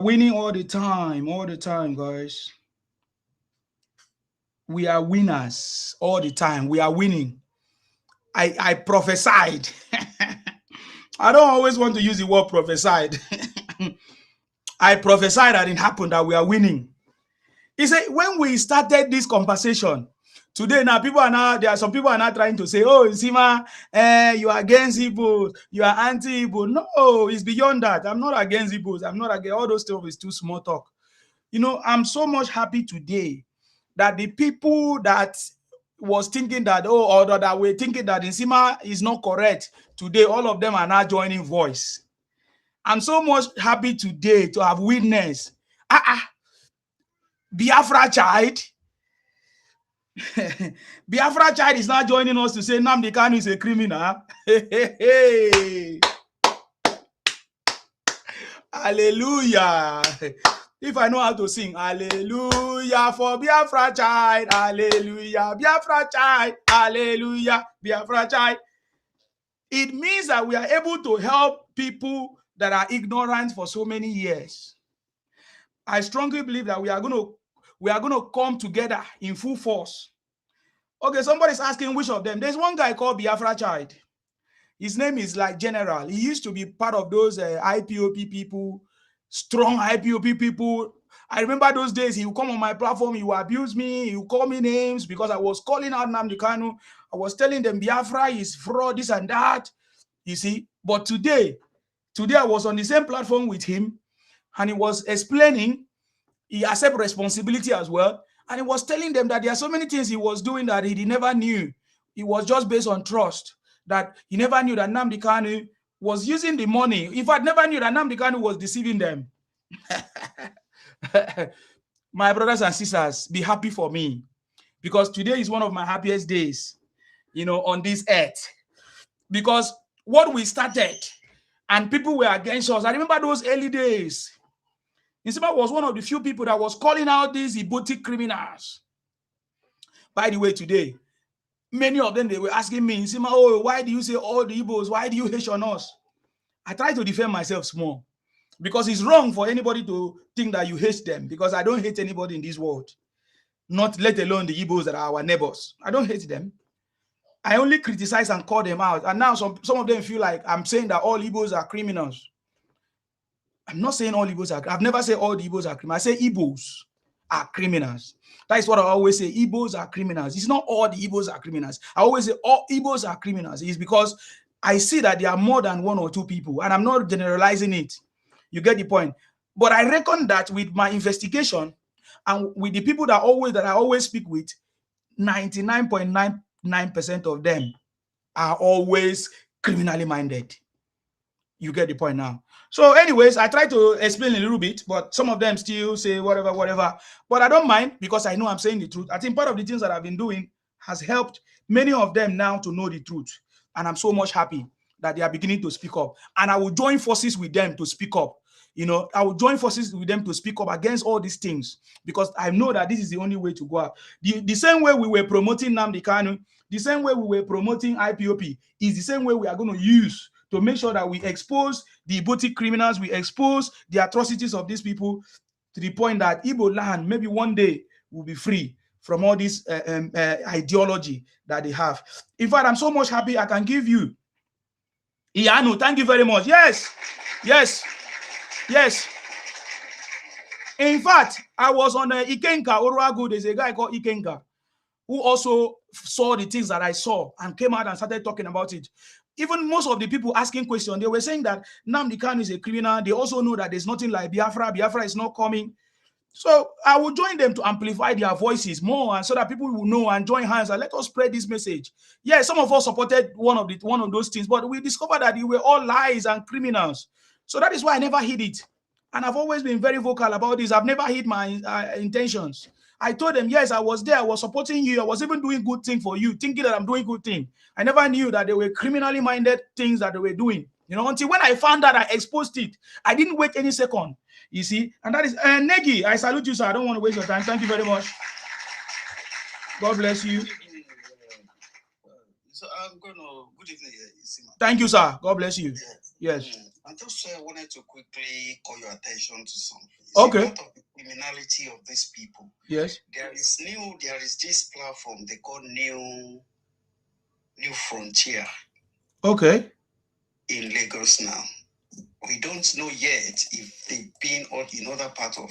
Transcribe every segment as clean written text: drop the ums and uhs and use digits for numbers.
Winning all the time, guys. We are winners all the time. We are winning. I prophesied. I don't always want to use the word prophesied. I prophesied that it happened that we are winning. He said, when we started this conversation, today now there are some people are now trying to say, oh, Sima, you are against Igbos, you are anti-Igbo. No, it's beyond that. I'm not against Igbos. I'm not against all those stuff is too small talk. You know, I'm so much happy today that the people that was thinking that, oh, or that were thinking that Nsima is not correct, today all of them are now joining voice. I'm so much happy today to have witnessed Biafra child. Biafra child is now joining us to say Nnamdi Kanu is a criminal. Hallelujah. If I know how to sing, hallelujah for Biafra child, hallelujah, Biafra child, hallelujah, Biafra child. It means that we are able to help people that are ignorant for so many years. I strongly believe that we are going to come together in full force. Okay, somebody's asking which of them. There's one guy called Biafra child. His name is like General. He used to be part of those IPOP people, strong IPOP people. I remember those days he would come on my platform, he would abuse me, he would call me names because I was calling out Nnamdi Kanu. I was telling them Biafra is fraud, this and that. You see, but today I was on the same platform with him and he was explaining, he accepted responsibility as well. And he was telling them that there are so many things he was doing that he never knew. It was just based on trust. That he never knew that Nnamdi Kanu was using the money. In fact, never knew that Nnamdi Kanu was deceiving them. My brothers and sisters, be happy for me. Because today is one of my happiest days, you know, on this earth. Because what we started, and people were against us. I remember those early days. Nsima was one of the few people that was calling out these Ibotic criminals. By the way, today, many of them, they were asking me, Nsima, oh, why do you say all the Igbos? Why do you hate on us? I try to defend myself small because it's wrong for anybody to think that you hate them because I don't hate anybody in this world, not let alone the Igbos that are our neighbors. I don't hate them. I only criticize and call them out. And now some of them feel like I'm saying that all Igbos are criminals. I'm not saying all Igbos are. I've never said all the Igbos are criminals. I say Igbos are criminals. That is what I always say. Igbos are criminals. It's not all the Igbos are criminals. I always say all Igbos are criminals. It's because I see that there are more than one or two people, and I'm not generalizing it. You get the point. But I reckon that with my investigation and with the people that I always speak with, 99.99% of them are always criminally minded. You get the point now. So anyways, I try to explain a little bit, but some of them still say whatever. But I don't mind because I know I'm saying the truth. I think part of the things that I've been doing has helped many of them now to know the truth. And I'm so much happy that they are beginning to speak up. And I will join forces with them to speak up. You know, I will join forces with them to speak up against all these things because I know that this is the only way to go out. The same way we were promoting Nnamdi Kanu, the same way we were promoting IPOP is the same way we are going to use to make sure that we expose the Ibotic criminals, we expose the atrocities of these people to the point that Igbo land maybe one day will be free from all this ideology that they have. In fact, I'm so much happy I can give you. Ianu, thank you very much. Yes. In fact, I was on Ikenga, Oroagu. There's a guy called Ikenga who also saw the things that I saw and came out and started talking about it. Even most of the people asking questions, they were saying that Nnamdi Kanu is a criminal. They also know that there's nothing like Biafra. Biafra is not coming. So I will join them to amplify their voices more, and so that people will know and join hands and let us spread this message. Yeah, some of us supported one of those things, but we discovered that they were all lies and criminals. So that is why I never hid it. And I've always been very vocal about this. I've never hid my intentions. I told them, yes, I was there. I was supporting you. I was even doing good thing for you, thinking that I'm doing good thing. I never knew that they were criminally minded things that they were doing. You know, until when I found out, I exposed it. I didn't wait any second. You see, and that is Negi. I salute you, sir. I don't want to waste your time. Thank you very much. God bless you. So I'm going to, good evening, Isima. Thank you, sir. God bless you. Yes. Yes. I just wanted to quickly call your attention to something. Okay. Part of the criminality of these people. Yes. There is this platform they call New Frontier. Okay. In Lagos now. We don't know yet if they've been in other parts of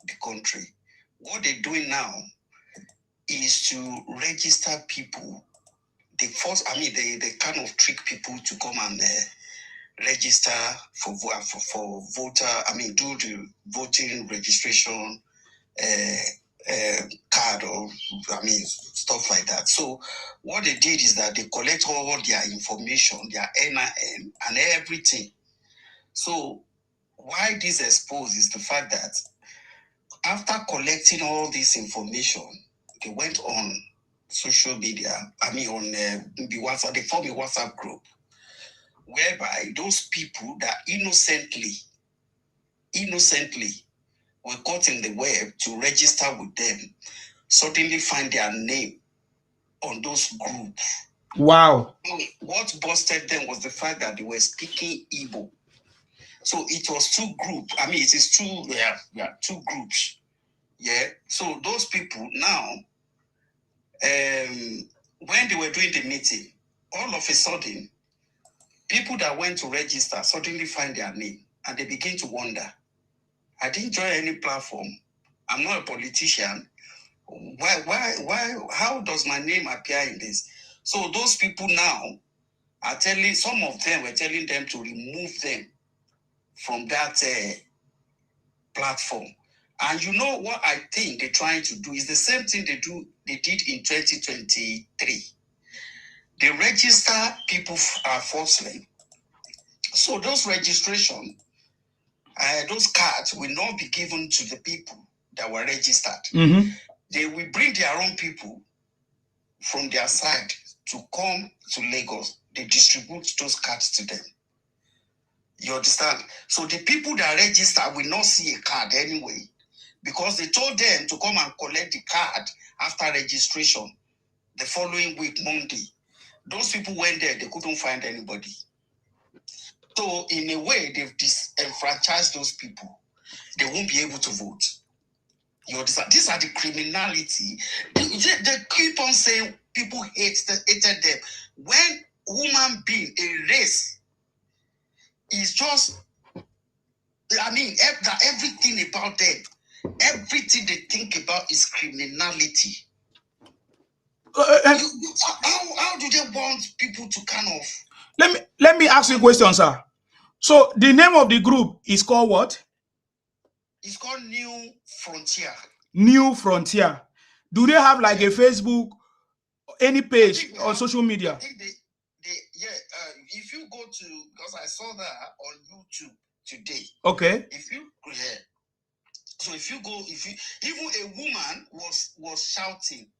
the country. What they're doing now is to register people. They kind of trick people to come and register for voter. Do the voting registration card or stuff like that. So what they did is that they collect all their information, their NIN and everything. So why this exposed is the fact that after collecting all this information, they went on social media, on the WhatsApp, they formed a WhatsApp group whereby those people that innocently were caught in the web to register with them suddenly find their name on those groups. Wow. What busted them was the fact that they were speaking Igbo. So it was two groups. It is two groups. Yeah. So those people now, when they were doing the meeting, all of a sudden, people that went to register suddenly find their name and they begin to wonder. I didn't join any platform. I'm not a politician. Why, how does my name appear in this? So those people now are some of them were telling them to remove them from that platform. And you know what I think they're trying to do is the same thing they did in 2023. They register people falsely. So those registration, those cards will not be given to the people that were registered. Mm-hmm. They will bring their own people from their side to come to Lagos. They distribute those cards to them. You understand? So the people that register will not see a card anyway, because they told them to come and collect the card after registration the following week, Monday. Those people went there, they couldn't find anybody. So in a way, they've disenfranchised those people. They won't be able to vote. You understand? These are the criminality. They keep on saying people hated them. When human being, a race, is just, everything about them, everything they think about is criminality. How do they want people to kind of... Let me ask you a question, sir. So the name of the group is called what? It's called New Frontier. New Frontier. Do they have like a Facebook, any page or social media? If you go to, because I saw that on YouTube today. Okay. So if you go, even a woman was shouting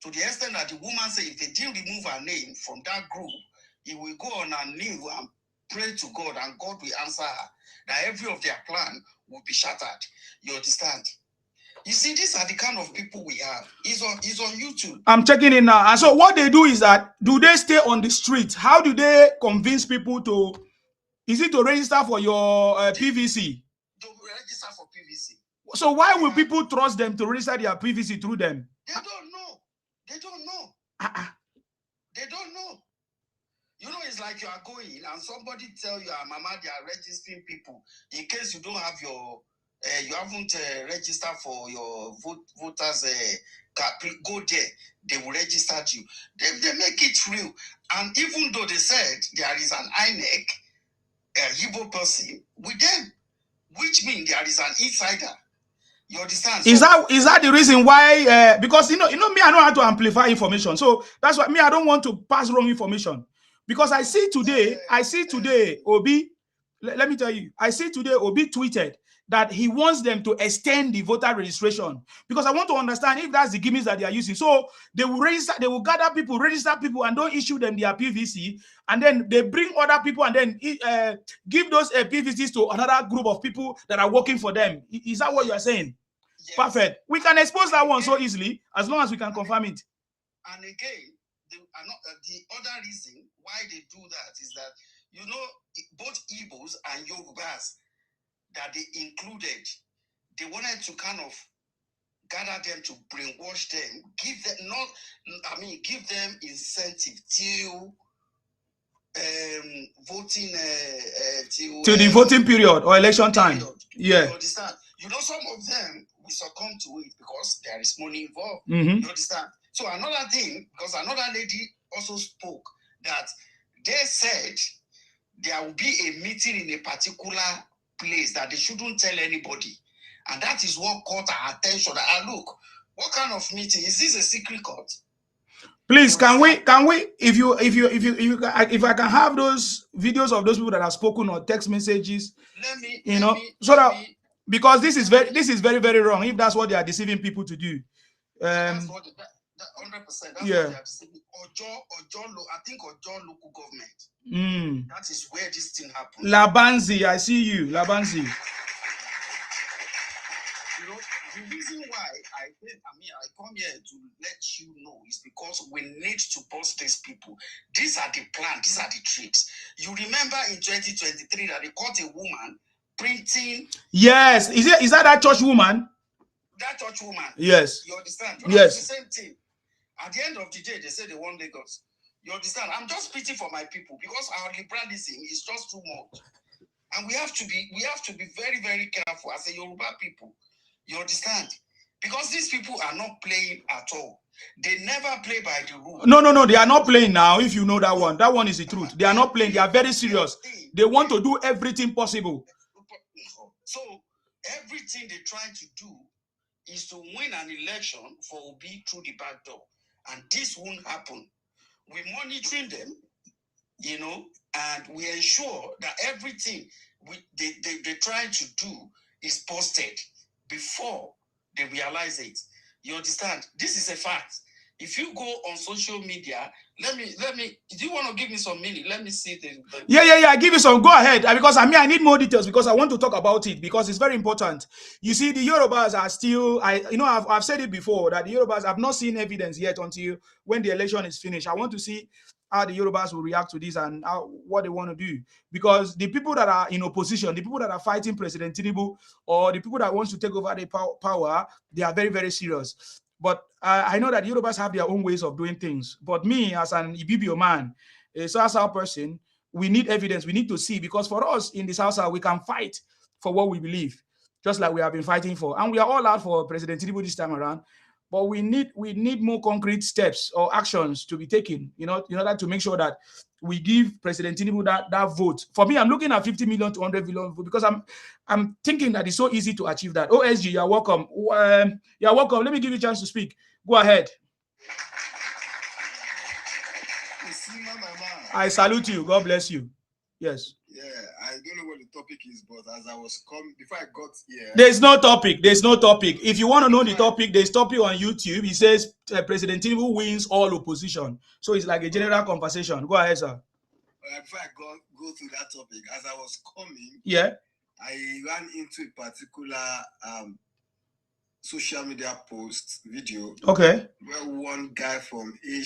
to the extent that the woman said if they didn't remove her name from that group, he will go on her knee and pray to God, and God will answer her. That every of their plan will be shattered. You understand? You see, these are the kind of people we have. It's on YouTube. I'm checking it now. And so what they do is that, do they stay on the street? How do they convince people to, is it to register for your PVC? To register for PVC. So why will people trust them to register their PVC through them? They don't know. They don't know. They don't know. You know, it's like you are going and somebody tell you, Mama, they are registering people. In case you don't have your, you haven't registered for your voters card, go there. They will register you. They make it real. And even though they said there is an INEC, Igbo person with them, which means there is an insider. You understand? Is that the reason why? Because you know me, I know how to amplify information. So that's why me, I don't want to pass wrong information. Because I see today, Obi. Let me tell you, I see today Obi tweeted that he wants them to extend the voter registration, because I want to understand if that's the gimmicks that they are using. So they will register, they will gather people, register people, and don't issue them their PVC, and then they bring other people and then give those PVCs to another group of people that are working for them. Is that what you are saying? Yes. Perfect. We can expose that one so easily as long as we can confirm it. And again, the other reason why they do that is that, you know, both Igbos and Yorubas that they included, they wanted to kind of gather them to brainwash them, give them incentive till voting till the voting period or election time. Yeah. You understand? You know, some of them will succumb to it because there is money involved. Mm-hmm. You understand? So another thing, because another lady also spoke, that they said there will be a meeting in a particular place that they shouldn't tell anybody. And that is what caught our attention. Look, what kind of meeting? Is this a secret court? Please, can we, if I can have those videos of those people that have spoken or text messages, because this is very, very wrong. If that's what they are deceiving people to do, that's what 100%. That's what they are deceiving. I think Ojo local government. That is where this thing happened. Labanzi, I see you, Labanzi. You know, the reason why I come here to let you know is because we need to bust these people. These are the plans, these are the tricks. You remember in 2023 that they caught a woman printing. Yes, is that church woman? That church woman. Yes. You understand? Yes. It's the same thing. At the end of the day, they say they want Lagos. You understand? I'm just speaking for my people because our liberalism is just too much. And we have to be very, very careful as a Yoruba people. You understand? Because these people are not playing at all. They never play by the rules. No, they are not playing now. If you know that one, that one is the truth. They are not playing. They are very serious. They want to do everything possible. So everything they try to do is to win an election for Obi through the back door. And this won't happen. We're monitoring them, you know, and we ensure that everything they try to do is posted before they realize it. You understand? This is a fact. If you go on social media, let me. Do you want to give me some minute? Let me see the Yeah. Give you some. Go ahead. Because I need more details because I want to talk about it because it's very important. You see, the Yorubas are still. I've said it before that the Yorubas have not seen evidence yet until when the election is finished. I want to see how the Yorubas will react to this and what they want to do. Because the people that are in opposition, the people that are fighting President Tinubu, or the people that want to take over the power, they are very, very serious. But I know that Yorubas have their own ways of doing things. But me, as an Ibibio man, a South person, we need evidence. We need to see. Because for us in the South, we can fight for what we believe, just like we have been fighting for. And we are all out for President Tinubu this time around. But we need more concrete steps or actions to be taken, in order to make sure that we give President Tinubu that vote. For me, I'm looking at 50 million to 100 million vote because I'm thinking that it's so easy to achieve that. OSG, you're welcome. You're welcome. Let me give you a chance to speak. Go ahead. I salute you. God bless you. Yes. Yeah, I don't know what the topic is, but as I was coming, before I got here... There's no topic. If you want to know the topic, there's topic on YouTube. It says President Tinubu wins all opposition. So it's like a general conversation. Go ahead, sir. Before I go through that topic, as I was coming, I ran into a particular social media post video. Okay. Where one guy from the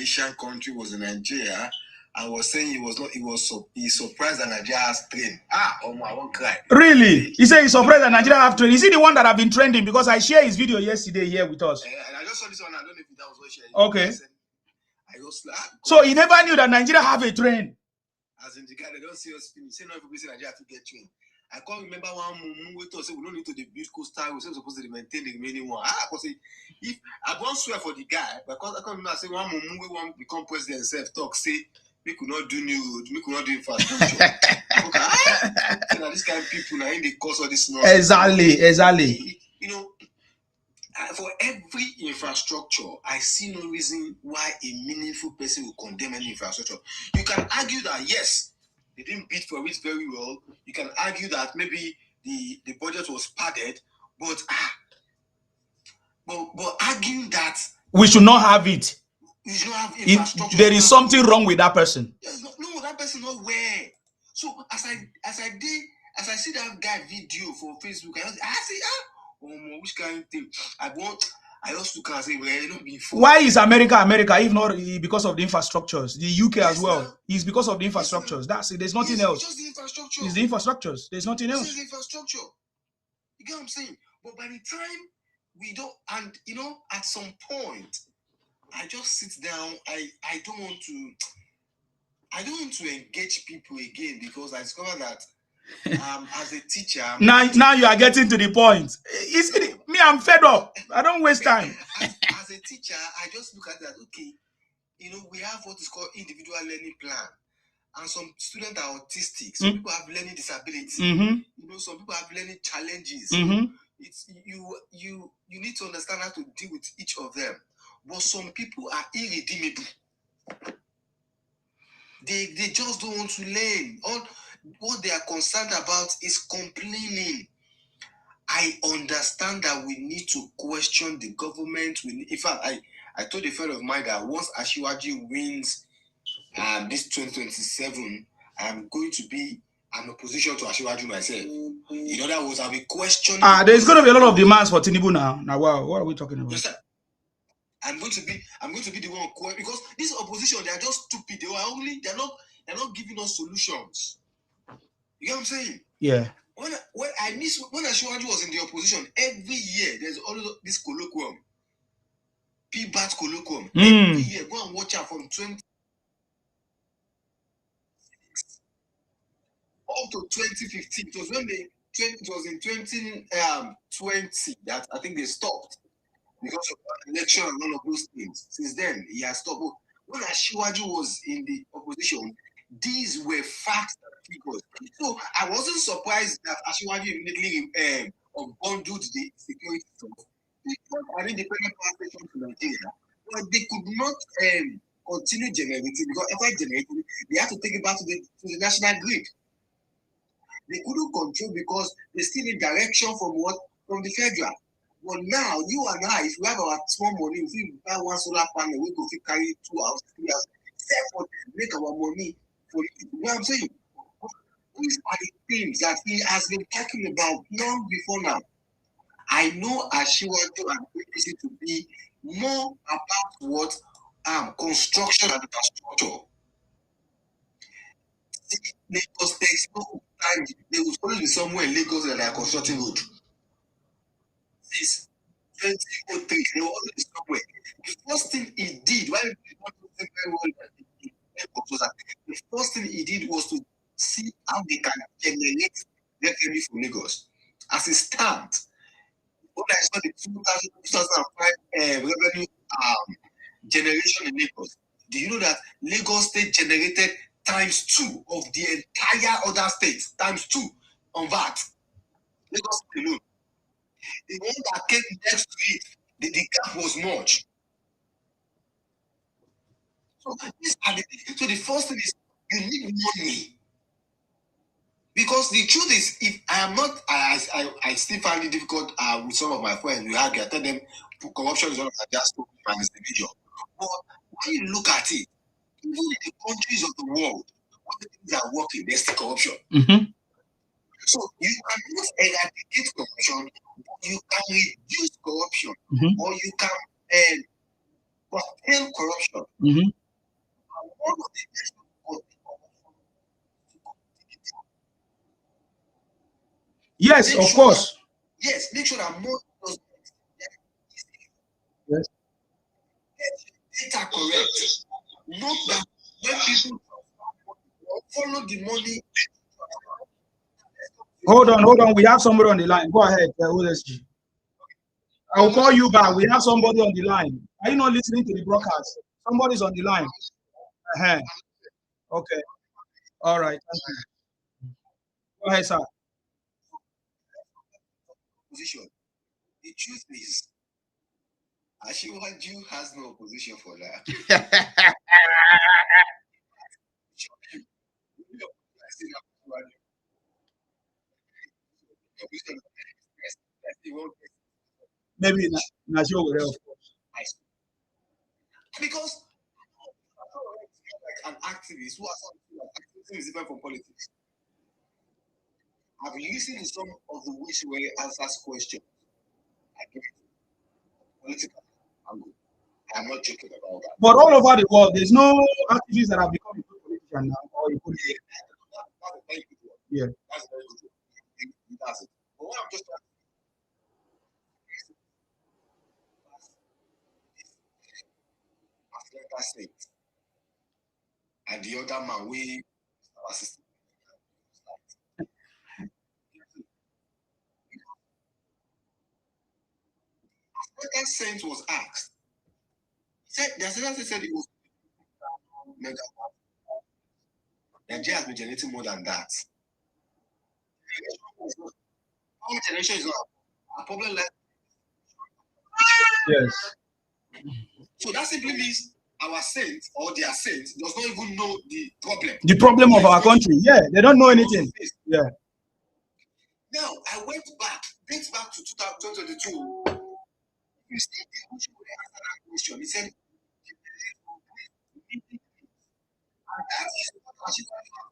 Asian country was in Nigeria. I was saying he's surprised that Nigeria has train. I won't cry. Really? He said he's surprised that Nigeria have train. Is he the one that have been trending? Because I shared his video yesterday here with us. And I just saw this one. I don't know if that was what shared. Okay. So he never knew that Nigeria have a train. As in the guy, they don't see us finish. Say no, everybody say Nigeria to get train. I can't remember one mumu we thought say we don't need to the build coastal. We're supposed to maintain the remaining one. Because if I won't swear for the guy, because I can't remember say one mumu we want become president himself talk say. We could not do new road. We could not do infrastructure. Okay. Now, this kind of people now in the course of this nonsense. Exactly. You know, for every infrastructure, I see no reason why a meaningful person will condemn any infrastructure. You can argue that yes, they didn't bid for it very well. You can argue that maybe the budget was padded, but arguing that we should not have it. There is something wrong with that person. No, that person not where. So as I see that guy video for Facebook, I say, which kind of thing? I also can say, well, you know, before. Why is America if not because of the infrastructures? The UK as well. Now. It's because of the infrastructures. That's it. There's nothing else. It's just the infrastructure. It's the infrastructures. There's nothing else. It's the infrastructure. You get what I'm saying? But by the time we don't, and you know, at some point, I just sit down. I don't want to engage people again because I discovered that as a teacher. Now you are getting to the point. Me, I'm fed up. I don't waste time. As a teacher, I just look at that. Okay, you know, we have what is called individual learning plan, and some students are autistic. Some people have learning disabilities. You know, some people have learning challenges. It's you need to understand how to deal with each of them. But some people are irredeemable. They just don't want to learn. All what they are concerned about is complaining. I understand that we need to question the government. In fact, I told a friend of mine that once Asiwaju wins this 2027, I'm going to be an opposition to Asiwaju myself. In other words, I'll be questioning. There's going to be a lot of demands for Tinubu now. Now, wow, what are we talking about? Yes, sir. I'm going to be the one because this opposition, they are just stupid. They're not giving us solutions. You know what I'm saying? Yeah. When Asiwaju was in the opposition, every year there's always this colloquium, PBAT colloquium. Every year, go and watch out from 20 up to 2015. It was when it was in 2020 that I think they stopped because of election and all of those things. Since then, he has stopped. When Asiwaju was in the opposition, these were facts and figures. So I wasn't surprised that Asiwaju immediately unbundled the security stuff. Because an independent power station to Nigeria, but they could not continue generating because after generating, they had to take it back to the national grid. They couldn't control because they still need direction from the federal. But now, you and I, if we have our small money, if we buy one solar panel, we could carry 2 hours, 3 hours, sell for make our money for it. You know what I'm saying? These are the things that he has been talking about long before now. I know Asiwaju and APC to be more about what construction and infrastructure. Lagos takes no time. They will always be somewhere in Lagos that they are constructing road. Since 2003, they will always be somewhere. The first thing he did, while he want to say very well, the first thing he did was to see how they can generate revenue from Lagos. As it stands, when I saw the 2005 revenue generation in Lagos, do you know that Lagos State generated times 2 of the entire other states, times 2 on VAT? Lagos State alone. The one that came next to it, the gap was much. So the first thing is you need money. Because the truth is, if I am not, I still find it difficult with some of my friends. We argue, I tell them corruption is not just an individual. But when you look at it, even in the countries of the world, when things are working, there's still corruption. So you cannot eradicate corruption, but you can reduce corruption, or you can curtail corruption. One of the best yes, of course. Yes, make sure that more yes. data correct. Not that when people follow the money. Hold on. We have somebody on the line. Go ahead, OSG. I'll call you back. We have somebody on the line. Are you not listening to the broadcast? Somebody's on the line. Okay. All right. Thank you. Go ahead, sir. Position. The truth is, Asiwaju has no opposition for that. Maybe Najio will help. Because like an activist who activism is different from politics. I've listened to some of the which way answers questions. political angle. I'm not joking about that. But all over the world, there's no activists that have become a good politician now or a good leader. That's a very good one. Yeah. That's a very good one. He does it. But what I'm just trying to say, and the other man, we our assistant. That saint was asked. The assistant said it was mega. Nigeria has been generating more than that. Our generation is not a problem. Like, Yes. so that simply means our saint or their saint does not even know the problem. The problem of our country. Yeah, they don't know anything. Yeah. Now, I went back, dates back to 2022. You see, the issue with that question, he said,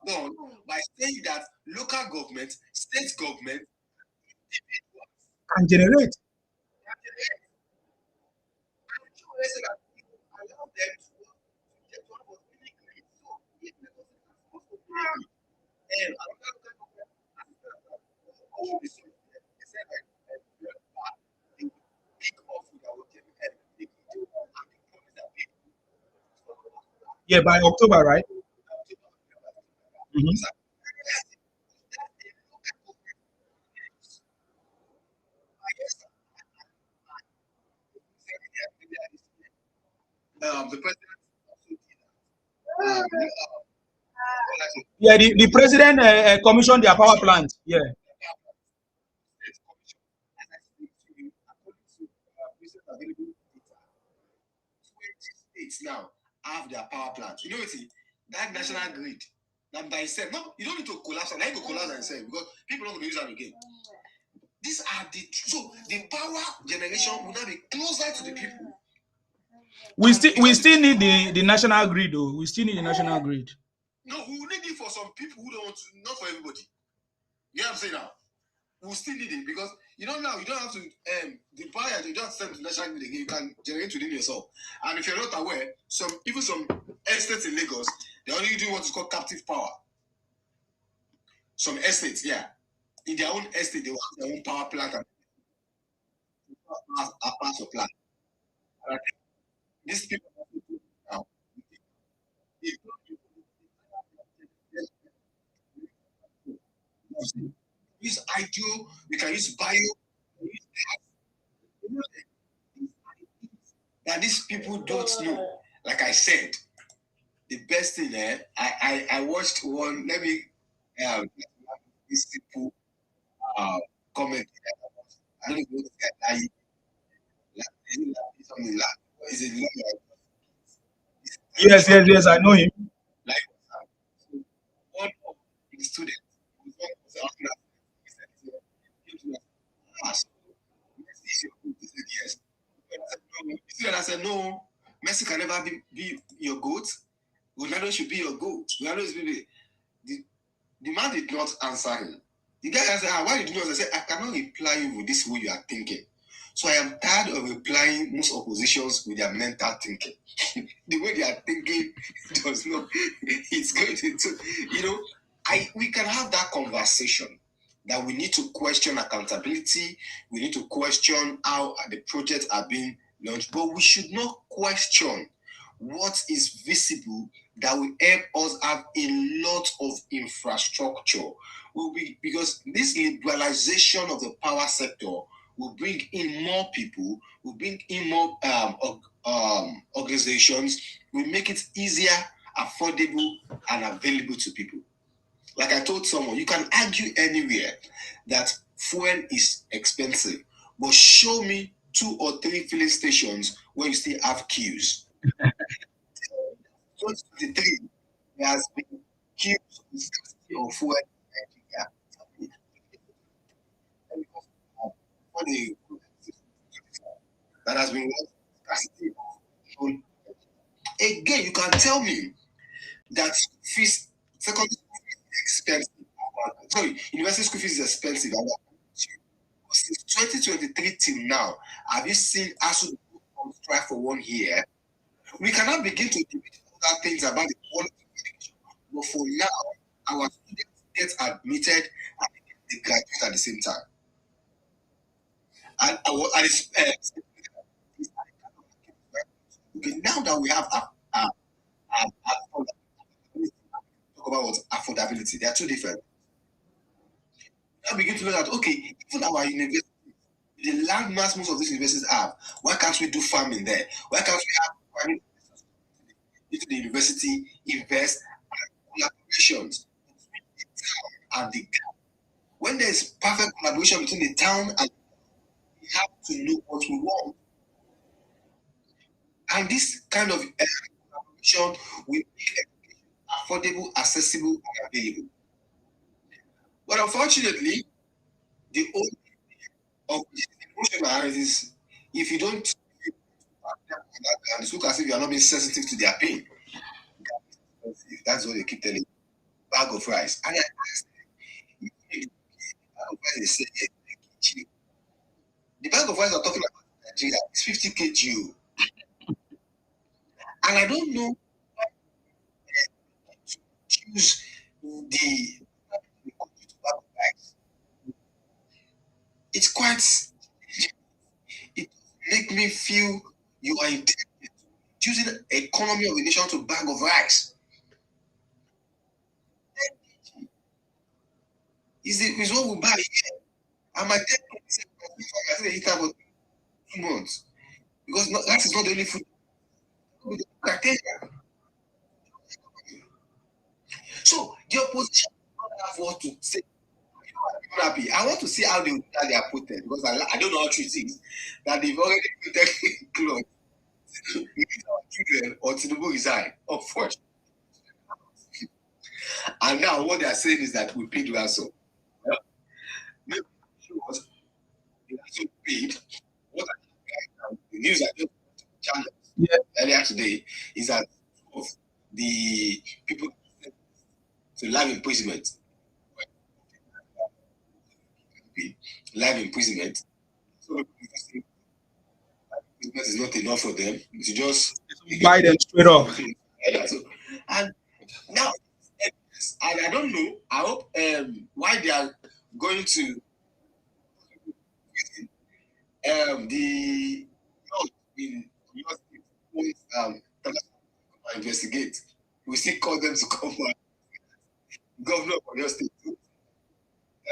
done by saying that local government, state government can generate. Yeah, by October, right? Mm-hmm. The president. Yeah, the president commissioned their power plant. Yeah. States now have their power plant. You know what? That national grid, that by itself, no, you don't need to collapse. Now you go collapse and itself because people are not going to use that again. These are the power generation will now be closer to the people. We still need the national grid, though. We still need the national grid. No, we will need it for some people who don't want to, not for everybody. You know what I'm saying now? We'll still need it because now you don't have to the power you don't send to national grid again, you can generate within yourself. And if you're not aware, some estates in Lagos, they only do what is called captive power. Some estates, yeah. In their own estate, they will have their own power plant and power supply. And these people now use ideal, we can use bio, that these people don't know. Like I said, the best thing I watched one, let me these people comment. I don't know what this guy is it Yes, I know him. like one of the students was yes. I said, no, Messi can never be your goat. Ronaldo should be your goat. Ronaldo is the man did not answer him. The guy said, why did you not? I said, I cannot reply you with this way you are thinking. So I am tired of replying most oppositions with their mental thinking. The way they are thinking does not, it's going to, we can have that conversation that we need to question accountability. We need to question how the projects are being launched, but we should not question what is visible that will help us have a lot of infrastructure. Because this liberalization of the power sector will bring in more people, will bring in more organizations, will make it easier, affordable, and available to people. Like I told someone, you can argue anywhere that fuel is expensive, but show me 2 or 3 filling stations where you still have queues. 2023, there has been queues of fuel in Nigeria. That has been scarcity. Again, you can tell me that fees, secondary school fees is expensive. Sorry, university school fees is expensive. Since 2023 till now, have you seen ASU on strike for 1 year? We cannot begin to debate other things about the quality of education. But for now, our students get admitted and they graduate at the same time. And okay, now that we have talk about what affordability, they are two different. Now begin to look at, okay, even our universities, the landmass most of these universities have, why can't we do farming there? Why can't we have private into the university, invest, and collaborations between the town and the town? When there's perfect collaboration between the town and we have to know what we want. And this kind of collaboration will make education affordable, accessible, and available. But unfortunately, the only of this emotional is if you don't and it's look as if you are not being sensitive to their pain. That's what they keep telling you. Bag of rice. And I asked them, they say, yes, the bag of rice are talking about Nigeria is 50 kg. And I don't know why to choose the bag of rice. It's quite, it makes me feel you are using economy of a nation to bag of rice. Is what we buy here. I might take I eat about 2 months. Because that is not the only food. So the opposition don't have what to say. I'm happy. I want to see how they are protest because I don't know how true it is that they've already protected clothes. Children or Tinubu resign, unfortunately. And now what they are saying is that we paid ransom. Maybe they also paid. What the news I just channeled earlier today is that of the people to life imprisonment. Life imprisonment. So imprisonment is not enough for them to just buy them straight up. And now, and I don't know. I hope why they are going to the in your state investigate. We still call them to come back. Governor of your state.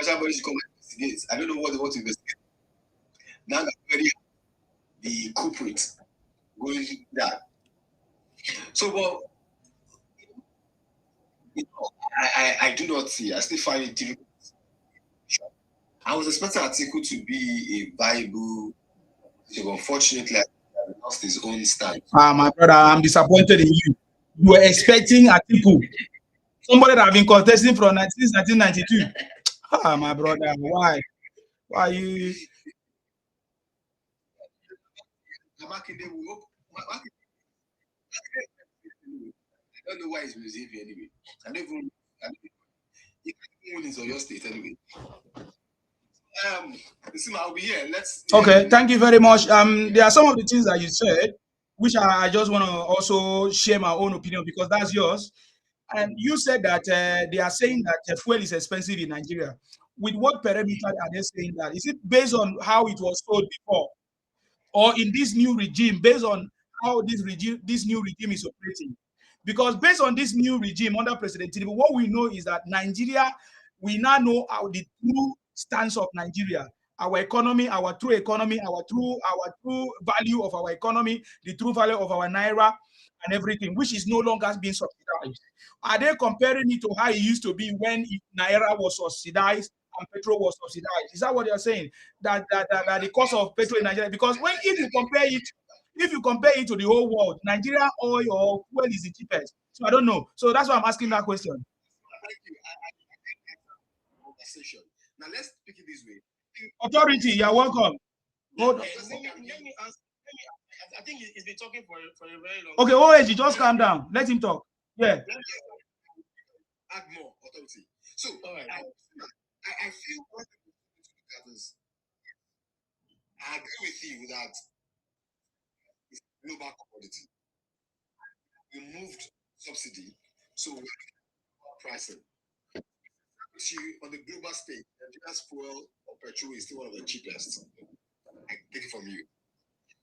Everybody should come and investigate. I don't know what they want to investigate. Now that already the culprit going that. So, well, you know, I do not see. I still find it difficult. I was expecting Atiku to be a viable. Unfortunately, he lost his own stand. My brother, I'm disappointed in you. You were expecting Atiku, somebody that have been contesting from 1992. My brother, why? Why you? I don't know why he's misbehaving anyway. I don't even in your state anyway. Listen, I'll be here. Okay, thank you very much. There are some of the things that you said, which I just want to also share my own opinion because that's yours. And you said that they are saying that fuel is expensive in Nigeria. With what parameter are they saying that? Is it based on how it was sold before, or in this new regime, based on how this new regime is operating? Because based on this new regime under President Tinubu, what we know is that Nigeria, we now know how the true stance of Nigeria, our economy, our true value of our economy, the true value of our naira and everything, which is no longer being subsidized. Are they comparing it to how it used to be when naira was subsidized and petrol was subsidized? Is that what you're saying? That the cost of petrol in Nigeria? Because if you compare it to the whole world, Nigeria oil or fuel is the cheapest. So I don't know. So that's why I'm asking that question. Thank you. Now let's speak it this way. Authority, you're welcome. Let me ask. I think he's been talking for a very long time. Okay, OAG, just calm down. Let him talk. Yeah. Add more authority. So, all right. I feel what I agree with you that it's global commodity. We moved subsidy, so pricing. On the global stage, Nigeria's fuel or petrol is still one of the cheapest. I take it from you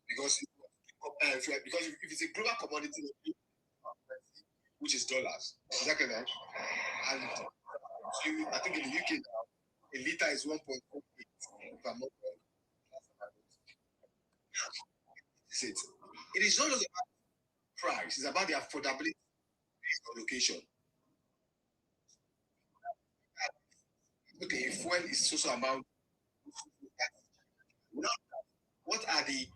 because if it's a global commodity, which is dollars, exactly right. And I think in the UK now, a liter is 1.48. If I'm not wrong. It is not just about price; it's about the affordability of location. Okay, fuel is also about what are the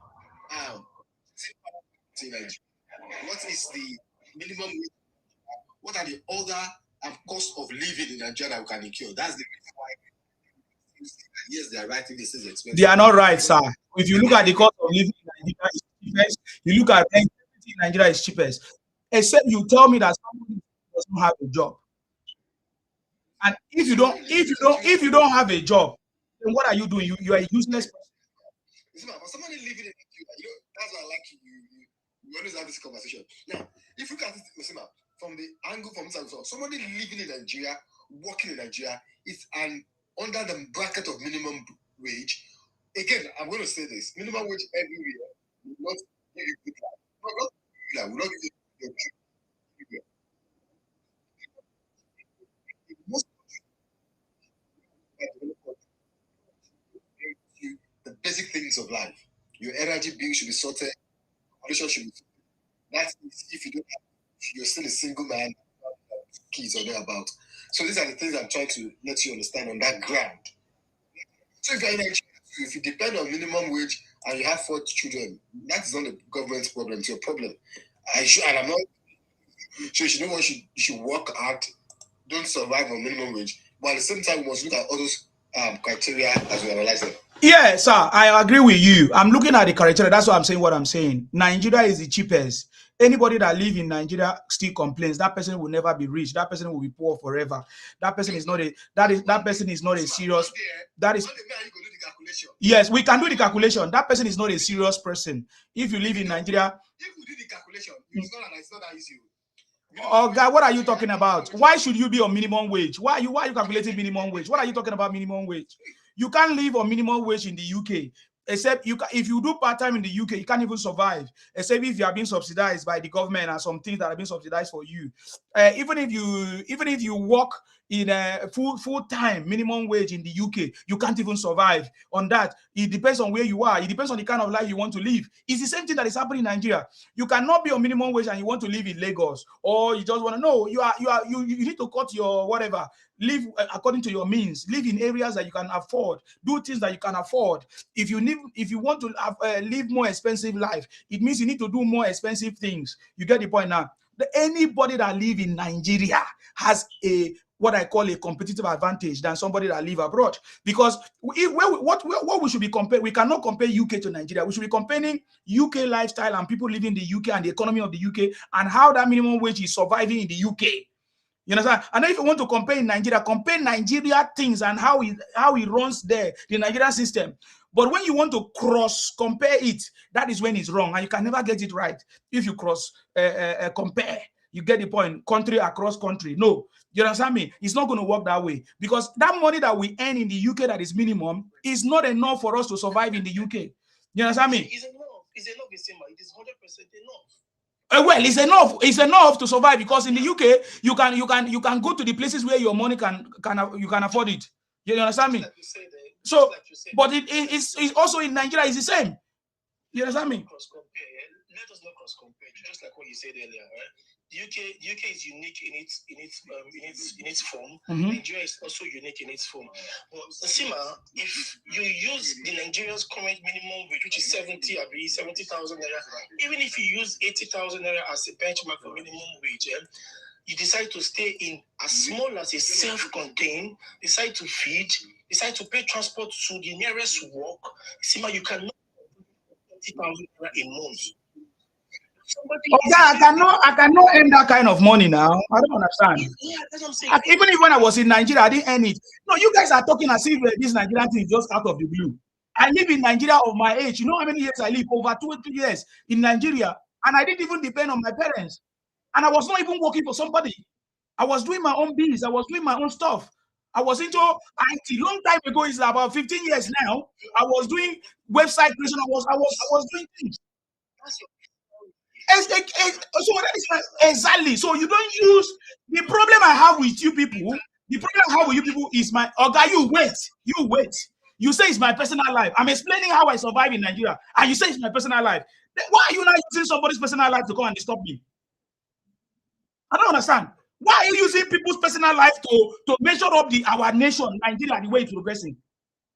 what is the minimum? What are the other cost of living in Nigeria that we can incur? That's the reason why. Yes, they are right. This is expensive. They are not right, sir. If you look at the cost of living in Nigeria is cheapest, you look at everything in Nigeria is cheapest. Except you tell me that somebody doesn't have a job. And if you don't have a job, then what are you doing? You are a useless person. For somebody living in Nigeria, that's why I like you always have this conversation. Now, if you look at it, from the angle from somebody living in Nigeria, working in Nigeria, is under the bracket of minimum wage. Again, I'm going to say this: minimum wage everywhere will not give you good life. Will not give you good life. The basic things of life. Your energy bill should be sorted. Should be. That's if you don't have, you're still a single man, kids or thereabout. So these are the things I'm trying to let you understand on that ground. So if you depend on minimum wage and you have 4 children, that is not the government's problem. It's your problem. And I'm not. So you know what? You should work hard. Don't survive on minimum wage. But at the same time, we must look at all those criteria as we analyze them. Yeah, sir, I agree with you. I'm looking at the criteria. That's why I'm saying what I'm saying. Nigeria is the cheapest. Anybody that lives in Nigeria still complains. That person will never be rich. That person will be poor forever. That person is not a serious. That is. Yes, we can do the calculation. That person is not a serious person. If you live in Nigeria. If we do the calculation, it's not that easy. Oh God, what are you talking about? Why should you be on minimum wage? Why are you calculating minimum wage? What are you talking about minimum wage? You can't live on minimum wage in the UK. Except if you do part-time in the UK, you can't even survive. Except if you are being subsidized by the government and some things that are being subsidized for you. Even if you work in a full-time minimum wage in the UK, you can't even survive on that. It depends on where you are. It depends on the kind of life you want to live. It's the same thing that is happening in Nigeria. You cannot be on minimum wage and you want to live in Lagos, or you just want to know you need to cut your whatever. Live according to your means. Live in areas that you can afford. Do things that you can afford. If you want to live more expensive life, it means you need to do more expensive things. You get the point now. Anybody that live in Nigeria has what I call a competitive advantage than somebody that live abroad. Because what we should be comparing, we cannot compare UK to Nigeria. We should be comparing UK lifestyle and people living in the UK and the economy of the UK and how that minimum wage is surviving in the UK. You understand? And if you want to compare Nigeria things and how it runs there, the Nigeria system. But when you want to cross compare it, that is when it's wrong, and you can never get it right. If you cross compare, you get the point. Country across country, no. You understand me? It's not going to work that way, because that money that we earn in the UK that is minimum is not enough for us to survive in the UK. You understand me? It's enough. It's enough. It is 100% enough. Well, it's enough. It's enough to survive, because in the UK you can go to the places where your money you can afford it. You understand me? So, but it's also in Nigeria is the same. You understand me? Let us not cross compare. Just like what you said earlier, right? The UK is unique in its form. Nigeria is also unique in its form. But Sima, if you use the Nigerian's current minimum wage, which is 70,000 naira, even if you use 80,000 naira as a benchmark for minimum wage, you decide to stay in as small as a self-contained, decide to feed, decide to pay transport to the nearest work. Sima, you cannot 80,000 naira a month. Okay, I cannot earn that kind of money now. I don't understand. Yeah, that's what I'm saying. Even if when I was in Nigeria, I didn't earn it. No, you guys are talking as if this Nigerian thing is just out of the blue. I live in Nigeria of my age. You know how many years I live? Over 20 years in Nigeria. And I didn't even depend on my parents. And I was not even working for somebody. I was doing my own business. I was doing my own stuff. I was into IT long time ago. It's about 15 years now. I was doing website creation. I was doing things. So that is exactly. So you don't use the problem I have with you people. The problem I have with you people is my guy. You wait. You say it's my personal life. I'm explaining how I survive in Nigeria, and you say it's my personal life. Then why are you not using somebody's personal life to come and disturb me? I don't understand. Why are you using people's personal life to measure up our nation, Nigeria, the way it's progressing?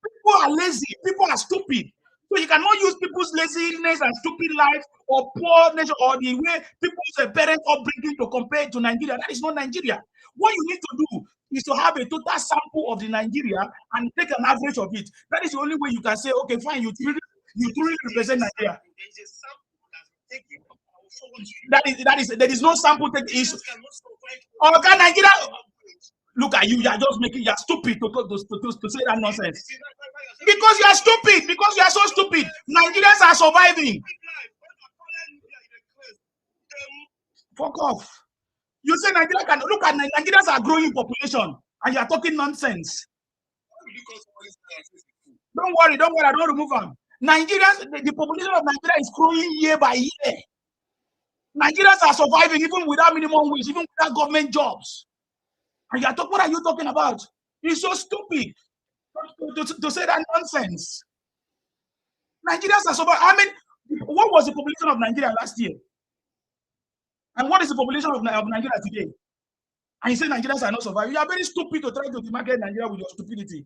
People are lazy. People are stupid. So you cannot use people's laziness and stupid life or poor nature or the way people's parents upbringing to compare it to Nigeria. That is not Nigeria. What you need to do is to have a total sample of the Nigeria and take an average of it. That is the only way you can say, okay, fine, you truly represent Nigeria. There is no sample. Okay, Nigeria. Look at you. You are just making. You are stupid to say that nonsense. Because you are stupid. Because you are so stupid. Nigerians are surviving. Fuck off. You say Nigeria can look at Nigerians are growing population, and you are talking nonsense. Don't worry. I don't remove them. Nigerians, the population of Nigeria is growing year by year. Nigerians are surviving even without minimum wage, even without government jobs. And you are talking, what are you talking about? It's so stupid to say that nonsense. Nigerians are surviving. I mean, what was the population of Nigeria last year? And what is the population of Nigeria today? And you say Nigerians are not surviving. You are very stupid to try to demarcate Nigeria with your stupidity.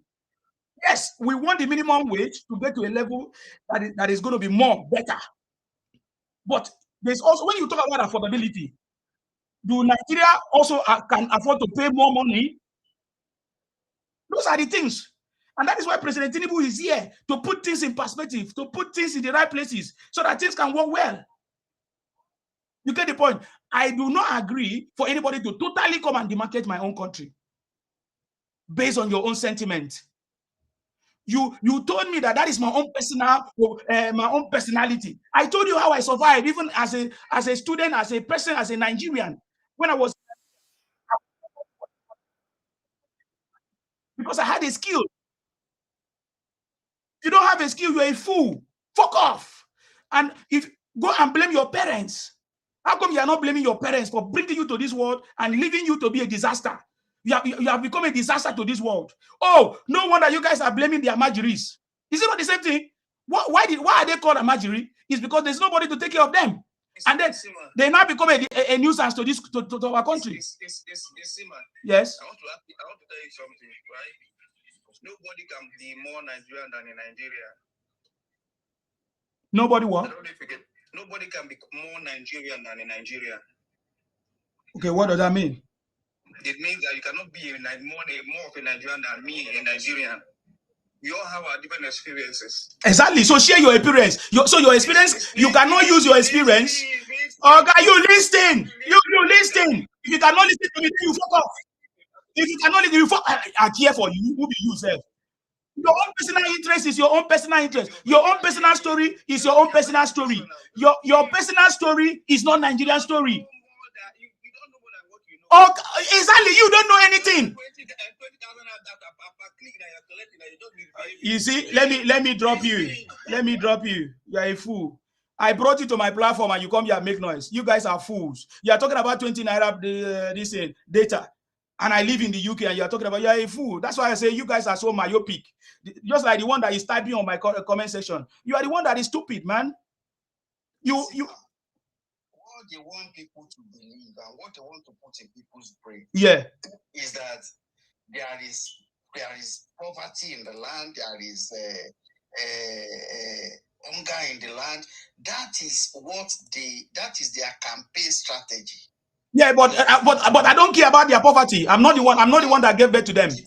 Yes, we want the minimum wage to get to a level that is going to be better. But there's also, when you talk about affordability, do Nigeria also can afford to pay more money? Those are the things. And that is why President Tinubu is here, to put things in perspective, to put things in the right places so that things can work well. You get the point? I do not agree for anybody to totally come and demarcate my own country based on your own sentiment. You told me that is my own personality. I told you how I survived, even as a student, as a person, as a Nigerian. When I was, because I had a skill. If you don't have a skill, you're a fool. Fuck off. And if go and blame your parents. How come you are not blaming your parents for bringing you to this world and leaving you to be a disaster? You have become a disaster to this world. Oh, no wonder you guys are blaming the Amajiris. Is it not the same thing? Why are they called Amajiri? It's because there's nobody to take care of them. And then they now become a nuisance to our country. Yes. I want to tell you something, right? Nobody can be more Nigerian than in Nigeria. Nobody what? Nobody can be more Nigerian than in Nigeria. Okay, what does that mean? It means that you cannot be more of a Nigerian than me, a Nigerian. We all have our different experiences. Exactly. So share your experience. Your experience, you cannot use your experience. Okay, you listen. You listen. If you cannot listen to me, you fuck off. If you cannot listen, you fuck. I care for you. Who be yourself? Your own personal interest is your own personal interest. Your own personal story is your own personal story. Your personal story is not Nigerian story. Oh, exactly. You don't know anything. You see, let me drop you. Let me drop you. You are a fool. I brought you to my platform and you come here and make noise. You guys are fools. You are talking about 20 naira this data. And I live in the UK and you are talking about, you are a fool. That's why I say you guys are so myopic. Just like the one that is typing on my comment section. You are the one that is stupid, man. What they want people to believe and what they want to put in people's brain, is that there is poverty in the land, there is hunger in the land. That is their campaign strategy. Yeah, but I don't care about their poverty. I'm not the one that gave birth to them. Debunking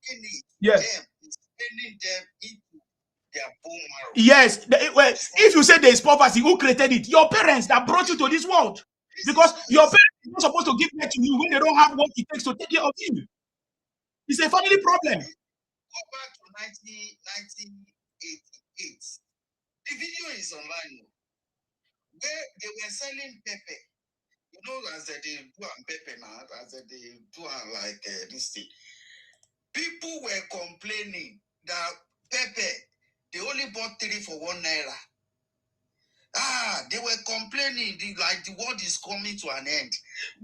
it, yes. Them is sending them into their bone marrow. Yes. Well, if you say there is poverty, who created it? Your parents that brought you to this world. Because your parents are not supposed to give birth to you when they don't have what it takes to take care of you. It's a family problem. Go back to 1990. is online. Where they were selling pepper. You know, as they do and pepper now, as they do and like this thing. People were complaining that pepper, they only bought 3 for 1 naira. They were complaining like the world is coming to an end.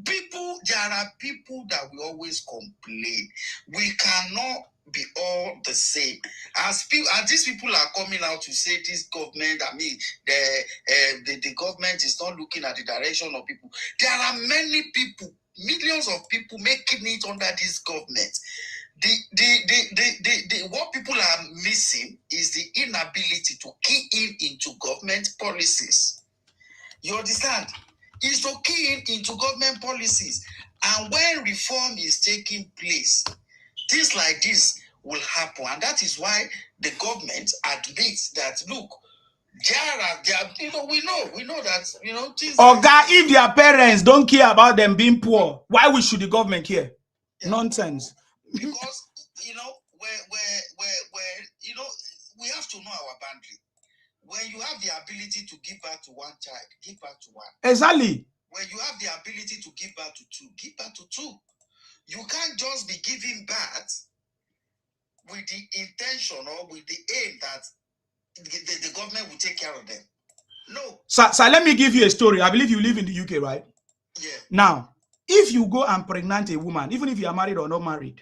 There are people that will always complain. We cannot be all the same. As these people are coming out to say this government, I mean, the government is not looking at the direction of people. There are many people, millions of people making it under this government. What people are missing is the inability to key into government policies. You understand? Is to key into government policies. And when reform is taking place, things like this will happen. And that is why the government admits that, look, we know that, things Or like if their parents don't care about them being poor, why should the government care? Yeah. Nonsense. Because we have to know our boundary. When you have the ability to give birth to 1 child, give birth to 1. Exactly. When you have the ability to give birth to 2, give birth to 2. You can't just be giving birth with the intention or with the aim that the government will take care of them. No. So let me give you a story. I believe you live in the UK, right? Yeah. Now, if you go and pregnant a woman, even if you are married or not married,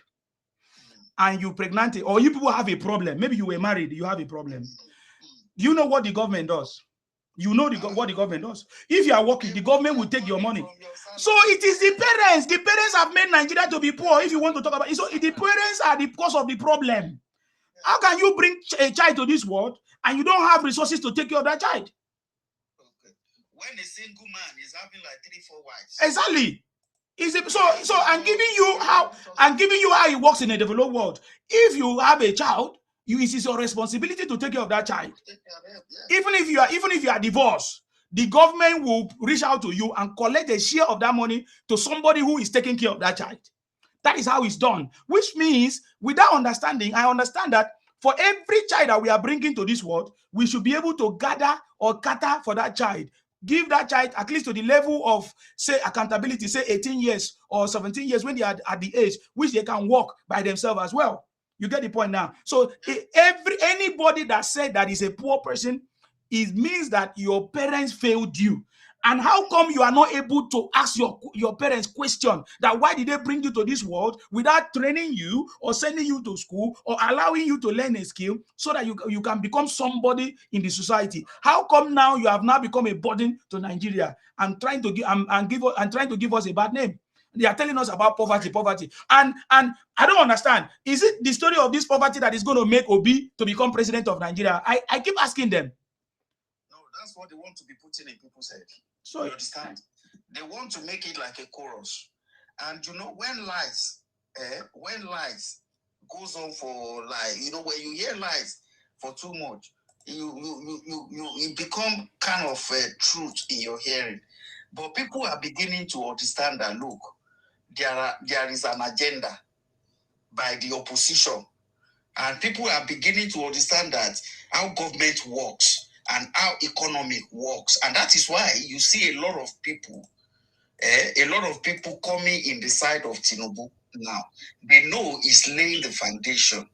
and you pregnant, or you people have a problem, maybe you were married, you have a problem. You know what the government does? You know what the government does. If you are working, the government will take your money. So it is the parents. The parents have made Nigeria to be poor. If you want to talk about it, so the parents are the cause of the problem. How can you bring a child to this world and you don't have resources to take care of that child? Okay. When a single man is having like 3-4 wives. Exactly. So I'm giving you how it works in a developed world. If you have a child, it is your responsibility to take care of that child. Even if you are divorced, the government will reach out to you and collect a share of that money to somebody who is taking care of that child. That is how it's done. Which means, with that understanding, I understand that for every child that we are bringing to this world, we should be able to gather or cater for that child. Give that child at least to the level of, say, accountability, say 18 years or 17 years when they are at the age which they can walk by themselves as well. You get the point now. So anybody that said that is a poor person, it means that your parents failed you. And how come you are not able to ask your parents question that why did they bring you to this world without training you or sending you to school or allowing you to learn a skill so that you can become somebody in the society? How come now you have now become a burden to Nigeria and trying to give us a bad name? They are telling us about poverty. And I don't understand. Is it the story of this poverty that is going to make Obi to become president of Nigeria? I keep asking them. No, that's what they want to be putting in people's head. So you understand? They want to make it like a chorus. And when lies goes on for when you hear lies for too much, you become kind of truth in your hearing. But people are beginning to understand that, look, there is an agenda by the opposition. And people are beginning to understand that how government works and how economy works. And that is why you see a lot of people coming in the side of Tinubu now. They know he's laying the foundation.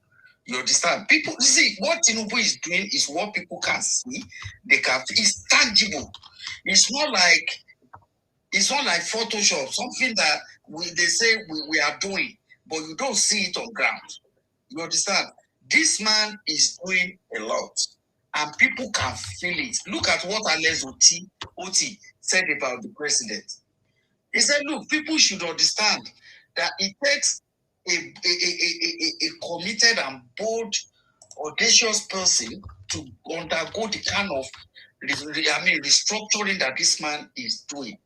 You understand? People see what Tinubu is doing is what people can see. It's tangible. It's not like Photoshop, something that they say we are doing, but you don't see it on ground. You understand? This man is doing a lot, and people can feel it. Look at what Alex Oti said about the president. He said, look, people should understand that it takes a committed and bold, audacious person to undergo the kind of restructuring that this man is doing.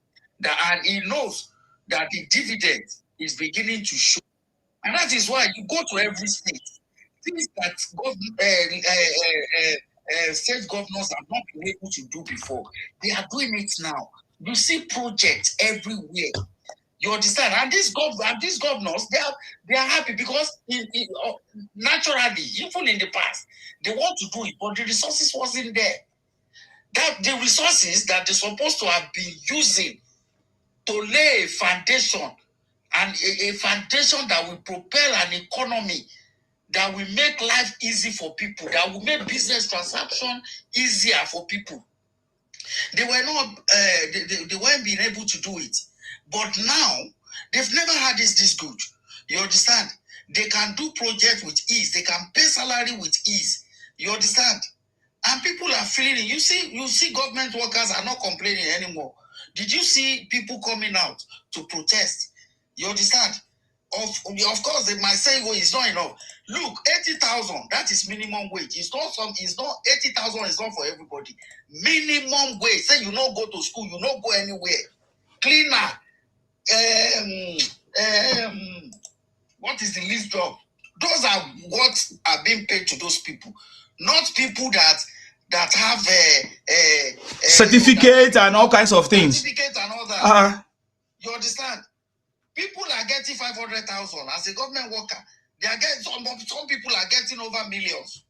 And he knows that the dividend is beginning to show. And that is why you go to every state. Things that state governors have not been able to do before, they are doing it now. You see projects everywhere. You understand? And these governors, they are happy because naturally, even in the past, they want to do it, but the resources wasn't there. that the resources that they're supposed to have been using to lay a foundation, and a foundation that will propel an economy, that will make life easy for people, that will make business transaction easier for people. They were not, they weren't being able to do it. But now, they've never had this good. You understand? They can do projects with ease. They can pay salary with ease. You understand? And people are feeling it. You see government workers are not complaining anymore. Did you see people coming out to protest? You understand? Of course, they might say, "Oh, it's not enough." Look, 80,000, that is minimum wage. It's not 80,000 is not for everybody. Minimum wage. Say you don't go to school, you don't go anywhere. Cleaner, what is the least job? Those are what are being paid to those people, not people that have a certificate and all kinds of things. Certificate and all that. You understand? People are getting 500,000 as a government worker. They are getting some people are getting over millions.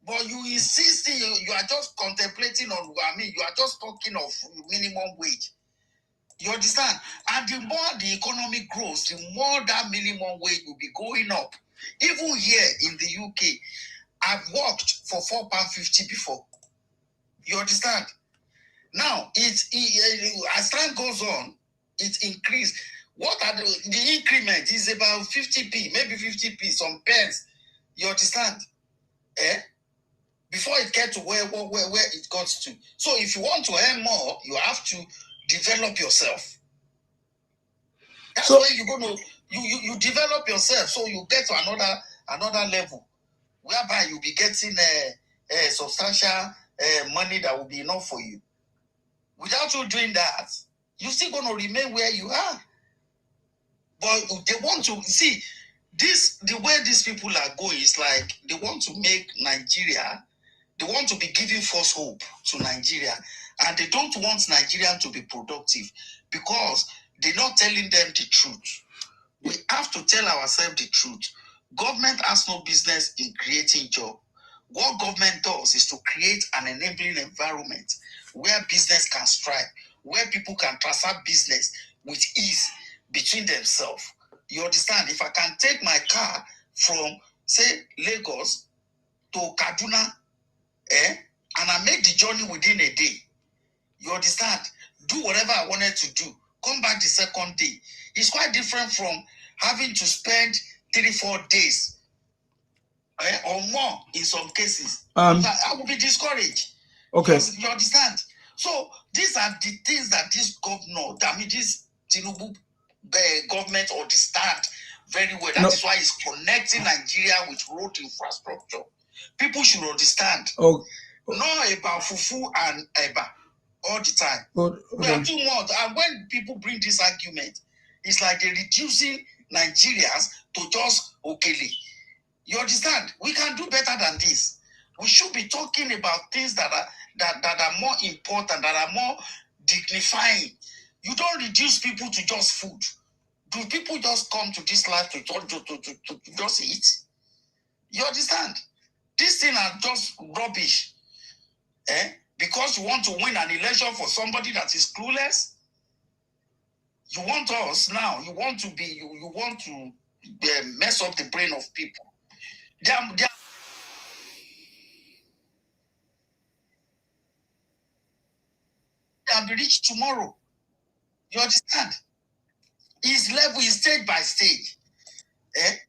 But you insist you are just contemplating on. You are just talking of minimum wage. You understand? And the more the economy grows, the more that minimum wage will be going up. Even here in the UK, I've worked for £4.50 before. You understand? Now, as time goes on, it increased. What are the increment is about 50p, maybe 50p, some pence. You understand? Before it gets to where it got to. So if you want to earn more, you have to develop yourself. That's where you're gonna you develop yourself, so you get to another level, whereby you'll be getting a substantial money that will be enough for you. Without you doing that, you're still gonna remain where you are. But they want to see the way these people are going is like they want to make Nigeria. They want to be giving false hope to Nigeria, and they don't want Nigeria to be productive because they're not telling them the truth. We have to tell ourselves the truth. Government has no business in creating jobs. What government does is to create an enabling environment where business can strive, where people can transact business with ease between themselves. You understand? If I can take my car from, say, Lagos to Kaduna, and I make the journey within a day, you understand? Do whatever I wanted to do, come back the second day. It's quite different from having to spend 3-4 days or more in some cases. I will be discouraged. Okay. You understand? So these are the things that this governor, this Tinubu government understand very well. That is why it's connecting Nigeria with road infrastructure. People should understand. Not about fufu and eba all the time. We are too much. And when people bring this argument, it's like they're reducing Nigerians to just okele. You understand? We can do better than this. We should be talking about things that are more important, that are more dignifying. You don't reduce people to just food. Do people just come to this life to just eat? You understand? These things are just rubbish. Because you want to win an election for somebody that is clueless. You want us now. You want to be. You want to mess up the brain of people. They will be rich tomorrow. You understand? His level is stage by stage.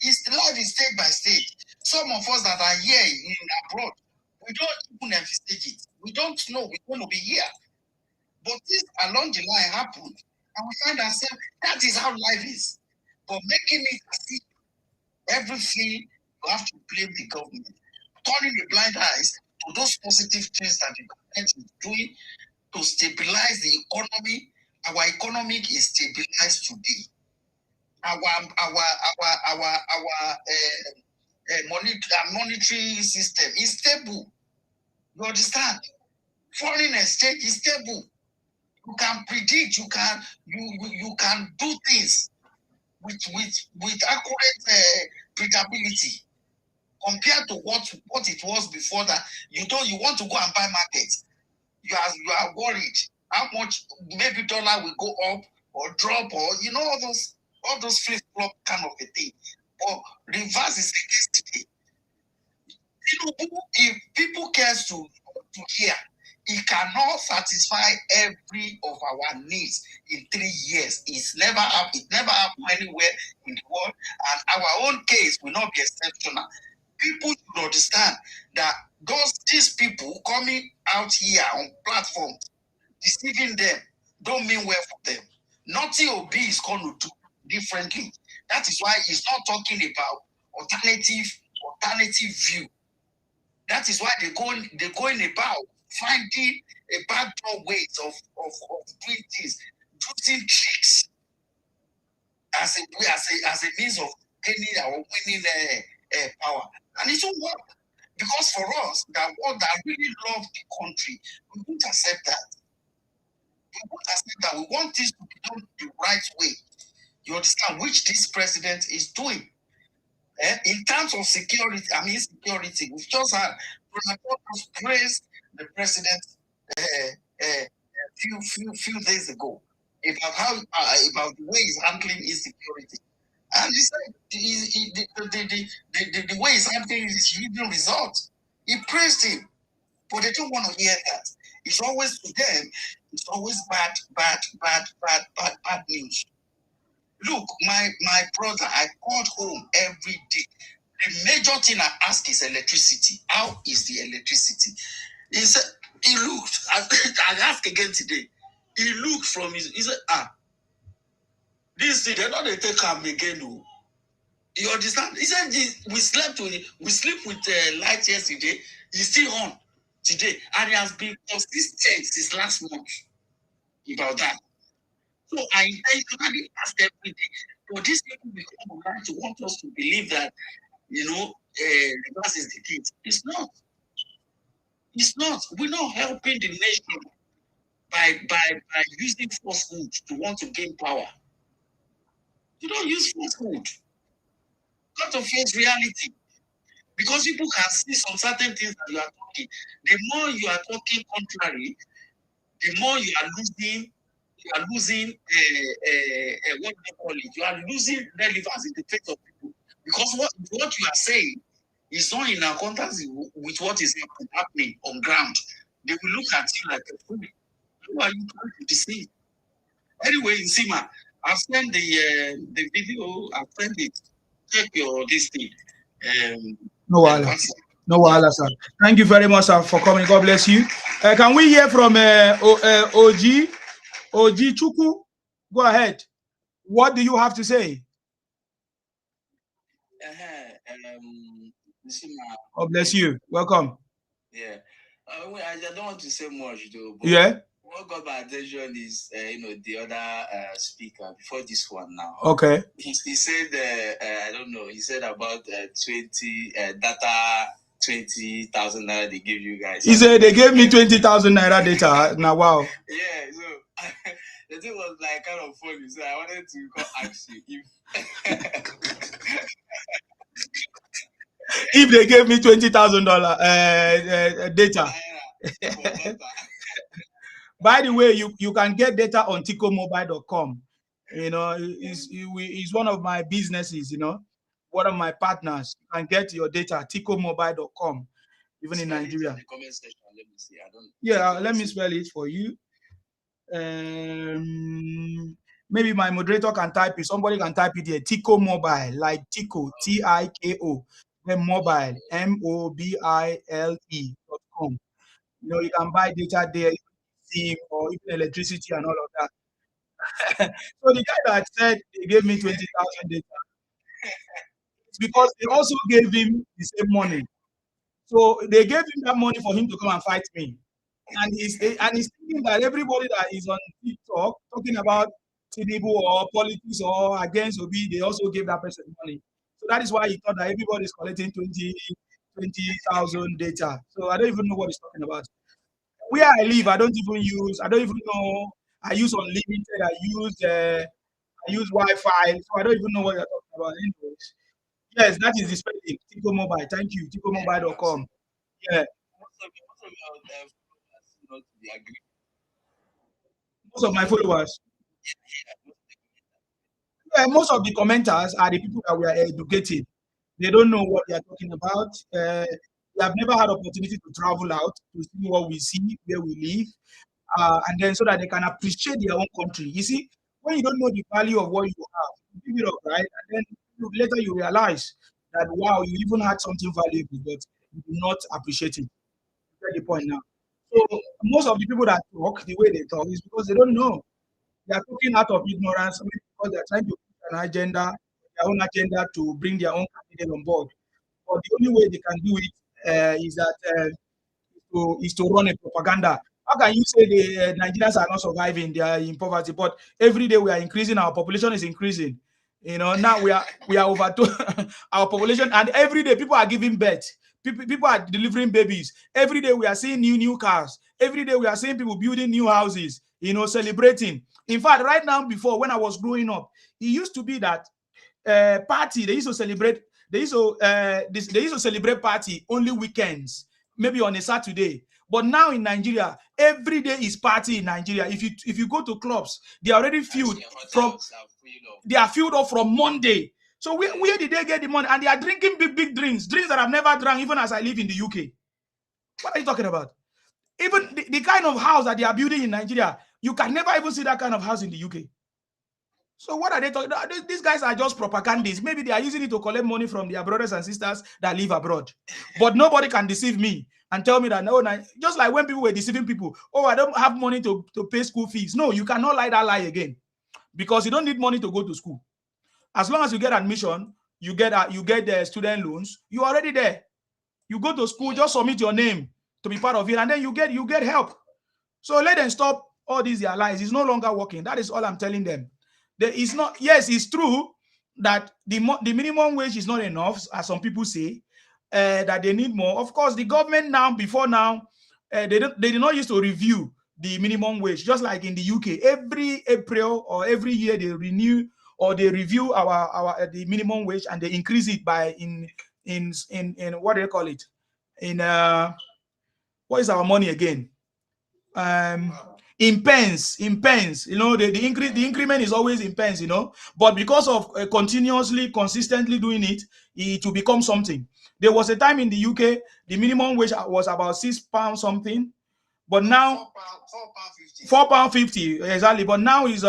His life is stage by stage. Some of us that are here in abroad, we don't even envisage it. We don't know we're going to be here. But this along the line happened, and we find ourselves, that is how life is. But making it as if everything you have to blame the government, turning the blind eyes to those positive things that the government is doing to stabilize the economy. Our economy is stabilized today. Our monetary system is stable. You understand? Foreign exchange is stable. You can predict. You can do things with accurate predictability compared to what it was before that. You want to go and buy markets. you are worried how much maybe dollar will go up or drop, or all those flip-flop kind of a thing. But reverse is yesterday. If people cares to hear, he cannot satisfy every of our needs in 3 years. It never happened anywhere in the world, and our own case will not be exceptional. People should understand that these people coming out here on platforms deceiving them don't mean well for them. Nothing Obi is going to do differently. That is why he's not talking about alternative view. That is why they're going about finding a backdoor ways of doing things, using tricks as a means of gaining or winning power. And it won't work. Because for us, that really love the country, we won't accept that. We won't accept that. We want this to be done the right way. You understand? Which this president is doing. In terms of security, we've just had praise the president few days ago about the way he's handling insecurity. And he said the way he's handling his yielding results. He praised him, but they don't want to hear that. It's always to them. It's always bad news. Look, my brother, I called home every day. The major thing I ask is electricity. How is the electricity? He said, he looked. I asked again today. He looked from his. He said, this thing, they're not going to take him again. No. You understand? He said, we sleep with light yesterday. He's still on today. And he has been consistent since last month about that. So I intentionally ask every day. But these people become online to want us to believe that, reverse is the case. It's not. It's not. We're not helping the nation by using falsehood to want to gain power. You don't use falsehood. Got to face reality. Because people can see some certain things that you are talking. The more you are talking contrary, the more you are losing what do you call it? You are losing relevance in the face of people. Because what you are saying is not in accordance with what is happening on ground. They will look at you like a fool. Who are you trying to deceive? Anyway, Nsima, I've sent the video, I've sent it. Check your this thing. No wahala. No wahala, sir. Thank you very much, sir, for coming. God bless you. Can we hear from OG Chuku? Go ahead. What do you have to say? God bless you. Welcome. Yeah. I don't want to say much, though. But yeah. What got my attention is, the other speaker before this one now. Okay. He said, I don't know. He said about 20,000 naira they give you guys. He said they gave me 20,000 naira data. Now, wow. Yeah. So the thing was like kind of funny. So I wanted to come ask you if they gave me $20,000 data. By the way, you can get data on ticomobile.com. It's one of my businesses, one of my partners. You can get your data at ticomobile.com, even in Nigeria. In the comment section, let me see. Let me spell it for you. Maybe my moderator can type it. Somebody can type it here. Tico Mobile, like Tico, Tiko, then mobile, mobile.com. You can buy data there, SIM, or even electricity and all of that. So the guy that said they gave me 20,000 data, it's because they also gave him the same money. So they gave him that money for him to come and fight me. And he's thinking that everybody that is on TikTok talking about Tinubu or politics or against Obi, they also gave that person money. So that is why he thought that everybody is collecting 20,000 data. So I don't even know what he's talking about. Where I live, I don't even know. I use unlimited. I use Wi-Fi. So I don't even know what you're talking about. Anyways, yes, that is the spelling. Tico Mobile. Thank you. TicoMobile.com. Yeah. not be agreeing. Most of my followers, most of the commenters are the people that we are educating. They don't know what they are talking about. They have never had opportunity to travel out to see what we see, where we live, and then so that they can appreciate their own country. You see, when you don't know the value of what you have, you give it up, right? And then later you realize that wow, you even had something valuable, but you do not appreciate it. You get the point now. So most of the people that talk the way they talk is because they don't know. They are talking out of ignorance because they are trying to push an agenda, their own agenda to bring their own candidate on board. But the only way they can do it is to run a propaganda. How can you say the Nigerians are not surviving? They are in poverty, but every day we are increasing. Our population is increasing. Now we are over to our population, and every day people are giving birth. People are delivering babies. Every day we are seeing new cars. Every day we are seeing people building new houses. Celebrating. In fact, right now, before when I was growing up, it used to be that party they used to celebrate. They used to celebrate party only weekends, maybe on a Saturday. But now in Nigeria, every day is party in Nigeria. If you go to clubs, they are already filled from they are filled up from Monday. So where did they get the money? And they are drinking big drinks that I've never drank, even as I live in the UK. What are you talking about? Even the kind of house that they are building in Nigeria, you can never even see that kind of house in the UK. So what are they talking about? These guys are just propagandists. Maybe they are using it to collect money from their brothers and sisters that live abroad. But nobody can deceive me and tell me that, no, just like when people were deceiving people, oh, I don't have money to pay school fees. No, you cannot lie that lie again because you don't need money to go to school. As long as you get admission, you get the student loans, you're already there. You go to school, just submit your name to be part of it, and then you get help. So let them stop all these their lies. It's no longer working. That is all I'm telling them. It's not. Yes, it's true that the minimum wage is not enough, as some people say. That they need more. Of course, the government now, before now, they did not used to review the minimum wage. Just like in the UK, every April or every year they renew or they review our the minimum wage and they increase it by in what do they call it? In what is our money again? In pence, the increment is always in pence, but because of consistently doing it, it will become something. There was a time in the UK, the minimum wage was about £6 something, but now £4.50 exactly, but now is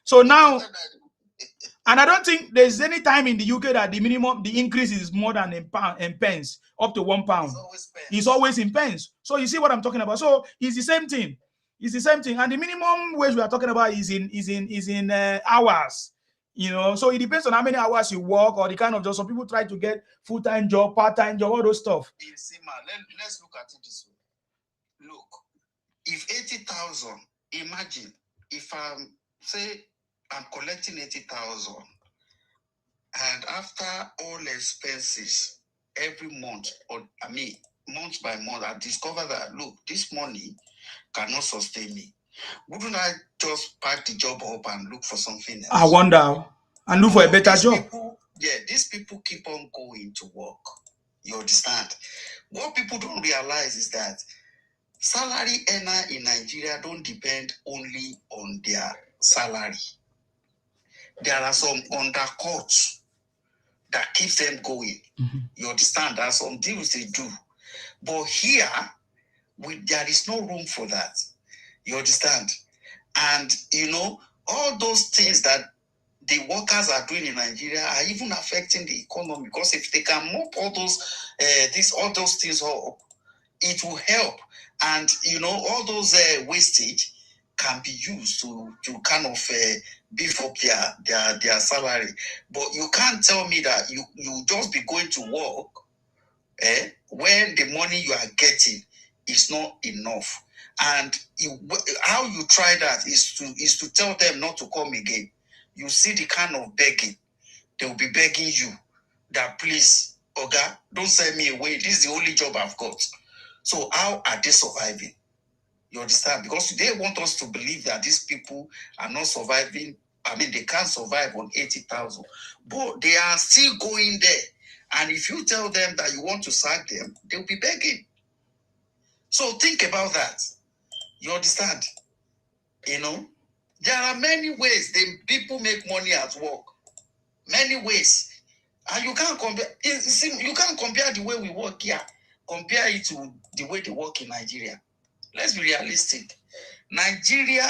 so now. And I don't think there's any time in the UK that the increase is more than in pence, up to £1. It's always in pence. So you see what I'm talking about. So it's the same thing. It's the same thing. And the minimum wage we are talking about is in hours. So it depends on how many hours you work or the kind of job. Some people try to get full-time job, part-time job, all those stuff. See, man, let's look at it this way. Look, if 80,000, imagine if I'm collecting 80,000, and after all expenses every month, month by month, I discover that look, this money cannot sustain me. Wouldn't I just pack the job up and look for something else? I wonder, and look for a better job. These people keep on going to work. You understand? What people don't realize is that salary earner in Nigeria don't depend only on their salary. There are some undercuts that keeps them going. Mm-hmm. You understand? There are some deals they do. But here, there is no room for that. You understand? And, all those things that the workers are doing in Nigeria are even affecting the economy, because if they can mop all those things up, it will help. And, all those wastage can be used to kind of beef up their salary. But you can't tell me that you just be going to work when the money you are getting is not enough. And how you try that is to tell them not to come again. You see the kind of begging. They will be begging you that, please, Oga, don't send me away. This is the only job I've got. So how are they surviving? You understand? Because they want us to believe that these people are not surviving. They can't survive on 80,000. But they are still going there. And if you tell them that you want to sack them, they'll be begging. So think about that. You understand? You know, there are many ways people make money at work. Many ways. And you can't compare. You can't compare the way we work here. Compare it to the way they work in Nigeria. Let's be realistic. Nigeria,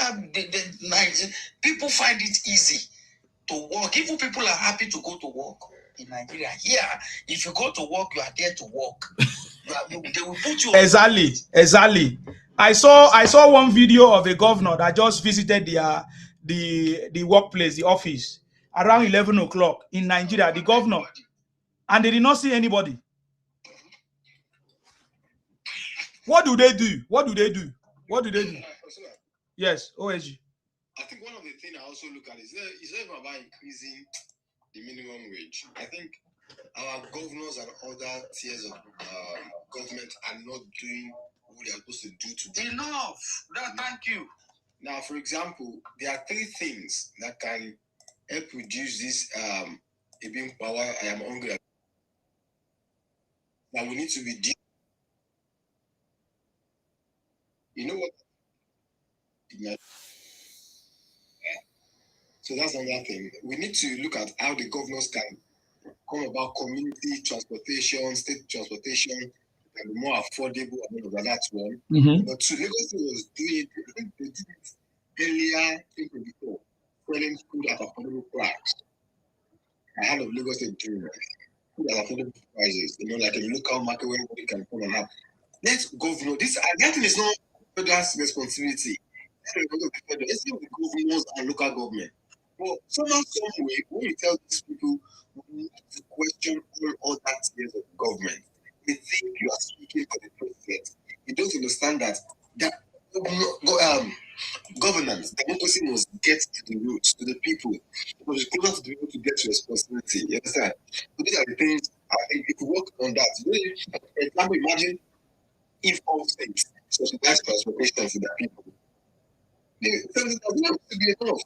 people find it easy to work. Even people are happy to go to work in Nigeria. Here, if you go to work, you are there to work. They will put you. Exactly. I saw one video of a governor that just visited the workplace, the office, around 11 o'clock in Nigeria. The governor, and they did not see anybody. What do they do? What do they do? What do they do? Yes, OSG. I think one of the things I also look at is it's not even about increasing the minimum wage. I think our governors and other tiers of government are not doing what they are supposed to do today. Enough. Thank you. Now, for example, there are 3 things that can help reduce this being power. I am hungry. Now we need to reduce. You know what? So that's another thing. We need to look at how the governors can come about community transportation, state transportation, and be more affordable and all of that. That's one. But 2, Lagos was doing, I think they did it earlier, before, selling food at affordable price. I heard of Lagos State doing that. Food at affordable prices, like a local market where everybody can come and have. Let's governor. That thing is not federal's responsibility. It's the governors and local government. But somehow, some way, when you tell these people, we need to question all other tiers of government. They think you are speaking for the president. You don't understand that governance, democracy must get to the roots, to the people. Because it's closer to the people to get to responsibility. You understand? So these are the things I think if you work on that. For example, imagine if all states subsidize transportation to the people. It doesn't have to be enough.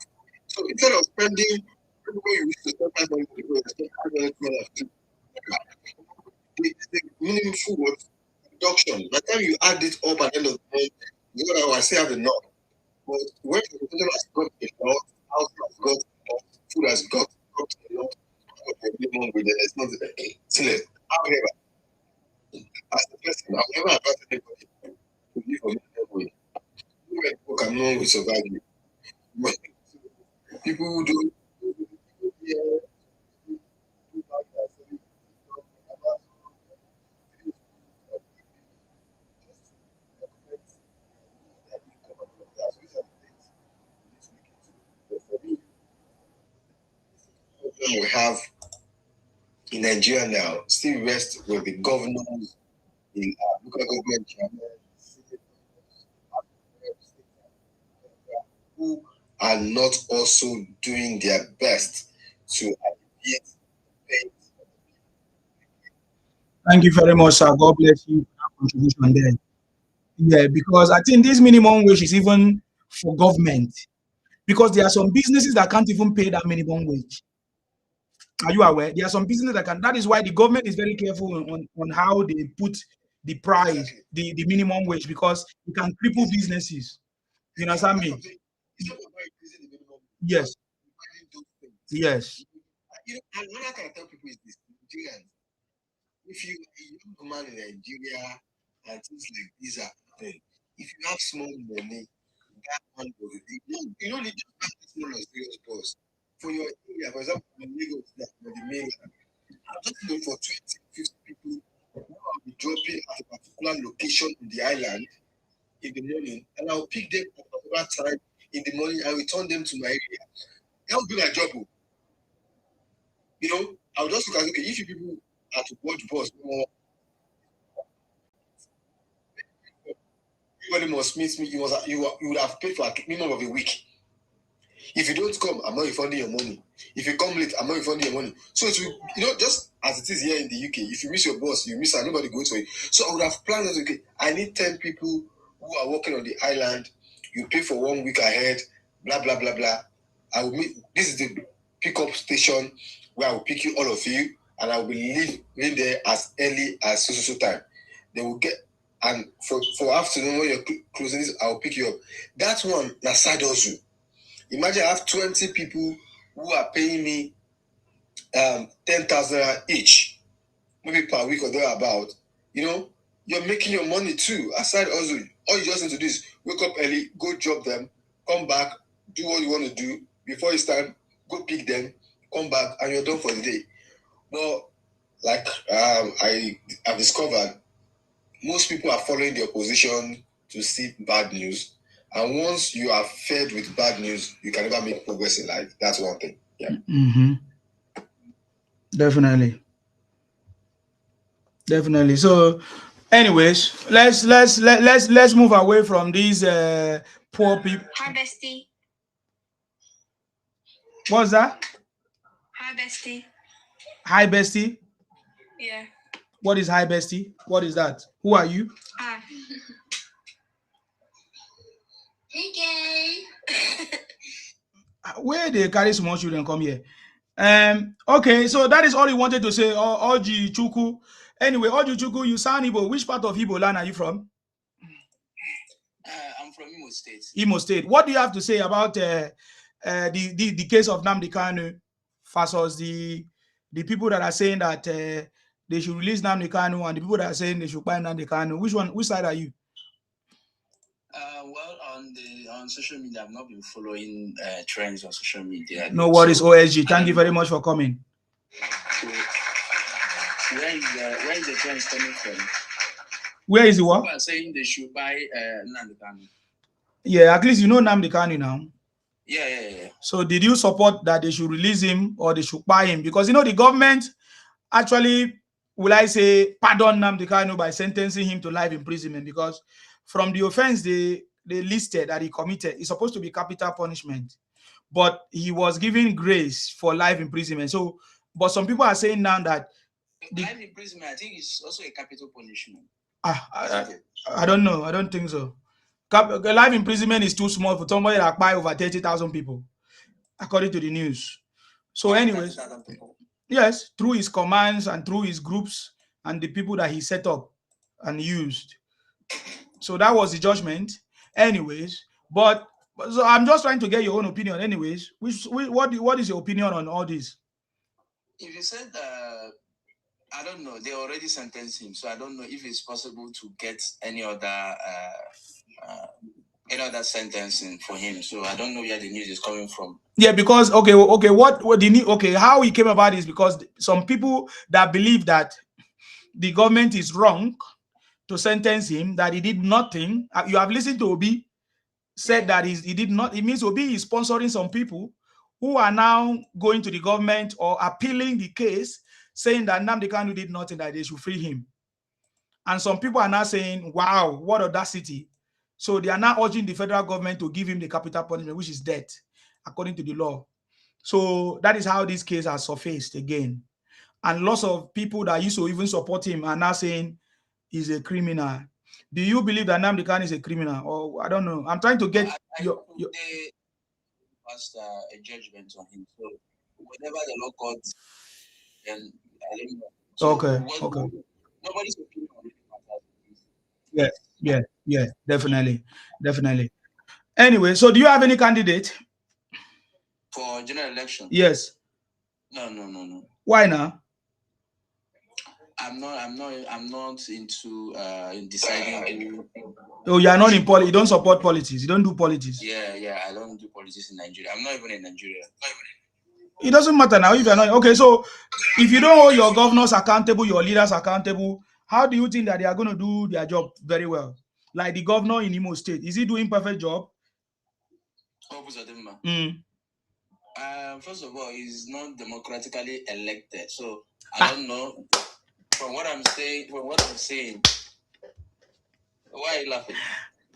So instead of spending, you used to spend 500 people, the minimum food reduction. By the time you add it up at the end of the month, you know, I say have enough. But when the president has got a lot, house has got a lot, food has got a lot, minimum with it's not still. However, as a person, I've never advised anybody to live on minimum wage. People cannot survive you. People who do we have in Nigeria now still rest with the governors, the local government who are not also doing their best to alleviate pain. Thank you very much, sir. God bless you for that contribution there. Yeah, because I think this minimum wage is even for government. Because there are some businesses that can't even pay that minimum wage. Are you aware? There are some businesses that can. That is why the government is very careful on how they put the price, the minimum wage, because it can cripple businesses. You understand me? Yes. Yes. Another thing I tell people is this: Nigerians, if you are a young man in Nigeria and things like these are happening, if you have small money, that one will you don't need to have small or serious boss. For your area, for example, in Lagos, the mainland, I'm just looking for 20, 50 people who will be dropping at a particular location in the island in the morning, and I'll pick them at a particular time in the morning and return them to my area. That would be my job. You know, I'll just look at, okay, if you people are to watch boss, everybody must meet me. You would have paid for a minimum of a week. If you don't come, I'm not refunding your money. If you come late, I'm not refunding your money. So it will, just as it is here in the UK, if you miss your boss, you miss her, nobody goes for it. So I would have planned that, okay, I need 10 people who are working on the island. You pay for 1 week ahead, blah, blah, blah, blah. I will meet, this is the pickup station where I will pick you, all of you, and I will be leaving there as early as so time. They will get, and for afternoon when you're closing this, I'll pick you up. That one, na side hustle. Imagine I have 20 people who are paying me 10,000 each, maybe per week or thereabout. You know, you're making your money too. Aside hustle, all you just need to do is wake up early, go job them, come back, do what you want to do before it's time, go pick them, come back, and you're done for the day. But like I've discovered, most people are following the opposition to see bad news. And once you are fed with bad news, you can never make progress in life. That's one thing. Yeah. Definitely. So, anyways, let's move away from these poor people. Hi, bestie. What's that? Hi, bestie. Hi, bestie. Yeah. What is hi, bestie? What is that? Who are you? Hi. Hey, gay. Where they carry small children come here? Okay, so that is all he wanted to say. Oji Chuku. Anyway, Oji Chuku, you sound Igbo. Which part of Igbo land are you from? I'm from Imo State. Imo State. What do you have to say about the case of Nnamdi Kanu versus the people that are saying that they should release Nnamdi Kanu and the people that are saying they should buy Nnamdi Kanu? Which side are you? Well, on social media, I've not been following trends on social media. No worries, OSG. Thank you very much for coming. So, where is the trends coming from? Where is the what? People are saying they should buy Nnamdi Kanu. Yeah, at least you know Nnamdi Kanu now. Yeah. So did you support that they should release him or they should buy him? Because, you know, the government actually, will I say, pardon Nnamdi Kanu by sentencing him to life imprisonment, because from the offense they listed that he committed, it's supposed to be capital punishment, but he was given grace for life imprisonment. So, but some people are saying now that life imprisonment, I think, is also a capital punishment. I don't know. I don't think so. Life imprisonment is too small for somebody that buy over 30,000 people, according to the news. So, anyways, yes, through his commands and through his groups and the people that he set up and used. So that was the judgment. Anyways, but so I'm just trying to get your own opinion. Anyways, what is your opinion on all this? If you said I don't know, they already sentenced him, so I don't know if it's possible to get any other sentencing for him. So I don't know where the news is coming from. Yeah, because how he came about is because some people that believe that the government is wrong to sentence him, that he did nothing. You have listened to Obi said that he did not. It means Obi is sponsoring some people who are now going to the government or appealing the case, saying that Nnamdi Kanu did nothing, that they should free him. And some people are now saying, wow, what audacity. So they are now urging the federal government to give him the capital punishment, which is death, according to the law. So that is how this case has surfaced again. And lots of people that used to even support him are now saying he's a criminal. Do you believe that Nnamdi Kanu is a criminal? Or I don't know. I'm trying to get They passed a judgment on him. So whatever the law court, and I don't know. So okay. Nobody's opinion on it. Yeah, definitely. Anyway, so do you have any candidate for general election? Yes. No. Why now? I'm not into deciding. Oh, you are not in politics. You don't support politics. You don't do politics. Yeah. I don't do politics in Nigeria. I'm not even in Nigeria. It doesn't matter now if you're not. Okay, so if you don't hold your governors accountable, your leaders accountable, how do you think that they are going to do their job very well? Like the governor in Imo State, is he doing perfect job? First of all, he's not democratically elected, so I don't know. From what I'm saying, why are you laughing?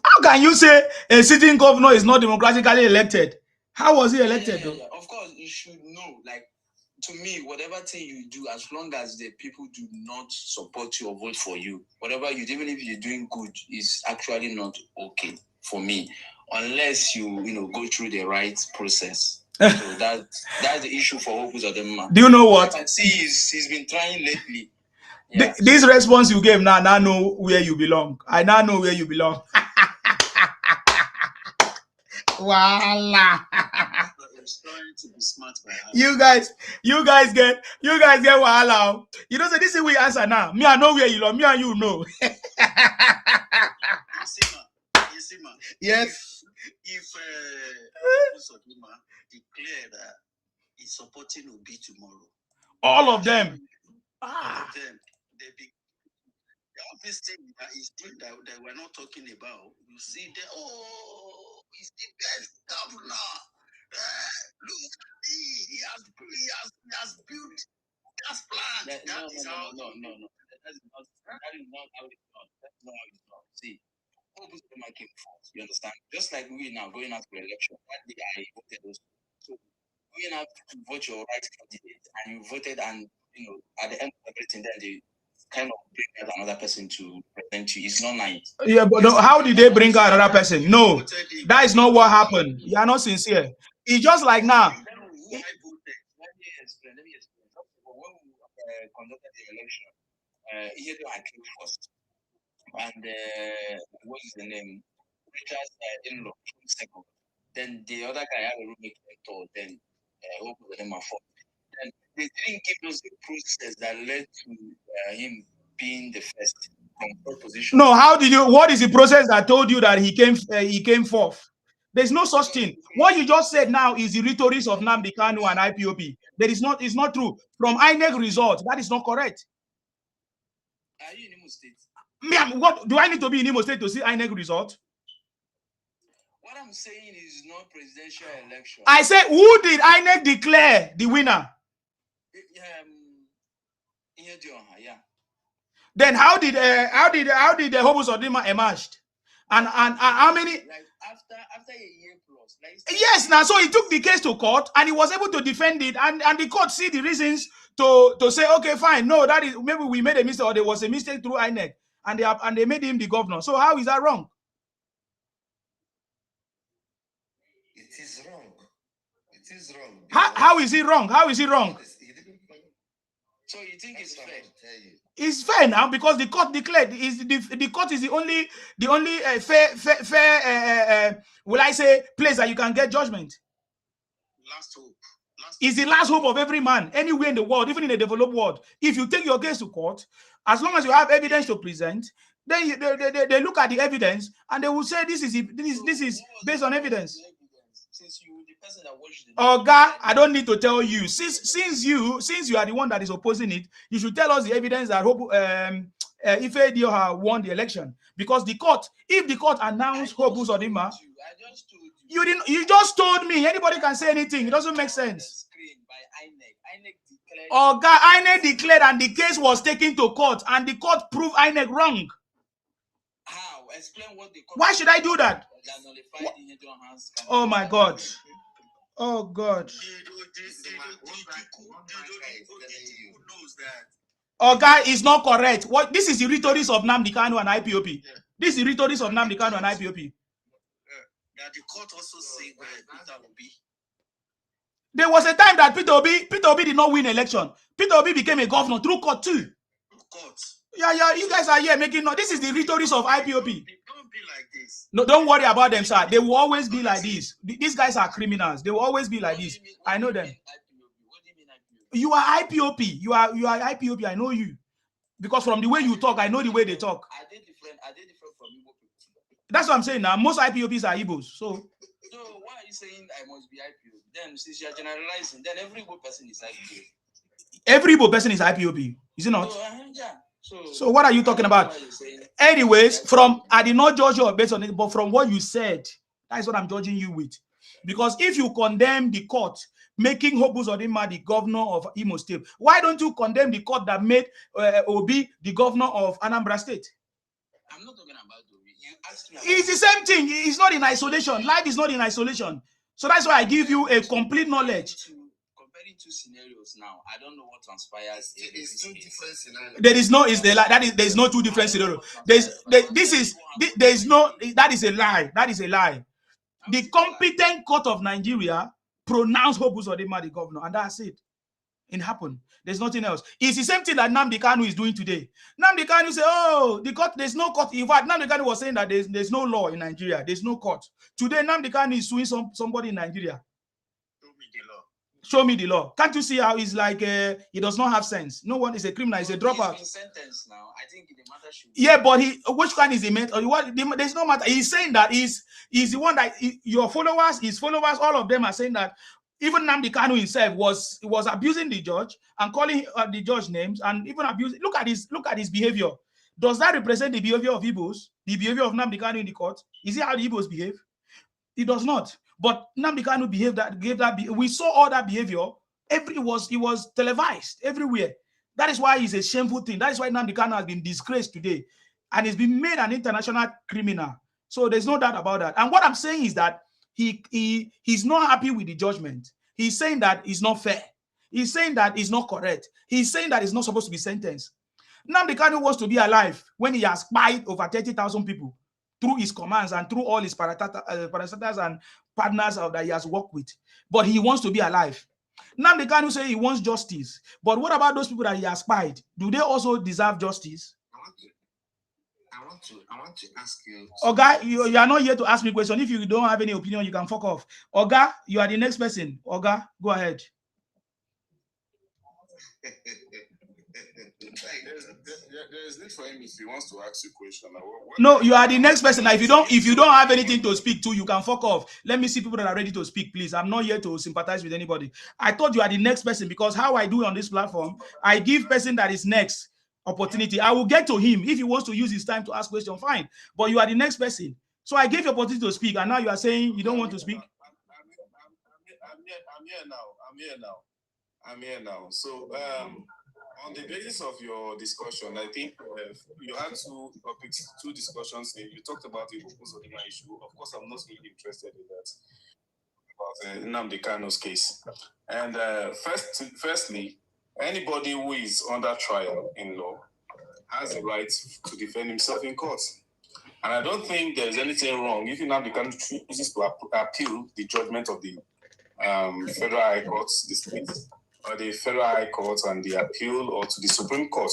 How can you say a sitting governor is not democratically elected? How was he elected, though? Yeah. Of course, you should know. Like, to me, whatever thing you do, as long as the people do not support you or vote for you, whatever you do, even if you're doing good, is actually not okay for me, unless you go through the right process. So that's the issue for Opus Adema. Do you know what? I can see he's been trying lately. Yeah. This response you gave now know where you belong. I now know where you belong. Voila. To be smart by you guys get voila. You know, so this is we answer now. Me, I know where you belong. Me and you know. Yes. If Sodima declare that he's supporting Obi tomorrow, all of them. All this thing that he's doing that we're not talking about, you see that, he's the best governor. Look, he has built, he has planned. No. That is not how it's done. That's not how it's done. See, Hope Uzodinma came first. You understand? Just like we now going out for election, that day I voted also. So going out to vote your right candidate, and you voted, and at the end of everything, then they kind of bring out another person to present you. It's not nice. Yeah, but how did they bring out another person? No, that is not what happened. You are not sincere. It's just like now. Let me explain. When we conducted the election, I came first. And what is the name? Richard's in-law came second. Then the other guy had a roommate third. Then Hope Uzodinma fourth. Then they didn't give us the process that led to him being the first from third position. No, how did you? What is the process that told you that he came fourth? There's no such thing. What you just said now is the rhetorics of Nnamdi Kanu and IPOB. It's not true. From INEC results, that is not correct. Are you in Imo State? What do I need to be in Imo State to see INEC result? What I'm saying is not presidential election. I said, who did INEC declare the winner? Yeah. Then how did the Hope Uzodinma emerged? And how many? Like after a year plus. Yes, now so he took the case to court and he was able to defend it, and the court see the reasons to say, okay, fine, no, that is maybe we made a mistake or there was a mistake through INEC, and they made him the governor. So how is that wrong? It is wrong. It is wrong. How is it wrong? How is it wrong? So you think it's fair? It's fair now because the court declared the court is the only fair will I say place that you can get judgment. Last hope. Is the last hope of every man anywhere in the world, even in the developed world. If you take your case to court, as long as you have evidence to present, then they look at the evidence and they will say this is based on evidence. Since you the person that watched the God, I don't need to tell you. Since you are the one that is opposing it, you should tell us the evidence that Ife Dioha won the election. Because if the court announced Hope Uzodinma, you just told me anybody can say anything. It doesn't make sense. God, INEC declared and the case was taken to court and the court proved INEC wrong. How? Explain what the court. Why should I do that? Oh my God. Oh God. God is not correct. What this is the rhetorics of Nnamdi Kanu and IPOB. This is the rhetorics of Nnamdi Kanu and IPOB. That the court also said Peter Obi. There was a time that Peter Obi did not win election. Peter Obi became a governor through court too. Court. Yeah, you guys are here making no. This is the rhetorics of IPOB. Don't be like this. No, don't worry about them, sir. They will always be like this. These guys are criminals. They will always be like this. I know them. What do you mean IPOB? You are IPOB. You are IPOB. I know you. Because from the way you talk, I know the way they talk. Are they different from Igbo people? That's what I'm saying now. Most IPOBs are Igbos. So why are you saying I must be IPOB? Then since you are generalizing, then every Igbo person is IPOB. Every Igbo person is IPOB. Is it not? Yeah. So what are you talking about? Anyways, I did not judge you based on it, but from what you said, that is what I'm judging you with. Because if you condemn the court making Hope Uzodinma the governor of Imo State, why don't you condemn the court that made Obi the governor of Anambra State? I'm not talking about Obi. You asked me. It's the same thing. It's not in isolation. Life is not in isolation. So that's why I give you a complete knowledge. Comparing two scenarios now, I don't know what transpires. It's two different scenarios. There is no two different scenarios. That is a lie. That is a lie. The competent court of Nigeria pronounced Hope Uzodinma the governor, and that's it. It happened. There's nothing else. It's the same thing that Nnamdi Kanu is doing today. Nnamdi Kanu say, oh, the court, there's no court. In fact, Nnamdi Kanu was saying that there's no law in Nigeria. There's no court. Today, Nnamdi Kanu is suing somebody in Nigeria. Show me the law. Can't you see how he's like, he does not have sense? No one is a criminal, he's a dropout. He's been sentenced now. I think the matter should be... Yeah, but which kind is the matter? There's no matter. He's saying that he's the one that your followers, his followers, all of them are saying that even Nnamdi Kanu himself was abusing the judge and calling the judge names and even abusing. Look at his behavior. Does that represent the behavior of Igbos? The behavior of Nnamdi Kanu in the court? Is it how the Igbos behave? It does not. But Nnamdi Kanu gave that. We saw all that behavior. It was televised everywhere. That is why it's a shameful thing. That is why Nnamdi Kanu has been disgraced today, and he's been made an international criminal. So there's no doubt about that. And what I'm saying is that he's not happy with the judgment. He's saying that it's not fair. He's saying that it's not correct. He's saying that it's not supposed to be sentenced. Nnamdi Kanu wants to be alive when he has spied over 30,000 people through his commands and through all his parastatals and partners that he has worked with. But he wants to be alive. Nnamdi Kanu say he wants justice. But what about those people that he has spied? Do they also deserve justice? I want to ask you. Oga, you are not here to ask me a question. If you don't have any opinion, you can fuck off. Oga, you are the next person. Oga, go ahead. There's need for him if he wants to ask you a question. No, you are the next person. If you don't have anything to speak to, you can fuck off. Let me see people that are ready to speak, please. I'm not here to sympathize with anybody. I thought you are the next person because how I do on this platform, I give person that is next opportunity. I will get to him if he wants to use his time to ask question. Fine, but you are the next person. So I gave you opportunity to speak, and now you are saying you don't want to speak. I'm here now. So on the basis of your discussion, I think you had two discussions. You talked about the Okozodima issue. Of course, I'm not really interested in that, about Nnamdi Kanu's case. And firstly, anybody who is under trial in law has a right to defend himself in court. And I don't think there's anything wrong if Nnamdi Kanu chooses to appeal the judgment of the Federal High Court, the state, or the Federal High Court and the appeal, or to the Supreme Court.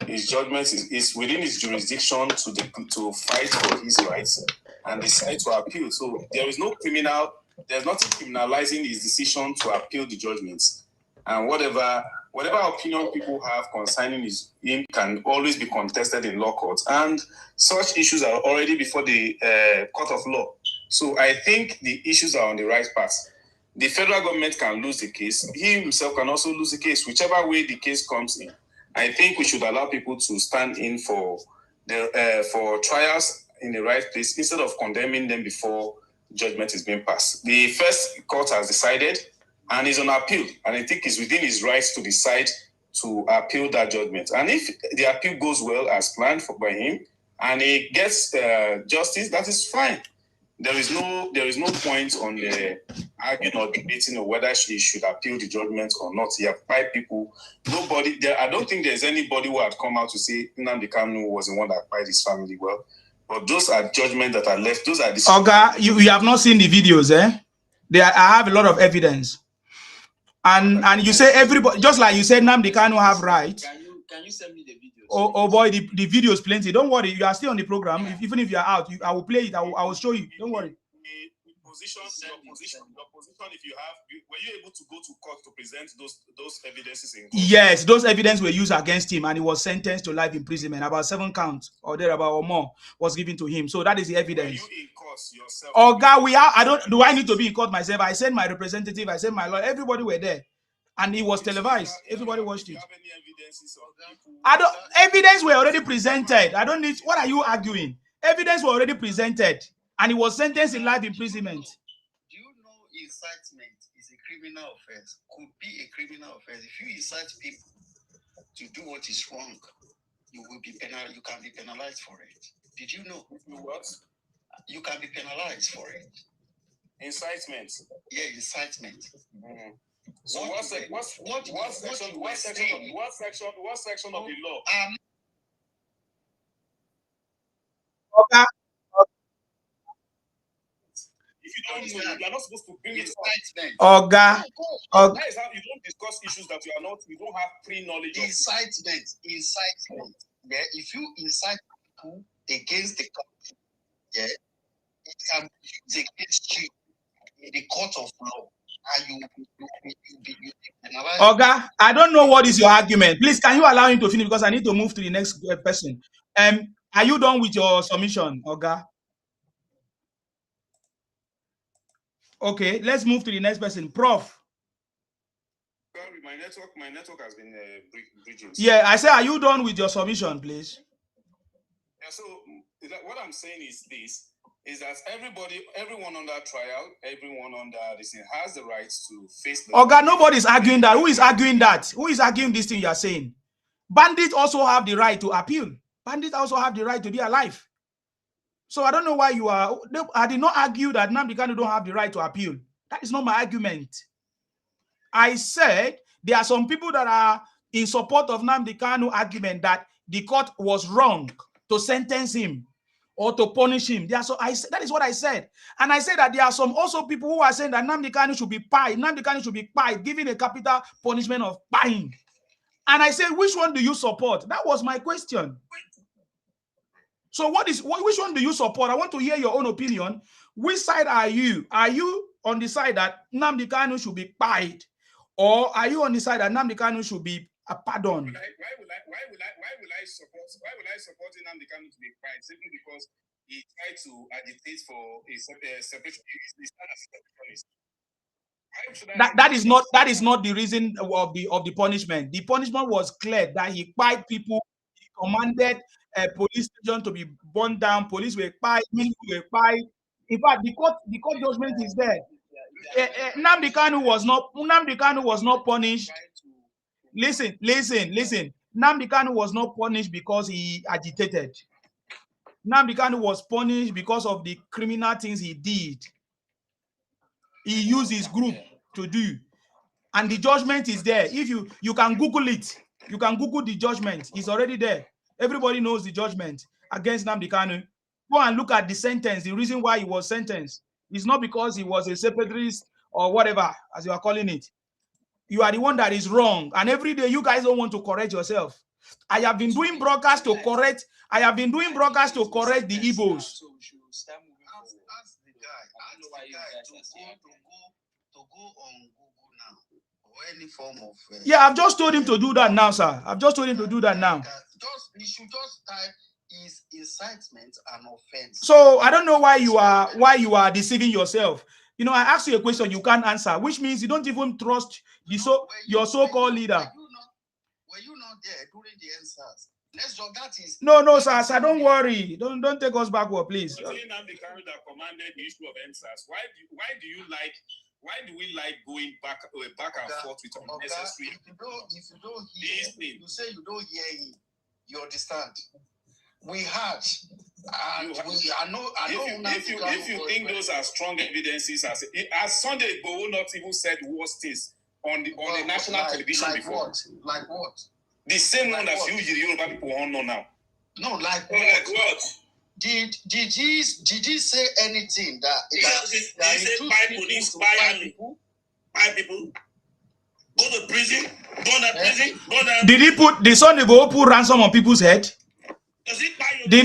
His judgment is within his jurisdiction to fight for his rights and decide to appeal. So there's nothing criminalizing his decision to appeal the judgments. And whatever opinion people have concerning him can always be contested in law courts. And such issues are already before the court of law. So I think the issues are on the right path. The federal government can lose the case. He himself can also lose the case, whichever way the case comes in. I think we should allow people to stand in for trials in the right place instead of condemning them before judgment is being passed. The first court has decided and is on appeal, and I think it's within his rights to decide to appeal that judgment. And if the appeal goes well as planned by him and he gets justice, that is fine. There is no point on arguing or debating on whether she should appeal the judgment or not. You have 5 people. Nobody there. I don't think there's anybody who had come out to say Nnamdi Kanu was the one that acquired his family well. But those are judgments that are left. Those are the. Oga, you have not seen the videos, eh? I have a lot of evidence, and you say everybody, just like you said, Nnamdi Kanu have rights. Can you send me the videos? Oh boy, the videos plenty. Don't worry, you are still on the program. Even if you are out, I will play it. I will show you. Don't worry. Your position, if you have, were you able to go to court to present those evidences in court? Yes, those evidence were used against him, and he was sentenced to life imprisonment. About 7 counts or thereabout or more was given to him. So that is the evidence. Were you in court yourself? Oh God, do I need to be in court myself? I sent my representative, I sent my lawyer, everybody were there. And it was televised. Everybody watched it. Do you have any evidences of people? Evidence were already presented. I don't need. What are you arguing? Evidence were already presented, and he was sentenced in life imprisonment. Do you know incitement is a criminal offense? Could be a criminal offense. If you incite people to do what is wrong, you will be penalized. You can be penalized for it. Did you know? What? You can be penalized for it. Incitement. Yeah, incitement. Mm-hmm. So what section of the law? Okay. If you don't You are not supposed to bring it Incitement. Oga. That is how you don't discuss issues that you don't have pre-knowledge of. Incitement. Yeah, if you incite people against the country, yeah, it can be used against you in the court of law. And Oga, I don't know what is your argument. Please, can you allow him to finish because I need to move to the next person. Are you done with your submission, Oga? Okay, let's move to the next person. Prof. Sorry, my network has been bridging. Yeah, I say, are you done with your submission, please? Yeah, so what I'm saying is this, is that everyone under trial, everyone under this thing has the right to face the... Oga, nobody's arguing that. Who is arguing that? Who is arguing this thing you are saying? Bandits also have the right to appeal. Bandits also have the right to be alive. So I don't know why you are... I did not argue that Nnamdi Kanu don't have the right to appeal. That is not my argument. I said there are some people that are in support of Nnamdi Kanu argument that the court was wrong to sentence him or to punish him. That is what I said. And I said that there are some also people who are saying that Nnamdi Kanu should be pied. Nnamdi Kanu should be pied, given a capital punishment of pieing. And I said, which one do you support? That was my question. So which one do you support? I want to hear your own opinion. Which side are you? Are you on the side that Nnamdi Kanu should be pied? Or are you on the side that Nnamdi Kanu should be pardoned? Why will I support Nnamdi Kanu to be pied? Simply because he tried to agitate for a separation. That is not the reason of the punishment. The punishment was clear that he pied people. He commanded a police station to be burned down. Police were pied. Military were pied. In fact, the court judgment is there. Nnamdi Kanu was not punished. Listen. Nnamdi Kanu was not punished because he agitated. Nnamdi Kanu was punished because of the criminal things he did. He used his group to do. And the judgment is there. If you can Google it. You can Google the judgment. It's already there. Everybody knows the judgment against Nnamdi Kanu. Go and look at the sentence. The reason why he was sentenced is not because he was a separatist or whatever, as you are calling it. You are the one that is wrong. And every day you guys don't want to correct yourself. I have been doing broadcasts to correct. The Igbos. So we should start moving forward. Ask the guy to go on Google now or any form of. Yeah, I've just told him to do that now, sir. I've just told him to do that now. You should just type is incitement an offense. So I don't know why you are deceiving yourself. You know, I asked you a question you can't answer, which means you don't even trust your so-called leader. Were you not there during the answers? That is no, sir. Don't worry. Don't take us backward, please. That commanded the issue of answers. Why do we like going back and forth with unnecessary? If you don't hear, you say you don't hear him. You understand? We had, and if you think those are strong evidences, as Sunday Igboho not even said worse things on the national television before. Like what? The same one as you Yoruba people all know now. No, like what? Like what? Did he say anything that he said buy police, buy people? Go to prison, Did he put the Sunday Igboho put ransom on people's head? The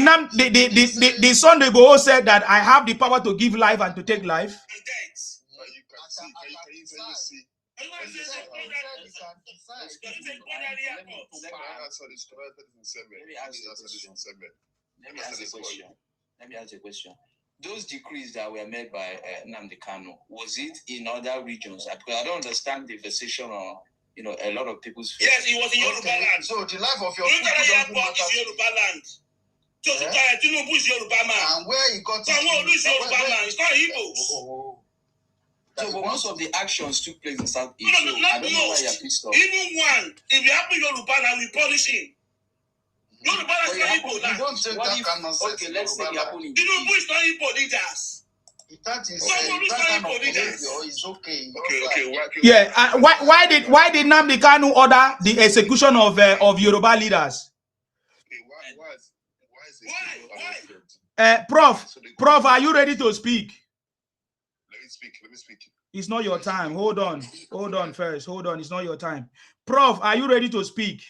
Sunday Igboho said that I have the power to give life and to take life. Let me ask a question. Those decrees that were made by Nnamdi Kanu, was it in other regions? Because I don't understand the decision on a lot of people's faith. Yes, it was in Yoruba land. So the life of your people doesn't matter. Yoruba land. So Tinubu is Yoruba man. And where he got it? Yoruba man. It's not Igbo. So, but most of the actions took place in South East. So I don't know why you're pissed off. Even one, if you happen Yoruba land, we punish him. Yoruba land is not Igbo land. You don't take that kind of sense. Okay, let's say you happen in Tinubu is not Igbo leaders. That is that kind of behavior is okay. Okay. Yeah. Why did Nnamdi Kanu order the execution of Yoruba leaders? Why? Prof, are you ready to speak? speak. It's not your time. Hold on first. Hold on. It's not your time. Prof, are you ready to speak?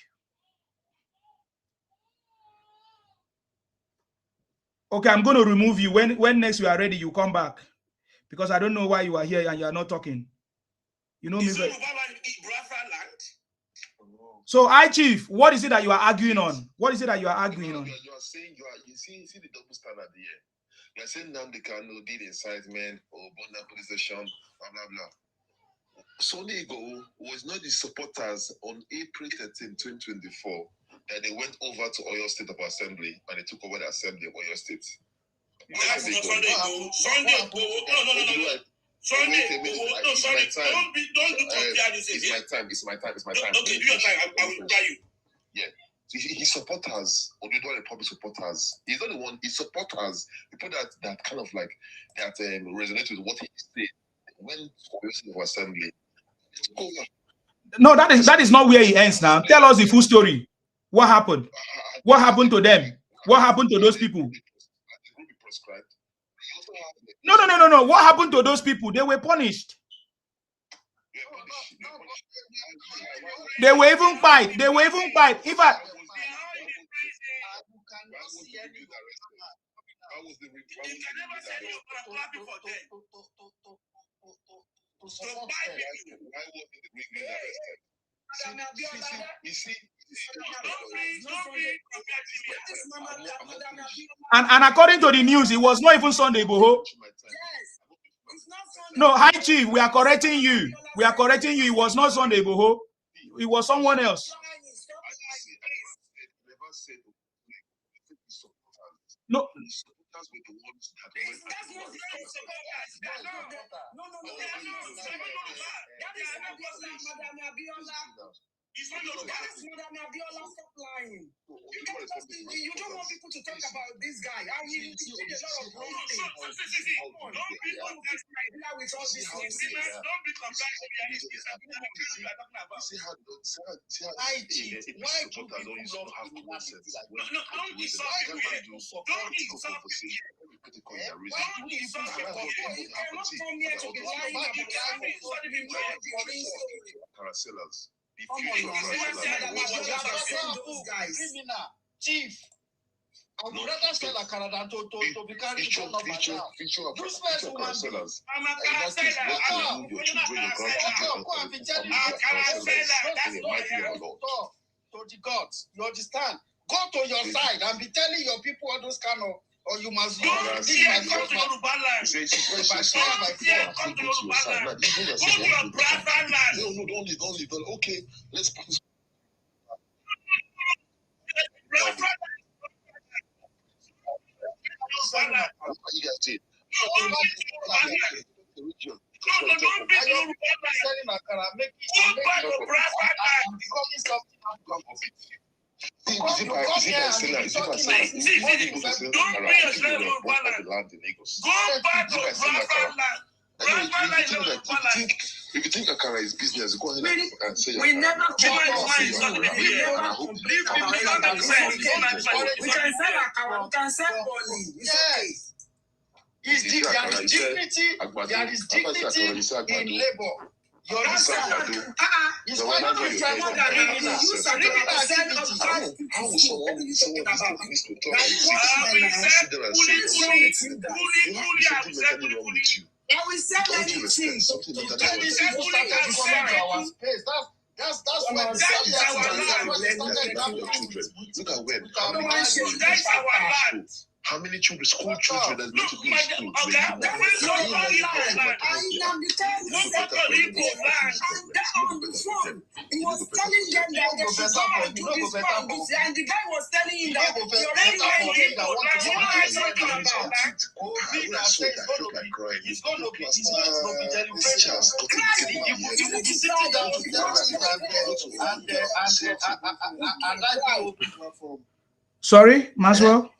Okay, I'm going to remove you. When next you are ready, you come back. Because I don't know why you are here and you are not talking. You know me very. So, Chief, what is it that you are arguing on? What is it that you are arguing on? You are saying you see the double standard here. You are saying Nnamdi Kanu did incitement or vandalization, blah blah blah. Sunday Igboho was not the supporters on April 13, 2024 that they went over to Oyo State of Assembly and they took over the assembly of Oyo State. Sunday Igboho. Sunday Igboho. No, sorry. Don't compare this again. It's my time. Okay, do your time. I will tell you. Yeah. His supporters, or the Republic supporters, he's not the one. His supporters, people that kind of like that resonate with what he said when Oyo State of Assembly. No, that is not where he ends now. Tell us the full story. What happened? What happened to them? What happened to those people? No. What happened to those people? They were punished. They were even fight. If I and according to the news, it was not even Sunday Igboho. No, High Chief, we are correcting you. It was not Sunday Igboho. It was someone else. No. You don't want people to talk about this guy. I mean, Chief, I would rather sell a Canada to become feature of sellers. To the gods, you understand? Go to your side and be telling your people all those kind of, or you must go. Come to Yoruba land. Come to Yoruba land. Go to your brother land. No, don't leave. Okay, let's pass. You guys did. If you think Akara is business, go ahead and say we never we can sell Akara, we can sell Boli. Yes. There is dignity in labor. You understand? It's why not the time of the criminal. I will sell anything to tell these people to come to our space. That's why we sell Look at when. How many children, school children that need to be in school? He was telling them that they should go and do this one, and the guy was telling him that you already went in. Sorry, Maswell?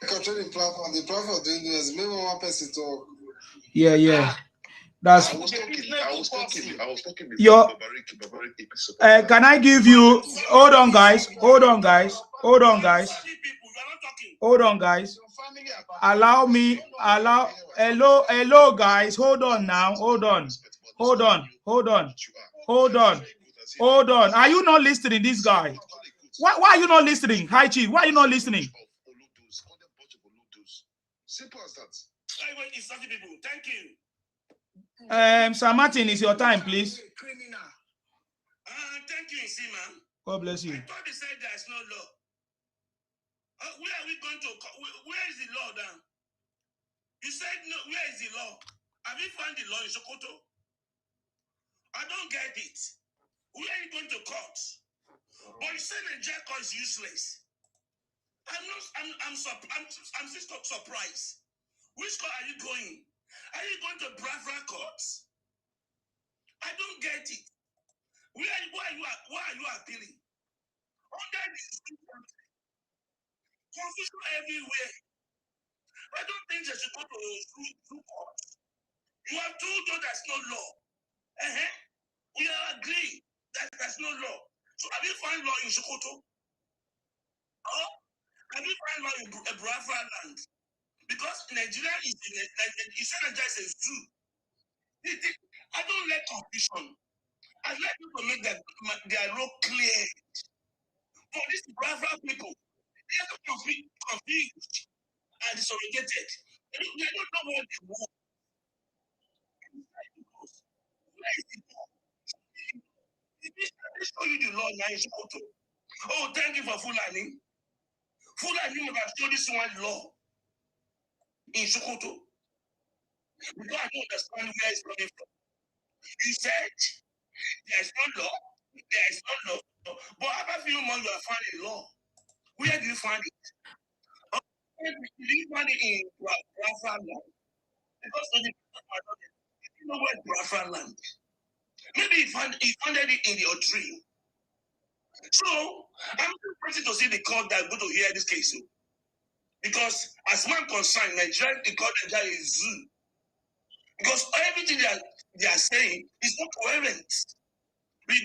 Controlling platform, the platform doing this. Maybe one person talk. Yeah. That's. I was talking with your. Can I give you? Hold on, guys. Hold on, guys. Allow me. Hello, guys. Hold on now. Hold on. Are you not listening, this guy? Why are you not listening? Hi, Chief. Why are you not listening? Simple as that. Thank you. Sir Martin, it's your time, please. Thank you, Sima. God bless you. I thought they said there's no law. Where are we going to? Where is the law then? You said no. Where is the law? Have you found the law in Sokoto? I don't get it. Where are you going to court? But you say Nigeria court is useless. I'm still surprised. Which court are you going? Are you going to Bradford courts? I don't get it. Why are you appealing? Under this confusion everywhere. I don't think they should go to court. You have told us there's no law. We agree that there's no law. So have you found law in Sokoto? Or have you found law in Biafra land? Because Nigeria is Nigeria is a zoo. I don't like confusion. I like people to make their role clear. For these Biafra people, they are confused and disoriented. They don't know what they want. Where is the law? They show you the law now in Sokoto. Oh, thank you for Fulani. Fulani would have shown this one law in Sokoto. Because I don't understand where it's coming from. You said there's no law. There's no law. But after a few months, you have found a law. Where did you find it? Did you find it in Biafra land? Because you know where Biafra land. Maybe you found it in your dream. So I'm waiting to see the court that is going to hear this case. Because as man concerned, Nigeria, the court Nigeria is zoo. Because everything they are saying is not coherent. We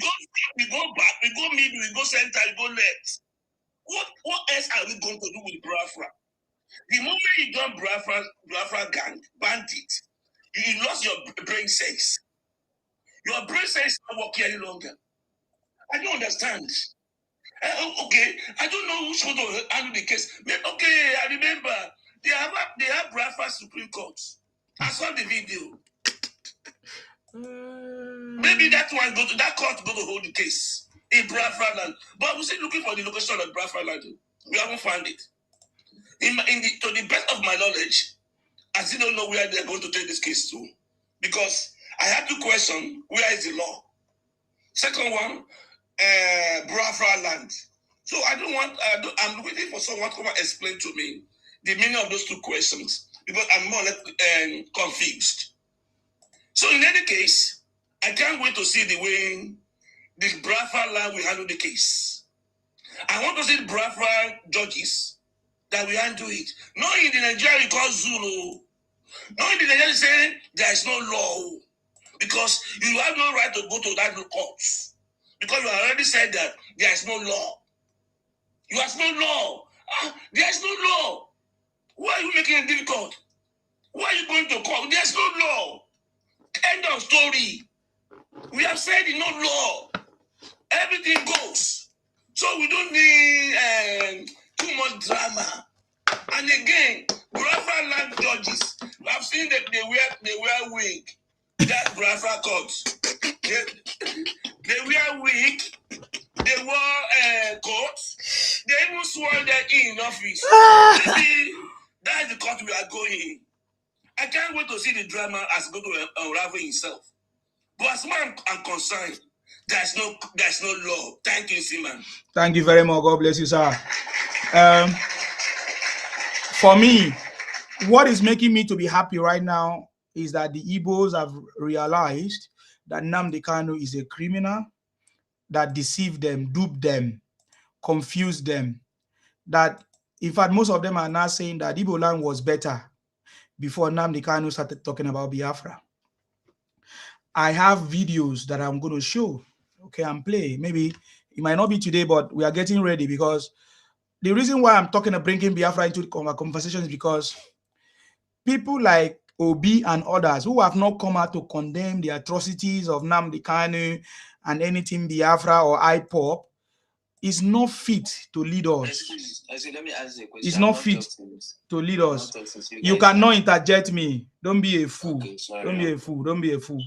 go back, we go middle, we go center, we go left. What else are we going to do with Biafra? The moment you done Biafra gang, bandit, you lost your brain sense. Your brain sense is not working any longer. I don't understand. Okay, I don't know who's going to handle the case. Okay, I remember they have Biafra Supreme Court. I saw the video. Maybe that court go to hold the case in Biafra land. But we're still looking for the location of Biafra land. We haven't found it. To the best of my knowledge, I still don't know where they're going to take this case to. Because I have to question, where is the law? Second one, Biafra land. So I'm waiting for someone to come and explain to me the meaning of those two questions. Because I'm more or less confused. So in any case, I can't wait to see the way the Biafra land will handle the case. I want to see the Biafra judges that will handle it. Not in the Nigeria called Zulu. Not in the Nigeria saying there is no law. Because you have no right to go to that court. Because you already said that there is no law. You have no law. There is no law. Why are you making it difficult? Why are you going to court? There's no law. End of story. We have said no law. Everything goes. So we don't need too much drama. And again, Biafra land judges, I've seen that they wear wig. That Biafra court. They wear wig. They wear coats. They even sworn that in office. Maybe that's the court we are going in. I can't wait to see the drama as going to unravel itself. But as far as I'm concerned, there's no law. Thank you, Simon. Thank you very much. God bless you, sir. For me, what is making me to be happy right now is that the Igbos have realized that Nnamdi Kanu is a criminal that deceived them, duped them, confused them. That, in fact, most of them are now saying that Igbo land was better before Nnamdi Kanu started talking about Biafra. I have videos that I'm going to show, okay, and play. Maybe it might not be today, but we are getting ready because the reason why I'm talking of bringing Biafra into the conversation is because people like Obi and others who have not come out to condemn the atrocities of Nnamdi Kanu and anything Biafra or IPOP is not fit to lead us. Let me ask you a question. It's not fit to lead us. You cannot interject me. Don't be a fool. Okay, don't be a fool. Don't be a fool.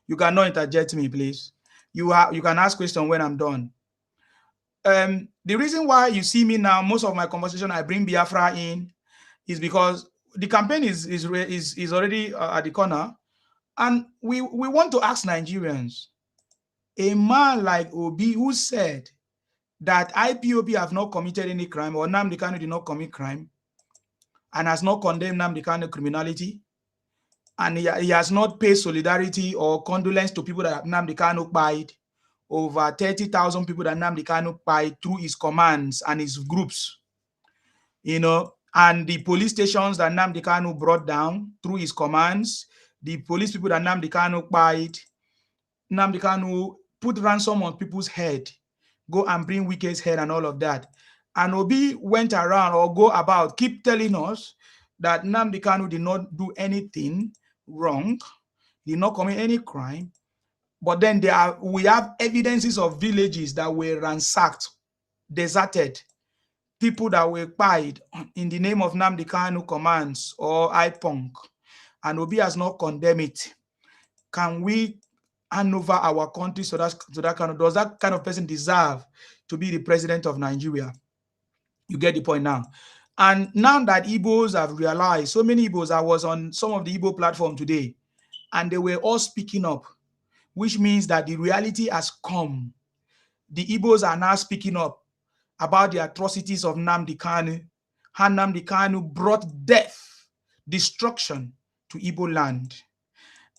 You cannot interject me, please. You can ask question when I'm done. The reason why you see me now, most of my conversation I bring Biafra in, is because the campaign is already at the corner, and we want to ask Nigerians, a man like Obi who said that IPOB have not committed any crime, or Nnamdi Kanu did not commit crime, and has not condemned Nnamdi Kanu criminality, and he has not paid solidarity or condolence to people that Nnamdi Kanu died, over 30,000 people that Nnamdi Kanu died through his commands and his groups, and the police stations that Nnamdi Kanu brought down through his commands, the police people that Nnamdi Kanu died, Nnamdi Kanu put ransom on people's head, go and bring Wike's head and all of that. And Obi went around or go about, keep telling us that Nnamdi Kanu did not do anything wrong, did not commit any crime. But then we have evidences of villages that were ransacked, deserted, people that were pied in the name of Nnamdi Kanu commands or IPONC, and Obi has not condemned it. Can we hand over our country to that kind of, does that kind of person deserve to be the president of Nigeria? You get the point now. And now that Igbos have realized, so many Igbos, I was on some of the Igbo platform today, and they were all speaking up, which means that the reality has come. The Igbos are now speaking up about the atrocities of Nnamdi Kanu, how Nnamdi Kanu brought death, destruction to Igbo land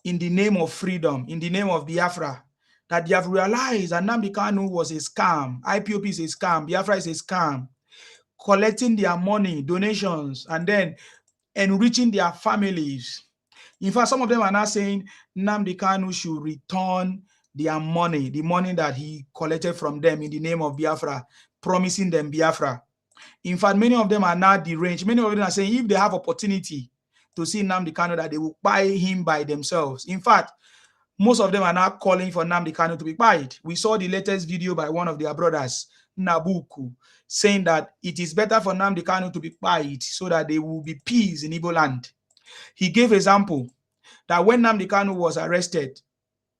in the name of freedom, in the name of Biafra, that they have realized that Nnamdi Kanu was a scam, IPOP is a scam, Biafra is a scam, collecting their money, donations, and then enriching their families. In fact, some of them are now saying Nnamdi Kanu should return their money, the money that he collected from them in the name of Biafra, promising them Biafra. In fact, many of them are now deranged. Many of them are saying if they have opportunity to see Nnamdi Kanu, that they will buy him by themselves. In fact, most of them are now calling for Nnamdi Kanu to be buyed. We saw the latest video by one of their brothers, Nabuku, saying that it is better for Nnamdi Kanu to be buyed so that there will be peace in Igbo land. He gave example that when Nnamdi Kanu was arrested,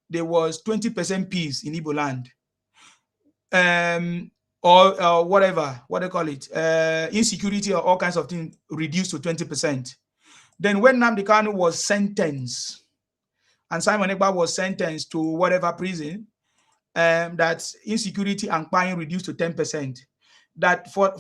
there was 20% peace in Igbo land. Or whatever, what they call it, insecurity or all kinds of things reduced to 20%. Then when Nnamdi Kanu was sentenced, and Simon Ekpa was sentenced to whatever prison, that insecurity and crime reduced to 10%. That for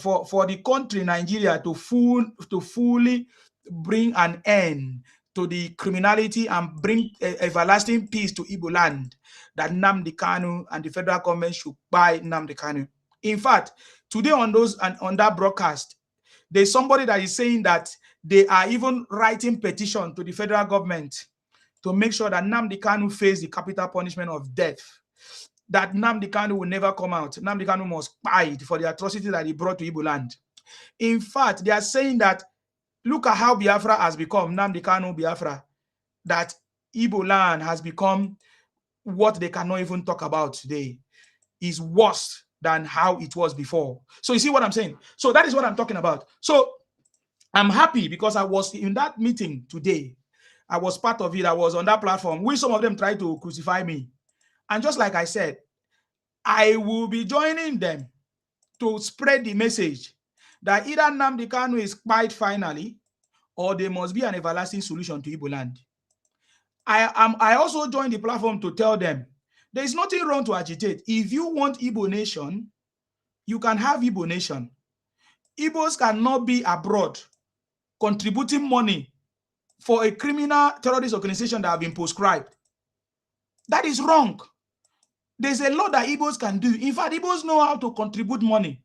the country, Nigeria, to fully bring an end to the criminality and bring everlasting peace to Igbo land, that Nnamdi Kanu and the federal government should buy Nnamdi Kanu. In fact, today on that broadcast, there's somebody that is saying that they are even writing petition to the federal government to make sure that Nnamdi Kanu face the capital punishment of death. That Nnamdi Kanu will never come out. Nnamdi Kanu must pay for the atrocity that he brought to Igbo land. In fact, they are saying that, look at how Biafra has become, Nnamdi Kanu Biafra, that Igbo land has become what they cannot even talk about today, is worse than how it was before. So you see what I'm saying? So that is what I'm talking about. So I'm happy because I was in that meeting today. I was part of it. I was on that platform, which some of them tried to crucify me. And just like I said, I will be joining them to spread the message that either Nnamdi Kanu is quiet finally, or there must be an everlasting solution to Igbo land. I also joined the platform to tell them there is nothing wrong to agitate. If you want Igbo nation, you can have Igbo nation. Igbos cannot be abroad contributing money for a criminal terrorist organization that have been proscribed. That is wrong. There's a lot that Igbos can do. In fact, Igbos know how to contribute money.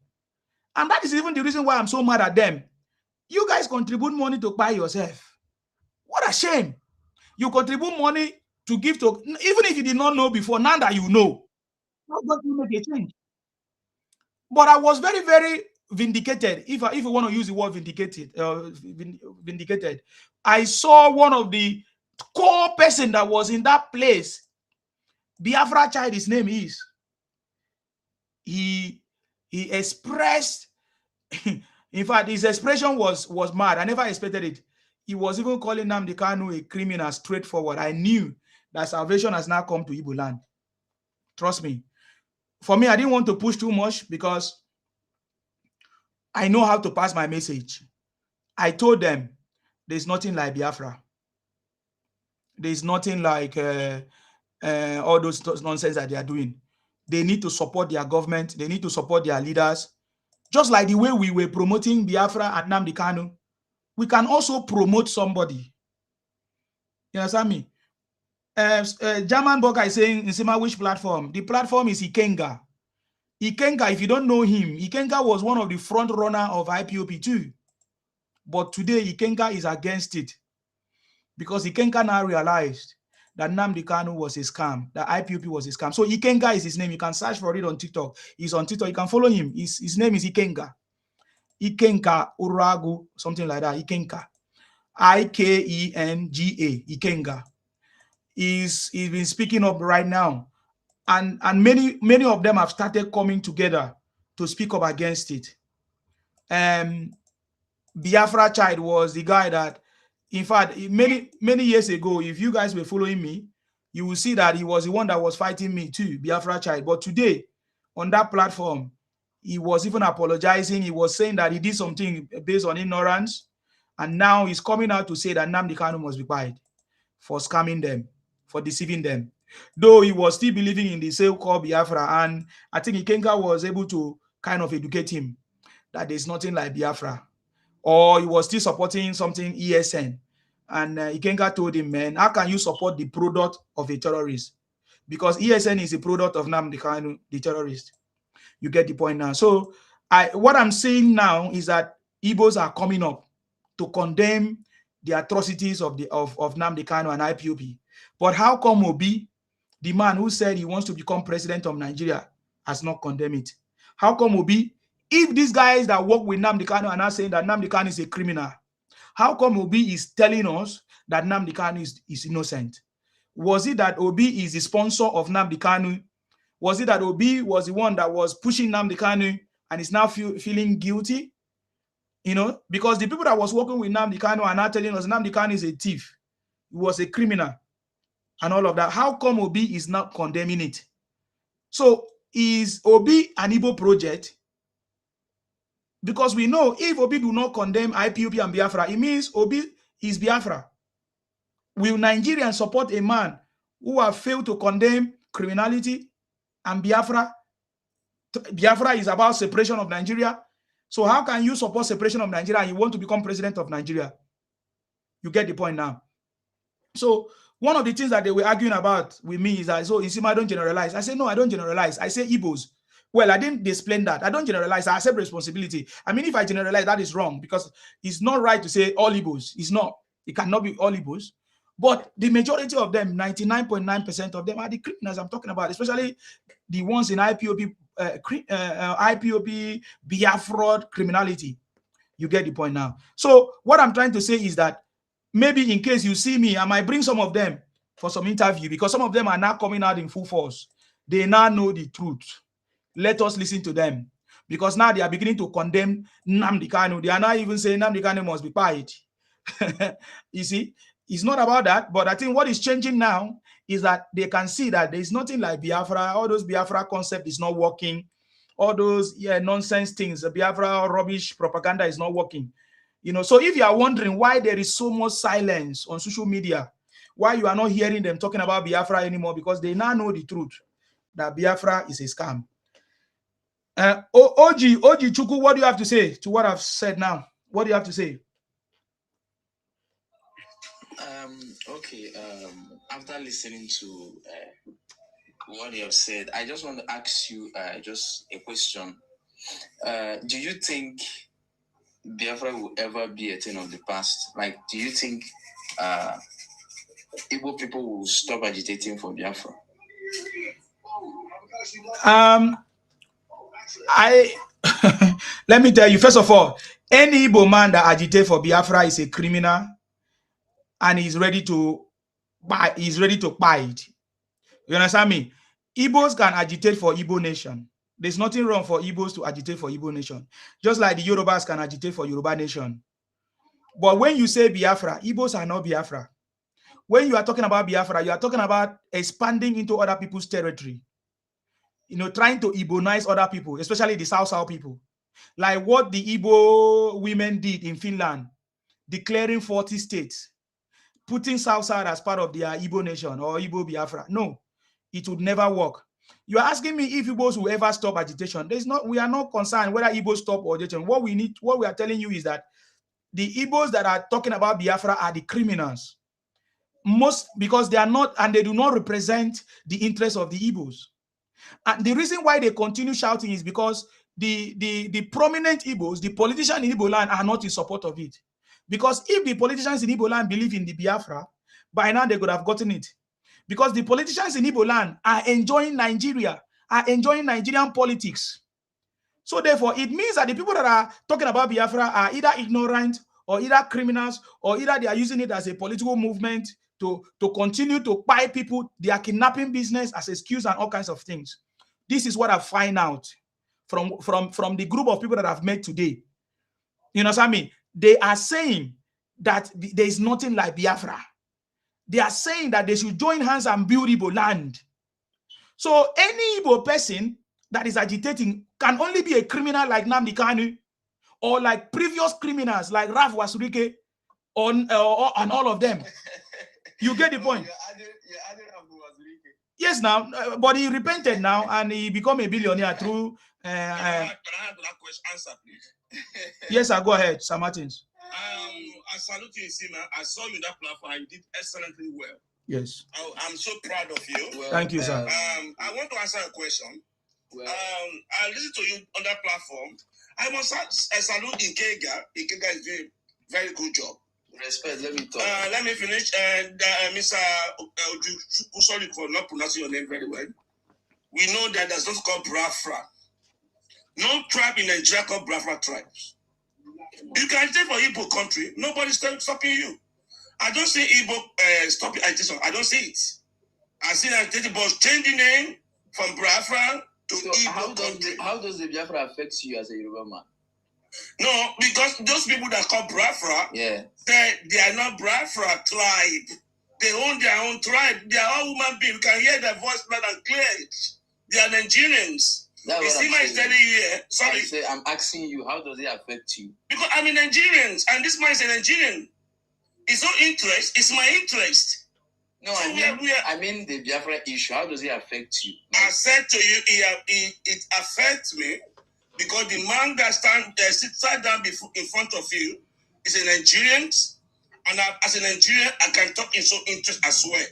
And that is even the reason why I'm so mad at them. You guys contribute money to buy yourself. What a shame. You contribute money to give to, even if you did not know before, now that you know, not going to make a change. But I was very, very, vindicated, if you want to use the word vindicated, vindicated, I saw one of the core person that was in that place. Biafra child, his name is. He expressed, in fact, his expression was mad. I never expected it. He was even calling Nnamdi Kanu a criminal straightforward. I knew that salvation has now come to Igbo land. Trust me. For me, I didn't want to push too much because I know how to pass my message. I told them there's nothing like Biafra. There's nothing like all those nonsense that they are doing. They need to support their government. They need to support their leaders. Just like the way we were promoting Biafra at Nnamdi Kanu, we can also promote somebody. You understand me? German Boga is saying, Nsima, which platform? The platform is Ikenga. Ikenga, if you don't know him, Ikenga was one of the front runner of IPOP too. But today, Ikenga is against it. Because Ikenga now realized that Nnamdi Kanu was a scam, that IPOP was a scam. So Ikenga is his name. You can search for it on TikTok. He's on TikTok. You can follow him. His name is Ikenga. Ikenga Uragu, something like that. Ikenga. Ikenga. Ikenga. He's been speaking up right now. And many of them have started coming together to speak up against it. Biafra child was the guy that, in fact, many years ago, if you guys were following me, you will see that he was the one that was fighting me too, Biafra child. But today, on that platform, he was even apologizing. He was saying that he did something based on ignorance. And now he's coming out to say that Nnamdi Kanu must be quiet for scamming them, for deceiving them. Though he was still believing in the so-called Biafra. And I think Ikenga was able to kind of educate him that there's nothing like Biafra. Or he was still supporting something ESN. And Ikenga told him, man, how can you support the product of a terrorist? Because ESN is a product of Nnamdi Kanu, the terrorist. You get the point now. So what I'm saying now is that Igbos are coming up to condemn the atrocities of Nnamdi Kanu and IPOP. But how come Obi, the man who said he wants to become president of Nigeria, has not condemned it? How come Obi, if these guys that work with Nnamdi Kanu are not saying that Nnamdi Kanu is a criminal, how come Obi is telling us that Nnamdi Kanu is innocent? Was it that Obi is the sponsor of Nnamdi Kanu? Was it that Obi was the one that was pushing Nnamdi Kanu and is now feeling guilty? You know, because the people that was working with Nnamdi Kanu are now telling us Nnamdi Kanu is a thief. He was a criminal and all of that. How come Obi is not condemning it? So is Obi an Igbo project? Because we know if Obi do not condemn IPOP and Biafra, it means Obi is Biafra. Will Nigerians support a man who have failed to condemn criminality and Biafra? Biafra is about separation of Nigeria. So how can you support separation of Nigeria and you want to become president of Nigeria? You get the point now. So one of the things that they were arguing about with me is that, so Nsima, I don't generalize. I say, no, I don't generalize. I say Igbos. Well, I didn't explain that. I don't generalize. I accept responsibility. I mean, if I generalize, that is wrong because it's not right to say all Igbos. It's not. It cannot be all Igbos. But the majority of them, 99.9% of them are the criminals I'm talking about, especially the ones in IPOP, IPOP, Biafra criminality. You get the point now. So what I'm trying to say is that maybe in case you see me, I might bring some of them for some interview because some of them are now coming out in full force. They now know the truth. Let us listen to them because now they are beginning to condemn Nnamdi Kanu. They are not even saying Nnamdi Kanu must be quiet. You see, it's not about that. But I think what is changing now is that they can see that there is nothing like Biafra. All those Biafra concept is not working. All those nonsense things, the Biafra rubbish propaganda is not working. You know, so if you are wondering why there is so much silence on social media, why you are not hearing them talking about Biafra anymore, because they now know the truth that Biafra is a scam. Oji Chuku, what do you have to say to what I've said now? What do you have to say? Okay. After listening to what you have said, I just want to ask you just a question. Do you think Biafra will ever be a thing of the past? Like, do you think Igbo people will stop agitating for Biafra? Let me tell you, first of all, any Igbo man that agitates for Biafra is a criminal and he's ready to buy it. You understand me? Igbos can agitate for Igbo nation. There's nothing wrong for Igbos to agitate for Igbo nation. Just like the Yorubas can agitate for Yoruba nation. But when you say Biafra, Igbos are not Biafra. When you are talking about Biafra, you are talking about expanding into other people's territory. You know, trying to Igbonize other people, especially the South people. Like what the Igbo women did in Finland, declaring 40 states, putting South as part of their Igbo nation or Igbo Biafra. No, it would never work. You are asking me if Igbos will ever stop agitation. We are not concerned whether Igbos stop agitation. What we are telling you is that the Igbos that are talking about Biafra are the criminals. Because they are not, and they do not represent the interests of the Igbos. And the reason why they continue shouting is because the prominent Igbos, the politicians in Igbo land are not in support of it. Because if the politicians in Igbo land believe in the Biafra, by now they could have gotten it. Because the politicians in Igbo land are enjoying Nigeria, are enjoying Nigerian politics. So therefore, it means that the people that are talking about Biafra are either ignorant or either criminals, or either they are using it as a political movement to continue to buy people, their kidnapping business as excuse and all kinds of things. This is what I find out from the group of people that I've met today. You know what I mean? They are saying that there is nothing like Biafra. They are saying that they should join hands and build Igbo land. So any Igbo person that is agitating can only be a criminal like Nnamdi Kanu, or like previous criminals like Ralph Wasurike, and all of them. You get the point? Yes, now, but he repented now and he become a billionaire through. Can I have that question answer, please? Yes, sir. Go ahead, Sir Martins. I salute you, Sima. I saw you in that platform. You did excellently well. Yes. I'm so proud of you. Well, thank you, sir. I want to answer a question. Well, I listened to you on that platform. I must salute Ikega. Ikega is doing a very good job. Respect, let me talk. Let me finish. Mr. Sorry for not pronouncing your name very well. We know that there's not called Biafra. No tribe in Nigeria called Biafra tribes. You can say for Igbo country, nobody's stopping you. I don't see Igbo stopping agitation. I don't see it. I see that it was changing name from Biafra to Igbo country. How does the Biafra affect you as a Yoruba man? No, because those people that call Biafra, they are not Biafra tribe. They own their own tribe. They are all human beings. You can hear their voice loud and clear. They are Nigerians. You see my study here. Sorry. I'm asking you, how does it affect you? Because I'm a Nigerian, and this man is a Nigerian. It's not interest, it's my interest. No, so I mean the Biafra issue. How does it affect you? I said to you, it affects me because the man that sat down in front of you is a Nigerian, and as a Nigerian, I can talk in so interest as well.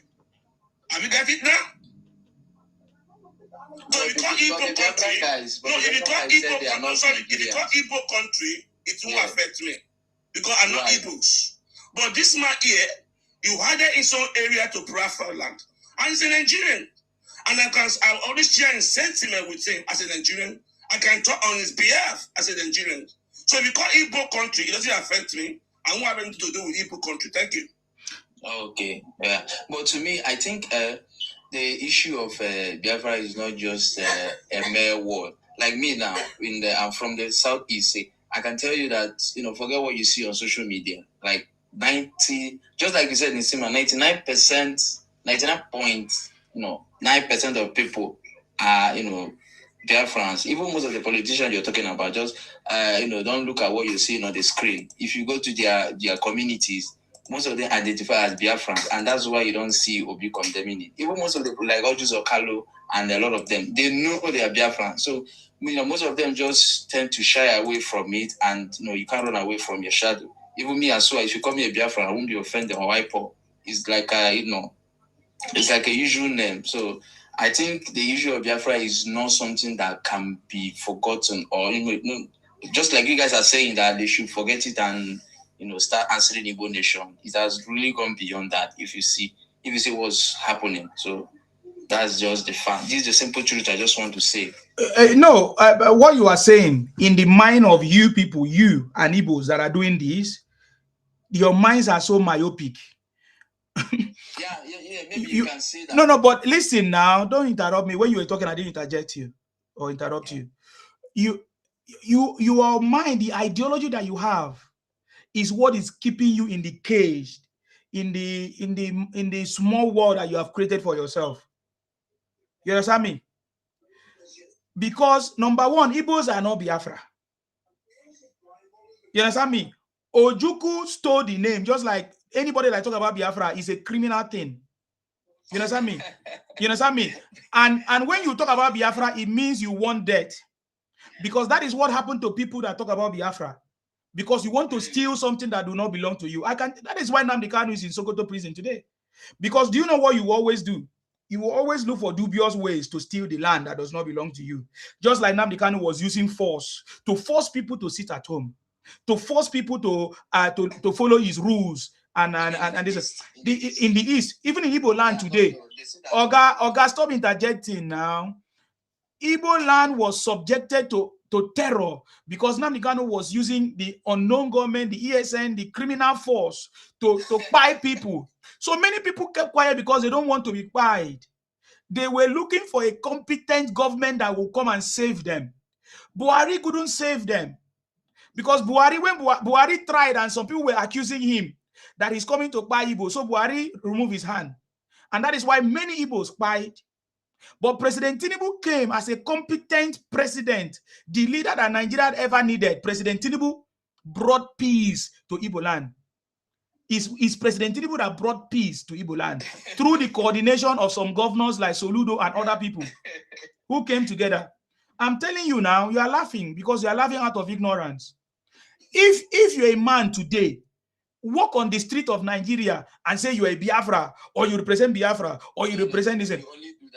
Have you got it now? So if you call Igbo country, if you call Igbo country, it won't affect me because I'm not Igbos. But this man here, you had it in some area to Biafra land, and he's a Nigerian, and I always share in sentiment with him as a Nigerian. I can talk on his behalf as a Nigerian. So if you call Igbo country, it doesn't affect me. I won't have anything to do with Igbo country. Thank you. Okay, yeah, but to me, I think the issue of Biafra is not just a mere word. Like me now, I'm from the southeast. I can tell you that forget what you see on social media. Like 90, just like you said, Nisima, 99%, 99.9% of people are Biafrans. Even most of the politicians you're talking about, just don't look at what you're seeing on the screen. If you go to their communities, most of them identify as Biafrans, and that's why you don't see Obi condemning it. Even most of the like Ojus Okalo and a lot of them, they know they are Biafrans. So most of them just tend to shy away from it, and you can't run away from your shadow. Even me as well, if you call me a Biafran, I won't be offended or hypo. It's like it's like a usual name. So I think the issue of Biafra is not something that can be forgotten, or just like you guys are saying that they should forget it and start answering Igbo nation. It has really gone beyond that. If you see what's happening, so That's just the fact. This is the simple truth I just want to say. No, what you are saying, in the mind of you people, you and Igbos that are doing this, your minds are so myopic. Maybe you can say that. No, but listen now. Don't interrupt me. When you were talking, I didn't interject you or interrupt you. Your mind, the ideology that you have is what is keeping you in the cage, in the small world that you have created for yourself. You understand me? Because number one, Igbos are not Biafra. You understand me? Ojukwu stole the name, just like anybody that talk about Biafra is a criminal thing. You understand me? You understand me? And when you talk about Biafra, it means you want death. Because that is what happened to people that talk about Biafra. Because you want to steal something that do not belong to you. That is why Nnamdi Kanu is in Sokoto prison today. Because do you know what you always do? You will always look for dubious ways to steal the land that does not belong to you. Just like Nnamdi Kanu was using force to force people to sit at home, to force people to follow his rules. And this in the East, even in Igbo land today, Oga, stop interjecting now. Igbo land was subjected to terror because Nnamdi Kanu was using the unknown government, the ESN, the criminal force to buy people. So many people kept quiet because they don't want to be quiet. They were looking for a competent government that will come and save them. Buhari couldn't save them because when Buhari tried and some people were accusing him that he's coming to buy Igbo, so Buhari removed his hand. And that is why many Igbos quiet. But President Tinubu came as a competent president, the leader that Nigeria ever needed. President Tinubu brought peace to Igbo land. It's President Tinubu that brought peace to Igbo land through the coordination of some governors like Soludo and other people who came together. I'm telling you now, you are laughing because you are laughing out of ignorance. If you're a man today, walk on the street of Nigeria and say you are a Biafra, or you represent Biafra, or you represent this. You only do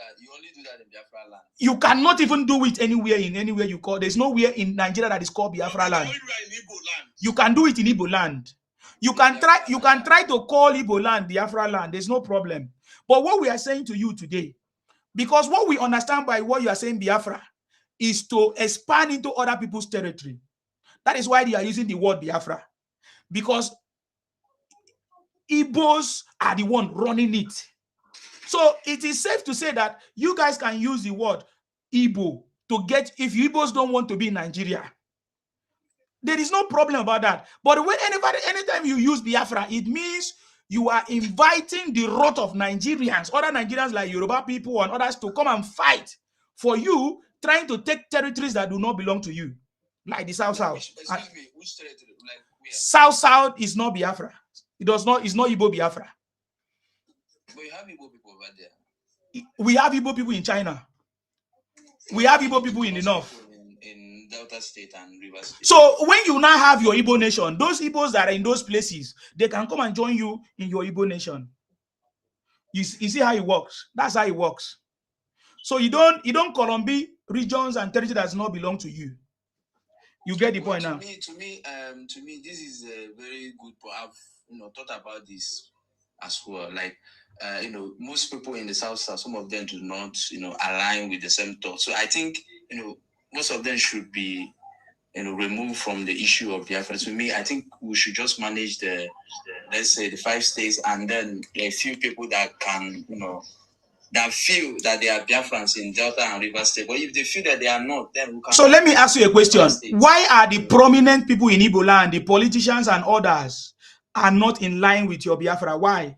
that in Biafra land. You cannot even do it anywhere you call. There's nowhere in Nigeria that is called Biafra land. You can do it in Igbo land. You can try to call Igbo land Biafra land. There's no problem. But what we are saying to you today, because what we understand by what you are saying Biafra is to expand into other people's territory. That is why they are using the word Biafra. Because Igbos are the one running it. So it is safe to say that you guys can use the word Igbo to get, if Igbos don't want to be in Nigeria, there is no problem about that. But anytime you use Biafra, it means you are inviting the wrath of Nigerians, other Nigerians like Yoruba people and others, to come and fight for you, trying to take territories that do not belong to you, like the South. Excuse me, which territory? Like where? South is not Biafra. It's not Igbo Biafra. But you have Igbo people over there. We have Igbo people in China. We have Igbo people in the north. In Delta State and Rivers State. So when you now have your Igbo nation, those Igbos that are in those places, they can come and join you in your Igbo nation. You see how it works? That's how it works. So you don't Columbia regions and territory that does not belong to you. You get the point now. To me, this is a very good point. I've thought about this as well. Like most people in the South, some of them do not align with the same thought. So I think most of them should be removed from the issue of Biafra. To me, I think we should just manage the, let's say, the 5 states, and then a few people that can that feel that they are Biafrans in Delta and River State. But if they feel that they are not, then we can. So let me ask you a question. Why are the prominent people in Igbo land, the politicians and others, are not in line with your Biafra? Why?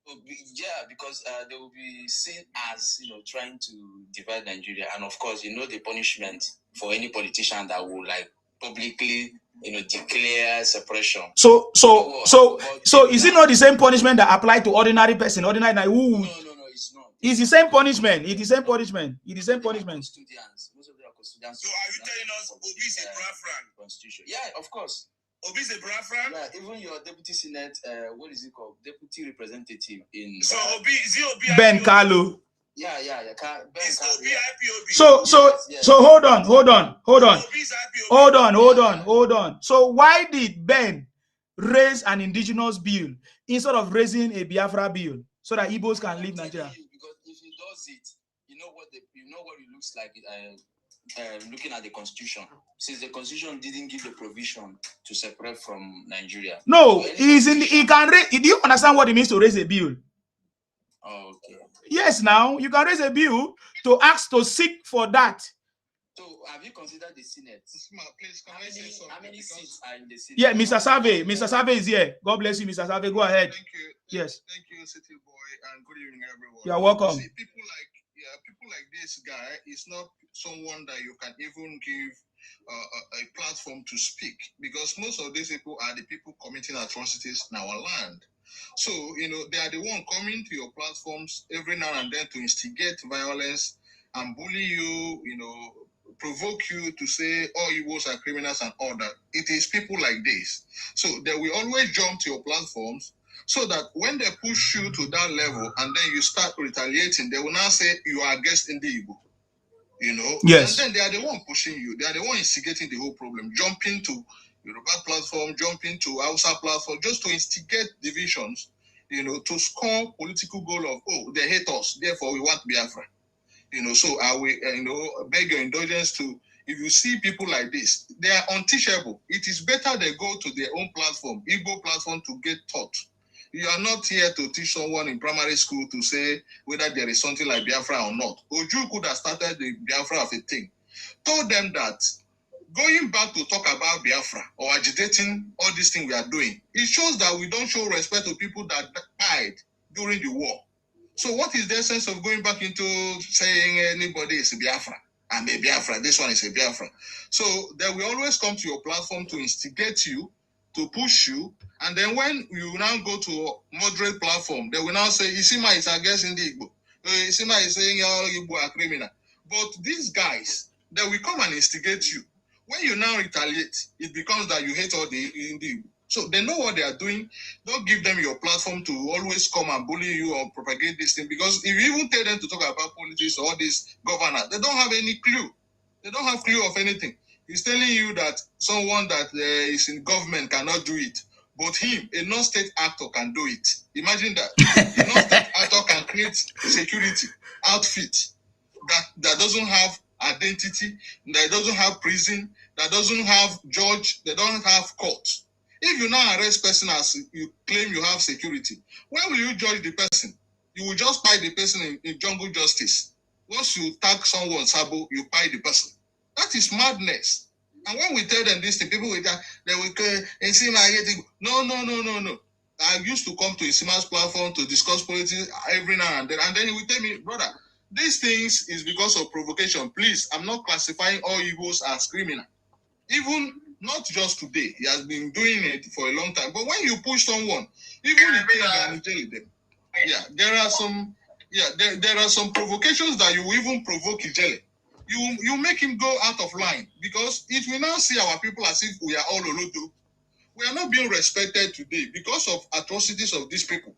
Yeah, because they will be seen as trying to divide Nigeria, and of course, the punishment for any politician that will publicly declare separation. So is it not the same punishment that applies to ordinary person? No, it's not. It's the same punishment. It's the same punishment. It's the same punishment. Most of them are custodians. So are you telling us Obi is a Biafran? Constitution? Yeah, of course. Obi is a Biafran? Yeah, even your deputy senate, what is it called? Deputy representative in. So Obi is he Obi? Ben Kalu. Yeah. Is Obi IPOB? So hold on. So why did Ben raise an indigenous bill instead of raising a Biafra bill so that Igbos can leave Nigeria? Because if he does know what it looks like. Looking at the constitution, since the constitution didn't give the provision to separate from Nigeria. No, he can raise. Do you understand what it means to raise a bill? Oh, okay. Yes, now you can raise a bill to ask to seek for that. So have you considered the Senate? Please, how many seats are in the Senate? Yeah, Mr. Save. Mr. Save is here. God bless you, Mr. Save. Go ahead. Thank you. Yes. Thank you, City Boy, and good evening, everyone. You're welcome. See, people like this guy is not someone that you can even give a platform to speak, because most of these people are the people committing atrocities in our land. So, they are the one coming to your platforms every now and then to instigate violence and bully you, provoke you to say all Igbos are criminals and all that. It is people like this. So they will always jump to your platforms, so that when they push you to that level and then you start retaliating, they will now say you are against Igbo. Yes. And then they are the one pushing you. They are the one instigating the whole problem, jumping to Yoruba platform, jumping to Hausa platform, just to instigate divisions, to score political goal of, they hate us, therefore we want Biafra. So I will, beg your indulgence to, if you see people like this, they are unteachable. It is better they go to their own platform, Igbo platform, to get taught. You are not here to teach someone in primary school to say whether there is something like Biafra or not. Oju could have started the Biafra of a thing. Told them that going back to talk about Biafra or agitating all these things we are doing, it shows that we don't show respect to people that died during the war. So what is the essence of going back into saying anybody is a Biafra? I'm a Biafra, this one is a Biafra. So they will always come to your platform to instigate you, to push you, and then when you now go to a moderate platform, they will now say, Isima is against Igbo. Isima is saying all Igbo are criminal. But these guys, they will come and instigate you. When you now retaliate, it becomes that you hate all the Igbo. So they know what they are doing. Don't give them your platform to always come and bully you or propagate this thing. Because if you even tell them to talk about politics or this governor, they don't have any clue. They don't have clue of anything. He's telling you that someone that is in government cannot do it. But him, a non-state actor, can do it. Imagine that. A non-state actor can create security outfit that doesn't have identity, that doesn't have prison, that doesn't have judge, they don't have court. If you now arrest person as you claim you have security, when will you judge the person? You will just pie the person in jungle justice. Once you tag someone, Sabo, you pie the person. That is madness. And when we tell them this thing, people will they will say, no. I used to come to Isima's platform to discuss politics every now and then he will tell me, brother, these things is because of provocation. Please, I'm not classifying all Igbos as criminal. Even not just today, he has been doing it for a long time. But when you push someone, even if they are in jail them, there are some provocations that you even provoke Ijele. You make him go out of line, because it will now see our people as if we are all Olodo. We are not being respected today because of atrocities of these people.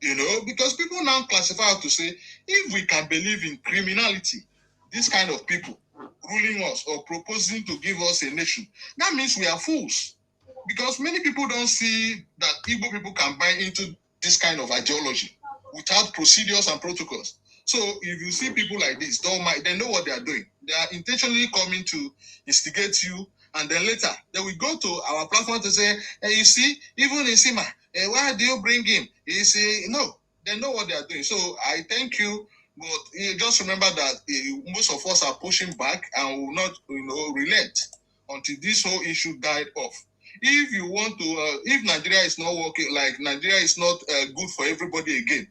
Because people now classify to say, if we can believe in criminality, this kind of people ruling us or proposing to give us a nation, that means we are fools. Because many people don't see that Igbo people can buy into this kind of ideology without procedures and protocols. So if you see people like this, they know what they are doing. They are intentionally coming to instigate you, and then later they will go to our platform to say, hey, you see, even in Sima, why do you bring him? You say, no, they know what they are doing. So I thank you, but you just remember that most of us are pushing back and will not, relent until this whole issue died off. If you want to, if Nigeria is not working, like Nigeria is not good for everybody again,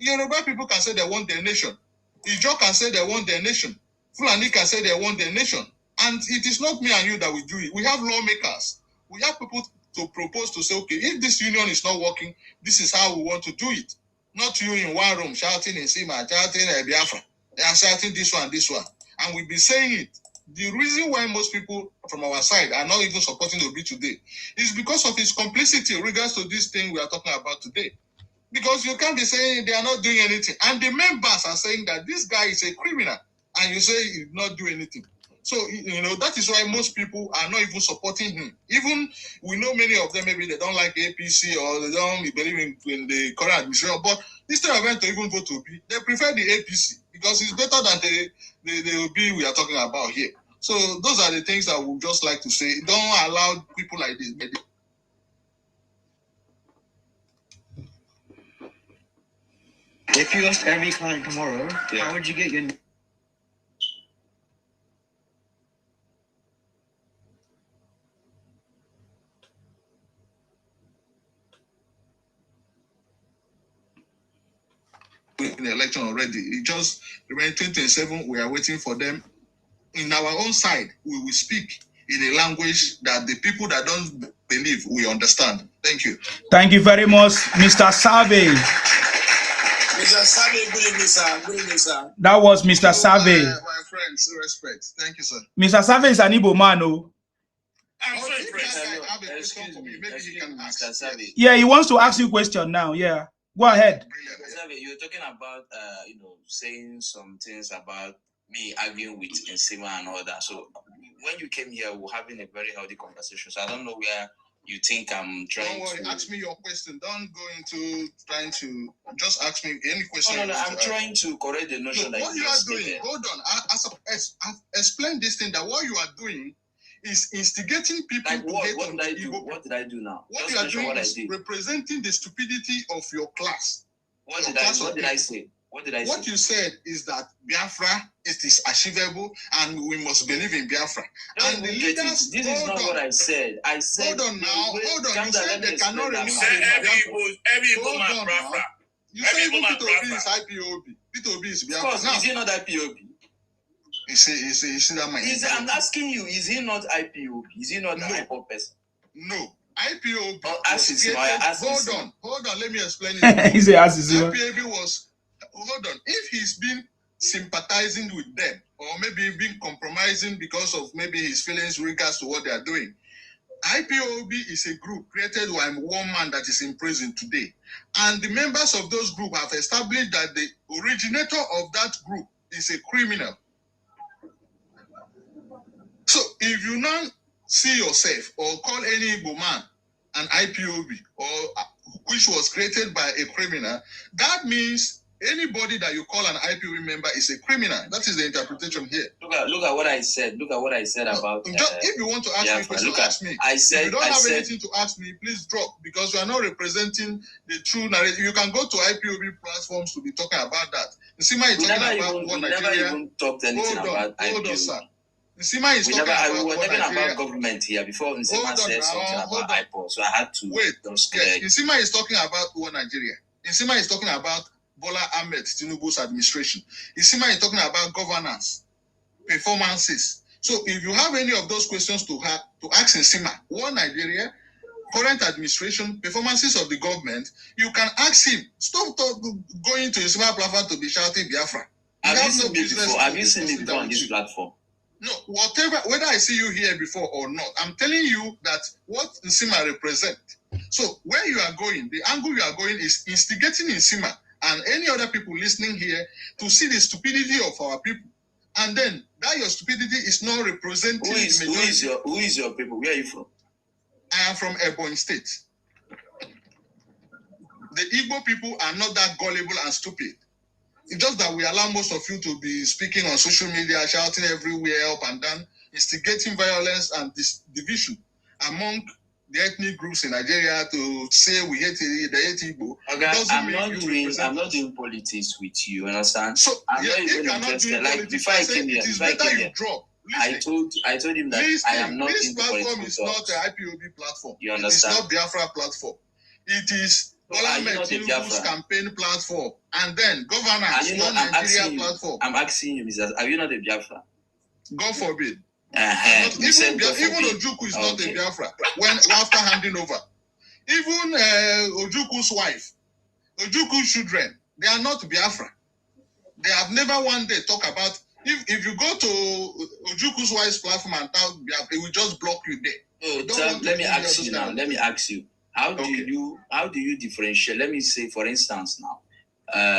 Yoruba people can say they want their nation. Ijo can say they want their nation. Fulani can say they want their nation. And it is not me and you that will do it. We have lawmakers. We have people to propose to say, okay, if this union is not working, this is how we want to do it. Not you in one room shouting in Sima, shouting Biafra. They are shouting this one, this one. And we've been saying it. The reason why most people from our side are not even supporting Obi today is because of his complicity in regards to this thing we are talking about today. Because you can't be saying they are not doing anything. And the members are saying that this guy is a criminal. And you say he did not do anything. So, that is why most people are not even supporting him. Even, we know many of them, maybe they don't like APC or they don't believe in the current administration. But instead of them to even vote to Obi, they prefer the APC. because it's better than the Obi we are talking about here. So those are the things I would just like to say. Don't allow people like this. If you ask every client tomorrow, how would you get your... in the election already. It just remains 2027. We are waiting for them. In our own side, we will speak in a language that the people that don't believe we understand. Thank you. Thank you very much, Mr. Save. Mr. Save, good evening, sir. Good evening, sir. That was Mr. Save. My friends, respect. Thank you, sir. Mr. Save is an Igbo man, oh. I'm so impressed. Excuse me, Mr. Save. Yeah, he wants to ask you a question now. Yeah, go ahead. You're talking about, saying some things about me arguing with Nsima and all that. So when you came here, we were having a very healthy conversation. So I don't know where you think I'm trying. Don't worry, ask me your question. Don't go into trying to just ask me any question. No, I'm trying to correct the notion that what you are doing. Hold on. Explain this thing that what you are doing is instigating people like to what, hate what on did I do? Igbo. What did I do now? What you are doing is representing the stupidity of your class. What did I say? What did I say? What you said is that Biafra is achievable and we must believe in Biafra. And the leaders, this is not what I said. I said, hold on now, hold on. You said they cannot remove every Igbo man Biafra. You say even P2B is IPOB. P2B is Biafra. Of course, is he not IPOB? You see that man. I'm asking you, is he not IPOB? Is he not an IPOB person? No. IPOB hold on, let me explain it. He said, IPOB was, hold on, if he's been sympathizing with them or maybe been compromising because of maybe his feelings with regards to what they are doing. IPOB is a group created by one man that is in prison today. And the members of those groups have established that the originator of that group is a criminal. So if you now see yourself or call any Igbo man an IPOB or which was created by a criminal, that means anybody that you call an IPOB member is a criminal. That is the interpretation here. Look at what I said. Look at what I said about. If you want to ask me questions, ask me. I said, if you don't have anything to ask me, please drop, because you are not representing the true narrative. You can go to IPOB platforms to be talking about that. Nsima is talking about what Nigeria. We never even talked anything about IPOB. Hold on, sir. Nsima is talking about we were talking about government here before Nsima said something about IPOB, so I had to wait. Nsima is talking about what Nigeria. Nsima is talking about Bola Ahmed Tinubu's administration. Nsima is talking about governance, performances. So if you have any of those questions to ask Nsima, what Nigeria, current administration, performances of the government, you can ask him. Stop going to Nsima platform to be shouting Biafra. Have you seen me before on this platform? No, whether I see you here before or not, I'm telling you that what Nsima represents. So where you are going, the angle you are going is instigating Nsima and any other people listening here to see the stupidity of our people. And then that your stupidity is not representing who is your people? Where are you from? I am from Ebonyi State. The Igbo people are not that gullible and stupid. It's just that we allow most of you to be speaking on social media, shouting everywhere up and down, instigating violence and division among the ethnic groups in Nigeria to say we hate the Igbo. Okay, I'm not doing politics with you, understand? So I'm not even interested. Like before I came here, I told him that I am not into politics. This platform is not an IPOB platform. You understand? It's not Biafra platform. It is Bola Ahmed Tinubu's campaign platform, and then governance, Nigeria platform. I'm asking you, Mr. Are you not a Biafra? God forbid. Even Ojukwu is not a Biafra. After handing over, even Ojukwu's wife, Ojukwu's children, they are not Biafra. They have never one day talk about. If you go to Ojukwu's wife's platform and talk Biafra, it will just block you there. Let me ask you. How do you differentiate? Let me say, for instance, now,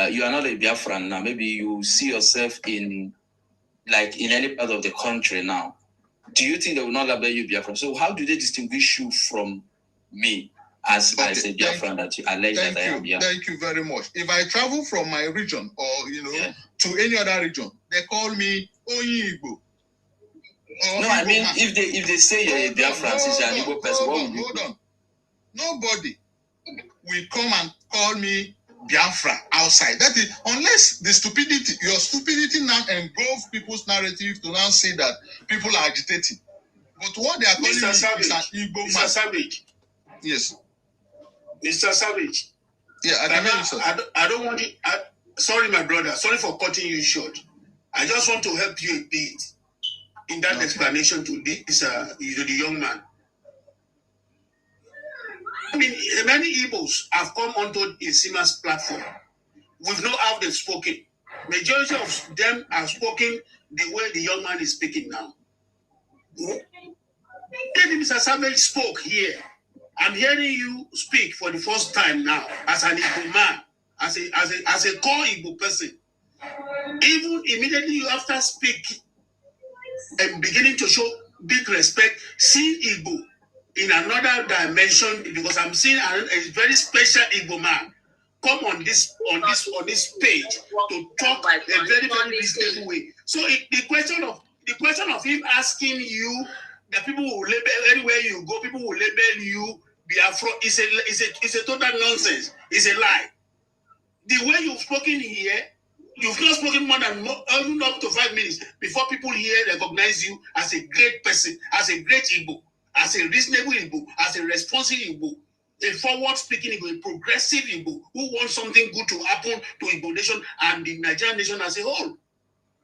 you are not a Biafran now. Maybe you see yourself in any part of the country now. Do you think they will not label you Biafran? So how do they distinguish you from me as a Biafran that you allege that I am Biafran? Thank you very much. If I travel from my region or, to any other region, they call me Oyigbo. No, I mean, if they say you're a Biafran, since you're an Igbo person, what would you do? Hold on. Nobody will come and call me Biafra outside. That is, unless the stupidity, your stupidity now engulf people's narrative to now say that people are agitating. But what they are calling me is an Igbo man. Mr. Savage. Yes. Mr. Savage. Yeah, I don't want it. Sorry, my brother. Sorry for cutting you short. I just want to help you a bit in that explanation to this, the young man. I mean, many Igbos have come onto a Sima's platform. We've not how they've spoken. Majority of them have spoken the way the young man is speaking now. Then Mr. Savage spoke here. I'm hearing you speak for the first time now as an Igbo man, as a core Igbo person. Even immediately after speaking and beginning to show big respect, seeing Igbo in another dimension, because I'm seeing a very special Igbo man come on this page to talk a very, very reasonable way. So the question of him asking you that people will label anywhere you go, people will label you Biafra is a total nonsense. It's a lie. The way you've spoken here, you've not spoken more than up to 5 minutes before people here recognize you as a great person, as a great Igbo, as a reasonable Igbo, as a responsive Igbo, a forward-speaking Igbo, a progressive Igbo who wants something good to happen to Igbo nation and the Nigerian nation as a whole.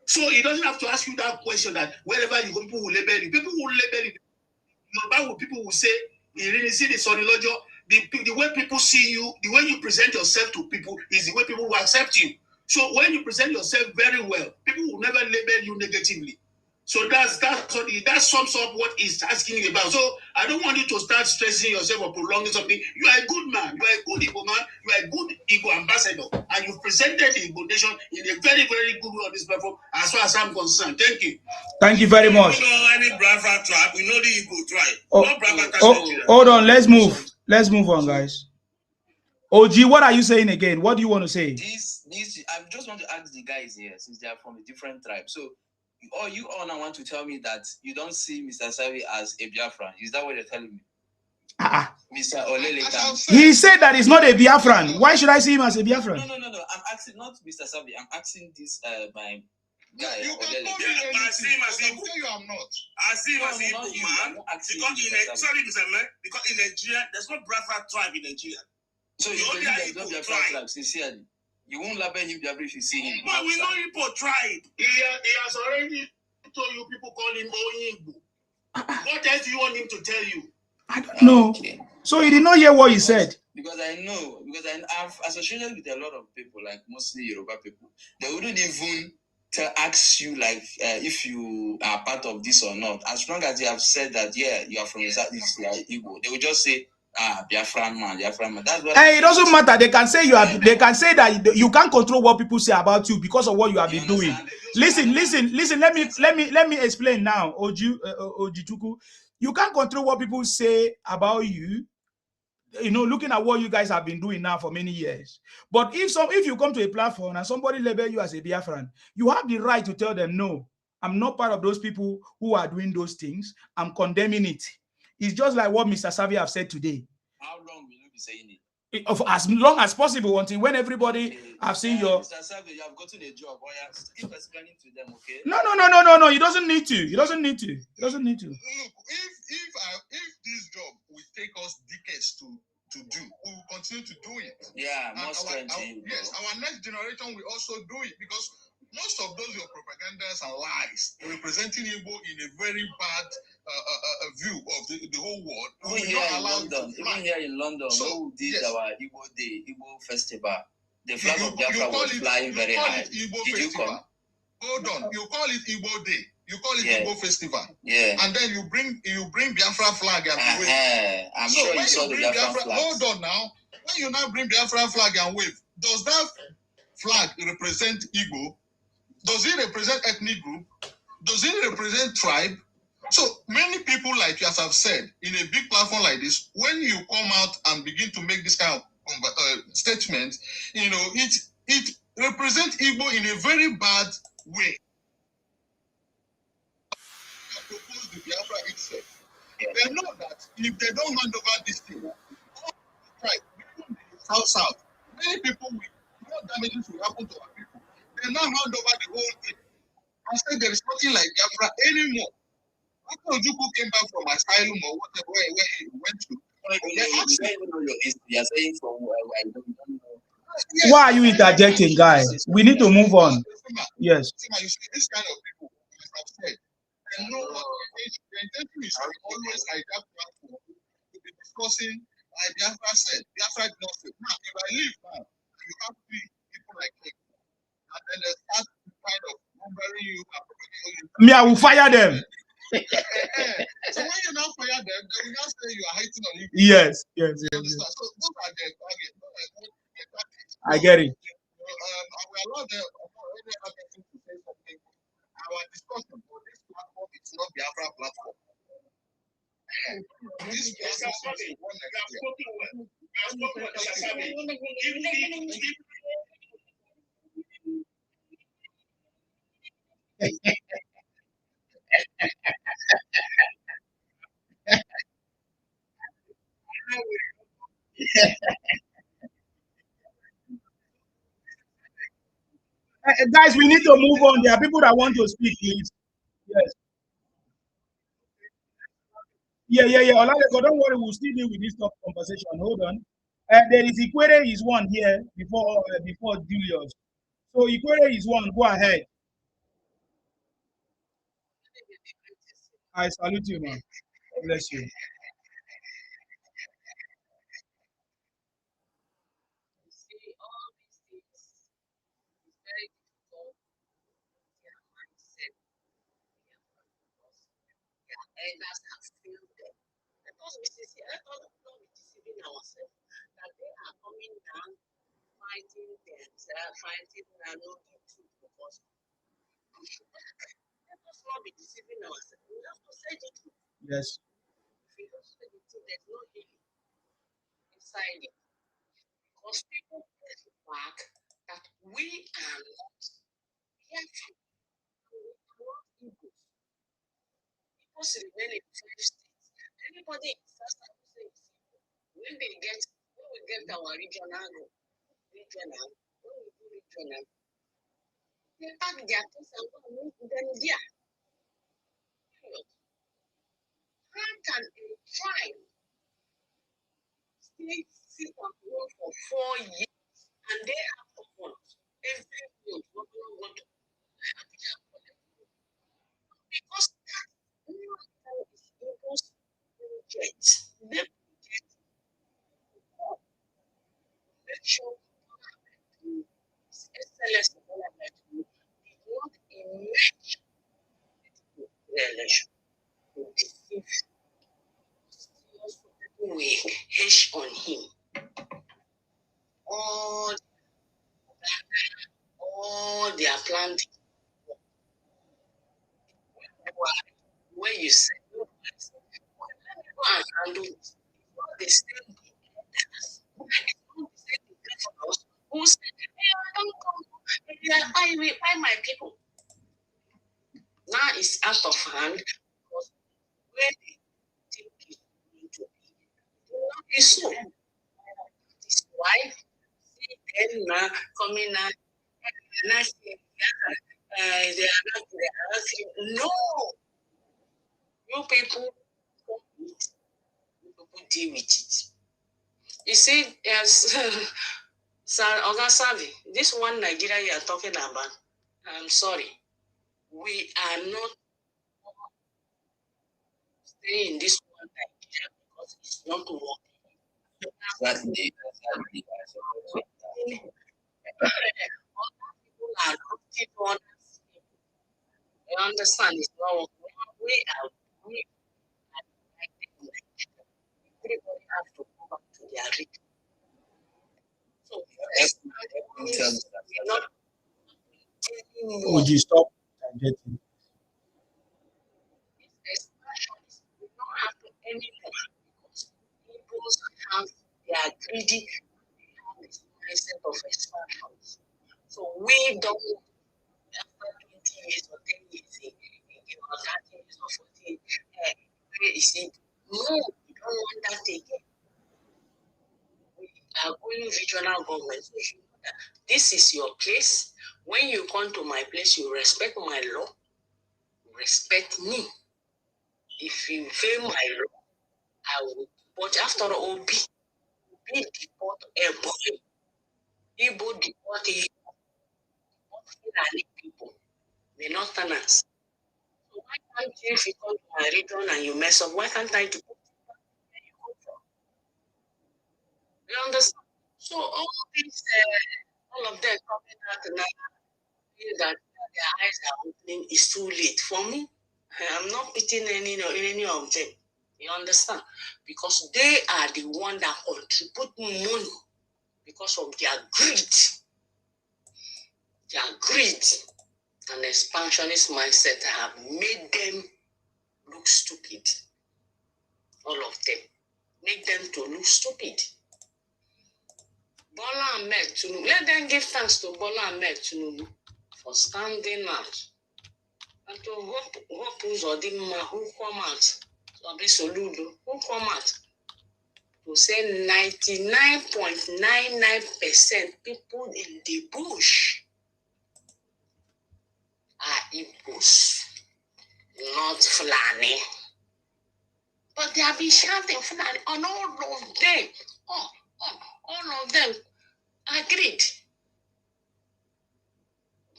So he doesn't have to ask you that question that wherever you go, people will label you. People will label you. People will say, you really see the Sonilojo, the way people see you, the way you present yourself to people is the way people will accept you. So when you present yourself very well, people will never label you negatively. So that sums up what he's asking you about. So I don't want you to start stressing yourself or prolonging something. You are a good man. You are a good Igbo man. You are a good Igbo ambassador. And you've presented the Igbo nation in a very, very good way on this platform as far as I'm concerned. Thank you. Thank you very much. We don't know any Biafra tribe. We know the Igbo tribe. Hold on. Let's move. Let's move on, guys. OG, what are you saying again? What do you want to say? I just want to ask the guys here, since they are from a different tribe. So, you all now want to tell me that you don't see Mr. Savi as a Biafran. Is that what you're telling me? Mr. Olele. He said that he's not a Biafran. Why should I see him as a Biafran? No. I'm asking not Mr. Savi. I'm asking this my guy. You can call me I see him as Igbo. I'm not. I see him as Igbo man. Because in Nigeria, there's no Biafra tribe in Nigeria. So you believe there's no Biafra tribe, sincerely? You won't label him Biafra if you see him. But we know Igbo tribe. He has already told you people call him Oyigbo. What else do you want him to tell you? I don't know. Okay. So he did not hear what he said. Because I've associated with a lot of people, like mostly Yoruba people. They wouldn't even ask you like if you are part of this or not. As long as you have said that, yeah, you are from Igbo, they will just say, Biafran man. That's what. Hey, it doesn't matter. They can say you are. They can say that you can't control what people say about you because of what you have been doing. Listen. Let me explain now, Ojichuku. You can't control what people say about you. You know, looking at what you guys have been doing now for many years. But if you come to a platform and somebody label you as a Biafran, you have the right to tell them, no, I'm not part of those people who are doing those things. I'm condemning it. It's just like what Mr. Savi have said today. How long will you be saying it? As long as possible, until when everybody have seen your. Mr. Savi, you have gotten a job. Or you keep explaining to them, okay? No. He doesn't need to. Look, if this job will take us decades to do, we will continue to do it. Yeah, yes, our next generation will also do it, because most of those your propagandas and lies representing Igbo in a very bad view of the whole world. Even here in London, who did our Igbo Day, Igbo Festival, the flag of Biafra was flying very high. Did you come? Hold on, you call it Igbo Day. You call it Igbo Festival. Yeah. And then you bring Biafra flag and wave. I'm sure you saw the Biafra flag. Hold on now. When you now bring Biafra flag and wave, does that flag represent Igbo? Does it represent ethnic group? Does it represent tribe? So many people, like you have said, in a big platform like this, when you come out and begin to make this kind of statement, you know, it represent Igbo in a very bad way. Propose the Biafra itself. They know that if they don't hand over this thing, right, south, many people will, more damages will happen to our people. They now hand over the whole thing and say there is nothing like Biafra anymore. After Ojukwu came back from asylum or whatever, where he went to, why are you interjecting, guy? We need to move on. Yes. This kind of people, as I've said, they know what the intention is to always hijack platform to be discussing. Biafra said, Biafra did not say. Now, if I leave now, you have three people like me, and then they start kind of numbering you and propagating you. Me, I will fire them. So when you now fire them, they will now say you are hating on you. Yes. So those are their targets. I get it. I will allow them any other person to say something. Our discussion for this platform is not Biafra platform. This platform is one Guys, we need to move on. There are people that want to speak, please. Yes. Yeah. Olaleko, don't worry, we'll still deal with this top conversation. Hold on. There is Ikwere is one here before Julius. So Ikwere is one. Go ahead. I salute you, man. God bless you. Elders have failed them. Let us be sincere. Let us not be deceiving ourselves that they are coming down, fighting themselves, fighting and not the truth of us. Let us not be deceiving ourselves. We have to say the truth. Yes. If we don't say the truth, there's no healing inside it. Because people get back that we are not careful. We are not Igbos. Igbos remain in 5 states. Anybody in South Africa is Igbo. When we get our regional, when we do regional, they pack their things and go and meet them there. How can a tribe stay sit and work for 4 years and they have to want every month what we want to because that is Igbo's project. They project make sure SLS development did not emerge the election to deceive people will hedge on him. All their plans where you say go and handle it. They say who said, hey, I don't come. Why my people? Now it's out of hand because where they think it's going to be, it will not be so. That is why see them now coming out and I say, they are not. No, you people deal with it. You see, yes, Oga Savi, this one Nigeria you are talking about, I'm sorry, we are not staying in this one Nigeria because it's not working. Exactly. People are looking for others. You understand? It's not working. We everybody has to go back to their region. So, not Would you stop interjecting? this expansion will not happen anymore because people have they are greedy, they have this mindset of expansion. So we don't, after 20 years or 10 years, or 30 years or 14, you see, no, we don't want that again. We are going regional government. So you know that this is your place. When you come to my place, you respect my law, respect me. If you fail my law, I will. But after all, be deport a boy. Igbo deport Fulani people. They're not tenants. So why can't you, if you come to my region and you mess up, why can't I deport you where you come from? You understand? So all of them coming out tonight, feel that their eyes are opening, is too late. For me, I'm not pitying any of them. You understand? Because they are the one that contribute money because of their greed. Their greed and expansionist mindset have made them look stupid. All of them. Make them to look stupid. Bola Ahmed Tinubu. Let them give thanks to Bola Ahmed Tinubu for standing out. And to hope Uzodinma who come out. So be Soludo who come out to say 99.99% people in the bush are Igbos, not Fulani. But they have been shouting Fulani on all of them. All of them agreed.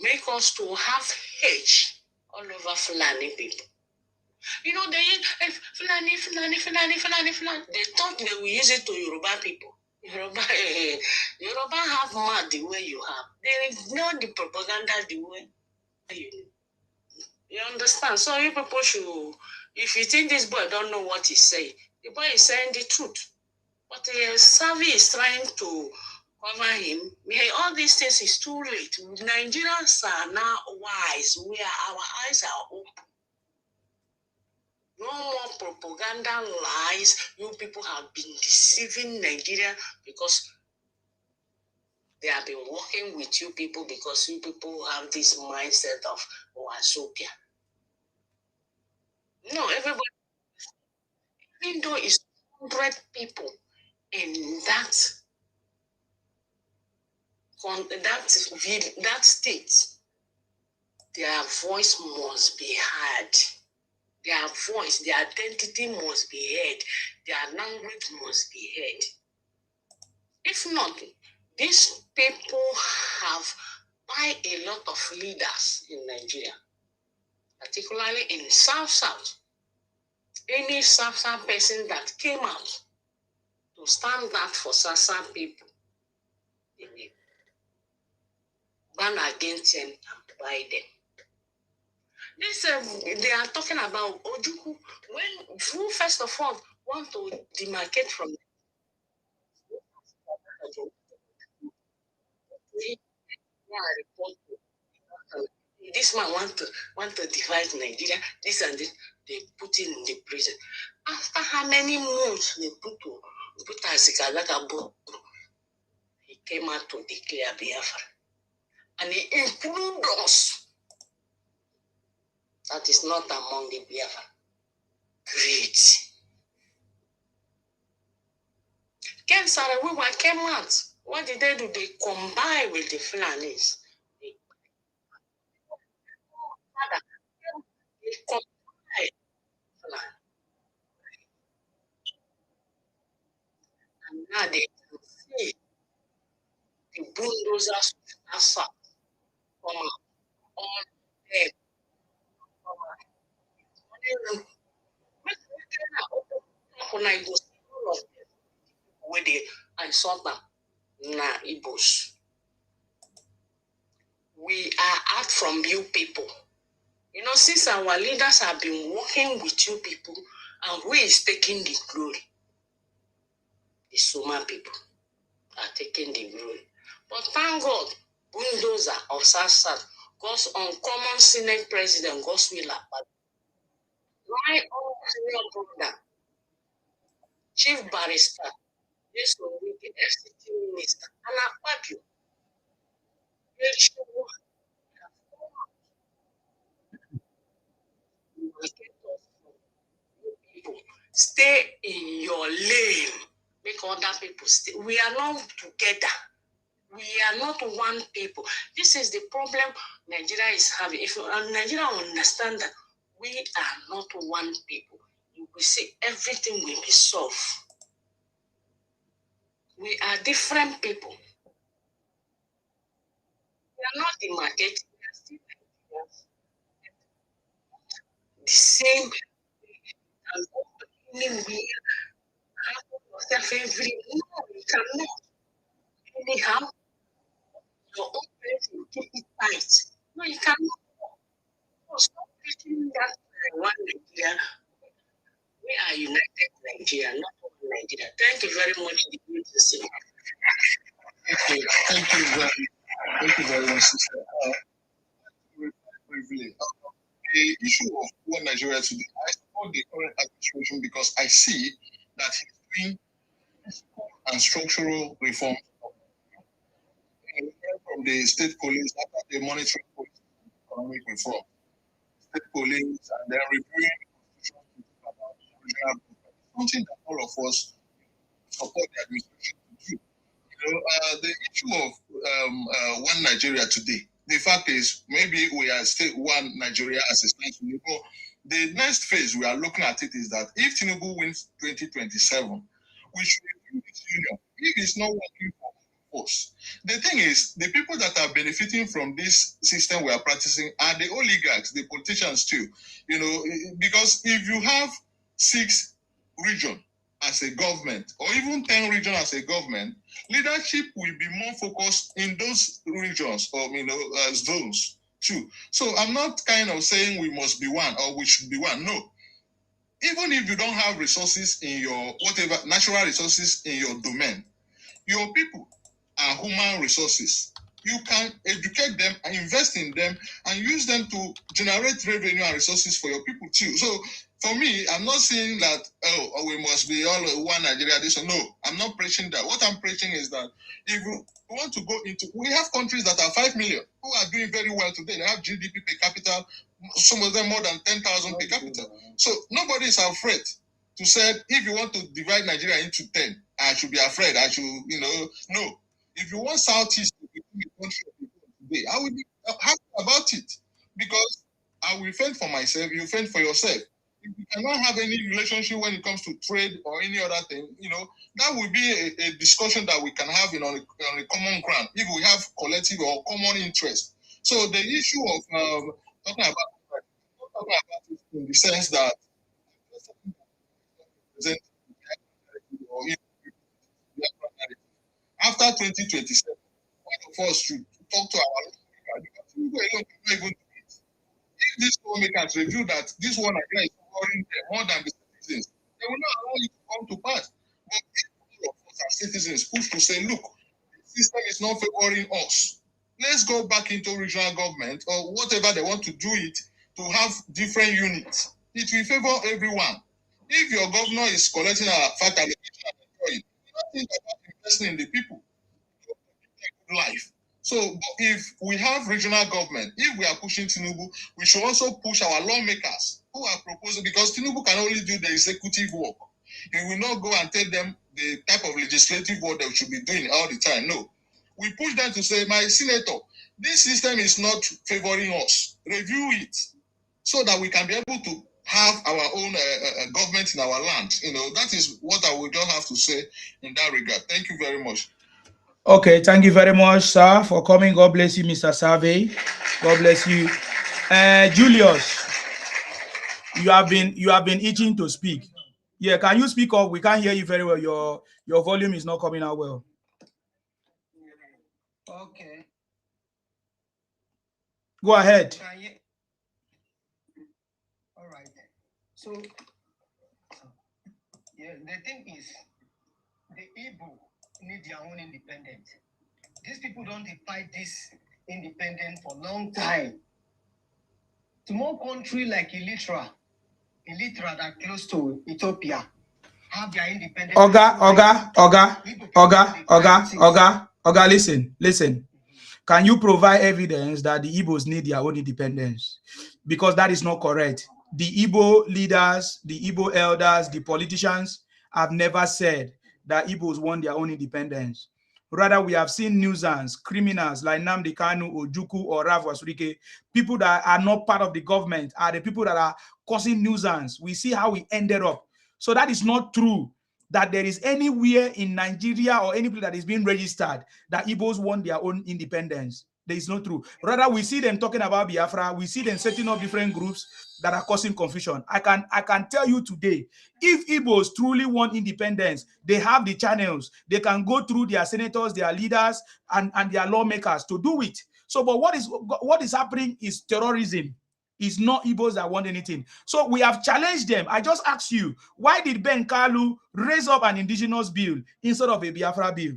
Make us to have hate all over Fulani people. You know, they Fulani. They thought they will use it to Yoruba people. Yoruba have mad the way you have. They ignore the propaganda the way you understand. So you people should, if you think this boy don't know what he's saying, the boy is saying the truth. But Savi is trying to cover him. All these things is too late. Nigerians are now wise. Our eyes are open. No more propaganda lies. You people have been deceiving Nigeria because they have been working with you people because you people have this mindset of Wasopia. No, everybody, even though it's 100 people in that state, their voice must be heard. Their voice, their identity must be heard. Their language must be heard. If not, these people have by a lot of leaders in Nigeria, particularly in South. Any South person that came out to stand up for South people, they will ban against them and buy them. This they are talking about Ojuku. Who first of all want to demarcate from this man want to divide Nigeria, this and this, they put him in the prison. After how many months they put Azikazaka book, he came out to declare Biafra. And he included us. That is not among the Biafra. Great. Ken Sarawiwa came out. What did they do? They combined with the Fulanis. They combined Fulani. And now they can see the bulldozers outside come out. All them come out. When I go see all of them, where I saw them, nah, Igbos. We are out from you people. You know, since our leaders have been working with you people, and who is taking the glory? The Soma people are taking the glory. But thank God, bulldozer of South, God's uncommon Senate President, God's will, my own senior brother, Chief Barrister, this will be the FCT Minister, and Akpabio, stay in your lane. Make other people stay. We are not together. We are not one people. This is the problem Nigeria is having. If Nigeria understand that we are not one people, you will see everything will be solved. We are different people. We are not the market. We are still the same. And anywhere, yourself every no, you cannot. Anyhow, your own place will keep it tight. No, you cannot. No, stop preaching that one Nigeria. We are united Nigeria, not one Nigeria. Thank you very much. Thank you very much, sister. Privilege. The issue of one Nigeria today, I support the current administration because I see that he's doing physical and structural reforms from the state police after the monetary policy, economic reform, state police, and then reviewing the constitution about regional government. Something that all of us support the administration to do. The issue of one Nigeria today. The fact is, maybe we are still one Nigeria as a state. The next phase we are looking at it is that if Tinubu wins 2027, we should review this union. If it's not working for us, the thing is, the people that are benefiting from this system we are practicing are the oligarchs, the politicians too. Because if you have 6 regions as a government, or even 10 regions as a government, leadership will be more focused in those regions or zones too. So I'm not kind of saying we must be one or we should be one. No. Even if you don't have resources in your whatever natural resources in your domain, your people are human resources. You can educate them and invest in them and use them to generate revenue and resources for your people too. So for me, I'm not saying that, we must be all one Nigeria. No, I'm not preaching that. What I'm preaching is that if we want to go into, we have countries that are 5 million who are doing very well today. They have GDP per capita, some of them more than 10,000 per capita. So nobody is afraid to say, if you want to divide Nigeria into 10, I should be afraid. I should, no. If you want Southeast to become a country today, I will be happy about it because I will fend for myself, you fend for yourself. If we cannot have any relationship when it comes to trade or any other thing, that will be a discussion that we can have on a common ground if we have collective or common interest. So the issue of talking about it in the sense that after 2027, one of us should talk to our local people. If these lawmakers review that this one again is favoring them more than the citizens, they will not allow it to come to pass. But if all of us as citizens push to say, look, the system is not favoring us, let's go back into regional government or whatever they want to do it to have different units. It will favor everyone. If your governor is collecting a fat allocation and enjoying, you don't think about investing in the people. Life. So if we have regional government, if we are pushing Tinubu, we should also push our lawmakers who are proposing, because Tinubu can only do the executive work. He will not go and tell them the type of legislative work they should be doing all the time. No. We push them to say, my senator, this system is not favoring us. Review it so that we can be able to have our own government in our land. That is what I would just have to say in that regard. Thank you very much. Okay, thank you very much, sir, for coming. God bless you, Mr. Survey. God bless you. Julius, you have been itching to speak. Yeah, can you speak up? We can't hear you very well. Your volume is not coming out well. Okay. Go ahead. All right. So, yeah, the thing is, the Igbo need their own independence. These people don't fight this independence for a long time. Small country like Elytra that close to Ethiopia, have their independence. Oga, listen. Can you provide evidence that the Igbos need their own independence? Because that is not correct. the Igbo leaders, the Igbo elders, the politicians have never said that Igbos want their own independence. Rather, we have seen nuisance, criminals like Nnamdi Kanu, Ojukwu, or Rav Wasurike, people that are not part of the government, are the people that are causing nuisance. We see how we ended up. So that is not true, that there is anywhere in Nigeria or any place that is being registered that Igbos want their own independence. There is not true. Rather, we see them talking about Biafra. We see them setting up different groups that are causing confusion. I can tell you today, if Igbos truly want independence, they have the channels. They can go through their senators, their leaders, and their lawmakers to do it. So, but what is happening is terrorism. It's not Igbos that want anything. So we have challenged them. I just asked you, why did Ben Kalu raise up an indigenous bill instead of a Biafra bill?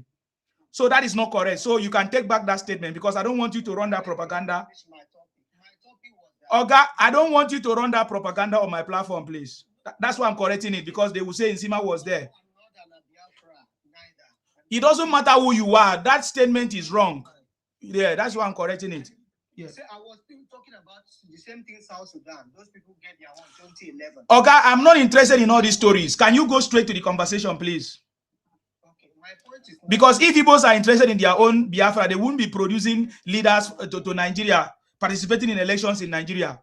So that is not correct. So you can take back that statement, because I don't want you to run that propaganda. Oga, I don't want you to run that propaganda on my platform, please. That's why I'm correcting it, because they will say Nsima was there. It doesn't matter who you are. That statement is wrong. Yeah, that's why I'm correcting it. Yeah. I was still talking about the same thing South Sudan. Those people get their own 2011. Okay, I'm not interested in all these stories. Can you go straight to the conversation, please? Okay, my point is, because if Igbos are interested in their own Biafra, they wouldn't be producing leaders to Nigeria, participating in elections in Nigeria.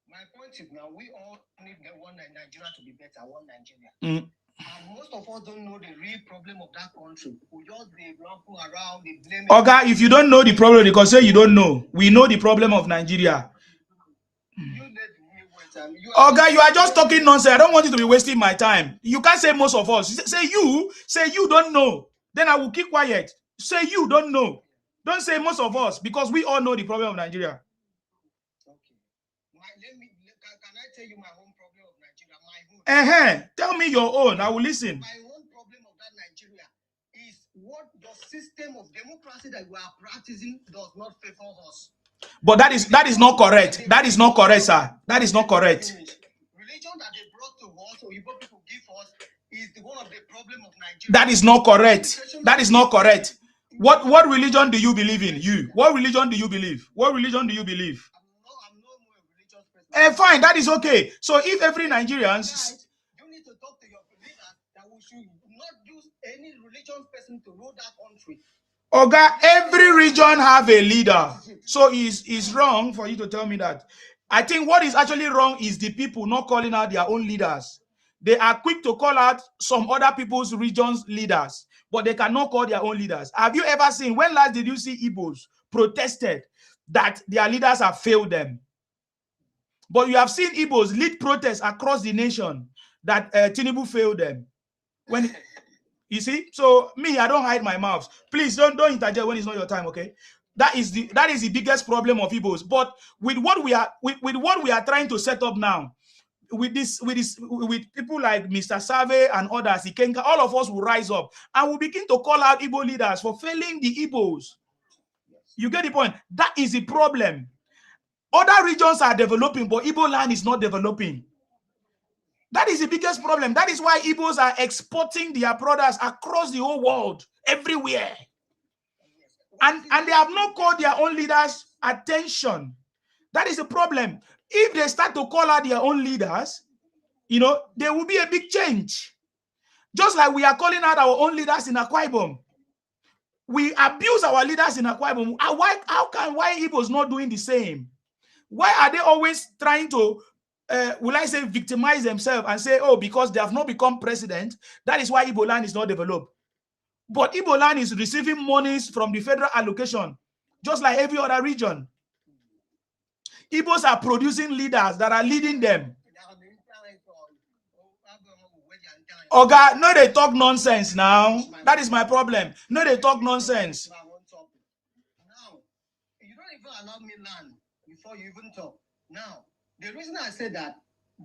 My point is, now we all need one Nigeria to be better, one Nigeria. And most of us don't know the real problem of that country. We just be walking around, they blame. Okay, if you don't know the problem, you can say you don't know. We know the problem of Nigeria. Okay, you are just talking nonsense. I don't want you to be wasting my time. You can't say most of us. Say you don't know. Then I will keep quiet. Say you don't know. Don't say most of us, because we all know the problem of Nigeria. Can I tell you my own problem of Nigeria? My own. Tell me your own. I will listen. My own problem of that Nigeria is what the system of democracy that we are practicing does not favor us. But that is not correct. That is not correct, sir. That is not correct. Religion that they brought to us, or Igbo people give us, is one of the problem of Nigeria. That is not correct. That is not correct. What religion do you believe in? You. What religion do you believe? What religion do you believe? I'm not a religious person. Fine, that is okay. So if every Nigerian, you need to talk to your leaders that we should not use any religious person to rule that country. Oga, every region have a leader. So it's wrong for you to tell me that. I think what is actually wrong is the people not calling out their own leaders. They are quick to call out some other people's regions leaders, but they cannot call their own leaders. Have you ever seen, when last did you see Igbos protested that their leaders have failed them? But you have seen Igbos lead protests across the nation that Tinubu failed them. When you see, so me, I don't hide my mouth. Please don't interject when it's not your time, okay? That is the biggest problem of Igbos. But with what we are trying to set up now, with people like Mr. Save and others, Ikenga, all of us will rise up and will begin to call out Igbo leaders for failing the Igbos. You get the point? That is the problem. Other regions are developing, but Igbo land is not developing. That is the biggest problem. That is why Igbos are exporting their products across the whole world, everywhere. And they have not called their own leaders attention. That is the problem. If they start to call out their own leaders, there will be a big change. Just like we are calling out our own leaders in Akwa Ibom. We abuse our leaders in Akwa Ibom. Why Igbos not doing the same? Why are they always trying to, victimize themselves and say, oh, because they have not become president, that is why Igbo land is not developed. But Igbo land is receiving monies from the federal allocation, just like every other region. Igbos are producing leaders that are leading them. Oga, no, they talk nonsense now. That is my problem. No, they talk nonsense. Now, you don't even allow me land before you even talk. Now, the reason I say that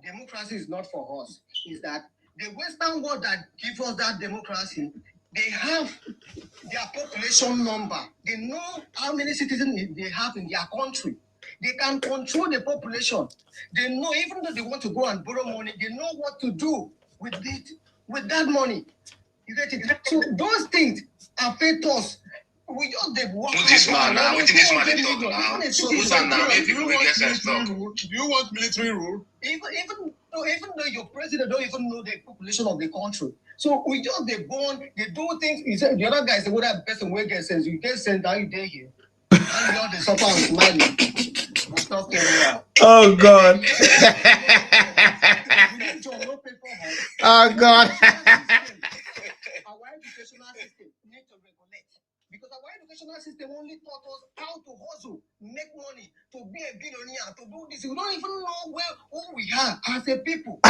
democracy is not for us is that the Western world that gives us that democracy, they have their population number. They know how many citizens they have in their country. They can control the population. They know, even though they want to go and borrow money, they know what to do with it, with that money. You get it? So those things affect us. We just did one. Who's this man now? What is this man they talk now? Who's that now? Maybe people get sense talk. Do you want military rule? Even though your president don't even know the population of the country. So we just they born, they do things. He said the other guy said, "What that person will get sense? You get sense, now you there here." And you all the suffer and smiling. Oh God. Oh God. Our educational system need to regulate because our educational system only taught us how to hustle, make money, to be a billionaire, to do this. We don't even know who we are as a people.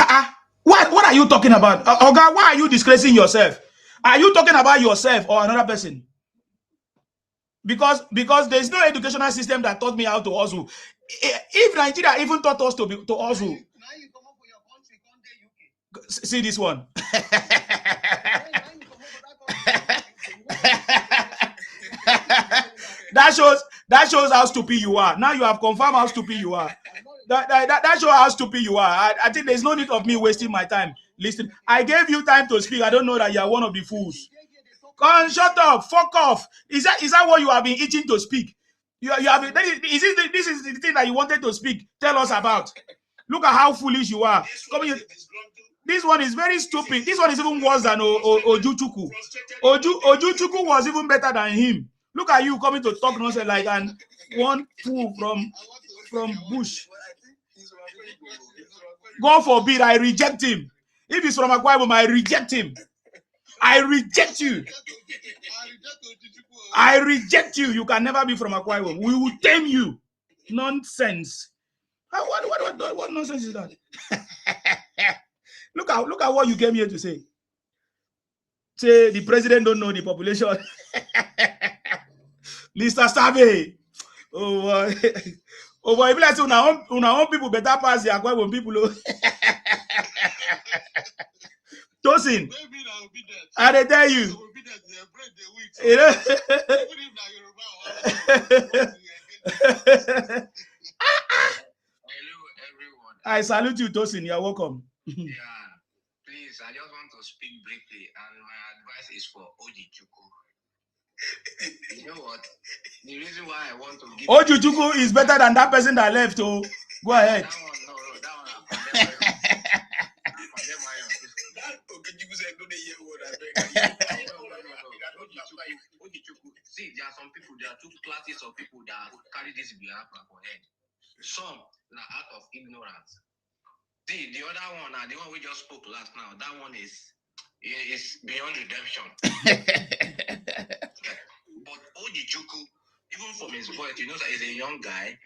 What are you talking about? Oga, why are you disgracing yourself? Are you talking about yourself or another person? Because there's no educational system that taught me how to hustle. If Nigeria even taught us to hustle. Now you come up with your country, UK. See this one. That shows how stupid you are. Now you have confirmed how stupid you are. That shows how stupid you are. I think there's no need of me wasting my time listening. I gave you time to speak. I don't know that you are one of the fools. Come, shut up, fuck off. Is that what you have been eating to speak? You have been, this is the thing that you wanted to speak. Tell us about. Look at how foolish you are. This one is very stupid. This one is even worse than Ojuchuku. Ojuchuku was even better than him. Look at you coming to talk nonsense like one fool from Bush. God forbid, I reject him. If he's from Akwa Ibom, I reject him. I reject you. I reject you. You can never be from Akwa Ibom. We will tame you. Nonsense. What nonsense is that? Look at what you came here to say. Say the president don't know the population. Mr. Sabe. Oh boy. Oh boy, if like say una own people better pass the Akwa Ibom people. Tosin, I dey tell you. I salute you, Tosin. You're welcome. Yeah, please, I just want to speak briefly, and my advice is for Ojuchuku. You know what? The reason why I want to give Ojuchuku is better than that person that left. Oh, go ahead. That one, no, that one. See, there are some people, there are two classes of people that carry this Biafra for head. Some are out of ignorance. See, the other one, the one we just spoke last now, that one is beyond redemption. But Ojuchuku, even from his voice, you know that he's a young guy.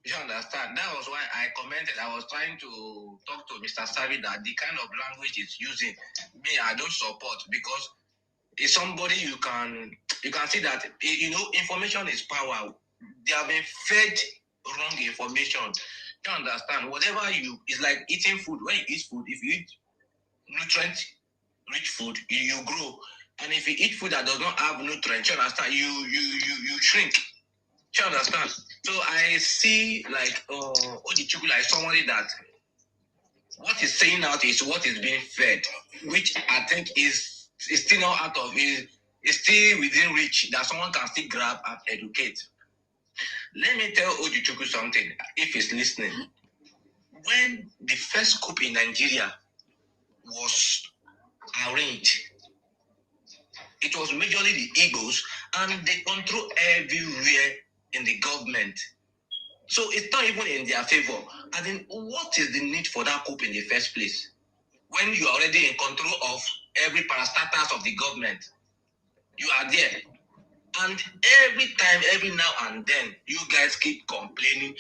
You understand? That was why I commented. I was trying to talk to Mr. Savi that the kind of language he's using, me, I don't support, because it's somebody you can see that, you know, information is power. They have been fed wrong information. You understand? Whatever it's like eating food. When you eat food, if you eat nutrient-rich food, you grow. And if you eat food that does not have nutrients, you understand? You shrink. You understand? So I see like Ojuchuku like somebody that what he's saying out is what is being fed, which I think is still not out of is still within reach that someone can still grab and educate. Let me tell Ojuchuku something, if he's listening. When the first coup in Nigeria was arranged, it was majorly the Igbos, and they control everywhere in the government. So it's not even in their favor. And then what is the need for that coup in the first place? When you are already in control of every parastatus of the government, you are there. And every now and then, you guys keep complaining,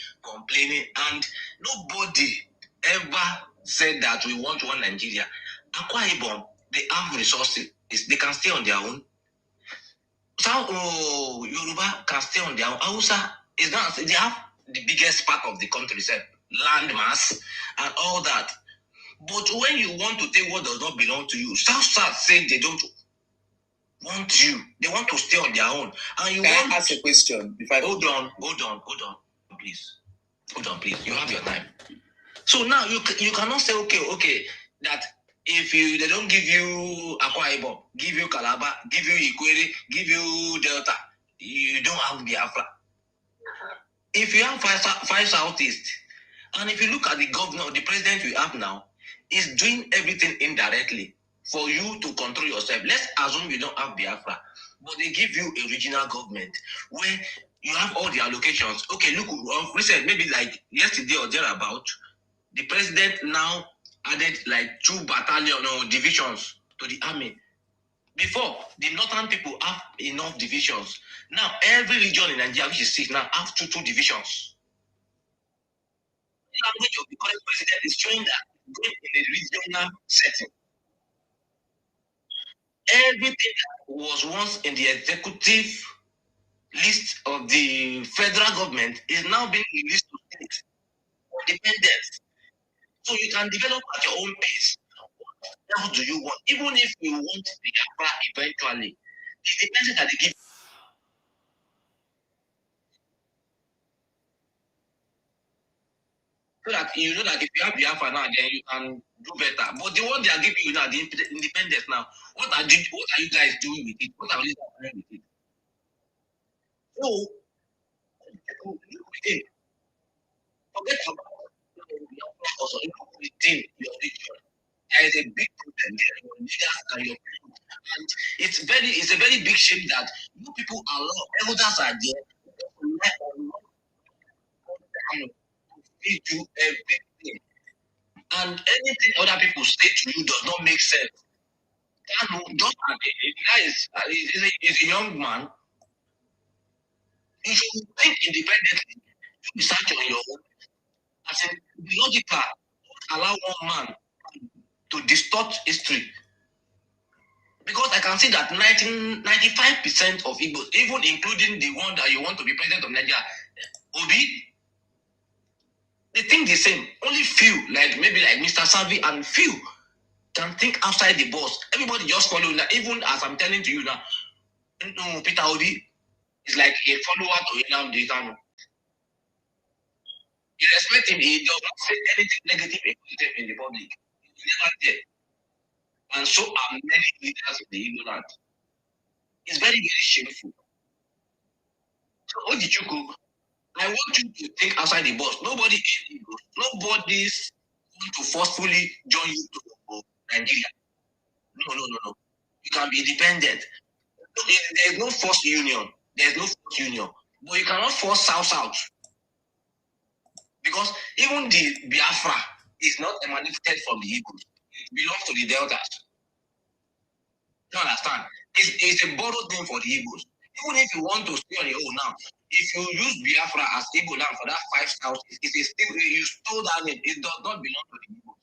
and nobody ever said that we want one Nigeria. Akwa Ibom, they have resources. They can stay on their own. Yoruba can stay on their own. Hausa is not. They have the biggest part of the country, land mass and all that. But when you want to take what does not belong to you, South say they don't want you. They want to stay on their own. And you Can I ask a question? Hold on, please. Hold on, please. You have your time. So now you cannot say okay that if they don't give you Akwa Ibom, give you Calabar, give you Ikwere, give you Delta, you don't have Biafra. If you have five Southeast, and if you look at the governor, the president we have now, is doing everything indirectly for you to control yourself. Let's assume you don't have Biafra, but they give you a regional government where you have all the allocations. Okay, look, recent, maybe like yesterday or thereabout, the president now added like 2 battalion or divisions to the army. Before, the northern people have enough divisions. Now, every region in Nigeria, which is 6 now, have two divisions. The language of the current president is showing that going in a regional setting. Everything that was once in the executive list of the federal government is now being released to states for independence. So you can develop at your own pace. What level do you want? Even if you want the Biafra eventually, it depends that they give. So that you know that if you have Biafra now, then you can do better. But the one they are giving you now, the independence now, what are you guys doing with it? What are you guys doing with it? So, forget about also within your region. There is a big problem there. Your leaders and your people. And it's a very big shame that you people allow elders are there to feed you everything. And anything other people say to you does not make sense. Just the guy is a young man. You should think independently. You research on your own. As in, the logical, allow one man to distort history. Because I can see that 95% of Igbos, even including the one that you want to be president of Nigeria, Obi, they think the same. Only few, like maybe like Mr. Savi and few, can think outside the box. Everybody just follow now. Even as I'm telling to you now, Peter Obi is like a follower to Nnamdi Kanu. You respect him, he does not say anything negative in the public. He's never there. And so are many leaders in the Igbo land. It's very, very shameful. So, Ojichuku, I want you to think outside the box. Nobody's going to forcefully join you to Nigeria. No. You can be independent. There is no forced union. But you cannot force South. Because even the Biafra is not emanated from the Igbos. It belongs to the Deltas. You understand? It's a borrowed name for the Igbos. Even if you want to stay on your own now, if you use Biafra as Igbo land for that 5,000, you stole that name. It does not belong to the Igbos.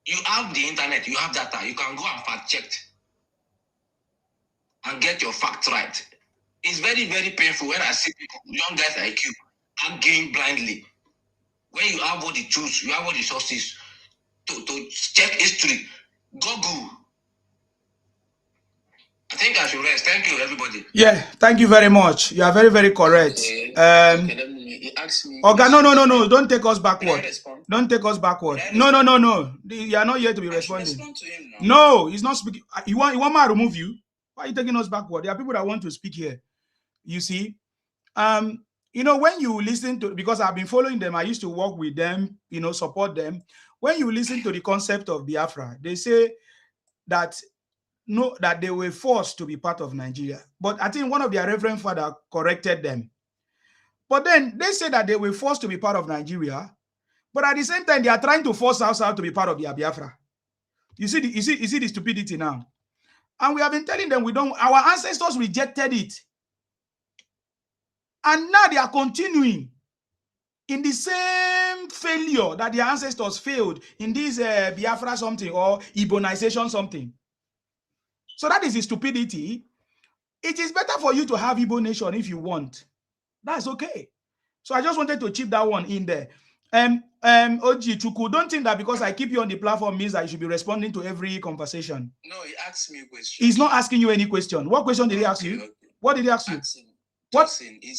You have the internet, you have data, you can go and fact check and get your facts right. It's very, very painful when I see people, young guys like you, arguing blindly. When you have all the tools, you have all the sources to check history, Google. I think I should rest. Thank you, everybody. Yeah, thank you very much. You are very, very correct. Okay, he asked me. Okay, no. Don't take us backward. Don't take us backward. No. You are not here to be responding. To him now. No, he's not speaking. You want me to remove you? Why are you taking us backward? There are people that want to speak here. You see, when you listen to, because I've been following them, I used to work with them, support them. When you listen to the concept of Biafra, they say that they were forced to be part of Nigeria. But I think one of their reverend father corrected them. But then they say that they were forced to be part of Nigeria, but at the same time, they are trying to force South to be part of their Biafra. You see the stupidity now. And we have been telling them our ancestors rejected it. And now they are continuing in the same failure that their ancestors failed in this Biafra something or Ibonization something. So that is the stupidity. It is better for you to have Igbo nation if you want. That's okay. So I just wanted to chip that one in there. Oji Chuku, don't think that because I keep you on the platform means that you should be responding to every conversation. No, he asked me a question. He's not asking you any question. What question did he ask you? Okay. What did he ask you? What? He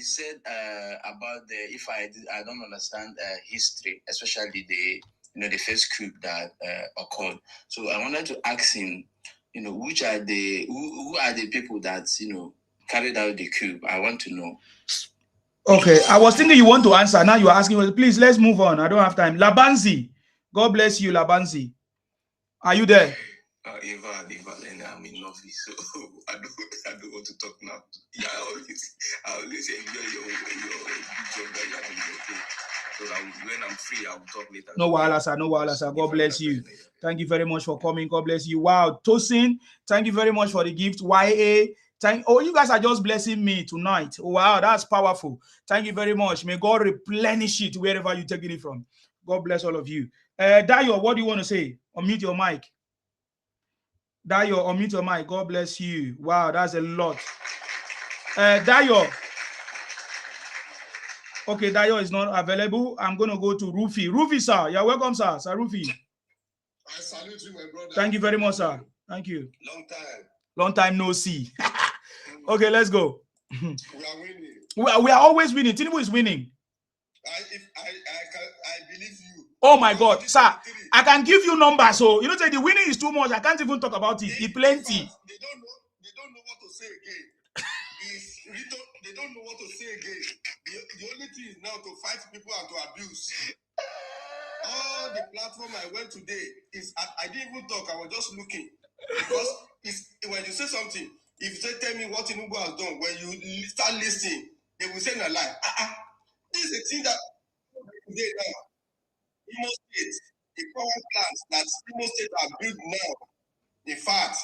said about if I don't understand history, especially the first coup that occurred. So I wanted to ask him, you know, which are the who are the people that, you know, carried out the coup? I want to know. Okay, I was thinking you want to answer. Now you are asking, well, please, let's move on. I don't have time. Labanzi, God bless you, Labanzi. Are you there? Eva, I'm in lovely, so I don't want to talk now. Yeah, I always enjoy your job that you are doing. So that when I'm free, I will talk later. No wahala, sir. No wahala, sir. God bless you. Thank you very much for coming. God bless you. Wow, Tosin, thank you very much for the gift. YA, you guys are just blessing me tonight. Wow, that's powerful. Thank you very much. May God replenish it wherever you're taking it from. God bless all of you. Dayo, what do you want to say? Unmute your mic. Dayo, unmute your mic. God bless you. Wow, that's a lot. Dayo. Okay, Dayo is not available. I'm going to go to Rufi. Rufi, sir. You're welcome, sir. Sir Rufi. I salute you, my brother. Thank you very much, sir. Thank you. Long time. Long time no see. Okay, let's go. We are winning. We are always winning. Tinubu is winning. I believe you. Oh my God, sir. I can give you numbers. So you know, say the winning is too much. I can't even talk about it. It's plenty. They don't know what to say again. They don't know what to say again. The only thing is now to fight people and to abuse. All the platform I went today is I didn't even talk. I was just looking because when you say something, if you say tell me what Tinubu has done, when you start listening, they will say no lie. This is a thing that today now. Imo State, the power plants that Imo State are built now. In fact,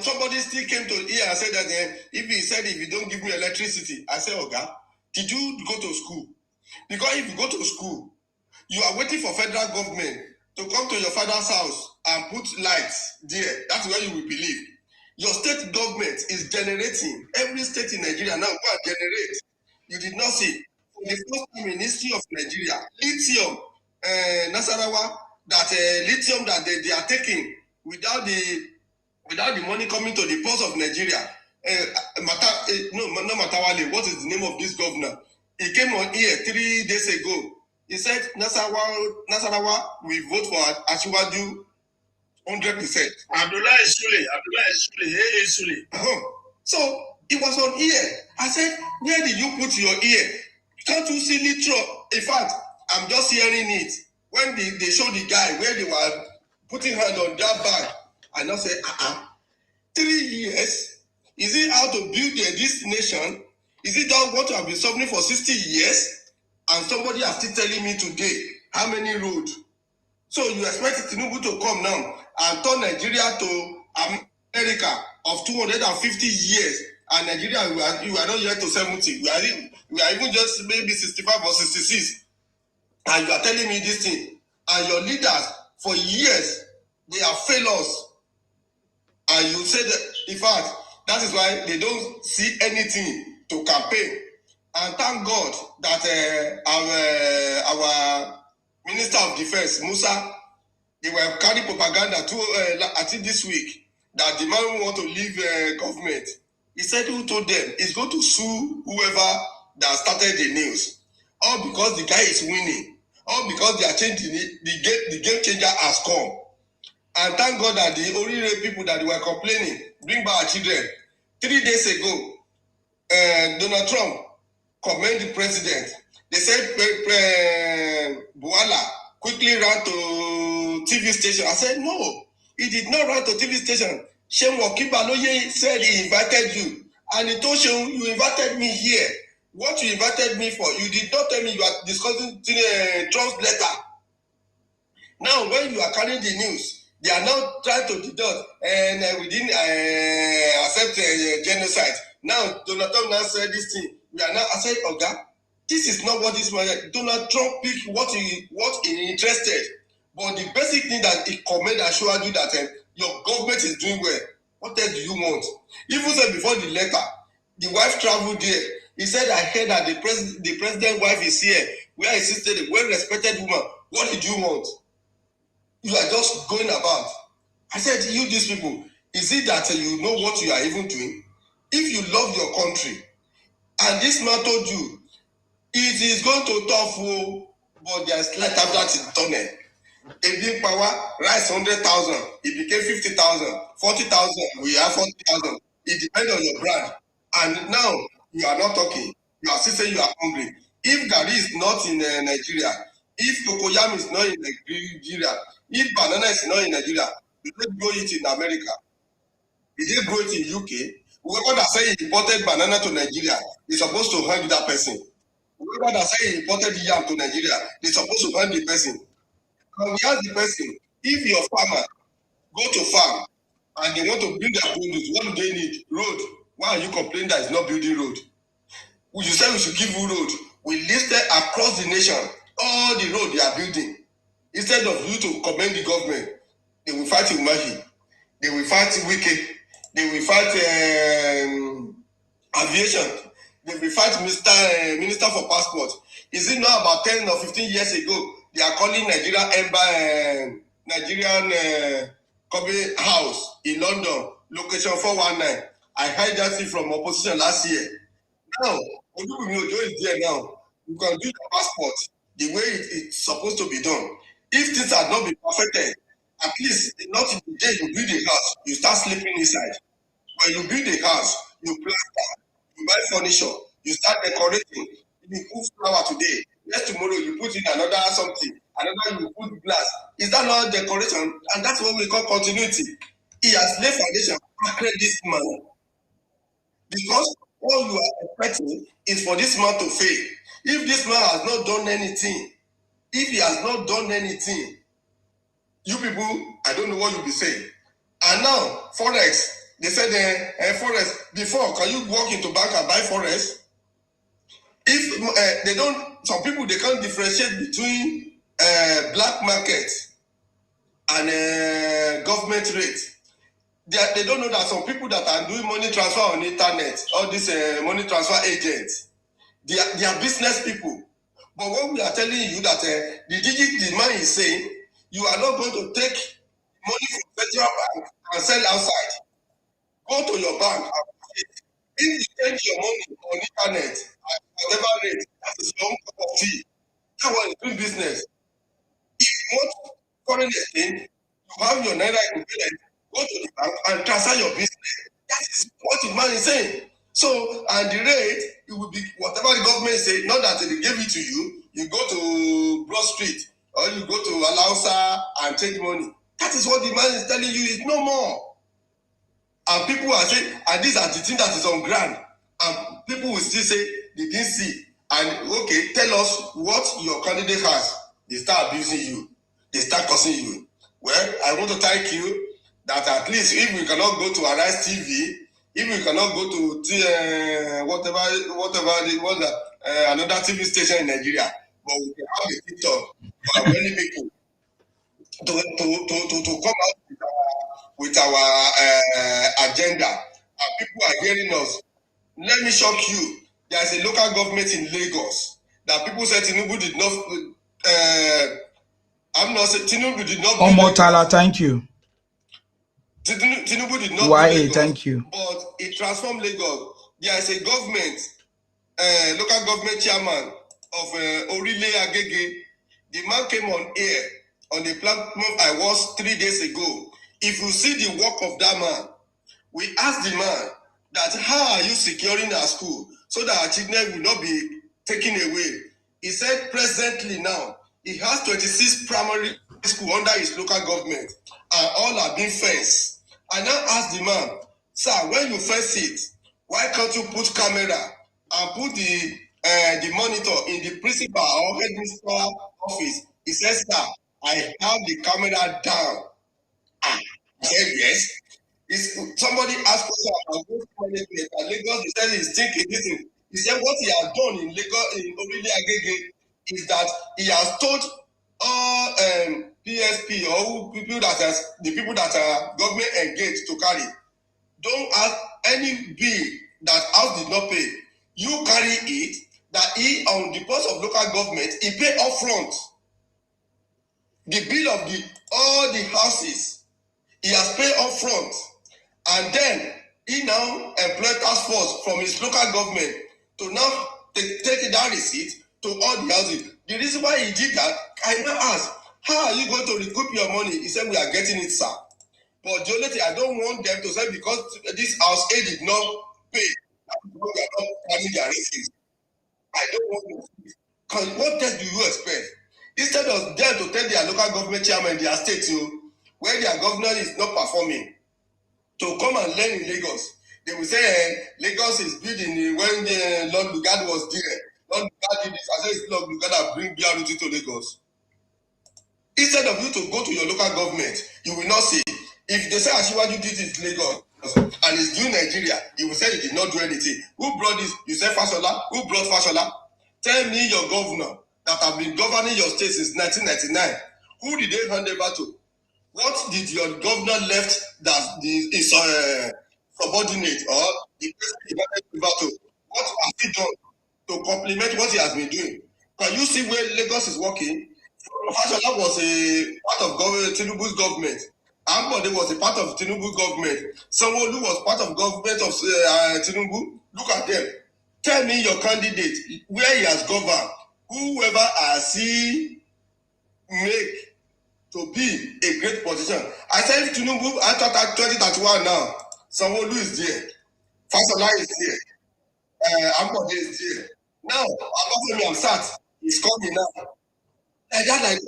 somebody still came to here and said that if you don't give me electricity, I said, Oga, did you go to school? Because if you go to school, you are waiting for federal government to come to your father's house and put lights there. That's where you will believe. Your state government is generating. Every state in Nigeria now go and generate. You did not see. For the first time in history of Nigeria, lithium, Nasarawa, that lithium that they are taking without the money coming to the ports of Nigeria. No Matawale, what is the name of this governor? He came on here 3 days ago. He said Nasarawa will vote for Asiwaju 100%. Abdullah Sule. So it was on ear. I said, where did you put your ear? Can't you see lithium? In fact, I'm just hearing it. When they showed the guy where they were putting hand on that bag, I now said, 3 years? Is it how to build this nation? Is it that what have been suffering for 60 years? And somebody is still telling me today how many roads. So you expect Tinubu to come now and turn Nigeria to America of 250 years, and Nigeria you are not yet to 70. We are even just maybe 65 or 66, and you are telling me this thing. And your leaders for years they have failed us, and you say that in fact that is why they don't see anything to campaign. And thank God that our Minister of Defense, Musa, they were carrying propaganda I think this week that the man want to leave government. He said who told them he's going to sue whoever that started the news. All because the guy is winning. All because they are changing it. The game changer has come. And thank God that the only people that were complaining, bring back our children. 3 days ago, Donald Trump commend the president. They said Buala quickly ran to TV station. I said, no, he did not run to TV station. Shem Wakibaloye said he invited you. And he told Shem, you invited me here. What you invited me for? You did not tell me you are discussing Trump's letter. Now, when you are carrying the news, they are now trying to deduct, and we didn't accept genocide. Now, Donald Trump now said this thing. I said, Oga, this is not what this man. Donald Trump picked what he interested. But the basic thing that he commend and showed you that your government is doing well. What else do you want? Even said before the letter, the wife traveled there. He said, I heard that the president's wife is here. Where is sister, a well-respected woman. What did you want? You are just going about. I said, you these people, is it that you know what you are even doing? If you love your country, and this man told you, it is going to tough, but there is light after the tunnel. A big power, rice 100,000, it became 50,000, 40,000, we have 40,000. It depends on your brand. And now you are not talking. You are still saying you are hungry. If Gary is not in Nigeria, if cocoyam is not in Nigeria, if banana is not in Nigeria, you don't grow it in America. Did they grow it in UK? Whoever that say he imported banana to Nigeria is supposed to hand that person. Whoever that say he imported yam to Nigeria, they supposed to hand the person. And we ask the person, if your farmer go to farm and they want to build their produce, what do they need? Road. Why are you complaining that it's not building road? You say we should give you road. We listed across the nation all the road they are building. Instead of you to commend the government, they will fight Umahi. They will fight Wike. They will fight aviation. They will fight Minister for Passport. Is it not about 10 or 15 years ago, they are calling Nigerian House in London, location 419. I heard that thing from opposition last year. Now, Ojo is there now. You can do your passport the way it's supposed to be done. If things are not been perfected, at least not in the day you build a house, you start sleeping inside. When you build a house, you plaster, you buy furniture, you start decorating. You put flower today, next tomorrow you put in another something, another you put glass. Is that not decoration? And that's what we call continuity. He has laid foundation to create this man. Because all you are expecting is for this man to fail. If this man has not done anything, if he has not done anything, you people, I don't know what you'll be saying. And now, Forex, they said Forex, before, can you walk into bank and buy Forex? If they don't, some people, they can't differentiate between black market and government rate. They don't know that some people that are doing money transfer on the internet, all these money transfer agents, they are business people. But what we are telling you that the digit demand is saying, you are not going to take money from federal bank and sell outside. Go to your bank and pay. If you take your money on the internet at whatever rate, that is your own cup of tea. That one is doing business. If you want foreign exchange, you have your naira equivalent, go to the bank and transfer your business. That is what the man is saying. So, and the rate, it will be whatever the government say, not that they give it to you, you go to Broad Street or you go to Alausa and take money. That is what the man is telling you, it's no more. And people are saying, and these are the things that is on ground. And people will still say, they didn't see. And okay, tell us what your candidate has. They start abusing you. They start cursing you. Well, I want to thank you that at least if we cannot go to Arise TV, if we cannot go to another TV station in Nigeria, but we can have a TikTok for many people to come out with our agenda, and people are hearing us. Let me shock you. There is a local government in Lagos that people said Tinubu did not. I'm not saying Tinubu did not. Omotala, thank you. Tinubu did not. Lagos, thank you. But it transformed Lagos. There is a government, local government chairman of Orile Agege. The man came on air on the platform I was 3 days ago. If you see the work of that man, we asked the man that how are you securing our school so that our children will not be taken away. He said presently now, he has 26 primary school under his local government and all are being fenced. I now asked the man, sir, when you fence it, why can't you put camera and put the monitor in the principal or headmaster office? He said, sir, I have the camera down. He said, yes. Somebody asked us about those management at Lagos. He said he's thinking this thing. He said what he has done in Lagos, in Orile Agege, is that he has told all PSP or people that are government engaged to carry. Don't ask any bill that house did not pay. You carry it, that he on the post of local government, he pay upfront. The bill of all the houses, he has paid upfront. And then he now employed task force from his local government to now take that receipt to all the houses. The reason why he did that, I now ask, How are you going to recoup your money? He said, we are getting it, sir. But the only thing, I don't want them to say because this house aid did not pay, we are not having their refuse. I don't want to. Because what else do you expect? Instead of them to tell their local government chairman, their state, where their governor is not performing, to come and learn in Lagos, they will say, Lagos is building when Lord Lugard was there. Lord Lugard did this. I said, Lord Lugard bring BRT to Lagos. Instead of you to go to your local government, you will not see. If they say Asiwaju did it in Lagos and it's doing Nigeria, you will say he did not do anything. Who brought this? You say Fashola. Who brought Fashola? Tell me your governor that have been governing your state since 1999. Who did they hand over to? What did your governor left that is subordinate or the president over to? What has he done to complement what he has been doing? Can you see where Lagos is working? Fashola was a part of Tinubu's government. Ambode was a part of Tinubu's government. Sanwo-Olu was part of government of Tinubu. Look at them. Tell me your candidate, where he has governed, whoever has he make to be a great position. I said Tinubu, I thought at 2031 now, Sanwo-Olu is there. Fashola is there. Ambode is there. Now, Abafemi Hamzat is coming now. Like that.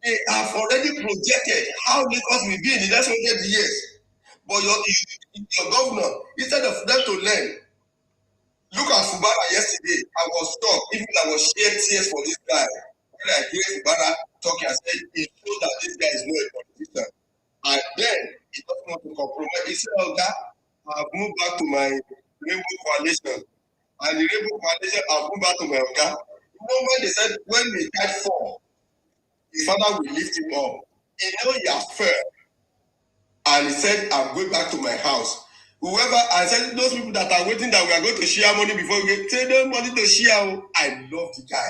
They have already projected how Lagos will be in the next 100 years. But your governor, instead of them to learn, look at Fubara yesterday. I was shocked. Even I was shed tears for this guy. When I hear Fubara talking, I said, it shows that this guy is not a politician. And then he doesn't want to compromise. He said, I've moved back to my Rainbow Coalition. And the Rainbow Coalition, I've moved back to my Oga. You know when they said, when we died for, his father will lift him up. He know he has failed. And he said, I'm going back to my house. Whoever, I said, those people that are waiting that we are going to share money before we get, say no money to share. I love the guy.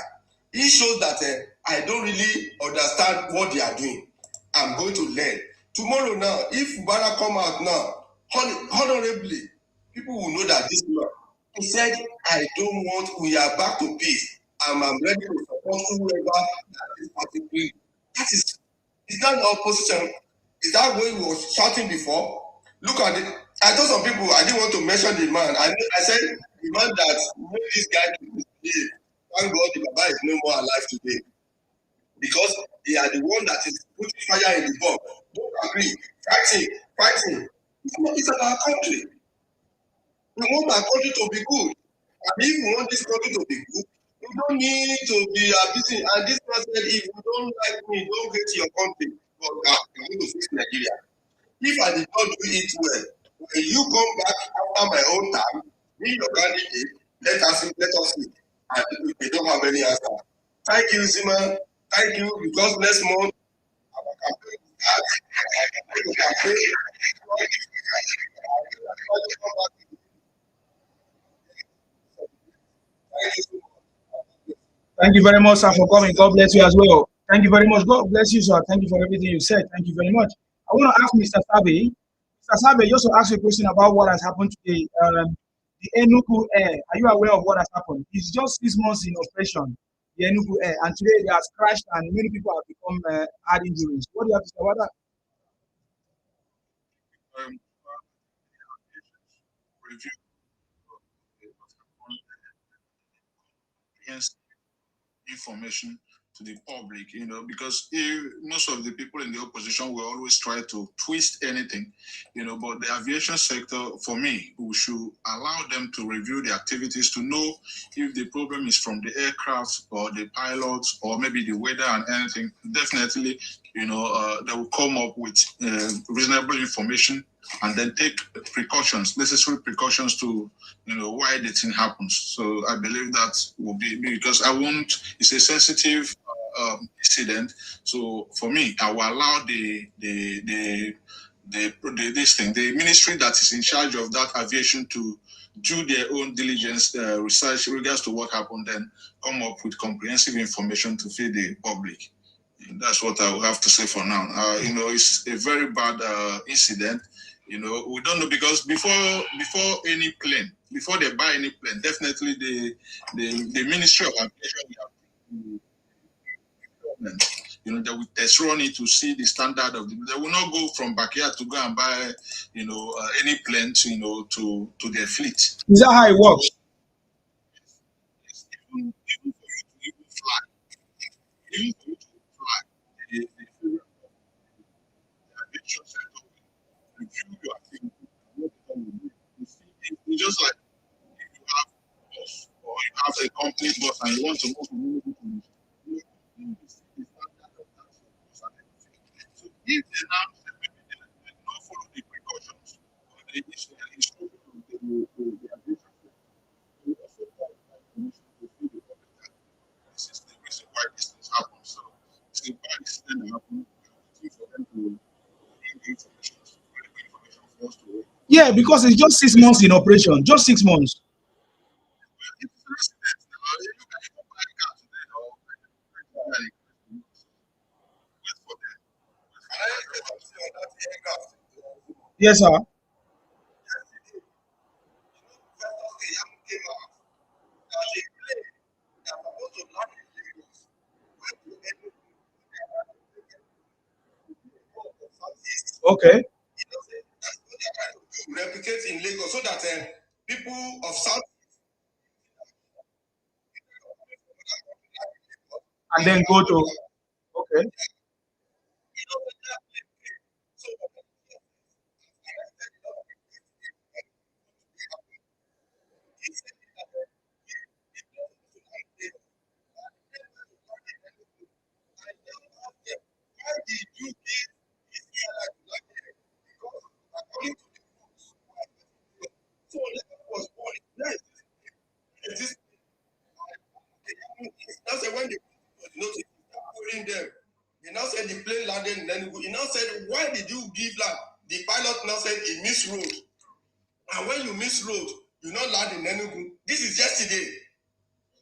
He shows that I don't really understand what they are doing. I'm going to learn. Tomorrow now, if Fubara come out now, honorably, people will know that this man, he said, I don't want, we are back to peace. I'm ready to support whoever that is party. That is, it's not the opposition. Is that way we were shouting before? Look at it. I told some people I didn't want to mention the man. I said the man that made this guy to misbehave. Thank God the Baba is no more alive today. Because they are the one that is putting fire in the bomb. Don't agree. Fighting. It's about our country. We want our country to be good. And if we want this country to be good, we don't need to be abusing. And this man said, if you don't like me, don't hate your country. But I'm going to fix Nigeria. If I did not do it well, when you come back after my own time, me, your candidate, let us see. And they don't have any answer. Thank you, Zima. Thank you, because next month, our campaign will start. Thank you very much, sir, for coming. God bless you as well. Thank you very much. God bless you, sir. Thank you for everything you said. Thank you very much. I want to ask Mr. Sabe. Mr. Sabe, you also asked a question about what has happened today. The Enugu Air. Are you aware of what has happened? It's just 6 months in operation, the Enugu Air, and today they have crashed and many people have become had injuries. What do you have to say about that? Review information to the public, because most of the people in the opposition will always try to twist anything, but the aviation sector, for me, we should allow them to review the activities to know if the problem is from the aircraft or the pilots or maybe the weather and anything. Definitely, they will come up with reasonable information and then take necessary precautions to, why the thing happens. So I believe that will be, because it's a sensitive incident. So for me, I will allow the ministry that is in charge of that aviation to do their own diligence, research in regards to what happened, then come up with comprehensive information to feed the public. And that's what I will have to say for now. It's a very bad incident. We don't know, because before they buy any plane, definitely the Ministry of Aviation will have You know, they will test run it to see the standard of the. They will not go from backyard to go and buy, you know, any plane, you know, to their fleet. Is that how it works? Even for you to even fly, the aviation sector will review your activity. It's just like if you have a bus or you have a company bus and you want to move from one so if they now say maybe they not follow the precautions or the instructions of the aviation sector, they also have permission to see the public that this is the reason why these things happen. So it's a bad incident that happened. For them to bring the information, for us to. Yeah, because it's just 6 months in operation, just 6 months. Yes, sir. Okay. Replicate in Lagos so that people of South And then go to okay. Now said when they notice them, they now said the plane landed in Enugu. He now said, why did you give land? The pilot now said he missed road. And when you miss road, you not land in Enugu. This is yesterday.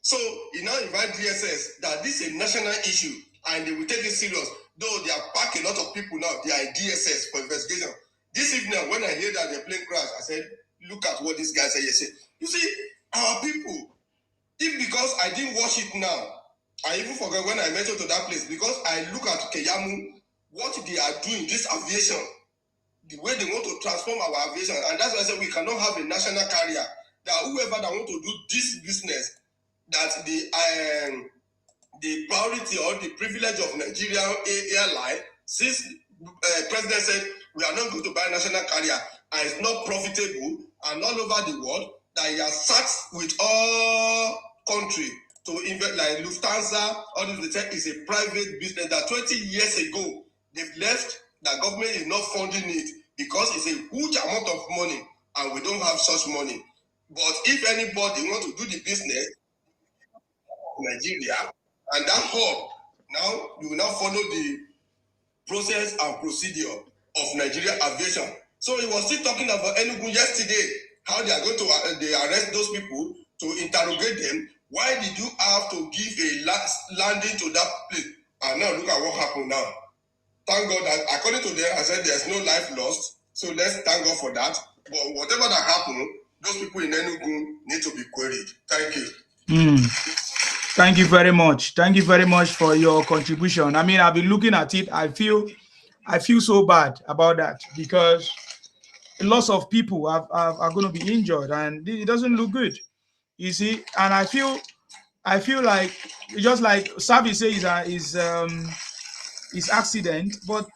So he now invite DSS that this is a national issue and they will take it serious. Though they have packed a lot of people now, they are DSS for investigation. This evening, when I hear that the plane crashed, I said, look at what this guy said yesterday. You see, our people, if because I didn't watch it now, I even forgot when I went to that place because I look at Keyamu, what they are doing, this aviation, the way they want to transform our aviation, and that's why I said we cannot have a national carrier. That whoever that want to do this business, that the priority or the privilege of Nigerian airline, since President said we are not going to buy national carrier and it's not profitable and all over the world, that he has sat with all country to invest like Lufthansa, all this is a private business that 20 years ago they've left, the government is not funding it because it's a huge amount of money and we don't have such money. But if anybody want to do the business, Nigeria, and that hub, now you will now follow the process and procedure of Nigeria aviation. So he was still talking about Enugu yesterday, how they are going to they arrest those people to interrogate them. Why did you have to give a landing to that place? And now look at what happened now. Thank God that according to them, I said there's no life lost. So let's thank God for that. But whatever that happened, those people in Enugu need to be queried. Thank you. Thank you very much. Thank you very much for your contribution. I mean, I've been looking at it. I feel so bad about that because lots of people are going to be injured and it doesn't look good. You see, and I feel like just like Savi says is accident, but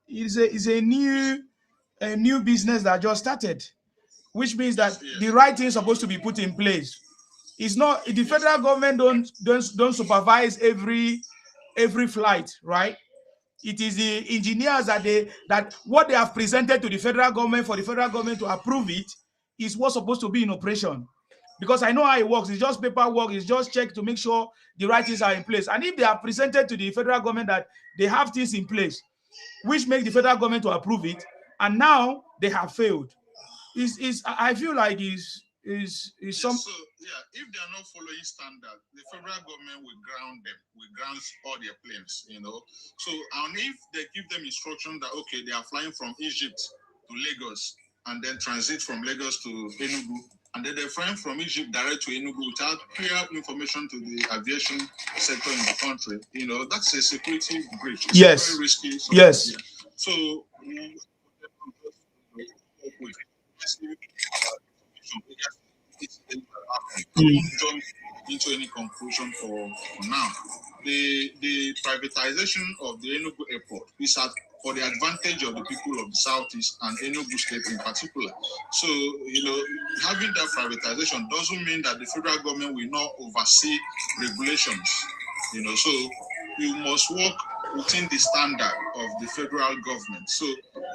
it's a new business that just started, which means that the right thing is supposed to be put in place. It's not the federal government don't supervise every flight, right? It is the engineers that what they have presented to the federal government for the federal government to approve it is what's supposed to be in operation. Because I know how it works. It's just paperwork. It's just checked to make sure the right things are in place. And if they are presented to the federal government that they have things in place, which makes the federal government to approve it, and now they have failed, I feel like is some. So yeah, if they are not following standard, the federal government will ground them, will ground all their planes, you know. So and if they give them instruction that okay, they are flying from Egypt to Lagos and then transit from Lagos to Enugu, and then they flying from Egypt direct to Enugu without clear information to the aviation sector in the country. You know, that's a security breach. It's yes. very risky. Yes. Yeah. So, don't jump into any conclusion for now. The privatization of the Enugu airport is for the advantage of the people of the Southeast and Enugu State in particular. So, you know, having that privatization doesn't mean that the federal government will not oversee regulations. You know, so you must work within the standard of the federal government. So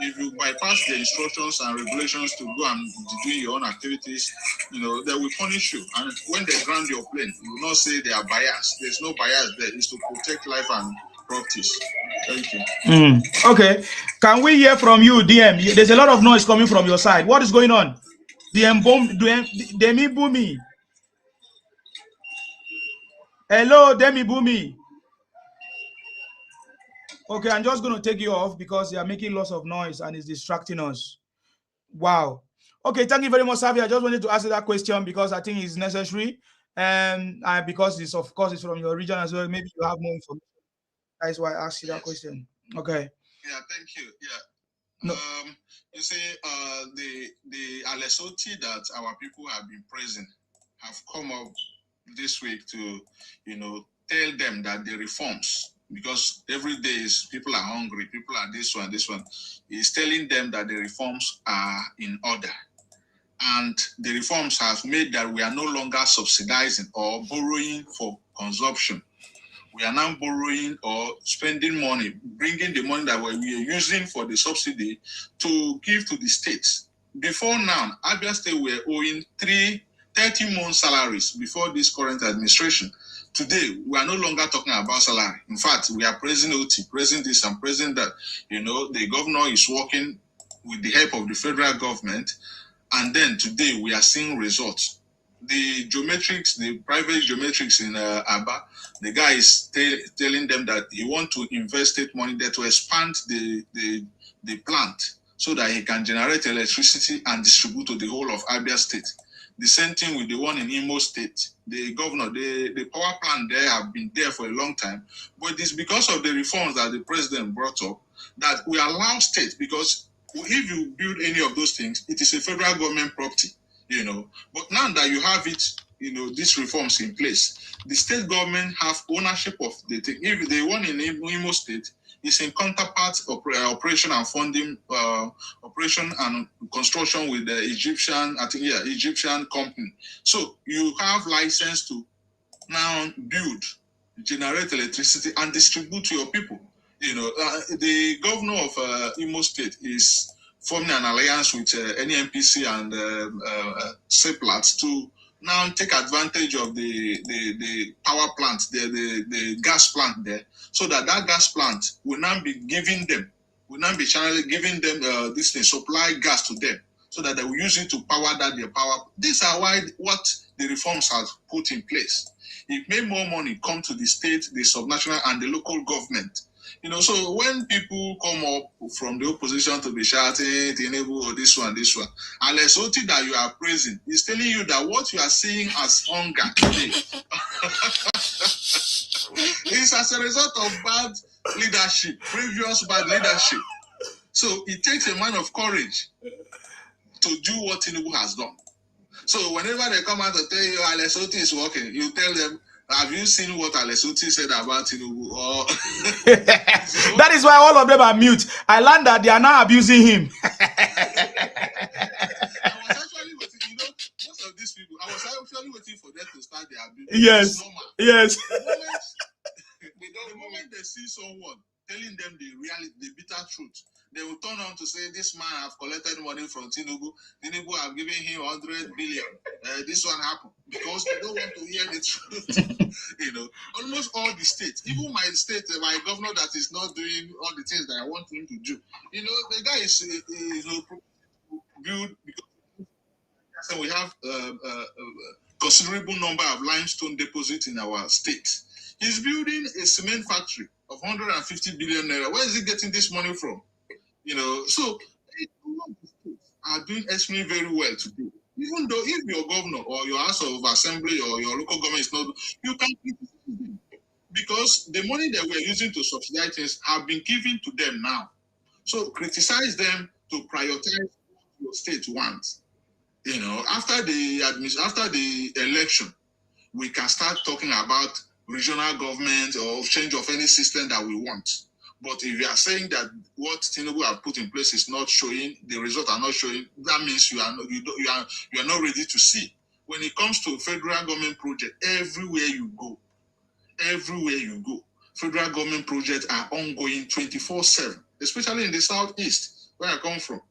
if you bypass the instructions and regulations to go and do your own activities, you know, they will punish you. And when they ground your plane, you will not say they are biased. There's no bias there. It's to protect life and properties. Thank you. Okay. Can we hear from you, DM? There's a lot of noise coming from your side. What is going on? DM Demi Bumi. Hello, Demi Bumi. Okay, I'm just going to take you off because you are making lots of noise and it's distracting us. Wow. Okay, thank you very much, Savi. I just wanted to answer that question because I think it's necessary. And because it's, of course, it's from your region as well. Maybe you have more information. That's why I asked you that question. Okay. Yeah, thank you. Yeah. No. You see, the Alesoti that our people have been praising have come up this week to, you know, tell them that the reforms, because every day is people are hungry, people are this one, is telling them that the reforms are in order. And the reforms have made that we are no longer subsidizing or borrowing for consumption. We are now borrowing or spending money, bringing the money that we are using for the subsidy to give to the states. Before now, Abia State were owing 30 months salaries before this current administration. Today, we are no longer talking about salary. In fact, we are praising OT, praising this and praising that. You know, the governor is working with the help of the federal government. And then today, we are seeing results. The geometrics, the private geometrics in Aba, the guy is telling them that he wants to invest state money there to expand the plant so that he can generate electricity and distribute to the whole of Abia State. The same thing with the one in Imo State. The governor, the power plant there have been there for a long time, but it's because of the reforms that the president brought up that we allow states, because if you build any of those things, it is a federal government property, you know. But now that you have it, you know, these reforms in place, the state government have ownership of the thing. If the one in Imo State is in counterpart operation and funding, operation and construction with the Egyptian, Egyptian company. So you have license to now build, generate electricity and distribute to your people. You know, the governor of Imo State is forming an alliance with NNPC and CEPLAT to now take advantage of the power plant, the gas plant there, so that gas plant will now be giving them, giving them this thing, supply gas to them, so that they will use it to power their power. These are what the reforms have put in place. It made more money come to the state, the subnational, and the local government. You know, so when people come up from the opposition to be shouting, Tinubu or this one, Alesoti that you are praising is telling you that what you are seeing as hunger today is as a result of bad leadership, previous bad leadership. So it takes a man of courage to do what Tinubu has done. So whenever they come out to tell you Alesoti is working, you tell them, have you seen what Alesoti said about Tinubu? Or that is why all of them are mute. I learned that they are now abusing him. I was actually waiting, you know, most of these people, I was actually waiting for them to start their abuse. Yes. Yes. The moment they see someone telling them the reality, the bitter truth, they will turn on to say, this man have collected money from Tinubu. Tinubu have given him 100 billion. This one happened because they don't want to hear the truth. You know, almost all the states, even my state, my governor that is not doing all the things that I want him to do. You know, the guy is build, because so we have a considerable number of limestone deposits in our state. He's building a cement factory of 150 billion naira. Where is he getting this money from? You know, so are doing extremely very well today. Even though if your governor or your House of Assembly or your local government is not, you can criticize them. Because the money that we're using to subsidize things have been given to them now. So criticize them to prioritize what your state wants. You know, after the election, we can start talking about regional government or change of any system that we want. But if you are saying that what Tinubu have put in place is not showing, the results are not showing, that means you are not ready to see. When it comes to federal government project, everywhere you go, federal government projects are ongoing 24/7, especially in the southeast where I come from.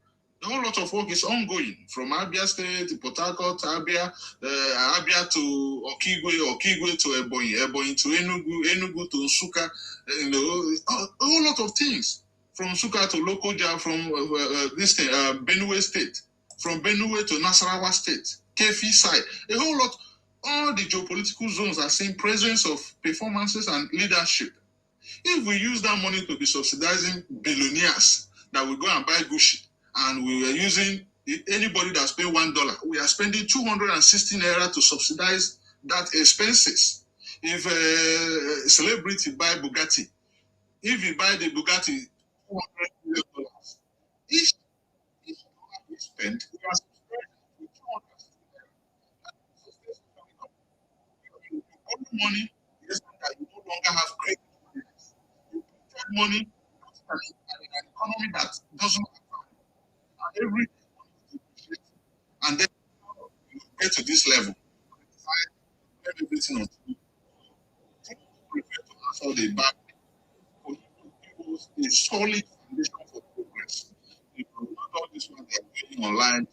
A whole lot of work is ongoing from Abia State to Port Harcourt, Abia to Okigwe to Ebonyi to Enugu to Nsukka, a whole lot of things. From Nsukka to Lokoja, from Benue State, from Benue to Nasarawa State, Kefi side, a whole lot. All the geopolitical zones are seeing presence of performances and leadership. If we use that money to be subsidizing billionaires that will go and buy Gucci, and we were using anybody that's paying $1, we are spending 216 naira to subsidize that expenses. If a celebrity buy Bugatti, if you buy the Bugatti $200 million, each dollar we spend, we are subsidizing 216 naira. You money, yes, that you no longer have credit. You put money in an economy that doesn't have every and then you get to this level. Everything on prefer to answer the back a solid foundation for progress. You know, not all this one they're going online.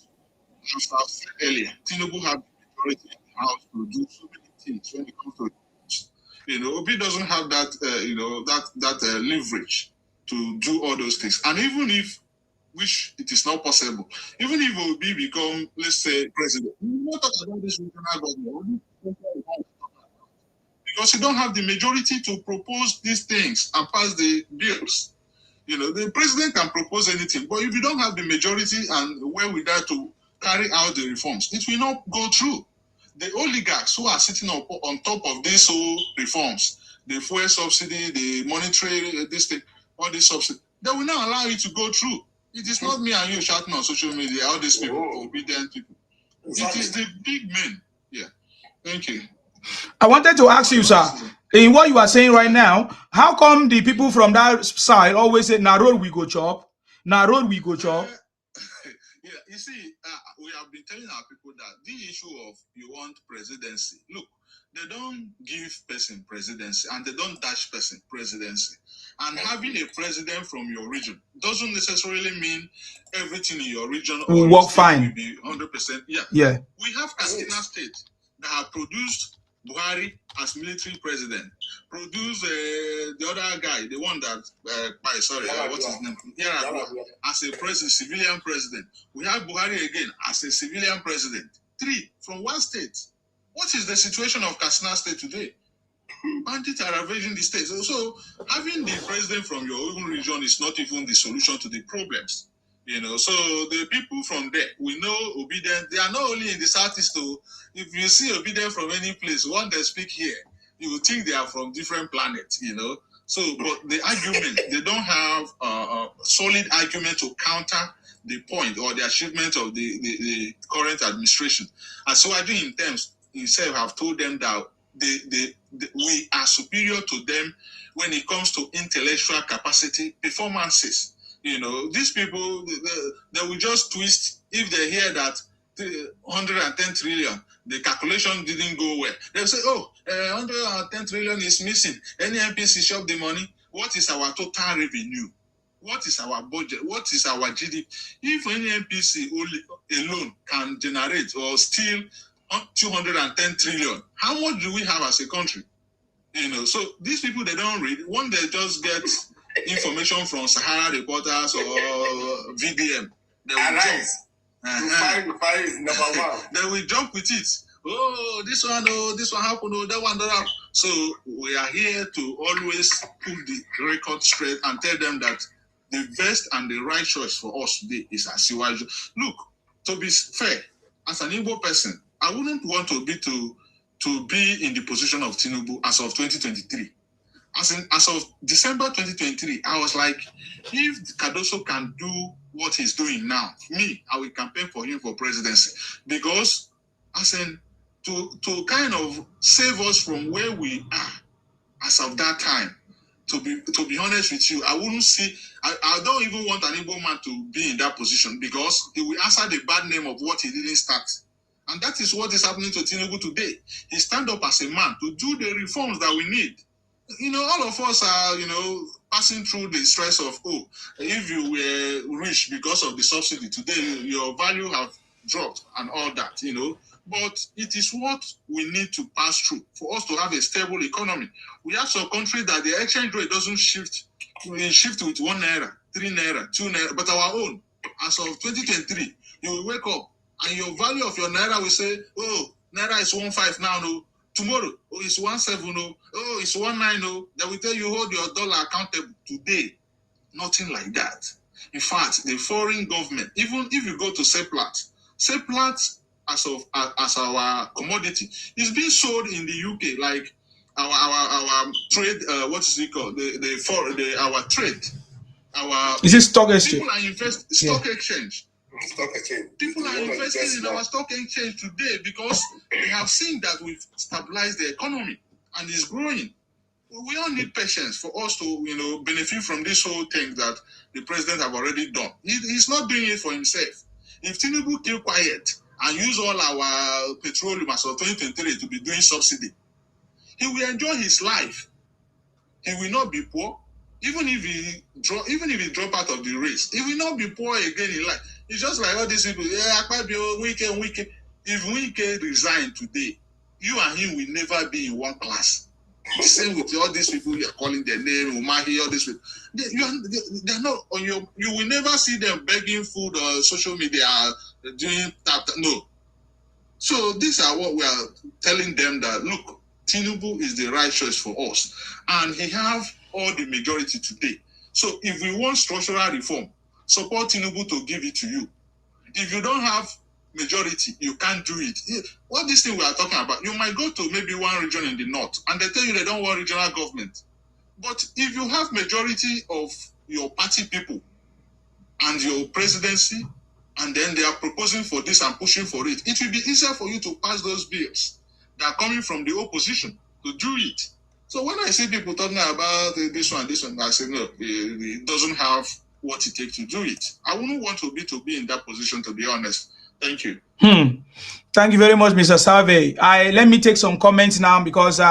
As I said earlier, Tinubu have the majority in the house to do so many things when it comes to Obi doesn't have that leverage to do all those things. And even if, which it is not possible, even if Obi become, let's say, president, we will not talk about this regional government because he don't have the majority to propose these things and pass the bills. The president can propose anything, but if you don't have the majority and where we dare to carry out the reforms, it will not go through. The oligarchs who are sitting on top of these whole reforms, the fuel subsidy, the monetary, this thing, all these subsidies, they will not allow it to go through. It is not me and you shouting on social media, all these people, obedient people. It is the big men. Yeah. Thank you. I wanted to ask you, sir, in what you are saying right now, how come the people from that side always say, "Na road we go chop, na road we go chop"? Yeah, you see, we have been telling our people that the issue of you want presidency, look, they don't give person presidency and they don't dash person presidency. And having a president from your region doesn't necessarily mean everything in your region will work fine. Will be 100%. Yeah. We have Katsina State that have produced Buhari as military president, produce the other guy, the one that, what's his name? As a president, civilian president. We have Buhari again as a civilian president. 3 from one state. What is the situation of Katsina State today? Bandits are ravaging the state. So having the president from your own region is not even the solution to the problems. So the people from there, we know obedient. They are not only in the southeast. So if you see obedient from any place, when they speak here, you will think they are from different planets. So, but the argument, they don't have a solid argument to counter the point or the achievement of the current administration. And so I do in terms himself have told them that we are superior to them when it comes to intellectual capacity, performances. These people, they will just twist if they hear that 110 trillion, the calculation didn't go well. They'll say, 110 trillion is missing. Any MPC shop the money. What is our total revenue? What is our budget? What is our GDP? If any MPC alone can generate or steal 210 trillion, how much do we have as a country? So these people, they don't read. One, they just get information from Sahara reporters or VBM. They will jump. Fire is number one. They will jump with it. This one happened, that one, that happened. So we are here to always put the record straight and tell them that the best and the right choice for us today is Asiwaju. Look, to be fair, as an Igbo person, I wouldn't want to be in the position of Tinubu as of 2023. As of December 2023, I was like, if Cardoso can do what he's doing now, I will campaign for him for presidency. Because to kind of save us from where we are as of that time, to be honest with you, I wouldn't see, I don't even want an Igbo man to be in that position, because he will answer the bad name of what he didn't start. And that is what is happening to Tinubu today. He stand up as a man to do the reforms that we need. All of us are, passing through the stress of, if you were rich because of the subsidy, today your value have dropped and all that, But it is what we need to pass through for us to have a stable economy. We have some countries that the exchange rate doesn't shift. We shift with 1 naira, 3 naira, 2 naira, but our own, as of 2023, you will wake up and your value of your naira will say, naira is 1.5 now, no. Tomorrow, it's 1.7, no. It's 1.9, no. They will tell you, hold your dollar accountable. Today, nothing like that. In fact, the foreign government, even if you go to Seplat as our commodity, is being sold in the UK, like our trade, what is it called? Our trade. Is it stock exchange? People are investing stock exchange. People are investing in our stock exchange today because they have seen that we've stabilized the economy and it's growing. We all need patience for us to, benefit from this whole thing that the president have already done. He's not doing it for himself. If Tinubu keep quiet and use all our petroleum as of 2023 to be doing subsidy, he will enjoy his life. He will not be poor. Even if he drop out of the race, he will not be poor again in life. It's just like all these people. Wike. If Wike resign today, you and him will never be in one class. Same with all these people you are calling their name, Umahi, all these people. They're not on your. You will never see them begging food or social media doing that. No. So these are what we are telling them, that look, Tinubu is the right choice for us, and he have all the majority today. So if we want structural reform, support Tinubu to give it to you. If you don't have majority, you can't do it. What this thing we are talking about, you might go to maybe one region in the north and they tell you they don't want regional government. But if you have majority of your party people and your presidency, and then they are proposing for this and pushing for it, it will be easier for you to pass those bills that are coming from the opposition to do it. So when I see people talking about this one, I say, no, it doesn't have what it takes to do it. I wouldn't want to be in that position, to be honest. Thank you. Thank you very much, Mr. Salve. Let me take some comments now, because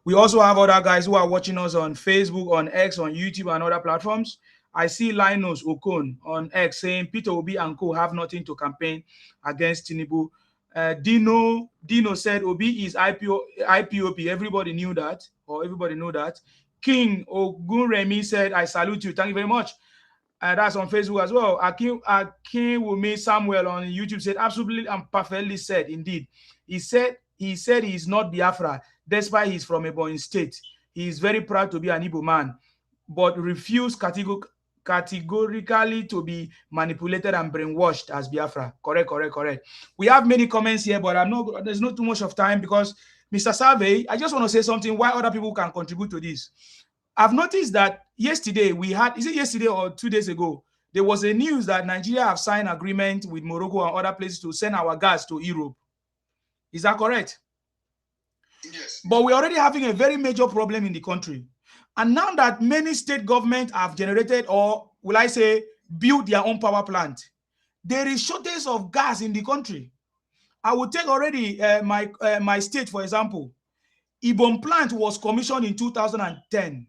we also have other guys who are watching us on Facebook, on X, on YouTube, and other platforms. I see Linus Okon on X saying Peter Obi and co have nothing to campaign against Tinubu. Dino said Obi is IPOP. Everybody knew that, or everybody know that. King Ogunremi said, I salute you. Thank you very much. That's on Facebook as well. Akin Wumi Samuel on YouTube said, absolutely and perfectly said. Indeed, he said he is not Biafra, despite he's from a Ebonyi state. He is very proud to be an Igbo man, but refused categorically to be manipulated and brainwashed as Biafra. Correct. We have many comments here, but there's not too much of time, because Mr. Salve, I just want to say something why other people can contribute to this. I've noticed that yesterday is it yesterday or 2 days ago, there was a news that Nigeria have signed agreement with Morocco and other places to send our gas to Europe. Is that correct? Yes. But we're already having a very major problem in the country. And now that many state governments have generated, or will I say, built their own power plant, there is shortage of gas in the country. I will take already my state, for example. Ibom plant was commissioned in 2010,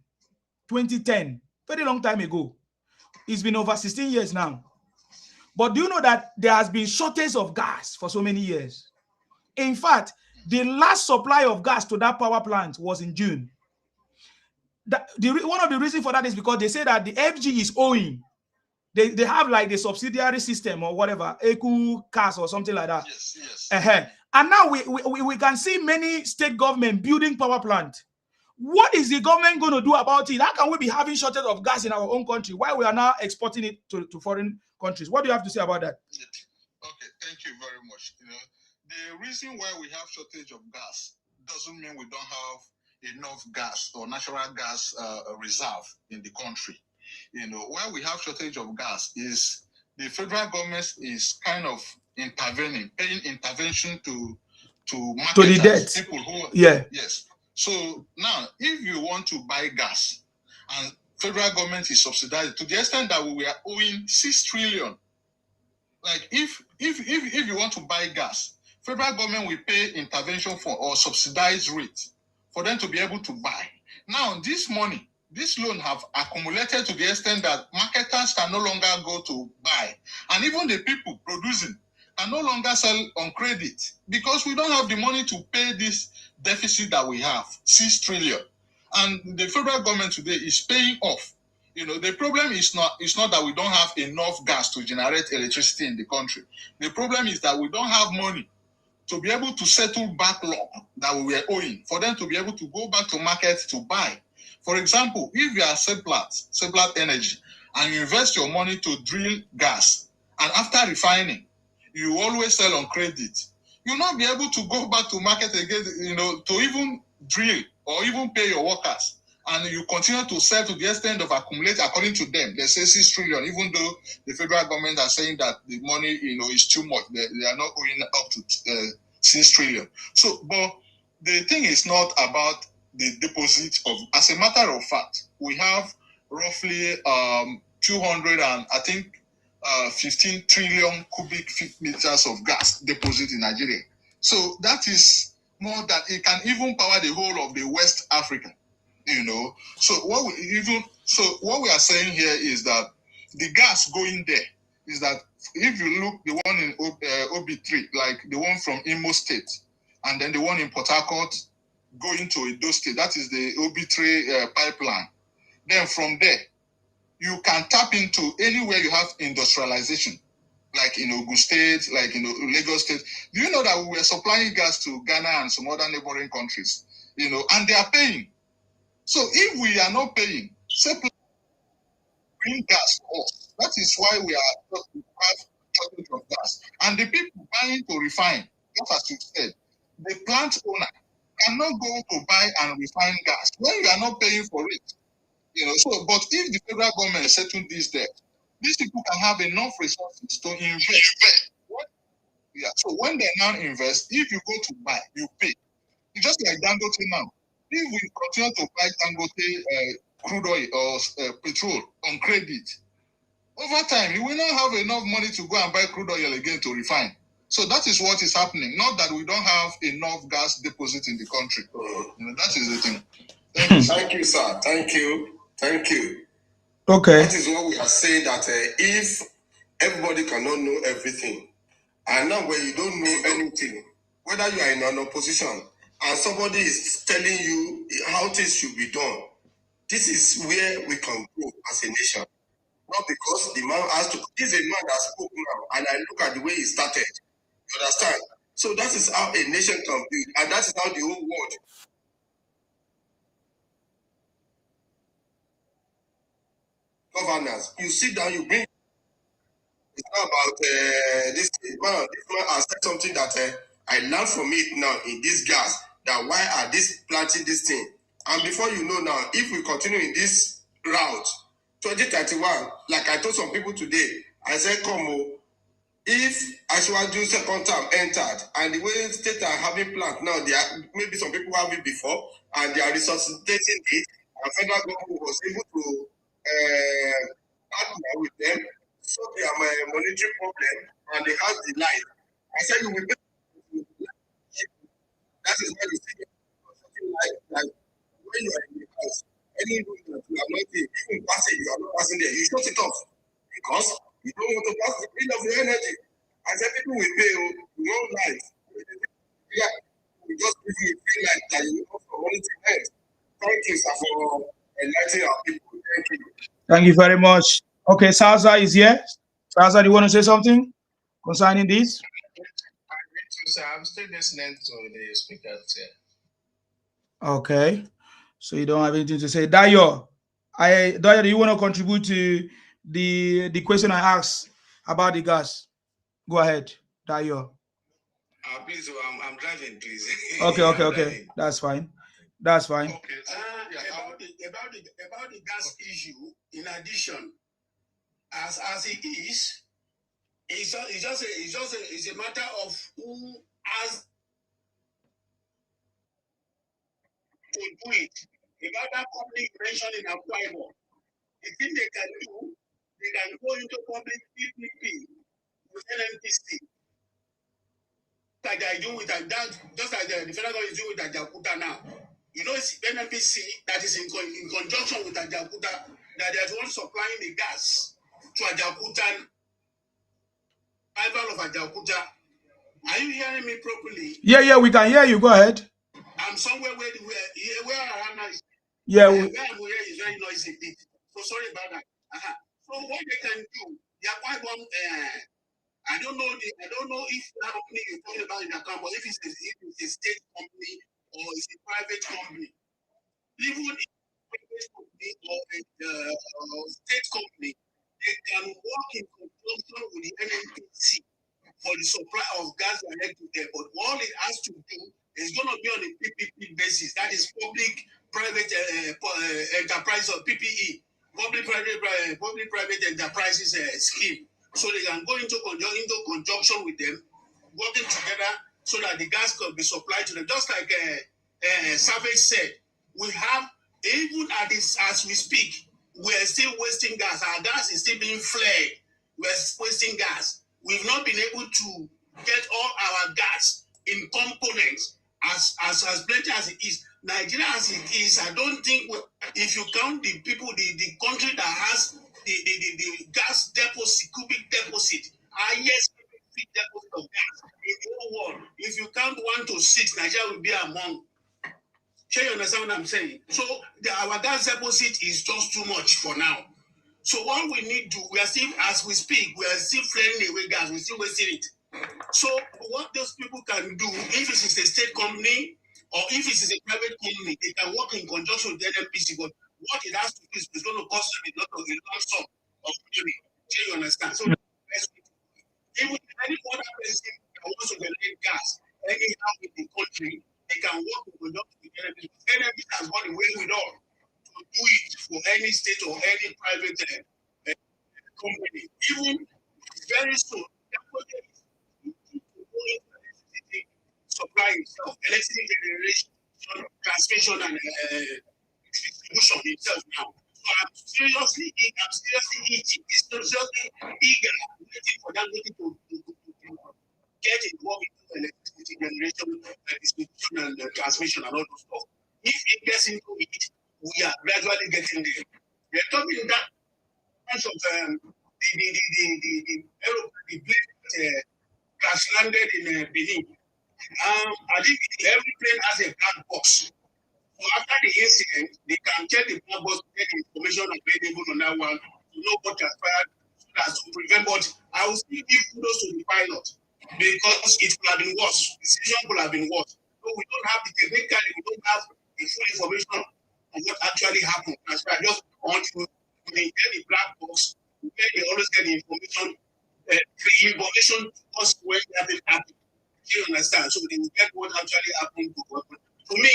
very long time ago. It's been over 16 years now. But do you know that there has been shortage of gas for so many years? In fact, the last supply of gas to that power plant was in June. One of the reasons for that is because they say that the FG is owing. They have like the subsidiary system or whatever, ECU, CAS or something like that. Yes. And now we can see many state government building power plant. What is the government going to do about it? How can we be having shortage of gas in our own country while we are now exporting it to foreign countries? What do you have to say about that? Okay, Thank you very much. The reason why we have shortage of gas doesn't mean we don't have enough gas or natural gas reserve in the country. Why we have shortage of gas is the federal government is kind of intervening, paying intervention to the debt. People who yes. So now, if you want to buy gas, and federal government is subsidized to the extent that we were owing 6 trillion. Like if you want to buy gas, federal government will pay intervention for or subsidized rate for them to be able to buy. Now, this money, this loan have accumulated to the extent that marketers can no longer go to buy. And even the people producing can no longer sell on credit because we don't have the money to pay this deficit that we have, 6 trillion. And the federal government today is paying off. The problem is not that we don't have enough gas to generate electricity in the country. The problem is that we don't have money to be able to settle backlog that we were owing for them to be able to go back to market to buy. For example, if you are Seplat Energy, and you invest your money to drill gas, and after refining, you always sell on credit, you'll not be able to go back to market again, to even drill or even pay your workers. And you continue to sell to the extent of accumulate, according to them. They say 6 trillion, even though the federal government are saying that the money, is too much. They are not owing up to 6 trillion. So, but the thing is not about the deposit of, as a matter of fact, we have roughly 200 and I think 15 trillion cubic feet meters of gas deposit in Nigeria. So that is more than it can even power the whole of the West Africa. So what we are saying here is that the gas going there is that if you look the one in OB3, like the one from Imo State, and then the one in Port Harcourt going to Edo State, that is the OB3 pipeline. Then from there, you can tap into anywhere you have industrialization, like in Ogun State, like in Lagos State. Do you know that we were supplying gas to Ghana and some other neighboring countries, and they are paying. So if we are not paying, simply bring gas to us. That is why we have shortage of gas. And the people buying to refine, just as you said, the plant owner cannot go to buy and refine gas when you are not paying for it. So, but if the federal government settle this debt, these people can have enough resources to invest. So when they now invest, if you go to buy, you pay. It's just like Dangote now. If we continue to buy Dangote crude oil or petrol on credit, over time, you will not have enough money to go and buy crude oil again to refine. So that is what is happening. Not that we don't have enough gas deposit in the country. That is the thing. Thank you, sir. Thank you. Okay. That is what we are saying, that if everybody cannot know everything, and now when you don't know anything, whether you are in an opposition and somebody is telling you how things should be done, this is where we can grow as a nation. Not because the man has to. This is a man that spoke now, and I look at the way he started. You understand? So that is how a nation can be, and that is how the whole world. Governance. You sit down, you bring. It's not about this man. This man has said something that I learned from it now in this gas. That why are this planting this thing? And before you know now, if we continue in this route, 2031, like I told some people today, I said, come on, if Ashwaju second term entered, and the way states are having plant now, they are, maybe some people have it before, and they are resuscitating it, and federal government was able to partner with them, so they have a monetary problem, and they have the light. I said, you will pay. That is why you see something like when you are in the house, any room that you are not in, even passing, you are not passing there, you shut it off because you don't want to pass the bill of your energy. I said, people will pay, you won't light. Yeah, we just give you a free light that you have for money to end. Thank you, sir, for enlightening our people. Thank you. Thank you very much. Okay, Salsa is here. Salsa, do you want to say something concerning this? I'm still listening to the speakers here. Okay, so you don't have anything to say. Dayo, do you want to contribute to the question I asked about the gas? Go ahead. Dayo. Please, I'm driving, please. Okay. That's fine. Okay. About the gas issue, in addition, as it is, it's a matter of who has to do it. About that public mention in Akwa Ibom, the thing they can do, they can go into public PPP with NNPC. Like they do with that, just like the federal government is doing with Ajakuta now. You know, it's NNPC that is in conjunction with Ajakuta, that they are the one supplying the gas to Ajakuta, rival of Ajakuta. Are you hearing me properly? Yeah, we can hear you. Go ahead. I'm somewhere where around now is, yeah, where I'm here is very noisy. So sorry about that. So what they can do, they are quite one. I don't know if that company you're talking about in account, but if it's a state company or it's a private company, even if it's a private company or a state company, they can work in conjunction with the NNPC for the supply of gas direct to them. But all it has to do is going to be on a PPP basis. That is public-private enterprise or PPE, public-private enterprises scheme. So they can go into conjunction with them, working together so that the gas can be supplied to them. Just like Savage said, we have, even at this, as we speak, we are still wasting gas. Our gas is still being flared. We are wasting gas. We've not been able to get all our gas in components as plenty as it is. Nigeria as it is, I don't think if you count the people, the country that has the gas deposit, cubic deposit, highest cubic deposit of gas in the whole world. If you count 1 to 6, Nigeria will be among. Sure, you understand what I'm saying? So our gas deposit is just too much for now. So what we need to, we are still, as we speak, we are still flaring away gas, we're still wasting it. So what those people can do, if it is a state company or if it is a private company, they can work in conjunction with the NNPC, but what it has to do is it's going to cost them a lot sum of money. Do you understand? So even any other person that wants to generate gas anyhow in the country, they can work in conjunction with the NNPC. NNPC has got a way with all to do it for any state or any private company. Even very soon, supply itself, electricity generation, transmission, and distribution itself now. So I'm seriously eating, seriously eager, waiting for that to get involved into electricity generation, distribution, and transmission, and all those stuff. If it gets into it, we are gradually getting there. They're talking that of the plane crash landed in Benin. I think every plane has a black box. So after the incident, they can check the black box to get information available on that one to know what transpired so that to prevent. But I will still give kudos to the pilot because it could have been worse. The situation could have been worse. So we don't have the technically, we don't have the full information on what actually happened. That's why I just want to get the black box. They always get the information, information to us when nothing happened. You understand? So they will get what actually happened to what. For me,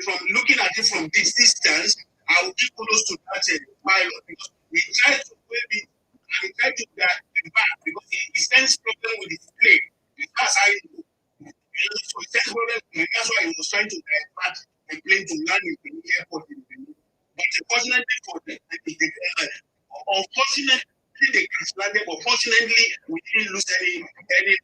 from looking at it from this distance, I will give kudos to that pilot because we tried to maybe and he tried to get back because he sends problem with his plane. That's how he do. So he sends problem, and that's why he was trying to divert the plane to land in the airport in Benin. But unfortunately for them, unfortunately they crash landed, but fortunately we didn't lose any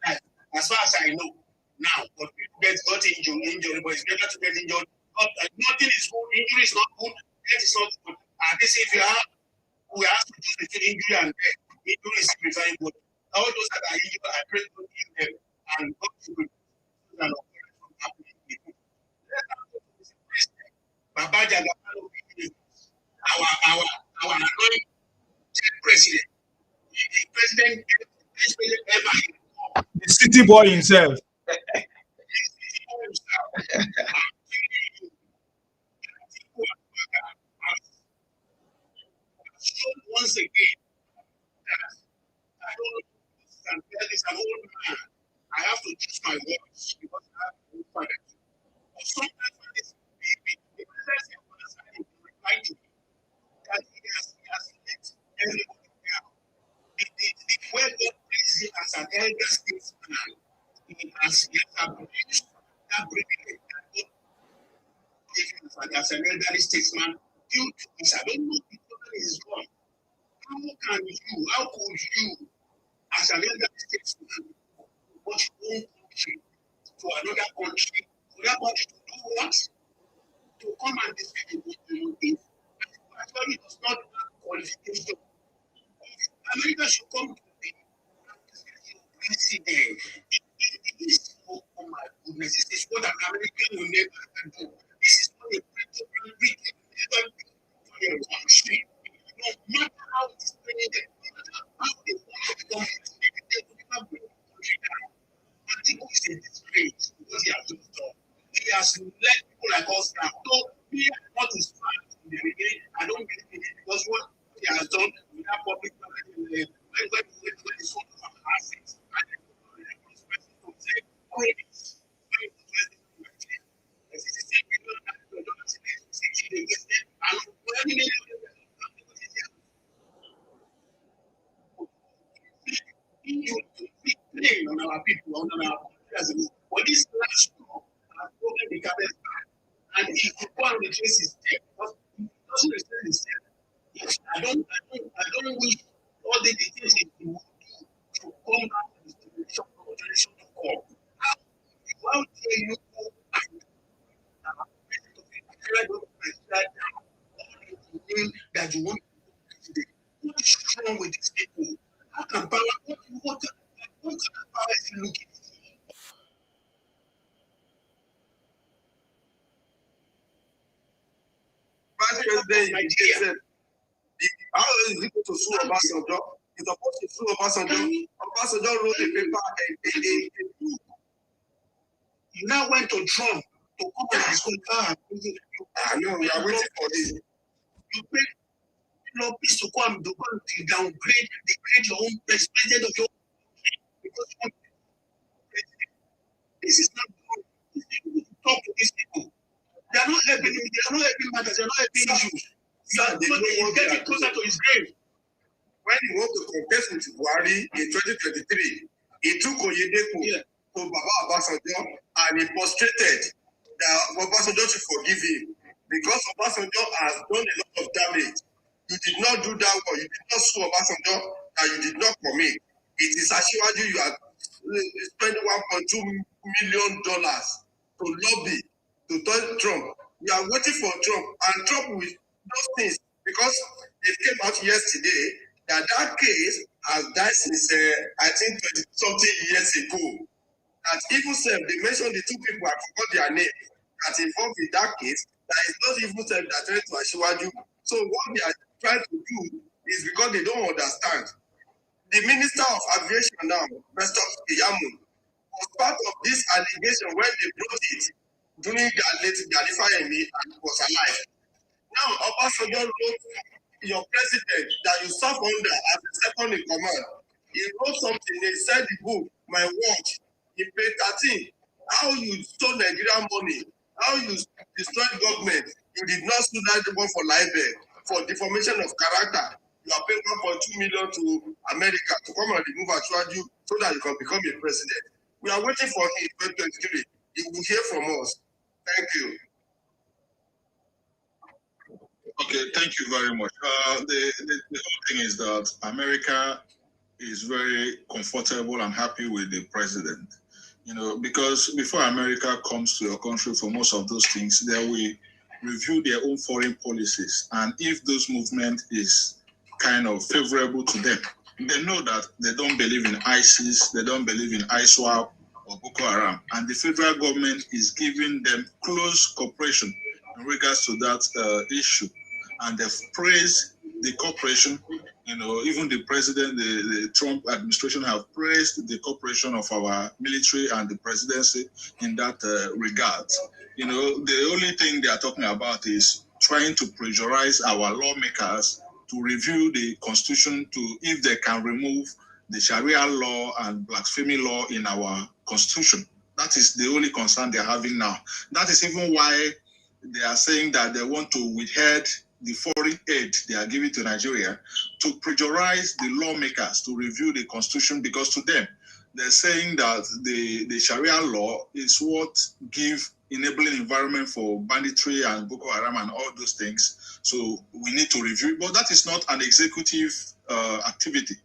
life. As far as I know now, but people got injured, but it's better to get injured. Nothing is good. Injury is not good. Death is not good. At least if we have to choose between injury and death, injury is very good. All those that are injured, I pray to heal them and God to be and from happening. Baba Jagabalo, our anointed president, the president ever. The city boy himself. Once again, I don't know, this is an old man. that privilege as an elderly statesman due to this. I don't know if it is wrong. How could you, as an elderly statesman, watch your own country to another country, for that country to do what? To come and defeat the actually does not have qualification. America should come to the president. It is, oh my goodness, this is what an American will never do. This is not a president never do for your country. No matter how it's playing, no matter how they want to become president, they will never bring the country down. I think it's a disgrace what he has just done. He has let people like us down. So we are not his fans in the beginning. I don't believe in it because what he has done without public knowledge, when the sort of assets and the say, credits, when the president the $66 million and when you blame on our people, on our president. For this last law, has broken the cabinet and he could go and retrace his step. Because he doesn't retrace his step. Yes, I don't wish all the things he will do to come back to the generation to come. How dare you go and that you want to do? What is wrong with these people? How can power, what kind of power is he looking for? Vice President Nigeria. How is it to sue Obasanjo? He's supposed to sue Obasanjo. Obasanjo wrote a paper and a book. You now went to Trump to come and discuss. I know, we are waiting for this. You pay lobbies to come to degrade your own president of your country because you want president. This is not good. Talk to these people. They are not helping matters, they are not helping issues. He's getting closer to his grave. When he went to contest with Buhari in 2023, he took Oyedepo to Baba Obasanjo and he frustrated that Obasanjo should forgive him because Obasanjo has done a lot of damage. You did not do that one. You did not sue Obasanjo and you did not commit. It is Asiwaju you are spending $1.2 million to lobby to tell Trump. We are waiting for Trump, and Trump will those things because they came out yesterday that case has died since I think 20-something years ago. That even self, they mentioned the two people, I forgot their name, that involved in that case. That is not even self that tried to Asiwaju. So what they are trying to do is because they don't understand. The Minister of Aviation now, Mr. Iyamu, was part of this allegation when they brought it during their late Galifayemi and was alive. Now, Obasanjo wrote your president that you serve under as the second in command. He wrote something, he said the book, My Watch, in page 13, how you stole Nigerian money, how you destroyed government. You did not sue that one for libel, for deformation of character. You are paying $1.2 million to America to come and remove Asiwaju so that you can become a president. We are waiting for him in 2023. He will hear from us. Thank you. Okay, thank you very much. The whole thing is that America is very comfortable and happy with the president. You know, because before America comes to your country for most of those things, they will review their own foreign policies. And if those movement is kind of favorable to them, they know that they don't believe in ISIS, they don't believe in ISWAP or Boko Haram. And the federal government is giving them close cooperation in regards to that issue. And they've praised the cooperation. You know, even the president, the Trump administration have praised the cooperation of our military and the presidency in that regard. You know, the only thing they are talking about is trying to pressurize our lawmakers to review the constitution to if they can remove the Sharia law and blasphemy law in our constitution. That is the only concern they're having now. That is even why they are saying that they want to withhold the foreign aid they are giving to Nigeria to pressurize the lawmakers to review the constitution, because to them, they're saying that the Sharia law is what give enabling environment for banditry and Boko Haram and all those things. So we need to review it. But that is not an executive activity.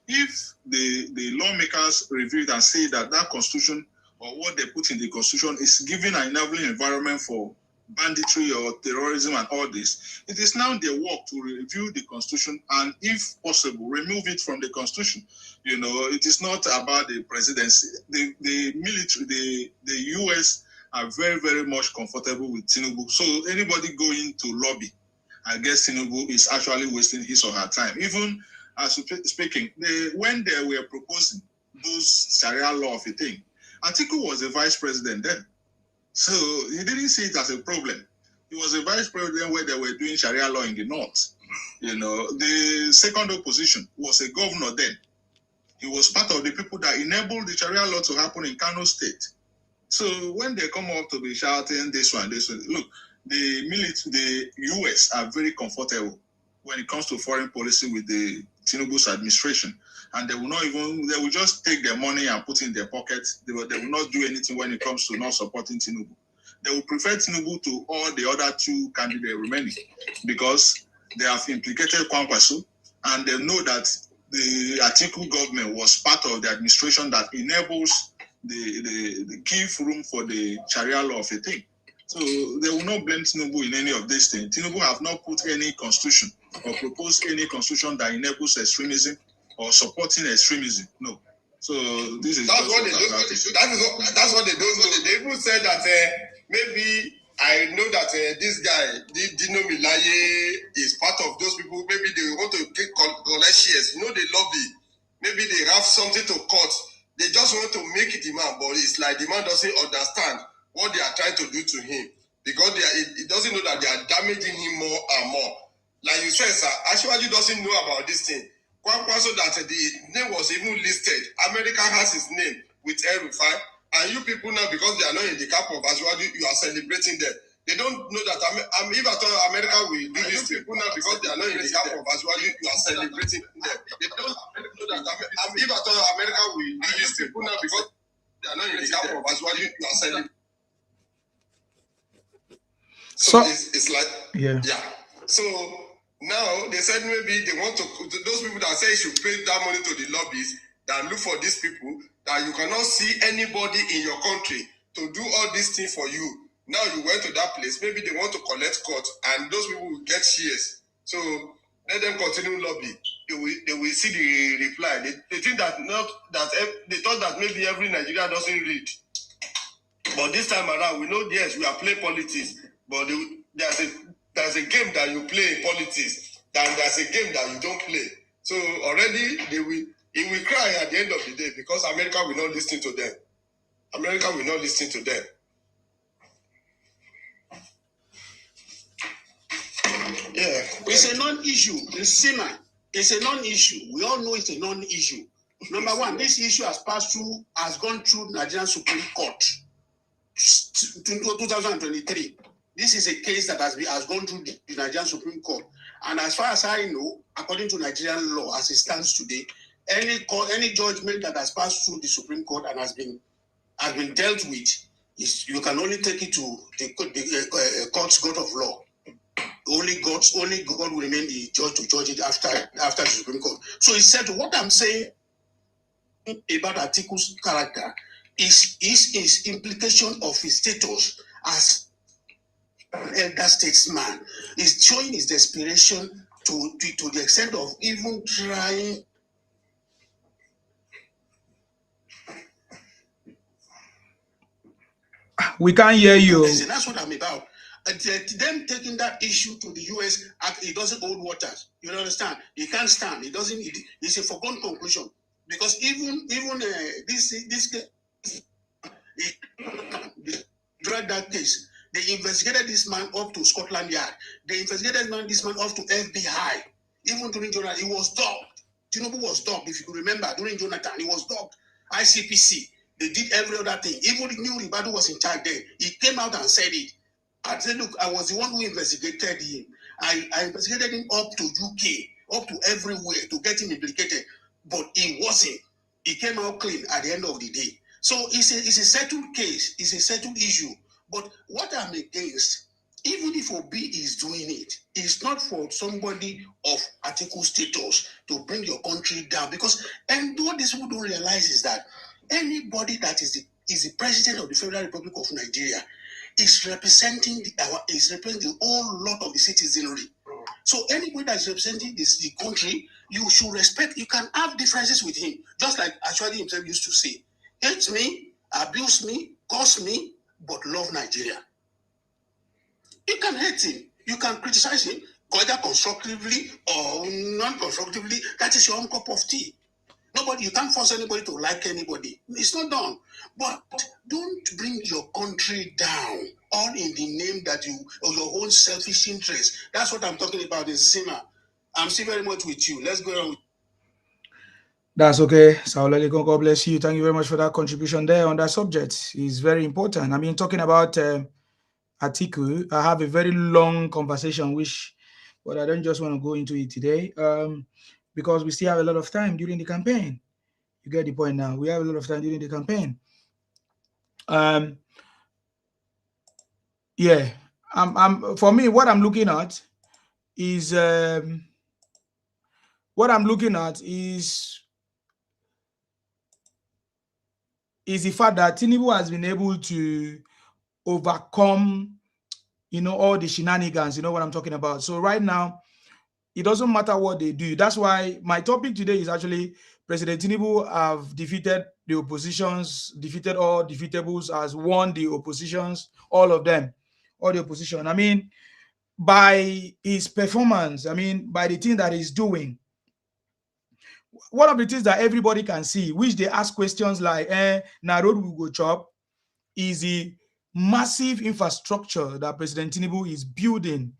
If the lawmakers review it and say that that constitution or what they put in the constitution is giving an enabling environment for banditry or terrorism and all this, it is now their work to review the constitution and, if possible, remove it from the constitution. You know, it is not about the presidency. The military, the US are very, very much comfortable with Tinubu. So anybody going to lobby, I guess Tinubu is actually wasting his or her time. Even as speaking, when they were proposing those Sharia law of a thing, Atiku was the vice president then. So he didn't see it as a problem. He was a vice president where they were doing Sharia law in the north. You know, the second opposition was a governor then. He was part of the people that enabled the Sharia law to happen in Kano State. So when they come up to be shouting this one, look, the US are very comfortable when it comes to foreign policy with the Tinubu's administration. And they will just take their money and put it in their pockets. They will not do anything when it comes to not supporting Tinubu. They will prefer Tinubu to all the other two candidates remaining because they have implicated Kwankwaso and they know that the Atiku government was part of the administration that enables the give room for the Sharia law of a thing. So they will not blame Tinubu in any of these things. Tinubu have not put any constitution or proposed any constitution that enables extremism or supporting extremism. No. So this is that's what they don't know. That's what they don't know. They even said that maybe I know that this guy Dino Milaye is part of those people. Maybe they want to collect shares. You know, they lobby. Maybe they have something to cut. They just want to make it demand, but it's like the man doesn't understand what they are trying to do to him because he doesn't know that they are damaging him more and more. Like you said, sir, Ashwaju doesn't know about this thing. Kwankwaso that the name was even listed. America has his name with El-Rufai, and you people now, because they are not in the camp of Ashwaju, you are celebrating them. They don't know that if at all America will do this people now, because they are not in the camp of Ashwaju, you are celebrating them. They don't know that if at all America will do this people now, because they are not in the camp of Ashwaju, you are celebrating. So it's like, yeah. So now they said maybe they want to those people that say you should pay that money to the lobbies that look for these people that you cannot see anybody in your country to do all these things for you. Now you went to that place, maybe they want to collect cut and those people will get shares. So let them continue lobby. They will see the reply. They think that they thought that maybe every Nigerian doesn't read. But this time around, we know yes, we are playing politics, but there's a game that you play in politics, and there's a game that you don't play. So already he will cry at the end of the day because America will not listen to them. America will not listen to them. Yeah. It's a non-issue. It's a non-issue. We all know it's a non-issue. Number one, this issue has gone through Nigerian Supreme Court. 2023. This is a case that has gone through the Nigerian Supreme Court. And as far as I know, according to Nigerian law as it stands today, any judgment that has passed through the Supreme Court and has been dealt with, you can only take it to the court's court of law. Only God will remain the judge to judge it after the Supreme Court. So it's said what I'm saying about Atiku's character is his implication of his status as an elder statesman. Is showing his desperation to the extent of even trying. We can't hear you. That's what I'm about. Them taking that issue to the US, it doesn't hold waters. You understand? It can't stand. It doesn't. It's a foregone conclusion because even this case, drag that case. They investigated this man up to Scotland Yard. They investigated this man up to FBI. Even during Jonathan, he was dogged. Tinubu was dogged. If you could remember, during Jonathan, he was dogged. ICPC. They did every other thing. Even the new Ribadu was in charge there. He came out and said it. I said, look, I was the one who investigated him. I investigated him up to UK, up to everywhere to get him implicated. But he wasn't. He came out clean at the end of the day. So it's a settled case. It's a settled issue. But what I'm against, even if Obi is doing it, it's not for somebody of article status to bring your country down. Because, and what these people don't realize is that anybody that is the president of the Federal Republic of Nigeria is representing the whole lot of the citizenry. So anybody that's representing the country, you should respect. You can have differences with him, just like Ashwadi himself used to say: hate me, abuse me, curse me, but love Nigeria. You can hate him, you can criticize him, whether constructively or non-constructively. That is your own cup of tea. Nobody, you can't force anybody to like anybody. It's not done. But don't bring your country down, all in the name that you, or your own selfish interest. That's what I'm talking about in Sima. I'm still very much with you. Let's go on. That's okay. Saulaliko, God bless you. Thank you very much for that contribution there on that subject. It's very important. I mean, talking about Atiku, I have a very long conversation, but I don't just want to go into it today because we still have a lot of time during the campaign. You get the point now. We have a lot of time during the campaign. Yeah. For me, what I'm looking at is the fact that Tinubu has been able to overcome, all the shenanigans. You know what I'm talking about. So right now, it doesn't matter what they do. That's why my topic today is actually President Tinubu have defeated the oppositions, defeated all defeatables, has won the oppositions, all of them, all the opposition. I mean, by his performance, I mean, by the thing that he's doing. One of the things that everybody can see, which they ask questions like, na road we go chop, is the massive infrastructure that President Tinubu is building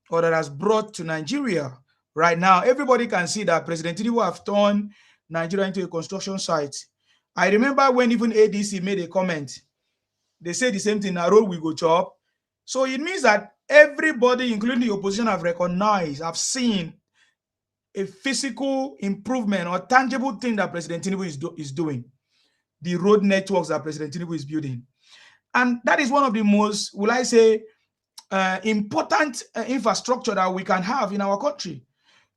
or that has brought to Nigeria right now. Everybody can see that President Tinubu have turned Nigeria into a construction site. I remember when even ADC made a comment, they said the same thing, na road we go chop. So it means that everybody, including the opposition, have recognized, have seen a physical improvement or tangible thing that President Tinubu is doing. The road networks that President Tinubu is building. And that is one of the most, will I say, important infrastructure that we can have in our country.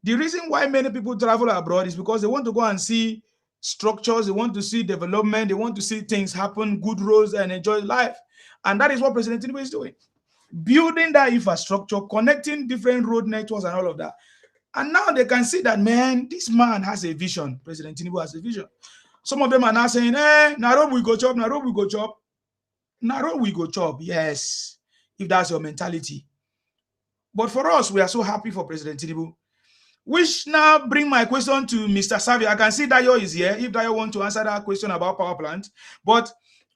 The reason why many people travel abroad is because they want to go and see structures, they want to see development, they want to see things happen, good roads, and enjoy life. And that is what President Tinubu is doing. Building that infrastructure, connecting different road networks and all of that. And now they can see that, man, this man has a vision. President Tinubu has a vision. Some of them are now saying, na road we go chop, na road we go chop. Na road we go chop, yes, if that's your mentality. But for us, we are so happy for President Tinubu. Which now bring my question to Mr. Savvy. I can see Dayo is here, if Dayo want to answer that question about power plant. But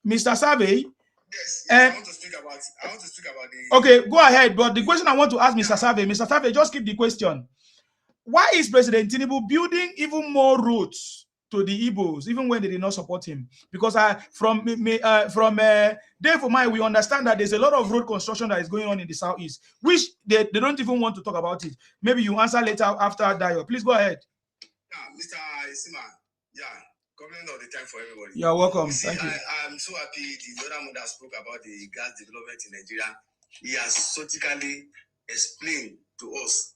Mr. Savvy, yes, I want to speak about the... Okay, go ahead. But the question I want to ask Mr. Savvy, just keep the question. Why is President Tinubu building even more roads to the Igbos, even when they did not support him? Because from day for mine, we understand that there's a lot of road construction that is going on in the southeast, which they don't even want to talk about it. Maybe you answer later after Dayo. Please go ahead. Yeah, Mr. Isima, comment all the time for everybody. You're welcome. See, Thank you. I'm so happy the other man that spoke about the gas development in Nigeria. He has strategically explained to us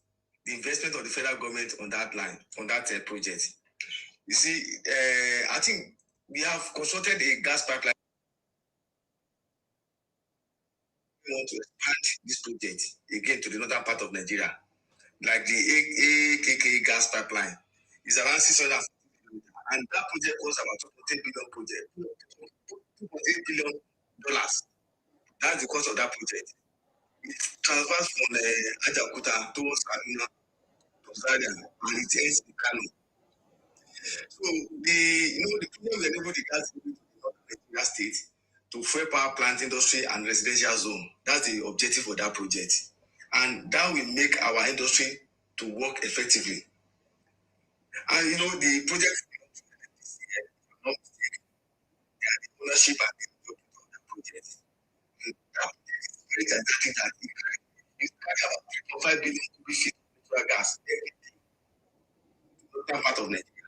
the investment of the federal government on that line, on that project. You see, I think we have constructed a gas pipeline. We want to expand this project again to the northern part of Nigeria, like the AKK gas pipeline. It's around 600, and that project costs about $2.8 billion. That's the cost of that project. It transfers from Ajakuta towards Kaduna to Zaria, and it ends in Kano. So the problem we enable the gas in Nigeria state to fuel power plant, industry, and residential zone. That's the objective for that project, and that will make our industry to work effectively. And the project, the ownership and the project. That is very gigantic. That you carry about 3.5 billion cubic feet of natural gas every day. Northern part of Nigeria.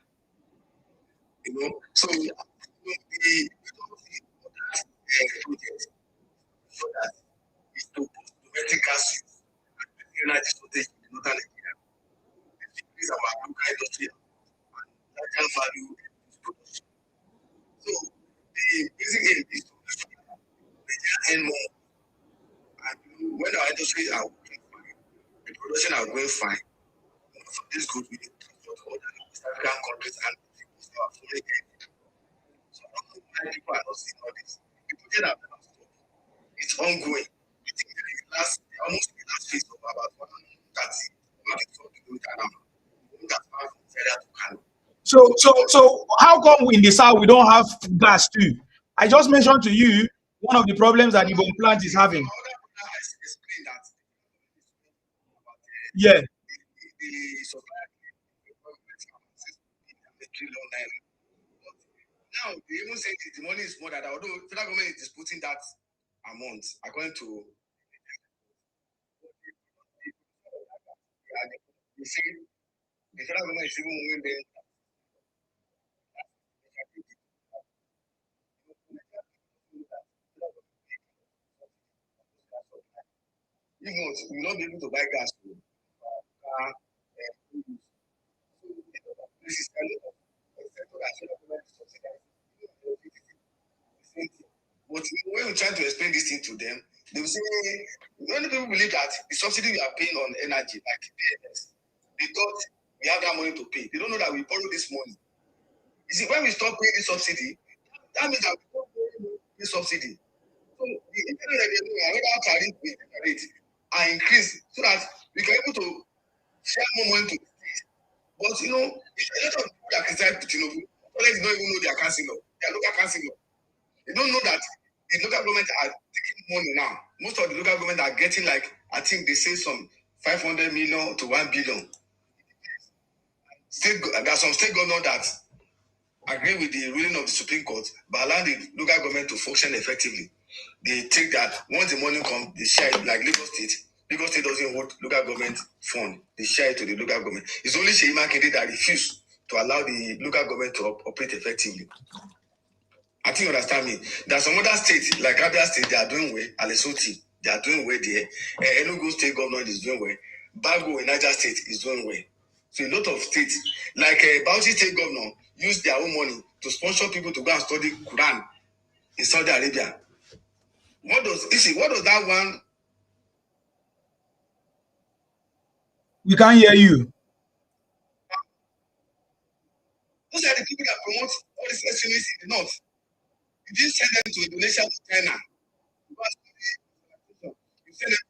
You know, so we don't see that project so that it's to boost domestic gas use and energy shortage in northern Nigeria. Increase our local industry and larger value production. So the basic aim is to earn more. And when our industry are working fine, the production are going fine. So this good we need to transport other East African countries and boost our foreign aid. So I don't know why people are not seeing all this. The project have never stopped. It's ongoing. I think almost the last phase of about 130 kilometers now. That's far from Zaria to Kano. So how come in the south we don't have gas too? I just mentioned to you one of the problems that the bomb plant is having. Yeah. Now they even say the money is more than that, although federal government is disputing that amount according to they say the federal government is even moving them. If not, we will not be able to buy gas. This is kind of but when we try to explain this thing to them, they will say, many people believe that the subsidy we are paying on energy, like PNS, they thought we have that money to pay. They don't know that we borrow this money. You see, when we stop paying this subsidy, that means that we don't pay this subsidy. So the internet revenue, another tariff rate are increased so that we can able to share more money to the state. But you know, a lot of people that criticize Tinubu, they don't even know their councillor, their local councillor. They don't know that the local government are taking money now. Most of the local government are getting like, I think they say some 500 million to 1 billion. There are some state governors that agree with the ruling of the Supreme Court, but allow the local government to function effectively. They take that once the money comes, they share it like Lagos State. Lagos State doesn't hold local government fund. They share it to the local government. It's only Seyi Makinde that refused to allow the local government to operate effectively. I think you understand me. There are some other states, like Abia State, they are doing well. Alesoti, they are doing well there. Enugu State government is doing well. Bago in Niger State is doing well. So a lot of states, like Bauchi State governor, use their own money to sponsor people to go and study Quran in Saudi Arabia. What does that one? We can't hear you. Those are the people that promote all these extremists in the north. You didn't send them to Indonesia, to China. You send them to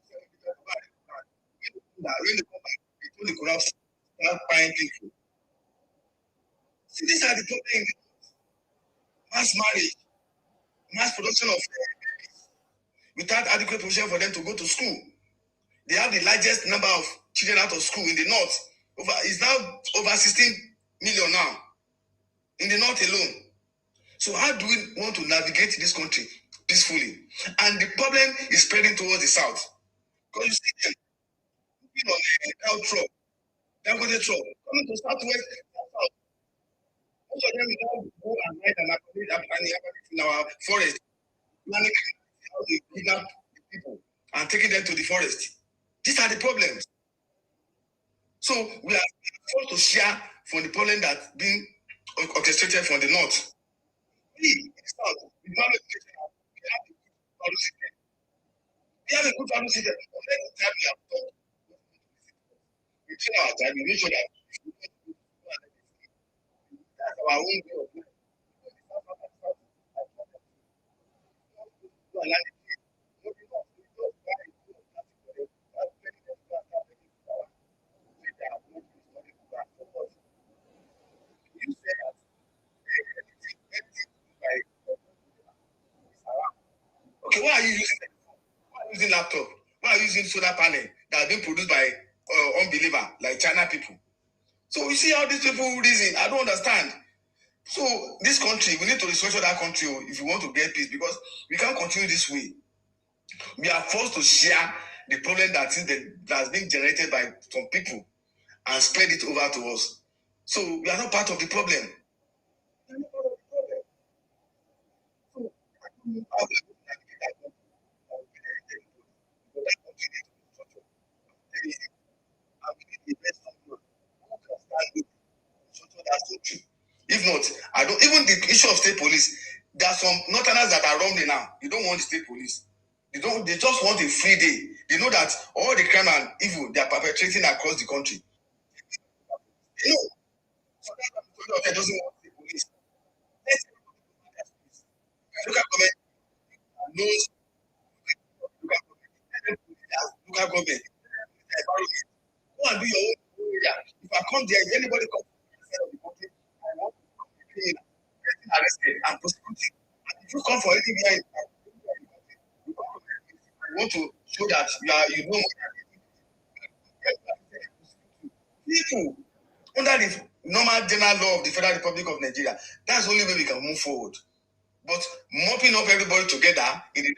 when they come back, they told the corruption, start buying people. See, these are the problems. Mass marriage, mass production of without adequate provision for them to go to school. They have the largest number of children out of school in the north. It's now over 16 million now in the north alone. So how do we want to navigate this country peacefully? And the problem is spreading towards the south. Because you see them moving on a truck, Dangote truck, coming to southwest, south. Most of them now go and hide and accommodate in our forest, planning how they kidnap the people and taking them to the forest. These are the problems. So we are forced to share from the problem that's being orchestrated from the north. We, the south, we have a good value system. We have a good value system. Let the time we have talked. We train our time, we make sure that that's our own way of life. Okay, why are you using them? Why are you using laptop? Why are you using solar panel that have been produced by unbeliever like China people? So you see how these people reason. I don't understand. So this country, we need to restructure that country if we want to get peace, because we can't continue this way. We are forced to share the problem that has been generated by some people and spread it over to us. So we are not part of the problem. If not, I don't. Even the issue of state police, there are some northerners that are rumbling now. They don't want the state police. They don't. They just want a free day. They know that all the crime and evil they are perpetrating across the country. You know, so that doesn't want the police. Look at government knows. Look at government. Go and do your own area. If I come there, if anybody comes to the country, I want to come to the arrested and prosecuted. And if you come for anywhere, you want to show that you know people under the normal general law of the Federal Republic of Nigeria. That's the only way we can move forward. But mopping up everybody together in the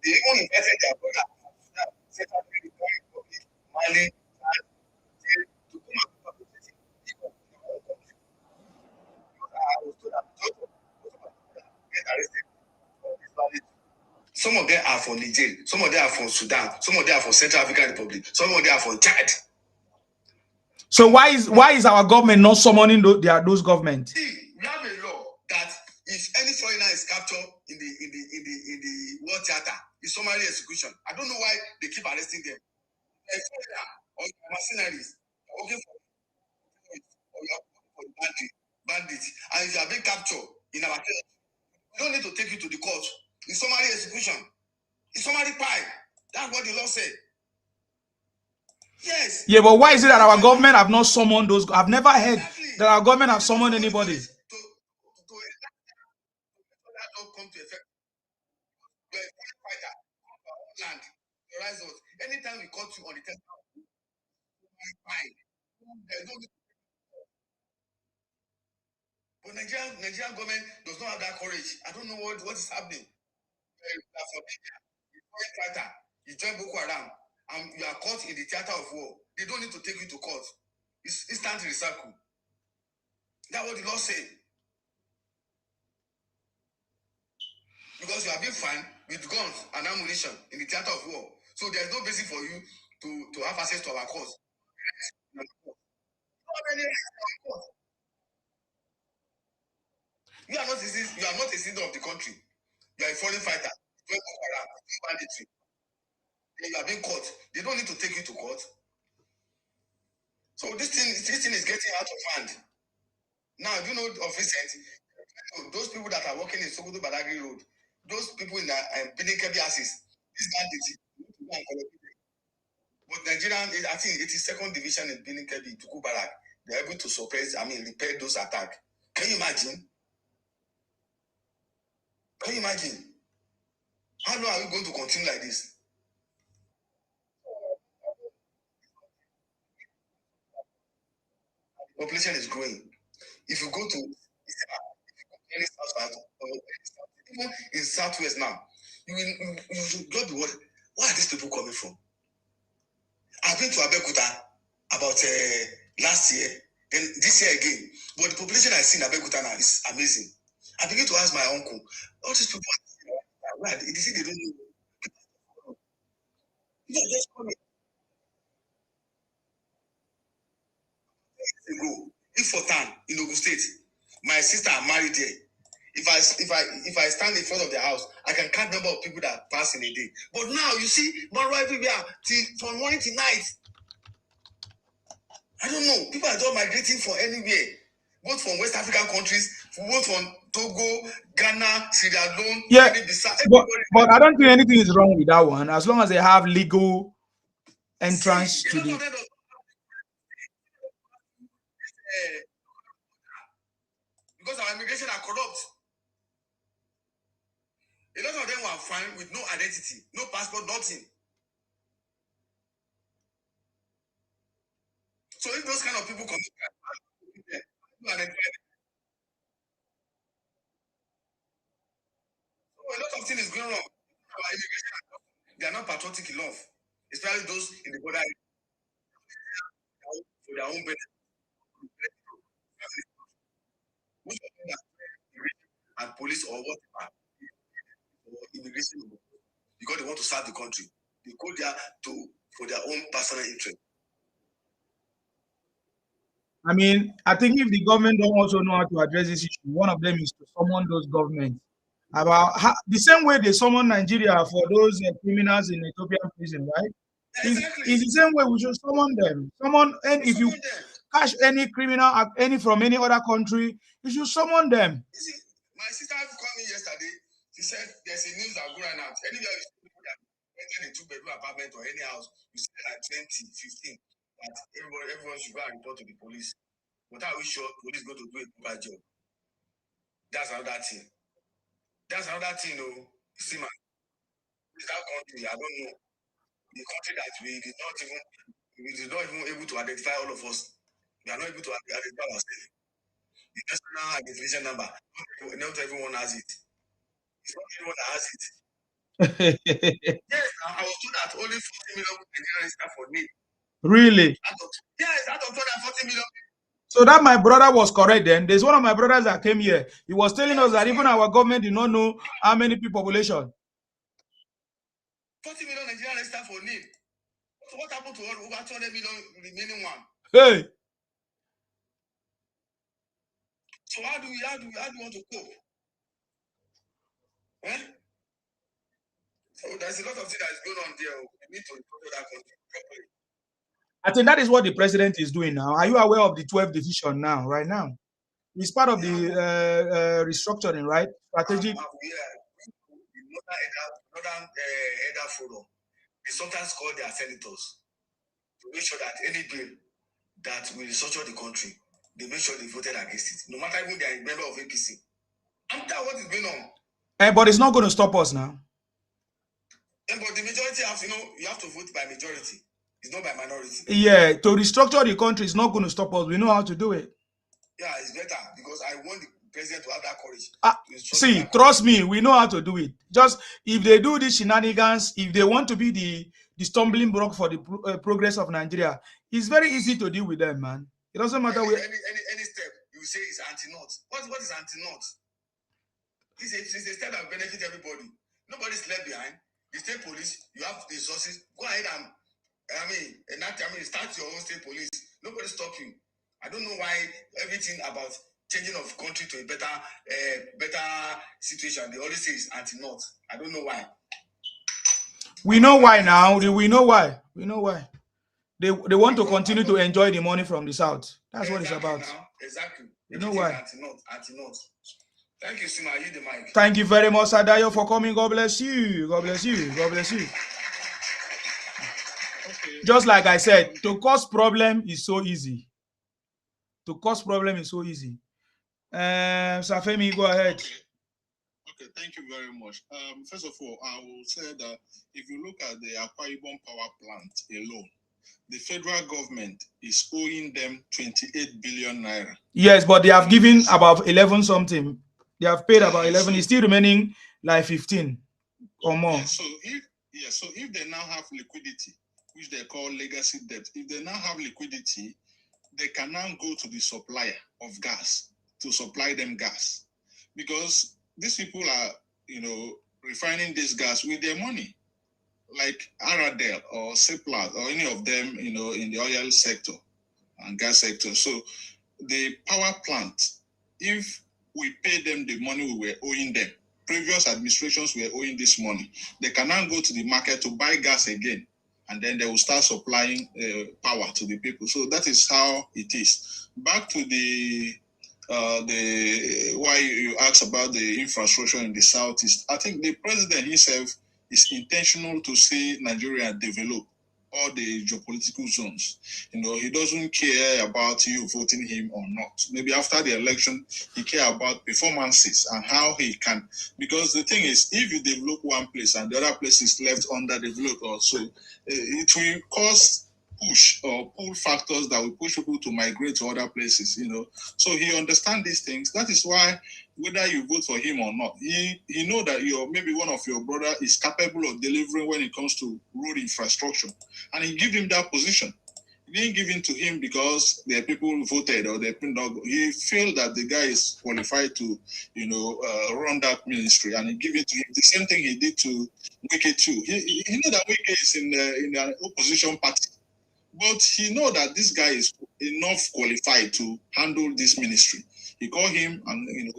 they even invited their brother Mali to come and participate get arrested. Some of them are from Niger, some of them are from Sudan, some of them are from Central African Republic, some of them are from Chad. So why is our government not summoning those governments? See, we have a law that if any foreigner is captured in the war theater, it's summary execution. I don't know why they keep arresting them. A foreigner or mercenaries working for bandits, and if you are being captured in our country, we don't need to take you to the court. It's summary execution. It's summary pie. That's what the law said. Yes. Yeah, but why is it that our government have not summoned those? I've never heard that our government have summoned anybody. Come to effect. You're a fighter. Land. Anytime we caught you on the test, fine. But Nigerian government does not have that courage. I don't know what is happening. Fighter, you join Boko Haram, and you are caught in the theater of war. They don't need to take you to court. It's instant recycle. That's what the law said. Because you are being fined with guns and ammunition in the theater of war. So there's no basis for you to have access to our courts. You are not a citizen of the country. You are a foreign fighter. You are banditry. You are being caught. They don't need to take you to court. So this thing is getting out of hand. Now, you know of recent, those people that are working in Sokoto Badagry Road, those people in the Binikebi Axis, this bandit, but Nigerian, I think it is second division in Binikebi, Tuku Barak, they're able to suppress, repair those attacks. Can you imagine? Can you imagine? How long are we going to continue like this? Population is growing. If you go to any south, even in southwest now, you will just be wondering, where are these people coming from? I've been to Abeokuta about last year, then this year again. But the population I see in Abeokuta now is amazing. I begin to ask my uncle, all these people, why? They say they don't know. People just coming. Ago, in Fortan, in Ogun State, my sister are married there. If I stand in front of their house, I can count number of people that pass in a day. But now you see, Maro everywhere, from morning to night. I don't know. People are just migrating from anywhere, both from West African countries, both from Togo, Ghana, Sierra Leone. Yeah, but I don't think anything is wrong with that one, as long as they have legal entrance to the. Because our immigration are corrupt. A lot of them were found with no identity, no passport, nothing. if those kind of people come, a lot of things is going wrong. They are not patriotic enough, especially those in the border for their own benefit. And police or whatever, or immigration, because they want to serve the country. They go there for their own personal interest. I mean, I think if the government don't also know how to address this issue, one of them is to summon those governments. About the same way they summon Nigeria for those criminals in Ethiopian prison, right? Exactly. It's the same way we should summon them. And if you catch any criminal, from any other country, you should summon them. You see, my sister called me yesterday. She said there's a news that going out. Anywhere you enter a two-bedroom apartment or any house, you see like 20, 15. That everyone should go and report to the police. But how are we sure police go to do a proper job? That's another thing. Though. See, man, this that country, I don't know. The country that we did not even able to identify all of us. We are not able to identify ourselves. The national identification number, not everyone has it. It's not everyone that has it. Yes, I was told that only 40 million Nigerians register for NIP. Really? Out of 240 million. So that my brother was correct then. There's one of my brothers that came here. He was telling us that even our government did not know how many people population. 40 million Nigerians register for NIP. So what happened to over 200 million remaining one? Hey. So how do you want to cope? Eh? So there's a lot of things that is going on there. We need to control that country properly. I think that is what the president is doing now. Are you aware of the 12th division now, right now? It's part of the restructuring, right? Strategic. Northern Elder Forum, they sometimes call their senators to make sure that any bill that will restructure the country, they make sure they voted against it. No matter even they are a member of APC. I'm telling what is going on. But it's not going to stop us now. But the majority you have to vote by majority. It's not by minority. Yeah, to restructure the country is not going to stop us. We know how to do it. Yeah, it's better because I want the president to have that courage. See, trust me, we know how to do it. Just if they do these shenanigans, if they want to be the stumbling block for the progress of Nigeria, it's very easy to deal with them, man. It doesn't matter any step you say is anti-north. What is anti-north? It's a step that will benefit everybody. Nobody's left behind. The state police, you have the resources. Go ahead and start your own state police. Nobody stop you. I don't know why everything about changing of country to a better situation, they always say is anti-north. I don't know why. We know why now. We know why. They want to continue to enjoy the money from the south. That's what it's about. Now. Exactly. You know why? Anti-north. Thank you, Sima. You the mic. Thank you very much, Adayo, for coming. God bless you. God bless you. God bless you. Okay. Just like I said, to cause problem is so easy. Safemi, go ahead. Okay, thank you very much. First of all, I will say that if you look at the Akwa Ibom power plant alone, the federal government is owing them 28 billion naira. Yes, but they have given about 11 something. They have paid about 11. It's still remaining like 15 or more. Yeah, so if they now have liquidity, which they call legacy debt, if they now have liquidity, they can now go to the supplier of gas to supply them gas, because these people are, refining this gas with their money, like Aradel or Seplat or any of them, in the oil sector and gas sector. So the power plant, if we pay them the money we were owing them, previous administrations were owing this money, they can now go to the market to buy gas again, and then they will start supplying power to the people. So that is how it is. Back to the why you asked about the infrastructure in the southeast. I think the president himself is intentional to see Nigeria develop all the geopolitical zones. He doesn't care about you voting him or not. Maybe after the election, he cares about performances and how he can. Because the thing is, if you develop one place and the other place is left underdeveloped also, it will cause push or pull factors that will push people to migrate to other places, So he understands these things. That is why whether you vote for him or not, he know that maybe one of your brother is capable of delivering when it comes to road infrastructure, and he give him that position. He didn't give it to him because the people voted or the people. He felt that the guy is qualified to, run that ministry, and he give it to him. The same thing he did to Wike too. He knew that Wike is in the opposition party, but he know that this guy is enough qualified to handle this ministry. He called him and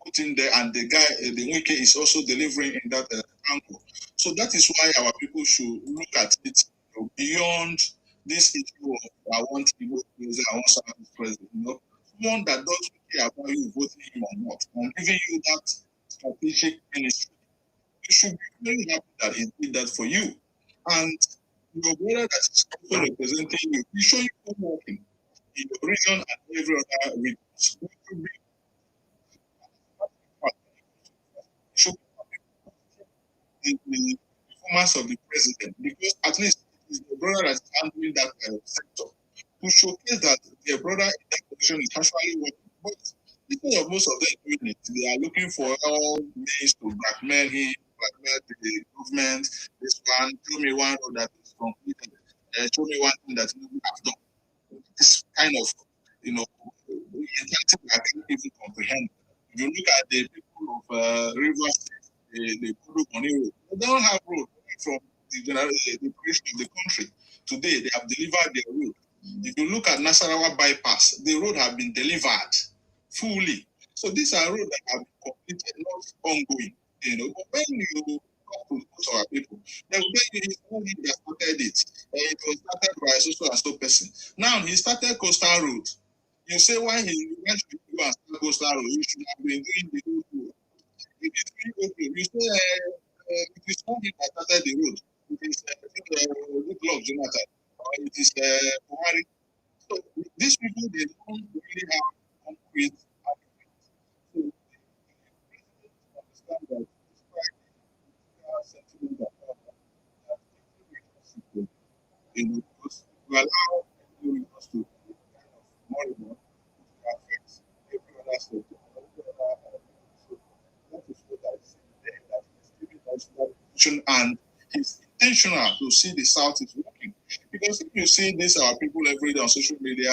put him there, and the guy, the Wike, is also delivering in that angle. So that is why our people should look at it beyond this issue of I want to vote president, I want to be president. Someone that doesn't care about you voting him or not, and giving you that strategic ministry, you should be very happy that he did that for you. And your brother that is also representing you, he show you working in your region and every other region. The performance of the president, because at least it is the brother that is handling that sector, to showcase that their brother in that position is actually working. But instead of most of them doing it, they are looking for all means to blackmail him, blackmail the government. This one, show me one road that is completed. Show me one thing that you have done. This kind of, mentality I can't even comprehend. If you look at the people of Rivers State, the Kudu Money Road, they don't have road from the creation of the country. Today, they have delivered their road. If you look at Nasarawa bypass, the road have been delivered fully. So these are roads that have been completed, not ongoing. But when you talk to our people, they will tell you it's only that started it. It was started by so and so person. Now he started Coastal Road. You say why he went to go and start Coastal Road? You should have been doing the whole road. If it's really okay, you say it is not him that started the road. It is Goodluck Jonathan, or it is Buhari. So these people, they don't really have concrete arguments. So they understand that despite the sentiment that because we allow us to kind of monitor to affect every other sector, every other so that is what I see there, that he's giving us that vision, and he's intentional to see the South is working. Because if you see this, our people every day on social media,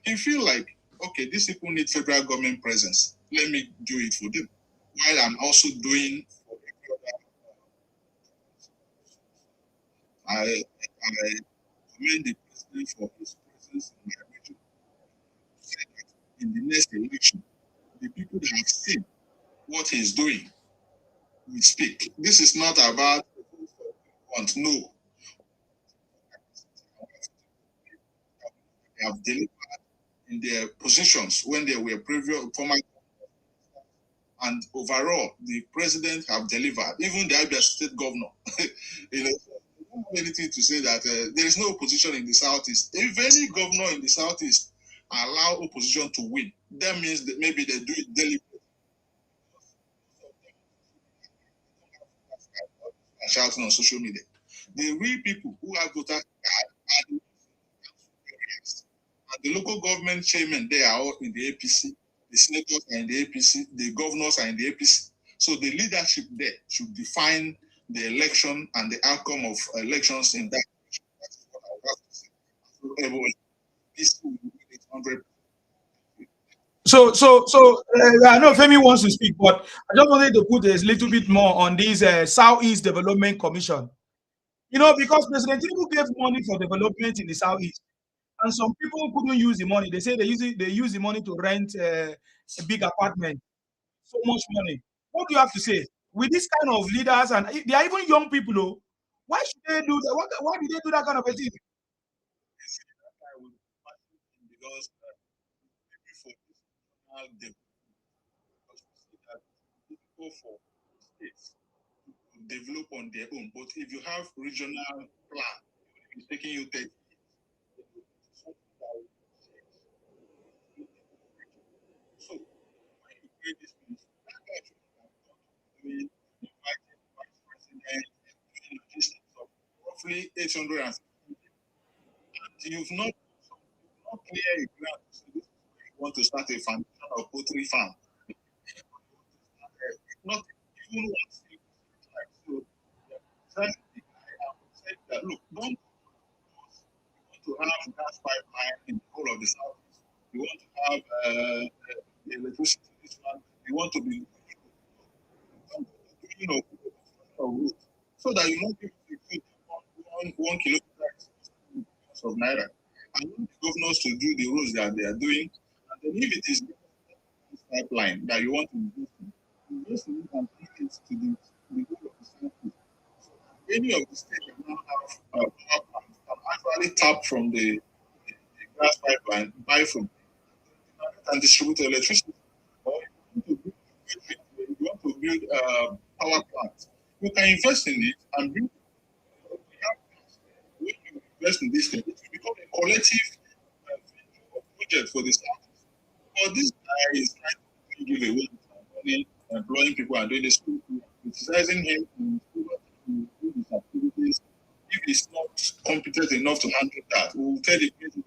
you feel like, okay, these people need federal government presence. Let me do it for them, while I'm also doing for every other. I commend the president for his presence in my region. In the next election, the people that have seen what he's doing will speak. This is not about want, no. They have delivered in their positions when they were previous former, and overall the president have delivered. Even the Abia State governor, I don't have anything to say that there is no opposition in the southeast. If any governor in the southeast allow opposition to win, that means that maybe they do it deliberately. And shouting on social media. The real people who have voter card are the areas. And the local government chairmen, they are all in the APC. The senators are in the APC. The governors are in the APC. So the leadership there should define the election and the outcome of elections in that. That is what I would have to say. So everyone, peaceful, 100%. I know Femi wants to speak, but I just wanted to put a little bit more on this Southeast Development Commission. Because President Tinubu gave money for development in the Southeast, and some people couldn't use the money. They say they use the money to rent a big apartment. So much money. What do you have to say with this kind of leaders? And they are even young people, though. Why should they do that? Why do they do that kind of a thing? Because for go for states to develop on their own. But if you have regional plan, it's taking you 30 years. So when you create this ministry, inviting vice president, logistics of roughly 800. You've not clear a grant. So this is where you want to start a foundation or poultry farm. Not even one single tribe. So trying to say that look, don't to have gas pipeline in the whole of the southeast. You want to have electricity. This one. You want to be, so that you don't give one kilometer of naira. I want the governors to do the roads that they are doing, and then if it is pipeline that you want to invest in it and bring it to the whole of the southeast. Any of the states that now have power plants can actually tap from the gas pipeline, buy from and distribute electricity. Or you want to build power plants, you can invest in it and bring. When you invest in this thing, it will become a collective project for the south. But this guy is trying to give away money, employing people and doing this, criticizing him to do his activities. If he's not competent enough to handle that, we will tell the president.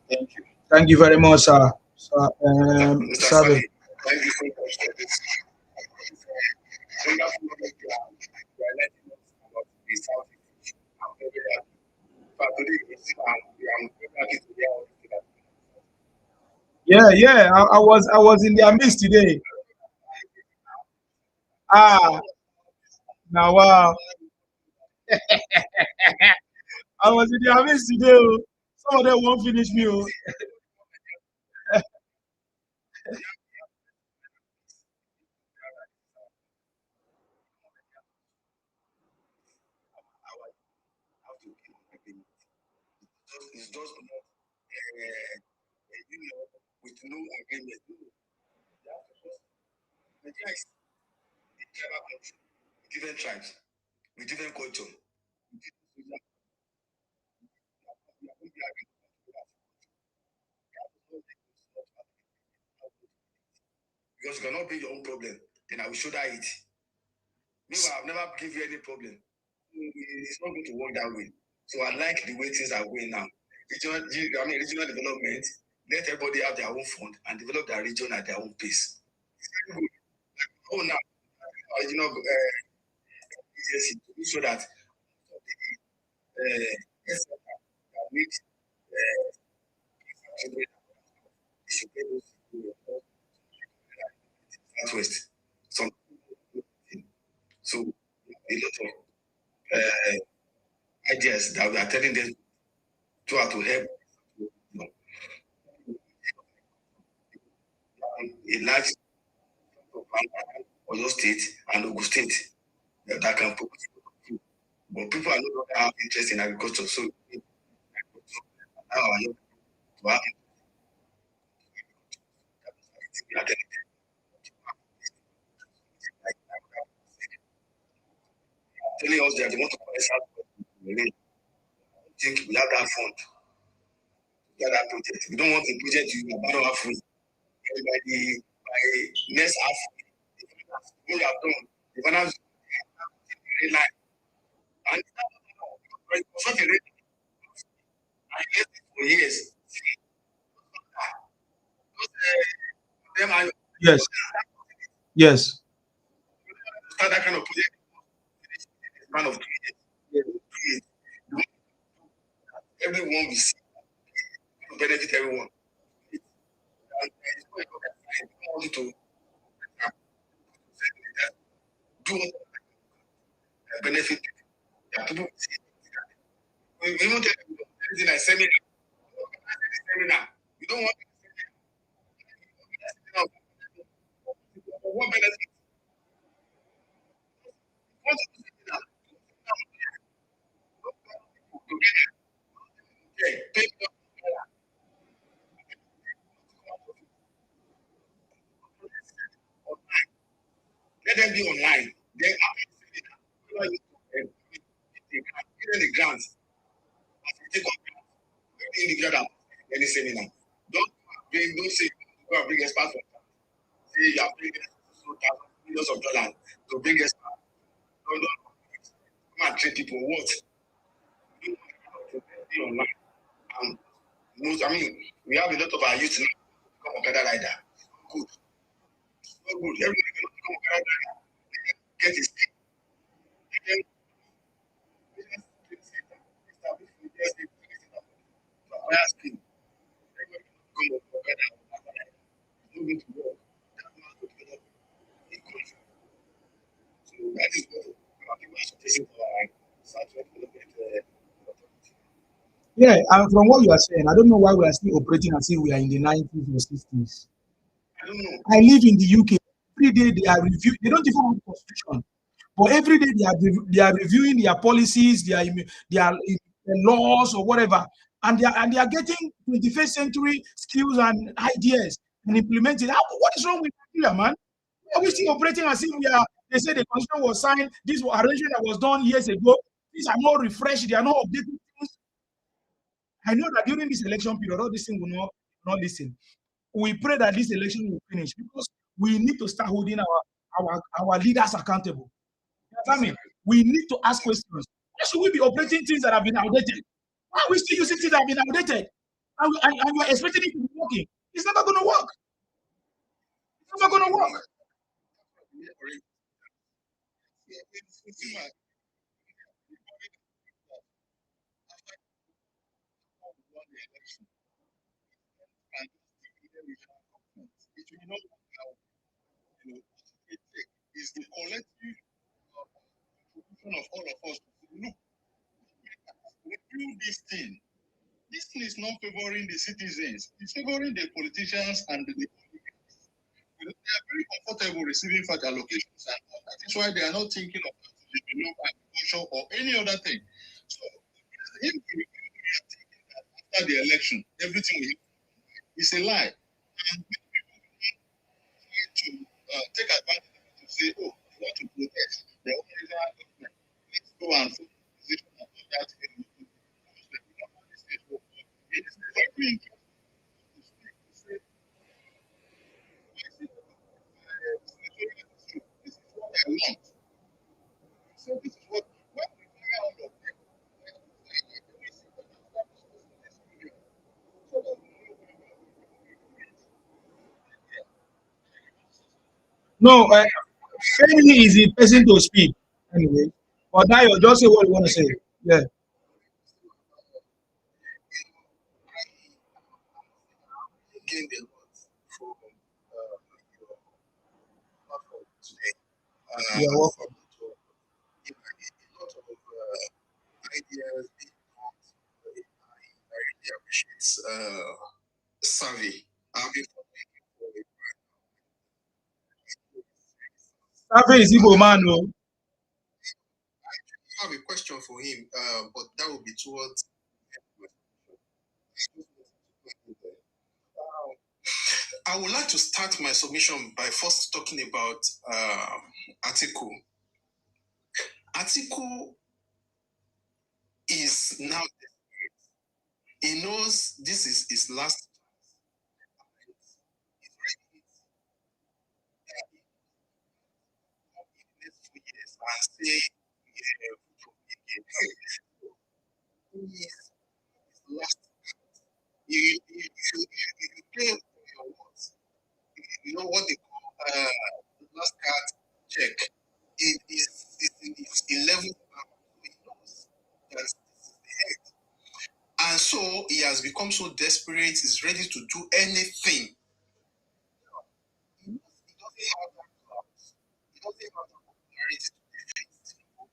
Thank you. Thank you very much, sir. Mr. Sally, thank you so much for this wonderful knowledge you are letting us about the Southeast. I'm very happy. But today, I'm very happy to hear all this. Yeah. I was in their midst today. Now wow. I was in their midst today. Some of them won't finish me. It's just not, with no agreement. Nigeria is a tribal country, different tribes, with different culture. Because you cannot bring your own problem, then I will shoulder it. Meanwhile, I've never give you any problem. It's not going to work that way. So I like the way things are going now. Regional development, let everybody have their own fund and develop their region at their own pace. Oh, now, regional agency to be sure that Southwest. So a lot of ideas that we are telling them to how to help a large Oyo State and Ogun State that can put. But people are no longer have interest in agriculture, so now to have telling us that they want to collect South. Think we have that fund, we have that project. We don't want a project to abandon halfway. By next half, we have done the finance line. And such a rate, and yes, for years. Yes. Start that kind of project. Man of 2 years. Everyone will see. Benefit everyone. I want you to do benefit people. We don't take anything like seminar. You don't want what benefit? Let them be online. Then after the grants, take on individual any seminar. Don't say go and bring experts. Say you are bringing millions of dollars to bring us London. Come and train people what? Online. And most, I mean, we have a lot of our youth now become Okada rider. Good. So good. Everybody can become Okada rider. Get his thing. Yeah, and from what you are saying, I don't know why we are still operating as if we are in the 90s or 60s. I don't know. I live in the UK. Every day they are reviewing. They don't even have a constitution, but every day they are reviewing their policies, their laws or whatever, and they are getting 21st century skills and ideas and implementing. What is wrong with Nigeria, man? Are we still operating as if we are? They say the constitution was signed. This arrangement that was done years ago. These are not refreshed. They are not updated things. I know that during this election period, all these things will not listen. We pray that this election will finish because we need to start holding our leaders accountable. You understand me? We need to ask questions. Why should we be operating things that have been outdated? Why are we still using things that have been outdated? And we're expecting it to be working. It's never going to work. It's never going to work. Is the collective contribution of all of us. Look, we do this thing. This thing is not favoring the citizens. It's favoring the politicians and the they are very comfortable receiving such allocations, and that is why they are not thinking of develop agriculture or any other thing. So, if we are thinking that after the election, everything is a lie, and to take advantage of it to say, oh, you want to protest, the original government, let's go and put position and do that in it is very interesting to speak to say, this is what I want. So this is what when we carry out of them, No, Femi is the person to speak anyway. But now you just say what you want to say. Yeah. gained a lot from your platform today. You're welcome. A lot of ideas being brought. I really appreciate Savvy. I've been following you for a while. Safi is Igbo man, no. I have a question for him, but that will be towards. I would like to start my submission by first talking about Atiku. Atiku is now, he knows this is his last years and say his last. You play your words. You know what they call last card check. It is in his 11th round. He knows that this is the end. And so he has become so desperate, he's ready to do anything. He doesn't have that clout. He doesn't have the popularity to defeat Tinubu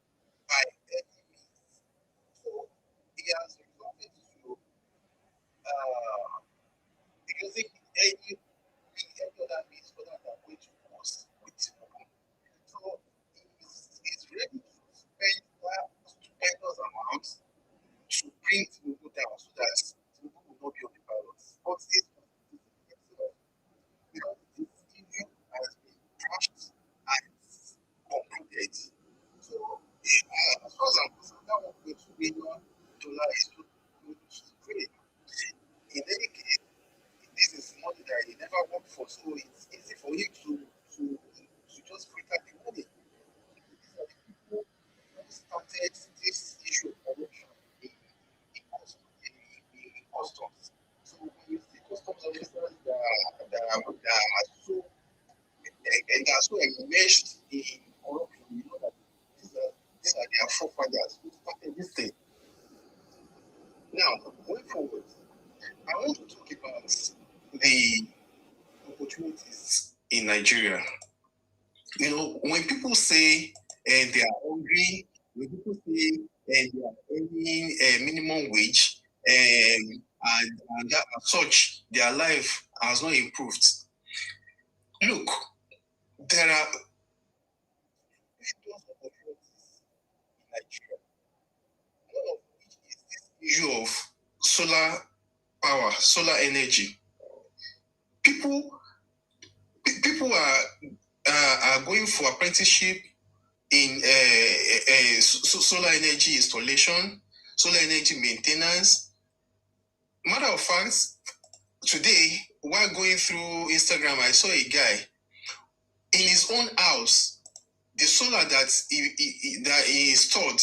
by any means. So he has resorted to he doesn't need any other means for that way to force with Tinubu. So he's ready to spend that stupendous amount to bring Tinubu down so that Tinubu will not be on the ballot. But it's because this issue has been trashed and concluded. this issue of corruption in customs. So when you see customs officers that are so enmeshed in corruption, you know that these are their forefathers who started this thing. Now, going forward, I want to talk about the opportunities in Nigeria. You know, when people say they are hungry, when people say they are earning minimum wage, and that as such, their life has not improved. Look, there are opportunities in Nigeria. One of which is this issue of solar power, solar energy. People are going for apprenticeship in solar energy installation, solar energy maintenance. Matter of fact, today while going through Instagram, I saw a guy in his own house. The solar that he installed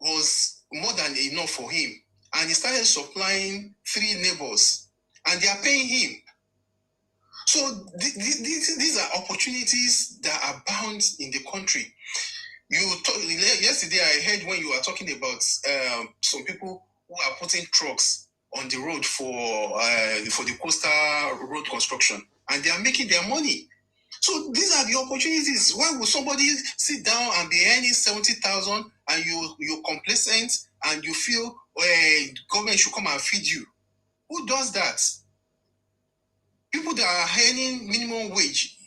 was more than enough for him, and he started supplying 3 neighbors, and they are paying him. So these are opportunities that abound in the country. Yesterday, I heard when you were talking about some people who are putting trucks on the road for the coastal road construction, and they are making their money. So these are the opportunities. Why would somebody sit down and be earning 70,000 and you're complacent and you feel government should come and feed you? Who does that? People that are earning minimum wage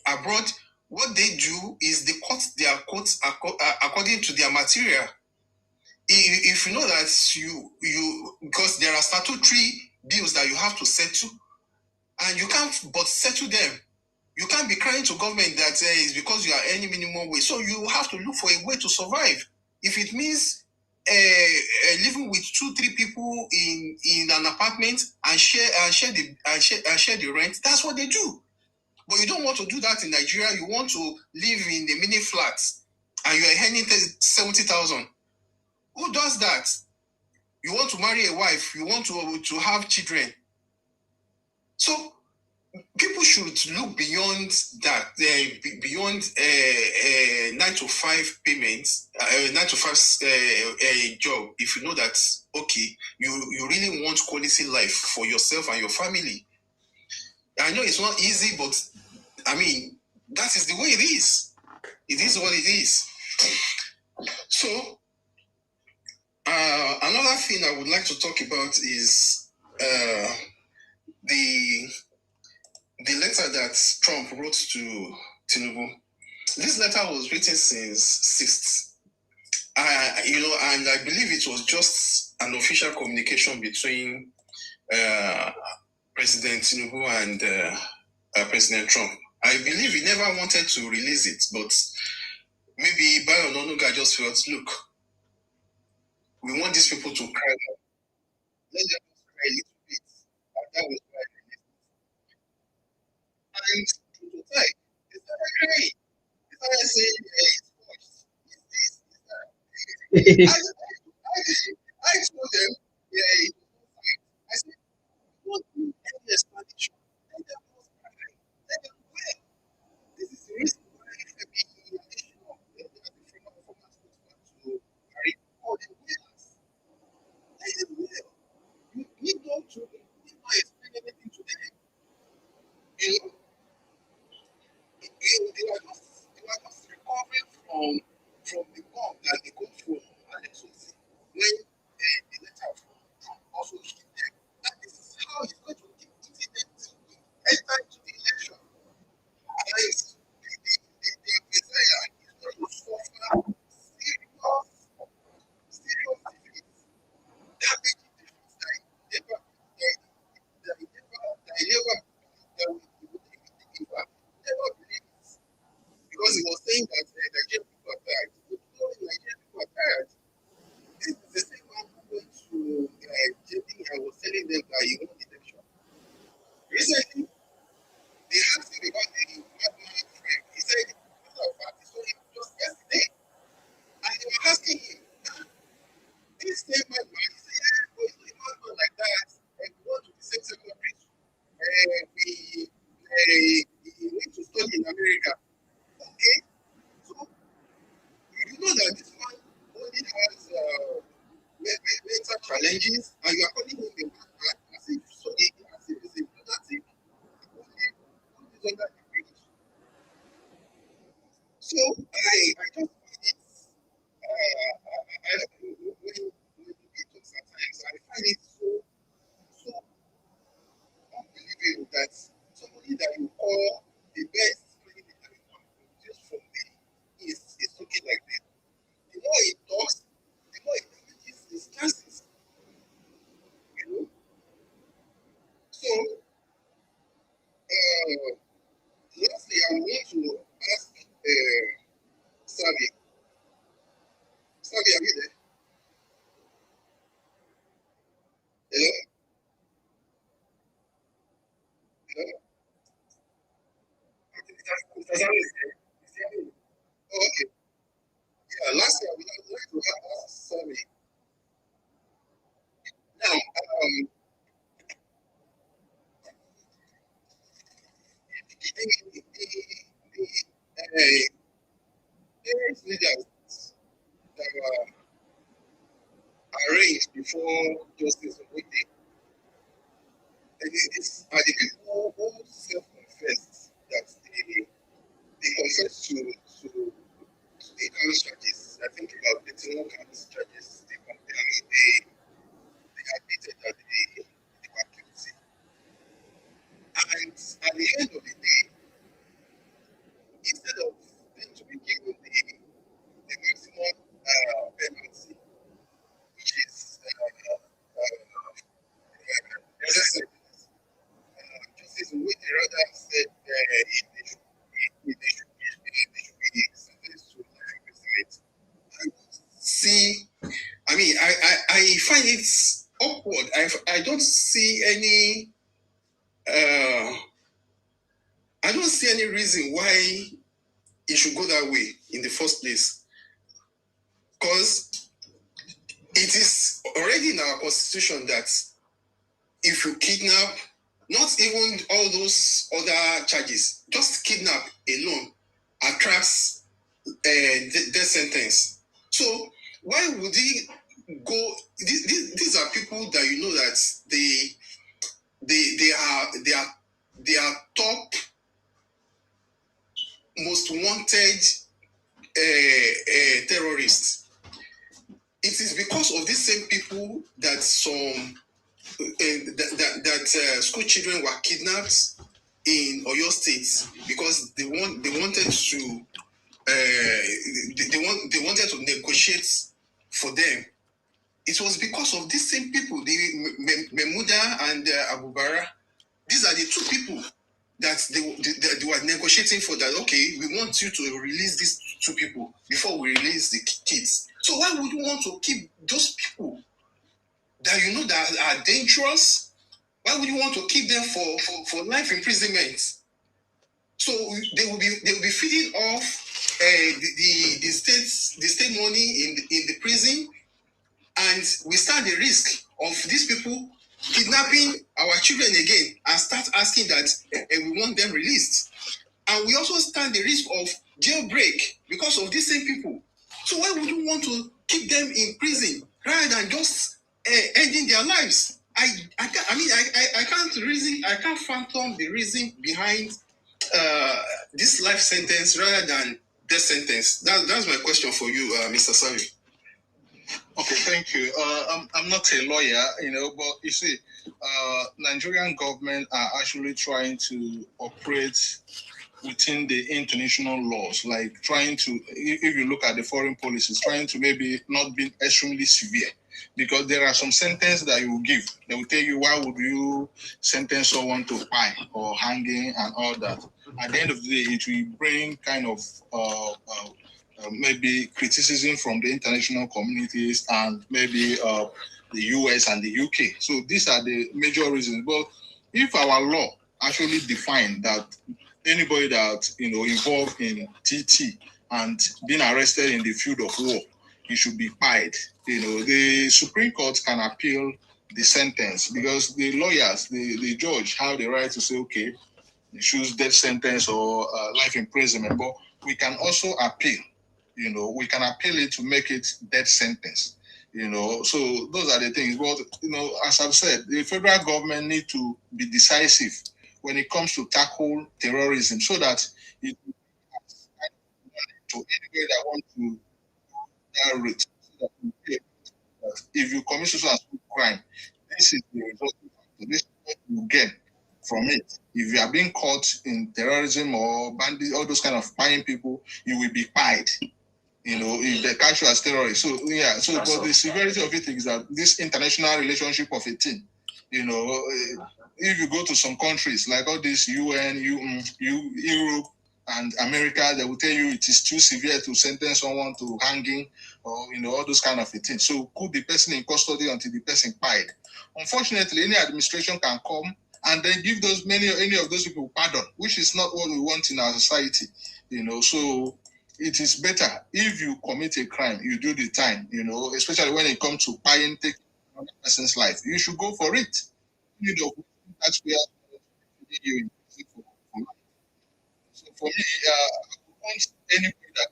abroad, what they do is they cut their coats according to their material. If you know that you because there are statutory bills that you have to settle, and you can't but settle them. You can't be crying to government that it's because you are earning minimum wage. So you have to look for a way to survive. If it means living with 2-3 people in an apartment and share the rent, that's what they do. But you don't want to do that in Nigeria. You want to live in the mini flats and you are earning 70,000. Who does that? You want to marry a wife. You want to have children. So people should look beyond that, beyond 9 to 5 payments, 9 to 5 job. If you know that, okay, you really want quality life for yourself and your family. I know it's not easy, but I mean, that is the way it is. It is what it is. So, another thing I would like to talk about is the letter that Trump wrote to Tinubu. This letter was written since 6th. And I believe it was just an official communication between President Tinubu and President Trump. I believe he never wanted to release it, but maybe Bayo Ononuga just felt, look, we want these people to cry more. Let them cry a little bit. And that was why I released it. And to type, they started crying. They started saying, it's voice. It's this, it's that. I told them, it was not fine. I said, don't do any explanation. Let them not cry. Let them wear. This is the reason why FME national, the former spokesman to Harry, all the winners. Let them wear. You need not to explain anything to them. You know, they were just recovering from the bomb that they got from Alex Ozi when the letter challenges, and you are calling him a madman as if it's a lunatic. So I just find it, when we talk sometimes, I find it so unbelievable that somebody that you call the best player in everyone just from the East is looking like this. The more he talks, the more he damages his chances. You know? So, lastly, I want to ask Savi. Savi, are you there? Hello? Hello? Mr. Savi is there. Is there? Oh, okay. Yeah, lastly, I would like to ask Savi. Now, the parents leaders that were arranged before Justice Owoye, these are the people who self-confessed that they confessed to the count charges. I think about 21 count charges. They admitted that they were guilty. And at the end of the day, instead of them to be given the maximum penalty, which is necessary, Justice Owoye rather said they should be sentenced to life imprisonment. See, I mean, I find it awkward. I don't see any I don't see any reason why it should go that way in the first place. Because it is already in our constitution that if you kidnap, not even all those other charges, just kidnap alone attracts a death sentence. So why would he go? These are people that you know that they are top most wanted terrorists. It is because of these same people that some school children were kidnapped in Oyo State because they wanted to they wanted to negotiate for them. It was because of these same people, the Memuda and Abubara. These are the two people that they were negotiating for, that, okay, we want you to release these two people before we release the kids. So why would you want to keep those people that you know that are dangerous? Why would you want to keep them for life imprisonment? So they will be feeding off the state money in the prison, and we stand the risk of these people kidnapping our children again and start asking that we want them released. And we also stand the risk of jailbreak because of these same people. So why would you want to keep them in prison rather than just ending their lives? I can't fathom the reason behind this life sentence rather than death sentence. That's my question for you, Mr. Savi. Okay, thank you. I'm not a lawyer, but you see, Nigerian government are actually trying to operate within the international laws, like trying to, if you look at the foreign policies, trying to maybe not be extremely severe, because there are some sentences that you will give. They will tell you, why would you sentence someone to fine or hanging and all that? At the end of the day, it will bring kind of maybe criticism from the international communities and maybe the US and the UK. So these are the major reasons. But if our law actually define that anybody that involved in TT and being arrested in the field of war, he should be fined. The Supreme Court can appeal the sentence, because the lawyers, the judge, have the right to say, okay, you choose death sentence or life imprisonment. But we can also appeal. We can appeal it to make it death sentence. So those are the things. But as I've said, the federal government need to be decisive when it comes to tackle terrorism, so that it to anybody that want to rate, so that if you commit social crime, this is the result. This is what you get from it. If you are being caught in terrorism or bandits, all those kind of spying people, you will be pied. If they catch you as terrorists. So but the severity of it is that this international relationship of a team, if you go to some countries like all this UN, Europe and America, they will tell you it is too severe to sentence someone to hanging or all those kind of things. So put the person in custody until the person pied. Unfortunately, any administration can come and then give any of those people pardon, which is not what we want in our society. So it is better if you commit a crime, you do the time, especially when it comes to taking another person's life. You should go for it. Taxpayers you for life. So for me, I want anybody that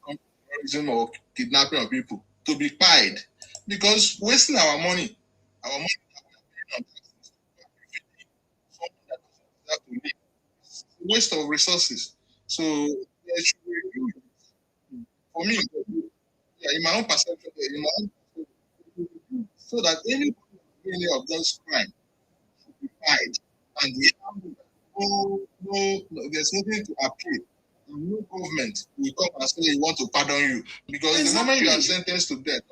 comes to terrorism or kidnapping of people to be pied, because wasting our money waste of resources. So there should be review. For me, in my own perception, so that any of those crimes should be pied, and there's nothing to appeal. No government will come and say they want to pardon you, because the moment you are sentenced to death,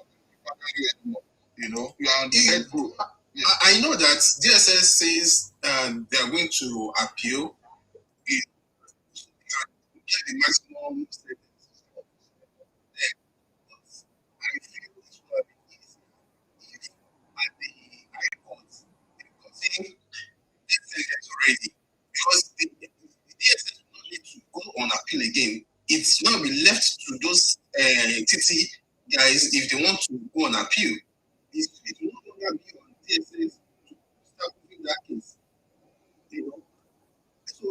pardon you anymore. You are on the death row. I know that DSS says they are going to appeal. Get the maximum sentence. I feel it's going to be easy if at the High Court they consider this sentence already, because the DSS will not need to go on appeal again. It's going to be left to those TT guys if they want to go on appeal. It will no longer be on DSS to start moving that case. So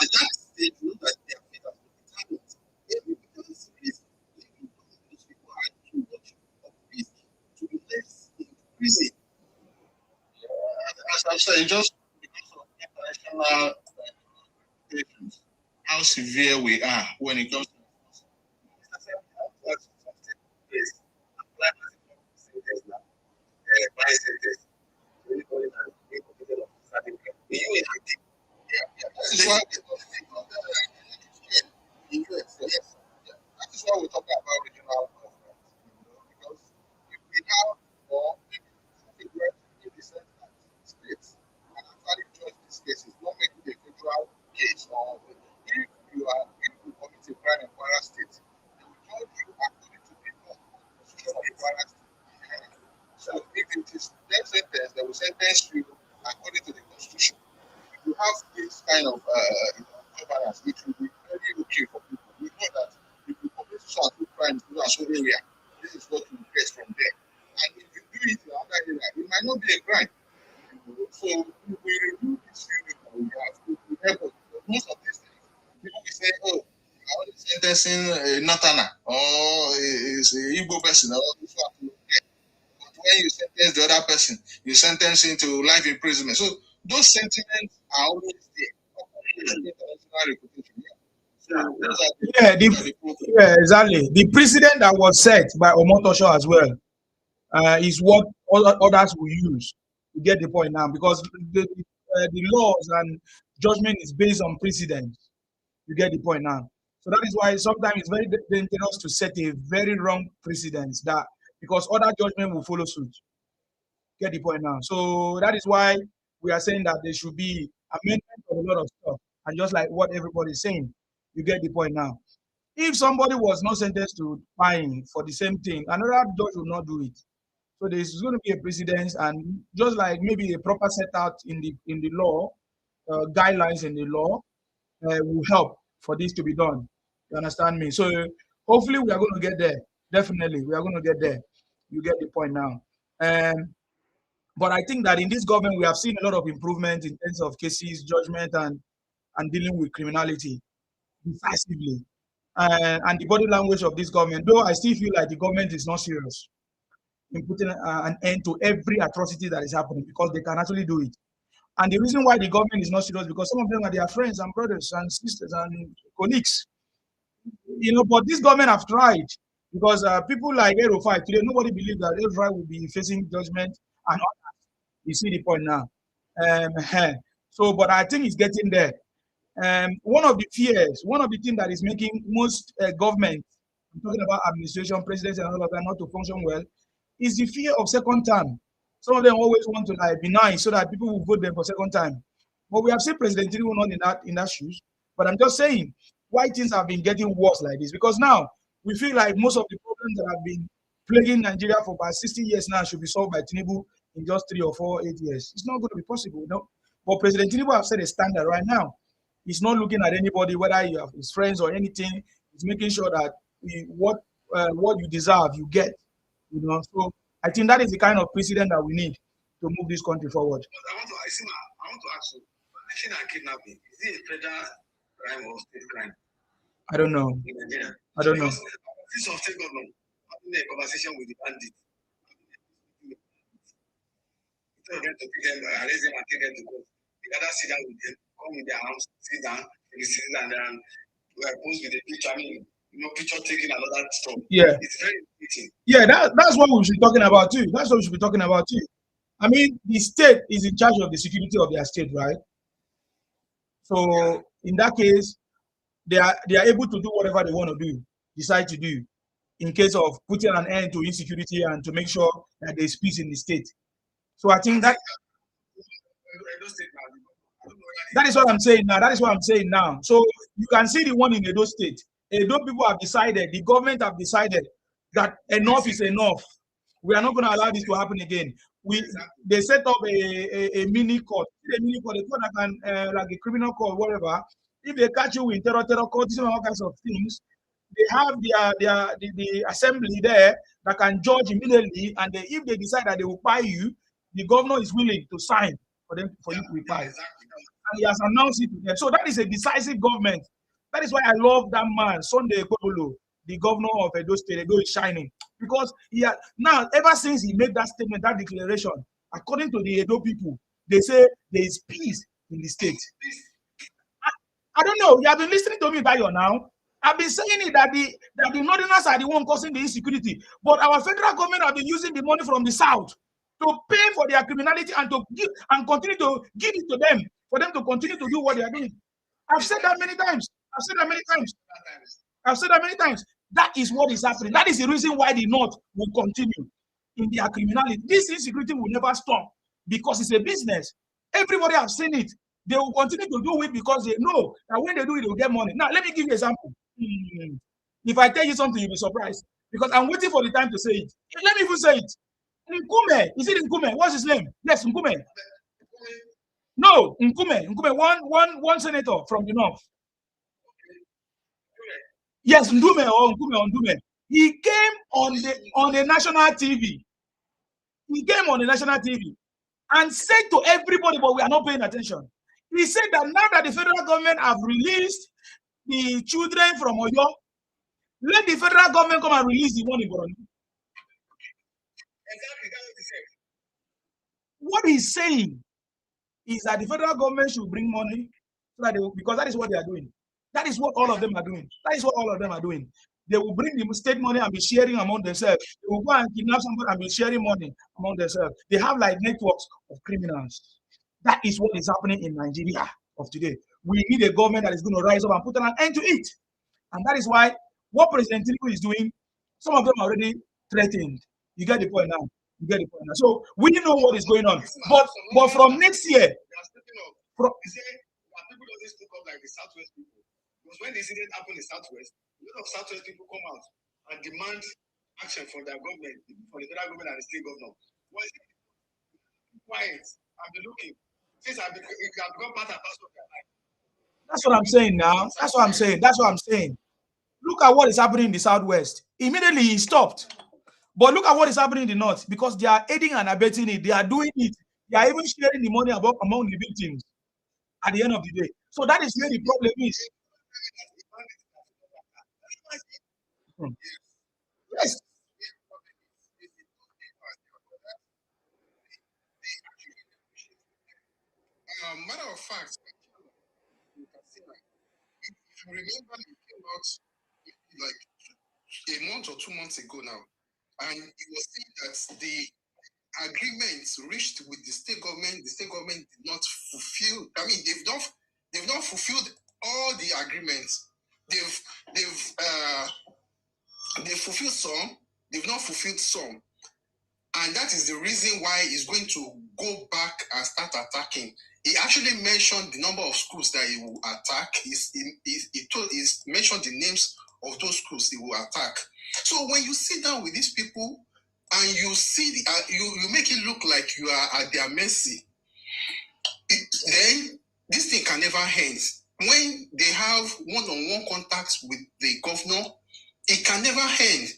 at that stage, that they are fit as determined. Because those people are too much of risk to be left in prison. As I've said, just because of international relations, how severe we are when it comes to that is why we talk about regional government, because if we have more decent states and actually judge these cases, not make it a federal case, or if you commit a crime in Kwara State, they will judge you according to the law of Kwara State. So if it is death sentence, they will sentence you according to the constitution. If you have this kind of governance, it will be very okay for people. We know that if you commit certain crimes in a certain area, this is what you get from there. And if you do it in another area, it might not be a crime. So if we review this unit that we have, it will help us. Most of these things, people will say, oh, I only sentencing a Natana or is a Igbo person, or this one. But when you sentence the other person, you sentence him to life imprisonment. So those sentiments are always there. Yeah, exactly. The precedent that was set by Omotosho as well is what others will use. You get the point now, because the laws and judgment is based on precedent. You get the point now. So that is why sometimes it's very dangerous to set a very wrong precedent, that because other judgment will follow suit. Get the point now. So that is why we are saying that there should be amendment of a lot of stuff, and just like what everybody is saying, you get the point now. If somebody was not sentenced to fine for the same thing, another judge will not do it. So there's going to be a precedent, and just like maybe a proper set out in the law, guidelines in the law will help for this to be done. You understand me? So hopefully we are going to get there. Definitely, we are going to get there. You get the point now. But I think that in this government, we have seen a lot of improvement in terms of cases, judgment, and dealing with criminality decisively. And the body language of this government, though I still feel like the government is not serious. in putting an end to every atrocity that is happening, because they can actually do it. And the reason why the government is not serious, because some of them are their friends and brothers and sisters and colleagues. But this government have tried, because people like 805 today, nobody believes that 805 will be facing judgment and all that. You see the point now. So, but I think it's getting there. One of the fears, one of the things that is making most governments, I'm talking about administration, presidents, and all of that, not to function well, is the fear of second term. Some of them always want to be nice so that people will vote them for second time. But we have seen President Tinubu not in that shoes. But I'm just saying why things have been getting worse like this, because now we feel like most of the problems that have been plaguing Nigeria for about 60 years now should be solved by Tinubu in just 3 or 4, 8 years. It's not going to be possible, But President Tinubu has set a standard right now. He's not looking at anybody, whether you have his friends or anything. He's making sure that what you deserve, you get. So I think that is the kind of precedent that we need to move this country forward. I want to ask you, kidnapping and kidnapping, is it a federal crime or state crime? I don't know. I don't know. This of state government having a conversation with the bandit. Instead of them to take them, arrest them and take them to court, they rather sit down with them, come in their house, sit down, and then we are posed with a picture. I mean, picture taking another stop. Yeah. It's very irritating. Yeah, that's what we should be talking about too. That's what we should be talking about too. I mean, the state is in charge of the security of their state, right? So in that case, they are able to do whatever they want to do, decide to do, in case of putting an end to insecurity and to make sure that there is peace in the state. So I think that is what I'm saying now. That is what I'm saying now. So you can see the one in Edo State. Edo people have decided, the government have decided that enough is enough. We are not going to allow this to happen again. They set up a mini court. A mini court, a court that can, like a criminal court, whatever. If they catch you in terror court, all kinds of things, they have the assembly there that can judge immediately, and if they decide that they will buy you, the governor is willing to sign for you to reply. And he has announced it to them. So that is a decisive government. That is why I love that man, Sunday Ekobolo, the governor of Edo State. Edo is shining. Because now, ever since he made that statement, that declaration, according to the Edo people, they say there is peace in the state. I don't know. You have been listening to me by now. I've been saying it that the northerners are the one causing the insecurity, but our federal government have been using the money from the south to pay for their criminality and to give and continue to give it to them for them to continue to do what they are doing. I've said that many times. That is what is happening. That is the reason why the North will continue in their criminality. This insecurity will never stop because it's a business. Everybody has seen it. They will continue to do it because they know that when they do it, they will get money. Now, let me give you an example. If I tell you something, you'll be surprised because I'm waiting for the time to say it. Let me even say it. Nkume, is it Nkume? What's his name? Yes, Nkume. No, Nkume, one senator from the north. Yes, Nkume. He came on the national TV. He came on the national TV and said to everybody, but we are not paying attention. He said that now that the federal government have released the children from Oyo, let the federal government come and release the money. What he's saying is that the federal government should bring money so that because that is what they are doing. That is what all of them are doing. They will bring the state money and be sharing among themselves. They will go and kidnap somebody and be sharing money among themselves. They have like networks of criminals. That is what is happening in Nigeria of today. We need a government that is going to rise up and put an end to it. And that is why what President Tinubu is doing, some of them are already threatened. You get the point now. So we know what is going on. But from next year, people don't speak up like the Southwest people. Because when the incident happened in Southwest, a lot of Southwest people come out and demand action from their government, from the federal government and the state governor. Why is it quiet? I've been looking. Since it has become part and parcel of their life. That's what I'm saying now. That's what I'm saying. Look at what is happening in the Southwest. Immediately he stopped. But look at what is happening in the North because they are aiding and abetting it. They are doing it. They are even sharing the money among the victims at the end of the day. So that is where the problem is. Yes. you remember, it came out like a month or 2 months ago now, and it was saying that the agreements reached with the state government did not fulfill. I mean, they've not fulfilled all the agreements. They've fulfilled some. They've not fulfilled some, and that is the reason why he's going to go back and start attacking. He actually mentioned the number of schools that he will attack. He mentioned the names of those schools he will attack. So when you sit down with these people and you see you make it look like you are at their mercy, then this thing can never end. When they have one-on-one contacts with the governor, it can never end.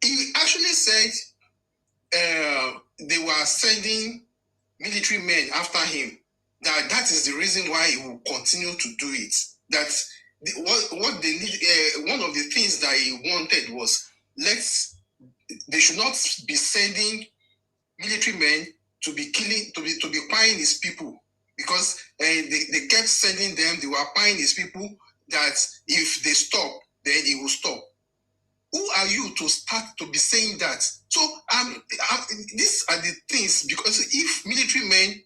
He actually said they were sending military men after him. That is the reason why he will continue to do it. That what they need. One of the things that he wanted was they should not be sending military men to be killing, to be paying his people, because they kept sending them. They were paying his people. That if they stop, then he will stop. Who are you to start to be saying that? So these are the things, because if military men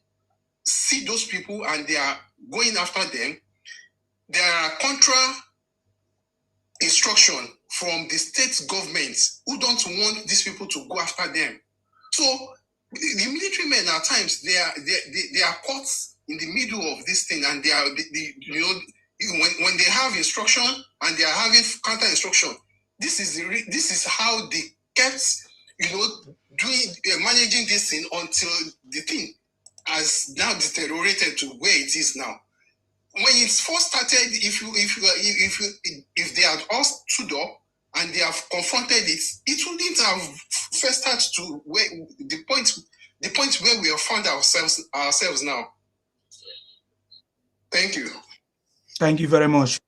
see those people and they are going after them, there are contra instruction from the state government who don't want these people to go after them. So the military men at times they are caught in the middle of this thing, and they are when they have instruction and they are having counter instruction. This is how they kept managing this thing until the thing has now deteriorated to where it is now. When it first started, if they had all stood up and they have confronted it, it wouldn't have festered to where the point where we have found ourselves now. Thank you. Thank you very much.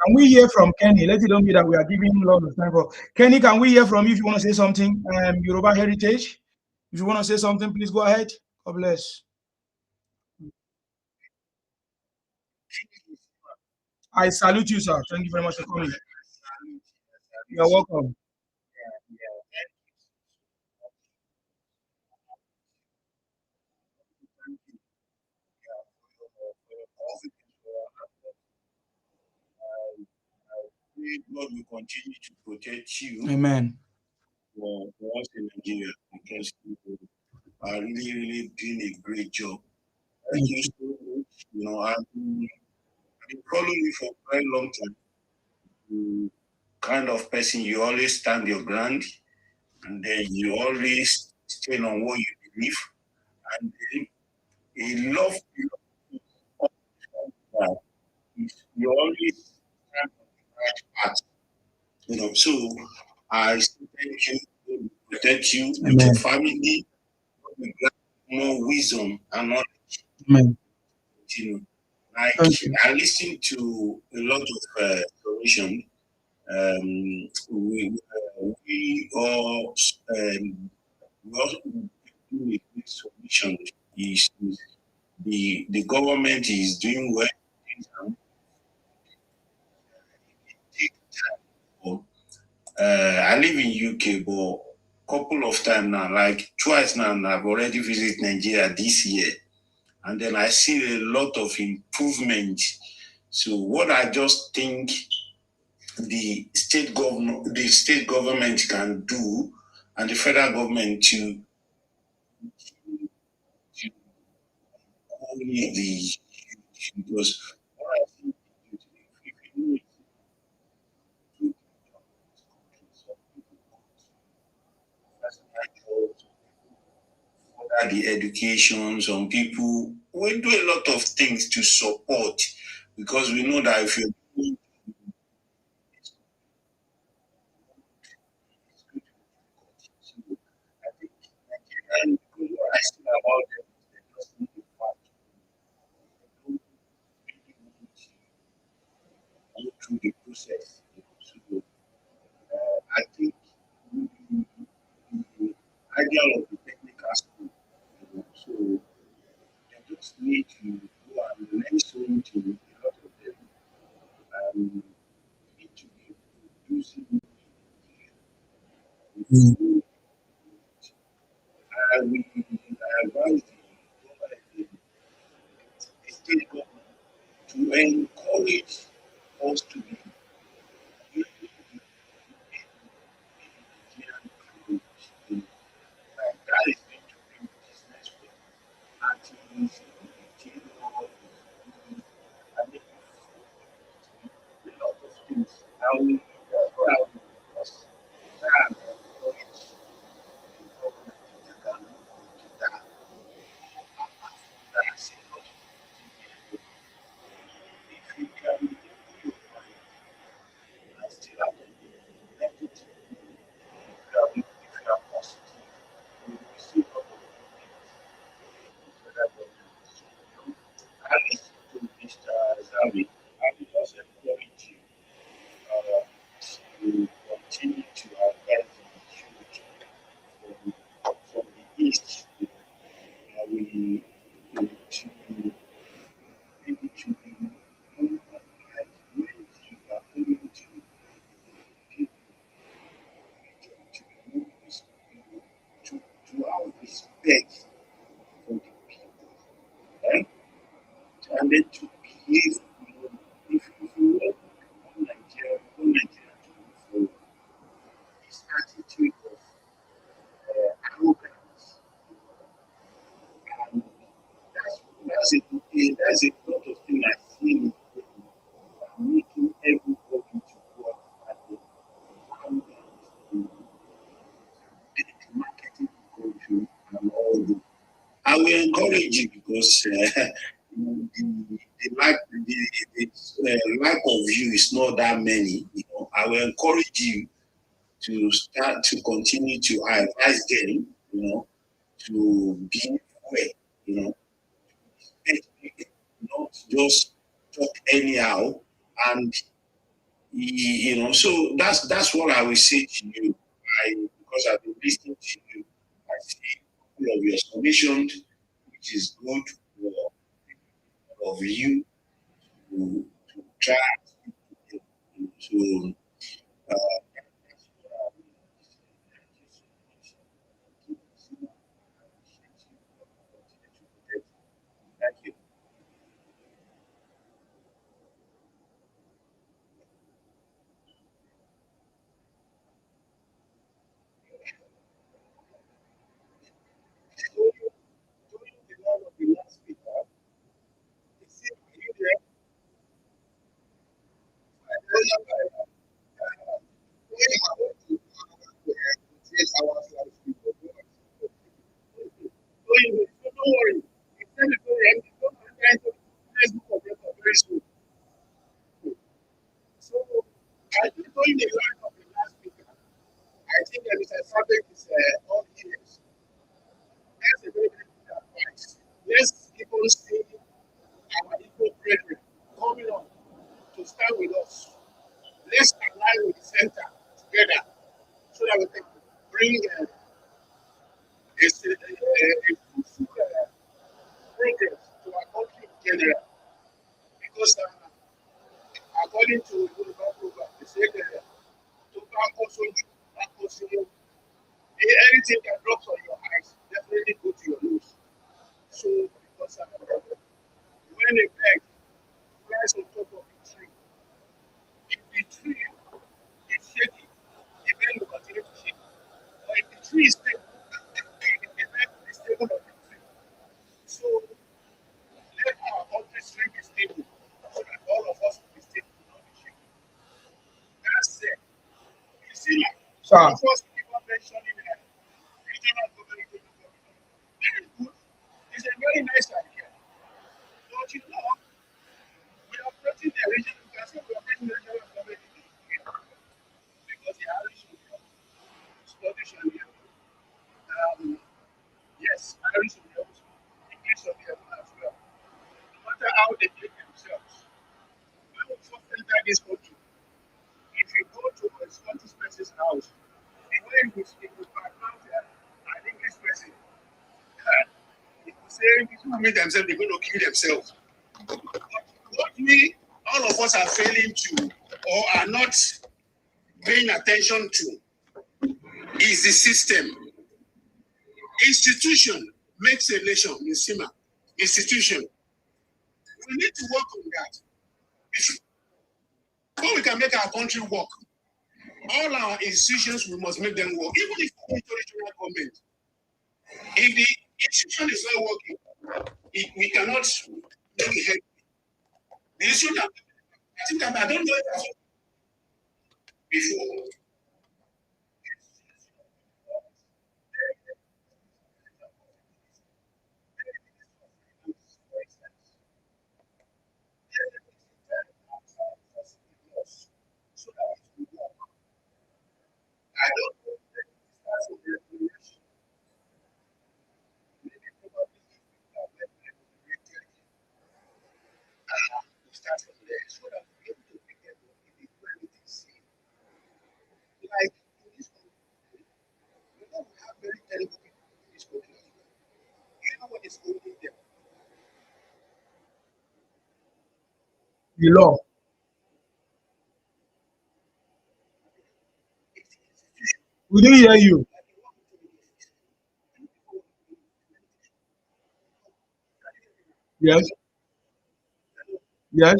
Can we hear from Kenny? Let it don't be that we are giving him a lot of time. For Kenny, can we hear from you if you want to say something? Yoruba Heritage. If you want to say something, please go ahead. God bless. I salute you, sir. Thank you very much for coming. You're welcome. God will continue to protect you. Amen. For us in Nigeria, because you are really doing a great job. Thank you so much. I've been following you for a very long time. You kind of person, you always stand your ground, and then you always stand on what you believe, and then you love that. You always stand on the right path. So I thank you, protect you, with your family, more wisdom and knowledge. Amen. I listen to a lot of information. We all do a good solution. Is the government is doing well. I live in UK, but couple of times now, like twice now, I've already visited Nigeria this year, and then I see a lot of improvement. So what I just think the state government can do, and the federal government to only because the education, some people we do a lot of things to support, because we know that if you're through the process. So, I think the idea of the technical school, so they just need to go and learn something. A lot of them I advise the state government to encourage us to be that is going to bring business for artists, a lot of things. How we to continue to advise from the east. We to maybe to be more like when you are going to people to have respect for the people, right? And then to behave, if you want Nigeria to move forward, this attitude of arrogance, and that's a lot of things I feel making everybody to go out and the marketing country and all that. I will encourage you because the lack of you is not that many. I will encourage you to start to continue to advise them, to be aware, not just talk anyhow. And so that's what I will say to you. Because I've been listening to you, I see all of your submissions, which is good of you to try to thank you. Don't worry. Very soon. So I think going the line of the last speaker, I think that Mr. Fabric is all ears. That's a very good advice. Let's even see our equal brethren coming on to stand with us. Let's align with the center together so that we can bring a fruitful progress to our country in general. Because according to the Yoruba program, they say that anything that drops on your eyes definitely go to your nose. So, because when a bird flies on top of a tree, if the tree is shaking, the bird will continue to shake. But if the tree is stable, the bird will be stable on the tree. So, let our country's tree be stable so that all of us will be stable, not be shaking. That's it. You see, like, first people mentioning regional government. Very good. It's a very nice idea. Don't you know? We are operating the regional, we are still operating the regional government because the Irish Scottish and yes, Irish will be able to, English will be able as well. No matter how they make themselves. When we first enter this country, if you go to a Scottish person's house, the way we speak, we pronounce an English person, if we say people meet themselves, they're going to kill themselves. But what all of us are failing to, or are not paying attention to, is the system. Institution makes a nation, Misima. Institution. We need to work on that. Before we can make our country work, all our institutions, we must make them work. Even if we need territorial government, if the institution is not working, we cannot make it head. The issue that I think I don't know it before. I don't know. Start from there so that we be able to pick them up if they do anything same. Like in this country, we have very terrible people in this country as well. You know what is holding them? The law. We didn't hear you. Yes. Yes.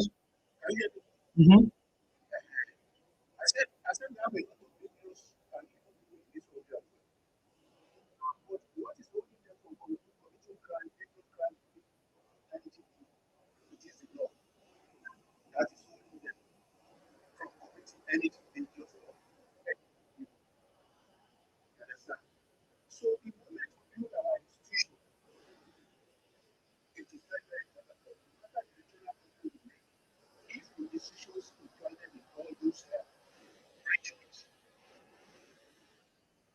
Mm-hmm. I said that we have a lot of videos and people in this country as well. But what is holding them from committing crime, people crime, it is the law. That is holding them from committing anything dangerous or you understand? So the moment we build our institution, it is very, very important that no matter the regional people we make, if the decisions implanted in all those regions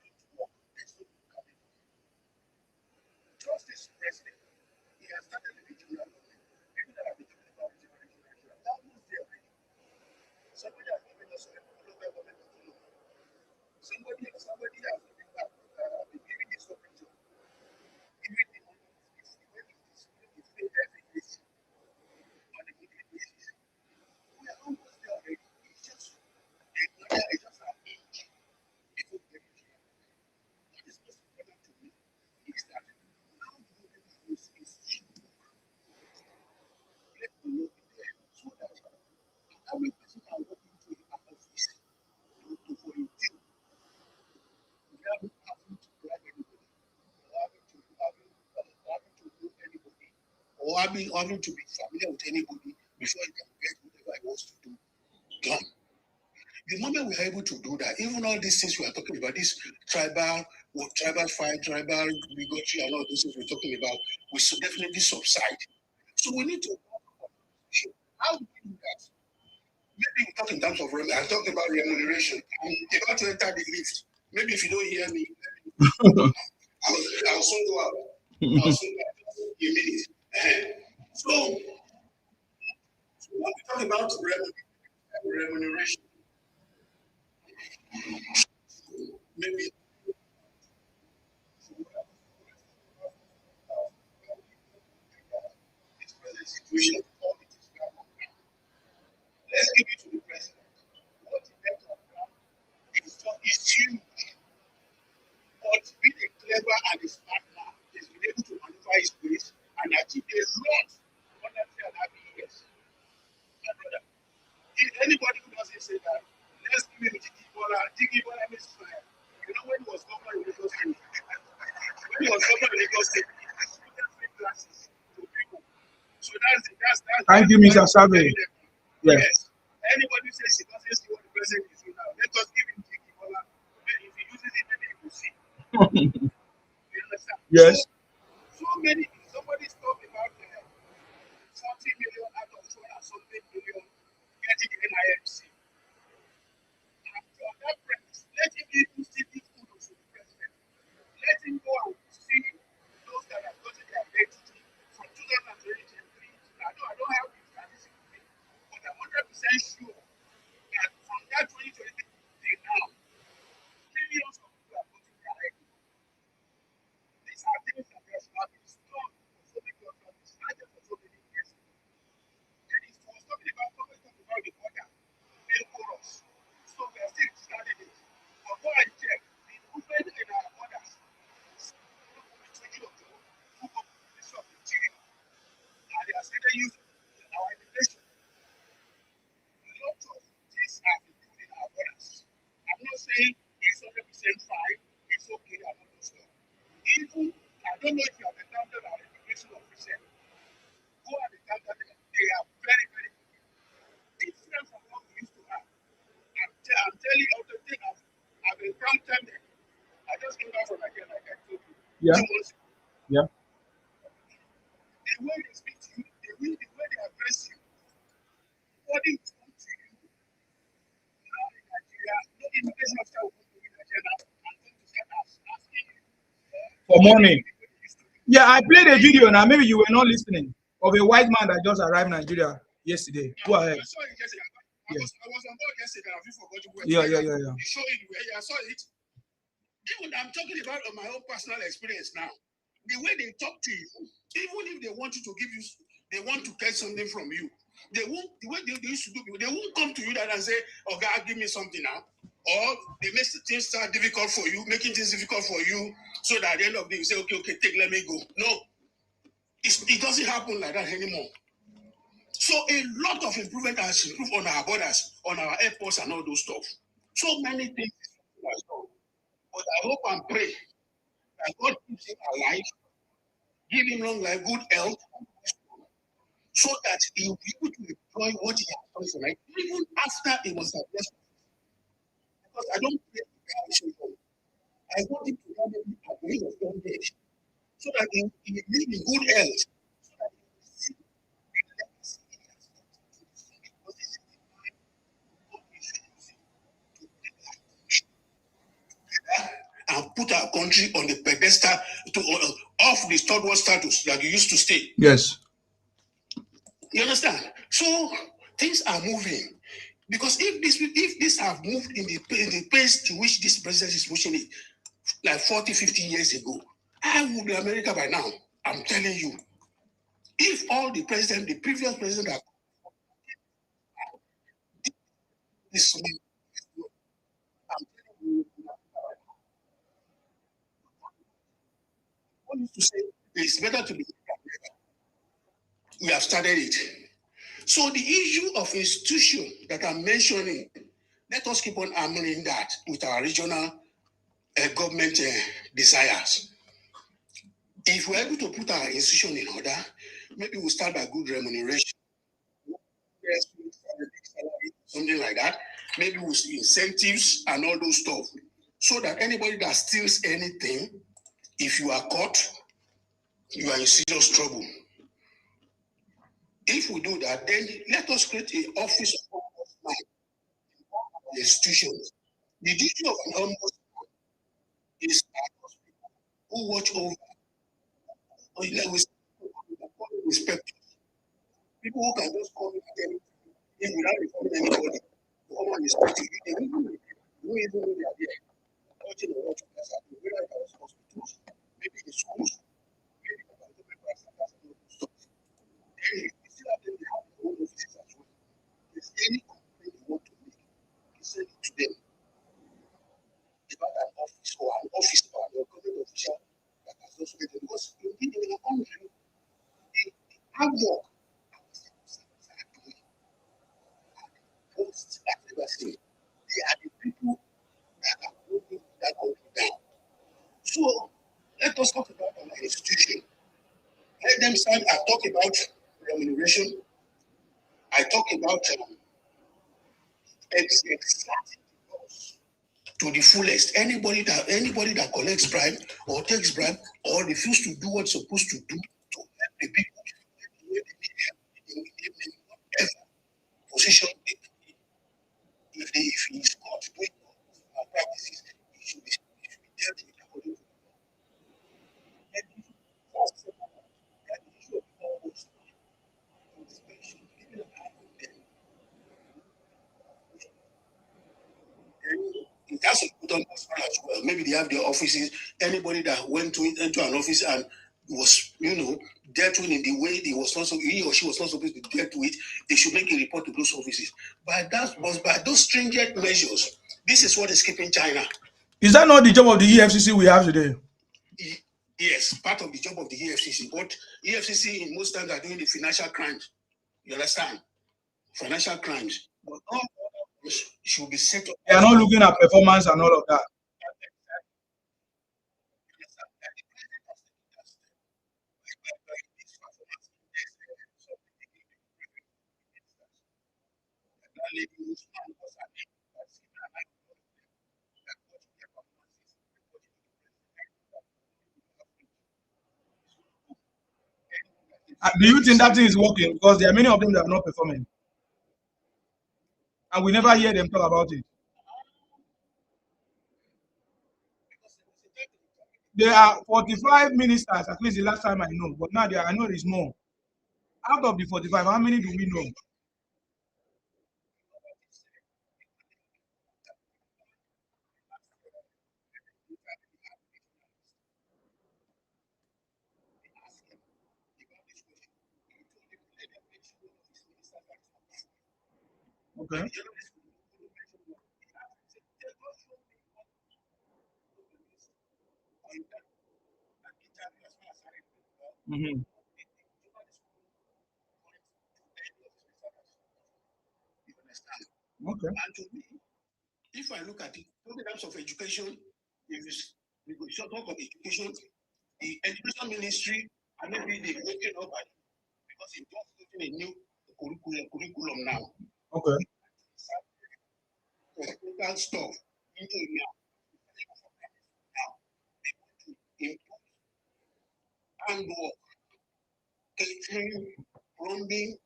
don't work, there's no coming. Trust this president. He has started the regional government. People that have been talking about regional, they're almost there already. Somebody has given us a local government autonomy. Somebody has been giving this region. Giving the money is paid every day on a weekly basis. We are almost there already. It's just our age before we get it. What is most important to me is that now the government is let the law be there so that every person can walk into the office to volunteer without having to bribe anybody, or having to know anybody, or having to be familiar with anybody before he can get whatever he wants to do done. The moment we are able to do that, even all these things we are talking about, this tribal fight, tribal bigotry, and all those things we're talking about, will definitely subside. So we need to how do we do that? Maybe we talk in terms of I talked about remuneration. I'm about to enter the lift. Maybe if you don't hear me, I'll soon go out. I'll soon go out in a minute. So when we talk about remuneration, maybe this present situation, let's give it to the president. What he meant on ground is huge. But being a clever and a smart man, he's been able to maneuver his ways and achieve a lot under 3.5 years. If anybody who doesn't say that, let's give him Jiggy Bola means fire. You know when he was governor in Lagos State, he distributed free classes to people. So that's Thank you, Mr. Sabe. Yes. Anybody says she doesn't see what the president is doing now, let us give him Jiggy Bola. If he uses it, maybe he will see. You understand? Yes. So many things. Somebody's talking about 40 million out of 200 something million getting the NIMC. On that premise, let him even still give kudos to the president. Let him go and see those that have gotten their identity from 2023. I don't have the statistics with me, but I'm 100% sure that from that 2023 till now, millions of people have gotten their identity. These are things that have been done don't know if you have encountered our immigration officials. Who are the candidates? They are very, very different from what we used to have. I'm telling you, I've encountered them. I just came back from Nigeria, like I told you. Yeah. Yeah. The way they speak to you, the way they address you, according to you, now in Nigeria, no immigration officer will come to Nigeria and going to start asking you for money. Yeah, I played a video now. Maybe you were not listening of a white man that just arrived in Nigeria yesterday. Go ahead. I saw it yesterday. I was on board yesterday. I forgot to go. Yeah. You show it where I saw it. Even I'm talking about on my own personal experience now. The way they talk to you, even if they want you to give you, they want to get something from you. They won't. The way they used to do, they won't come to you and say, "Oh God, give me something now." Or they make things start difficult for you, making things difficult for you, so that at the end of the day you say, "Okay, take, let me go." No, it doesn't happen like that anymore. So a lot of improvement has improved on our borders, on our airports, and all those stuff. So many things. But I hope and pray that God keeps him alive, give him long life, good health, so that he will be able to enjoy what he has done for life, even after he was arrested. Because I don't pray the guy. I want him to have him at the age of old age, so that he will live in good health. So that he will see the legacy he has done because this is the man God is using to bring our country together and put our country on the pedestal to off the third world status that you used to stay. Yes. You understand? So things are moving. Because if this have moved in the pace to which this president is pushing it, like 40, 50 years ago, I would be America by now. I'm telling you. If all the previous president that this man, I'm telling you, what used to say it's better to be America. We have started it. So the issue of institution that I'm mentioning, let us keep on hammering that with our regional government desires. If we're able to put our institution in order, maybe we'll start by good remuneration, something like that. Maybe with incentives and all those stuff, so that anybody that steals anything, if you are caught, you are in serious trouble. If we do that, then let us create an office of ombudsman in institutions. The duty of an ombudsman is who watch over, inspectors, people who can just come in without informing anybody, come and inspect you. They don't even know they are there. Watching the watch that's happening, whether it was hospitals, maybe the schools, maybe the government stuff. Then you still have them, they have their own offices as well. If there's any complaint you want to make, you send it to them. About an office or an officer or a government official that has also made it. Because in the country, the hard work most I've ever seen. They are the people that are holding that country down. So let us talk about an institution. Let them start. I talk about remuneration. I talk about exacting to the fullest. Anybody that collects bribe or takes bribe or refuses to do what's supposed to do to help the people the way they need help in whatever position if he is caught doing practices, he should be dealt with according to the law. First, that the issue of almost inspection, keeping an eye on them. Then it has to put on as well. Maybe they have their offices. Anybody that went into an office and was, dealt with in the way he or she was not supposed to be dealt with, they should make a report to those offices. By those stringent measures, this is what is keeping China. Is that not the job of the EFCC we have today? Yes, part of the job of the EFCC. But EFCC in most times are doing the financial crimes. You understand? Financial crimes. But all should be set up. They are not looking at performance and all of that. Do you think that thing is working? Because there are many of them that are not performing. And we never hear them talk about it. There are 45 ministers, at least the last time I know. But now I know there's more. Out of the 45, how many do we know? Okay. Mm-hmm. Okay. And to me, if I look at it, programs of education, if we should talk of education, the education ministry, and maybe they've woken up because it's just getting a new curriculum now. Okay. Technical stuff into it now. They want to improve handwork, catering, plumbing,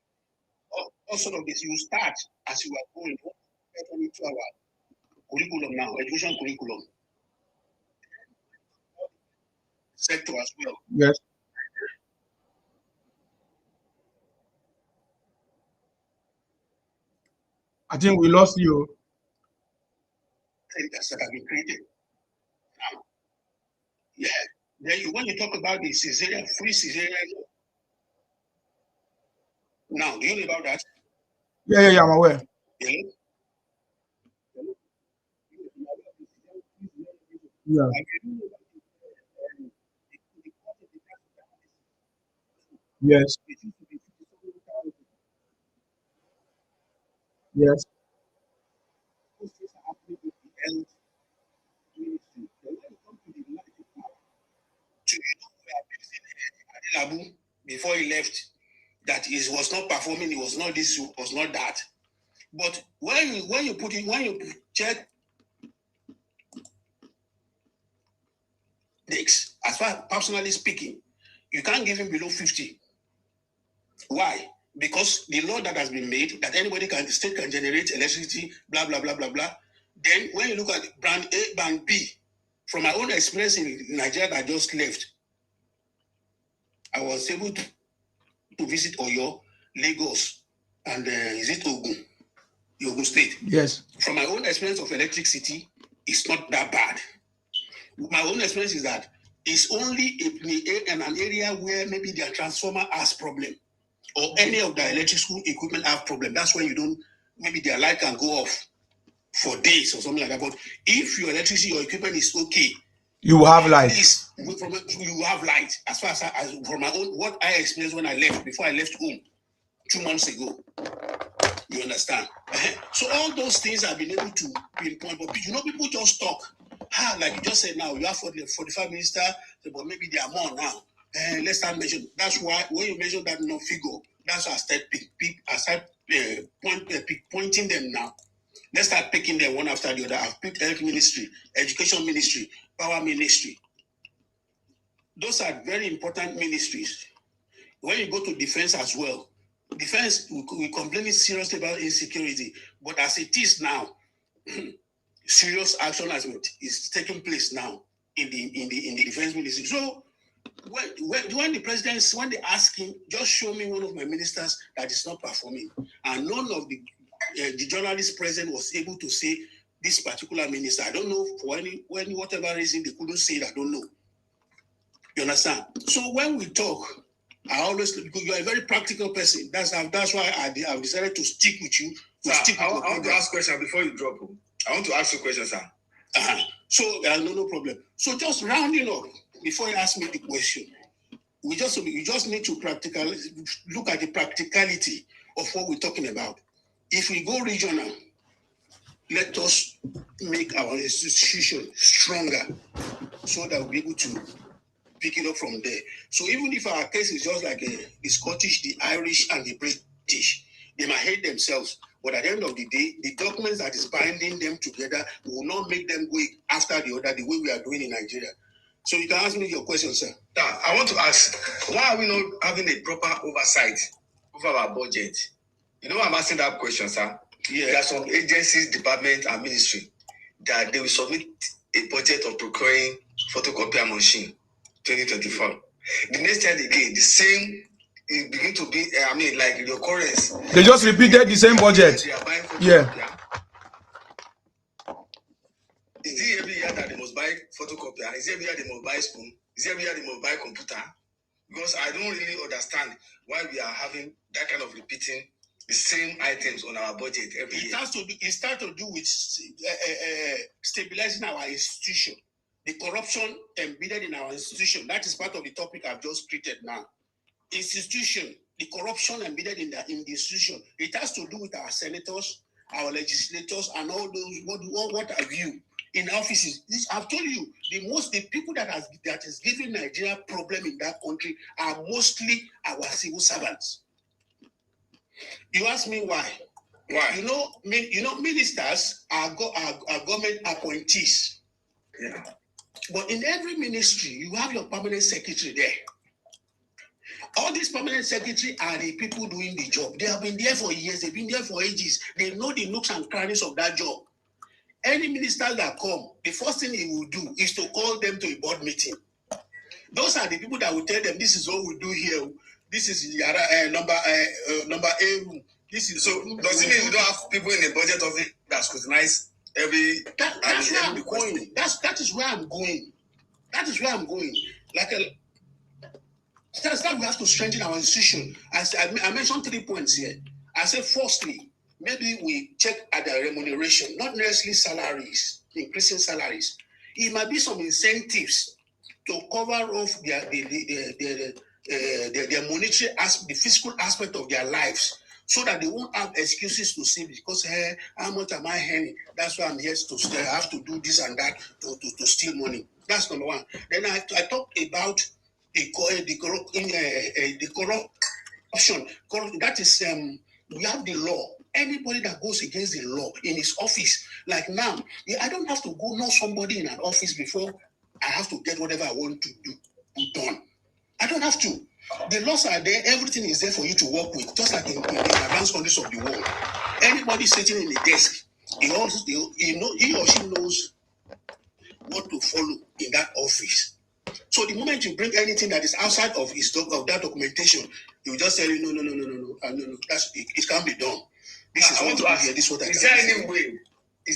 all sort of this. You start as you are going into our curriculum now, education curriculum sector as well. Yes. I think we lost you. That have been created. Now, yeah. Then when you talk about the cesarean, free cesarean, now, do you know about that? Yeah, I'm aware. Yeah. Yeah. Yes. Yes. Before he left, that he was not performing, he was not this, was not that. But when you check this, as far as personally speaking, you can't give him below 50. Why? Because the law that has been made that state can generate electricity, blah blah blah blah blah. Then when you look at band A, band B, from my own experience in Nigeria that I just left, I was able to visit Oyo, Lagos, and is it Ogun State? Yes. From my own experience of electricity, it's not that bad. My own experience is that it's only in an area where maybe their transformer has problem, or any of the electrical equipment have problem. That's when maybe their light can go off for days or something like that. But if your electricity, your equipment is okay, you have light. You have light. As far as from my own, what I experienced when I left, before I left home 2 months ago. You understand? So all those things I've been able to pinpoint, but people just talk. Like you just said now, you have 45 ministers, but maybe they are more now. Let's start mentioning. That's why when you mention that figure, that's why I start pointing them now. Let's start picking them one after the other. I've picked health ministry, education ministry, power ministry. Those are very important ministries. When you go to defense as well, defense, we complain seriously about insecurity, but as it is now, serious action is taking place now in the defense ministry. So when the president, when they ask him, just show me one of my ministers that is not performing, and none of the journalist present was able to say this particular minister. I don't know for whatever reason they couldn't say it. I don't know. You understand? So when we talk, I always, because you are a very practical person. That's why I've decided to stick with you. I want to ask a question before you drop. I want to ask you a question, sir. So no problem. So just rounding up before you ask me the question, you just need to look at the practicality of what we're talking about. If we go regional, let us make our institution stronger so that we'll be able to pick it up from there. So even if our case is just like the Scottish, the Irish, and the British, they might hate themselves. But at the end of the day, the documents that is binding them together will not make them go after the other the way we are doing in Nigeria. So you can ask me your question, sir. Now, I want to ask, why are we not having a proper oversight over our budget? You know why I'm asking that question, sir? Yeah. There are some agencies, departments, and ministry that they will submit a budget of procuring photocopier machine 2024. The next time again, the same it begin to be, like the occurrence. They just repeated the same budget. Yeah. Is it every year that they must buy photocopier? Is it every year they must buy spoon? Is it every year they must buy computer? Because I don't really understand why we are having that kind of repeating the same items on our budget every year. It starts to do with stabilizing our institution. The corruption embedded in our institution. That is part of the topic I've just treated now. Institution, the corruption embedded in the institution. It has to do with our senators, our legislators, and all those what have you in offices. I've told you, the people that is giving Nigeria problem in that country are mostly our civil servants. You ask me why? Why? You know, ministers are government appointees. Yeah. But in every ministry, you have your permanent secretary there. All these permanent secretaries are the people doing the job. They have been there for years. They've been there for ages. They know the nooks and crannies of that job. Any minister that come, the first thing he will do is to call them to a board meeting. Those are the people that will tell them, this is what we do here. This is number A room. This is so. Does it mean we don't have people in the budget office that scrutinize every? That's where I'm going. That is where I'm going. That is where I'm going. That's that we have to strengthen our institution. I mentioned 3 points here. I said, firstly, maybe we check at the remuneration, not necessarily salaries, increasing salaries. It might be some incentives to cover off their monetary aspect, the physical aspect of their lives, so that they won't have excuses to say, because hey, how much am I earning? That's why I'm here to I have to do this and that to steal money. That's number one. Then I talk about the corruption. That is, we have the law. Anybody that goes against the law in his office, like now, I don't have to go know somebody in an office before I have to get whatever I want to do done. I don't have to. The laws are there. Everything is there for you to work with, just like in the advanced countries of the world. Anybody sitting in the desk, he or she knows what to follow in that office. So the moment you bring anything that is outside of that documentation, you just say no. It can't be done. This is what to ask. This is what I Is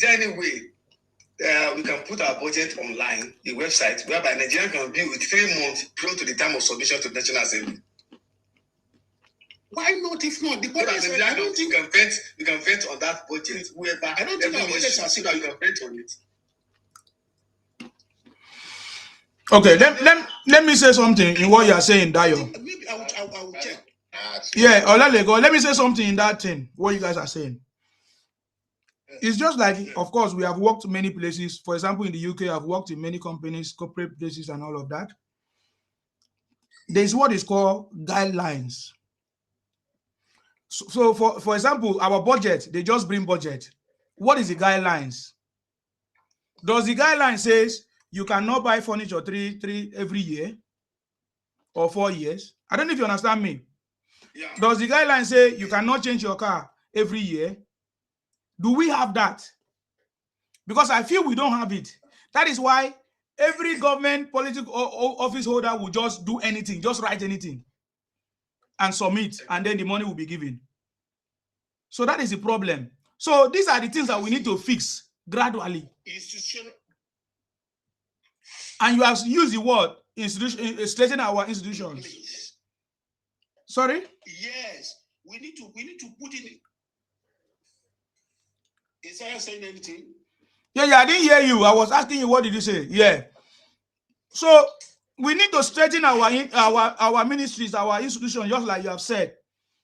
there any way we can put our budget online, a website whereby Nigerian can be with 3 months prior to the time of submission to the National Assembly? Why not? If not, the budget, I don't think we can vent on that budget. Whereby I don't think our budgets are that you can vent on it. Okay, let me say something in what you are saying, Dayo. Maybe I will check. Yeah, Olalego, let me say something in that thing, what you guys are saying. It's just like, of course, we have worked many places. For example, in the UK, I've worked in many companies, corporate places, and all of that. There's what is called guidelines. So for example, our budget, they just bring budget. What is the guidelines? Does the guideline says you cannot buy furniture three every year or 4 years? I don't know if you understand me. Yeah. Does the guideline say you cannot change your car every year? Do we have that? Because I feel we don't have it. That is why every government political office holder will just do anything, just write anything and submit, and then the money will be given. So that is the problem. So these are the things that we need to fix gradually. Institution. And you have used the word institution, strengthen our institutions. Please. Sorry? Yes, we need to put in. Is I saying anything? Yeah, I didn't hear you. I was asking you, what did you say? Yeah. So we need to strengthen our ministries, our institutions, just like you have said.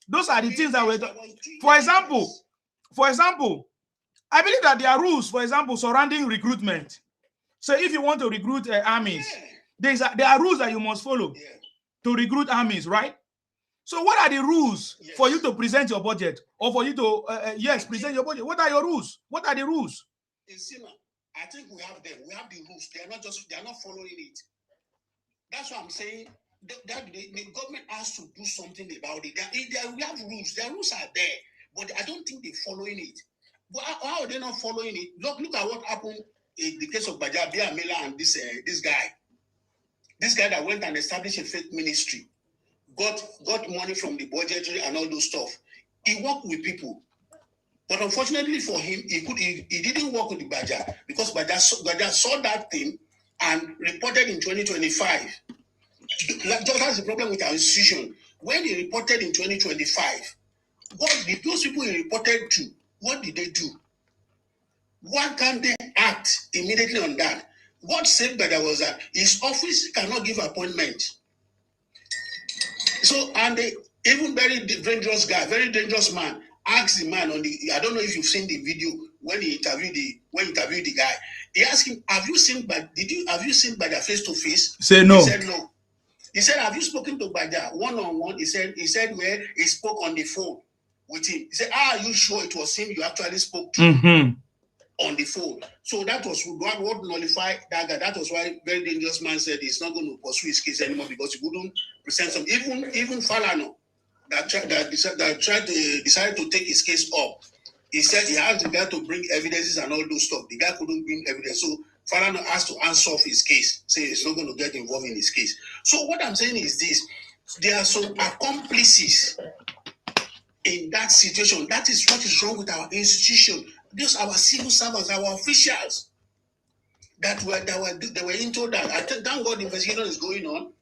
Those are the things that we. For example, I believe that there are rules, for example, surrounding recruitment. So if you want to recruit armies, there are rules that you must follow to recruit armies, right? So what are the rules for you to present your budget, or for you to present your budget? What are your rules? What are the rules? I think we have them. We have the rules. They are not following it. That's what I'm saying. That the government has to do something about it. We have rules. Their rules are there, but I don't think they're following it. But how are they not following it? Look at what happened in the case of Bajabia Miller and this guy. This guy that went and established a fake ministry, got money from the budgetary and all those stuff. He worked with people. But unfortunately for him, he didn't work with the Baja because Baja saw that thing and reported in 2025. Just that's the problem with our institution. When he reported in 2025, what did those people he reported to, what did they do? Why can't they act immediately on that? What said Baja was that his office cannot give appointment. So, and even very dangerous guy, very dangerous man, asked the man on the, I don't know if you've seen the video when he interviewed the guy. He asked him, have you seen Baja face to face? Say no. He said no. He said, have you spoken to Baja one-on-one? He said where he spoke on the phone with him. He said, are you sure it was him you actually spoke to on the phone? So that was what nullified that guy. That was why very dangerous man said he's not going to pursue his case anymore because he wouldn't present some. Even Falano decided to take his case up. He said he asked the guy to bring evidences and all those stuff. The guy couldn't bring evidence. So Falano asked to answer off his case, say he's not going to get involved in his case. So what I'm saying is this: there are some accomplices in that situation. That is what is wrong with our institution. Those our civil servants, our officials that were into that. Thank God the investigation is going on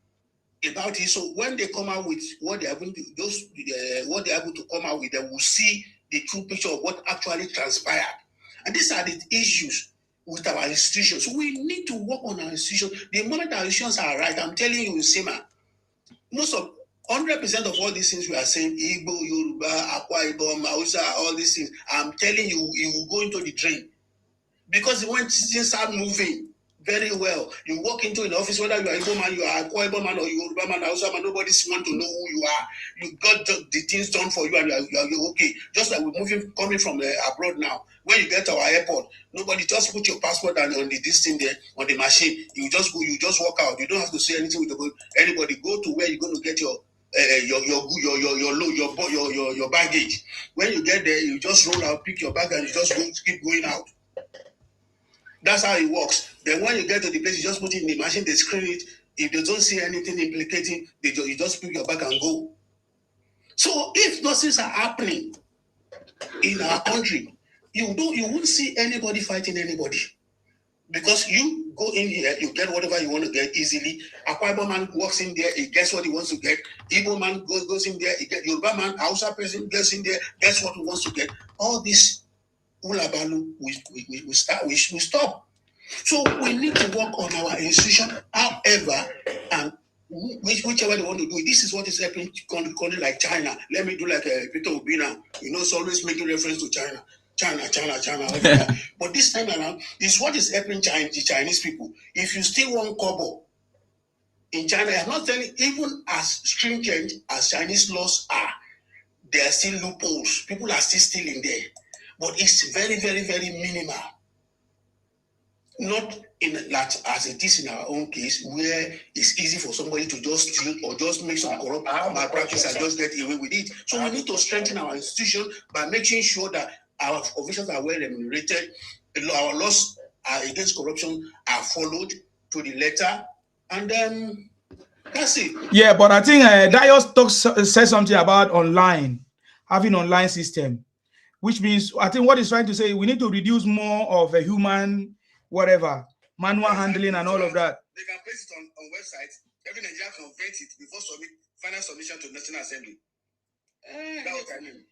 about it. So when they come out with what they are going to what they are able to come out with, they will see the true picture of what actually transpired. And these are the issues with our institutions. So we need to work on our institutions. The moment our institutions are right, I'm telling you, Sima, most of 100% of all these things we are saying, Igbo, Yoruba, Akwa Ibom, Hausa, all these things, I'm telling you, it will go into the drain. Because when things start moving very well, you walk into an office, whether you are Igbo man, you are Akwa Ibom man, or Yoruba man, Hausa man, nobody wants to know who you are. You got the things done for you and you're okay. Just like we're coming from abroad now. When you get to our airport, nobody just put your passport on this thing there, on the machine. You just go, you just walk out. You don't have to say anything with anybody. Go to where you're going to get your baggage. When you get there, you just roll out, pick your bag, and you just keep going out. That's how it works. Then when you get to the place, you just put it in the machine, they screen it. If they don't see anything implicating, you just pick your bag and go. So if those things are happening in our country, you won't see anybody fighting anybody. Because you go in here, you get whatever you want to get easily. Akwa Ibom man walks in there, he gets what he wants to get. Igbo man goes in there, he gets. Yoruba man, Hausa person gets in there, gets what he wants to get. All this ulabalu, we stop. So we need to work on our institution, however, and whichever they want to do it. This is what is happening to country like China. Let me do like Peter Obi now. It's always making reference to China. China. But this time around, is what is happening to the Chinese people. If you still want kobo in China, I'm not telling, even as stringent as Chinese laws are, there are still loopholes. People are still stealing there. But it's very, very, very minimal. Not in that as it is in our own case, where it's easy for somebody to just steal or just make some corrupt practice and just get away with it. So we need to strengthen our institution by making sure that our officials are well remunerated, our laws against corruption are followed to the letter, and then that's it. Yeah, but I think Dios says something about having online system, which means I think what he's trying to say, we need to reduce more of a human manual handling and all of that. They can place it on websites. Every Nigerian can vet it before final submission to National Assembly. That's what I mean.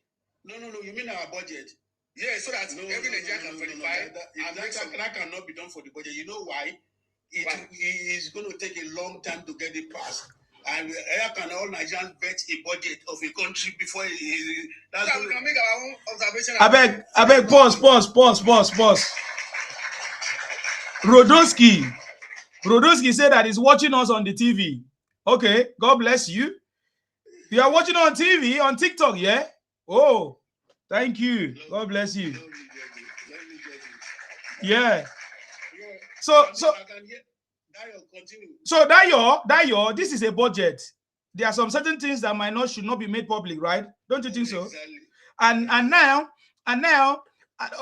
No. You mean our budget? Yeah, so that every Nigerian can verify. That cannot be done for the budget. You know why? It is going to take a long time to get it passed. And how can all Nigerians vet a budget of a country before that's so we can make our own observation? I beg, pause. Rodowski said that he's watching us on the TV. Okay, God bless you. You are watching on TV, on TikTok, yeah? Oh, thank you. God bless you. Yeah. So Continue. So Dayo, this is a budget. There are some certain things that should not be made public, right? Don't you think so? Exactly. And now,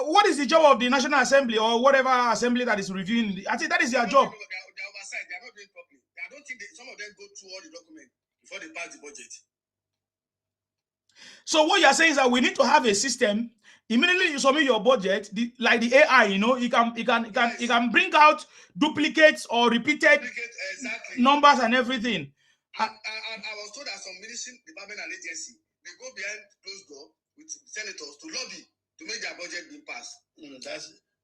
what is the job of the National Assembly or whatever assembly that is reviewing? I think that is their job. They're oversight. They're not doing properly. I don't think some of them go through all the documents before they pass the budget. So what you're saying is that we need to have a system. Immediately you submit your budget, like the AI, it can bring out duplicates or repeated numbers and everything. And I was told that some ministry department and agency, they go behind closed door with senators to lobby to make their budget be passed.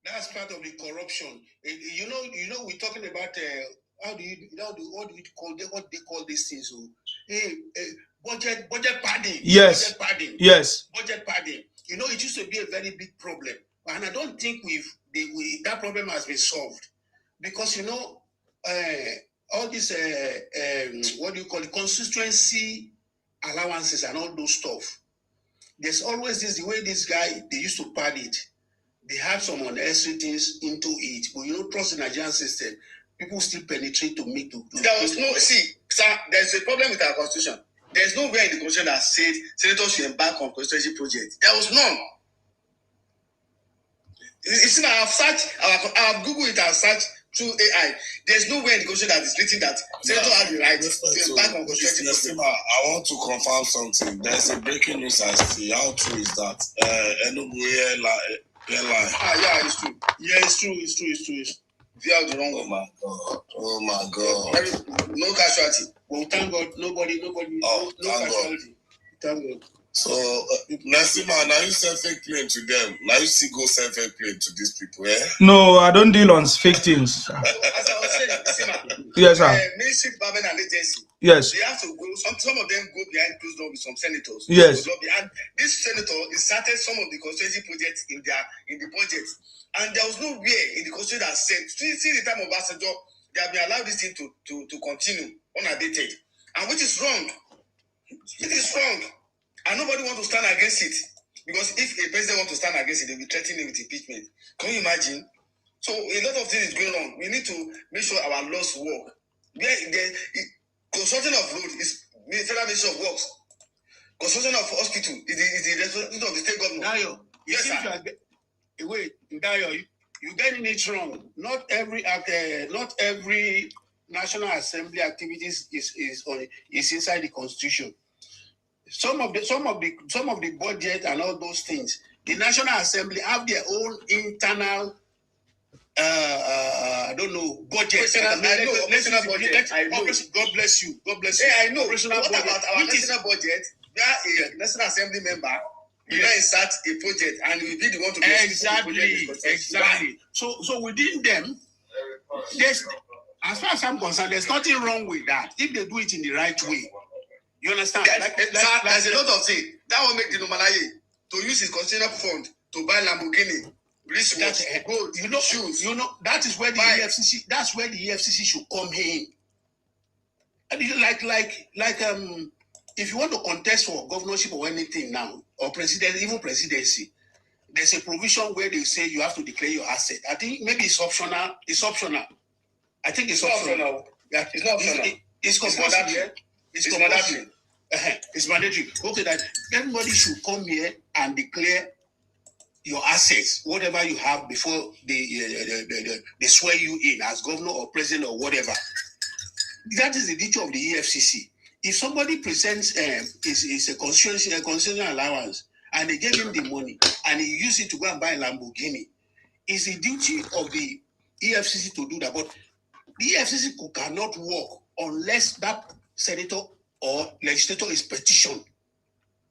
That's part of the corruption. You know, we're talking about what they call these things? So, budget padding. Yes. Budget padding. Yes. Budget padding. You know, it used to be a very big problem, and I don't think that problem has been solved, because all these what do you call it, constituency allowances and all those stuff. There's always the way this guy, they used to pad it. They have some unnecessary things into it, but trust the Nigerian system. People still penetrate to make the. There was no, sir, there's a problem with our constitution. There's nowhere in the constitution that said senators should embark on constituency projects. There was none. I have Googled it and searched through AI. There's nowhere in the constitution that is written that senators have the right to embark on constituency projects. I want to confirm something. There's a breaking news I see. How true is that? Enugu airline. Yeah, it's true. Yeah, it's true. They are the wrong one. Oh my God. No casualty. Well, thank God, nobody. Oh, no casualty. Thank God. So, Nasima, now you send fake claim to them. Now you still go send fake claim to these people, eh? No, I don't deal on fake things. As I was saying, Nasima, yes, sir. Ministry department and agency. Yes. They have to go. Some of them go behind closed door with some senators. Yes. And this senator inserted some of the constituency projects in the budget, and there was no way in the constitution that said, see the time of Basajo, they have been allowed this thing to continue unabated, and which is wrong. It is wrong. And nobody wants to stand against it. Because if a president wants to stand against it, they'll be threatening with impeachment. Can you imagine? So a lot of things is going on. We need to make sure our laws work. Construction of road is Federal Ministry of Works. Construction of hospital is the responsibility of the state government. Dayo, yes, sir. Dayo, you're getting it wrong. Not every National Assembly activities is inside the Constitution. Some of the budget and all those things, the National Assembly have their own internal I don't know, budget. Operational budget. I know. God bless you. Yeah, I know. What about our national budget? We are a National Assembly member. We now insert a project, and we be the one to exactly. So within them, there's, as far as I'm concerned, there's nothing wrong with that if they do it in the right way. You understand? There's a lot of things that will make the Nomalaye to use his constitutional fund to buy Lamborghini, wristwatch, gold, shoes. That is where the EFCC. That's where the EFCC should come in. And if you want to contest for governorship or anything now, or even presidency, there's a provision where they say you have to declare your asset. I think maybe it's optional. I think it's optional. Yeah, it's not optional. It's compulsory. It's mandatory. Okay, that everybody should come here and declare your assets, whatever you have, before they swear you in as governor or president or whatever. That is the duty of the EFCC. If somebody presents is a constitutional allowance and they gave him the money and he used it to go and buy a Lamborghini, it's the duty of the EFCC to do that. But the EFCC cannot work unless that senator or legislator is petitioned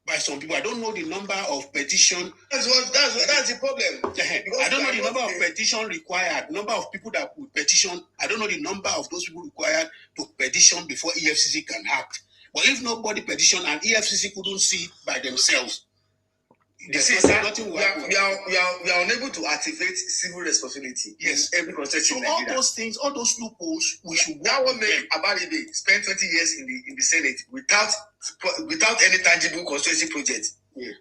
by some people. I don't know the number of petition. That's the problem. I don't know the number of petition required, number of people that would petition. I don't know the number of those people required to petition before EFCC can act. But if nobody petition and EFCC couldn't see by themselves, we are unable to activate civil responsibility. Yes, every concession. So all those things, all those loopholes, we should. That will make Abaribe spend 20 years in the Senate without any tangible constituency project. Yeah.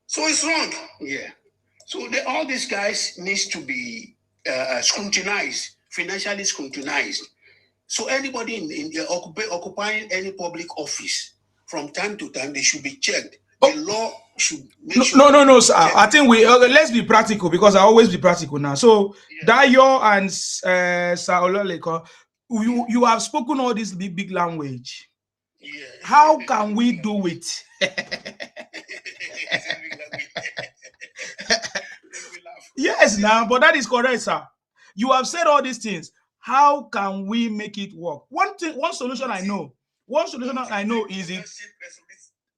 So it's wrong. Yeah. So all these guys needs to be scrutinized financially scrutinized. So anybody occupying any public office, from time to time, they should be checked. The law should make sure. No, sir. I think let's be practical, because I always be practical now. So Dayo and Sir Ololeko, you have spoken all this big language. Yeah. How can we do it? Yes, now, but that is correct, sir. You have said all these things. How can we make it work? One solution I know. One solution I know is it.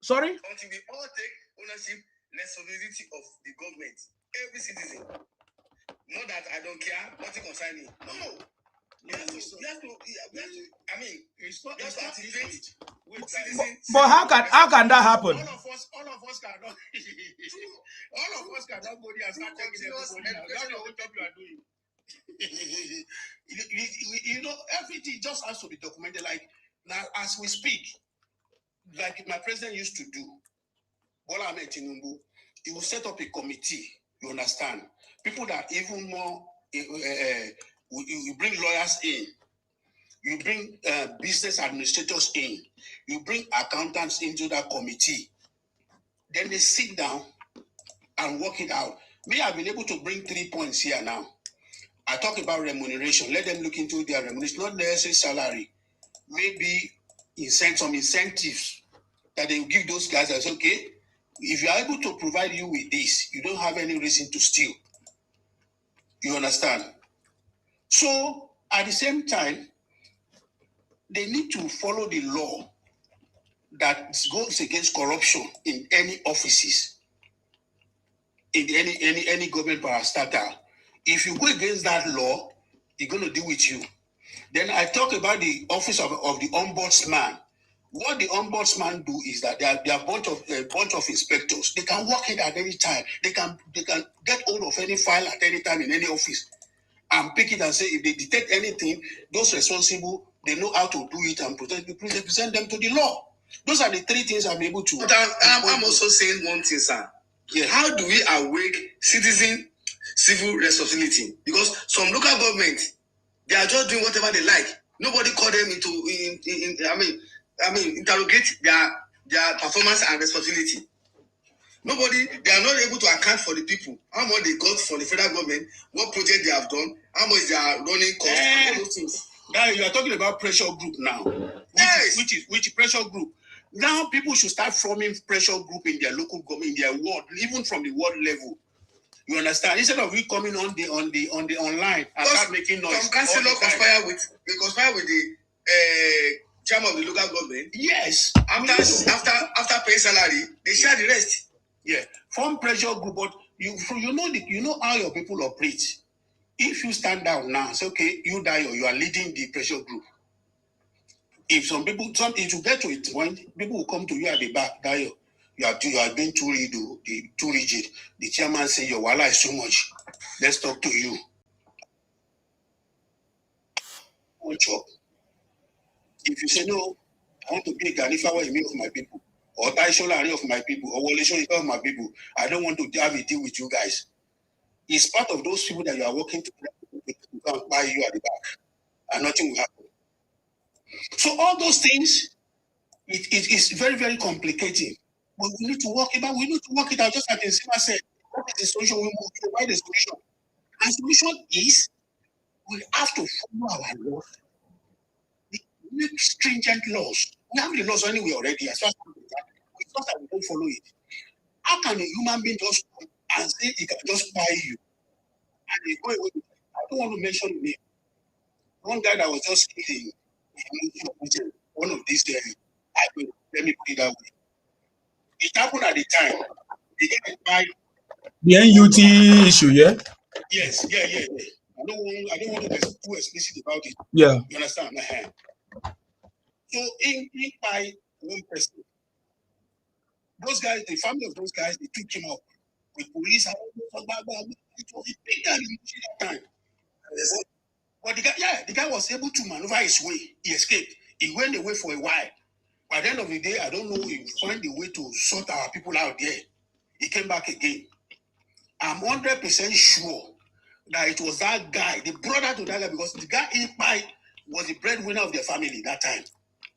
Sorry? Until we all take ownership, responsibility of the government, every citizen. Not that I don't care, nothing concern me. No. You have to, I mean, it's not just activate with citizens. But how can that happen? All of us cannot. All of us cannot go there and start taking everybody out. That's not what you are doing. You know, everything just has to be documented. Like now, as we speak, like my president used to do, Bola Ahmed Tinubu, he will set up a committee. You understand? People that even more. You bring lawyers in, you bring business administrators in, you bring accountants into that committee. Then they sit down and work it out. Me, I've been able to bring 3 points here now. I talk about remuneration. Let them look into their remuneration, not necessarily salary. Maybe some incentives that they will give those guys as, okay, if you are able to provide you with this, you don't have any reason to steal. You understand? So, at the same time, they need to follow the law that goes against corruption in any offices, in any government parastatal. If you go against that law, they're going to deal with you. Then I talk about the office of the ombudsman. What the ombudsman do is that they are a bunch of inspectors. They can work it at any time. They can get hold of any file at any time in any office and pick it and say, if they detect anything, those responsible, they know how to do it and present them to the law. Those are the 3 things I'm able to. But I'm also saying one thing, sir. Yeah. How do we awake citizen civil responsibility? Because some local government, they are just doing whatever they like. Nobody call them interrogate their performance and responsibility. They are not able to account for the people. How much they got from the federal government, what project they have done, how much they are running costs, all those things. Guys, you are talking about pressure group now. Which pressure group? Now people should start forming pressure group in their local government, in their ward, even from the ward level. You understand? Instead of we coming on the online and start making noise. Some councillor conspire with the chairman of the local government. Yes. After paying salary, they share the rest. Yeah. Form pressure group, but you know how your people operate. If you stand down now, say okay, you are leading the pressure group. If if you get to a point, people will come to you at the back, Dayo. You are being too rigid. The chairman say your wala is too much. Let's talk to you. One job. If you say no, I want to be a Ganifawa of my people, or Taisholari of my people, or Wale of my people. I don't want to have a deal with you guys. It's part of those people that you are working together to come by you at the back, and nothing will happen. So all those things, it is very, very complicated. But we need to work it out. We need to work it out. Just like Nsima said, what is the solution? We move to why the solution. And the solution is we have to follow our laws. We make stringent laws. We have the laws anyway already. As far as it's not that we don't follow it. How can a human being just come and say he can just buy you? And they go away. I don't want to mention the name. One guy that was just eating one of these let me put it that way. It happened at the time. They get it by the NUT issue, yeah? Yes, yeah. I don't want to be too explicit about it. Yeah. You understand? So in by one person, those guys, the family of those guys, they took him up with police. It was a big time. But the guy was able to maneuver his way. He escaped. He went away for a while. By the end of the day, I don't know if he find a way to sort our people out there. He came back again. I'm 100% sure that it was that guy, the brother to that guy, because the guy was the breadwinner of their family that time.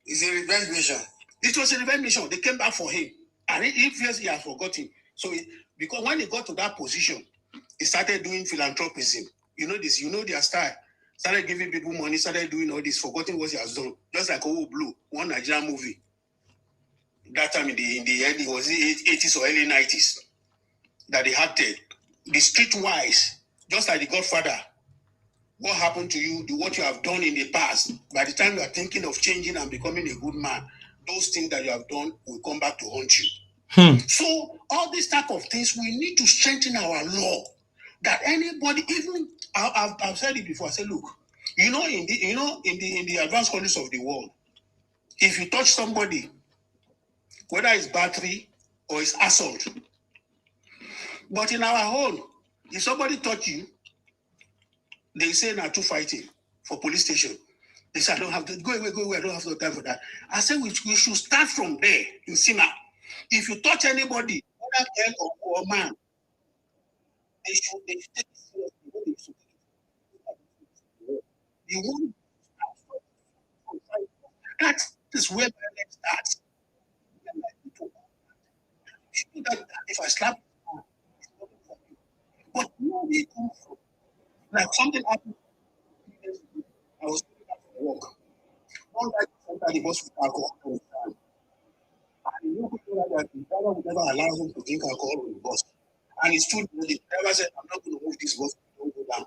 It's a revenge mission. It was a revenge mission. They came back for him. And he feels he has forgotten. So, because when he got to that position, he started doing philanthropism. You know this, you know their style. Started giving people money, started doing all this, forgotten what he has done. Just like Oh Blue, one Nigerian movie. That time in the early, was it 80s or early 90s, that they acted. The streetwise, just like The Godfather. What happened to you, what you have done in the past, by the time you are thinking of changing and becoming a good man, those things that you have done will come back to haunt you. So all these type of things, we need to strengthen our law. That anybody, even I've said it before. I said, look, in the advanced countries of the world, if you touch somebody, whether it's battery or it's assault, but in our own, if somebody touch you, they say now two fighting for police station. They say I don't have to go away. I don't have no time for that. I said we should start from there in Sima. If you touch anybody, whether girl or man, they should take it seriously. You won't. That is where violence starts. That if I slap, but where we come from, like something happened. I was work. One guy entered the bus with alcohol all the time. And the new people that the driver would never allow him to drink alcohol on the bus. And he stood there, the driver said, I'm not going to move this bus, don't go down.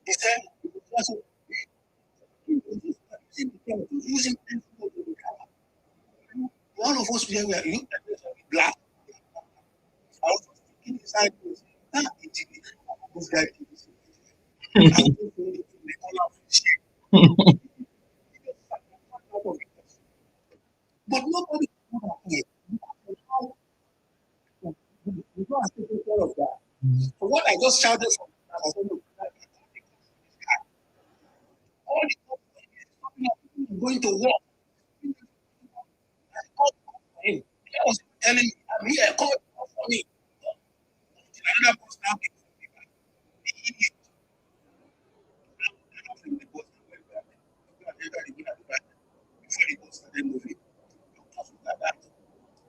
He said, using one of us here were black. I was thinking inside this guy but nobody here. We don't have to take care of that. So what I just shouted from I said, look, all the going to work. I was telling me, I'm here, call for me. Another person now came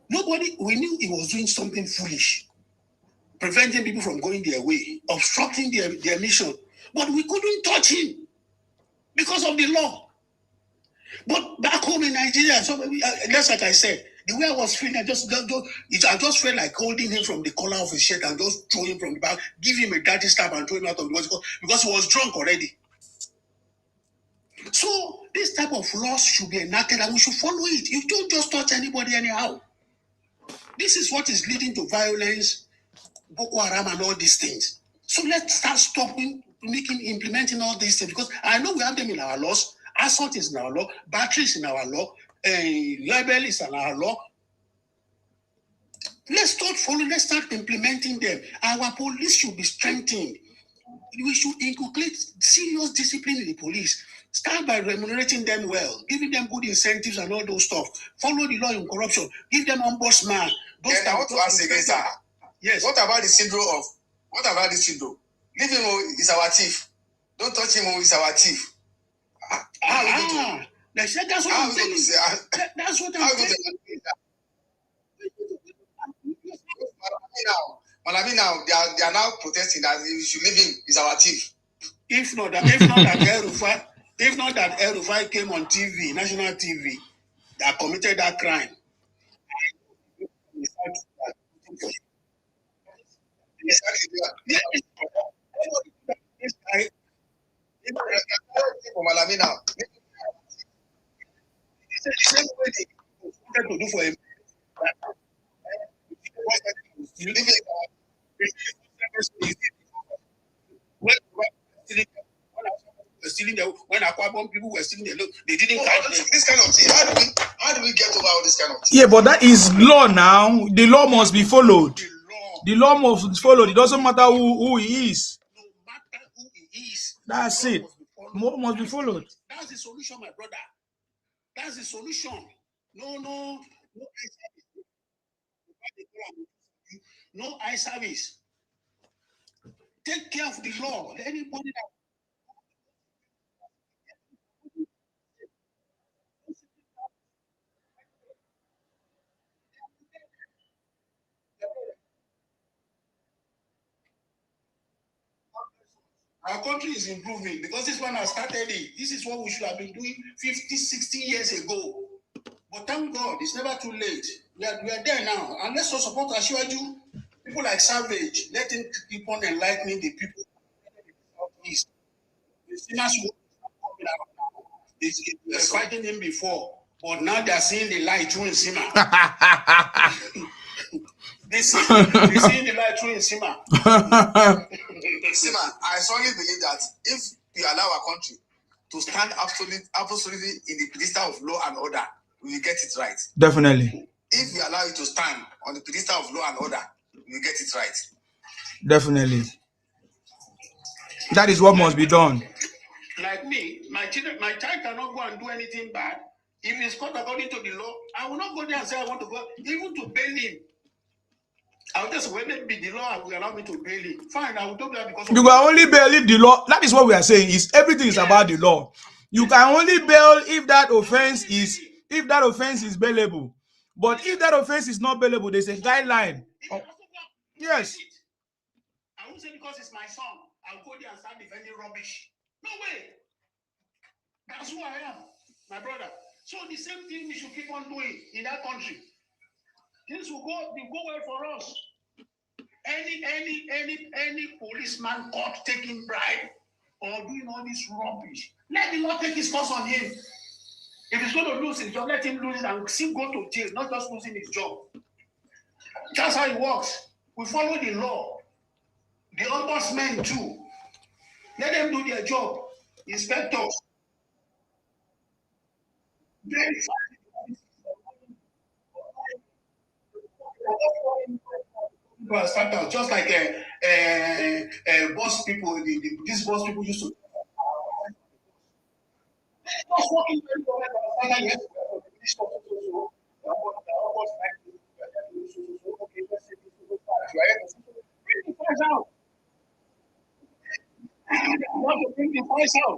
nobody, we knew he was doing something foolish, preventing people from going their way, obstructing their mission. But we couldn't touch him because of the law. But back home in Nigeria, so that's like I said, the way I was feeling, I just felt like holding him from the collar of his shirt and just throw him from the back, give him a dirty stab and throw him out of the bus because he was drunk already. So this type of laws should be enacted and we should follow it. You don't just touch anybody anyhow. This is what is leading to violence, Boko Haram and all these things. So let's start stopping, implementing all these things because I know we have them in our laws. Assault is in our law, battery is in our law, libel is in our law. Let's start following, let's start implementing them. Our police should be strengthened. We should inculcate serious discipline in the police. Start by remunerating them well, giving them good incentives and all those stuff. Follow the law in corruption. Give them ombudsman. Then I want to ask again, sir. Yes. What about this syndrome? Leave him, he's our thief. Don't touch him, he's our thief. That's what I'm saying. That's what I'm saying. Malabi now, they are now protesting that we should leave him, he's our thief. If not that El Rufai came on TV, national TV, that committed that crime. Malabi now. The same way they wanted to do for him. When Aquabon people were stealing the look, they didn't catch them. This kind of thing. How do we get over all this kind of thing? Yeah, but that is law now. The law must be followed. The law must be followed. It doesn't matter who he is. No matter who he is. That's it. Law must be followed. That's the solution, my brother. That's the solution. No eye service. Take care of the law. Anybody that our country is improving because this one has started it. This is what we should have been doing 50, 60 years ago. But thank God, it's never too late. We are there now. And let's also support Ashiwaju. People like Savage, let him keep on enlightening the people. The sinners who they were fighting him before, but now they are seeing the light through Nsima. They see the light through Nsima. Nsima, I strongly believe that if we allow our country to stand absolutely in the pedestal of law and order, we will get it right. Definitely. If we allow it to stand on the pedestal of law and order, we will get it right. Definitely. That is what must be done. Like me, my child cannot go and do anything bad. If it's caught according to the law, I will not go there and say I want to go, even to bail him. I'll just wait, maybe the law will allow me to bail him. Fine, I will do that because you can only bail if the law. That is what we are saying. Is everything is about the law. You can only bail if that offense is bailable. But if that offense is not bailable, there's a guideline. Oh, yes. I won't say because it's my son, I'll go there and start defending rubbish. No way. That's who I am, my brother. So the same thing we should keep on doing in that country. Things will go well for us. Any policeman caught taking bribe or doing all this rubbish, let the law take his course on him. If he's going to lose his job, let him lose it and still go to jail, not just losing his job. That's how it works. We follow the law. The ombudsmen too. Let them do their job. Inspectors. Start out just like boss people. These boss people used to. Just working very well. Bring the price out.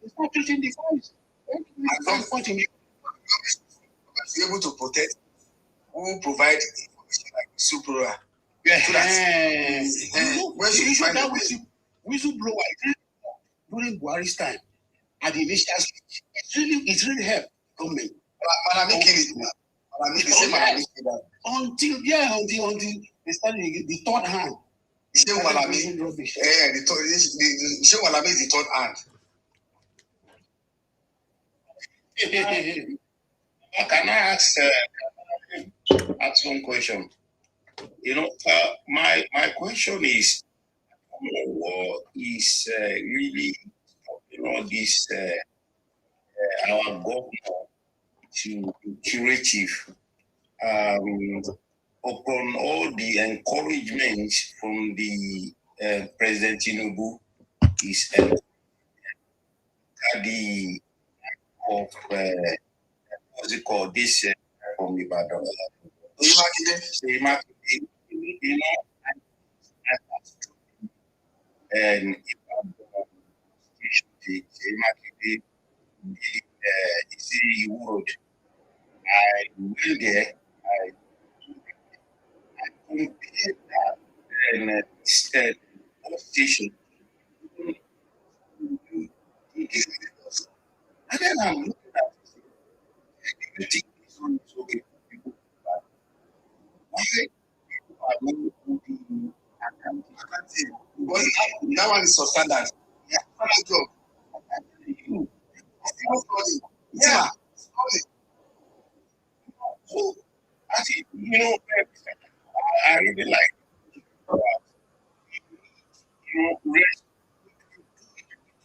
It's not treating the price. Be able to protect who provide information like whistleblower. Whistleblower during Buhari's time at the initial stage, it's really helped government. Until they started the third hand. The third hand. Can I ask one question? My question is, what is really, this our governor to be curative upon all the encouragement from the President Tinubu is the of what's it called, this from Ibadan. And I went there, I compared that and station. And then I'm looking at you think this one is okay for people, but why people are going to be accounting? That one is substandard. Yeah, yeah. So actually, I really like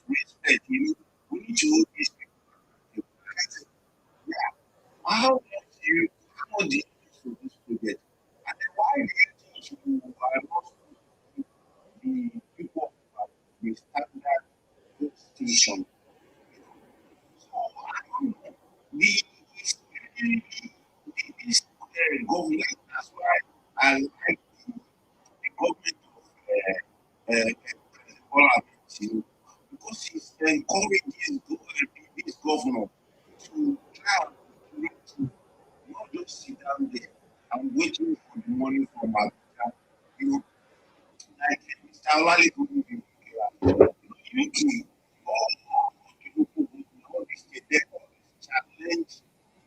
respect, we need to hold these people. Yeah. How do you do this project? And then why do you think you are not the people of the standard station? So this government, that's why I like the government governor to try to not just sit down there and waiting for the money from Abuja. You know, like Mr. Olale told me, you need to all these state challenge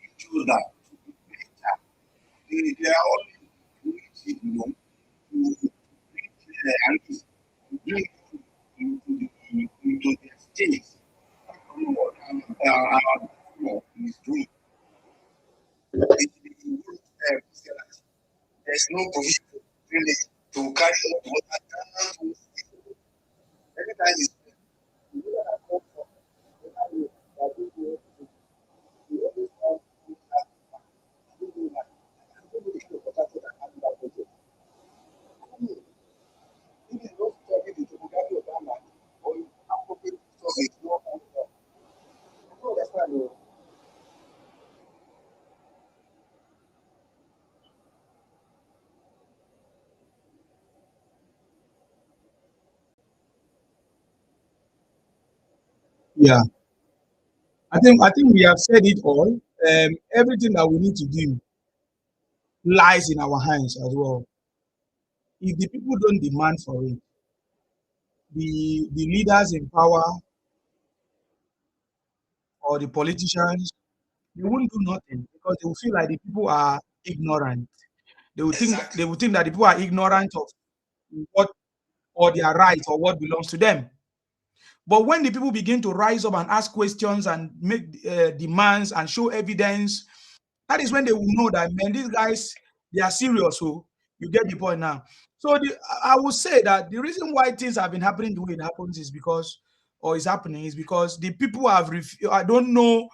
each other to be better. They are all community, you know, to at least bring into their states. Is doing. There's no provision really to carry on the water down. Every time it's Yeah, I think we have said it all. Everything that we need to do lies in our hands as well. If the people don't demand for it, the leaders in power or the politicians, they won't do nothing because they will feel like the people are ignorant. They will think that the people are ignorant of what or their rights or what belongs to them. But when the people begin to rise up and ask questions and make demands and show evidence, that is when they will know that, man, these guys, they are serious. So you get the point now. So I would say that the reason why things have been happening the way it happens is because, or is happening, is because the people have, I don't know,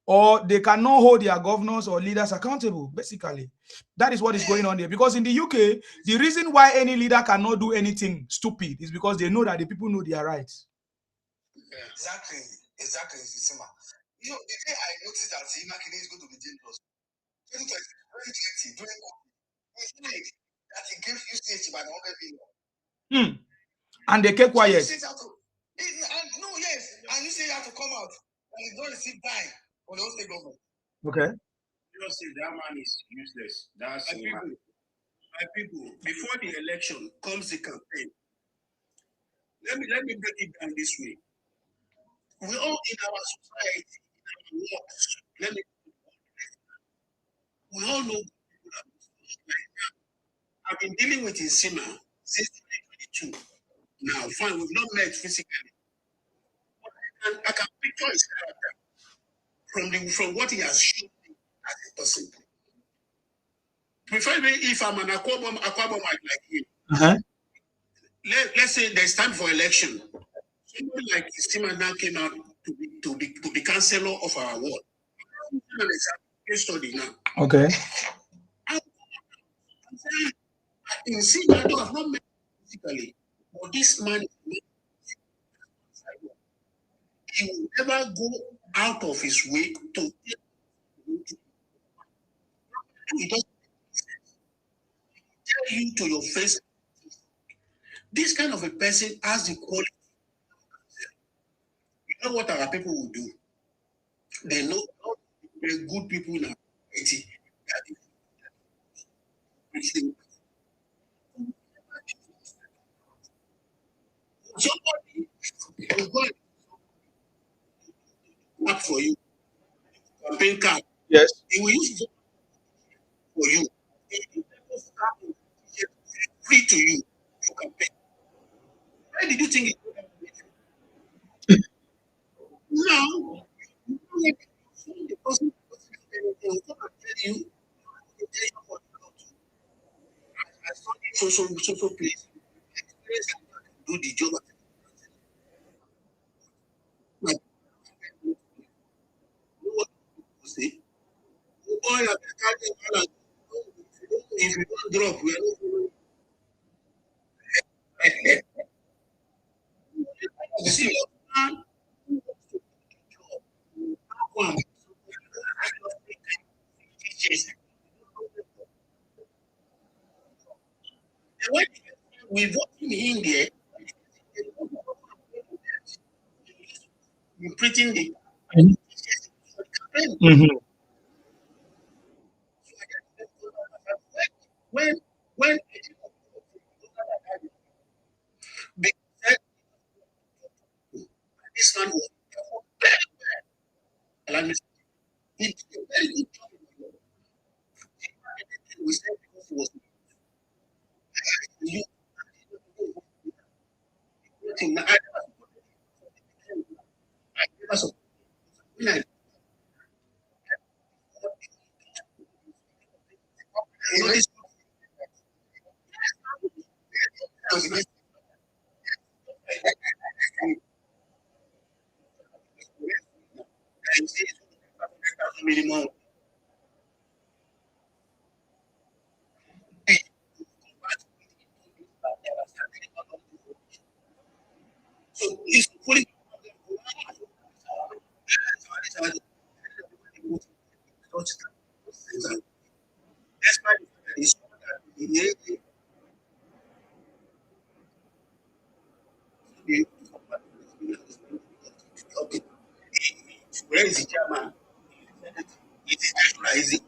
or they cannot hold their governors or leaders accountable. Basically, that is what is going on there. Because in the UK, the reason why any leader cannot do anything stupid is because they know that the people know their rights. Exactly. Sima. You know, the day I noticed that Sima Kine is going to be dangerous, 2020, during COVID, he said that he gave UCH about 100 million. And they kept quiet. No, yes. And you say you have to come out. And he's going to sit by on the state government. Okay. You know, say that man is useless. That's my people, before the election comes the campaign. Let me break it down this way. We all in our society, in our works, we all know I've been dealing with Nsima since 2022. Now, fine, we've not met physically. But I can picture his character from what he has shown me as a person. Preferably if I'm an Aquabomite like him. Let's say there's time for election. Somebody like Nsima now came out to be chancellor of our ward. Case study now. Okay. Nsima, I have not met physically, but this man, he will never go out of his way to. He doesn't tell you to your face. This kind of a person has the quality. You know what our people will do? They know very good people in our society. Somebody will go and work for you. Campaign card. Yes. He will use it for you. Free to you for campaign. Why did you think it? Now, the person will come and tell you I saw so place. Do the job. Like, what you say? Boy, if you don't drop, we are not. You see, when we vote in there, you printing the Mm-hmm. When this man was very well, and he did a very good job. We said because he was you. Minimum. So he's fully. Where is the chairman? Is the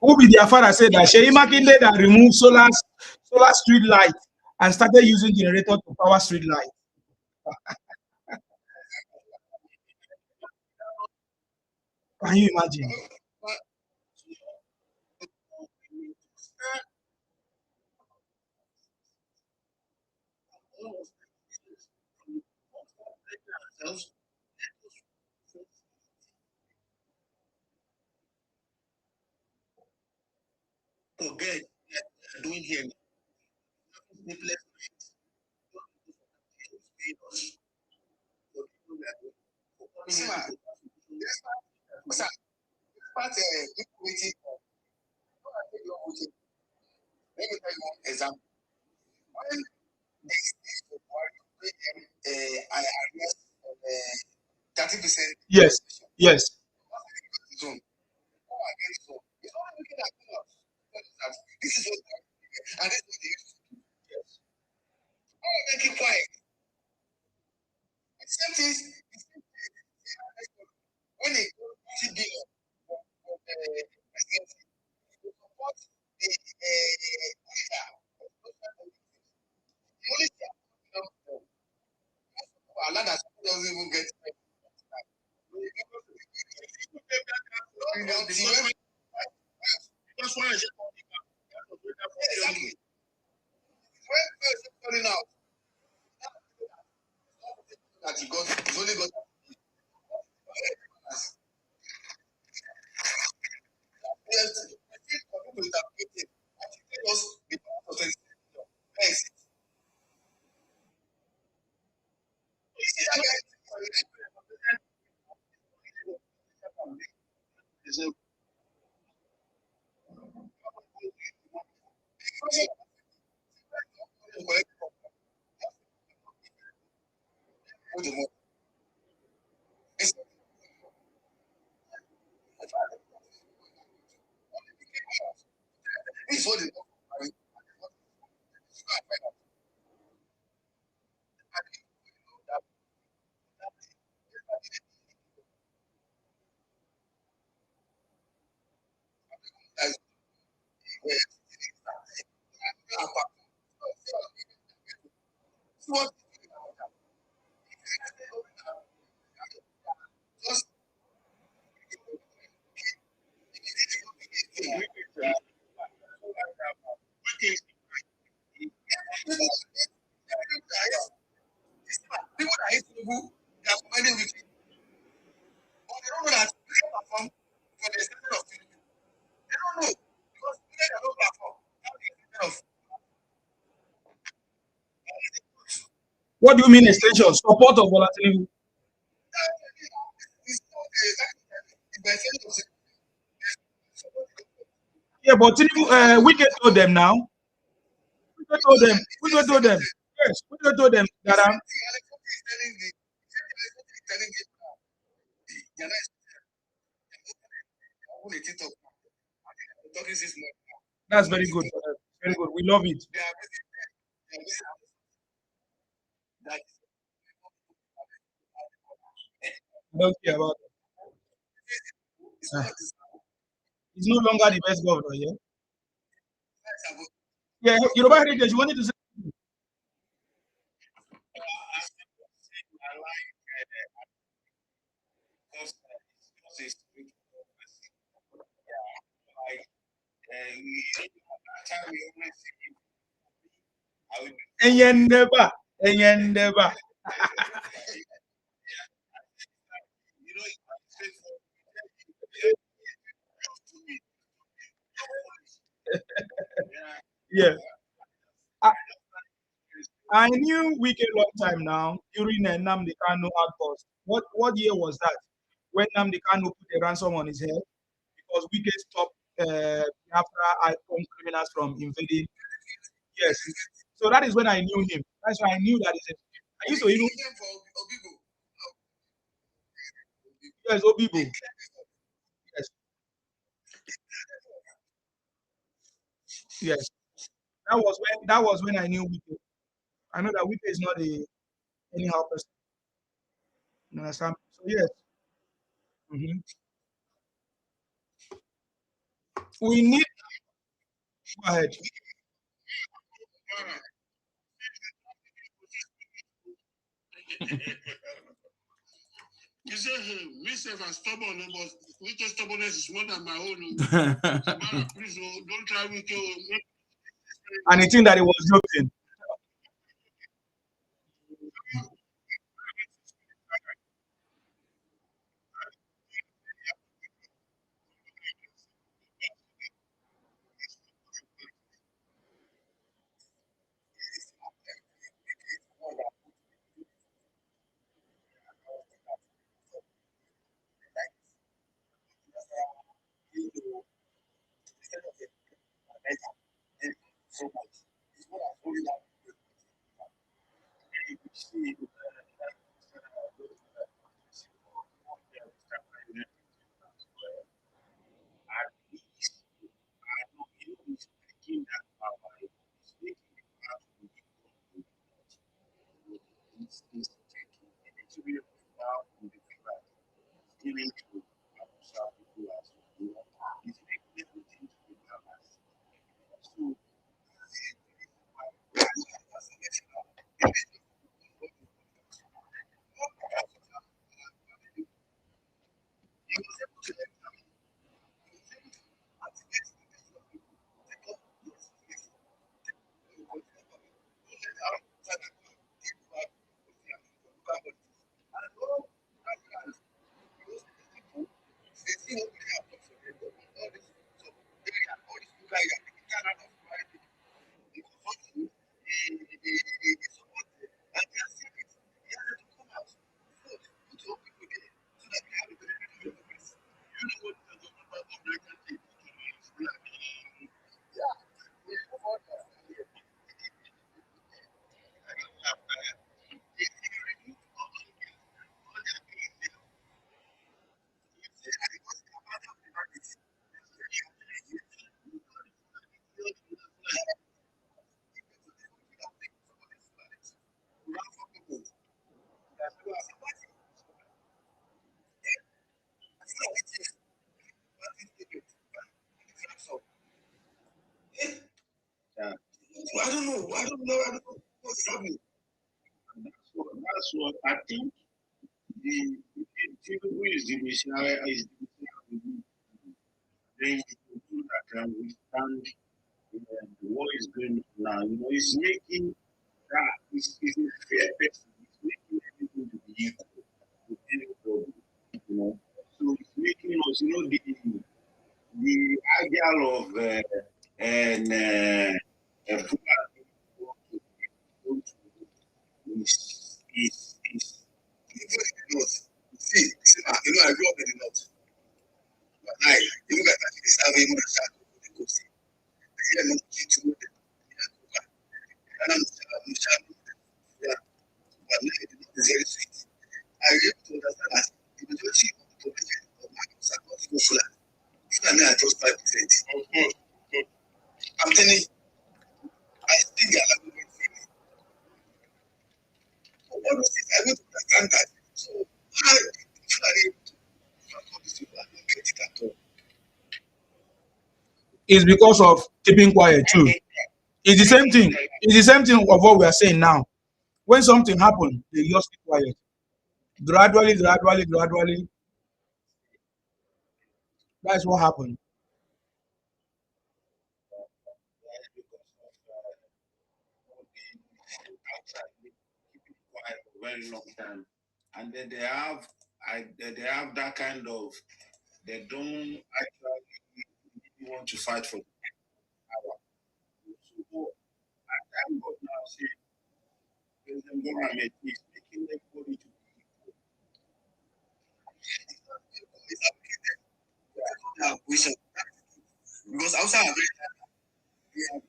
Who be their father said that Sheyi Makinde that removed solar street light and started using generator to power street light. Can you imagine? Forget doing here. Let me tell you one example. When I arrest 30%. Yes, yes. Zone. This is what and this is what they used to do. Yes. Oh, they keep quiet. Same things. When they see the presidency, to support the only Allah that doesn't even get that's why I said exactly. When person calling out that he got he's only got this is what they people that hate Tinubu, they are commanding with it. But they don't know that they can perform for the extension of Tinubu. They don't know because they are not perform. What do you mean extension? Support of volatility? Yeah, but Tinubu, we get told them now. We get told them. We get told them. Yes, we get told them that Talking 6 months. That's very good. Very good. We love it. I don't care about it. He's no longer the best governor, yeah? Yeah, Yoruba Heritage, you wanted to say? Enyendeba. Enyendeba. Yeah. I knew Wike a long time now during Nnamdi Kanu outburst. What year was that? When Nnamdi Kanu put a ransom on his head because Wike stopped Biafra icon criminals from invading. Yes. So that is when I knew him. That's why I knew that he's a, I used to even yes, Obibo. Yes. Yes. That was when I knew Wike. I know that Wike is not a anyhow person. You understand? So yes. Mhm. We need go ahead. You say, hey, myself and stubborn, but Wike's stubbornness is more than my own. Please, don't try Wike. And he think that he was joking. I don't know what's happening. That's what I think. The Tinubu is the Messiah, is the Messiah. Then you that we stand the war is going on now. It's making that it's a fair person. It's making everything to be equal to everybody. So it's making us, the ideal of and is See, I grew up in the north. But you look at that, it's having a shot of the coast. Yeah, no, it's good. And I'm yeah, but it's very sweet. I able to understand that the majority of the population of my house are not even flat. Even I just 5%. telling you, I speak their language freely. All those things, I want to understand that. So, how Fulani all these people, I don't get it at all. It's because of keeping quiet too. It's the same thing. It's the same thing of what we are saying now. When something happens, they just keep quiet. Gradually, that's what happened. Quiet for a very long time, and then they have that kind of, they don't actually want to fight for power. So I'm God now say President Mohammed is making everybody to Because outside America, they are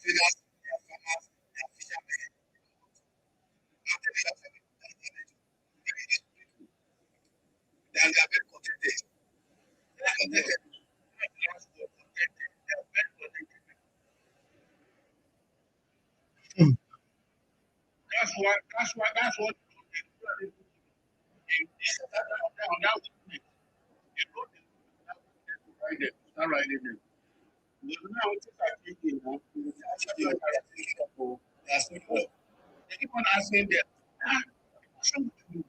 traders, they are farmers, they are fishermen. They are very contented. They are contented. That's what start writing them. Now it's thinking now. They keep on asking them, what's wrong with you?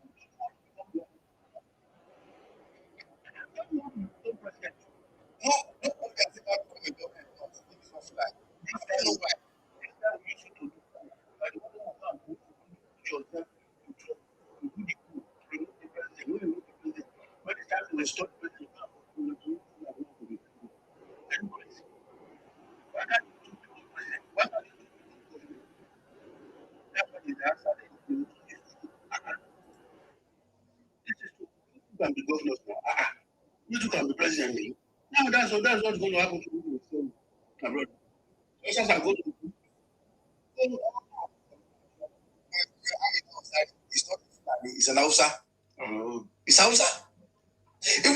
No, nobody has ever become a government of this of life. I don't know why. You can be governor now. You can be president now. That's what's going to happen to you. My brother. Just as I go to It's not Fulani, it's an Hausa. It's Hausa. Even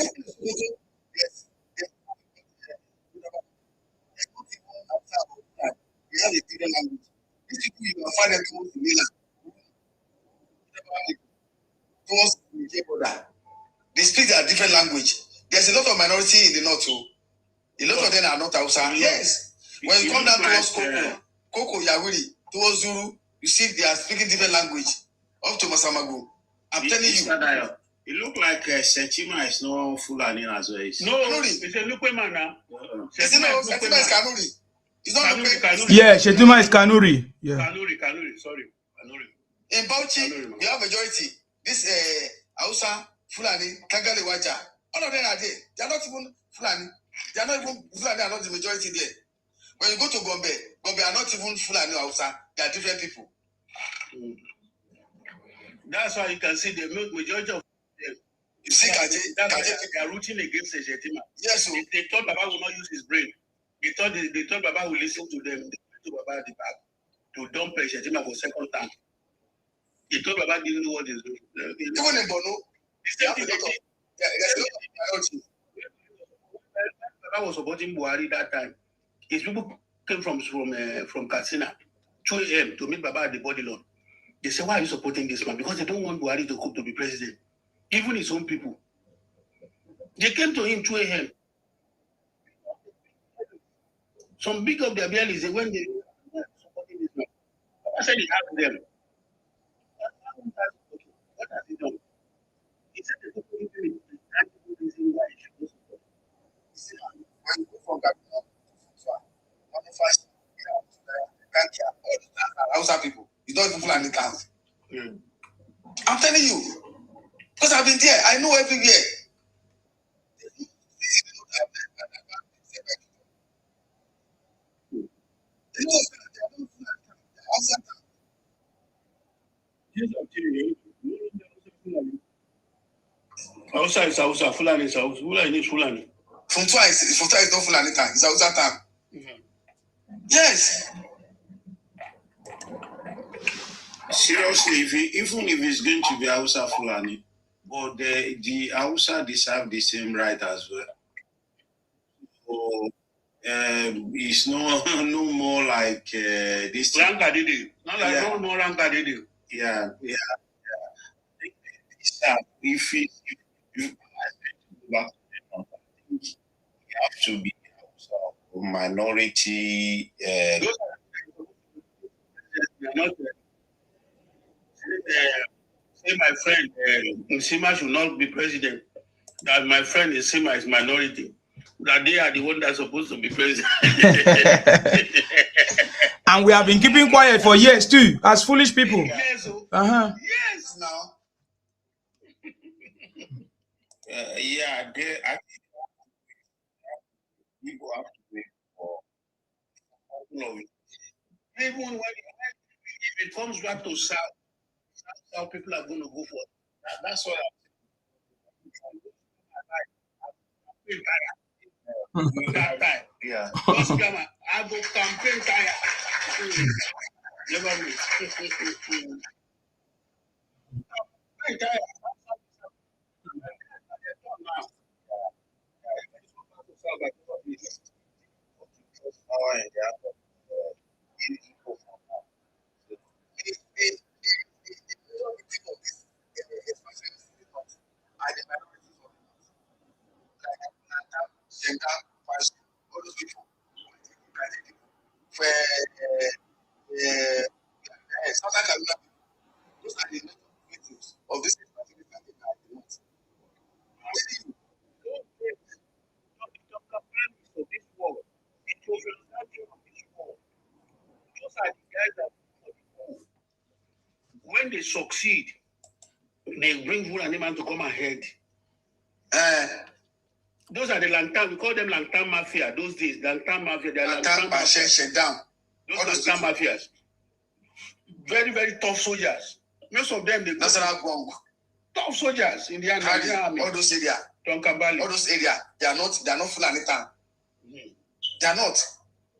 yes. They have a different language. These people, you can find them towards the mainland, towards the Niger border. They speak their different language. There's a lot of minority in the north too. A lot of them are not Hausa. Yes. When you come down towards Koko, Yawiri, towards Zulu, you see they are speaking different language. Up to Masamago. I'm telling you. It look like Setima is not Fulani as well. No, it's a Lupe man now. Setima is Kanuri. It's not Lupe. Yeah, Shetima is Kanuri. Yeah. Kanuri, sorry. Kanuri. In Bauchi, we have majority. This Hausa, Fulani, Kagale Waja. All of them are there. They are not even Fulani. They are not even Fulani, are not the majority there. When you go to Gombe are not even Fulani or Hausa. They are different people. That's why you can see the majority of them. You see, they are rooting against Shetima. Yes, so they thought Baba will not use his brain. They thought Baba will listen to them. They went to Baba at the back to dump Shetima for second time. He told Baba didn't know what he's doing. Even in Bono, Baba was supporting Buhari that time. His people came from Katsina, 2 a.m. to meet Baba at the body lawn. They said, why are you supporting this man? Because they don't want Buhari to be president. Even his own people. They came to him 2 a.m. Some big of their bellies, they went there supporting this man. I said he asked them, what has he done? He said the people in the reason why he should go support. He said, when you go from Ghana to Hausa people. You don't even Fulani towns. I'm telling you. Because I've been there. I know everywhere. Hausa is Hausa, Fulani is Hausa. Fulani is Fulani. From twice it's not Fulani time. It's Hausa time. Yes. Seriously, even if it's going to be Hausa Fulani, but the Hausa deserve the same right as well. So it's no more like this. Ranka did it. Not like no more Ranka did it. Yeah. If you have to be minority. Say my friend Nsima should not be president. That my friend Nsima is minority. That they are the one that's supposed to be president. And we have been keeping quiet for years too, as foolish people. Yes, yes, now. People have to wait for even when if it comes back to South, people are going to go for it. That's what that time. Yeah. I go campaign tire. Never me. Of this when they succeed, they bring food and man to come ahead. Those are the Lantan. We call them Lantan Mafia. Those days, Lantan Mafia. They are Lantan Mafia. Those Lantan Mafias. Very, very tough soldiers. Most of them, they go tough soldiers in the army. All those areas. Tonkambali. All those areas. They are not Fulani town. They are not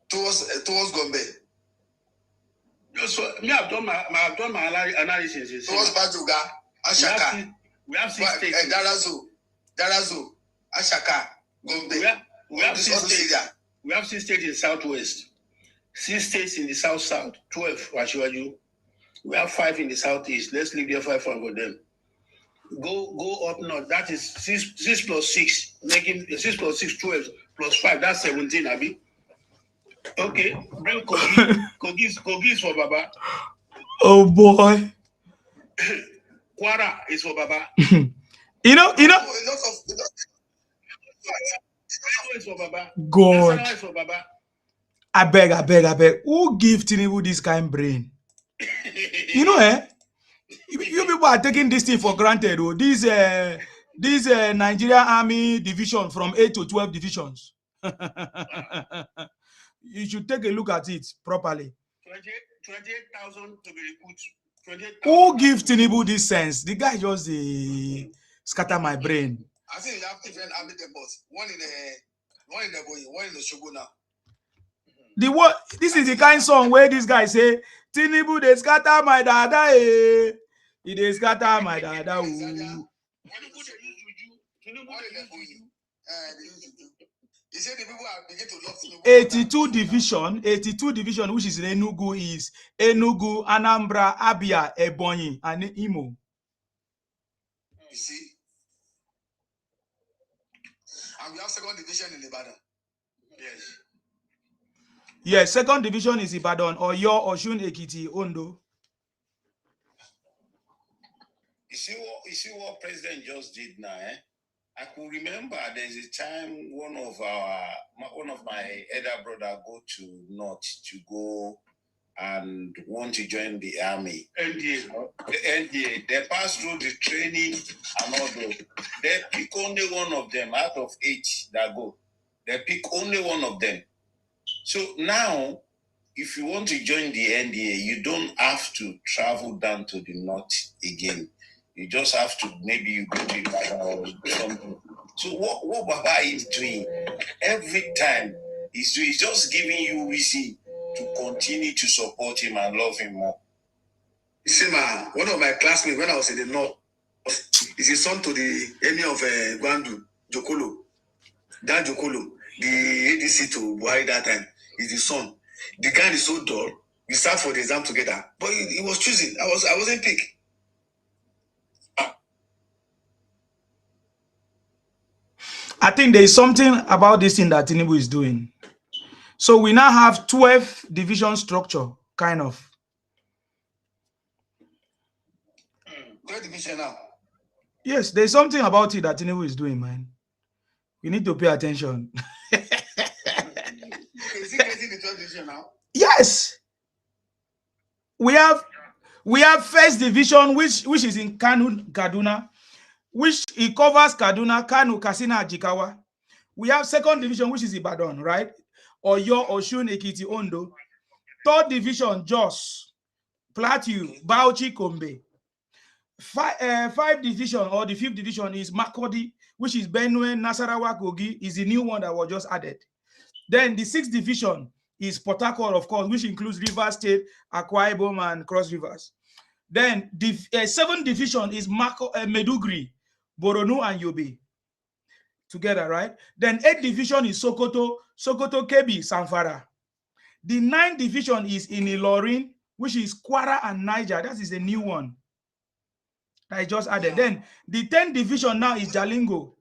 towards Gombe. So me, I've done my analysis. Towards Bajuga, Ashaka. We have 6 states. Darazo, Ashaka, Gombe. We have 6 states. We have 6 states in Southwest, 6 states in the South, 12 Washiwaju. We have 5 in the Southeast. Let's leave there 5 for them. Go up north. That is 6 plus 6, making 6 plus 6, 12 plus 5. That's 17, Abi. Okay, bring Kogi is for Baba. Oh boy. Kwara is for Baba. You know. God. I beg. Who give Tinubu this kind of brain? You know, you people are taking this thing for granted. Oh, this Nigerian Army division from 8 to 12 divisions. You should take a look at it properly. 28,000 to be recruited. Who give Tinubu this sense? The guy just scatter my brain. I think you have different army depots. One in the Boy, one in the Shogun now. This is the kind of song where this guy say, Tinubu they scatter my dada, eh. He they scatter my dada. He said the people are beginning to love Tinubu. 82 division, which is in Enugu, Anambra, Abia, Ebonyi, and Imo. You see? And we have 2nd division in Ibadan. Yes. Yes, 2nd division is Ibadan, Oyo, Osun, Ekiti, Ondo. You see what President just did now, eh? I could remember there's a time one of my elder brother go to North to go and want to join the army. NDA. The NDA. They pass through the training and all those. They pick only one of them out of 8 that go. They pick only one of them. So now, if you want to join the NDA, you don't have to travel down to the north again. You just have to, maybe you go to Ibadan or something. So what Baba is doing every time is just giving you reason to continue to support him and love him more. You see, one of my classmates when I was in the north is his son to the emir of Gwandu, Jokolo. That Jokolo. the ADC to Buhari that time is the son. The guy is so dull. We sat for the exam together, but he was choosing. I wasn't picked. I think there is something about this thing that Tinubu is doing. So we now have 12 division structure, kind of. 12 division now. Yes, there's something about it that Tinubu is doing, man. We need to pay attention. Is he getting the 12 division now? Yes. We have first division, which is in Kaduna, which it covers Kaduna, Kano, Katsina, Jikawa. We have second division, which is Ibadan, right? Oyo, Osun, Ekiti, Ondo. Third division, Jos, Plateau, Bauchi, Kombe. Five division, or the fifth division, is Makurdi, which is Benue, Nasarawa, Kogi, is the new one that was just added. Then the sixth division is Port Harcourt, of course, which includes Rivers State, Akwa Ibom, and Cross Rivers. Then the seventh division is Meduguri, Boronu, and Yobe together, right? Then eighth division is Sokoto, Kebbi, Zamfara. The ninth division is in Ilorin, which is Kwara and Niger. That is a new one that I just added. Then the 10th division now is Jalingo,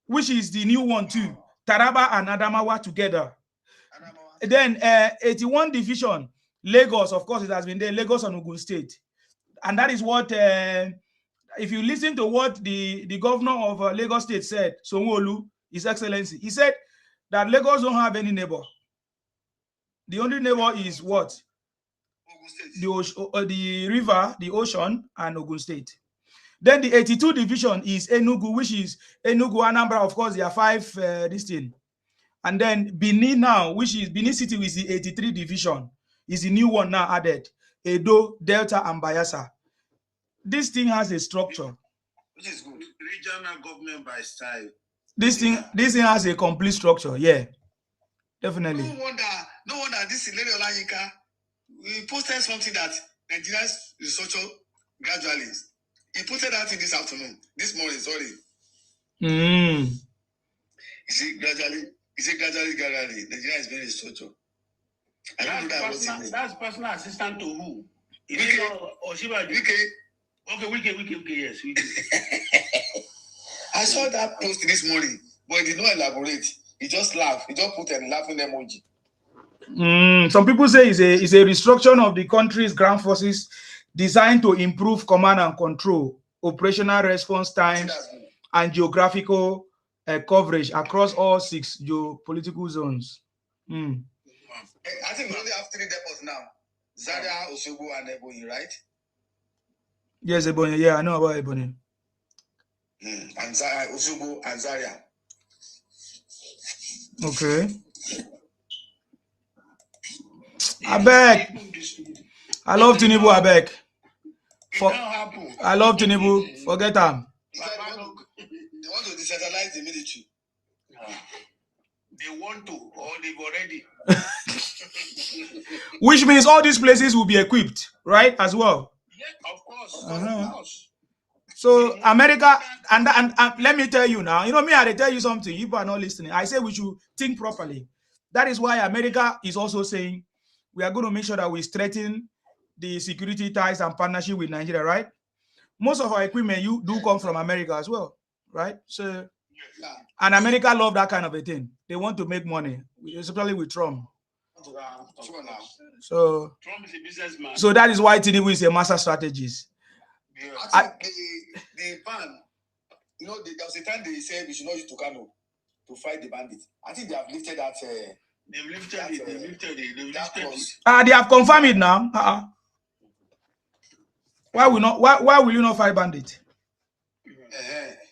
which is the new one too. Taraba and Adamawa together. Then 81 division, Lagos, of course, it has been there, Lagos and Ogun State. And that is what, if you listen to what the governor of Lagos State said, Sonwo-Olu, His Excellency, he said that Lagos don't have any neighbor. The only neighbor is what? The river, the ocean, and Ogun State. Then the 82 division is Enugu, which is Enugu, Anambra, of course, there are 5 this thing. And then Benin now, which is Benin City, is the 83 division, is the new one now added. Edo, Delta, and Bayelsa. This thing has a structure. Which is good. Regional government by style. This thing has a complete structure. Yeah, definitely. No wonder this Lady Olayinka, we posted something that Nigeria's researcher gradually. He posted that in this afternoon, this morning, sorry. Is it gradually, Nigeria is very researcher. I don't know that. That's personal assistant to who? Wike. Okay, Wike, yes. I saw that post this morning, but he did not elaborate. He just laughed. He just put a laughing emoji. Some people say it's a restructuring of the country's ground forces designed to improve command and control, operational response times, and geographical coverage across all 6 geopolitical zones. I think we only have 3 depots now. Zaria, Osogbo, and Ebonyi, right? Yes, Ebonyi. Yeah, I know about Ebonyi. And Osogbo and Zaria. Okay. I beg. I love Tinubu, I beg. I love Tinubu. Forget him. They want to decentralize the military. They want to, or they've already. Which means all these places will be equipped, right? As well. Yeah, of course. Of course. So America, and let me tell you now, me, I tell you something, you are not listening. I say we should think properly. That is why America is also saying we are going to make sure that we strengthen the security ties and partnership with Nigeria, right? Most of our equipment do come from America as well, right? So, and America love that kind of a thing. They want to make money, especially with Trump. So Trump is a businessman. So that is why Tinubu is a master strategist. I think the ban, there was a time they said we should not use Tucano to fight the bandits. I think they have lifted that. They've lifted it. They have confirmed it now. Why will you not fight bandits?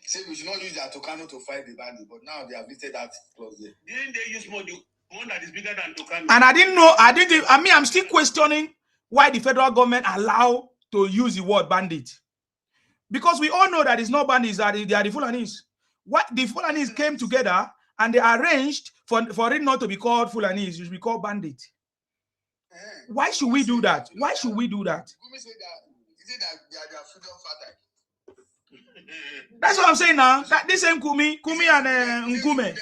Say we should not use that Tucano to fight the bandits, but now they have lifted that clause there. Didn't they use more the one that is bigger than Tucano? And I didn't know. I'm still questioning why the federal government allow to use the word bandit. Because we all know that it's not bandits, they are the Fulanis. What the Fulanis came together and they arranged for it not to be called Fulanis, it should be called bandit. Why should we do that? Why should we do that? That's what I'm saying now. That this same Kumi and Nkume.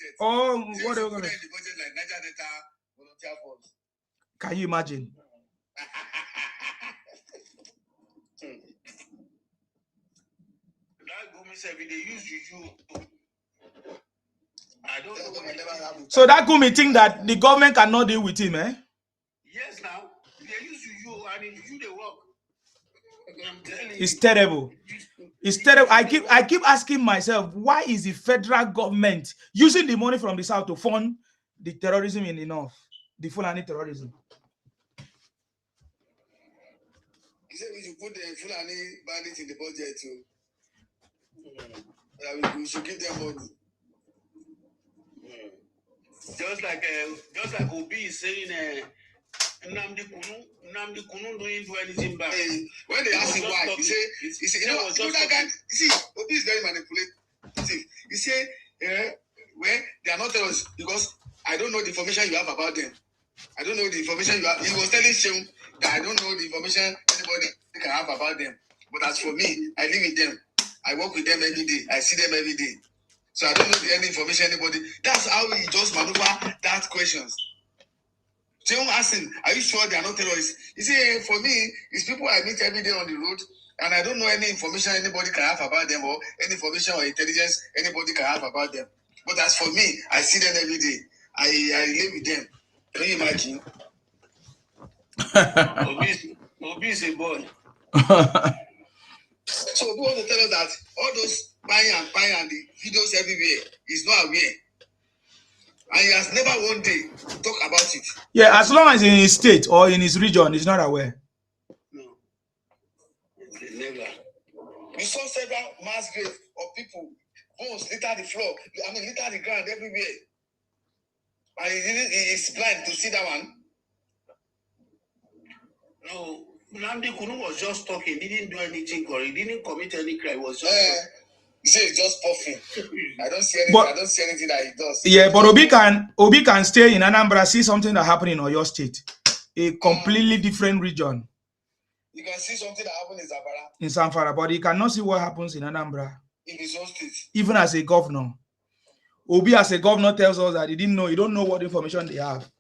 budget. Oh, what are you you gonna? put in the budget like Niger Delta volunteer force. Can you imagine? That Gumi said they use you. I don't know why never have. So that Gumi think that the government cannot deal with him, eh? Yes, now they use you and you they work. I'm telling you. It's terrible. It's terrible. I keep asking myself, why is the federal government using the money from the south to fund the terrorism in the north, the Fulani terrorism? He said we should put the Fulani bandits in the budget too. We should give them money. Just like Obi is saying, Nnamdi Kunu don't do anything back. When they ask him why, he say, you know that guy. See, Obi is very manipulative. He say, well, they are not terrorists because I don't know the information you have about them. I don't know the information you have. He was telling Sheung that I don't know the information anybody can have about them. But as for me, I live with them. I work with them every day. I see them every day. So I don't know any information anybody. That's how he just maneuver that questions. Sheung asked him, are you sure they are not terrorists? He said, for me, it's people I meet every day on the road, and I don't know any information anybody can have about them or any information or intelligence anybody can have about them. But as for me, I see them every day. I live with them. Can you imagine? Obi is a boy. So we want to tell us that all those buying and the videos everywhere is not aware. And he has never one day talk about it. Yeah, as long as in his state or in his region, he's not aware. No. Never. We saw several mass graves of people, bones litter the floor. I mean, litter the ground everywhere. And he's blind to see that one. No, Nnamdi Kunu was just talking. He didn't do anything, or he didn't commit any crime. He was just he said he's just puffing. I don't see anything. But, I don't see anything that he does. Yeah, but Obi can stay in Anambra, see something that happened in Oyo State, a completely different region. You can see something that happened in Zamfara. In Zamfara, but he cannot see what happens in Anambra. In his own state. Even as a governor. Obi as a governor tells us that he don't know what information they have.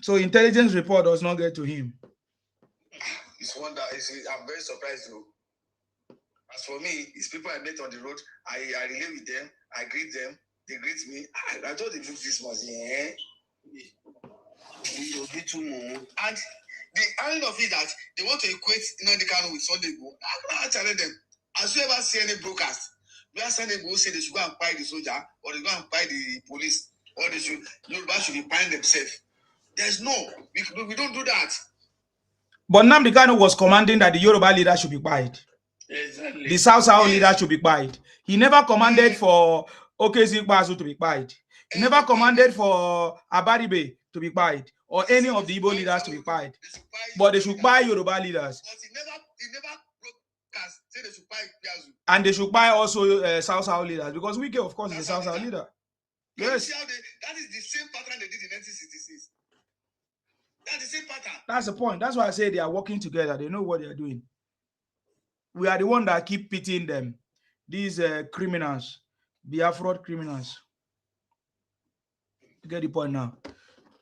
So intelligence report does not get to him. It's wonder. I'm very surprised though. As for me, it's people I met on the road. I relate with them. I greet them. They greet me. I thought they look this much. Yeah. And the end of it that they want to equate the Kanu with Sunday Igboho. I cannot challenge them. As you ever see any broadcast, where Sunday Igboho say they should go and buy the soldier, or they go and buy the police, or they should be buying themselves. There's no, we don't do that. But Nnamdi Kanu was commanding that the Yoruba leader should be quiet. Exactly. The South leader should be quiet. He never commanded for Okezi Ikpeazu to be quiet. He never commanded for Abaribe to be quiet, or any of the Igbo leaders to be quiet. But they should buy Yoruba leaders. He never broadcast say they should buy Ikpeazu. And they should buy also South leaders, because Wike, of course, is a South leader. Yes. That is the same pattern they did in 1966. That's the same pattern. That's the point. That's why I say they are working together. They know what they are doing. We are the one that keep pitying them. These criminals, Biafra criminals. You get the point now.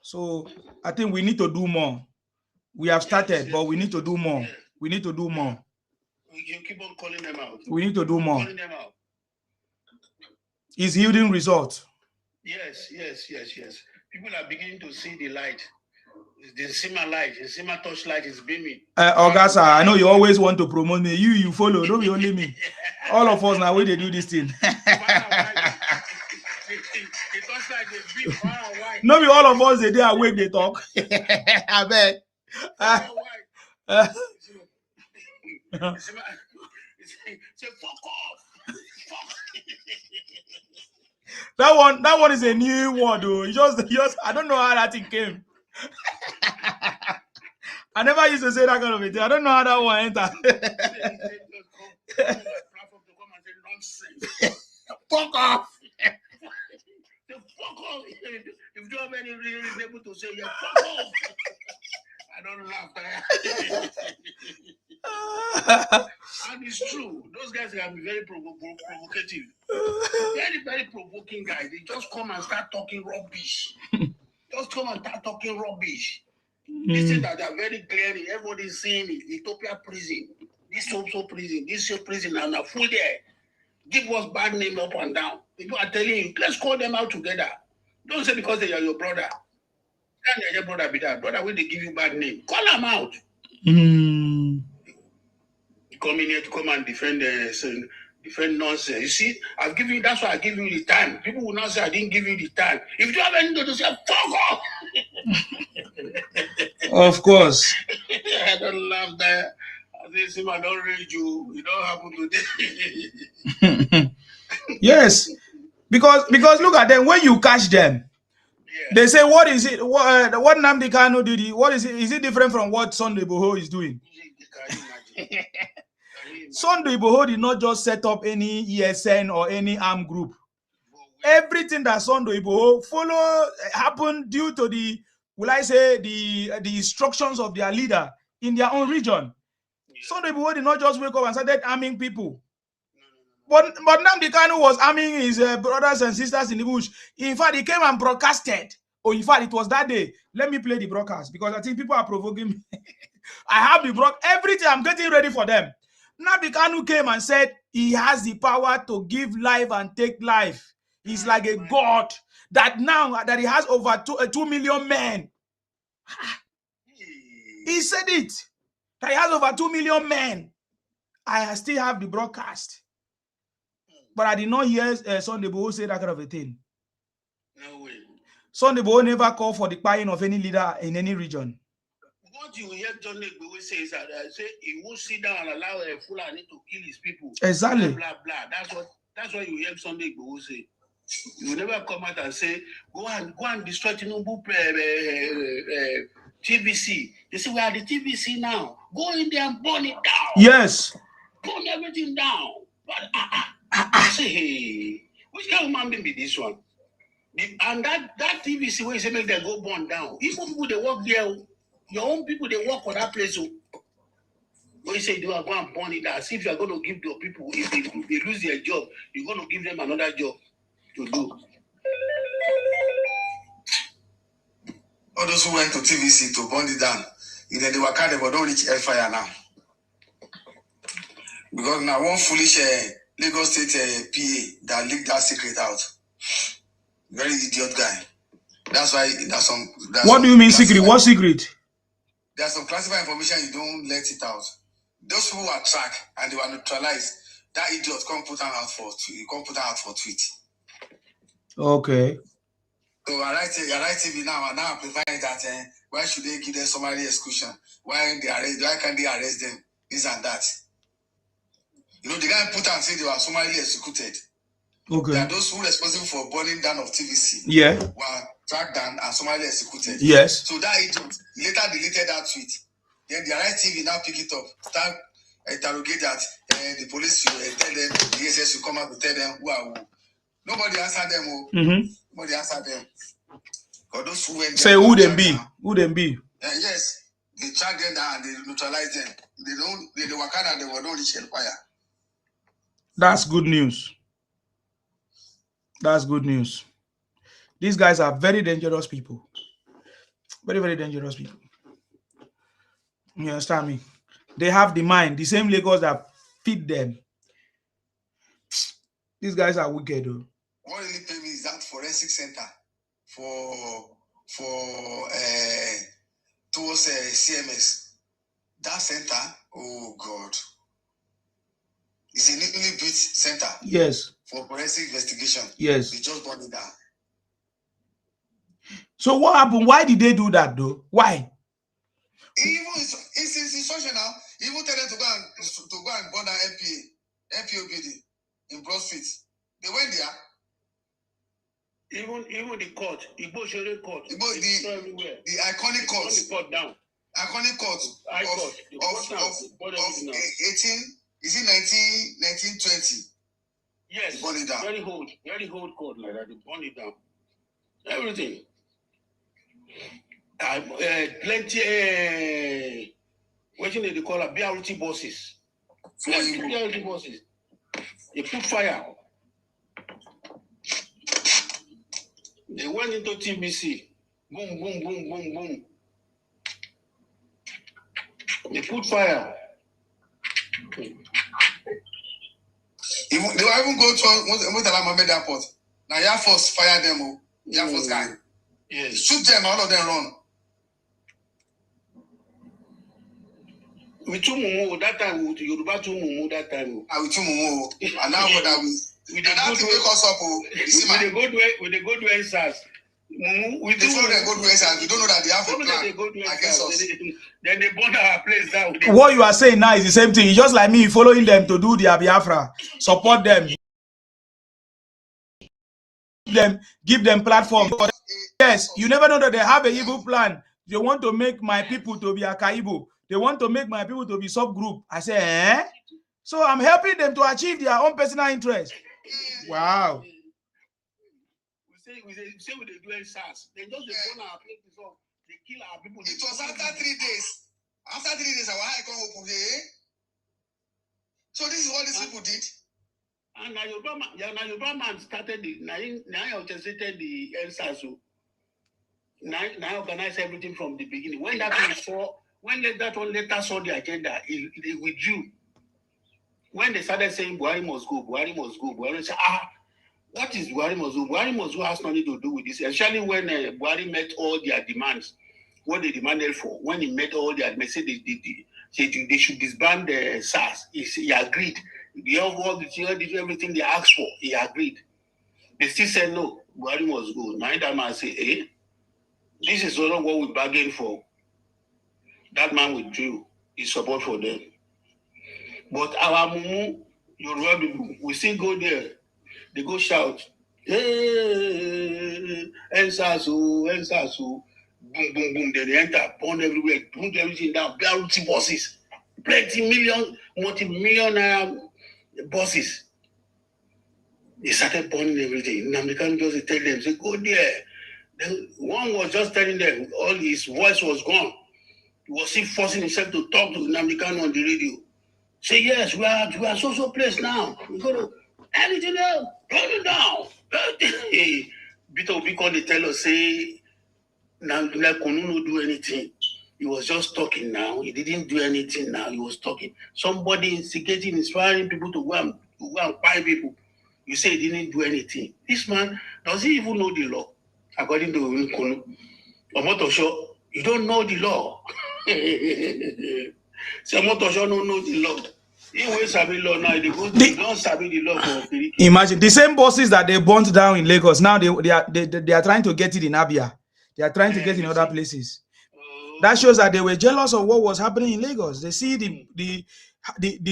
So I think we need to do more. We have started, but we need to do more. We need to do more. You keep on calling them out. We need to do more. Calling them out. It's yielding results. Yes. People are beginning to see the light. The Sima light, the Sima torchlight is beaming. August, I know you always want to promote me. You follow, don't be only me. All of us now, where they do this thing. No, be all of us, they awake, they talk. I bet. Say, fuck off. That one is a new one, though. It just I don't know how that thing came. I never used to say that kind of a thing. I don't know how that one entered. Fuck off. Fuck off. If you have any reason to say, yeah, fuck off. I don't laugh. And it's true. Those guys can be very provocative. Very, very provoking guys. They just come and start talking rubbish. Just come and start talking rubbish. This thing that they are very clear. Everybody's seeing it. Ethiopia prison. This so prison. This so prison. And a full there. Give us bad name up and down. People are telling you, let's call them out together. Don't say because they are your brother. Can your brother be that? Brother, when they give you bad name, call them out. You come in here to come and defend nonsense. You see, I've given you, that's why I give you the time. People will not say I didn't give you the time. If you have anything to say, fuck off. Of course. I don't laugh there. I say, I don't read you. It don't happen today. Yes. Because look at them, when you catch them, they say, what is it? What Nnamdi Kanu did? What is it? Is it different from what Sunday Igboho is doing? Sunday Igboho did not just set up any ESN or any armed group. Everything that Sunday Igboho follow happened due to the, will I say, the instructions of their leader in their own region. Sunday Igboho did not just wake up and started arming people. But Nnamdi Kanu was arming his brothers and sisters in the bush. In fact, he came and broadcasted. Oh, in fact, it was that day. Let me play the broadcast because I think people are provoking me. I have the broadcast. Everything, I'm getting ready for them. Nnamdi Kanu came and said he has the power to give life and take life. He's like a god. That now that he has over 2 million men. He said it. That he has over 2 million men. I still have the broadcast. But I did not hear Sunday Igboho say that kind of a thing. No way. Sunday Igboho never called for the buying of any leader in any region. What you hear Sunday Igboho say is that he won't sit down and allow a Fulani to kill his people. Exactly. Blah, blah, blah. That's what you hear Sunday Igboho say. You will never come out and say, go and destroy Tinubu TVC. They say, we are the TVC now. Go in there and burn it down. Yes. Burn everything down. But I say, hey, which kind of human being be this one? And that TVC where you say make them go burn down. Even people they work there, your own people they work for that place. When you say you are going to burn it down, see if you are going to give your people, if they lose their job, you're going to give them another job to do. All those who went to TVC to burn it down, if they were kind of don't reach hellfire now. Because now one foolish Lagos State PA that leaked that secret out. Very idiot guy. That's why there's some. What do you mean secret? What secret? There's some classified information you don't let it out. Those people were tracked and they were neutralized. That idiot can't put out for tweet. Okay. So I write TV now and now I'm preparing that. Why should they give them summary exclusion? Why can't they arrest them? This and that. You know, the guy put out and said they were summarily executed. Okay. There are those who are responsible for burning down of TVC. Yeah. Were tracked down and summarily executed. Yes. So that idiot later deleted that tweet. Then the right TV now pick it up, start interrogate that. The police will tell them, the SS will come up to tell them who are who. Nobody answered them. Nobody answered them. Because those who went. Say who them be? Who them be? Yes. They track them down and they neutralize them. They were kind of, they were not reach hellfire. That's good news. That's good news. These guys are very dangerous people. Very, very dangerous people. You understand me? They have the mind. The same Lagos that feed them. These guys are wicked, though. What really pay me is that forensic center towards CMS. That center, oh God. It's a newly built center. Yes. For forensic investigation. Yes. They just burned it down. So what happened? Why did they do that though? Why? It's instructional. Even tell them to go and burn down MPOBD in Broad Street. They went there. Even the court, Igbo court, the iconic court. Down. Iconic court of 18. Is it 1920? Yes. They burn it down. Very old court like that. They burn it down. Everything. Plenty. what they call a BRT buses. BRT buses. They put fire. They went into TBC. Boom, boom, boom, boom, boom. They put fire. They will even go to Mohammed Airport. Now Air Force fire them. Air Force guy. Yes. Shoot them, all of them run. We took Mumu that time. We Yoruba took Mumu that time. We took Mumu. And now what are we? We did not wake us up. We they go to NSAS. We do know they go to NSAS. We don't know that they have a plan against us. Then they burn our place down. What you are saying now is the same thing. It's just like me following them to do their Biafra. Support them. Give them platform. Yes, you never know that they have a evil plan. They want to make my people to be a Kaibo. They want to make my people to be subgroup. I say, eh? So I'm helping them to achieve their own personal interest. Wow. We say we do NSAS. They just burn our place before they kill our people. It was after 3 days. After 3 days, our high come open here. So this is what these people did. And now Yoruba man started the now orchestrated the NSAS. Now organize everything from the beginning. When that one later saw the agenda, they withdrew. When they started saying Buhari must go, Buhari said, what is Buhari must go? Buhari must go has nothing to do with this. Especially when Buhari met all their demands, what they demanded for. When he met all their demands, they should disband the SARS. He agreed. They all did everything they asked for. He agreed. They still said no. Buhari must go. Now that man say, this is not what we bargained for. That man withdrew his support for them. But our Mumu, Yoruba people, we still go there. They go shout, hey, Ensasu, Ensasu. Boom, boom, boom. Then they enter, burn everywhere, put everything down, BRT buses, multi-millionaire buses. They started burning everything. Namdekan just tell them, say, go there. Then one was just telling them, all his voice was gone. He was still forcing himself to talk to Namdekan on the radio. Say, yes, we are so place now. We go to anything else, burn it down. Bit of people they tell us, say, Namdekan no do anything. He was just talking now. He didn't do anything now. He was talking. Somebody instigating, inspiring people to go and buy people. You say he didn't do anything. This man, does he even know the law? According to Nkunu. Omotosho, you don't know the law. So Omotosho don't know the law. He will sabi law now. They don't sabi the law for Kiriki. Imagine the same buses that they burnt down in Lagos. Now they are trying to get it in Abia. They are trying to get it in other places. That shows that they were jealous of what was happening in Lagos. They see the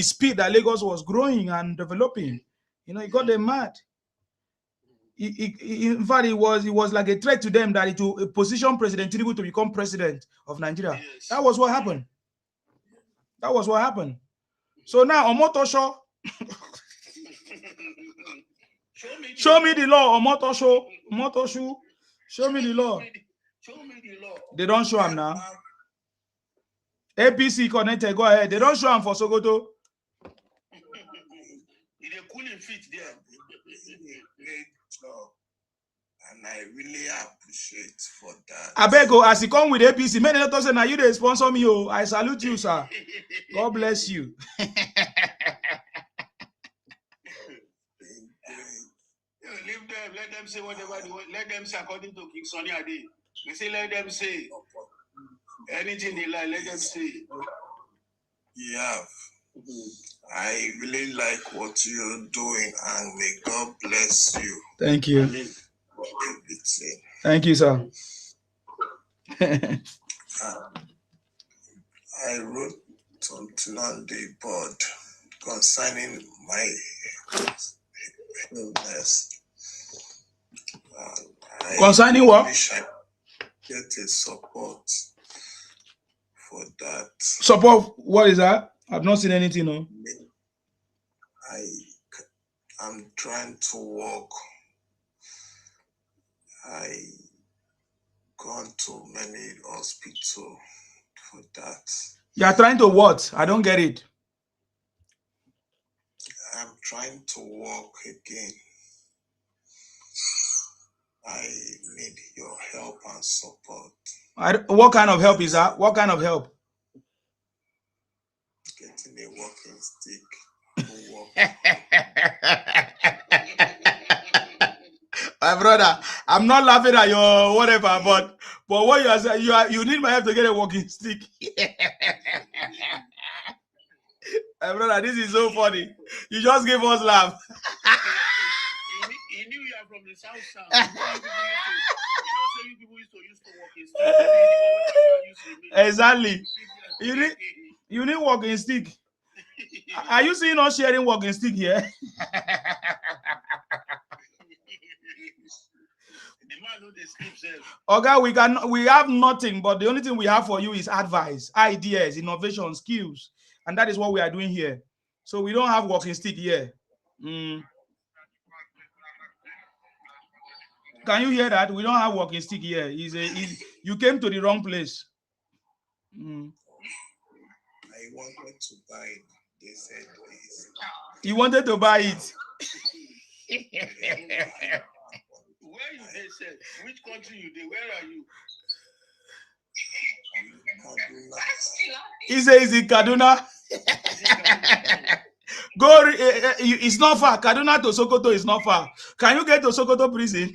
speed that Lagos was growing and developing. You know, it got them mad. In fact, it was like a threat to them that it will position President Tinubu to become president of Nigeria. Yes. That was what happened. That was what happened. So now, Omotosho, show me the law, Omotosho, show me the law. They don't show him now. APC connected, go ahead. They don't show him for Sokoto. They're cooling feet there. And I really appreciate for that. I beg you, as he come with APC, many doctors say, now you they sponsor me. Oh, I salute you, sir. God bless you. Leave them, let them say whatever they want. Let them say according to King Sonny Ade. We say let them say anything they like, let them say. Yeah. I really like what you're doing, and may God bless you. Thank you. For everything. Thank you, sir. I wrote something on the board concerning my illness. Concerning what? I wish I get a support for that. Support? What is that? I've not seen anything. No. I'm trying to walk. I gone to many hospitals for that. You are trying to what? I don't get it. I'm trying to walk again. I need your help and support. What kind of help is that? What kind of help? Getting a walking stick. My brother, I'm not laughing at your whatever, but what you are saying, you need my help to get a walking stick. My brother, this is so funny. You just gave us laugh. He knew you are from the south. You people used to use to walking stick. Exactly. You need walking stick. Are you seeing us sharing walking stick here? Okay, we have nothing, but the only thing we have for you is advice, ideas, innovation, skills, and that is what we are doing here. So we don't have walking stick here. Can you hear that? We don't have walking stick here. You came to the wrong place. I wanted to buy it. They said please. You wanted to buy it. Where you they said? Which country you did? Where are you? He says in Kaduna. Go. It's not far. Kaduna to Sokoto is not far. Can you get to Sokoto prison?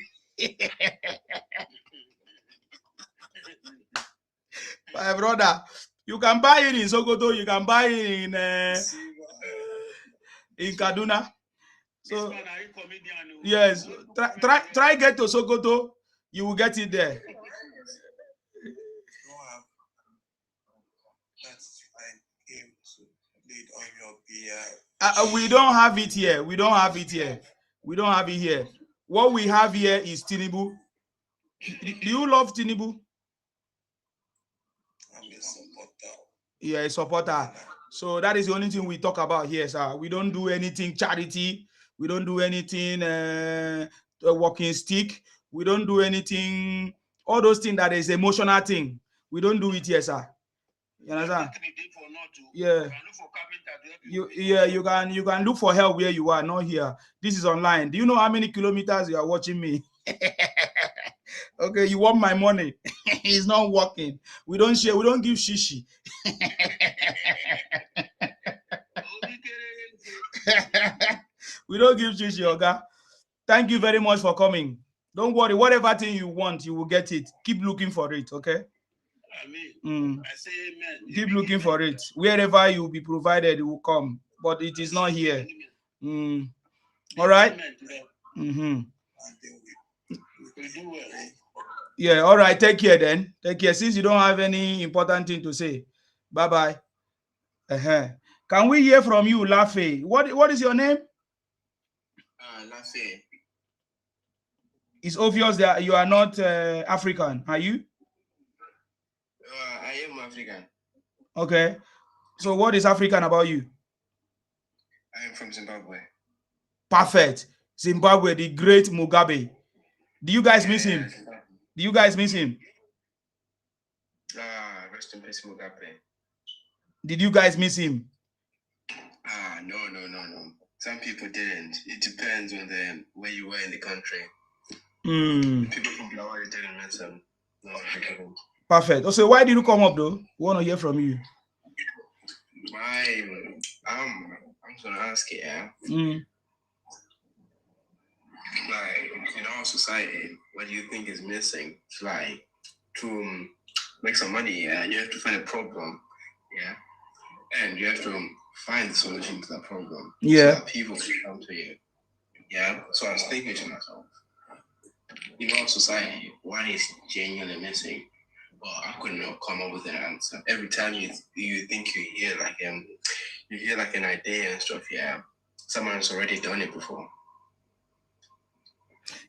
My brother, you can buy it in Sokoto. You can buy it in Kaduna. So yes, try get to Sokoto. You will get it there. We don't have it here. We don't have it here. We don't have it here. What we have here is Tinubu. Do you love Tinubu? I'm a supporter. Yeah, a supporter. So that is the only thing we talk about here, sir. We don't do anything charity. We don't do anything walking stick. We don't do anything, all those things that is emotional thing. We don't do it here, sir. You understand? Yeah. You can look for help where you are, not here. This is online. Do you know how many kilometers you are watching me? Okay, you want my money. It's not working. We don't share, we don't give shishi. We don't give shishi, okay? Thank you very much for coming. Don't worry, whatever thing you want, you will get it. Keep looking for it, okay? Amen. I say amen. Keep looking for it. Wherever you will be provided, it will come. But it is not here. All right? Yeah, all right. Take care then. Take care. Since you don't have any important thing to say. Bye-bye. Can we hear from you, Lafe? What is your name? Lafe. It's obvious that you are not African, are you? I am African. Okay. So what is African about you? I am from Zimbabwe. Perfect. Zimbabwe, the great Mugabe. Do you guys miss him? Do you guys miss him? Rest in peace, Mugabe. Did you guys miss him? No. Some people didn't. It depends on where you were in the country. People from Blawa didn't miss him. No, I didn't. Perfect. So why did you come up though? We want to hear from you. I'm gonna ask you, yeah. Like in our society, what do you think is missing? It's like to make some money, yeah, you have to find a problem, yeah, and you have to find the solution to that problem. Yeah. So that people can come to you. Yeah. So I was thinking to myself, in our society, what is genuinely missing? Well, I could not come up with an answer. Every time you think you hear like an idea and stuff, yeah, someone's already done it before.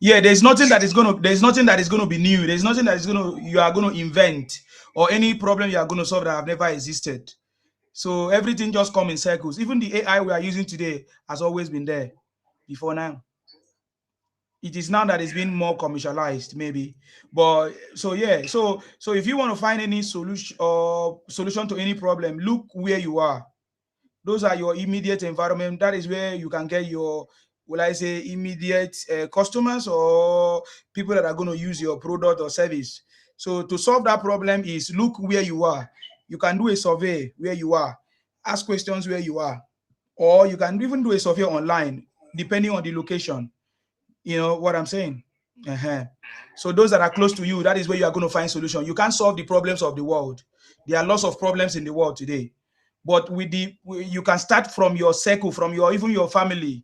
Yeah, there's nothing that is gonna be new. There's nothing that you are gonna invent, or any problem you are gonna solve that have never existed. So everything just comes in circles. Even the AI we are using today has always been there before now. It is now that it's been more commercialized, maybe. But so yeah, so if you want to find any solution to any problem, look where you are. Those are your immediate environment. That is where you can get your, will I say, immediate customers or people that are going to use your product or service. So to solve that problem is look where you are. You can do a survey where you are, ask questions where you are, or you can even do a survey online, depending on the location. You know what I'm saying? So those that are close to you, that is where you are going to find solution. You can't solve the problems of the world. There are lots of problems in the world today. But you can start from your circle, from even your family,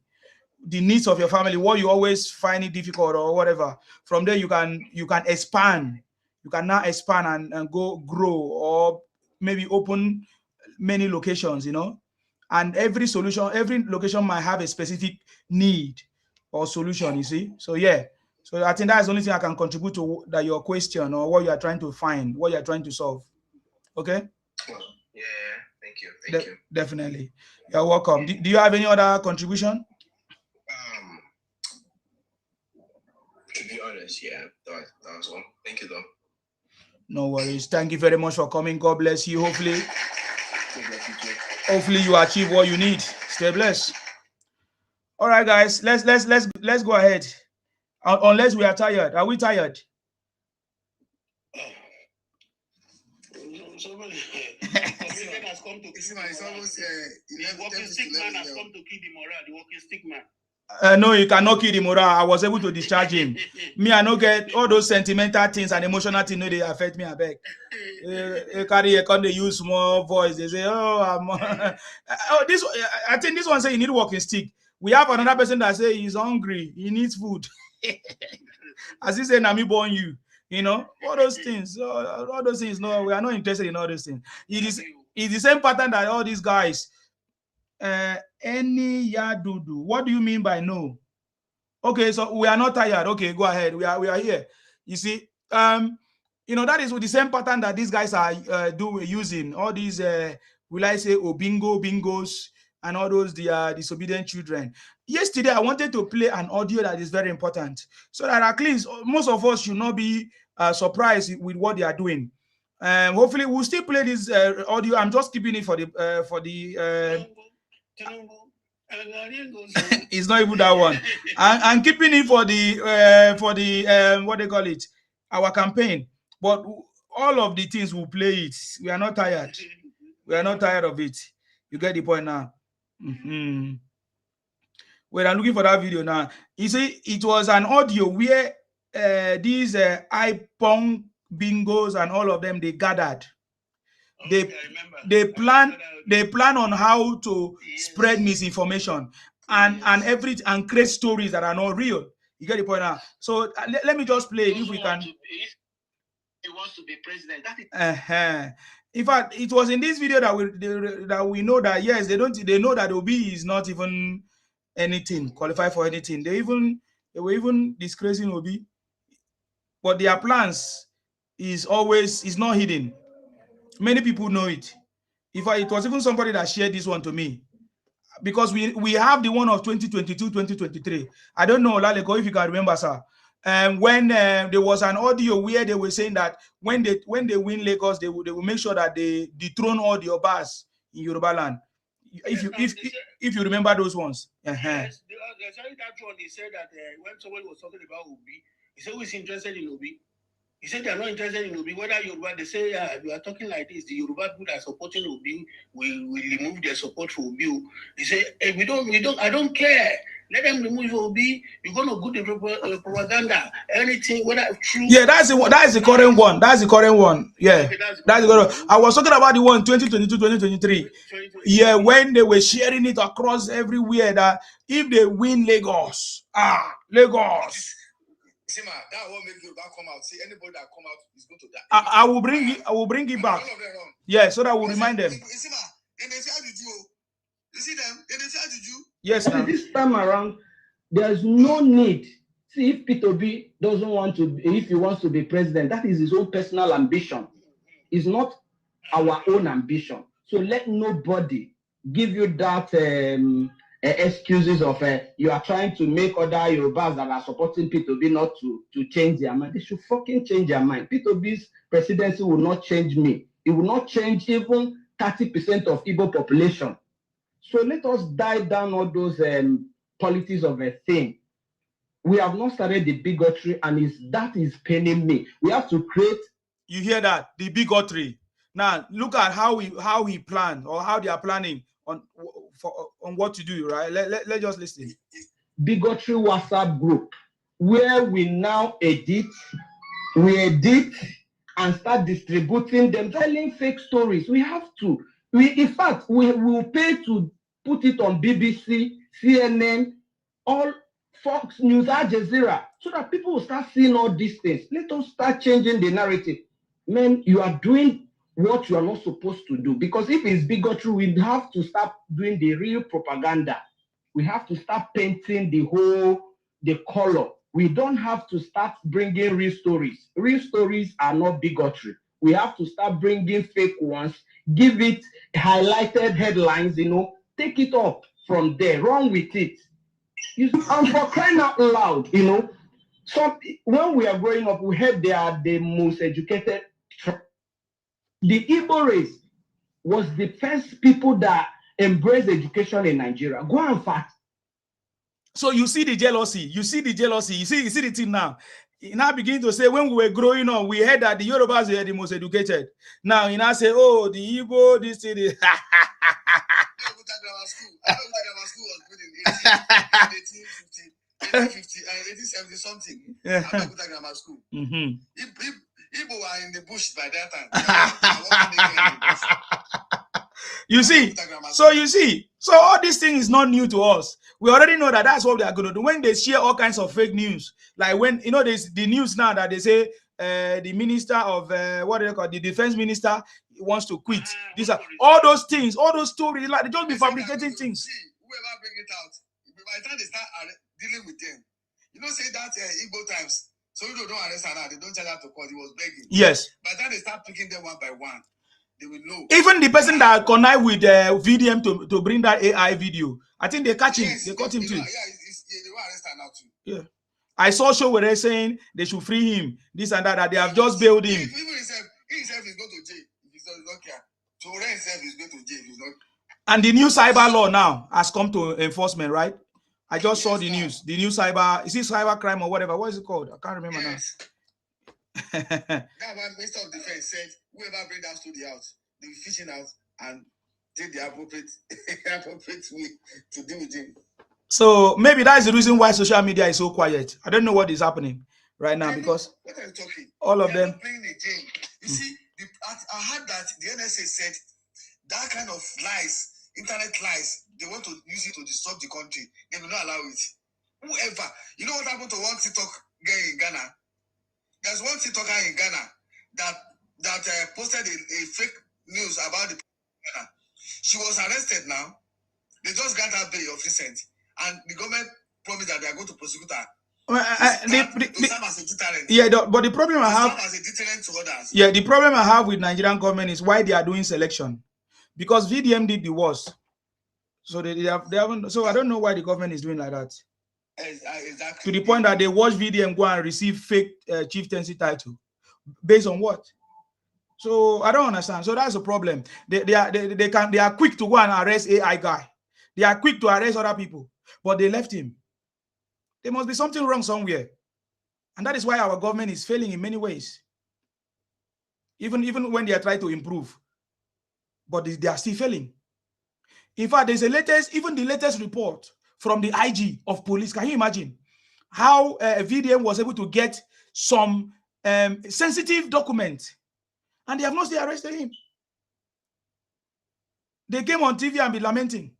the needs of your family, what you always find it difficult or whatever. From there, you can expand. You can now expand and go grow, or maybe open many locations, and every location might have a specific need or solution, you see. So yeah, so I think that's the only thing I can contribute to your question, or what you are trying to find, what you are trying to solve. Okay. Yeah, thank you. Definitely, you're welcome. Do you have any other contribution? To be honest, yeah, that was all. Thank you, though. No worries. Thank you very much for coming. God bless you. Hopefully you achieve what you need. Stay blessed. All right, guys. Let's go ahead. Unless we are tired. Are we tired? Somebody has come to kill the walking stick man has come to kill the morale. The walking stick man. No, you cannot kill the morale. I was able to discharge him. Me, I don't get all those sentimental things and emotional things. No, they affect me. I beg. They use small voice. They say, "Oh, I'm." This. I think this one say you need walking stick. We have another person that say he's hungry. He needs food. As he say, "Nami born you." All those things. All those things. No, we are not interested in all those things. It's the same pattern that all these guys. Any yadudu. What do you mean by no? Okay, so we are not tired. Okay, go ahead. We are here. You see, that is with the same pattern that these guys are using. All these will I say bingos and all those disobedient children. Yesterday, I wanted to play an audio that is very important, so that at least most of us should not be surprised with what they are doing. Hopefully, we'll still play this audio. I'm just keeping it for the. It's not even that one. I'm keeping it for the what they call it, our campaign. But all of the things we'll play it. We are not tired. We are not tired of it. You get the point now. Well, I'm looking for that video now. You see, it was an audio where these iPong bingos and all of them, they gathered. They plan on how to spread misinformation and create stories that are not real. You get the point now. So let me just play it if we can. He wants to be president. In fact, it was in this video that we know that yes, they know that Obi is not even anything qualified for anything. They were even disgracing Obi, but their plans is not hidden. Many people know it. In fact, it was even somebody that shared this one to me, because we have the one of 2022, 2023. I don't know, Laleko, if you can remember, sir. When there was an audio where they were saying that when they win Lagos, they will make sure that they dethrone all the Obas in Yoruba land. If you remember those ones. Yes, there's that one. He said that when somebody was talking about Obi, he said, who's interested in Obi? He said they're not interested in Obi. Whether Yoruba, they say, you are talking like this. The Yoruba people that are supporting Obi will remove their support for Obi. He said, hey, I don't care. Let them remove Obi. You're going to do the propaganda. Anything, whether true. Yeah, that is the current one. That's the current one. Yeah, okay, that's the current one. I was talking about the one 2022, 2023. Yeah, when they were sharing it across everywhere that if they win Lagos, Lagos. See, man, that won't make Yoruba come out. See, anybody that come out is going to die. I will bring it back. Yeah, so that will remind them. You see, man, then they say, how did you? You see them? Then they say, how did you? Yes, ma'am. This time around, there's no need. See, if Peter B doesn't want to, if he wants to be president, that is his own personal ambition. It's not our own ambition. So let nobody give you that excuses of you are trying to make other Yorubas that are supporting P2B not to change their mind. They should fucking change their mind. P2B's presidency will not change me. It will not change even 30% of Igbo population. So let us dive down all those politics of a thing. We have not started the bigotry, and that is paining me. We have to create. You hear that? The bigotry. Now look at how he planned, or how they are planning on what to do, right? Let's just listen. Bigotry WhatsApp group where we now edit and start distributing them, telling fake stories. We have to. In fact, we will pay to put it on BBC, CNN, all Fox News, Al Jazeera, so that people will start seeing all these things. Let us start changing the narrative. Man, you are doing what you are not supposed to do. Because if it's bigotry, we have to start doing the real propaganda. We have to start painting the color. We don't have to start bringing real stories. Real stories are not bigotry. We have to start bringing fake ones, give it highlighted headlines, take it up from there, run with it. And for crying out loud, so when we are growing up, we heard they are the most educated. The Igbo race was the first people that embraced education in Nigeria. Go and fact. So you see the jealousy. You see the thing now. You now begin to say, when we were growing up, we heard that the Yorubas were the most educated. Now you now say, oh, the Igbo, this city. In 1870 something. Yeah. Abeokuta Grammar School. Igbo were in the bush by that time. You see, so all this thing is not new to us. We already know that that's what they are going to do. When they share all kinds of fake news, like when there's the news now that they say the minister of what do they call the defense minister wants to quit. These are all those things, all those stories. Like they just be fabricating things. See, whoever bring it out, by the time they start dealing with them, say that Igbo times. So you don't arrest her now. They don't charge her to court. He was begging. Yes. By the time they start picking them one by one, they will know. Even the person that connive with VDM to bring that AI video, I think they catch him. Yes, they caught him too. Yeah, they will arrest her now too. Yeah. I saw show where they're saying they should free him, this and that they have just bailed him. Even himself is going to jail. If he's not care. To arrest himself is going to jail. He's not. And the new cyber law now has come to enforcement, right? I just saw the news. The new cyber, is it cyber crime or whatever? What is it called? I can't remember now. That's why Minister of Defense said, whoever bring that story out, they will fish it out and take the appropriate way to deal with him. So maybe that's the reason why social media is so quiet. I don't know what is happening right now because what are you talking? All of them. Playing the game. You see, I heard that the NSA said that kind of lies, internet lies, they want to use it to disrupt the country. They will not allow it. Whoever. You know what happened to one TikTok girl in Ghana? There's one TikToker in Ghana that posted a fake news about the Ghana. She was arrested now. They just got her bail of recent. And the government promised that they are going to prosecute her. But the problem I have as a deterrent to others. Yeah, the problem I have with Nigerian government is why they are doing selection. Because VDM did the worst. So they haven't. So I don't know why the government is doing like that. Exactly. To the point that they watch VDM go and receive fake chieftaincy title. Based on what? So I don't understand. So that's a problem. They are quick to go and arrest AI guy. They are quick to arrest other people, but they left him. There must be something wrong somewhere, and that is why our government is failing in many ways. Even when they are trying to improve, but they are still failing. In fact, there's the latest report from the IG of police. Can you imagine how VDM was able to get some sensitive document, and they have not still arrested him? They came on TV and be lamenting.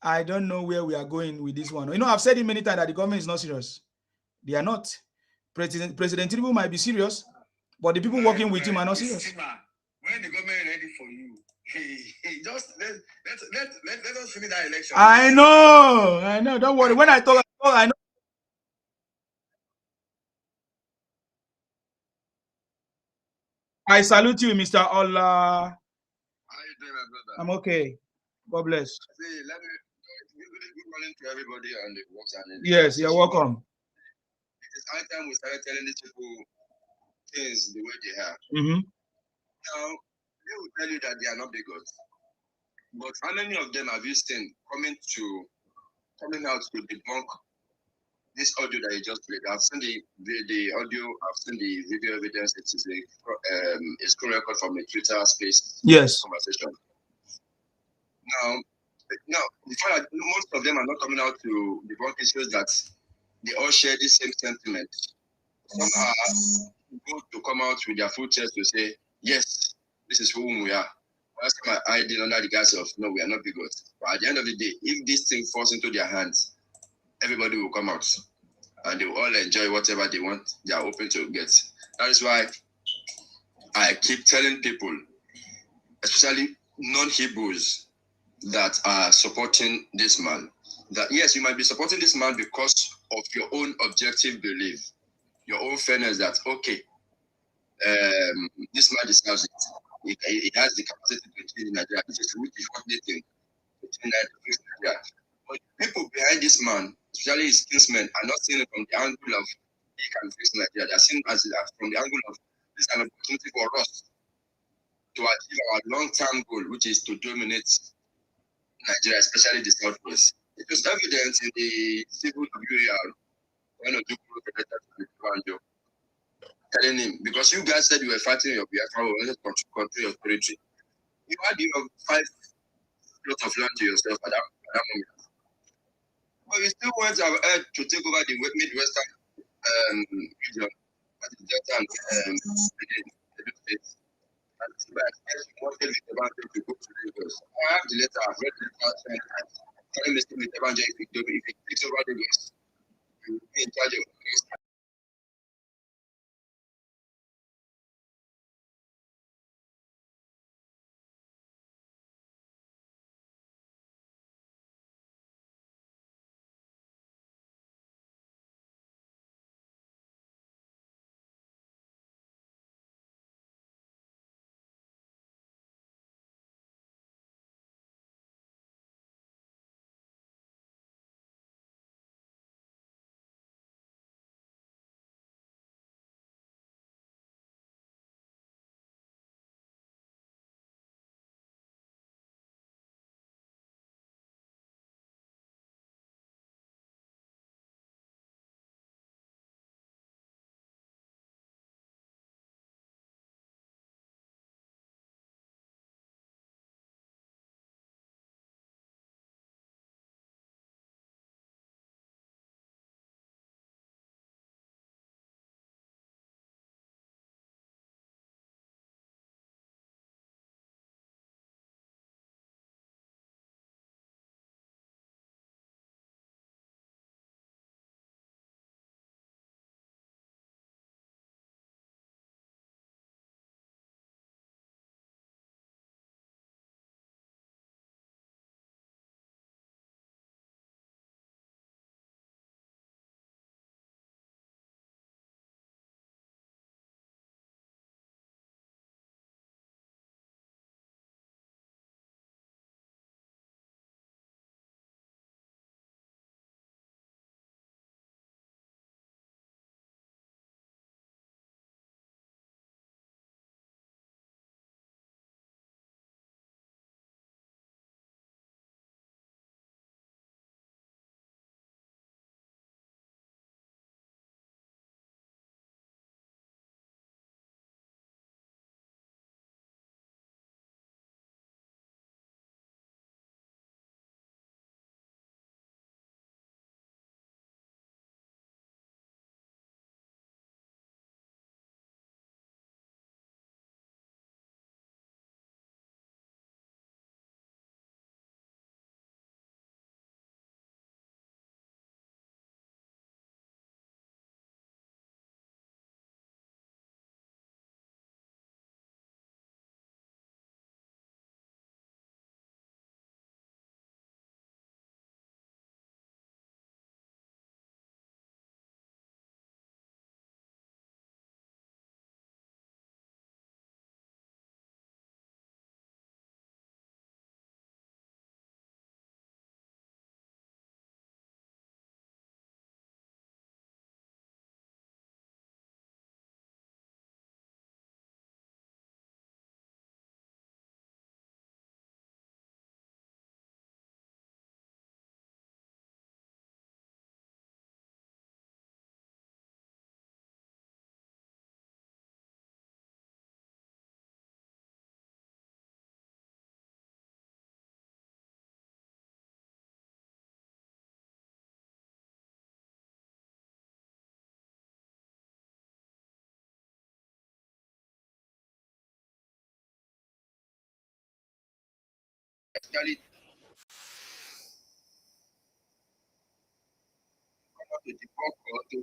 I don't know where we are going with this one. I've said it many times that the government is not serious. They are not. President Tinubu might be serious, but the people working with him are not serious. When the government is ready for you, just let us finish that election. I know. Don't worry. When I talk, I know. I salute you, Mr. Ola. How you doing, my brother? I'm okay. God bless. See, let me good morning to everybody and the works and Yes, you're welcome. It is high time we started telling these people things the way they are. Now, they will tell you that they are not bigots. But how many of them have you seen coming out to debunk this audio that you just played? I've seen the audio, I've seen the video evidence. It is a screen record from a Twitter space conversation. Now, the fact that most of them are not coming out to debunk issues that they all share the same sentiment. Some are going to come out with their full chest to say, yes, this is whom we are. Last time I did under the guise of, no, we are not bigots. But at the end of the day, if this thing falls into their hands, everybody will come out and they will all enjoy whatever they want, they are open to get. That is why I keep telling people, especially non-Hebrews that are supporting this man, that yes, you might be supporting this man because of your own objective belief, your own fairness that, okay, this man deserves it. He has the capacity to change Nigeria, which is what they think. Nigeria. But people behind this man, especially his kinsmen, are not seeing it from the angle of he can fix Nigeria. They are seeing it as from the angle of this is an opportunity for us to achieve our long-term goal, which is to dominate Nigeria, especially the southwest. It was evident in the civil WAR when Ojukwu to the telling him, because you guys said you were fighting your Biafra, we wanted to control your territory. You had 5 plots of land to yourself at that moment. But you still want to take over the Midwestern region, at the Delta and the states. And you wanted Mr. Banjo to go to Lagos. I have the letter, I've read the letter, telling Mr. Banjo if he takes over Lagos, he will be in charge of especially come out to debunk or to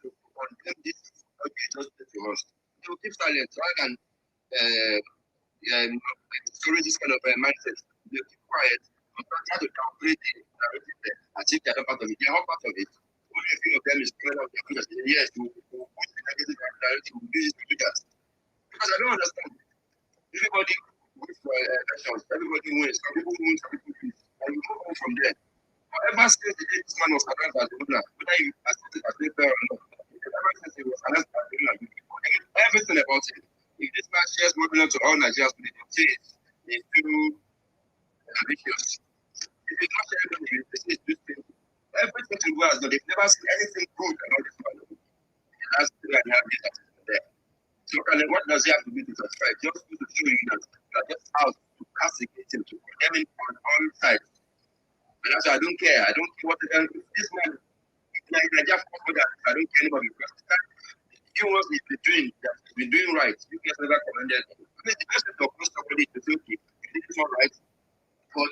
condemn this just to us. They will keep silent rather than discourage this kind of mindset. They will keep quiet and try to downgrade the narrative there as if they are not part of it. They are all part of it. Only a few of them is coming out their fingers saying, yes, we will push the negative narrative, we will use it to do that. Because I don't understand. Everybody wins for elections, everybody wins. Some people win, some people lose. And you move on from there. Whatever since the day this man was announced as the winner, whether you accept it as a fair or not, ever since he was announced as the winner, everything about it. If this man shares what belongs to all Nigerians, they will say it's too ambitious. If it's not sharing anything, they say it's too simple. Everything to go as though they've never seen anything good about this man. The last 3.5 years there. So, what does he have to do to subscribe? Just to show you that you are just out to castigate him, to condemn him on all sides. And that's why I don't care. I don't care what this man, Nigeria, I don't care anybody. You want he's been doing right. You guys never commended. I mean, the best way to approach somebody is to say, okay, if this is not right, but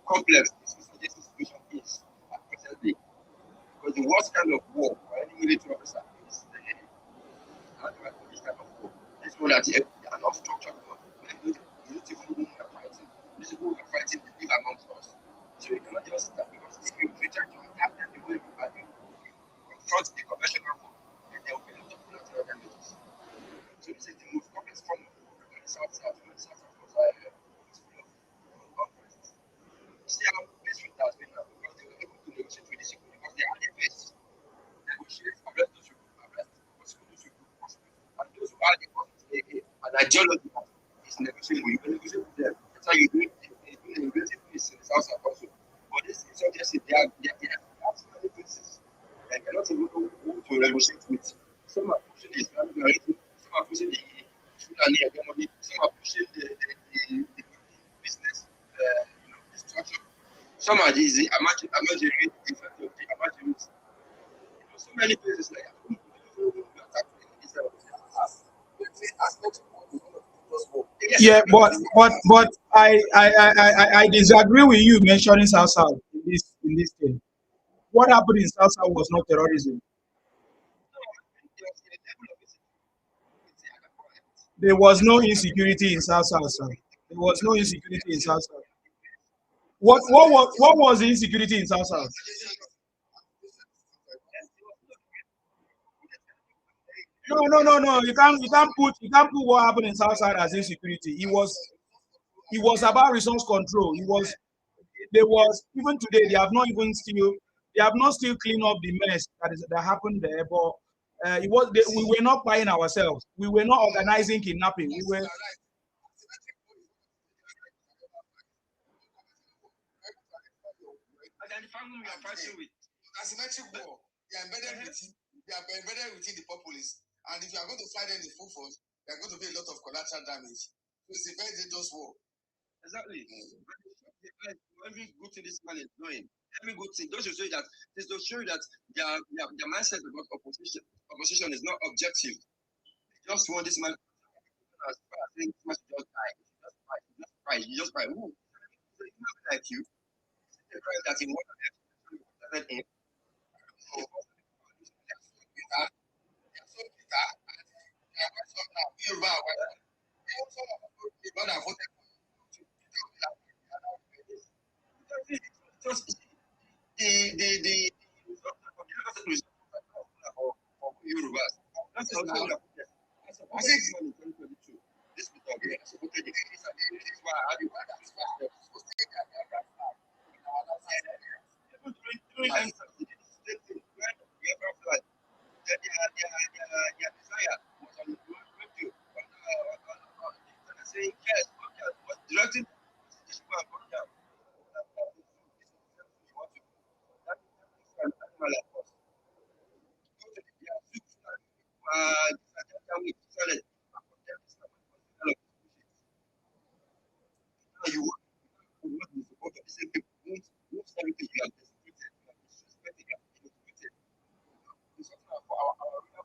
complex this situation is at present day. Because the worst kind of war for any military officer is the enemy. This kind of war. This one that they are not structured for. These people who are fighting, these people who are fighting, they live amongst us. So you cannot just start because if you try to attack them the way you confront the conventional war, then there will be a lot of collateral damages. So this is the most complex form of war. And the South was see how peaceful it has been now because they were able to negotiate with these people because they had a base. Negotiate, arrest those people, prosecute those people, and those who are the an ideology is negotiating with you, negotiate with them. That's how you do it. You do it peace in the South and also. But this insurgency, they have so many places. And you're not even know who to negotiate with. Some are pushing the Islamic narrative, some are pushing the Fulani hegemony, some are pushing the business structure. Some are easy, imaginary, different of the imaginary. So many places like yeah, but I disagree with you mentioning South in this thing. What happened in South was not terrorism. There was no insecurity in South. There was no insecurity in South. What was the insecurity in South? No. You can't put what happened in South as insecurity. It was about resource control. There was even today they have not still cleaned up the mess that happened there. But we were not buying ourselves. We were not organizing kidnapping. We were. Asymmetric war. They are embedded within the populace. And if you are going to fight them in full force, there are going to be a lot of collateral damage. So it's a very dangerous war. Exactly. Every good thing this man is doing, every good thing, those who say that is to show you that their mindset about opposition is not objective. They just want this man as far as this man just die. Just fight. cry. You just cry. Who? Like you. The crime that in one of them. The Yorubas. That's how this is why I do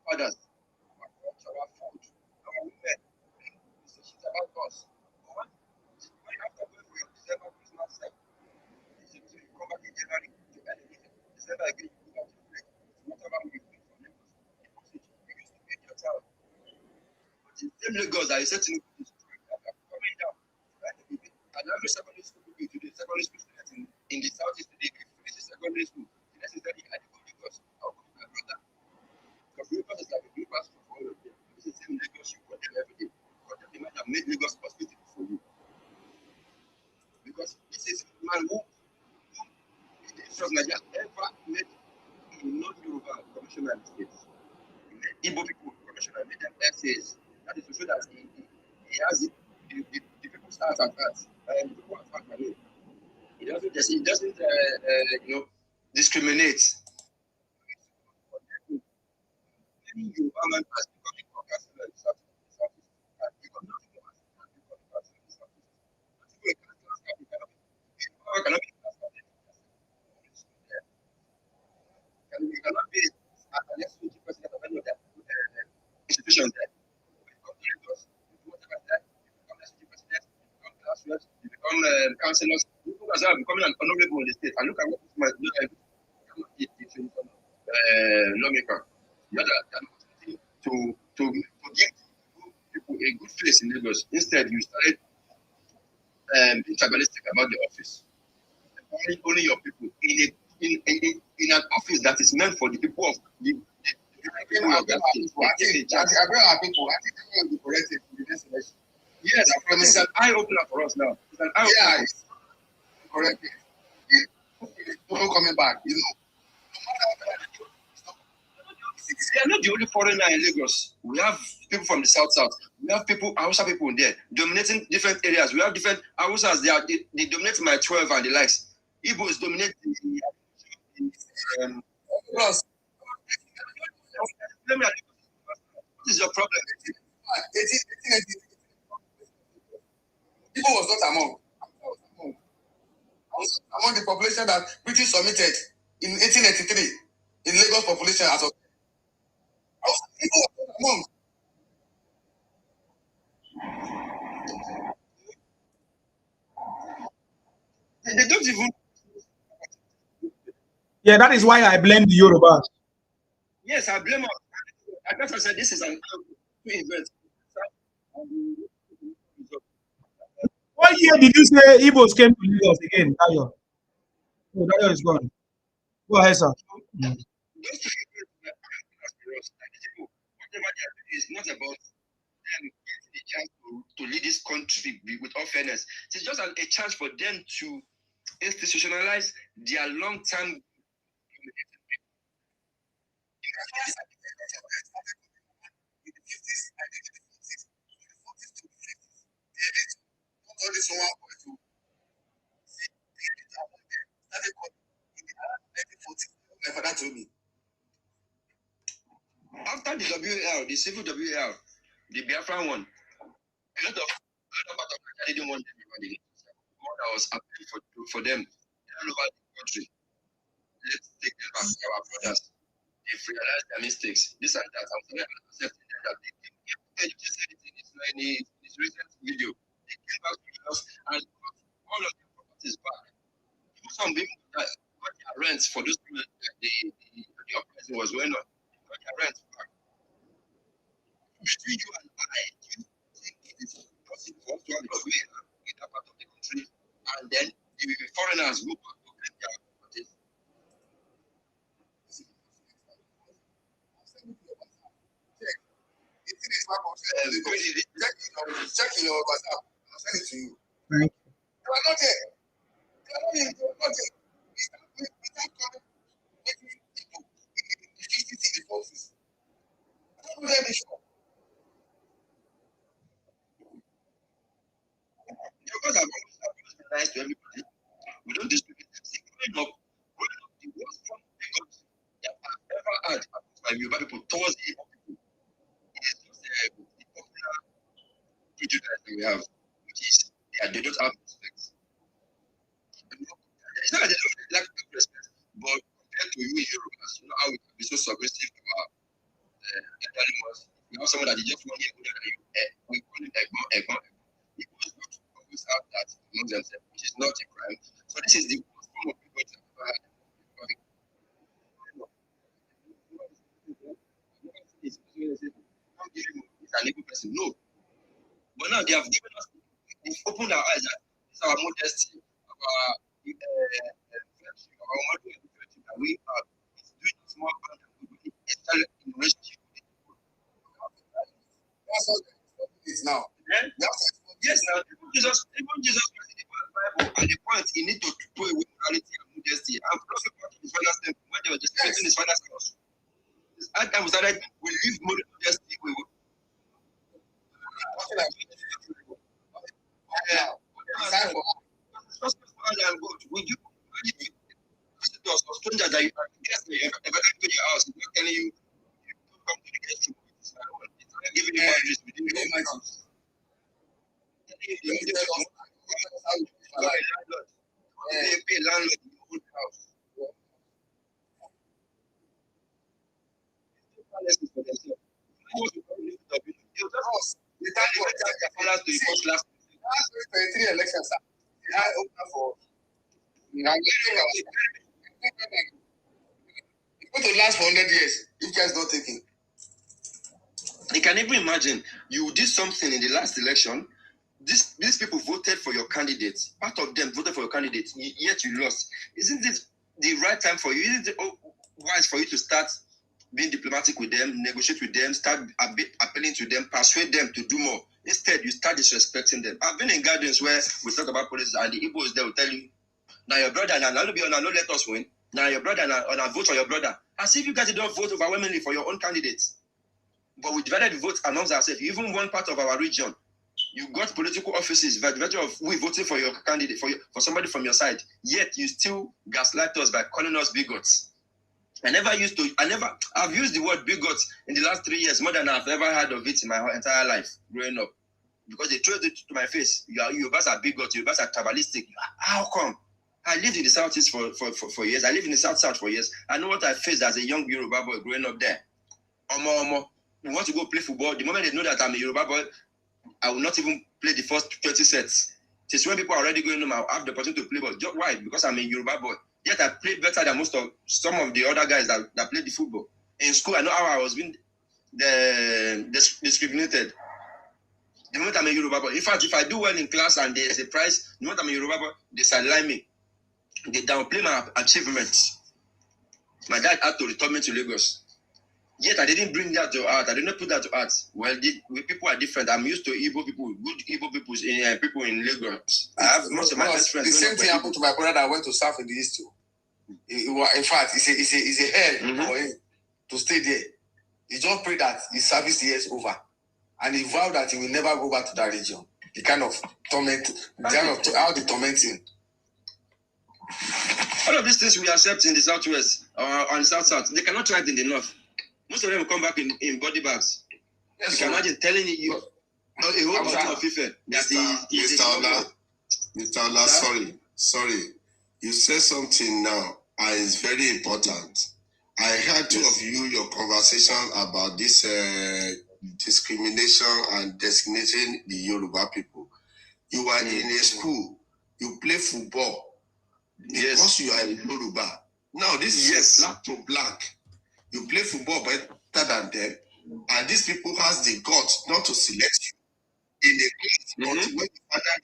fathers, our food, our women, it's about us. After going for your December Christmas time, you come back in January to December again, you go back to play. Whatever we do from Lagos, you used to pay your child. But the same Lagos that you said to me is coming down. And every secondary school people today, secondary school students in the southeast today, if you finish the secondary school, the next is that you had to go to Lagos. I'll come to my brother. Because Lagos is like a blue passport for all of them. This is the same Lagos you got them every day. But they might have made Lagos hospitable for you. Because this is a man who from Nigeria ever made a non-Yoruba commissioner in the States. He made Igbo people commissioner, made them essays. That is to show that he has the people's heart at heart. The people at heart, he doesn't discriminate. Any Yoruba man has become a congressman in Southeast. He got nothing to ask. We cannot be an exclusive president of any of that institutions there. You become councillors, you are becoming an honorable in the state. And look at what this man is lawmaker. The other opportunity to give people a good place in Lagos. Instead, you started being tribalistic about the office. Only your people in an office that is meant for the people of the people of that state. Yes, it's an eye opener for us now. It's an eye opener. Yes, correct. People coming back, you know. They are not the only foreigner in Lagos. We have people from the south. We have people, Hausa people in there, dominating different areas. We have different Hausas. They dominate my 12 and the likes. Igbo is dominating. Plus, what is your problem? Igbo was not among the population that British submitted in 1883 in Lagos population as of Igbo was not among. They don't even. Yeah, that is why I blame the Yorubas. Yes, I blame us. I guess I said this is an event. What year did you say Igbos came to Lagos again, Dayo? Oh, Dayo is gone. Go ahead, sir. It's not about them getting a chance to lead this country with all fairness. It's just a chance for them to institutionalize their long-term. After the WL, the civil WL, the Biafran one, a lot of part of Nigeria didn't want everybody. What I was appealing for them all over the country. Let's take them back to our brothers. They've realized their mistakes. This and that. I'm not accepting that they came. He just said it in his recent video. They came back to lost, and all of the properties back. Some people got their rent for those people that the uprising was going on. Got their rent back. Between you and I, do you think it is possible for us to have a way in that part of the country, and then the foreigners go back to claim their properties? Check in your WhatsApp. I'll send it to you. Thank you. You are not there. You are not there. You are not there. We start coming, making defeated in the forces. I don't know them before. Because I've always been nice to everybody. We don't dispute it. See, growing up, the worst form of ignorance that I've ever had by Yoruba people towards the Igbo people is just the popular prejudice that we have, which is they don't have respect. It's not that they don't lack respect, but compared to you Yorubas, you know how we can be so submissive to our elderly ones. You have someone that is just 1 year older than you, we call it Egbon. People don't always have that among themselves, which is not a crime. So this is the worst form of people that I've ever had. He's an evil person. No. But now they have given us, they've opened our eyes that this is our modesty, our friendship, our model that we have. It's doing small part of in relationship with people. That's what it is now. Yes, now even Jesus Christ in the Bible at the point he need to throw away morality and modesty. And philosophy part of his father's temple when they were just creating his father's house. At time we started, we leave modesty. Would you visitors or strangers that you guess they ever come to your house and telling you come to the guest room? It's not giving you boundaries within your own house. Pay landlord in your own house. For themselves. Elections, for it's going to last for 100 years if guys not taking. You can even imagine you did something in the last election. These people voted for your candidates. Part of them voted for your candidates, yet you lost. Isn't it the right time for you? Isn't it wise for you to start being diplomatic with them, negotiate with them, start appealing to them, persuade them to do more? Instead, you start disrespecting them. I've been in gardens where we talk about politics and the Igbos, they will tell you, now your brother, now let us win. Now your brother, now vote for your brother. As if you guys don't vote overwhelmingly for your own candidates. But we divided the vote amongst ourselves. Even one part of our region, you got political offices by the virtue of we voting for your candidate, for somebody from your side. Yet you still gaslight us by calling us bigots. I've used the word bigots in the last 3 years more than I've ever heard of it in my entire life growing up. Because they threw it to my face. You guys are bigots, you guys are tribalistic. How come? I lived in the Southeast for years. I lived in the South for years. I know what I faced as a young Yoruba boy growing up there. Omo. We want to go play football. The moment they know that I'm a Yoruba boy, I will not even play the first 20 sets. Since when people are already going home, I'll have the opportunity to play ball. Why? Because I'm a Yoruba boy. Yet I played better than some of the other guys that played the football. In school, I know how I was being discriminated. The moment I'm a Yoruba boy. In fact, if I do well in class and there's a prize, the moment I'm a Yoruba boy, they sideline me. They downplay my achievements. My dad had to return me to Lagos. Yet I didn't bring that to art. I did not put that to art. Well, people are different. I'm used to Igbo people, good Igbo people in Lagos. I have most of my best friends. The same thing happened to my brother that went to serve in the East too. In fact, it's a hell for him to stay there. He just prayed that his service year is over, and he vowed that he will never go back to that region. The kind of torment, how they torment him. All of these things we accept in the Southwest or on the South, they cannot try it in the North. Most of them will come back in body bags. Yes, you can imagine telling you a whole bunch of people that Mr. Ola, sorry. You said something now, and it's very important. I heard two of you, your conversation about this discrimination and designating the Yoruba people. You are in a school, you play football. Because you are in Yoruba. Now this is black to black. You play football better than them, and these people has the guts not to select you in a place, but when you find out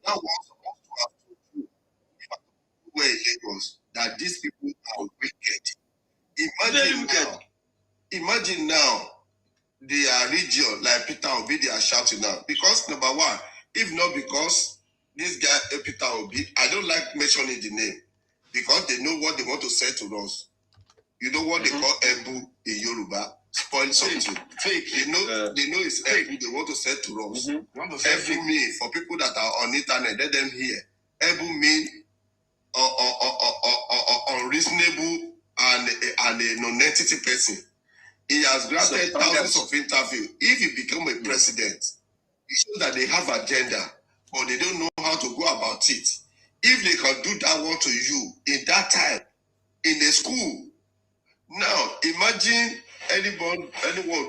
that was supposed to have told you were in Lagos that these people are wicked. Imagine now their region, like Peter Obi, they are shouting now. Because number one, if not because this guy Peter Obi, I don't like mentioning the name because they know what they want to say to us. You know what they call Ebu in Yoruba? Spoil something. Fake. They know it's Ebu they want to say to us. Ebu mean, for people that are on internet, let them hear. Ebu mean unreasonable and a non-entity person. He has granted thousands of interviews. If he become a president, it shows that they have agenda, but they don't know how to go about it. If they can do that one to you in that time, in the school, now imagine anyone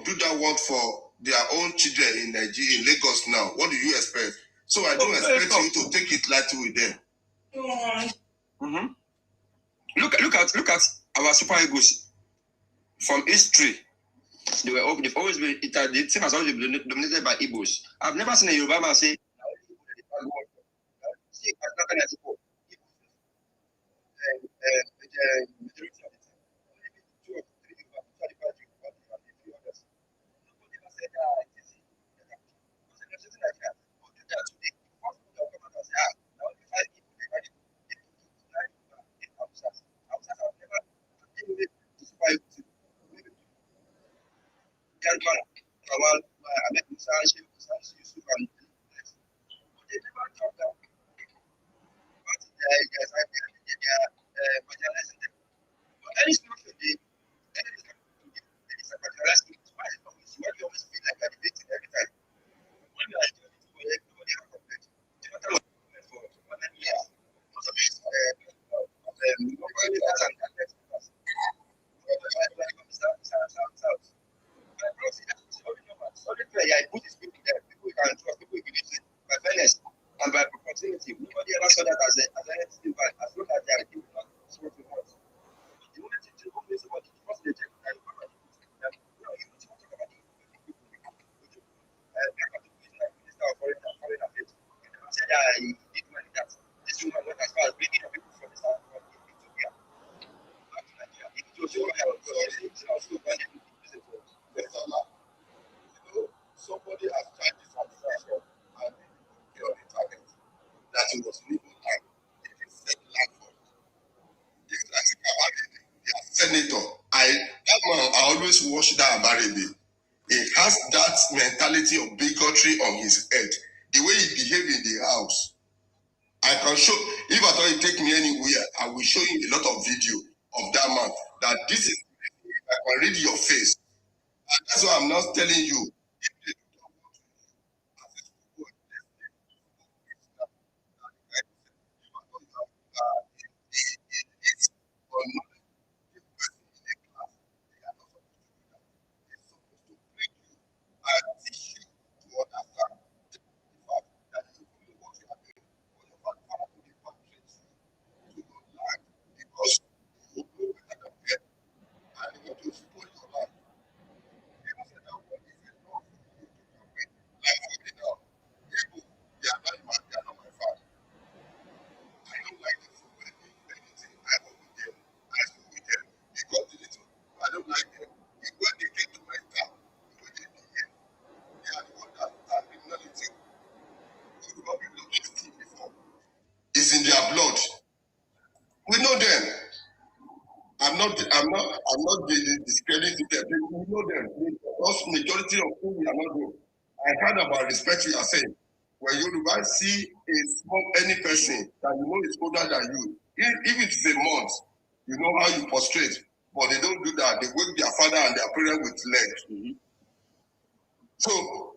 do that one for their own children in Nigeria, in Lagos now. What do you expect? So I don't expect you to take it lightly with them. Look at our super egos from history. They've always been the team has always been dominated by Igbos. I've never seen a Yoruba man say and by proximity, nobody ever saw that as anything bad, as long as they are giving us what we want. The moment you go to somebody, first they check that you have Minister of Foreign Affairs. He never said that he did money that this woman went as far as bringing people from the south from Ethiopia back to Nigeria. It was your help. Somebody has tried this administration and they on the target that it was legal time. It is set land for senator. That man, I always watch that Abarebe. He has that mentality of bigotry on his head. The way he behaves in the house. I can show, if I thought he take me anywhere, I will show you a lot of video of that man. That this is, I can read your face. And that's why I'm not telling you. It's in their blood. We know them. I'm not discrediting them. We know them. Because majority of who we are not doing. I heard about respect you are saying. When you see any person that you know is older than you, if it's a month, you know how you prostrate. But they don't do that. They wake their father and their parents with legs. So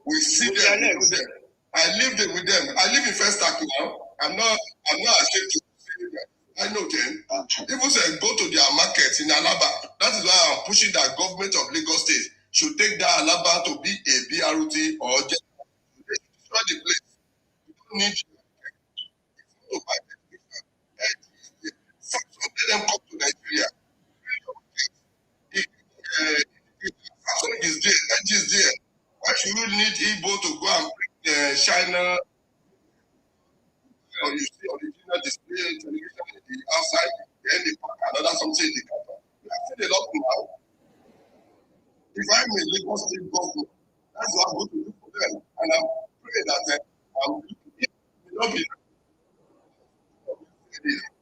we see them, we know them. I live with them. I live in First Act now. I'm not ashamed to say that. I know them. People say go to their market in Alaba. That is why I'm pushing that government of Lagos State should take that Alaba to be a BRT or destroy the place. You don't need to buy education. So let them come to Nigeria. Samsung is there, LG is there. Why should you need Igbo to go and bring China? Or you see original display television in the outside, then they pack another something in the car. We have seen a lot now. If I'm a Lagos State government, that's what I'm going to do for them. And I'm praying that will not be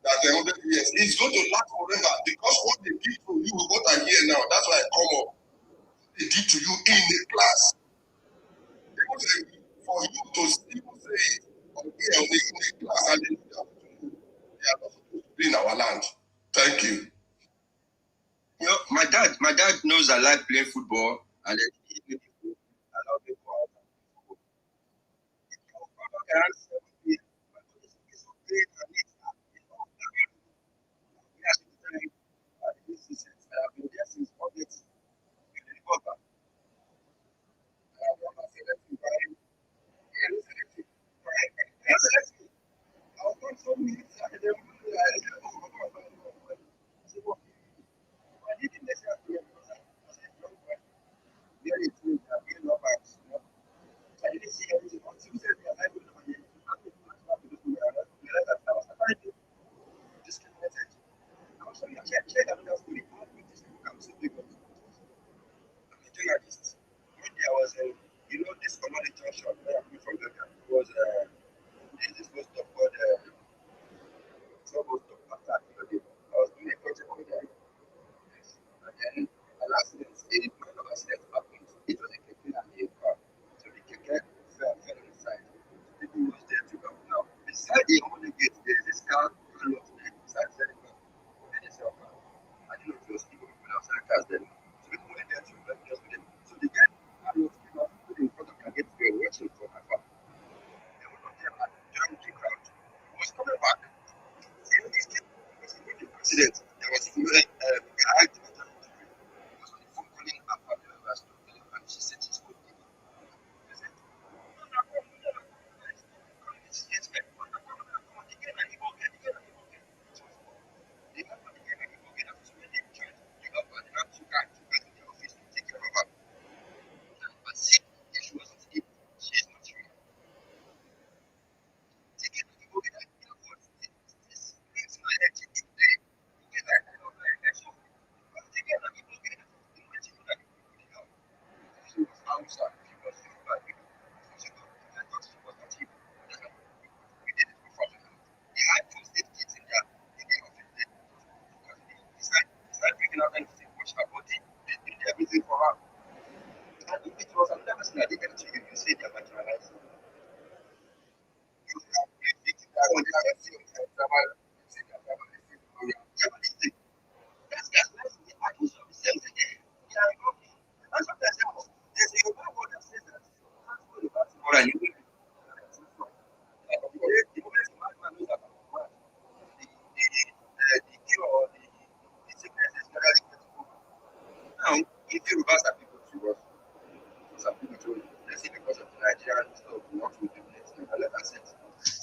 that 100 years. It's going to last forever because what they did to you, what I hear now, that's why I come up. They did to you in the class. For you to still say it on here in the class and they are not supposed to be in our land. Thank you. You know, my dad knows I like playing football, and then he I love it.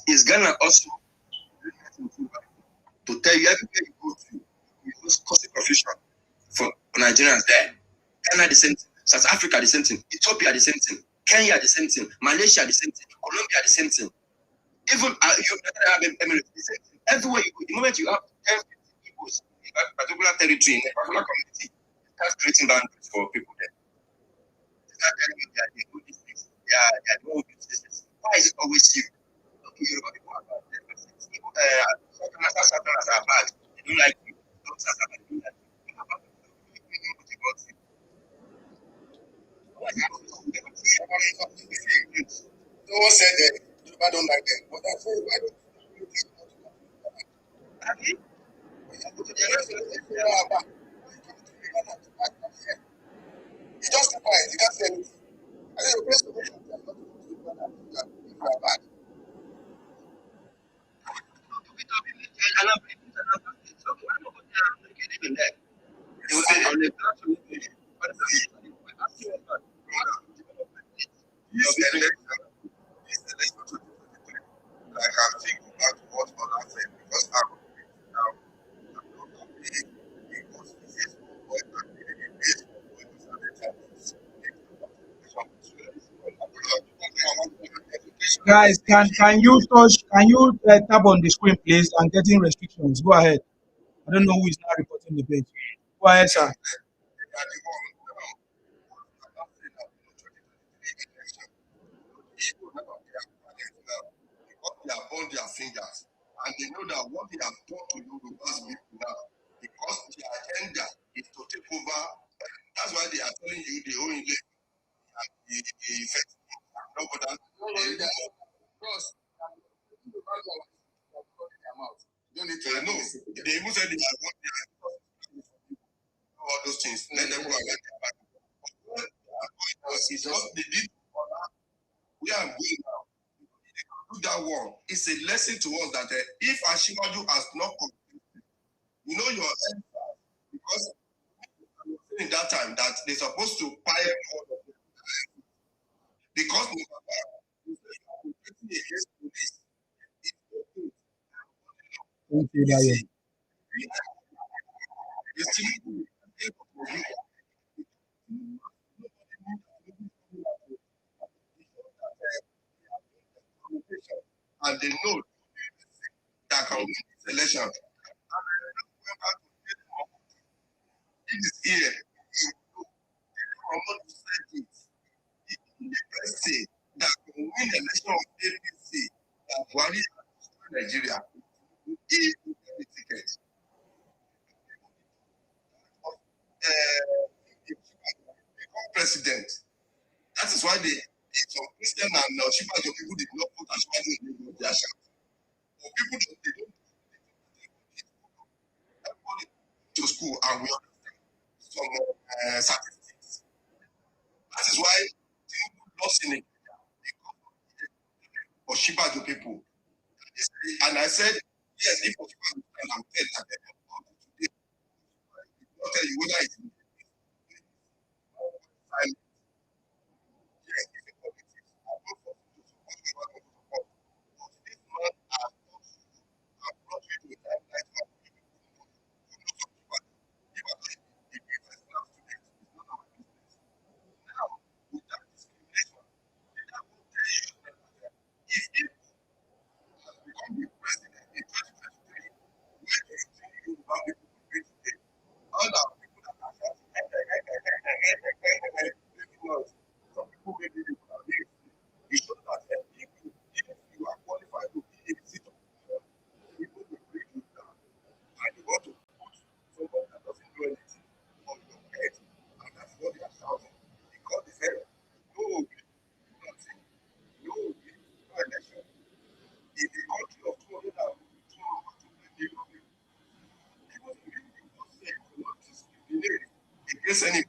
Is Ghana also to tell you everywhere you go to, you must cause a confusion for Nigerians there. Ghana the same thing, South Africa the same thing, Ethiopia the same thing, Kenya the same thing, Malaysia the same thing, Colombia the same thing. Even Emirates the same thing. Everywhere you go, the moment you have 10 people in a particular territory, in a particular community, that's creating boundaries for people there. They're telling you that they do these things. They are doing these things. Why is it always you? Okay, Yoruba people are bad. Southerners are bad. They don't like you. Those are bad. They don't like you. No one said that Yoruba don't like them, but I say why don't you just quiet. You can't say anything. I think the best solution is not to if you are bad. Guys, can you tap on the screen, please? I'm getting restrictions. Go ahead. I don't know who is now reporting the page. Go ahead, sir. They have burned their fingers, and they know that what they have done to Yoruba's people now, because the agenda is to take over. That's why they are telling you the only the effect. No, but that's because don't need to know. They even said they are all those things. Let them go and get their back. It's just they did. We are going now. Do that one. It's a lesson to us that if Ashimaju has not completed, you know your end, because in that time that they're supposed to pile all of them because against police. Thank you, Dayo. And they know that can win this election. It is here. The person that can win the election of APC that Buhari Nigeria is the ticket. President. That is why some Christian and Shibajo people did not put Ashwaji in their shout. But people they don't to school and we understand some statistics. That is why Tinubu lost in it for Shibajo people. And I said, yes, if for Shibajo and I'm dead, I'll tell you whether it's against anybody.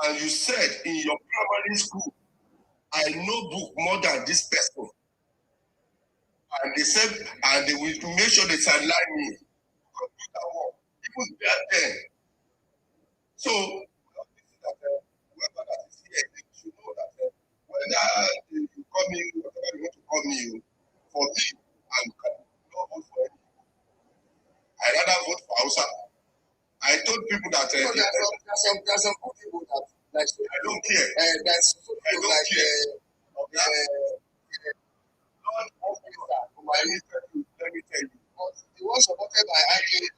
And you said in your primary school, I know book more than this person. And they said, and they will make sure they sideline me. Even back then. So, whoever that is here, they should know that whether you call me, whatever you want to call me, for me, I'm not vote for any. I rather vote for Hausa. I told people that there are some good people that like I don't care. There's people like let me tell you. It was supported by IDA.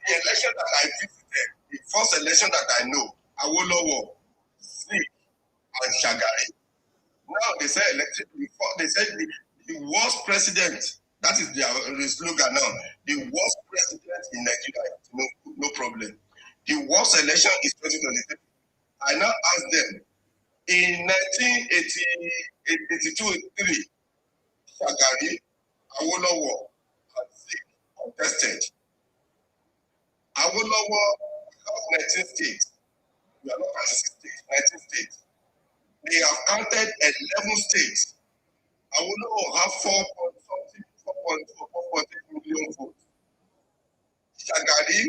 The election that I visited, the first election that I know, Awolowo, Snake, and Shagari. Now they say elected before they said the worst president. That is their slogan now. The worst president in Nigeria, no problem. The worst election is 2023. I now ask them in 1982-83, Shagari, Awolowo, and Zik contested. Awolowo has 19 states. We are not 96 states, 19 states. They have counted 11 states. Awolowo have 4.8 million votes. Shagari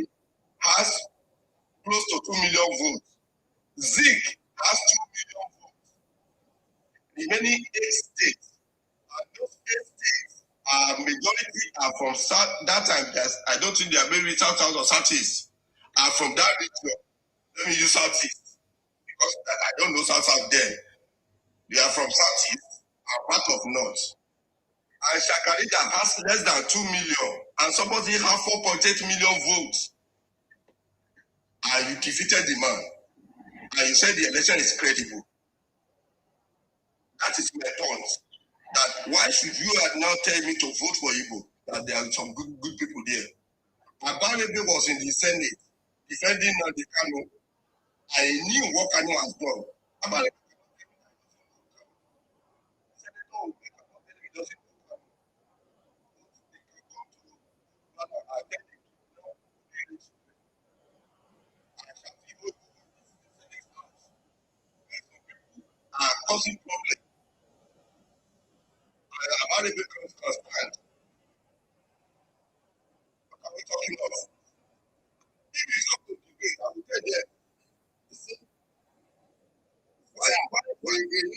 has close to 2 million votes. Zik has 2 million votes. Remaining 8 states, and those 8 states majority are from South. That time, I don't think they are maybe South or Southeast. Are from that region. Let me use Southeast because I don't know South there. They are from Southeast and part of North. And Shakari that has less than 2 million and somebody have 4.8 million votes. And you defeated the man. And you said the election is credible. That is my point. That why should you now tell me to vote for Igbo? That there are some good people there. Abarebe was in the Senate defending the Kano. I knew what Kano has done. Abarebe are causing problems. Abarebe comes to stand. What are we talking about? If it's not to debate, I will tell them.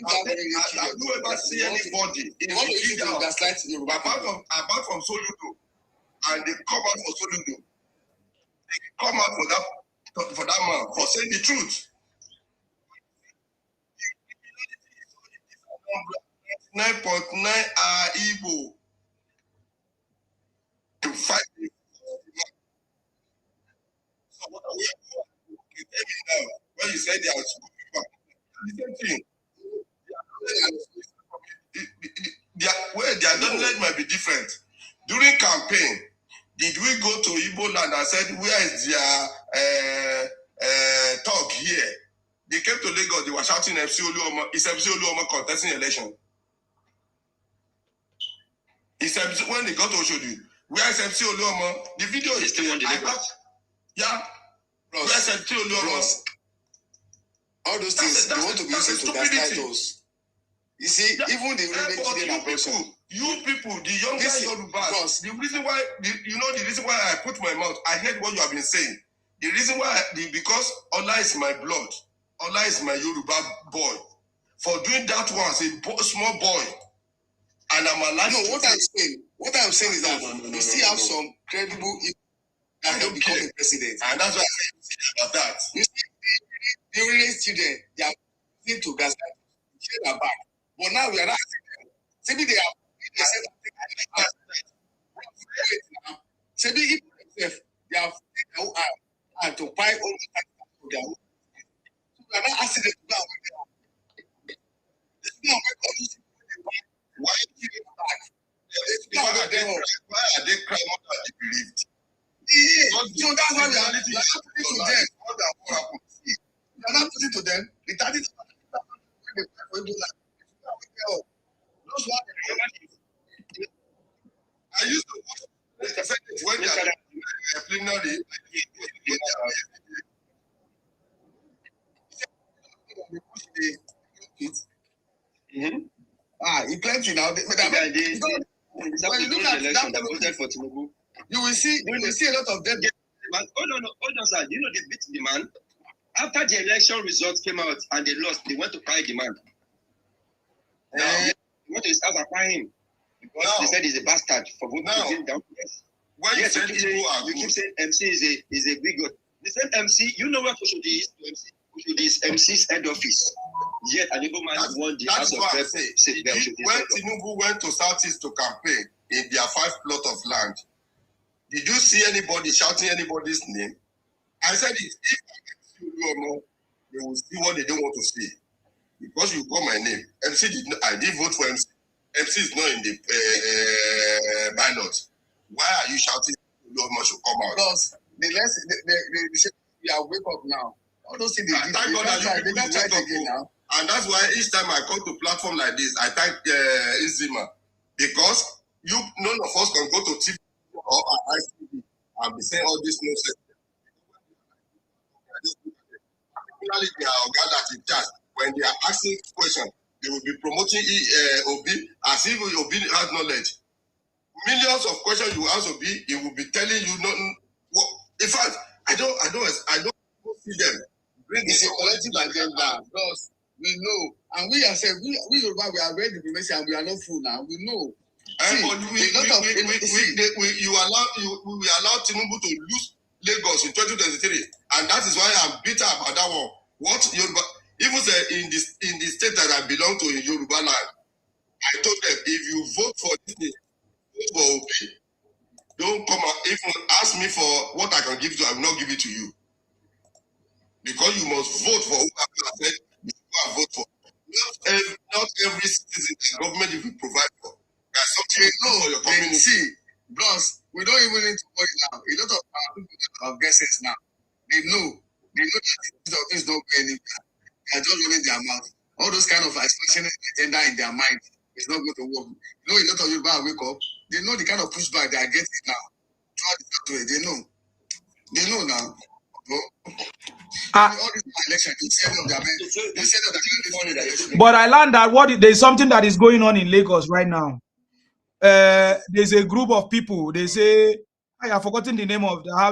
Have you ever seen anybody in the media apart from Soludo and they come out for Soludo? They come out for that man for saying the truth. 9.9 are Igbo. To fight the so what are we you tell me now when you say they are people, the same thing. Their knowledge might be different. During campaign, did we go to Igbo land and said, where is their talk here? They came to Lagos, they were shouting MC Oluoma. Is MC Oluoma contesting election? When they got to Oshodi, where is MC Oluoma? The video is still on the Lagos. Yeah. Where is MC Oluoma? All those things, they want to be used to gaslight us. You see, even the you people, the younger Yorubas, the reason why, the reason why I put my mouth, I heard what you have been saying. The reason why, because Ola is my blood. Ola is my Yoruba boy. For doing that one as a small boy, and I'm alive. No, what I'm saying is that we still have some credible that don't become a president. And that's why I say about that. You see, the real student, they are using to gaslight, they are back. But now we are not asking them. Maybe they are. Maybe if they have and to buy all the things for their own. So we are not asking them to go and wait. Why do you get back? Why are they crying more than they believed? So that's why we are putting to them. We are not putting to them. The 30,000 I used to watch when they are plenary. He plenty now. When you look at that voted for Tinubu, you will see a lot of them. Hold on, sir. You know they beat the man. After the election results came out and they lost, they went to pay the man. They went to his house and pay him. Because they said he's a bastard for voting down. Yes, you keep saying MC is a bigot. The same MC, you know where Oshodi is to MC? Oshodi is MC's head office. Yet an Igbo man won the House of Reps. When Tinubu went to Southeast to campaign in their 5 plot of land, did you see anybody shouting anybody's name? I said, if they will see what they don't want to see. Because you call my name. MC I didn't vote for MC. MC is not in the ballot. Why are you shouting Oluoma should come out? Because they say we are wake up now. All those things they thank God that you people wake up again now. And that's why each time I come to platform like this, I thank Izima. Because none of us can go to TV or ICTV and be saying all this nonsense. Particularly they are that in charge. When they are asking questions, they will be promoting Obi as if Obi has knowledge. Millions of questions you ask Obi, he will be telling you nothing. In fact, I don't see them. It's a collective agenda. Because we know, and we ourselves, we Yoruba, we are very diplomatic and we are not fool now. We know. We allow Tinubu to lose Lagos in 2023, and that is why I'm bitter about that one. What Yoruba? Even in the state that I belong to in Yoruba land, I told them, if you vote for this thing, vote for Obi. Don't come and even ask me for what I can give you. I will not give it to you. Because you must vote for who I said you should vote for. Not every citizen and government will provide for. There's something for your community. See, bros, we don't even need to worry now. A lot of people have guesses now. They know that things don't go anywhere. They are just running their mouth. All those kind of expansionist agenda in their mind is not going to work. You know, a lot of people wake up. They know the kind of pushback they are getting now. They know. They know now. All this election, but I learned that there's something that is going on in Lagos right now. There's a group of people. They say I have forgotten the name of how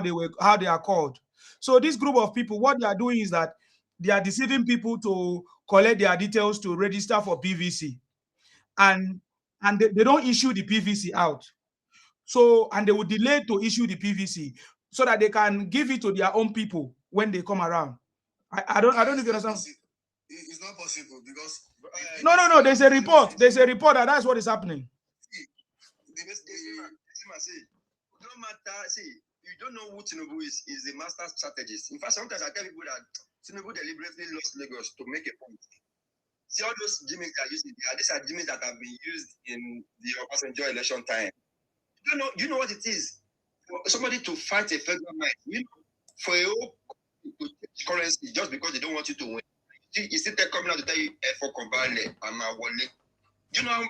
they are called. So this group of people, what they are doing is that they are deceiving people to collect their details to register for PVC, and they don't issue the PVC out. So and they will delay to issue the PVC so that they can give it to their own people when they come around. I don't know if you understand. It's not possible because No. There's a report. There's a report that that's what is happening. No matter, see, you don't know who Tinubu is a master strategist. In fact, sometimes I tell people that Tinubu deliberately lost Lagos to make a point. See all those gimmicks that are used, these are gimmicks that have been used in the Obasanjo election time. You know what it is? For somebody to fight a federal mind, for a whole currency just because they don't want you to win. You still coming out to tell you for Kobale, I'm a wallet. You know,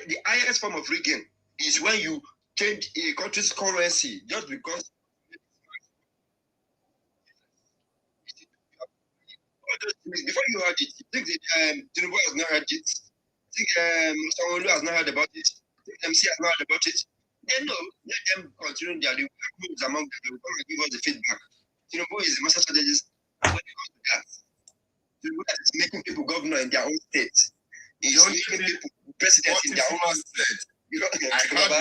the highest form of rigging is when you change a country's currency just because. Before you heard it, you think Tinubu has not heard it. I think Sanwo-Olu has not heard about it. I think MC has not heard about it. They know, let them continue their moves among them. They will come and give us the feedback. Tinubu is the master strategist when it comes to that. Tinubu is making people governor in their own state. He's making people president in their own state. I heard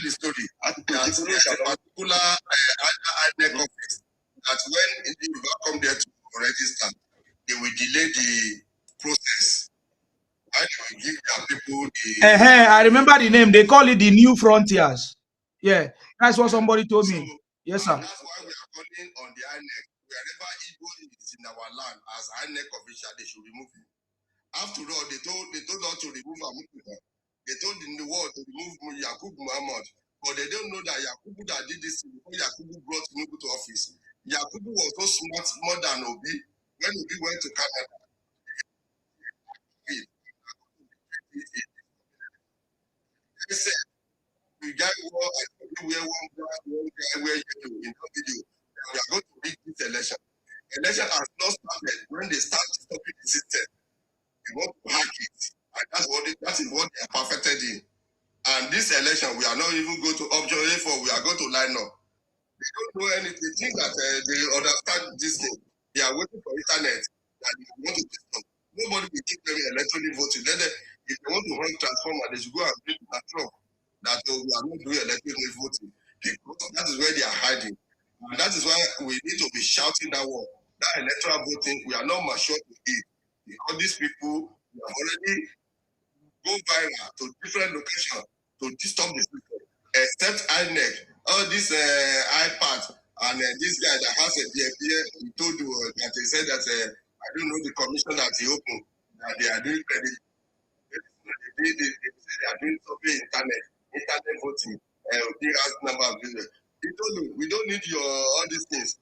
the story. There's a particular INEC office that when you come there to register, they will delay the process. And they will give their people the. I remember the name. They call it the New Frontiers. Yeah, that's what somebody told me. Yes, sir. That's why we are calling on the INEC. Wherever Igbo is in our land as INEC official, they should remove him. After all, they told us to remove Amukuba. They told in the world to remove Yakubu Muhammad. But they don't know that Yakubu that did this before Yakubu brought Tinubu to office. Yakubu was so smart, more than Obi. When Obi went to Canada, they said, the guy where one guy where you in the video, we are going to rig this election. Election has not started when they start stopping the system. They want to hack it. And that is what they are perfected in. And this election, we are not even going to option A4, we are going to line up. They don't know anything. They think that they understand this thing. They are waiting for internet that they want to discuss. Nobody will give them electronic voting. Then if they want to run transformer, they should go and bring that Trump that we are not doing electronic voting. Because that is where they are hiding. And that is why we need to be shouting that word. That electoral voting, we are not mature to it. Because these people have already go viral to different locations to disturb the system. Except INEC, all this iPad and this guy that has a beer, he told you that he said that I don't know the commission that he opened that they are doing credit. They are doing something internet voting. Big ass number of business. He told you we don't need your all these things.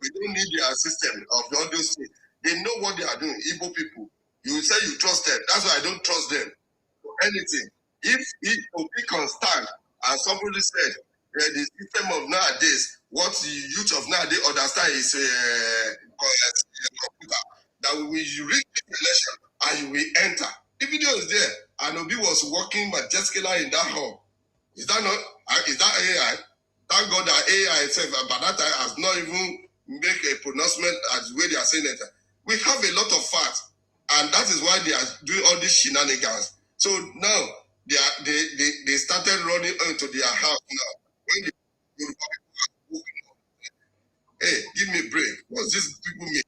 We don't need their system of all those things. They know what they are doing. Igbo people. You say you trust them. That's why I don't trust them for anything. If Obi can stand, and somebody said the system of nowadays, what the youth of nowadays understand is computer. That we will read the election and you will enter. The video is there, and Obi was walking majestically in that hall. Is that not? Is that AI? Thank God that AI itself, by that time, has not even make a pronouncement as the way they are saying it. We have a lot of facts, and that is why they are doing all these shenanigans. So now they started running into their house now. When hey, give me a break. What's this people mean?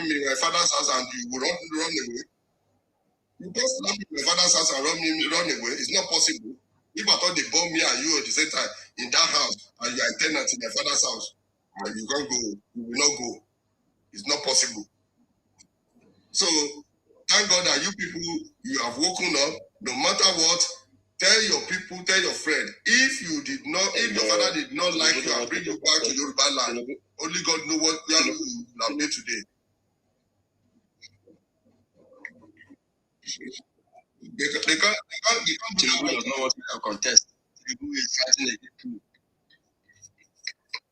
him in my father's house and you will run away. You don't slap him in my father's house and run away. It's not possible. If I thought they bomb me and you at the same time in that house and you are a tenant in my father's house and you can't go, you will not go. It's not possible. So thank God that you people, you have woken up. No matter what, tell your people, tell your friend. If your father did not like you and bring you back to Yoruba land, only God knows what you have made today. They can't Tinubu does not want to contest. Tinubu is fighting against you.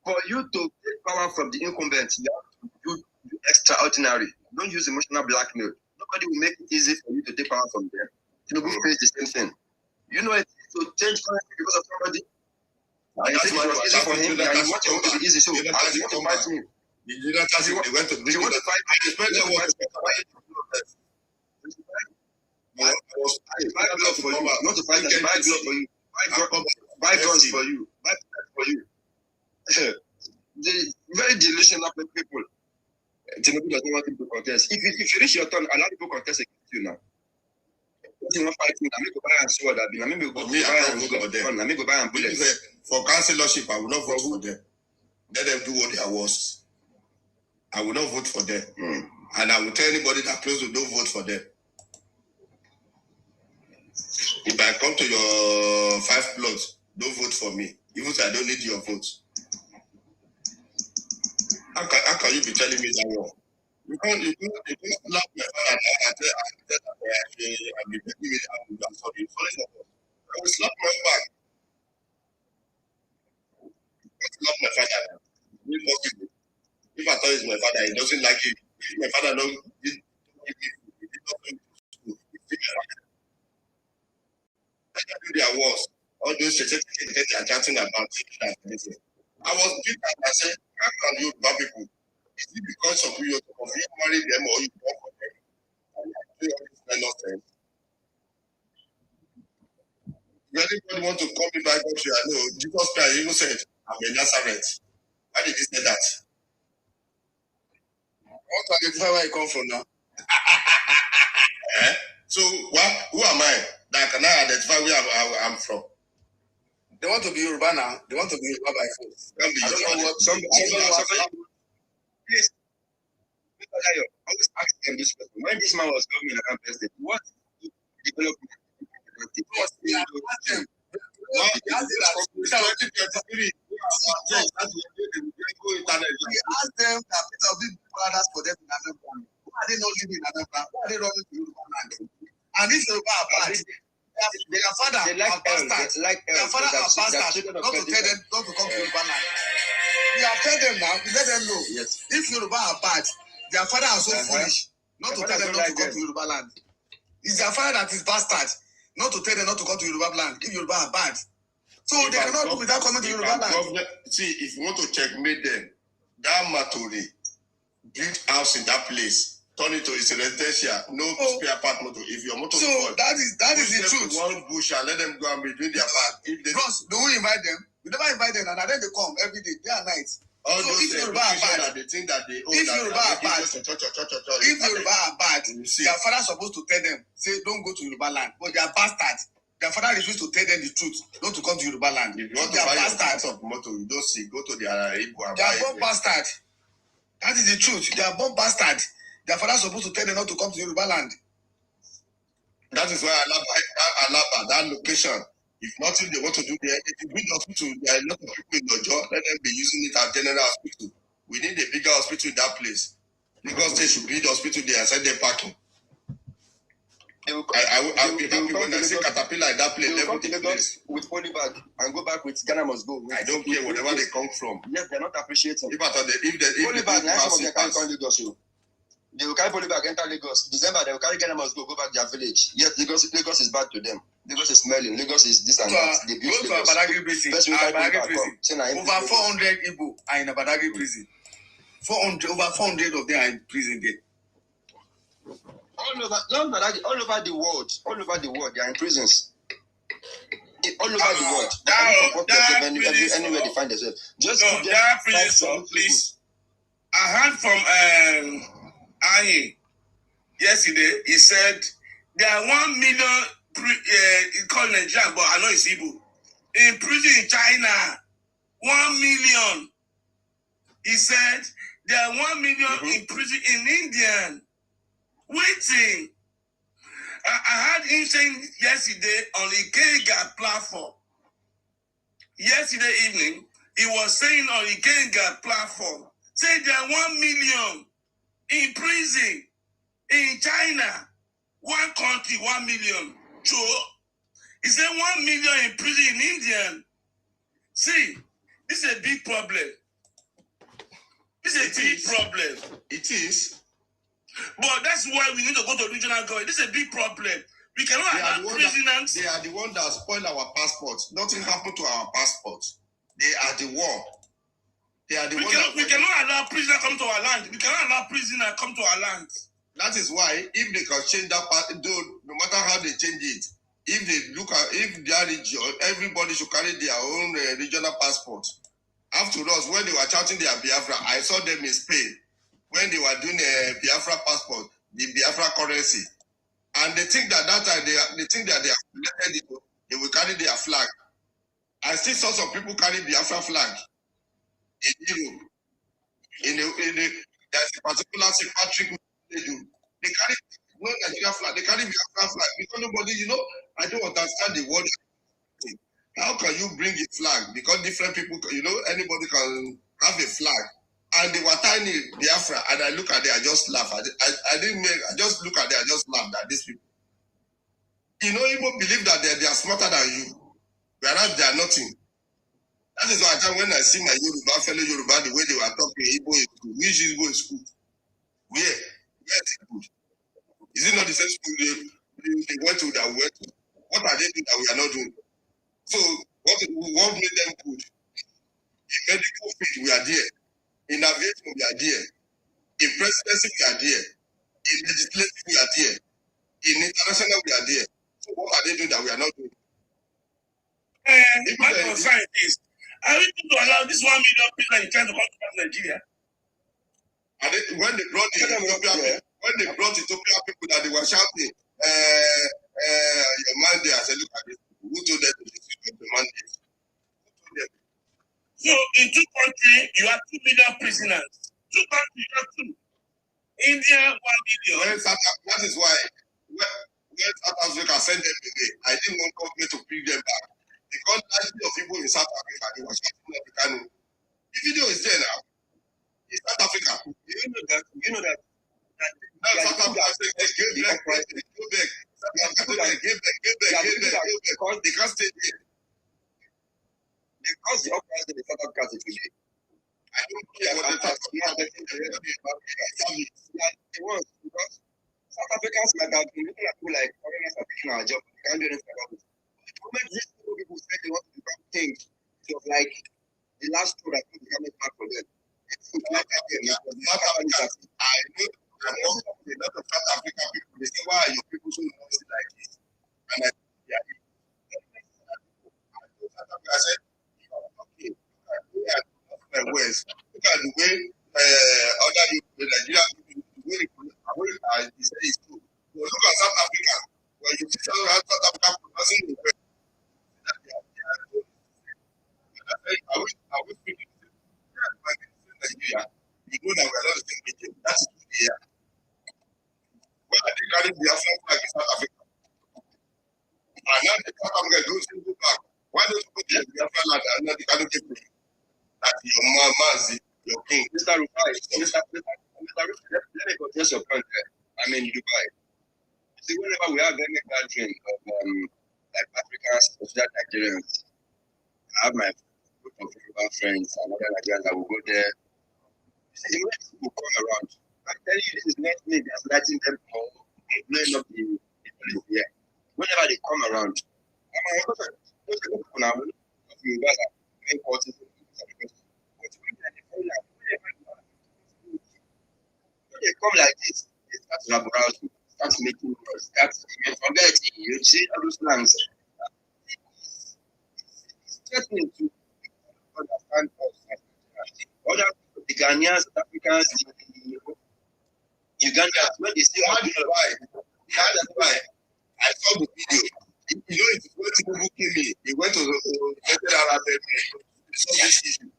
For you to take power from the incumbent, you have to do extraordinary. Don't use emotional blackmail. Nobody will make it easy for you to take power from them. Tinubu face the same thing. You know it to change currency because of somebody. And you think it was easy for him, and you want it to be easy, so you want to fight me. You don't tell they went to bring you to fight. I expect them to fight. I was fight blood for you, not to fight blood for you. Buy guns for you. Buy for you. The very delusional people. Tinubu doesn't want him to contest. If you reach your turn, allow people contest against you now. You not fighting. I go buy and sword. I go buy and bullets. For councillorship, I will not vote for them. Let them do what they are worst. I will not vote for them. And I will tell anybody that close to don't vote for them. If I come to your 5 plots, don't vote for me. Even if I don't need your vote. How can you be telling me that wrong? You can't slap my father and be begging me I'm sorry. I will slap my back. Slap my father. Impossible. If I thought it's my father, he doesn't like it. If my father don't give me food, he doesn't school. Let them do their worst. All those certificates they are chatting about anything. I was doing that and I said, how can you bad people? Is it because of you marry them or you work for them? And you do all this nonsense. If anybody want to call me back country, I know Jesus Christ even said, I'm in Nazareth. Why did he say that? I want to identify where I come from now. So who am I that can I identify where I'm from? They want to be Yoruba now. They want to be Yoruba by force. I don't know what somebody please. I always ask them this question. When this man was government around president, what development? We asked them that Peter will be brothers for them in Anambra. Why are they not living in Anambra? Why are they running to Yoruba land? And if Yoruba are bad, their father are bastards. Their father are bastards. Not to tell them not to come to Yoruba land. We have told them now. We let them know. Yes. If Yoruba are bad, their father are so foolish. Not to tell them not to come to Yoruba land. It's their father that is bastard. Not to tell them not to come to Yoruba land. If Yoruba are bad. So they cannot do without coming to Yoruba land. See, if you want to checkmate them, that Matori build house in that place, turn it to its residential, no spare part motor. If your motor that is the truth. One bush and let them go and be doing their part. Plus, do we invite them? We never invite them, and then they come every day, day and night. So if Yoruba are bad, they think that if Yoruba are bad, their father is supposed to tell them, say, don't go to Yoruba land. But they are bastards. Their father refused to tell them the truth, not to come to Yoruba land. If you want to buy bastards of motor, you don't see, go to their Igbo and buy it. They are born bastards. That is the truth. They are born bastards. Their father is supposed to tell them not to come to Yoruba land. That is why Alaba, that location, if nothing they want to do there, if you bring hospital, there are a lot of people in your job, let them be using it as general hospital. We need a bigger hospital in that place. Because they should build hospital there and send them packing. I'll be happy when I see Caterpillar in that place. They will come to Lagos with polybag and go back with Ghana must go. I don't care wherever they come from. Yes, they're not appreciating. If polybag, they will carry polybag enter Lagos. December, they will carry Ghana must go back their village. Yes, Lagos is bad to them. Lagos is smelling. Lagos is this and that. They build Lagos. Go to Badagry prison. Over 400 Igbo are in a Badagry prison. Over 400 of them are in prison there. All over the world, they are in prisons. All over the world. Anywhere they find themselves. Just give them prison, please. I heard Aye, yesterday, he said there are 1 million, he called Nigeria, but I know it's Igbo, in prison in China. 1 million. He said there are 1 million in prison in India. Waiting. I heard him saying yesterday on the Kenga platform. Yesterday evening, he was saying on the Kenga platform, say there are 1 million in prison in China. One country, 1 million. So, he said 1 million in prison in India. See, this is a big problem. This is a big problem. It is. But that's why we need to go to regional government. This is a big problem. We cannot allow prisoners. They are the one that spoil our passports. Nothing happened to our passports. They are the war. They are the one that... We cannot allow prisoners come to our land. We cannot allow prisoners come to our land. That is why, if they can change that part, no matter how they change it, if they look at, if their region, everybody should carry their own regional passport. After us, when they were charting their Biafra, I saw them in Spain. When they were doing a Biafra passport, the Biafra currency. And they think that time they think that they will carry their flag. I still saw some people carry Biafra flag in Europe. There's a particular St. Patrick they do. They carry no Nigeria flag, they carry Biafra flag. Because nobody, I don't understand the word. How can you bring a flag? Because different people, anybody can have a flag. And they were tiny Biafra, and I look at it, I just laugh. I just look at it, I just laughed at these people. People believe that they are smarter than you, whereas they are nothing. That is why when I see my Yoruba fellow Yoruba, the way they were talking, Igbo is good. Which Igbo is good? Where is it good? Is it not the same school they went to that we went to? What are they doing that we are not doing? So what made them good? In medical field, we are there. In aviation, we are there. In presidency, we are there. In legislative, we are there. In international, we are there. So what are they doing that we are not doing? My concern is, are we going to allow this 1 million people in China to come to Nigeria? And when they brought Ethiopian people that they were shouting, your man there, I said, look at this. Who told them to distribute the mandate? So in 2 countries, you have 2 million prisoners. 2 countries, you have 2. India, 1 million. That is why when South Africa sent them away, I didn't want government to bring them back. Because of people in South Africa, they were shouting at the canoe. The video is there now. In South Africa. You know that South Africa said, give back. They can't stay there. Because the uprising in South Africa today, I don't care what they talk about. It was because South Africans might have been looking at people like foreigners are taking our job. They can't do anything about it. The moment these people said they want to become things, it was like the last straw that could become back for them. South Africa, I know a lot of South African people, they say, why are your people so nasty like this? And I said, okay, my words. Look at the way other Nigerian people, the way they say it's true. But look at South Africa, where you see South Africa pronouncing the word. I wish people Nigeria, you know that we are not the same region. That is who they are. When are they carrying the African flag in South Africa? And now the South Africa goes to go back. Why don't you put the African flag and not the Kano people? That your Mazi, your king. Mr. Rufai, let me address your point there. I'm in Dubai. See, whenever we have any gathering of like Africans, especially Nigerians, I have my group of Yoruba friends and other Nigerians that will go there. See, when people come around, I'm telling you, this is not me that's letting them know, blowing up the police here. Whenever they come around, I'm like, those people now, you guys are very important. When they come like this, they start to have arousal, start making noise, start forgetting, you see all those plans. It's threatening to understand us. Other the Ghanaians, Africans, you Ugandans when they say, "How do you why?" That's why I saw the video. You know, it's when Tinubu came in, he went to the United Arab Emirates. So this issue.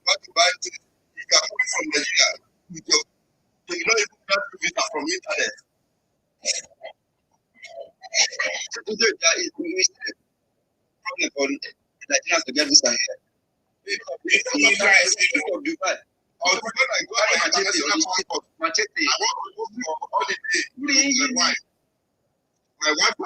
What to buy things, you can buy from Nigeria. You don't even get visa from internet. So today there is problem for Nigerians to get visa here. Dubai. Also, when I got my international passport, I want to go for holiday with my wife. My wife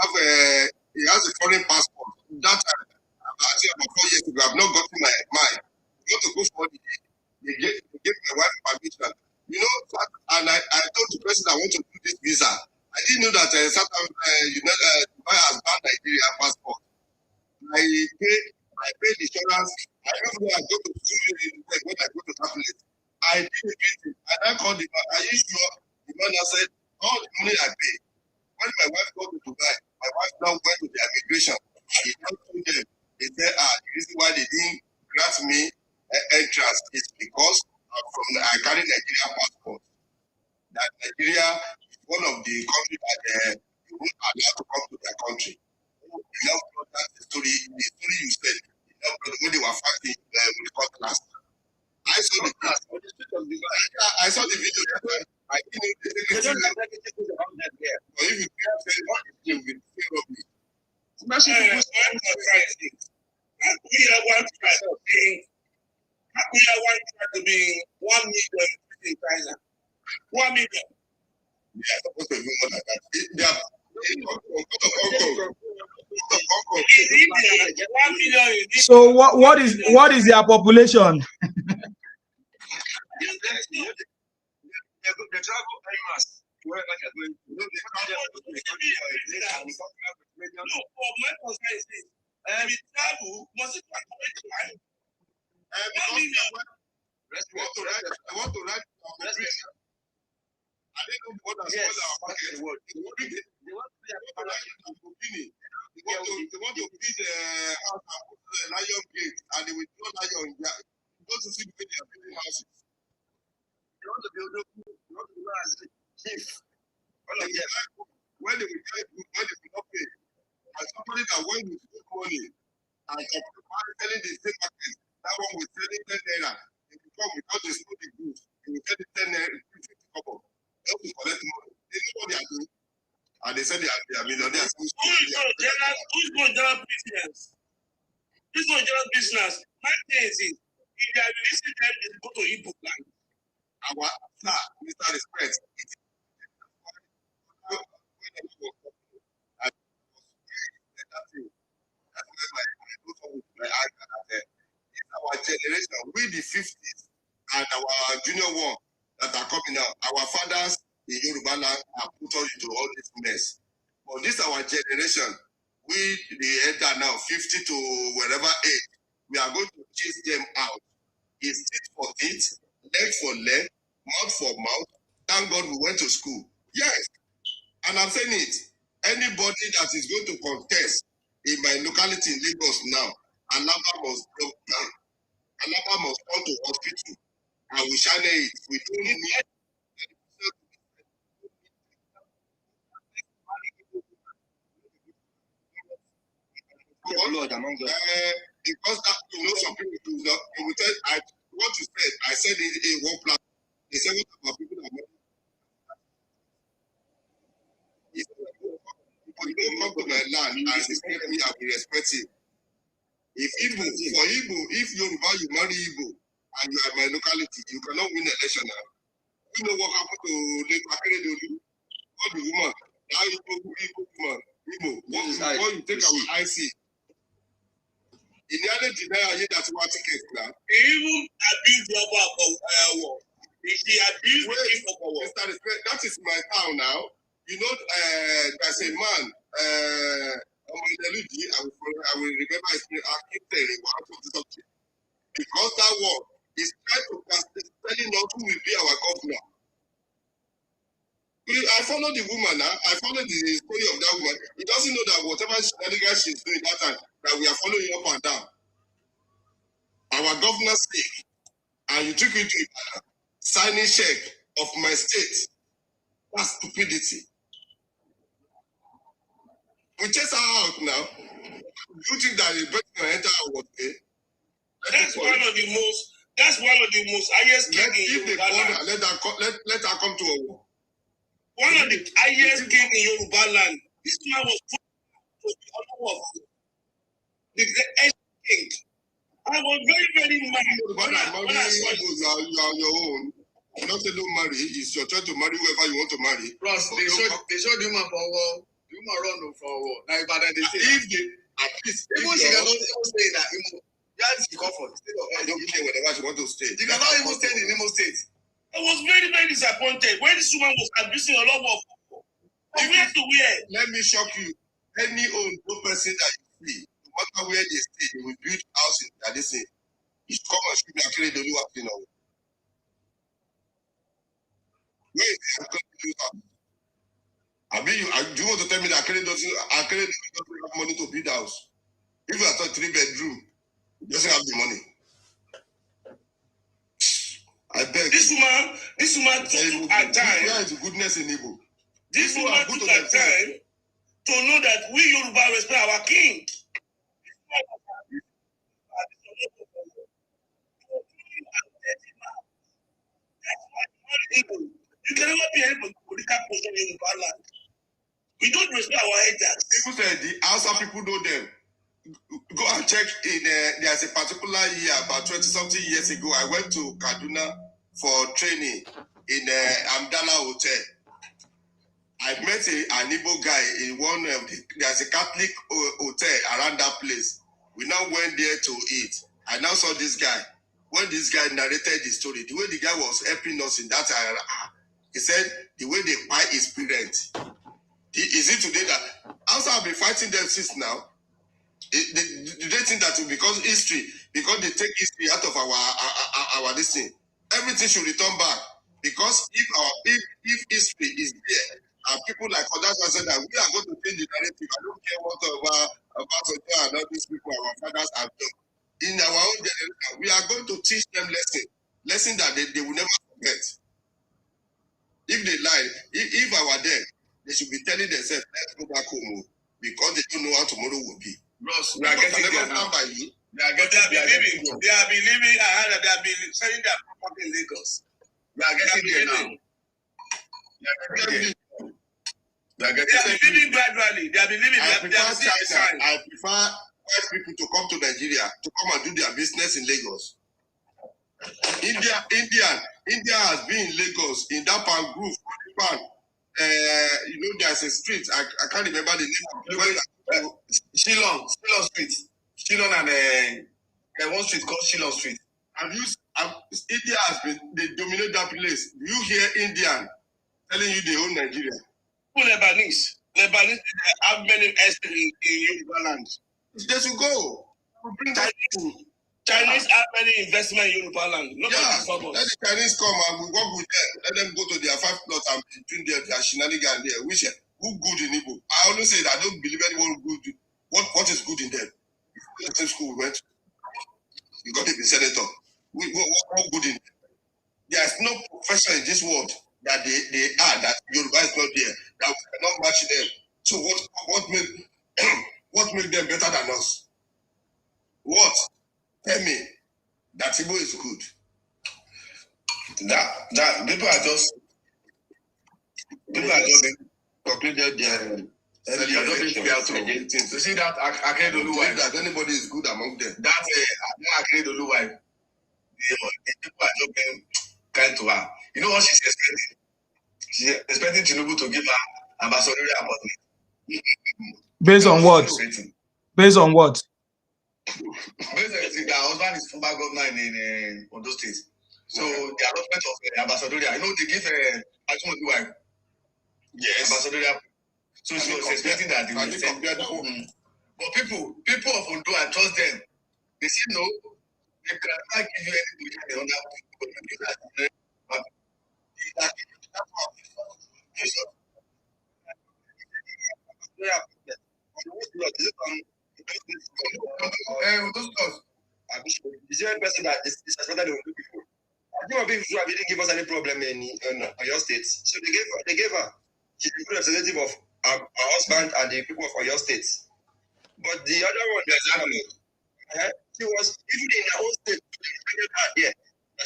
he has a foreign passport. That time, actually about 4 years ago, I've not gotten mine. I want to go for holiday. They gave my wife permission. You know, and I told the person I want to do this visa. I didn't know that Dubai has banned Nigeria passport. I paid insurance. I don't know I go to school when I go to that place. I did everything. And I called the man. Are you sure? The man said, all the money I pay. When my wife got to Dubai, my wife now went to the immigration. He now told them, they said, the reason why they didn't grant me entrance is because I carry Nigerian passport. That Nigeria is one of the countries that you won't allow to come to their country. You know, that's the story you said. You know, when they were fighting with the cutlass. I saw the class. I saw the video. I didn't know they don't have anything about that there. But if you can't say what is doing with fear of me. Akuya one try to be 1 million in China. 1 million. Yeah, supposed to be more than that. They are So what is their population? The travel famous wherever you're going to. No, for my concern is this. Travel must it accommodate time? I want to write I didn't know what has spoiled our market. They want to build a house and put a lion gate, and they will throw lion there. Go to see the way they are building houses. They want to build as a chief. When they will not pay. And somebody that went with good money and selling the same market, that one will sell it 10 naira. If you come because they stole the goods, they will sell it 10 naira, 50 kobo. They will collect money. They know what they are doing. And they said they are millionaires. Who's going to general business? Who's going to general business? My thing is, if they are releasing them, they go to Igbo land. Our sir, Mr. Respect. Our generation, we the 50s and our junior one that are coming out, our fathers in Yoruba land are put us into all this mess. But this our generation, we the elder now, 50 to wherever age, we are going to chase them out. It's tit for tit, leg for leg, mouth for mouth. Thank God we went to school. Yes. And I'm saying it. Anybody that is going to contest in my locality in Lagos now, Alaba must drop down. Alaba must come to hospital. And we shall it. We don't need blood among them. Because that, some people do not. What you said, I said it in one plan. They said, what about people that are you don't come to my land and respect me, I will respect you. If Yoruba, you marry Igbo, and you are my locality, you cannot win the election now. You know what happened to Lake Akeredolu? What the woman? Now Igbo woman. Igbo. What you take our IC? In the other deny that you want ticket now. Even abuse the war. He abused the war. That is my town now. You know, there's a man, I will remember his name, because that war is trying to telling us who will be our governor. I follow the woman now. I follow the story of that woman. He doesn't know that whatever she's doing that time, that we are following up and down. our governor's sake, and you took it to signing check of my state. That's stupidity. We chase her out now. Do you think that the person can enter our day? That's one of the most highest king in Yoruba land. Let her come to a war. One of the highest king in Yoruba land. This man was put to the honor of the greatest king. I was very, very mad when I saw it. You are your own. You don't say don't marry. It's your choice to marry whoever you want to marry. Ross, they showed him for war. You might run for war. Now, but then they say if they at least even she cannot even stay in that Imo. That's the comfort. I don't care whenever she want to stay. She cannot even stay in Imo State. I was very, very disappointed when this woman was abusing a lot of where. Let me shock you. Any old person that you see, no matter where they stay, they will build houses that they say, you should come and shoot me and carry the new house, you know. Where is the house? I mean, do you want to tell me that Akere doesn't have money to build a house? If you are 3-bedroom, he doesn't have the money. I beg. This woman took her time. Where is the goodness in Igbo? This woman took her time to know that we Yoruba respect our king. You can never be able to political position in Yoruba land. We don't respect our elders. People say the Hausa people know them. Go and check in there's a particular year, about 20-something years ago, I went to Kaduna for training in Amdala Hotel. I met an Igbo guy in one of there's a Catholic hotel around that place. We now went there to eat. I now saw this guy. When this guy narrated the story, the way the guy was helping us in that area, he said the way they buy his parents. Is it today that also I've been fighting them since now? Do they think that because history, because they take history out of our this thing, everything should return back? Because if history is there, and people like others said that we are going to change the narrative. I don't care what about and all these people, our fathers have done. In our own generation, we are going to teach them lesson that they will never forget. If they lie, if I were there, they should be telling themselves, let's go back home, because they don't know how tomorrow will be. Ross, we are getting there now. By you. They have been living. I heard that they have been selling their property in Lagos. We are getting there now. They have been living gradually. They have been living. I prefer white people to come to Nigeria to come and do their business in Lagos. India has been in Lagos in that Pan Groove, there's a street. I can't remember the name of it. Shillong Street. Shillong and one street called Shillong Street. India has been, they dominate that place. Do you hear Indian telling you they own Nigeria? Lebanese have many estates in Yoruba land. They should go. Chinese have many investment in Yoruba land. Let the Chinese come and we work with them. Let them go to their 5 plots and doing their shenanigans there. Who good in Igbo? I always say that I don't believe anyone good. What is good in them? The same school we went to. You got to be senator. What good in them? There's no profession in this world that they are that Yoruba is not there. That we cannot match them. So what make them better than us? What? Tell me that Igbo is good. That people are just concluded their to see that Akeredolu wife. That anybody is good among them. That Akeredolu wife. The people are just being kind to her. You know what she's expecting? She's expecting Tinubu to give her ambassadorial appointment. Based on what? Based on what? Basically, their husband is former governor in Ondo State. So the allotment of ambassadorial, they give Ajimobi wife. Yes. Ambassadorial. So she was expecting that they will send. But people of Ondo, I trust them. They say no, they cannot give you any position in other people. the same person that is expected to do people. I think people didn't give us any problem in Oyo State. So they gave her. She's the representative of our husband and the people of Oyo State. But the other one, she was even in her own state. There,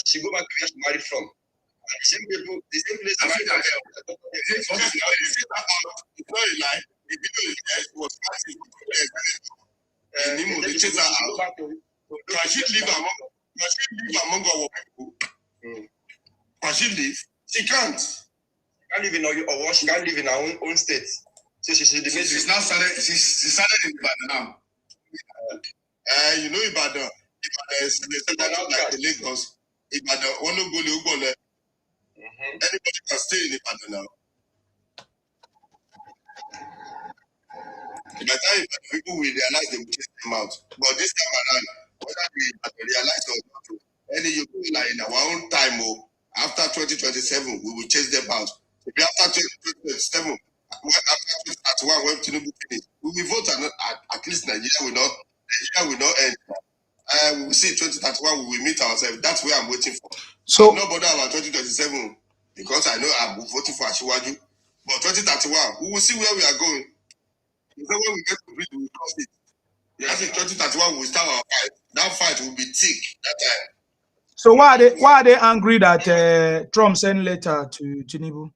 she go back to where she married from. And the same people, the same place. It's not a lie. The video was massive. They chase her out. Can she live among our people? Can she live? She can't. She can't live in Oyo. She can't live in her own state. So she's now started. She started in Ibadan now. You know Ibadan. Ibadan is like the Lagos. Ibadan. Anybody can stay in Ibadan now. By the time people will realize they will chase them out. But this time around, whether we realize or not, any you like in our own time, after 2027, we will chase them out. Maybe after 2027, after 2031, when Tinubu finish, we will vote at least Nigeria will not end. We will see 2031, we will meet ourselves. That's where I'm waiting for. So I'm not bothered about 2027 because I know I'm voting for Asiwaju. But 2031, we will see where we are going. When we get to read, we will cross it. That's in 2031, we will start our fight. That fight will be thick that time. So why are they angry that Trump sent letter to Tinubu?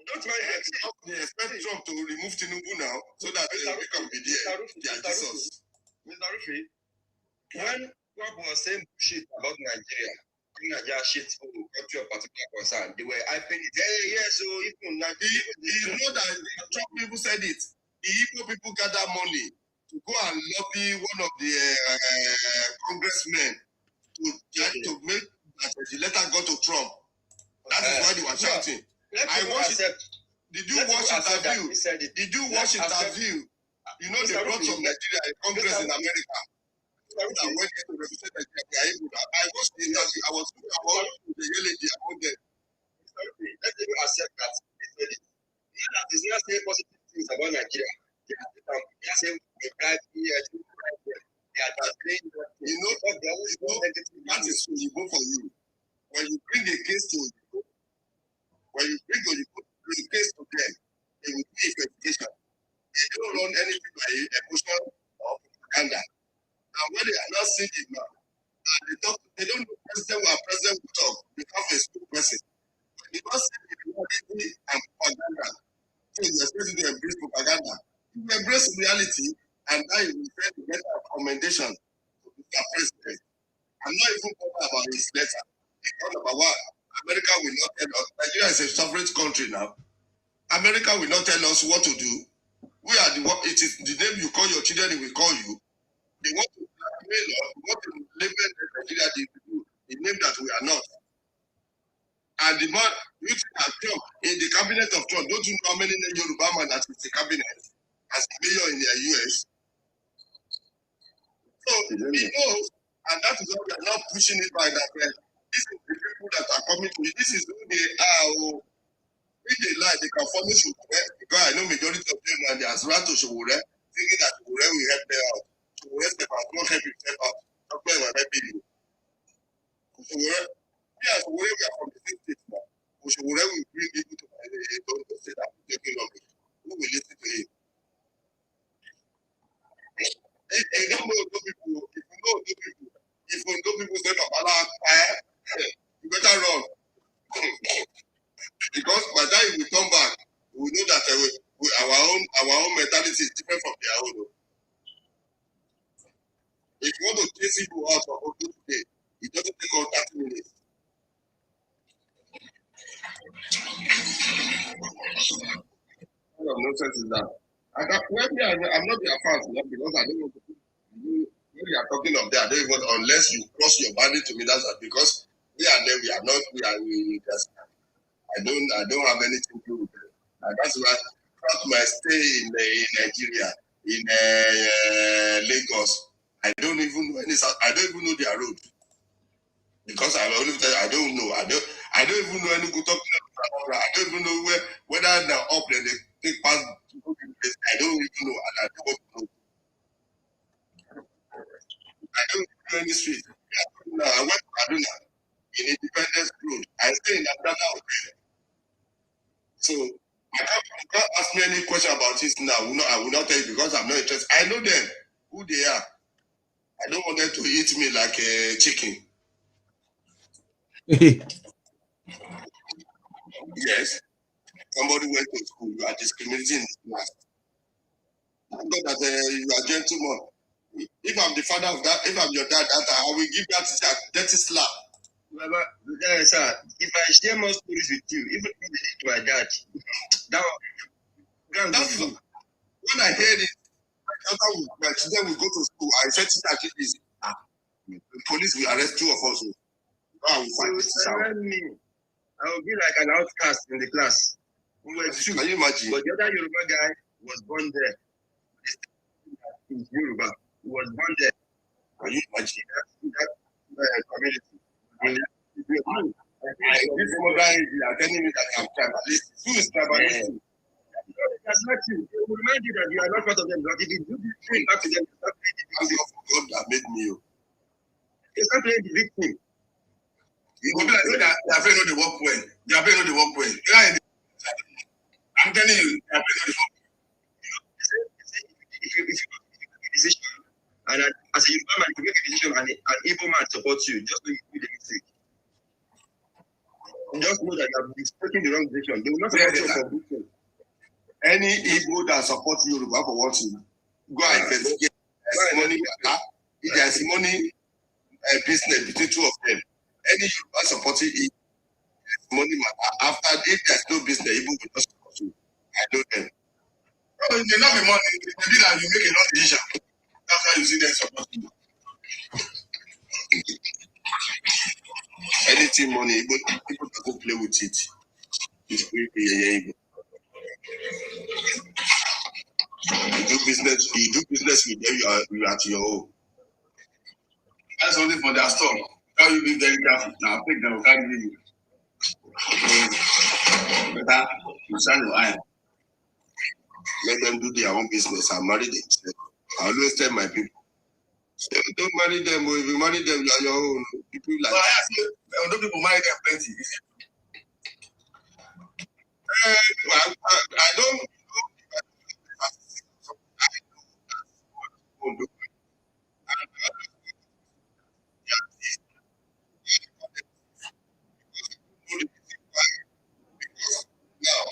Don't mind that. They expect Trump to remove Tinubu now so that they can be there. Jesus. Mr. Rufi, when Trump was saying shit about Nigeria shit for country of particular concern, they were hyping it. Hey, yeah, so even Nigeria. You know that Trump people said it. The Igbo people gather money to go and lobby one of the congressmen to try to make that the letter go to Trump. That is why they were shouting. I watched it. Did you watch interview? Did you watch interview? You know they brought from Nigeria a congress in America. I went to represent Nigeria. I watched the interview. I was talking about the lady about them. Let me accept that they said it. That is not saying positive things about Nigeria. They are saying they bribe here, they are just saying that that is Oyibo for you. When you bring a case to Oyibo, the case to them, they will do investigation. They don't run anything by emotion or propaganda. And when they are not seeing it now, they don't know president will talk. They have a school person. They don't see the reality and propaganda. So you expect to embrace propaganda. You embrace reality, and now you will send a letter of commendation to the president. I'm not even talking about his letter. Because number one, America will not tell us. Nigeria is a sovereign country now. America will not tell us what to do. We are it is the name you call your children, they will call you. They want to blackmail us, they want to label Nigeria the name that we are not. And the man, you think that Trump, in the cabinet of Trump, don't you know how many Yoruba man that is the cabinet as a mayor in the US? So he knows, and that is why we are not pushing it by that. This is the people that are coming to it. This is who they are. If they lie, they can furnish Showore, because I know majority of them and they are around to Showore, thinking that Showore will help them out. Showore step out, not help himself out. Not going to help you. Showore, we are from the same state now. Showore will bring people to don't say that we're taking long. Who will listen to him? If you don't know those people, if you know people say, you better run. Because by the time we come back, we know that our own mentality is different from their own. If you want to chase people out of Odo today, it doesn't take all 30 minutes. What of nonsense is that? I'm not their fans because I don't want to. When you are talking of that, I don't even unless you cross your boundary to me. That's because we are there. We are not. We just. I don't have anything to do with it. And that's why throughout my stay in Nigeria, in Lagos, I don't even know their road. Because I don't know. I don't even know any good talking about. I don't even know whether they're up there, they take past. I don't even know, and I don't want to know. I don't even know to any street. I went to Kaduna in Independence Road. I stay in Atlanta Hotel. So you can't ask me any question about this now. I will not tell you because I'm not interested. I know them, who they are. I don't want them to eat me like a chicken. Yes. Somebody went to school. You are discriminating in this class. Thank God that you are gentleman. If I'm the father of that, if I'm your dad, I will give that teacher dirty slap. Baba, sir, if I share more stories with you, even if they to my dad, that's when I heard it. My children will go to school. I said, teacher, this the police will arrest two of us. I will fight this out. Me. I will be like an outcast in the class. We were two. Can you imagine? But the other Yoruba guy was born there. In Yoruba, he was born there. Can you imagine that community? This mother is telling me that I'm tribalist. Who is tribalist? That's not you. They will remind you that you are not part of them. But if you do this thing back to them, that's God that made me. It's not playing the victim. You go be like that. They are paying no the work well. They are paying no the work well. I'm telling you, they are paying no the work well. If you make a decision, and as a Yoruba man, if you make a decision and an Igbo man supports you, just know you do the mistake. Just know that you have been taking the wrong decision. They will not support you for good things. Any Igbo that supports Yoruba for what you go and investigate. Money, if there's money business between two of them, any Yoruba supporting it, money matter. After, if there's no business, Igbo will not support you. I know them. It may not be money, it may be that you make a wrong decision. That's why you see them supporting you. Anything money, people don't play with it. It's pretty. You do business with them, you are at your own. That's only for their store. How you be very careful. Now pick them, can't give you. Better you shine your eye. Let them do their own business and marry themselves. I always tell my people, don't marry them, or if you marry them, you are your own. People like although people marry them plenty. I don't. Now,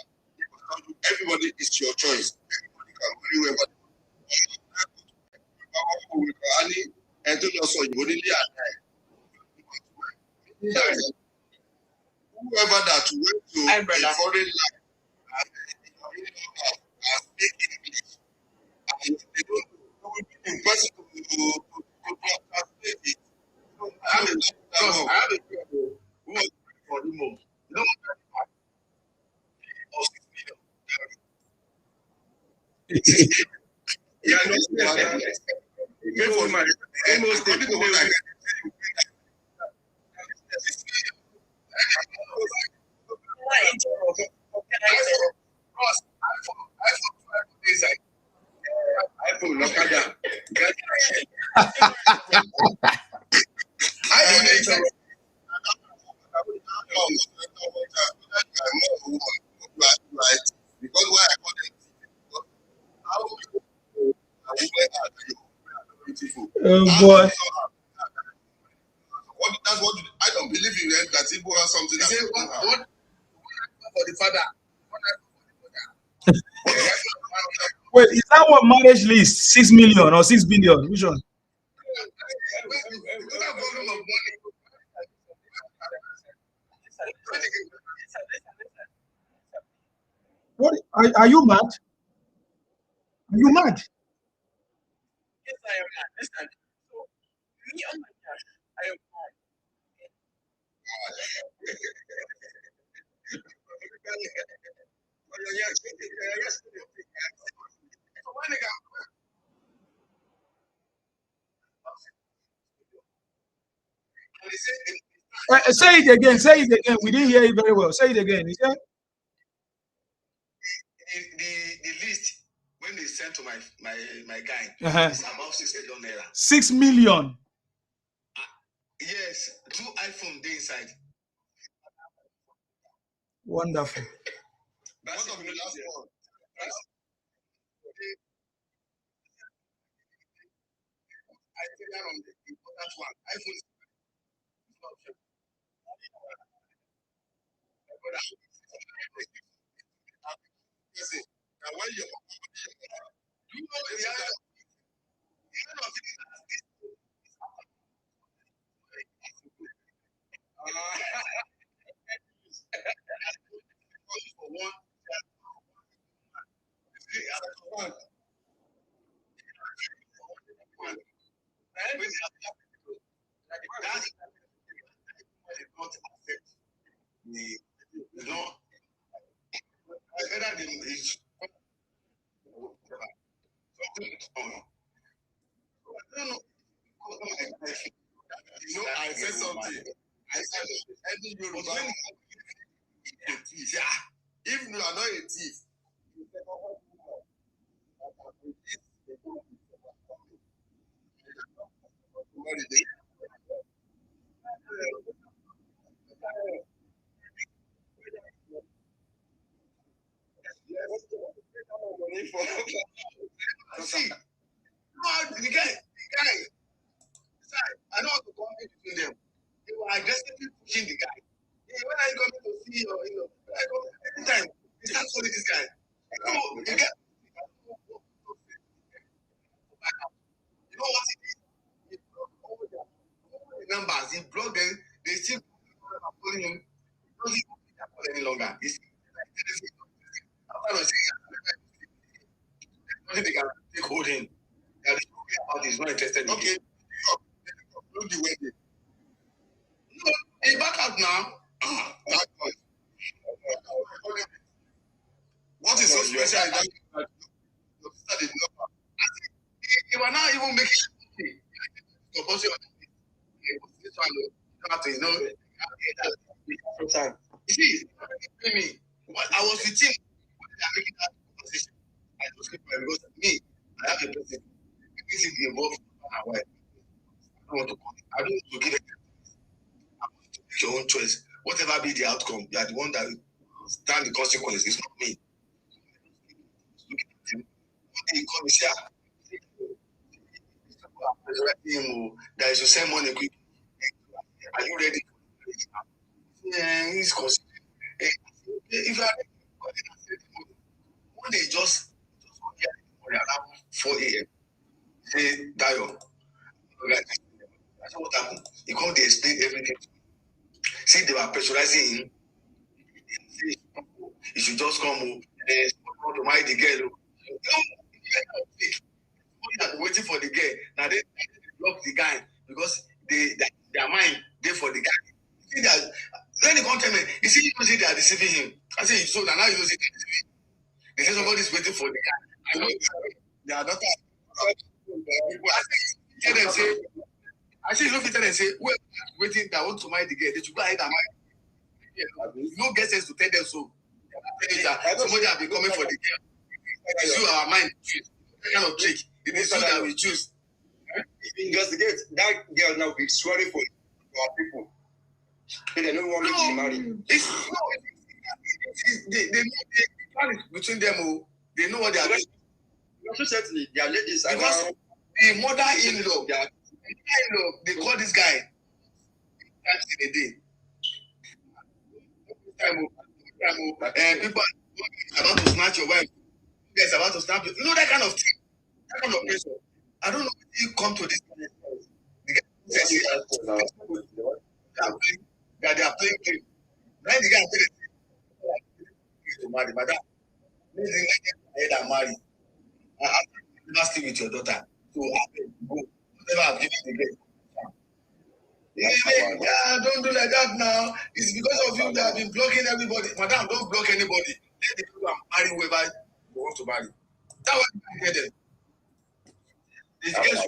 everybody is your choice. Everybody can marry whoever. And to also you wouldn't whoever that went to a foreign land and speak English, and they don't be impossible to translate it. I have a friend who was for the month. You know what? Or 6 million. Yeah, because why I call them oh boy. That's what I don't believe in that Igbo has something. They say what for the father. Wait, is that what marriage list? 6 million or 6 billion? Which one? What are you mad? Are you mad? Yes, I am mad. Listen, so me on my cash, I am mad. Say it again. Say it again. We didn't hear it very well. Say it again. Is that the list when they sent to my guy is about 6 million naira. 6 million? Yes, 2 iPhone dey inside. Wonderful. What of the last one? I tell you on the important one. iPhone is Listen, now when you know the end of it is that this for one. That's not affect me. You know, whether the is you know, I said something. I said any Yoruba a thief. If you are not a thief, see, the guy, I don't want to compete between them. They were aggressively pushing the guy. Hey, when are you coming to see your, anytime they start calling this guy. No, the guy. You know what it is? He blocked all the numbers. He blocked them. They still calling him. He doesn't even pick that call any longer. He's after they can take hold him. That is talking about he's not interested. Okay. Look the way they. No, he's back out now. What is so special in that? He was not even making compulsory. You see, me. I was with him when they are making that conversation. I just keep my because me, I have a person. This is involved in my wife. I don't want to come. I don't want to give it. I want to make your own choice. Whatever be the outcome, you are the one that will stand the consequences. It's not me. Look at him. What do you call me? Say, that is to send money quick. Are you ready? Yeah, he's considering. If you are one day just around 4 a.m. Say Dayo. That's what happened. He come to explain everything. See, they were pressurizing him. He should just come to marry the girl. Waiting for the girl. Now they block the guy because their mind they for the guy. See that when they come tell me, you see, you see they are deceiving him. I say, so now you see they say somebody's waiting for the guy. I know they are not. Tell them say, I say you don't tell them say, waiting that want to marry the girl. They should go ahead and marry. You don't get sense to tell them so. Somebody have been coming for the girl. It is you our mind choose. What kind of trick? It is you that we choose. If you investigate, that girl now be swearing for our people. They don't want me to marry. It's they know between them. They know what they are doing. Also, certainly, their ladies are because the mother-in-law, they call this guy times in a day. People are about to snatch your wife. You guys are about to snap you. You know that kind of thing. That kind of pressure. I don't know if you come to this. They are playing game. When the guy to marry, madam, and marry. I never stay with your daughter. So I go. Whatever I've given the girl. Yeah, don't do like that now. It's because of you that have been blocking everybody. Madam, don't block anybody. Let the people marry whoever you want to marry. That's what you get them. These girls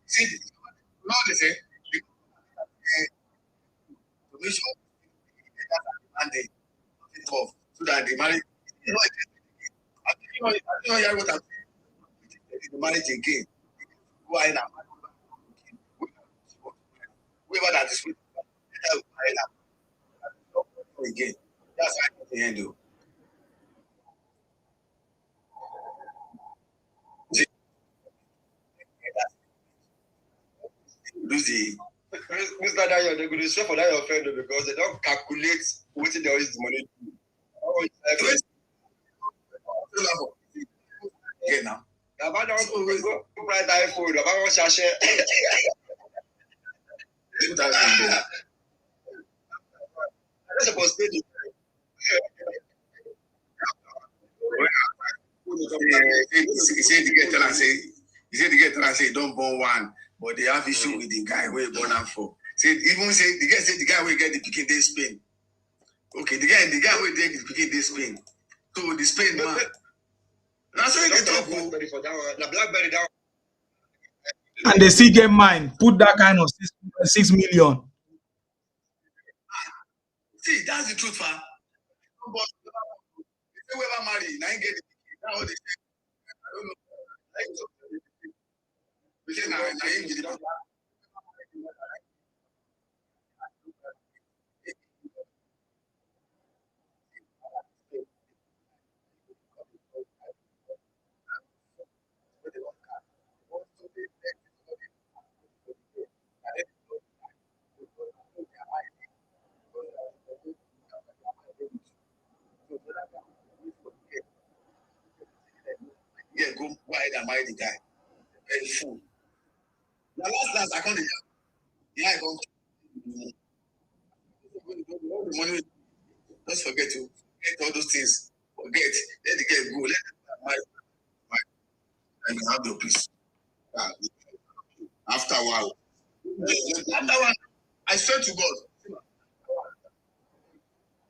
see, you know what they say? To make sure and they involve so that they marry. You know what I'm saying? The marriage again. Whoever that is with again. That's how I handle. Lucy, Mr. Dayo, they go swear for that your friend because they don't calculate what they always the money. Again now. About don't go price iPhone. About one sachet. That's supposed to be. He said the girl say don't born one, but they have issue with the guy where born am for. Say the guy will get the picking day Spain. Okay, the guy will get the picking day Spain. So the Spain man. Now so you get talk for that one. The BlackBerry that And they still get mine. Put that kind of 6 million. See, that's the truth, fam. Whoever marry, now you get the now they say, I don't know. We say now you get the yeah, go wide and marry the guy. Very full. Now last I can't. Yeah, I can't. The money, just forget to get all those things. Forget. Let the girl go. Let the marry. And you have your peace. After a while. After one, I swear to God.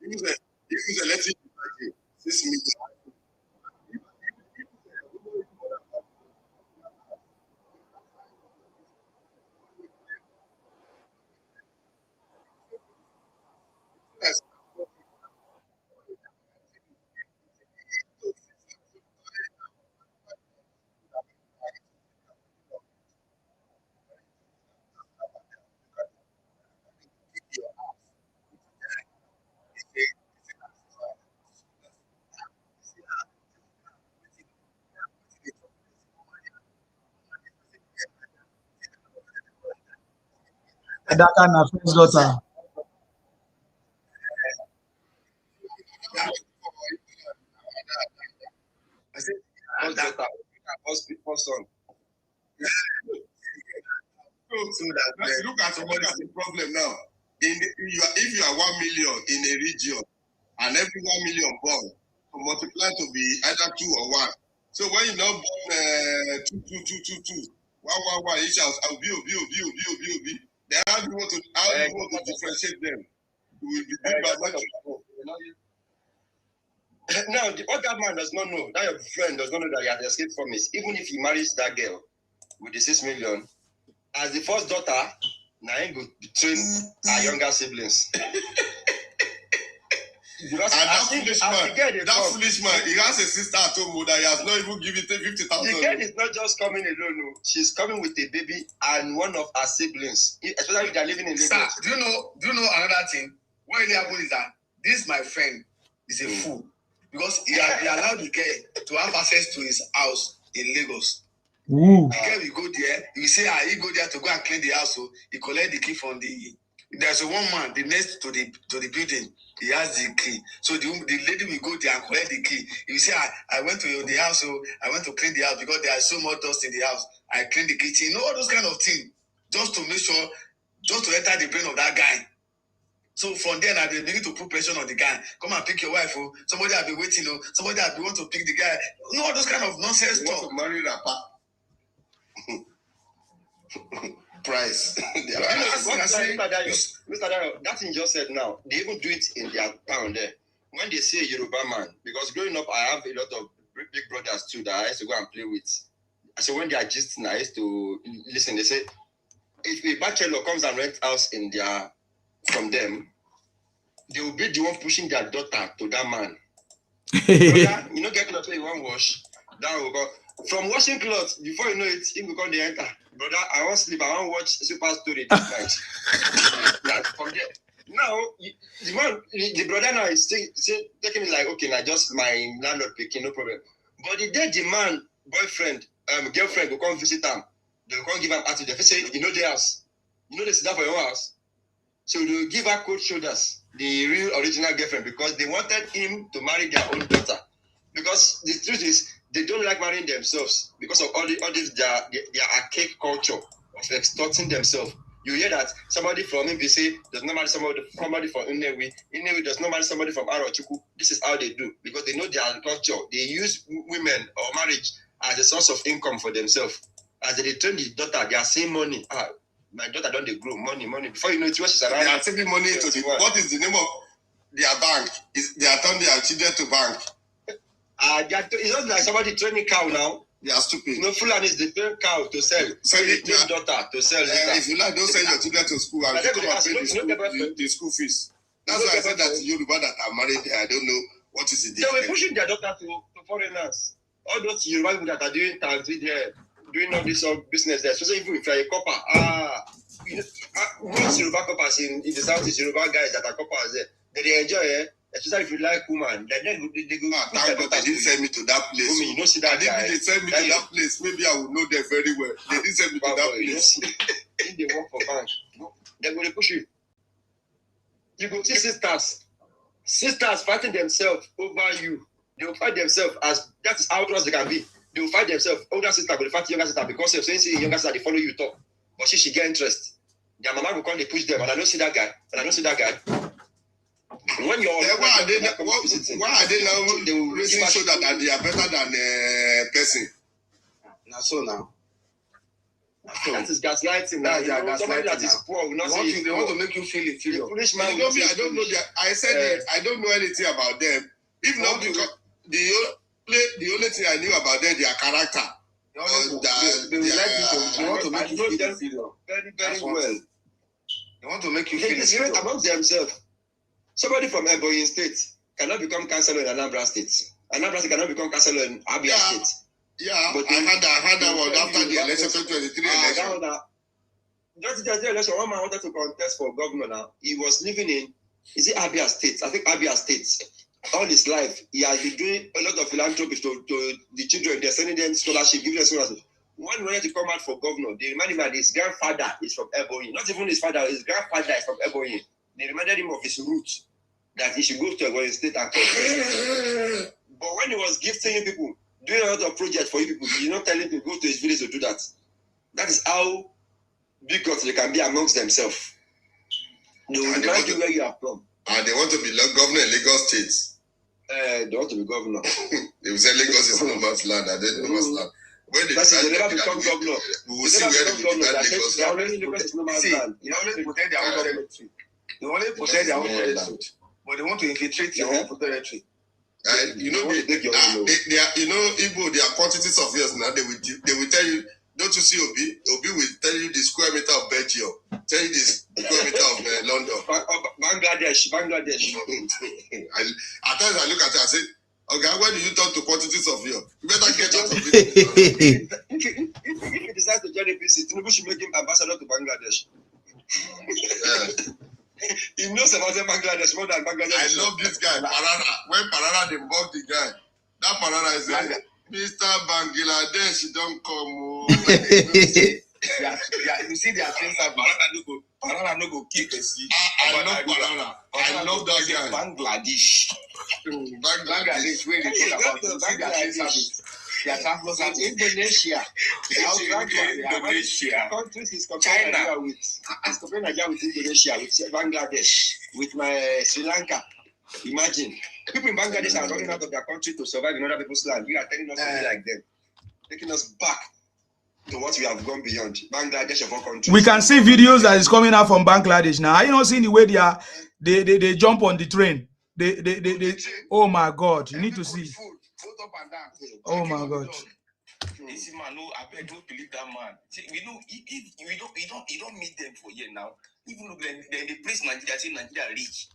If you let it 6 million. Yes. That kind of first daughter. I said, first son. So that look at the problem now. If you are 1 million in a region and every 1 million born, to multiply to be either 2 or 1. So when you now born 2, 1, each house, B. Then how do you want to differentiate them? You will be big by much. Now, what that man does not know, that your friend does not know that he has escaped from it, even if he marries that girl with the 6 million, as the first daughter, now he go train her younger siblings. Because that foolish man, he has a sister at home that he has not even given 50,000. The girl is not just coming alone, no. She's coming with a baby and one of her siblings, especially if they're living in Lagos. Sir, do you know another thing? What really happened is that this my friend is a fool because he allowed the girl to have access to his house in Lagos. Ooh. The girl will go there. You say, he go there to go and clean the house. So he collect the key from the. There's a one man, the next to the building. He has the key. So the lady will go there and collect the key. You say, I went to the house, so I went to clean the house because there is so much dust in the house. I cleaned the kitchen. You know, all those kind of things. Just to make sure, just to enter the brain of that guy. So from there, I begin to put pressure on the guy. Come and pick your wife. Oh. Somebody have been waiting. Oh. Somebody have been want to pick the guy. You know, all those kind of nonsense You talk. want to marry rapper. Price. Mr. Dayo, that thing you just said now, they even do it in their town there. When they say Yoruba man, because growing up, I have a lot of big brothers too that I used to go and play with. So when they are gisting, I used to listen. They say, if a bachelor comes and rent house from them, they will be the one pushing their daughter to that man. Brother, you know, get clothes you want wash. That will go. From washing clothes, before you know it, he will come the enter. brother, I want sleep. I want watch Super Story this night. Like, from there. Now, the brother now is still taking it like, okay, now just my landlord picking, no problem. But the day the man, boyfriend, girlfriend will come visit him, they will come give him attitude. They say, you know the house. You know they sit down for your house. So they will give her cold shoulders, the real original girlfriend, because they wanted him to marry their own daughter. Because the truth is, they don't like marrying themselves because of all this their archaic culture of extorting themselves. You hear that somebody from MBC does not marry somebody from Inewi. Inewi does not marry somebody from Arochukwu. This is how they do because they know their culture. They use women or marriage as a source of income for themselves. As they train the daughter, they are saying money. My daughter don't they grow money. Before you know it, she's around. They are taking money to the. What is the name of their bank? They are turning their children to bank. It's not like somebody training cow now. They are stupid. No Fulani is the train cow to sell. Sell it to daughter to sell later. If you like, don't send your children to school and come and pay the school fees. That's why I said that Yoruba that are married, I don't know what is the difference. They were pushing their daughter to foreigners. All those Yoruba people that are doing taxi there, doing all this business there. So even if you're a copper, most Yoruba coppers in the south is Yoruba guys that are coppers there. They enjoy it. Especially if you like woman, then they go. Thank God they didn't send me to that place. Woman, you don't see that guy. If they send me to that place, maybe I would know them very well. They didn't send me to that place. If they work for bank, they're going to push you. You go see sisters fighting themselves over you. They will fight themselves as that is how close they can be. They will fight themselves. Older sister will fight younger sister because of saying younger sister they follow you talk, but she get interest. Their mama will come they push them, and I don't see that guy. When you're why are they now raising so that they are better than person? Now so now. That is gaslighting. That's gaslighting. That is poor. They want to make you feel inferior. Foolish man. I don't know that. I said it. I don't know anything about them. If not because the only thing I knew about them, their character. They want to make you feel inferior. Very, very well. They want to make you feel inferior among themselves. Somebody from Ebonyi State cannot become councillor in Anambra State. Anambra State cannot become councillor in Abia State. Yeah, but I had that one after the election 2023 election. Just the election, one man wanted to contest for governor now. He was living in, is it Abia State? I think Abia State. All his life, he has been doing a lot of philanthropy to the children. They're sending them scholarship, giving them scholarship. When he wanted to come out for governor, they reminded him that his grandfather is from Ebonyi. Not even his father, his grandfather is from Ebonyi. They reminded him of his roots, that he should go to Ebonyi State and contest. But when he was gifting people, doing a lot of projects for you people, he did not tell him to go to his village to do that. That is how bigots they can be amongst themselves. They will remind you where you are from. And they want to be governor in Lagos State. They want to be governor. They will say Lagos is no man's land, and then no man's land. When they never become governor. We will see where they become Lagos. They always protect their own territory. They only protect their own territory, but they want to infiltrate your own territory. And you know, they are, you know, Igbo, there are quantities of years now. They will tell you, don't you see Obi? Obi will tell you the square meter of Belgium, tell you the square meter of London. Bangladesh. At times I look at it and say, okay, why do you talk to quantities of years? You better get out of it. If he decides to join APC, Tinubu should make him ambassador to Bangladesh. He knows about Bangladesh more than Bangladesh. I love this guy, Parara. When Parara they bought the guy, that Parara is like, Mr. Bangladesh, don't come. You see their things are Parara no go kick a seat. I love Parara. I love that guy. Bangladesh, where they talk about you see their things are their transport service. Indonesia. Countries is comparing Nigeria with. Is comparing Nigeria with Indonesia, with Bangladesh, with Sri Lanka. Imagine people in Bangladesh are running out of their country to survive in other people's land. You are telling us to be like them, taking us back to what we have gone beyond. Bangladesh of all countries. We can see videos that is coming out from Bangladesh now. Are you not seeing the way they jump on the train? They oh my God! You need to see. Oh my God! This man, no, I don't believe that man. See, we know if we don't meet them for years now. Even though they place Nigeria, say Nigeria rich.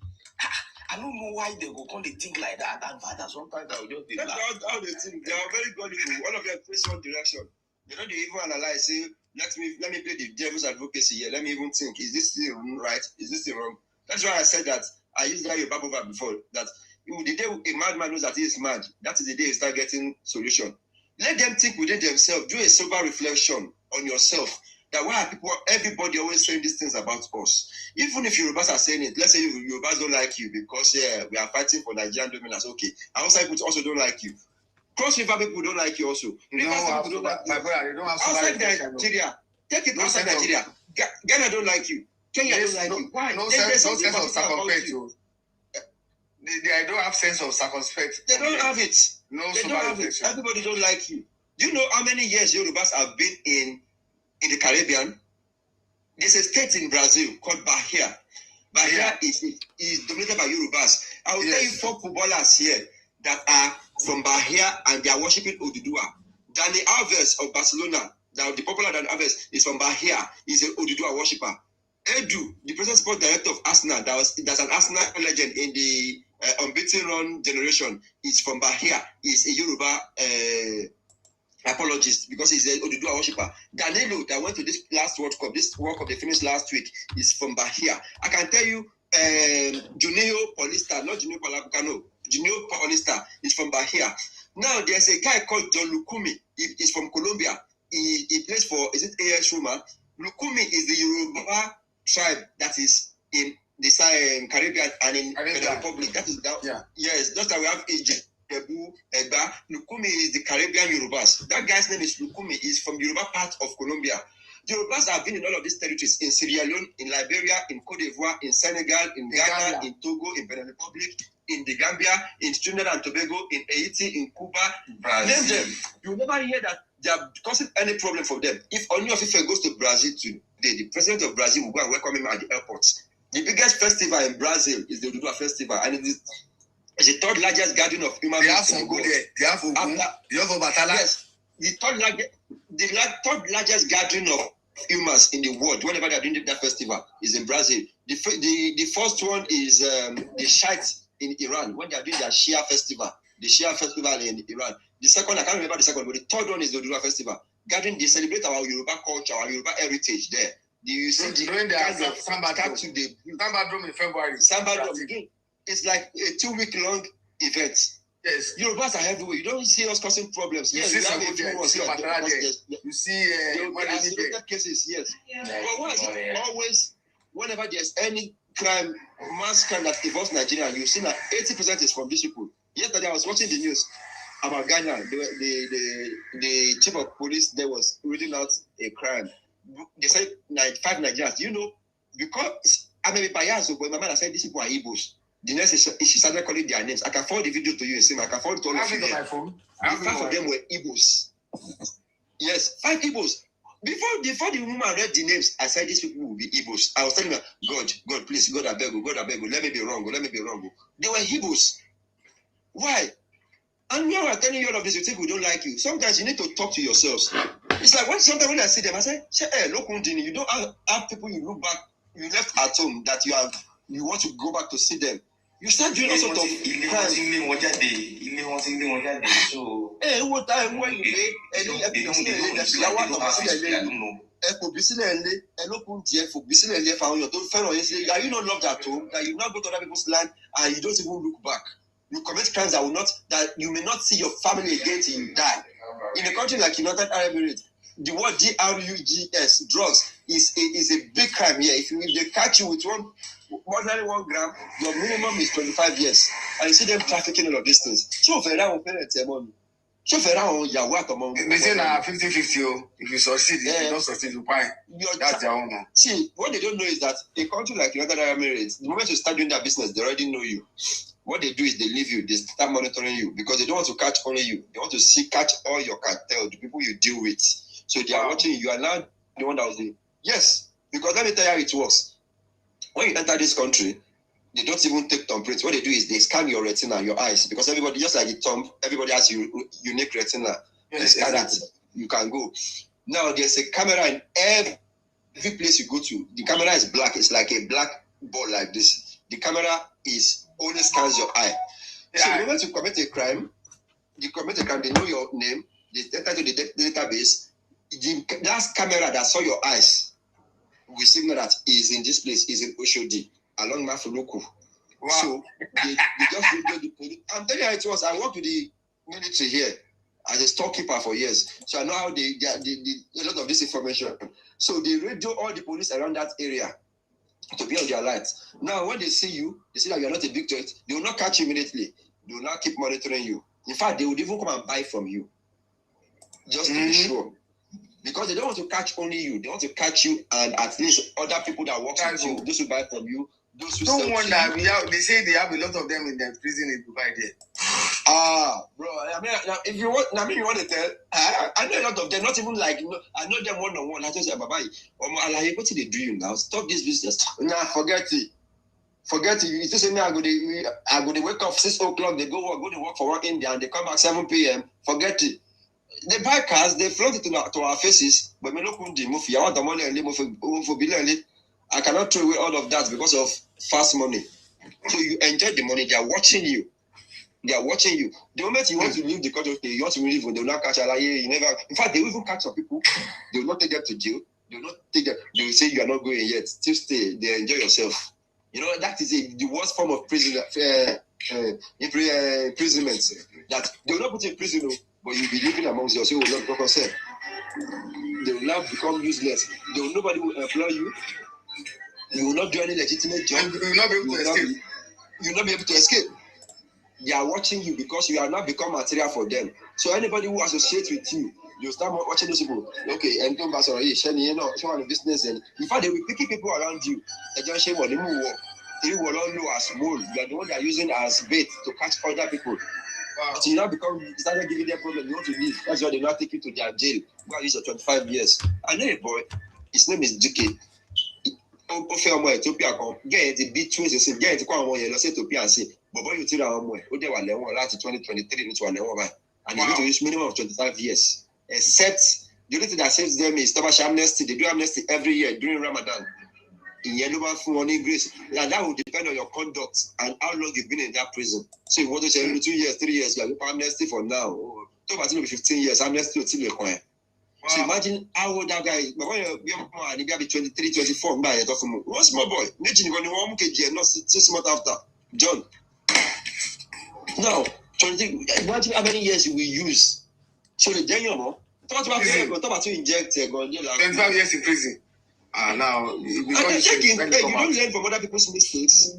I don't know why they go come they think like that. And father, sometimes I will just that's how they think. They are very gullible. All of them face one direction. They don't even analyze. Say let me play the devil's advocacy here. Let me even think, is this thing right? Is this thing wrong? That's why I said that I used that Yoruba proverb before, that the day a madman knows that he is mad, that is the day you start getting solution. Let them think within themselves. Do a sober reflection on yourself. That why are people, everybody always saying these things about us? Even if Yorubas are saying it, let's say Yorubas don't like you because we are fighting for Nigerian dominance. Okay, outside people also don't like you. Cross river people don't like you also. Rivers people don't like you. My brother, they don't have outside Nigeria, take it outside Nigeria. Ghana don't like you. Kenya don't like you. Why? No sense of circumspect. They don't have sense of circumspect. They don't have it. No, they don't have it. Everybody don't like you. Do you know how many years Yorubas have been in the Caribbean? There's a state in Brazil called Bahia. Bahia is dominated by Yorubas. I will tell you 4 footballers here that are from Bahia and they are worshiping Oduduwa. Dani Alves of Barcelona, the popular Dani Alves, is from Bahia. He's an Oduduwa worshipper. Edu, the present sport director of Arsenal, that's an Arsenal legend in the unbeaten run generation, is from Bahia. He's a Yoruba apologist because he's a Oduduwa worshipper. Danilo, that went to this last World Cup they finished last week, is from Bahia. I can tell you, Junio Paulista, not Junio Palabucano, Junio Paulista is from Bahia. Now there's a guy called John Lukumi. He's from Colombia. He plays for, is it AS Roma? Lukumi is the Yoruba tribe that is in the Caribbean and in the Republic. That is yes, just like we have Egypt. Egba. Lukumi is the Caribbean Yorubas. That guy's name is Lukumi. He's from Yoruba part of Colombia. The Yorubas have been in all of these territories, in Sierra Leone, in Liberia, in Cote d'Ivoire, in Senegal, in Ghana, in Togo, in Benin Republic, in the Gambia, in Trinidad and Tobago, in Haiti, in Cuba. Name them. You will never hear that they are causing any problem for them. If only if he goes to Brazil today, the president of Brazil will go and welcome him at the airport. The biggest festival in Brazil is the Oduduwa Festival, and it is the third largest gathering of human beings in the world. They have Ogun. You have Obatala. Yes, the third largest gathering of humans in the world, whenever they are doing that festival, is in Brazil. The first one is the Shiites in Iran, when they are doing their Shia festival. The Shia festival in Iran. The second, I can't remember the second, but the third one is the Oduduwa Festival. Gathering, they celebrate our Yoruba culture, our Yoruba heritage there. You see the kind of statue they Sambadrum in February. Sambadrum again. It's like a 2-week-long event. Yes. Yorubas are everywhere. You don't see us causing problems. Yes, you have a few ones here. You see isolated cases, yes. But why is it always, whenever there's any crime, mass crime that involves Nigeria, you see that 80% is from these people. Yesterday I was watching the news about Ghana. The chief of police there was reading out a crime. They said 5 Nigerians. You know, because I may be biased, but my mind said these people are Igbos. The next is she started calling their names. I can forward the video to you and see. I can forward to all of you. My phone. 5 of them were Igbos. Yes, 5 Igbos. Before the woman read the names, I said these people will be Igbos. I was telling her, God, please, God, I beg you, let me be wrong. They were Igbos. Why? And we are telling you all of this, you think we don't like you. Sometimes you need to talk to yourselves. It's like sometimes when I see them, I say, hey, look, you don't have people you look back, you left at home that you want to go back to see them. You start doing all sort of crimes. Hey, what time when you make any are you not loved at home? That you not go to other people's land and you don't even look back. You commit crimes that you may not see your family again till you die. In a country like United Arab Emirates, the word drugs, drugs, is a big crime here. If they catch you with more than 1 gram, your minimum is 25 years. And you see them trafficking all of these things. So for that, they say now 50-50. If you succeed, if you don't succeed, you pay. That's their own. See, what they don't know is that a country like United Arab Emirates, the moment you start doing that business, they already know you. What they do is they leave you, they start monitoring you because they don't want to catch only you. They want to catch all your cartel, the people you deal with. So they are watching you. You are now the one that was the yes. Because let me tell you how it works. When you enter this country, they don't even take thumbprints. What they do is they scan your retina, your eyes, because everybody, just like the thumb, everybody has unique retina. They scan it. You can go. Now there's a camera in every place you go to. The camera is black. It's like a black ball like this. The camera only scans your eye. Yeah. So the moment you commit a crime, they know your name, they enter to the database. the last camera that saw your eyes will signal that is in this place, is in Oshodi, along Mafuluku. Wow. So they just radio the police. I'm telling you how it was. I worked with the military here as a storekeeper for years. So I know how they a lot of this information. So they radio all the police around that area to be on their lights. Now, when they see you, they see that you are not a big threat, they will not catch you immediately. They will not keep monitoring you. In fact, they would even come and buy from you. Just to be sure. Because they don't want to catch only you. They want to catch you and at least other people that work with you, those who buy from you, those who don't wonder, they say they have a lot of them in the prison in Dubai there. Bro, I mean, if you want, I mean, you want to tell, I know a lot of them, not even like, I know them one-on-one. I just say, Baba, what did they do you now? Stop this business. Nah, forget it. Forget it. You just say, I go to wake up 6 o'clock, they go to work for 1 India, and they come back 7 p.m. Forget it. They buy cars, they flaunt it to our faces, but we don't move. I want the money and live. I cannot throw away all of that because of fast money. So you enjoy the money, they are watching you. They are watching you. The moment you want to leave the country, you want to leave, they will not catch you. You never. In fact, they will even catch some people. They will not take them to jail. They will not take them. They will say you are not going yet. Still stay. They enjoy yourself. You know that is the worst form of imprisonment. That they will not put you in prison, but you will be living amongst yourself. You will not become concerned. They will now become useless. Nobody will employ you. You will not do any legitimate job. You will not be able to escape. You will not be able to escape. They are watching you because you are not become material for them. So anybody who associates with you, you start watching those people. Okay, and come back. Sorry, show the business. And in fact, they will pick people around you. They just say, "Well, they will all know as small. You are the one they are using as bait to catch other people." Wow. But you now started giving them problem. You want to leave. That's why they now take you to their jail. Where is 25 years? I know a boy. His name is Duke. Ethiopia get the big twins get Ethiopia and say, but boy, you tell them they were 2023 and they need to use minimum of 25 years. Except the only thing that saves them is establish amnesty. They do amnesty every year during Ramadan. In Yellow money grace, and that will depend on your conduct and how long you've been in that prison. So you want to say 2 years, 3 years, you have amnesty for now. Talk about 15 years, amnesty till you acquire. Wow. So imagine how old that guy is. But when you're 23, 24, one small boy, not 6 months after. John. Now, imagine how many years we use. So the Daniel, talk about to inject 25 years in prison. Now, you don't learn from other people's mistakes.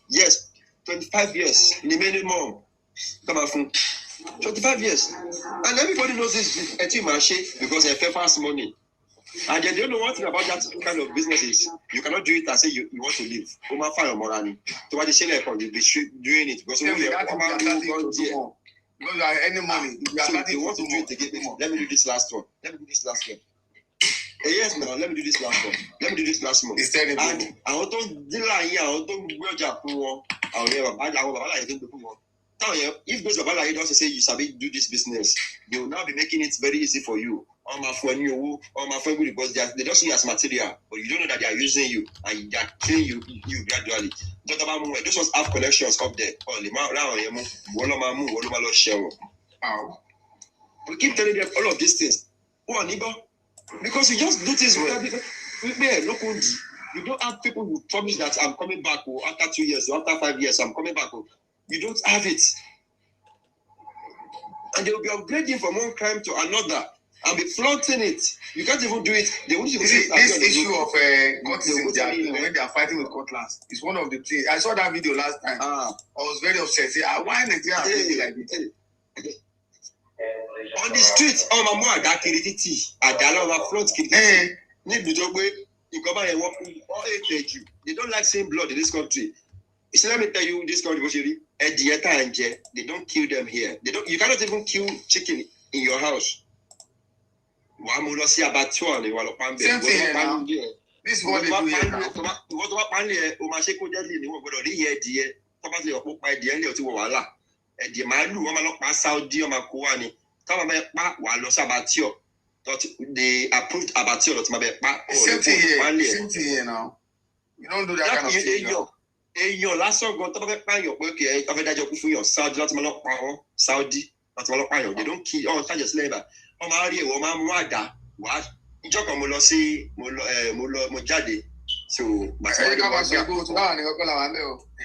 Yes, 25 years, the minimum. Come on, 25 years. And everybody knows this because they pay fast money. And they don't know one thing about that kind of businesses. You cannot do it and say you want to leave. You'll be doing it because any money. You want to do it again. Let me do this last one. Yes, man. Let me do this last one. It's terrible. And I want to deal if those Babalaye don't say you sabi do this business, they will now be making it very easy for you. Because they don't see you as material, but you don't know that they are using you and they are killing you gradually. Those ones have connections up there. We keep telling them all of these things. Because you just do things you don't have people who promise that I'm coming back after 2 years or after 5 years, I'm coming back. You don't have it. And they will be upgrading from one crime to another and be flaunting it. You can't even do it. They won't even this issue of courtism when they are fighting with cutlass is one of the things. I saw that video last time. I was very upset. Why Nigeria like this? On the streets, they don't like seeing blood in this country. So let me tell you, this country, they don't kill them here. You cannot even kill chicken in your house. Same thing here now. This is what they do here now. They approved abattoir. Same thing here now. You don't do that kind of thing. Èèyàn lásán gan tó bá fẹ́ pààyàn pé kí ẹ fẹ́ dájọ́ kú fún yàn Saudi láti máa lọ pa wọn Saudi láti máa lọ pààyàn they don't kill ọ̀hún ṣáàjẹ̀ sílẹ̀ ibà wọ́n máa rí ẹ̀wọ̀n máa mú àdá What? Ìjọ kan mo lọ sí mo jáde. So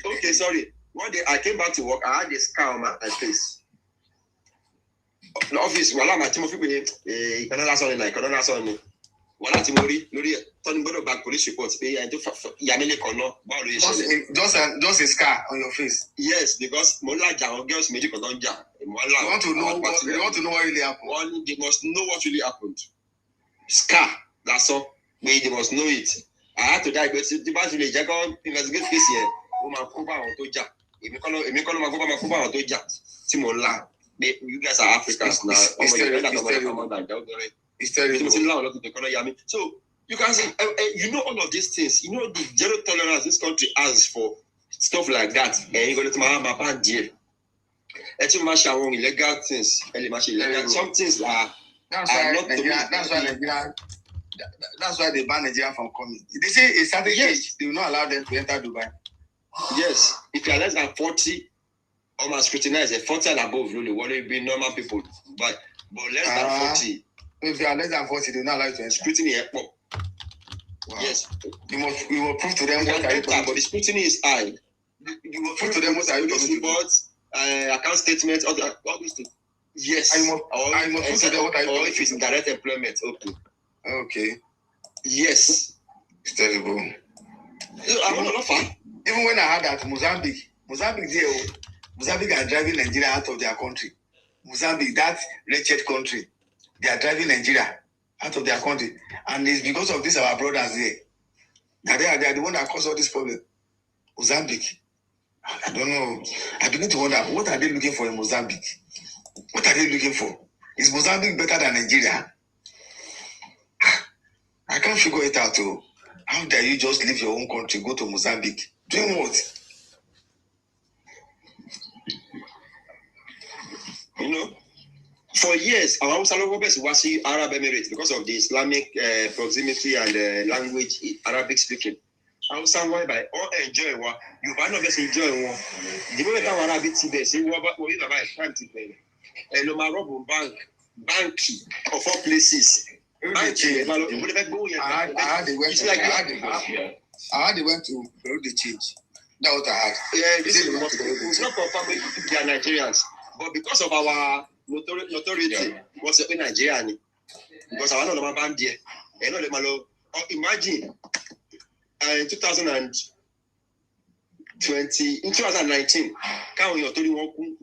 okay, sorry. One day I came back to work. I had a scar on my face. The office, wala ma tí mo fi pé ìkànnà lásán ni na ìkànnà lásán ni. Wala tí mo rí lórí Tony gbọ́dọ̀ back police report pé ẹni tó yamile kan náà báwo ló ṣe ṣẹlẹ̀. Just a scar on your face. Yes, because mo laja àwọn girls méjì kan tó ń jà. You want to know what really happened. One, they must know what really happened. Scar, that's all. They must know it. I had to die because the bad village, I go investigate this here. Oh my Kuba on Toja. If you call my Kuba on Toja, Simon you guys are Africans now. It's terrible. So you can say, you know all of these things. You know the zero tolerance this country has for stuff like that. And you're going to my band deal. Illegal things. Some things are not. That's why they ban Nigeria from coming. They say a certain age, they will not allow them to enter Dubai. Yes, if you are less than 40, or must scrutinize 40 and above, really, what will be normal people. But less than 40. If you are less than 40, they will not allow you to enter. Scrutiny airport. Wow. Yes. You will prove to them what are you doing. But the scrutiny is high. You will prove to them what are you doing. Reports, account statements, all these things. Yes. I must prove to them what are you doing. Or if it's in direct employment, okay. Okay. Yes. It's terrible. Even when I heard that Mozambique are driving Nigeria out of their country. Mozambique, that wretched country, they are driving Nigeria out of their country. And it's because of this, our brothers there. They are the one that caused all this problem. Mozambique. I don't know. I begin to wonder, what are they looking for in Mozambique? What are they looking for? Is Mozambique better than Nigeria? I can't figure it out. How dare you just leave your own country, go to Mozambique? Doing what? You know, for years, our Hausa was in Arab Emirates because of the Islamic proximity and language, Arabic speaking. Hausa by all enjoy what you might not just enjoy one. The moment our Arabic today, say what you buy a bank, and no matter bank of all places. I had they went to bureau de change. That's what I had. Yeah, this is it's not confirmed they are Nigerians, but because of our notoriety, was a Nigerian. Because I want to band there. You know the malo. Imagine in 2019, when you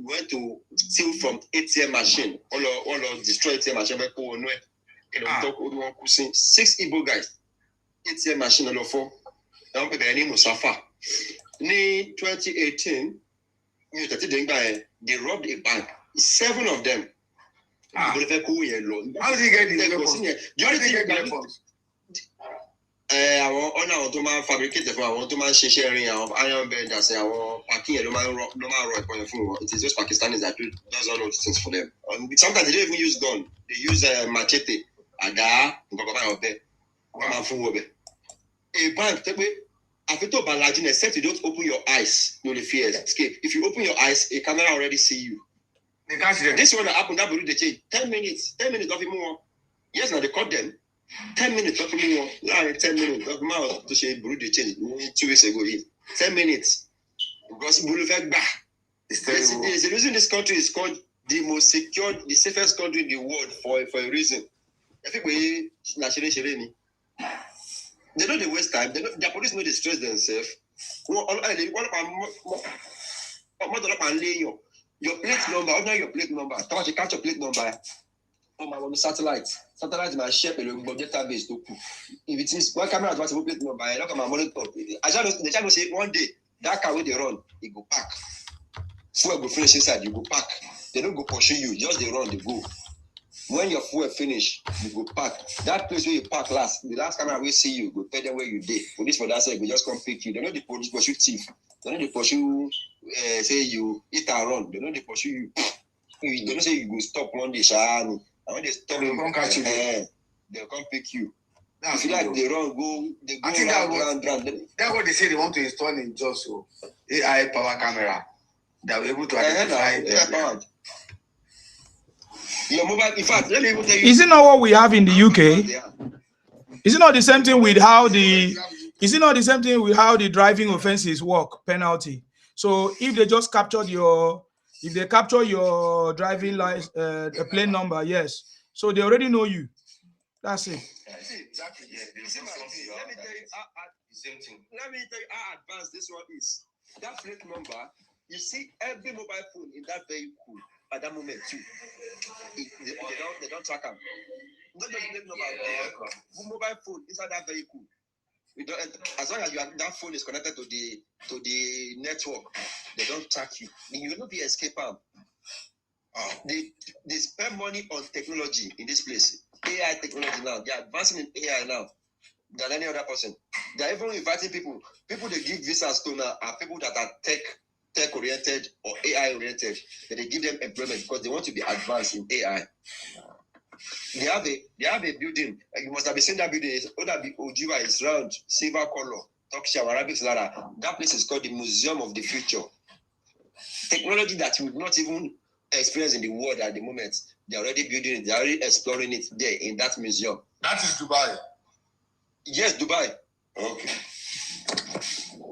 went to steal from ATM machine, all of destroy ATM machine. 6 Igbo guys, ATM machine all of 4. Now we name Musafa. In 2018, they robbed a bank. 7 of them. How did he get the weapons? Àwọn ọ̀nà àwọn tó máa ń fabricate fún àwọn tó máa ń ṣiṣẹ́ rin àwọn iron benders àwọn packing ló máa ń rọ ìpọ̀yẹ̀ fún wọn. It is those Pakistanis that does all those things for them. Sometimes they don't even use gun. They use machete. Àdá nǹkan kan báyọ̀ bẹ́ẹ̀ wọ́n máa fún wọn bẹ́ẹ̀. A bank tẹ́ pé àfitó balajin except you don't open your eyes you will fear escape. If you open your eyes a camera already see you. This one that happened that bureau de change 10 minutes nothing more. Yes na they caught them 10 minutes nothing more. Now 10 minutes nothing more to ṣe bureau de change 2 weeks ago 10 minutes because bureau fẹ́ gbà. There's the reason this country is called the most secure, the safest country in the world for a reason. I think we they know they waste time. They know their police know they stress themselves. Your plate number, ordinary your plate number. How much you catch your plate number? On my satellite. Satellite is my shape and database to if it is one camera advance plate number, I look at my monitor. I just the channel say one day that car where they run, it go pack. Fuel go finish inside, you go pack. They don't go pursue you, just they run, they go. When your fuel finish, you go park. That place where you park last, the last camera will see you, go tell them where you did. Police for that side, we just come pick you. They know the police pursue thief. They know they pursue, say you eat and run. They know they pursue you. They don't say you go stop one day, and when they stop, they'll come catch you. They'll come pick you. If you like, they run, they go. I think that's what they say they want to install in just so AI power camera that will be able to identify. Your mobile, in fact, let me even tell you. Is it not what we have in the UK? Is it not the same thing with how the driving offenses work, penalty? So if they just captured your driving license, plane number, yes. So they already know you. That's it. Exactly. Yeah, let me tell you the same thing. Let me tell you how advanced this one is. That plate number, you see every mobile phone in that vehicle at that moment too. They don't track them. Not just plate number, mobile phone inside that vehicle. We don't, as long as that phone is connected to the network, they don't track you. You will not be escapable. They spend money on technology in this place. AI technology now. They are advancing in AI now than any other person. They are even inviting people. People they give visas to now are people that are tech oriented or AI oriented. That they give them employment because they want to be advanced in AI. They have a building. You must have seen that building. It's Ojiwa. It's round, silver color. Talks Arabic Lara. That place is called the Museum of the Future. Technology that you would not even experience in the world at the moment. They're already building it. They're already exploring it there in that museum. That is Dubai. Yes, Dubai. Okay.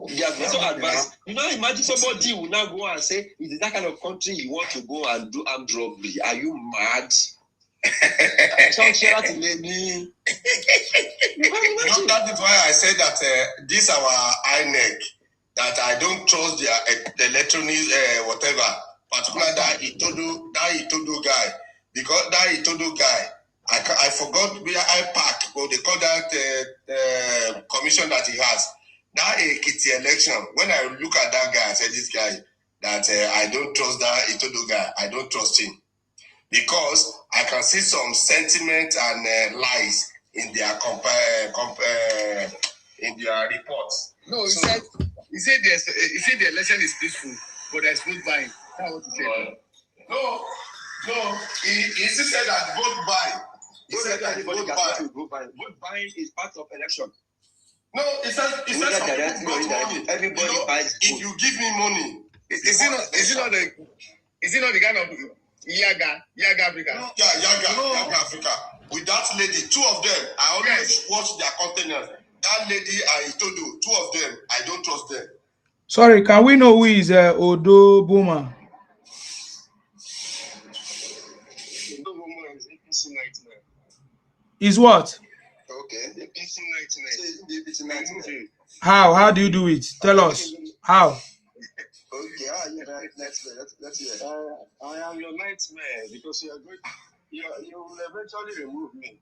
They are so advanced. You know, imagine somebody will now go and say, "Is it that kind of country you want to go and do armed robbery? Are you mad?" That is why I said that this our INEC, that I don't trust the electronic whatever, particularly that Itodo guy, because that Itodo guy, I forgot where I park, but they call that commission that he has. That Ekiti election, when I look at that guy, I said this guy that I don't trust that Itodo guy. I don't trust him. Because I can see some sentiment and lies in their in their reports. No, he said the election is peaceful, but there's vote buying. That's what he said. No. He said that vote buying. He said that vote buying. Vote buying is part of election. No, he said some people got money. Everybody buys. If you give me money, is it not the kind of Yaga Africa? No. Yeah, Yaga Africa. With that lady, two of them, I always watch their containers. That lady and Itodo, two of them, I don't trust them. Sorry, can we know who is Odo Boma? Odo Boma is APC 99. Is what? Okay. APC 99. How do you do it? Tell us. How? Okay, let's hear. I am your nightmare because you will eventually remove me.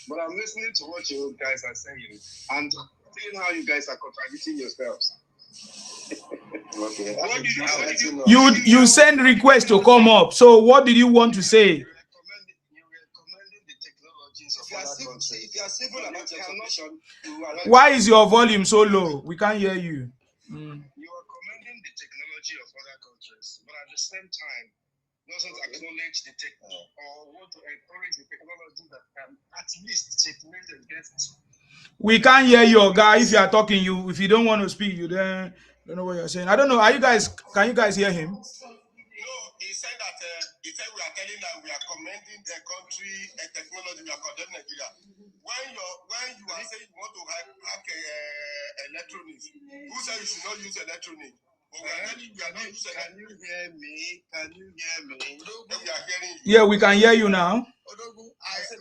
But I'm listening to what you guys are saying and seeing how you guys are contradicting yourselves. Okay. You send requests to come up. So what did you want to say? If you are civil about your submission, why is your volume so low? We can't hear you. You are commending the technology of other countries, but at the same time, doesn't acknowledge the technology or want to encourage the technology that can at least checkmate against. We can't hear you, guy. If you are talking, if you don't want to speak, you then don't know what you're saying. I don't know. Can you guys hear him? No, he said that we are telling that we are commending the country and technology, we are condemning Nigeria. When you are saying you want to hack electronics, who said you should not use electronics? But we are telling you are not using. Can you hear me? We are hearing you. Yeah, we can hear you now. It's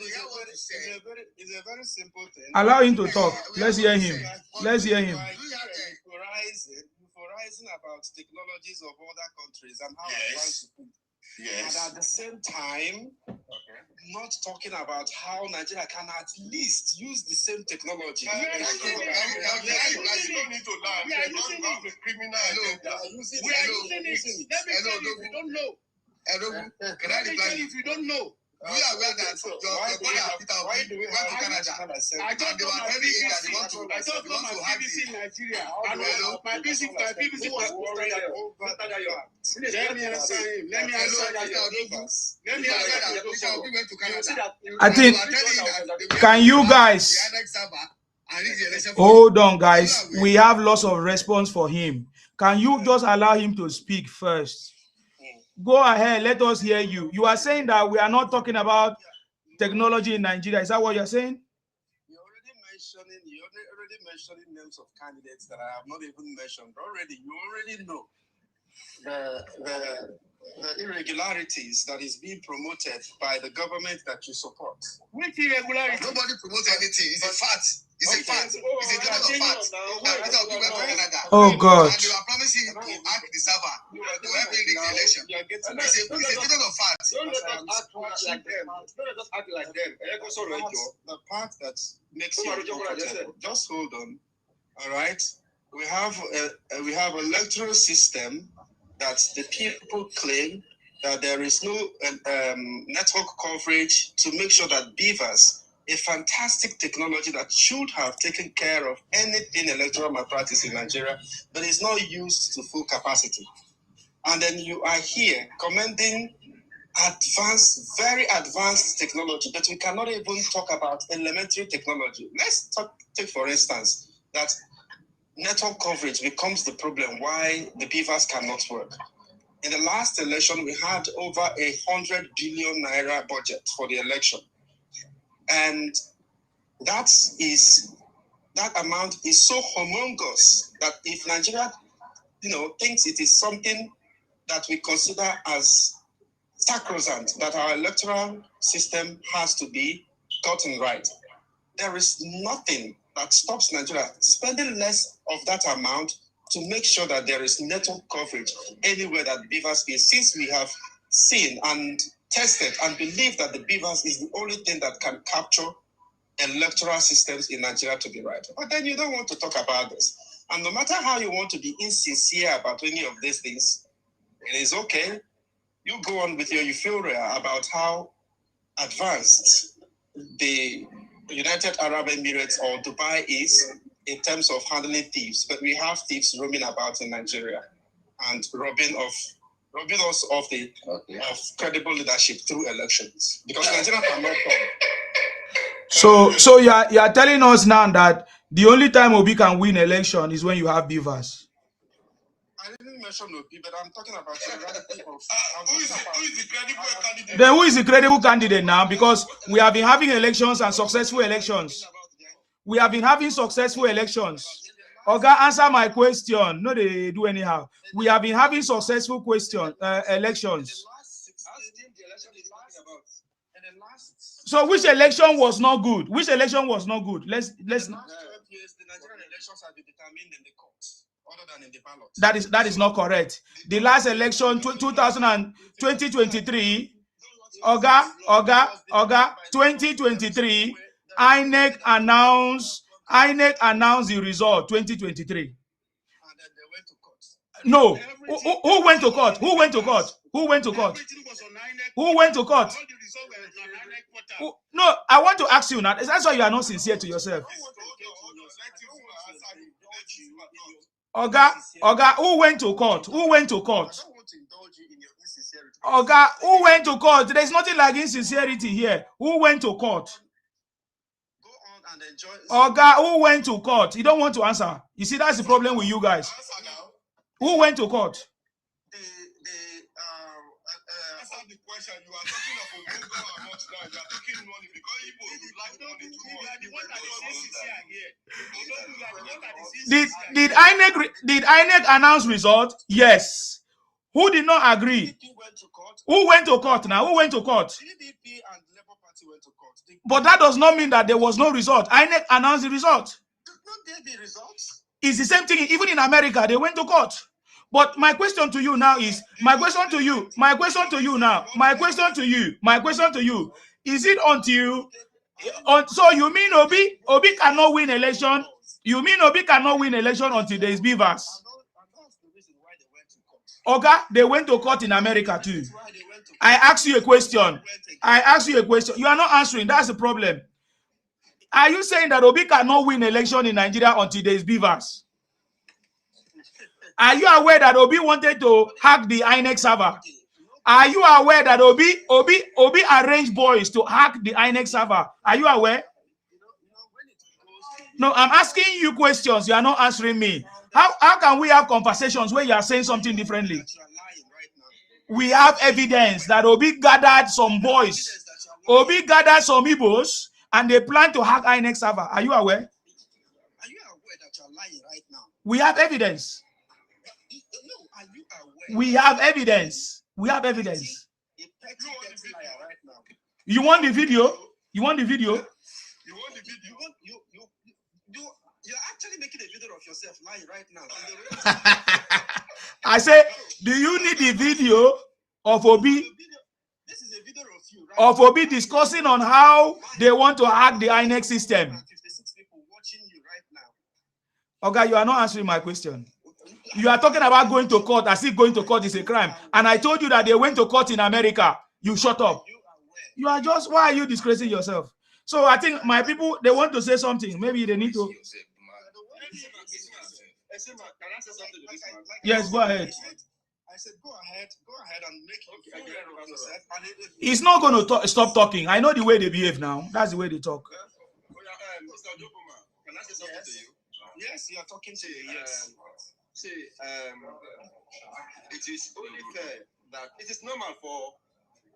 a very simple thing. Allow him to talk. Let's hear him. Euphorizing about technologies of other countries and how advanced it is. Yes. And at the same time, not talking about how Nigeria can at least use the same technology. You don't need to lie. You have a criminal agenda. We are using it. Let me tell you if you don't know. Can I reply? If you don't know. We are aware that why do we have Canada? I don't know my BBC in Nigeria. My BBC was worried over. Let me answer him. I think, can you guys hold on, guys? We have lots of response for him. Can you just allow him to speak first? Go ahead. Let us hear you. You are saying that we are not talking about technology in Nigeria. Is that what you're saying? You're already mentioning names of candidates that I have not even mentioned. You already know the irregularities that is being promoted by the government that you support. Which irregularity? Nobody promotes anything. It's a fact. It's a fact. It's a total fact. Oh God. And they were promising to hack the server to help me rig the election. It's a total fact. Don't let us act like them. The part that makes you uncomfortable. Just hold on. All right. We have an electoral system that the people claim that there is no network coverage to make sure that beavers, a fantastic technology that should have taken care of anything electoral malpractice in Nigeria, but is not used to full capacity. And then you are here commending very advanced technology, but we cannot even talk about elementary technology. Take for instance that network coverage becomes the problem why the beavers cannot work. In the last election, we had over 100 billion naira budget for the election. And that amount is so humongous that if Nigeria, thinks it is something that we consider as sacrosanct, that our electoral system has to be gotten right, there is nothing that stops Nigeria spending less of that amount to make sure that there is network coverage anywhere that beavers is, since we have seen and tested and believe that the beavers is the only thing that can capture electoral systems in Nigeria to be right. But then you don't want to talk about this. And no matter how you want to be insincere about any of these things, it is okay. You go on with your euphoria about how advanced the United Arab Emirates or Dubai is in terms of handling thieves. But we have thieves roaming about in Nigeria and robbing us of credible leadership through elections. Because Nigeria cannot come. So you are telling us now that the only time Obi can win election is when you have beavers. I didn't mention Obi, but I'm talking about the reality of who is the credible candidate? Then who is the credible candidate now? Because we have been having elections and successful elections. We have been having successful elections. Oga, answer my question. No, they do anyhow. We have been having successful elections. So which election was not good? Which election was not good? Let's. The Nigerian elections have been determined in the courts, other than in the ballot. That is not correct. The last election, 2023, Oga, 2023, INEC announced the result 2023. No, who went to court? Who went to court? Who went to court? Who went to court? No, I want to ask you now. That's why you are not sincere to yourself. Oga, who went to court? Who went to court? Oga, who went to court? There's nothing like insincerity here. Who went to court? Oga, who went to court? You don't want to answer. You see, that's the problem with you guys. Who went to court? Answer the question. You are talking of Ogungo and not now. You are taking money because Igbo would like money too much. Did INEC announce result? Yes. Who did not agree? Who went to court now? Who went to court? PDP and Labour Party went to court. But that does not mean that there was no result. INEC announced the result. Did not there be results? It's the same thing. Even in America, they went to court. But my question to you now is, my question to you, is it until, so you mean Obi cannot win election? You mean Obi cannot win election until there is beavers? Okay, they went to court in America too. I asked you a question. You are not answering. That's the problem. Are you saying that Obi cannot win election in Nigeria until there is beavers? Are you aware that Obi wanted to hack the INEC server? Are you aware that Obi arranged boys to hack the INEC server? Are you aware? No, I'm asking you questions. You are not answering me. How can we have conversations where you are saying something differently? We have evidence that Obi gathered some boys. Obi gathered some Igbos, and they plan to hack INEX server. Are you aware? Are you aware that you're lying right now? We have evidence. No, are you aware? We have evidence. We have evidence. Right now. You want the video? You want the video? You want the video? You're actually making a video of yourself lying right now. I say, do you need the video of Obi? This is a video of you, right? Of Obi discussing on how they want to hack the INEX system. 56 people watching you right now. Okay, you are not answering my question. You are talking about going to court as if going to court is a crime. And I told you that they went to court in America. You shut up. You are just, why are you disgracing yourself? So I think my people, they want to say something. Maybe they need to. Yes, go ahead. I said, go ahead and make yourself. He's not going to stop talking. I know the way they behave now. That's the way they talk. Mr. Joboma, can I say something to you? Yes, you are talking to you. Yes. See, it is only fair that it is normal for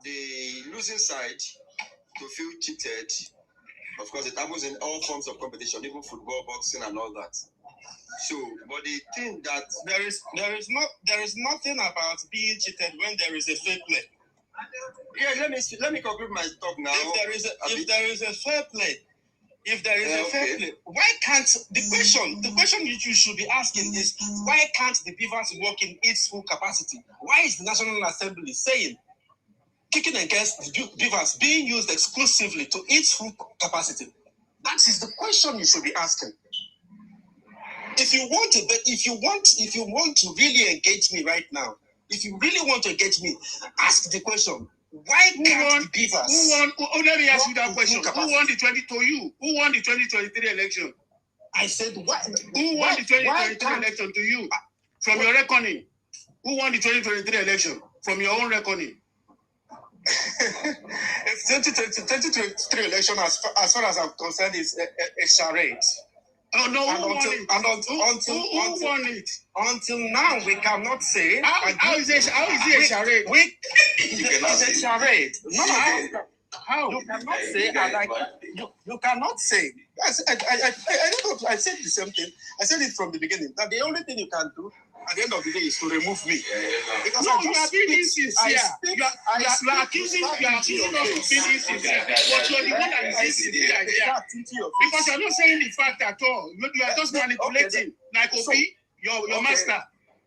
the losing side to feel cheated. Of course, it happens in all forms of competition, even football, boxing, and all that. So, but the thing that there is nothing about being cheated when there is a fair play. Yeah, let me conclude my talk now. If there is a fair play, fair play, why can't the question you should be asking is why can't the Beavers work in its full capacity? Why is the National Assembly saying kicking against the Beavers being used exclusively to its full capacity? That is the question you should be asking. If you want to really engage me right now, if you really want to engage me, ask the question. Why can't the Beavers? Let me ask you that question. Who won the 2023 election? I said, why? Who won the 2023 election to you? From your reckoning. Who won the 2023 election? From your own reckoning. If 2023 election, as far as I'm concerned, is a charade. Oh no! Who won it? Until now, we cannot say. How is it a charade? It's a charade. How? You cannot say. You cannot say. I said the same thing. I said it from the beginning. That the only thing you can do at the end of the day is to remove me. Because no, you are being insincere. You are accusing us of being insincere. But you are the one that is insincere here. Because you are not saying the fact at all. You are just manipulating. Like Obi, your master.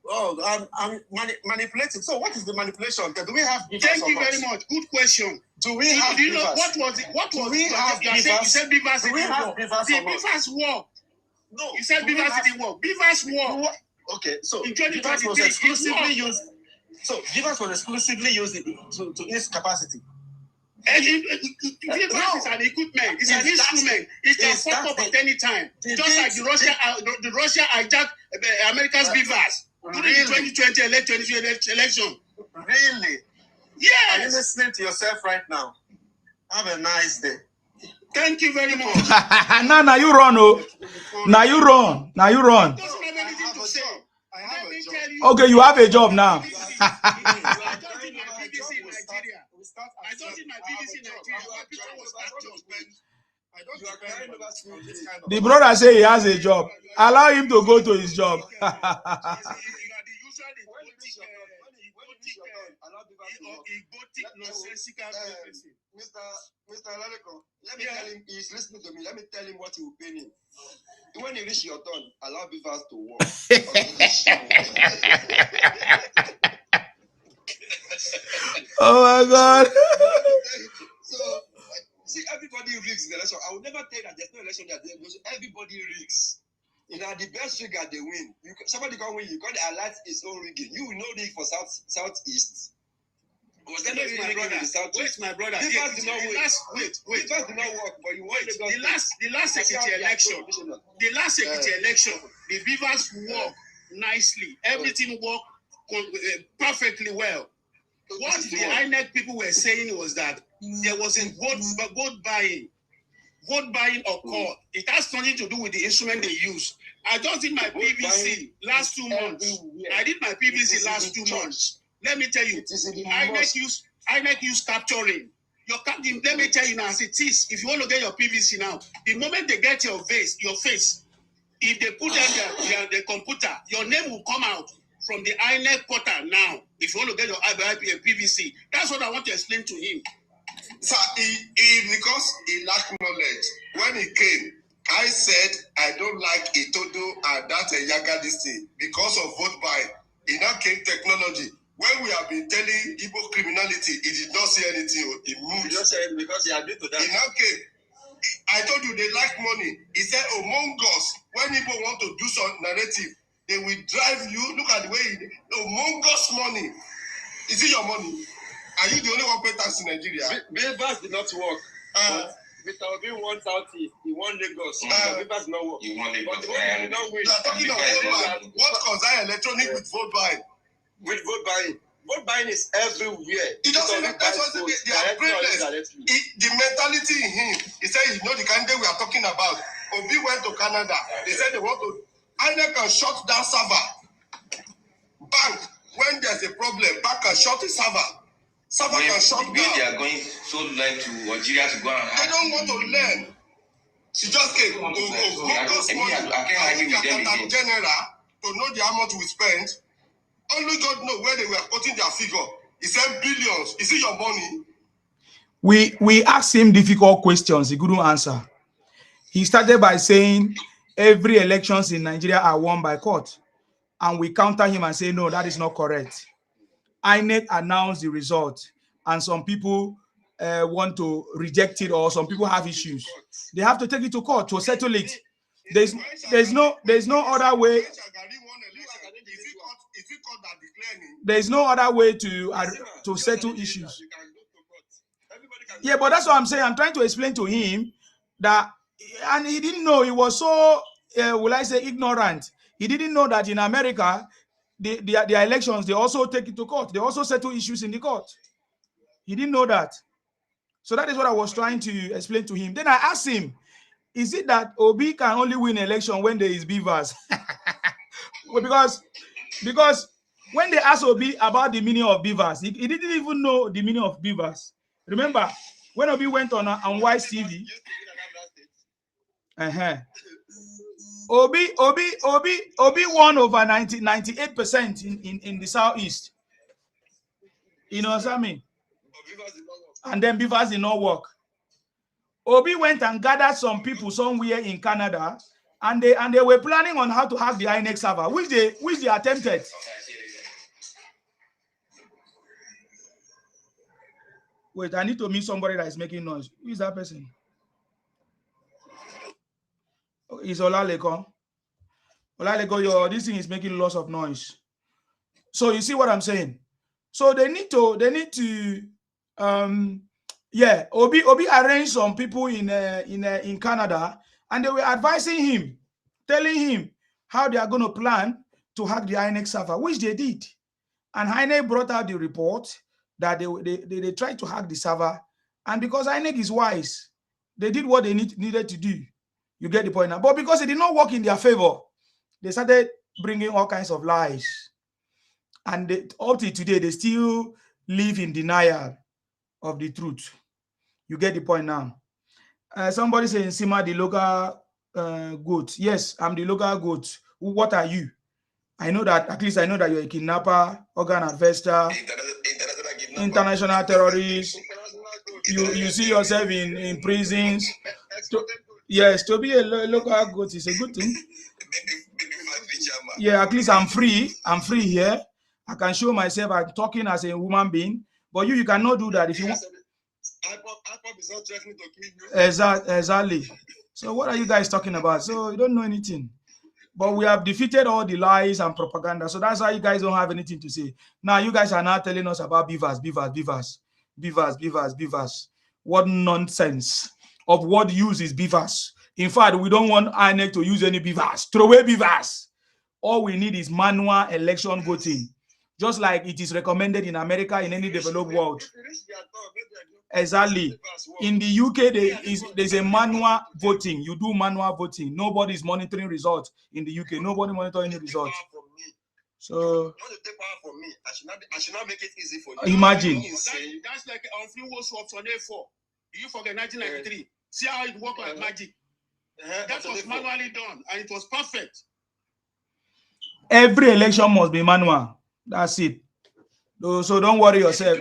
Oh, I'm manipulating. So what is the manipulation? Do we have beavers? Thank you very much. Good question. Do we have beavers? Know what was we have beavers? You said beavers do we have beavers? The beavers war. No. You said beavers didn't work. Beavers war. Okay, so beavers was exclusively used. So beavers was exclusively used to its capacity. Beavers is an equipment. It's an instrument. It can fuck up at any time. Just like the Russia hijacked America's beavers during the 2020 election. Really? Yes. Are you listening to yourself right now? Have a nice day. Thank you very much. Now you run, oh. Now you run. Doesn't have anything to say. Okay, you have a job now. I don't in my BBC in Nigeria. My picture was captured. The brother say he has a job. Allow him to go to his job. Mr. Alaleko, let me tell him, he's listening to me, let me tell him what he will pay him. When you reach your turn, allow beavers to walk. Oh my God. So, see, everybody rigs the election. I will never tell you that there's no election that everybody rigs. You know, the best rigger they win. Somebody can win, you can't alert his own rigging. You will know rig for southeast. Was that wait, my brother. Beavers do not wait. Beavers do not work, but you wait. The last secretary election, the Beavers work nicely. Everything worked perfectly well. What the INEC people were saying was that there was a vote buying occurred. It has nothing to do with the instrument they use. I just did my PVC last 2 months. I did my PVC last 2 months. Let me tell you, INEC use capturing. Let me tell you now, as it is, if you want to get your PVC now, the moment they get your face, if they put them their computer, your name will come out from the INEC portal now. If you want to get your PVC, that's what I want to explain to him. Sir, because he lacked knowledge. When he came, I said I don't like Itodo and that Yaga this thing because of vote buy. He now came technology. When we have been telling Igbo criminality, he did not say anything. He moved. He just said because he agreed to that. He now came. I told you they like money. He said, among us, when people want to do some narrative, they will drive you. Look at the way among us money. Is it your money? Are you the only one paying tax in Nigeria? Bivas did not work. Mr. Obi wants out. He won Lagos. Bivas did not work. You want Lagos? You are talking of vote buying. What concerns electronic with vote buying? With vote buying. Vote buying is everywhere. It doesn't they are brainless. The mentality in him, he said, you know the candidate we are talking about. Obi went to Canada. They said they want to. INEC can shut down server. Bank, when there's a problem, bank can shut the server. Server can shut down. They are going so like to Algeria to go and they don't want to learn. She just came to general to know the amount we spend. Only God knows where they were putting their figure. He said billions. Is it your money? We asked him difficult questions. He couldn't answer. He started by saying every elections in Nigeria are won by court. And we counter him and say, no, that is not correct. INEC announced the result. And some people want to reject it, or some people have issues. They have to take it to court to settle it. There's no other way. There's no other way to settle issues. Yeah, but that's what I'm saying. I'm trying to explain to him that, and he didn't know. He was so, will I say, ignorant. He didn't know that in America, their elections, they also take it to court. They also settle issues in the court. He didn't know that. So that is what I was trying to explain to him. Then I asked him, is it that Obi can only win election when there is beavers? Well, because when they asked Obi about the meaning of beavers, he didn't even know the meaning of beavers. Remember, when Obi went on Wise TV, Obi won over 98% in the southeast. You know what I mean? And then beavers did not work. Obi went and gathered some people somewhere in Canada, and they were planning on how to hack the INEC server, which they attempted. Wait, I need to meet somebody that is making noise. Who is that person? It's Olaleko. Olaleko, this thing is making lots of noise. So you see what I'm saying? So they need to Obi arranged some people in Canada, and they were advising him, telling him how they are going to plan to hack the INEC server, which they did. And INEC brought out the report that they tried to hack the server, and because INEC is wise, they did what they needed to do. You get the point now. But because it did not work in their favor, they started bringing all kinds of lies. And up to today, they still live in denial of the truth. You get the point now. Somebody saying, Sima, the local goat. Yes, I'm the local goat. What are you? I know that, at least I know that you're a kidnapper, organ harvester, international terrorist. You see yourself in prisons. Yes, to be a local goat is a good thing. Yeah, at least I'm free. I'm free here. I can show myself I'm talking as a human being. But you cannot do that if you want. Exactly. So what are you guys talking about? So you don't know anything. But we have defeated all the lies and propaganda. So that's why you guys don't have anything to say. Now you guys are now telling us about beavers. What nonsense. Of what use is beavers? In fact, we don't want INEC to use any beavers. Throw away beavers. All we need is manual election voting. Just like it is recommended in America, in any developed world. Exactly. In the UK, there's a manual voting. You do manual voting. Nobody is monitoring results in the UK. Nobody monitoring any results. So you want to take power from me. I should not make it easy for you. Imagine. That's like unfinished works on A4. You forget 1993. See how it worked like magic. That was manually done, and it was perfect. Every election must be manual. That's it. So don't worry yourself.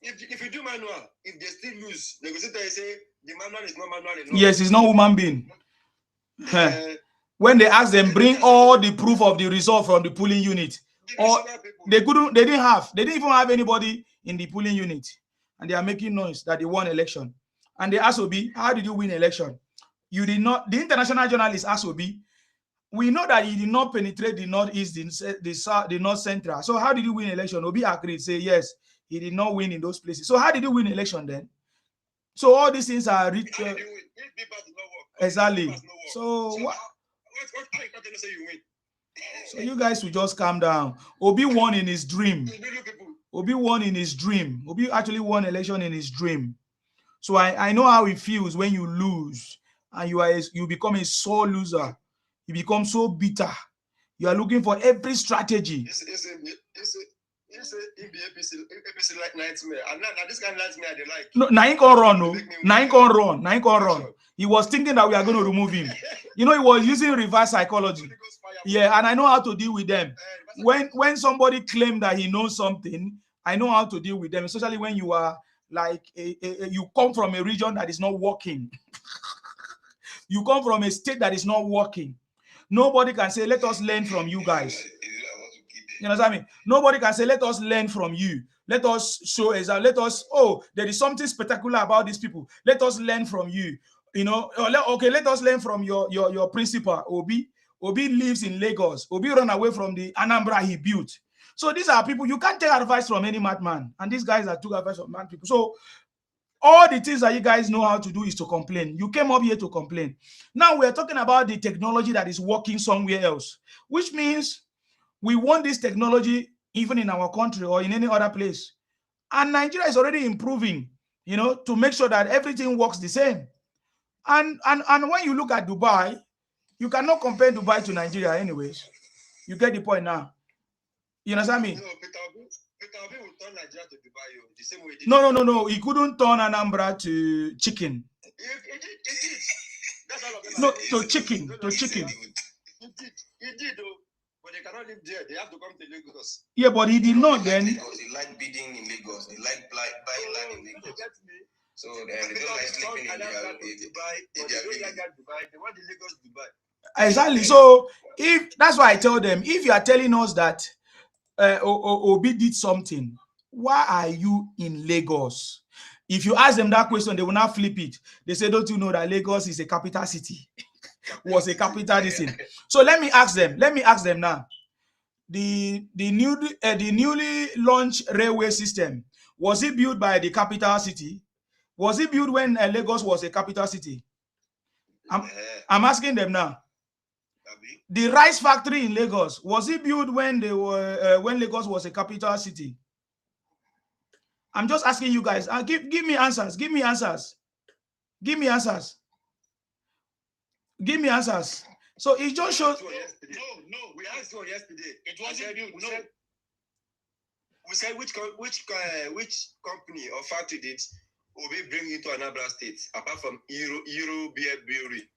If you do manual, if they still lose, they will say the manual is not manual enough. Yes, it's not human being. When they ask them, bring all the proof of the result from the polling unit, or they didn't even have anybody in the polling unit, and they are making noise that they won election. And they ask Obi, how did you win election? You did not. The international journalist asked Obi, we know that he did not penetrate the northeast, the south, the north central. So how did you win election? Obi agreed, say yes, he did not win in those places. So how did you win election then? So all these things are exactly. So what? So you guys will just calm down. Obi won in his dream. Obi won in his dream. Obi actually won election in his dream. So I know how it feels when you lose and you become a sore loser. You become so bitter. You are looking for every strategy. It's APC like nightmare. And this kind of nightmare they like. No, Nine can run. He was thinking that we are going to remove him. You know, he was using reverse psychology. Yeah, and I know how to deal with them. When somebody claims that he knows something, I know how to deal with them, especially when you are like you come from a region that is not working. You come from a state that is not working. Nobody can say, let us learn from you guys. You know what I mean? Nobody can say, let us learn from you. Let us show there is something spectacular about these people. Let us learn from you. You know, okay, let us learn from your principal, Obi. Obi lives in Lagos. Obi ran away from the Anambra he built. So these are people, you can't take advice from any madman. And these guys that took advice from mad people. So all the things that you guys know how to do is to complain. You came up here to complain. Now we're talking about the technology that is working somewhere else, which means we want this technology even in our country or in any other place. And Nigeria is already improving, you know, to make sure that everything works the same. And when you look at Dubai, you cannot compare Dubai to Nigeria anyways. You get the point now. You understand me? No, Peter Obi will turn Nigeria to Dubai the same way. No. He couldn't turn Anambra to chicken. He did. That's all of them. No, to chicken. He did, though. But they cannot live there. They have to come to Lagos. Yeah, but he did not then. He liked bidding in Lagos. He liked buying land in Lagos. So they don't like sleeping in Dubai. They don't like that Dubai. They want the Lagos Dubai. Exactly. So if that's why I tell them, if you are telling us that Obi did something, why are you in Lagos? If you ask them that question, they will not flip it. They say, don't you know that Lagos is a capital city? Was a capital city. So let me ask them now. The newly launched railway system, was it built by the capital city? Was it built when Lagos was a capital city? I'm asking them now. The rice factory in Lagos, was it built when Lagos was a capital city? I'm just asking you guys. Give me answers. Give me answers. So it just shows. No. We asked you yesterday. It wasn't built. No. We said which company or factory did Obi bring into Anambra State apart from Euro Beer Brewery?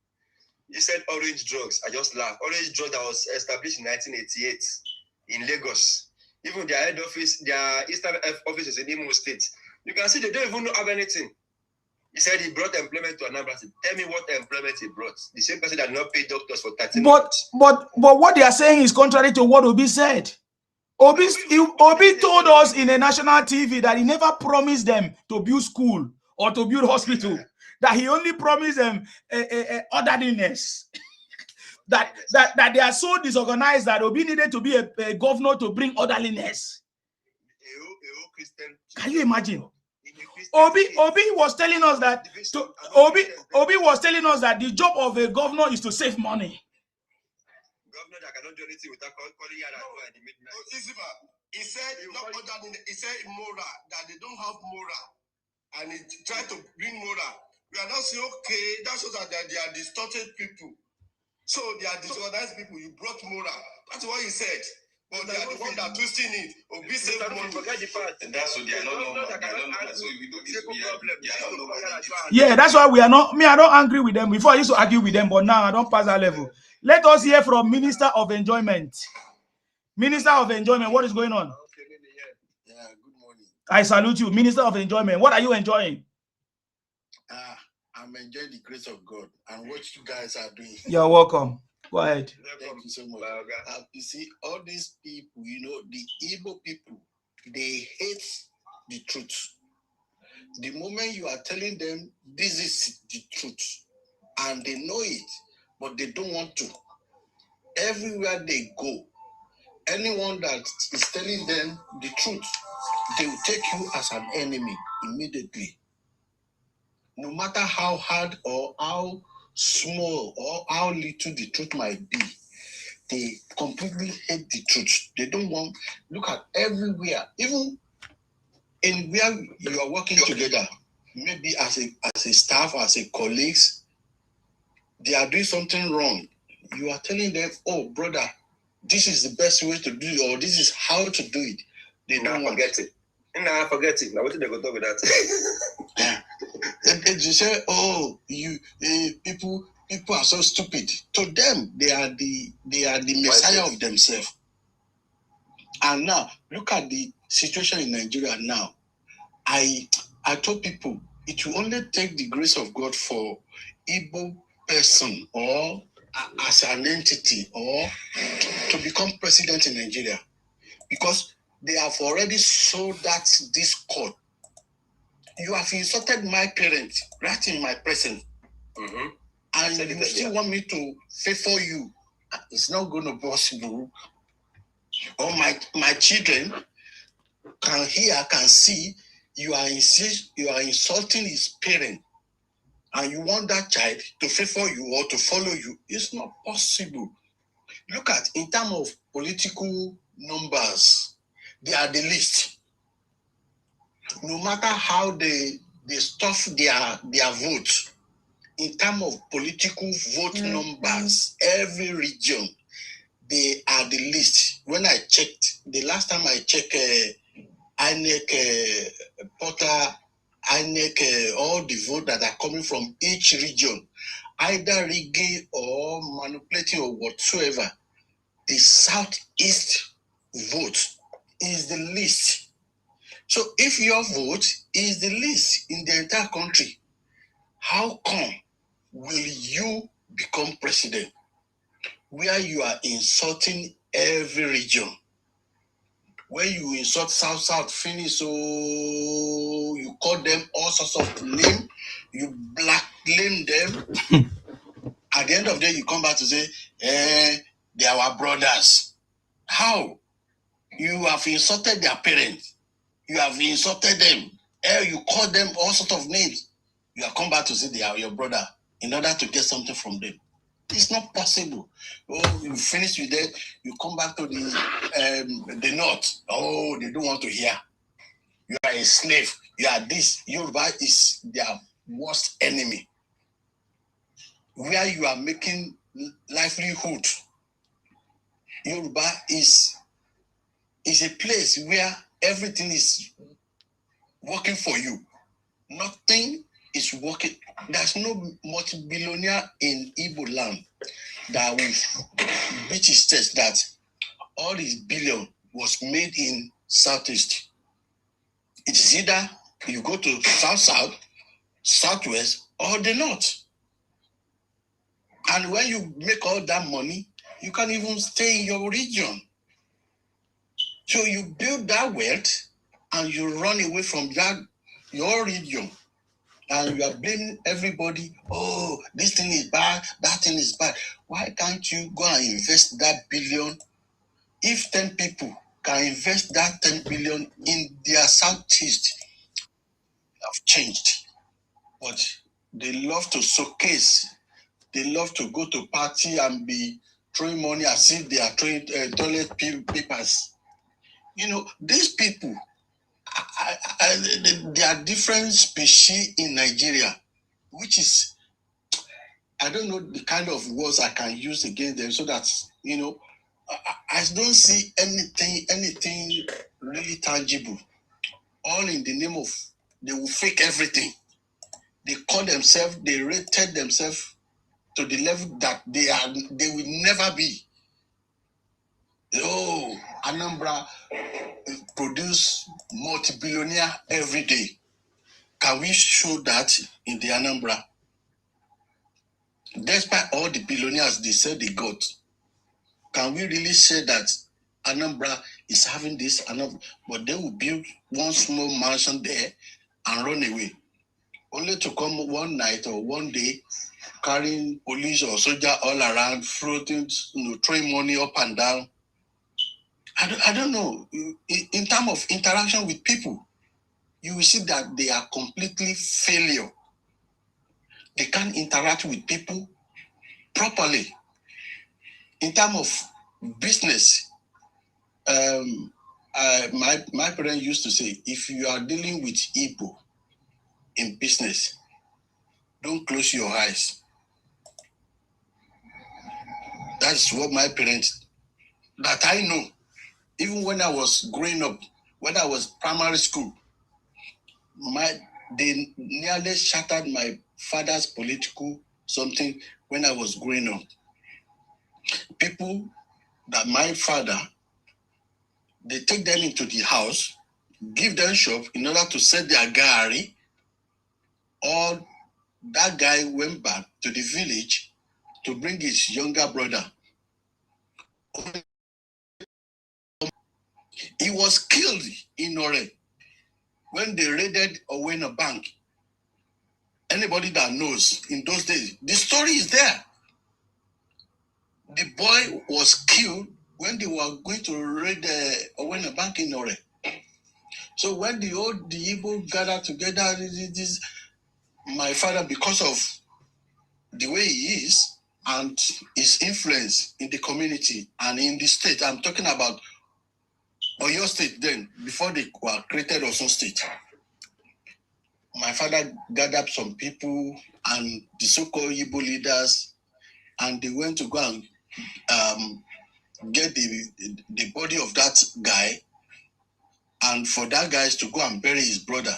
He said Orange Drugs. I just laughed. Orange Drugs that was established in 1988 in Lagos. Even their head office, their eastern office is in Imo State. You can see they don't even have anything. He said he brought employment to Anambra State. Tell me what employment he brought. The same person that did not pay doctors for 13 months. But what they are saying is contrary to what Obi said. Obi told us in a national TV that he never promised them to build school or to build hospital. That he only promised them orderliness. that they are so disorganized that Obi needed to be a governor to bring orderliness. Can you imagine? Obi was telling us that Obi was telling us that the job of a governor is to save money. Governor that cannot do anything without calling you at the midnight. He said not orderliness. He said moral, that they don't have moral, and he tried to bring moral. We are not saying okay. That shows that they are distorted people. So they are disorganized people. You brought moral. That's what he said. But they are the one that twisting it. Obi save money. Forget the part. That's what they are not normal. They are not normal. So we don't need to be Yeah, that's why we are not. Me, I don't angry with them. Before I used to argue with them, but now I don't pass that level. Let us hear from Minister of Enjoyment. Minister of Enjoyment, what is going on? Yeah, good morning. I salute you, Minister of Enjoyment. What are you enjoying? I'm enjoying the grace of God and what you guys are doing. You're welcome. Go ahead. Thank you so much. You see, all these people, the Igbo people, they hate the truth. The moment you are telling them this is the truth, and they know it, but they don't want to. Everywhere they go, anyone that is telling them the truth, they will take you as an enemy immediately. No matter how hard or how small or how little the truth might be, they completely hate the truth. They don't want, look at everywhere, even in where you are working together, maybe as a staff, as a colleagues, they are doing something wrong. You are telling them, oh, brother, this is the best way to do it, or this is how to do it. They don't forget it. Nah, forget it. Now what did they go talk with that? And you say, oh, people are so stupid. To them, they are the messiah of themselves. And now look at the situation in Nigeria now. I told people it will only take the grace of God for Igbo person or as an entity or to become president in Nigeria, because they have already sowed that discord. You have insulted my parents right in my presence, and you still want me to favor you. It's not going to be possible. Or my children can hear, can see you are insulting his parent, and you want that child to favor you or to follow you. It's not possible. Look at, in terms of political numbers, they are the least. No matter how they stuff their votes, in terms of political vote numbers, every region, they are the least. When I checked, the last time I checked INEC portal, INEC, all the votes that are coming from each region, either rigging or manipulating or whatsoever, the southeast vote is the least. So if your vote is the least in the entire country, how come will you become president where you are insulting every region? When you insult South, finish, so you call them all sorts of names, you blackmail them. At the end of the day, you come back to say, they are our brothers. How? You have insulted their parents. You have insulted them. You call them all sorts of names. You have come back to say they are your brother in order to get something from them. It's not possible. Oh, you finish with that, you come back to the north. Oh, they don't want to hear. You are a slave. You are this. Yoruba is their worst enemy. Where you are making livelihood, Yoruba is a place where everything is working for you. Nothing is working. There's no multi-billionaire in Igbo land that will beat his chest that all his billion was made in Southeast. It is either you go to South, Southwest, or the North. And when you make all that money, you can't even stay in your region. So you build that wealth and you run away from your region. And you are blaming everybody. Oh, this thing is bad, that thing is bad. Why can't you go and invest that billion? If 10 people can invest that 10 billion in their Southeast, have changed. But they love to showcase. They love to go to party and be throwing money as if they are throwing toilet papers. These people, they are different species in Nigeria, which is, I don't know the kind of words I can use against them so that, I don't see anything really tangible. All in the name of they will fake everything. They call themselves, they rated themselves to the level that they will never be. Oh, Anambra produce multi-billionaire every day. Can we show that in the Anambra? Despite all the billionaires they said they got, can we really say that Anambra is having this? But they will build one small mansion there and run away, only to come one night or one day carrying police or soldier all around, floating, throwing money up and down. I don't know. In terms of interaction with people, you will see that they are completely failure. They can't interact with people properly. In terms of business, my parents used to say, if you are dealing with Igbo in business, don't close your eyes. That's what my parents, that I know. Even when I was growing up, when I was primary school, they nearly shattered my father's political something when I was growing up. People that my father, they take them into the house, give them shop in order to sell their gari, or that guy went back to the village to bring his younger brother. He was killed in Ore when they raided Owena Bank. Anybody that knows in those days, the story is there. The boy was killed when they were going to raid Owena Bank in Ore. So when the Igbo gathered together, my father, because of the way he is and his influence in the community and in the state, I'm talking about Oyo State then, before they were created Osun State. My father gathered some people and the so-called Igbo leaders, and they went to go and get the body of that guy, and for that guy to go and bury his brother.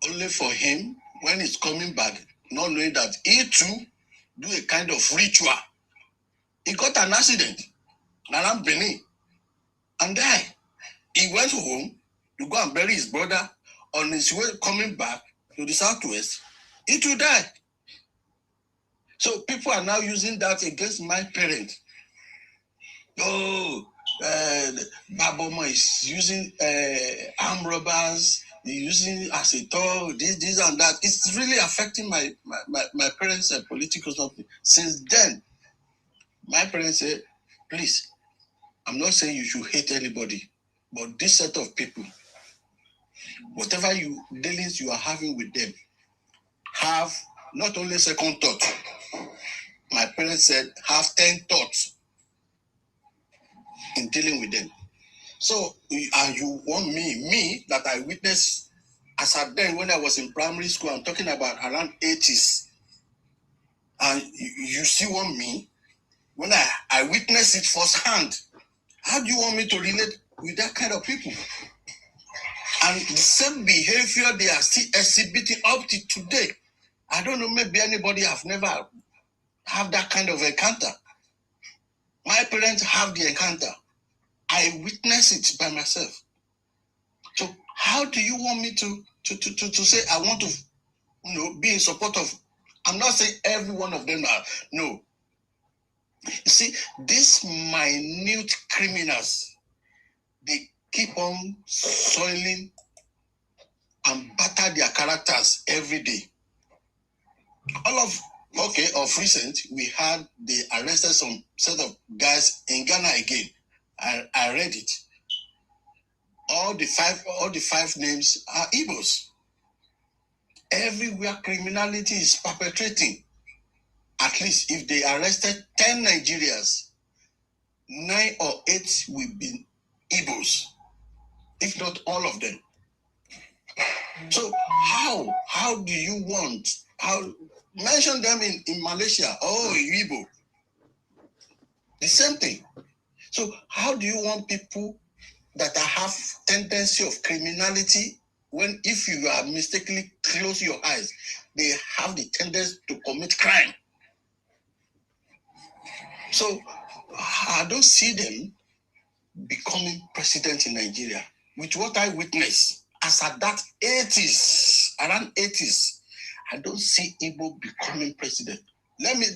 Only for him, when he's coming back, not knowing that he too do a kind of ritual. He got an accident around Benin and died. He went home to go and bury his brother. On his way coming back to the southwest, he too died. So people are now using that against my parents. Oh, Baboma is using armed robbers, using as a tool, this and that. It's really affecting my parents' political something. Since then, my parents say, please, I'm not saying you should hate anybody, but this set of people, whatever dealings you are having with them, have not only second thought. My parents said, have 10 thoughts in dealing with them. So, you want me that I witnessed as at then when I was in primary school, I'm talking about around 80s. And you still want me when I witnessed it firsthand. How do you want me to relate with that kind of people? And the same behavior they are still exhibiting up to today. I don't know, maybe anybody have never have that kind of encounter. My parents have the encounter. I witness it by myself. So how do you want me to say I want to be in support of? I'm not saying every one of them are. No. You see, these minute criminals, they keep on soiling and batter their characters every day. Of recent, we had they arrested some set of guys in Ghana again. I read it. All the five names are Igbos. Everywhere criminality is perpetrating. At least if they arrested 10 Nigerians, 9 or 8 will be Igbos, if not all of them. So how do you want? Mention them in Malaysia? Oh, Igbo. The same thing. So how do you want people that have tendency of criminality, when if you are mistakenly close your eyes, they have the tendency to commit crime? So I don't see them becoming president in Nigeria. With what I witnessed, as at that 80s, around 80s, I don't see Igbo becoming president. Let me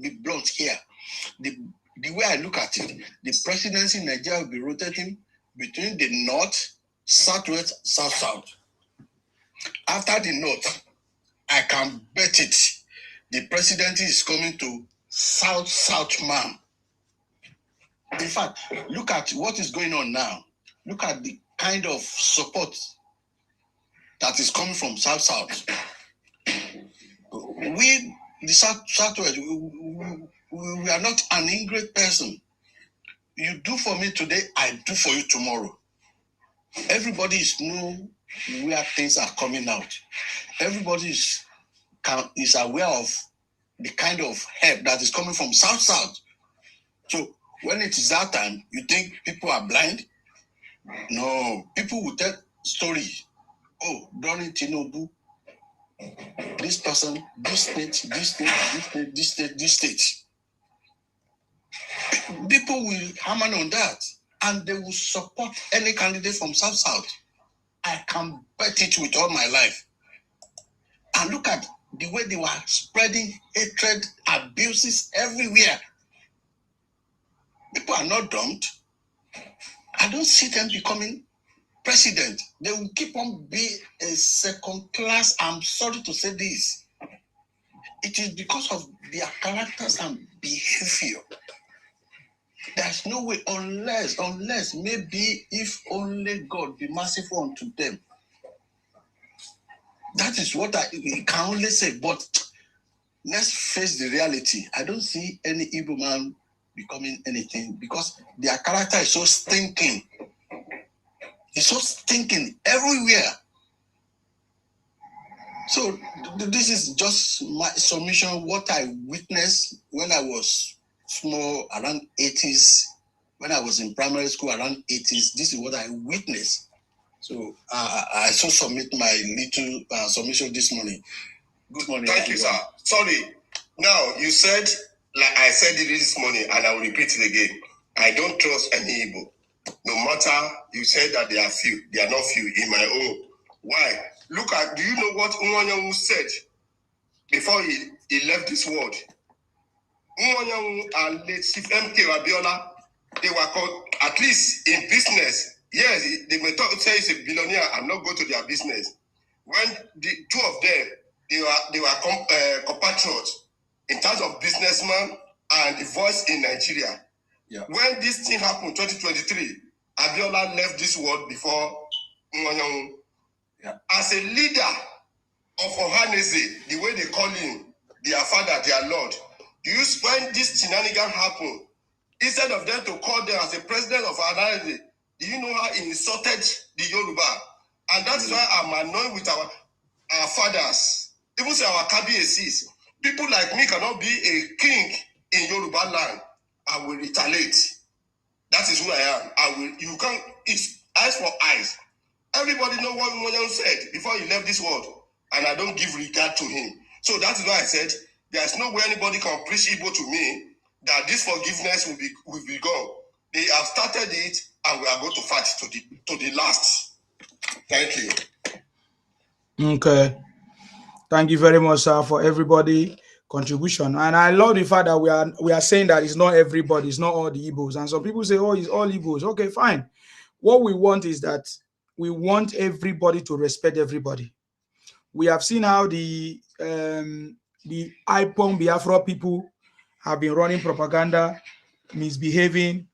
be blunt here. The way I look at it, the presidency in Nigeria will be rotating between the north, southwest, south. After the north, I can bet it, the presidency is coming to south man. In fact, look at what is going on now. Look at the kind of support that is coming from south. We, the southwest, we are not an ingrate person. You do for me today, I do for you tomorrow. Everybody is know where things are coming out. Everybody is aware of the kind of help that is coming from south. So when it is that time, you think people are blind? No, people will tell stories. Oh, during Tinubu, this person, this state. People will hammer on that, and they will support any candidate from south. I can bet it with all my life. And look at the way they were spreading hatred, abuses everywhere. People are not dumped. I don't see them becoming president. They will keep on being a second class. I'm sorry to say this. It is because of their characters and behavior. There's no way, unless maybe if only God be merciful unto them. That is what I can only say. But let's face the reality. I don't see any Igbo man becoming anything because their character is so stinking. It's so stinking everywhere. So this is just my submission, what I witnessed when I was small, around 80s, when I was in primary school, around 80s. This is what I witnessed. So I so submit my little submission this morning. Good morning. Thank you, sir. Sorry. Now, you said, like I said it this morning, and I will repeat it again. I don't trust any Igbo. No matter you said that they are few, they are not few in my own. Why? Look at, do you know what Nwanyanwu said before he left this world? Nwanyanwu and late Chief MK Abiola, they were called, at least in business. Yes, they may say he's a billionaire and not go to their business. When the two of them, they were compatriots in terms of businessman and the voice in Nigeria. Yeah. When this thing happened, 2023, Abiola left this world before Nwanyanwu. Yeah. As a leader of Ohanese, the way they call him, their father, their lord, when this shenanigan happened, instead of them to call them as a president of Ohanese, do you know how he insulted the Yoruba? And that's why I'm annoyed with our fathers, even say our KBACs. People like me cannot be a king in Yoruba land. I will retaliate. That is who I am. You can't, it's eyes for eyes. Everybody know what Moyan said before he left this world, and I don't give regard to him. So that is why I said there's no way anybody can preach Igbo to me that this forgiveness will be gone. They have started it, and we are going to fight to the last. Thank you. Okay. Thank you very much, sir, for everybody contribution. And I love the fact that we are saying that it's not everybody, it's not all the Igbos. And some people say, oh, it's all Igbos. Okay, fine. What we want is that we want everybody to respect everybody. We have seen how the IPOM Biafra people have been running propaganda, misbehaving.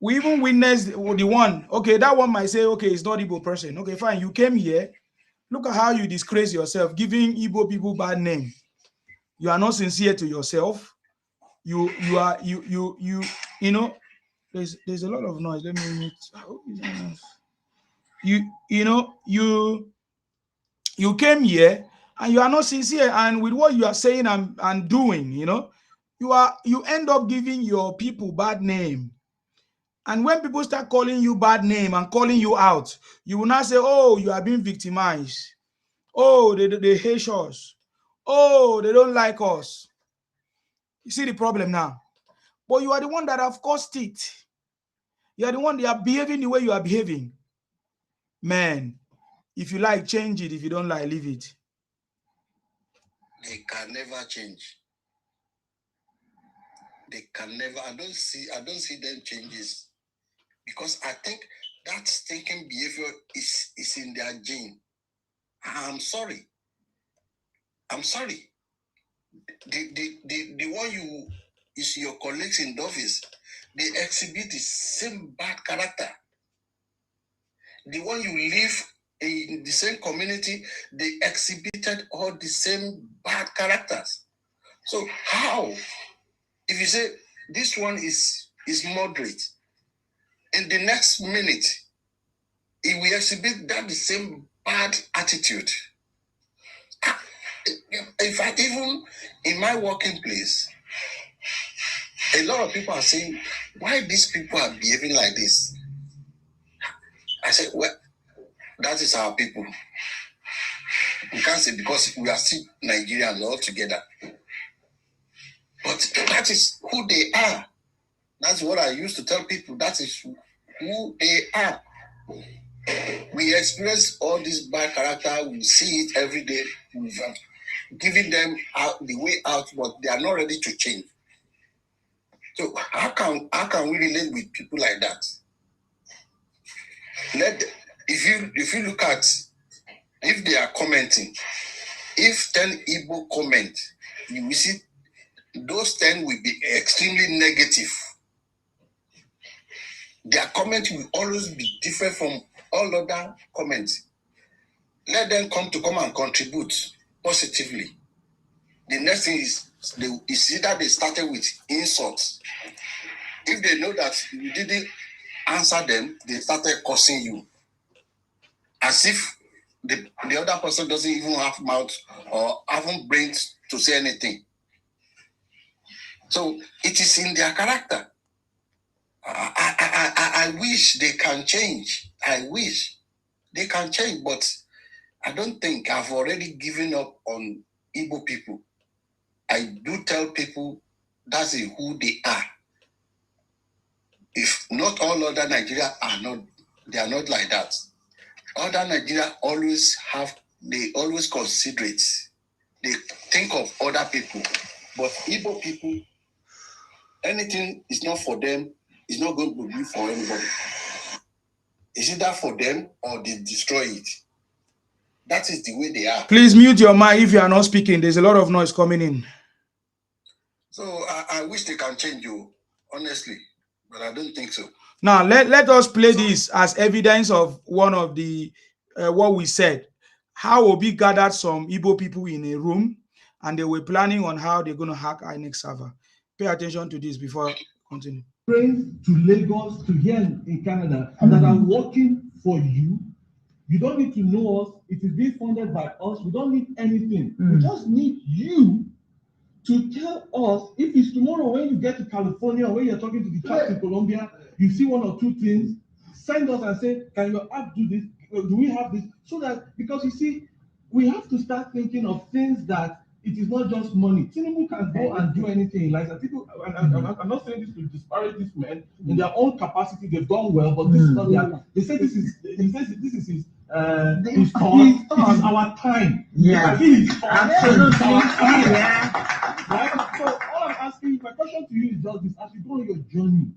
We even witnessed the one. Okay, that one might say, okay, it's not Igbo person. Okay, fine. You came here. Look at how you disgrace yourself, giving Igbo people bad name. You are not sincere to yourself. You know. There's a lot of noise. Let me mute. You came here and you are not sincere, and with what you are saying and doing, you end up giving your people bad name. And when people start calling you bad name and calling you out, you will not say, oh, you are being victimized. Oh, they hate us. Oh, they don't like us. You see the problem now. But you are the one that have caused it. You are the one that are behaving the way you are behaving. Man, if you like, change it. If you don't like, leave it. They can never change. They can never. I don't see them changes, because I think that stinking behavior is in their gene. I'm sorry. The one you see your colleagues in the office, they exhibit the same bad character. The one you live in the same community, they exhibited all the same bad characters. So how, if you say this one is moderate, in the next minute, it will exhibit that the same bad attitude. In fact, even in my working place, a lot of people are saying, why these people are behaving like this? I said, well, that is our people. We can't say because we are still Nigerians all together. But that is who they are. That's what I used to tell people. That is who they are. We experience all this bad character. We see it every day. We've given them out the way out, but they are not ready to change. So how can we relate with people like that? If you look at, if they are commenting, if 10 Igbo comment, you will see those 10 will be extremely negative. Their comment will always be different from all other comments. Let them come and contribute positively. The next thing is either they started with insults. If they know that you didn't answer them, they started cursing you. As if the other person doesn't even have mouth or haven't brains to say anything. So it is in their character. I wish they can change. I wish they can change, but I don't think I've already given up on Igbo people. I do tell people that's who they are. If not all other Nigeria they are not like that. Other Nigeria they always consider it. They think of other people. But Igbo people, anything is not for them, it's not going to be for anybody. It's either for them or they destroy it. That is the way they are. Please mute your mic if you are not speaking. There's a lot of noise coming in. So I wish they can change you, honestly, but I don't think so. Now let us play this as evidence of one of the what we said. How Obi gathered some Igbo people in a room, and they were planning on how they're going to hack INEC server. Pay attention to this before I continue. Friends to Lagos, to here in Canada, that are working for you. You don't need to know us. It is being funded by us. We don't need anything. We just need you to tell us if it's tomorrow when you get to California or when you're talking to the chaps in Colombia, you see one or two things, send us and say, can your app do this? Do we have this? So that, because you see, we have to start thinking of things that it is not just money. Tinubu can go and do anything. Like people, I'm not saying this to disparage these men. In their own capacity, they've done well, but this is not their. They say this is. He says this is his. His thought. This is our time. Yeah, absolutely. Our time. Yeah. Right? So all I'm asking, my question to you is just this: as you go on your journey,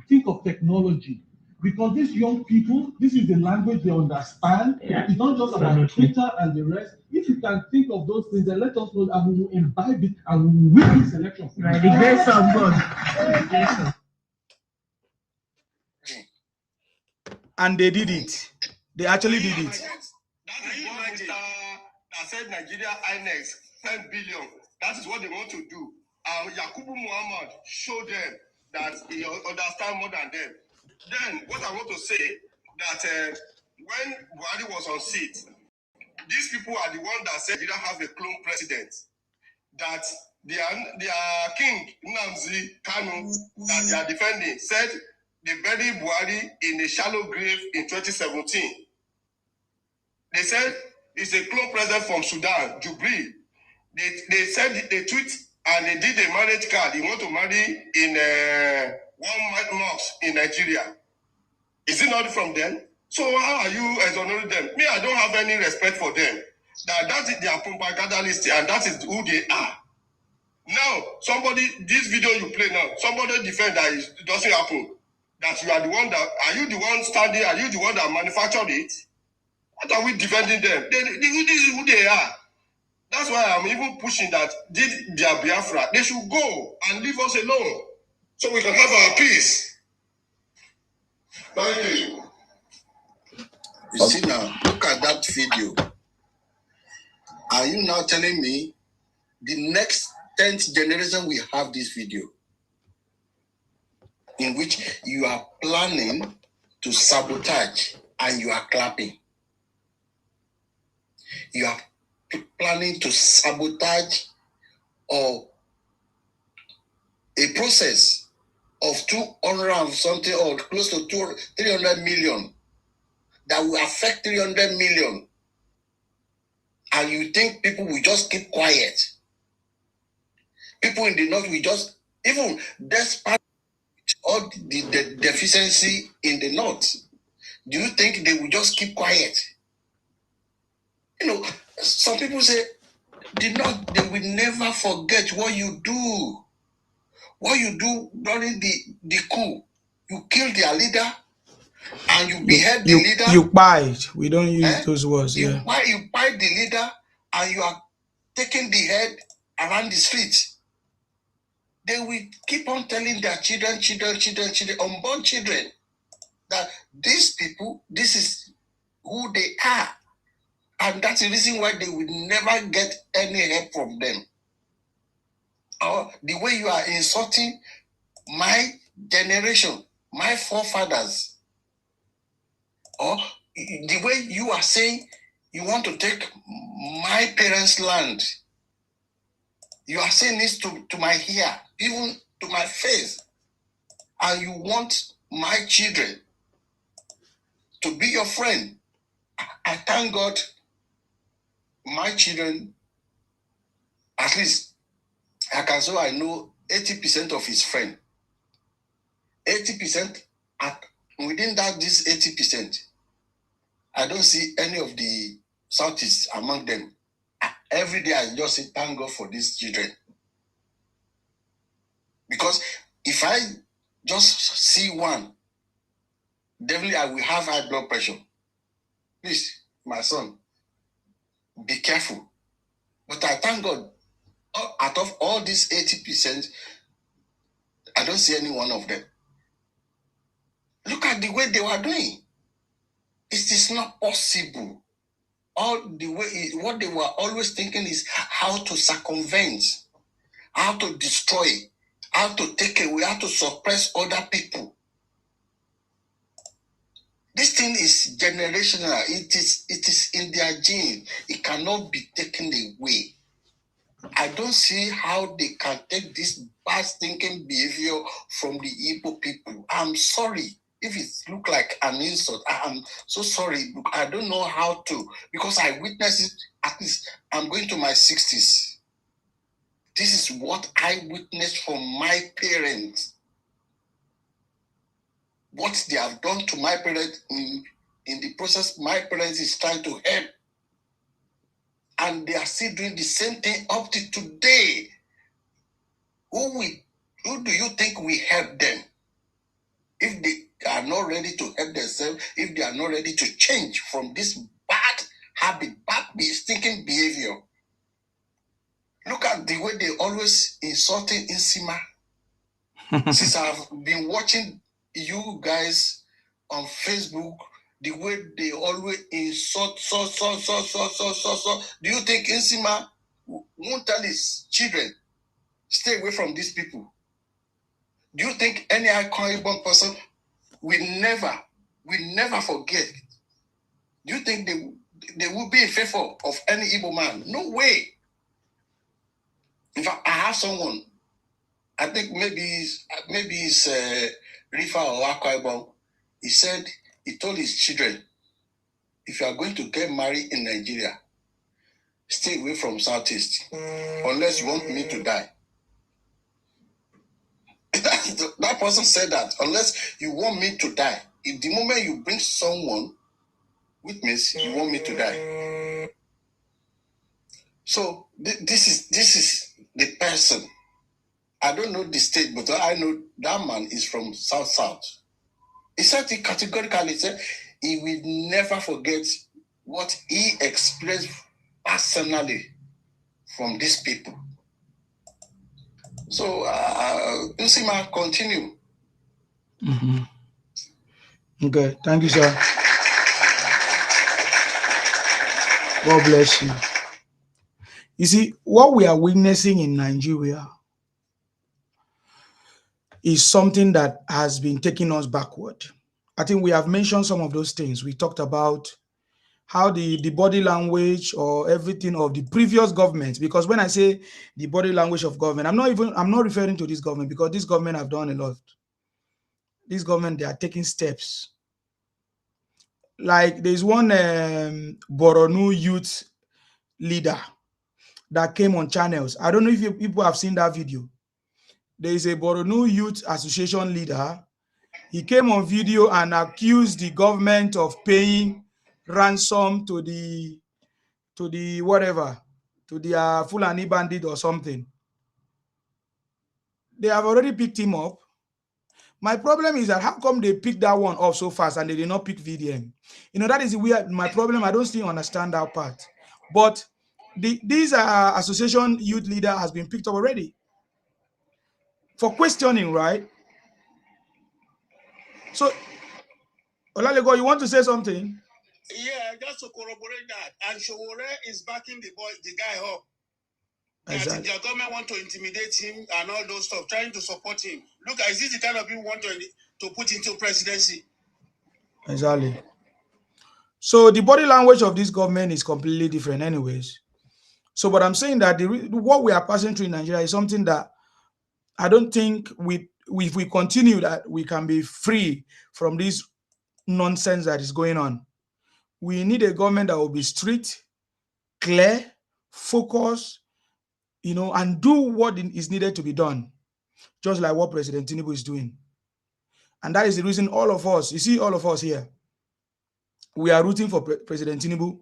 think of technology. Because these young people, this is the language they understand. Yeah. It's not just about Twitter and the rest. If you can think of those things, then let us know that we will imbibe it and we will win this election. Right, the grace of God. And they did it. They actually did it. That is what that said Nigeria INEC 10 billion. That is what they want to do. Yakubu Muhammad showed them that he understands more than them. Then, what I want to say, that when Buhari was on seat, these people are the ones that said they don't have a clone president. that their king, Nnamdi Kanu, that they are defending, said they buried Buhari in a shallow grave in 2017. They said it's a clone president from Sudan, Jubilee. They said they tweet and they did a marriage card. He want to marry in one mosque in Nigeria. Is it not from them? So how are you exonerating them? Me, I don't have any respect for them. That is their propagandist and that is who they are. Now, this video you play now, somebody defend that it doesn't happen. That you are the one that, are you the one standing, are you the one that manufactured it? What are we defending them? This is who they are. That's why I'm even pushing that their Biafra, they should go and leave us alone so we can have our peace. Thank you. You see now, look at that video. Are you now telling me the next 10th generation will have this video in which you are planning to sabotage and you are clapping? You are planning to sabotage or a process of 200 and something or close to 300 million that will affect 300 million. And you think people will just keep quiet? People in the north will just, even despite all the deficiency in the north, do you think they will just keep quiet? You know, some people say, they will never forget what you do. What you do during the coup. You kill their leader and you behead the leader. You bite. We don't use those words. You bite the leader and you are taking the head around the street. They will keep on telling their children, unborn children, that these people, this is who they are. And that's the reason why they will never get any help from them. Or the way you are insulting my generation, my forefathers, or the way you are saying you want to take my parents' land. You are saying this to my ear, even to my face, and you want my children to be your friend. I thank God my children, at least I can say I know 80% of his friend. 80%, within this 80%, I don't see any of the Southeast among them. Every day I just say, thank God for these children. Because if I just see one, definitely I will have high blood pressure. Please, my son, be careful. But I thank God, out of all these 80%, I don't see any one of them. Look at the way they were doing. It is not possible. All the way, what they were always thinking is how to circumvent, how to destroy, how to take away, how to suppress other people. This thing is generational. It is in their gene. It cannot be taken away. I don't see how they can take this bad thinking behavior from the Igbo people. I'm sorry if it look like an insult. I'm so sorry. I don't know how to, because I witnessed it. At least I'm going to my 60s. This is what I witnessed from my parents. What they have done to my parents in the process, my parents is trying to help. And they are still doing the same thing up to today. Who do you think will help them? If they are not ready to help themselves, if they are not ready to change from this bad habit, bad thinking behavior. Look at the way they always insulting Insima. Since I've been watching you guys on Facebook, the way they always insult, so. Do you think Insima won't tell his children, stay away from these people? Do you think any iconic person will never forget? Do you think they will be in favor of any Igbo man? No way. In fact, I have someone, I think maybe it's Rifa or Akwa Ibom. He said, he told his children, if you are going to get married in Nigeria, stay away from Southeast, unless you want me to die. That person said that, unless you want me to die. If the moment you bring someone, which means you want me to die. So this is the person. I don't know the state, but I know that man is from South. He said it categorically, he said he will never forget what he experienced personally from these people. So, Nsima, continue. Okay, thank you, sir. God bless you. You see, what we are witnessing in Nigeria is something that has been taking us backward. I think we have mentioned some of those things. We talked about how the body language or everything of the previous government, because when I say the body language of government, I'm not referring to this government, because this government have done a lot. This government, they are taking steps. Like there's one Boronu youth leader that came on channels. I don't know if people have seen that video. There is a Boronu Youth Association leader. He came on video and accused the government of paying ransom to the Fulani bandit or something. They have already picked him up. My problem is that how come they picked that one up so fast and they did not pick VDM? That is weird. My problem, I don't still understand that part. But these association youth leader has been picked up already for questioning, right? So, Olalego, you want to say something? Yeah, just to corroborate that. And Showore is backing the guy up. Exactly. That the government want to intimidate him and all those stuff, trying to support him. Look, is this the kind of people want to put into presidency? Exactly. So the body language of this government is completely different anyways. So, but I'm saying that what we are passing through in Nigeria is something that I don't think if we continue that we can be free from this nonsense that is going on. We need a government that will be strict, clear, focused, and do what is needed to be done, just like what President Tinubu is doing. And that is the reason all of us, you see all of us here, we are rooting for President Tinubu.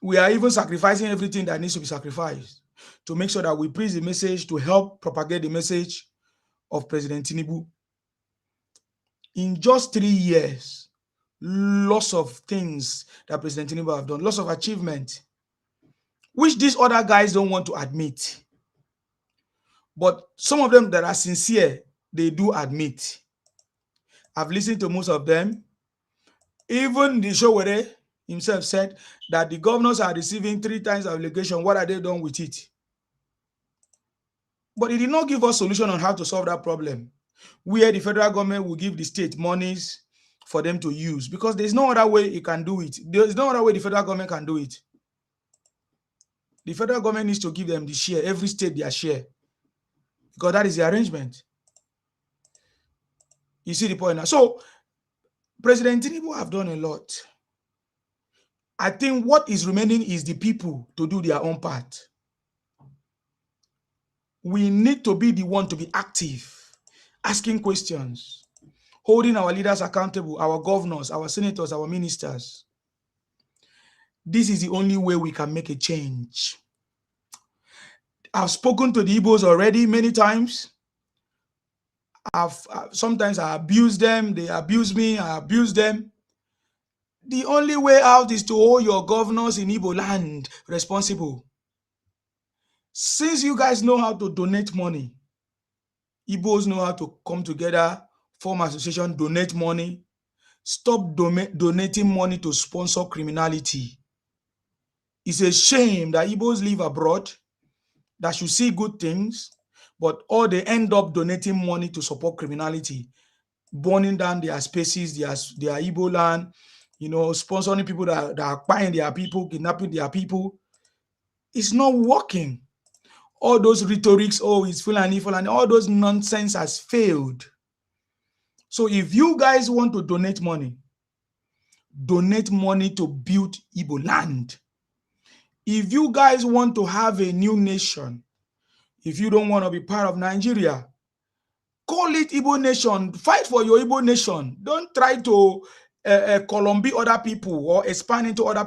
We are even sacrificing everything that needs to be sacrificed to make sure that we preach the message, to help propagate the message of President Tinubu. In just 3 years, lots of things that President Tinubu have done, lots of achievement, which these other guys don't want to admit. But some of them that are sincere, they do admit. I've listened to most of them. Even the Showore himself said that the governors are receiving 3 times obligation. What are they done with it? But he did not give us solution on how to solve that problem, where the federal government will give the state monies for them to use, because there's no other way it can do it. There's no other way the federal government can do it. The federal government needs to give them the share, every state their share, because that is the arrangement. You see the point now? So President Tinubu have done a lot. I think what is remaining is the people to do their own part. We need to be the one to be active, asking questions, holding our leaders accountable, our governors, our senators, our ministers. This is the only way we can make a change. I've spoken to the Igbos already many times. Sometimes I abuse them, they abuse me, I abuse them. The only way out is to hold your governors in Igbo land responsible. Since you guys know how to donate money, Igbos know how to come together, form association, donate money, stop donating money to sponsor criminality. It's a shame that Igbos live abroad, that should see good things, but all they end up donating money to support criminality, burning down their spaces, their Igbo land, sponsoring people that are buying their people, kidnapping their people. It's not working. All those rhetorics, oh, it's Fulani, Fulani, all those nonsense has failed. So if you guys want to donate money to build Igbo land. If you guys want to have a new nation, if you don't want to be part of Nigeria, call it Igbo nation. Fight for your Igbo nation. Don't try to Colombia other people or expand into other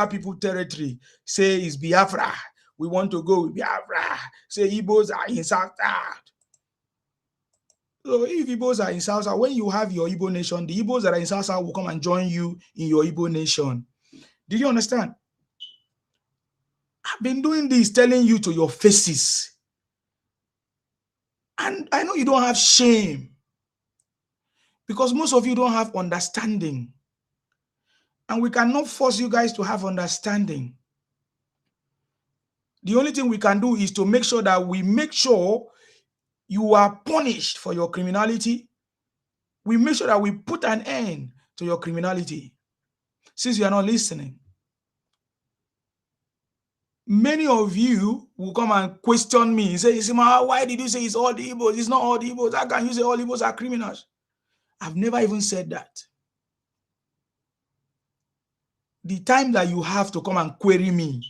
people territory. Say it's Biafra. We want to go with Biafra. Say Igbos are in South. So if Igbos are in South, when you have your Igbo nation, the Igbos that are in South will come and join you in your Igbo nation. Did you understand? I've been doing this, telling you to your faces. And I know you don't have shame. Because most of you don't have understanding. And we cannot force you guys to have understanding. The only thing we can do is to make sure that we make sure you are punished for your criminality. We make sure that we put an end to your criminality. Since you are not listening. Many of you will come and question me and say, Isima, why did you say it's all the Igbos? It's not all the Igbos. How can you say all Igbos are criminals? I've never even said that. The time that you have to come and query me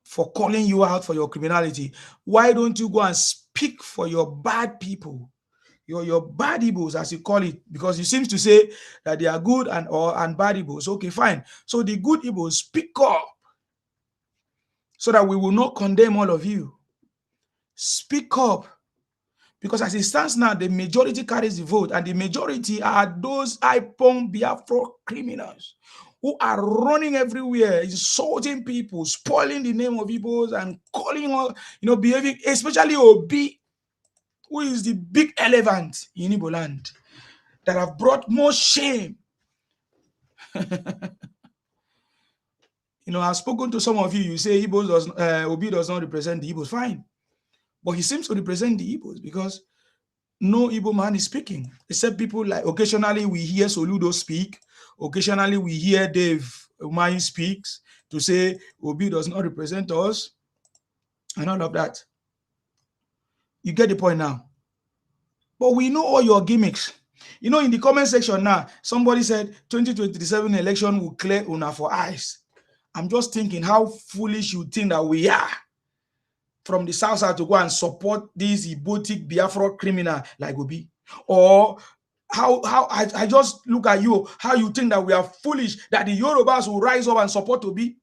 for calling you out for your criminality, why don't you go and speak for your bad people, your bad Igbos, as you call it, because you seem to say that they are good and bad Igbos. Okay, fine. So the good Igbos, speak up so that we will not condemn all of you. Speak up. Because as it stands now, the majority carries the vote, and the majority are those IPOM Biafra criminals who are running everywhere, insulting people, spoiling the name of Igbos, and calling, behaving, especially Obi, who is the big elephant in Igbo land, that have brought more shame. I've spoken to some of you. You say Obi does not represent the Igbos. Fine, but he seems to represent the Igbos because no Igbo man is speaking, except people like occasionally we hear Soludo speak, occasionally we hear Dave Umahi speaks to say Obi does not represent us and all of that. You get the point now. But we know all your gimmicks. In the comment section now, somebody said 2027 election will clear una for eyes. I'm just thinking how foolish you think that we are from the south side to go and support this Ibotic Biafra criminal like Obi. Or how I just look at you, how you think that we are foolish, that the Yorubas will rise up and support Obi.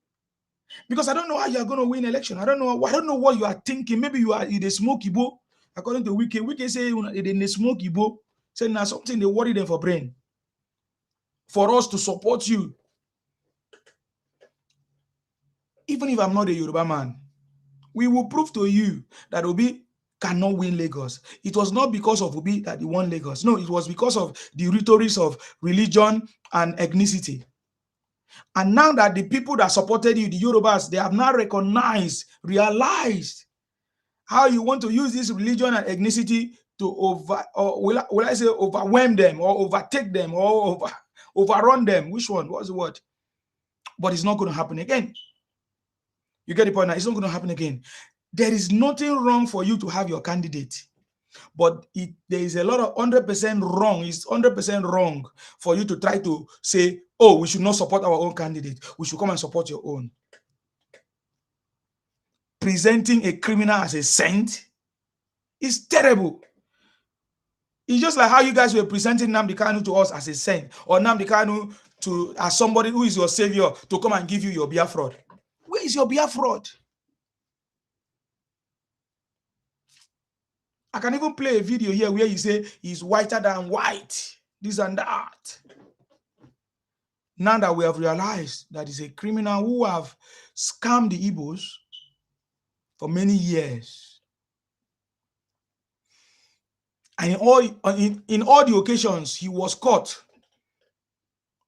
Because I don't know how you are going to win election. I don't know what you are thinking. Maybe you are in the smoke Igbo. According to Wiki say in the smoke Igbo, saying now something they worry them for brain. For us to support you. Even if I'm not a Yoruba man, we will prove to you that Obi cannot win Lagos. It was not because of Obi that he won Lagos. No, it was because of the rhetorics of religion and ethnicity. And now that the people that supported you, the Yorubas, they have now realized how you want to use this religion and ethnicity to overwhelm them or overtake them or overrun them. Which one? What's the word? But it's not going to happen again. You get the point now? It's not going to happen again. There is nothing wrong for you to have your candidate. But there is a lot of 100% wrong. It's 100% wrong for you to try to say, oh, we should not support our own candidate. We should come and support your own. Presenting a criminal as a saint is terrible. It's just like how you guys were presenting Nnamdi Kanu to us as a saint, or Nnamdi Kanu as somebody who is your savior to come and give you your Biafra. Where is your Biafra? I can even play a video here where you say he's whiter than white, this and that. Now that we have realized that he's a criminal who have scammed the Igbos for many years. And in all the occasions, he was caught.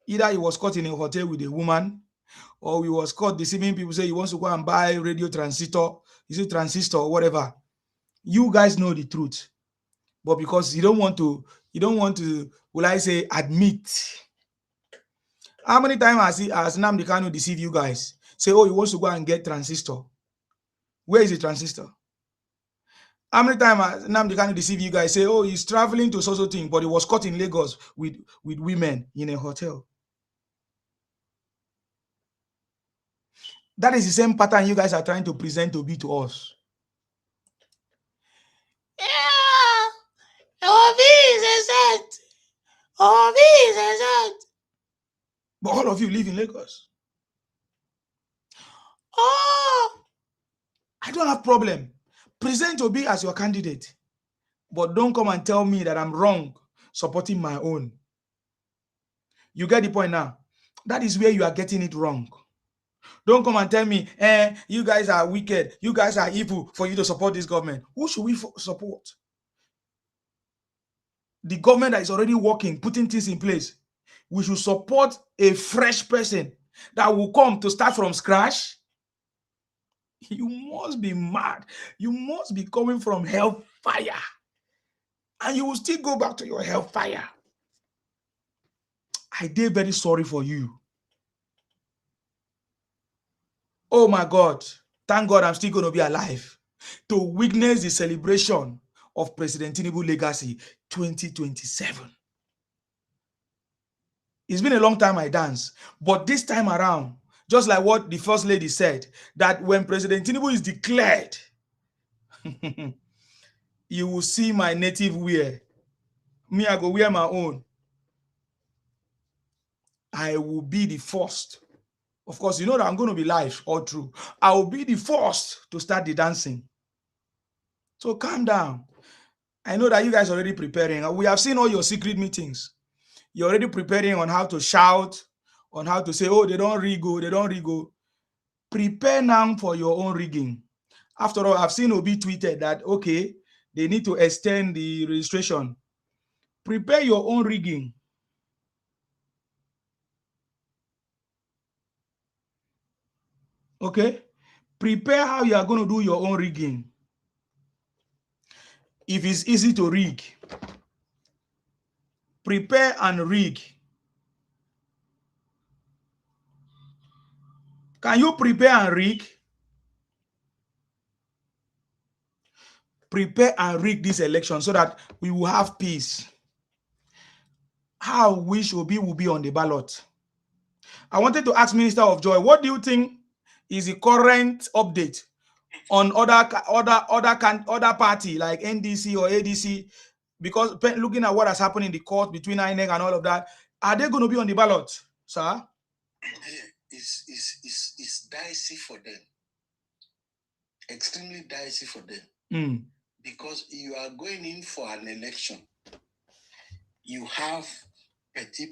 Either he was caught in a hotel with a woman, or he was caught deceiving people, say he wants to go and buy radio transistor, or whatever. You guys know the truth. But because you don't want to, will I say, admit. How many times has Nnamdi Kanu deceived you guys? Say, oh, he wants to go and get transistor. Where is the transistor? How many times Nnamdi Kanu deceive you guys? Say, oh, he's traveling to social thing, but he was caught in Lagos with women in a hotel. That is the same pattern you guys are trying to present to be to us. Yeah, Obi is a saint. Obi is a saint. But all of you live in Lagos. Oh, I don't have problem. Present Obi as your candidate, but don't come and tell me that I'm wrong supporting my own. You get the point now? That is where you are getting it wrong. Don't come and tell me, you guys are wicked, you guys are evil for you to support this government. Who should we support? The government that is already working, putting things in place. We should support a fresh person that will come to start from scratch. You must be mad. You must be coming from hellfire. And you will still go back to your hellfire. I did very sorry for you. Oh my God. Thank God I'm still going to be alive to witness the celebration of President Tinubu legacy 2027. It's been a long time I dance, but this time around, just like what the First Lady said, that when President Tinubu is declared, you will see my native wear. Me, I go wear my own. I will be the first. Of course, you know that I'm going to be live all through. I will be the first to start the dancing. So calm down. I know that you guys are already preparing. We have seen all your secret meetings. You're already preparing on how to shout, on how to say, oh, they don't re-go, they don't re-go. Prepare now for your own rigging. After all, I've seen Obi tweeted that, okay, they need to extend the registration. Prepare your own rigging. Okay? Prepare how you are going to do your own rigging. If it's easy to rig, prepare and rig. Can you prepare and rig? Prepare and rig this election so that we will have peace. How wish Obi will be on the ballot. I wanted to ask Minister of Joy, what do you think is the current update on other party like NDC or ADC? Because looking at what has happened in the court between INEC and all of that, are they going to be on the ballot, sir? It's dicey for them. Extremely dicey for them. Because you are going in for an election. You have petty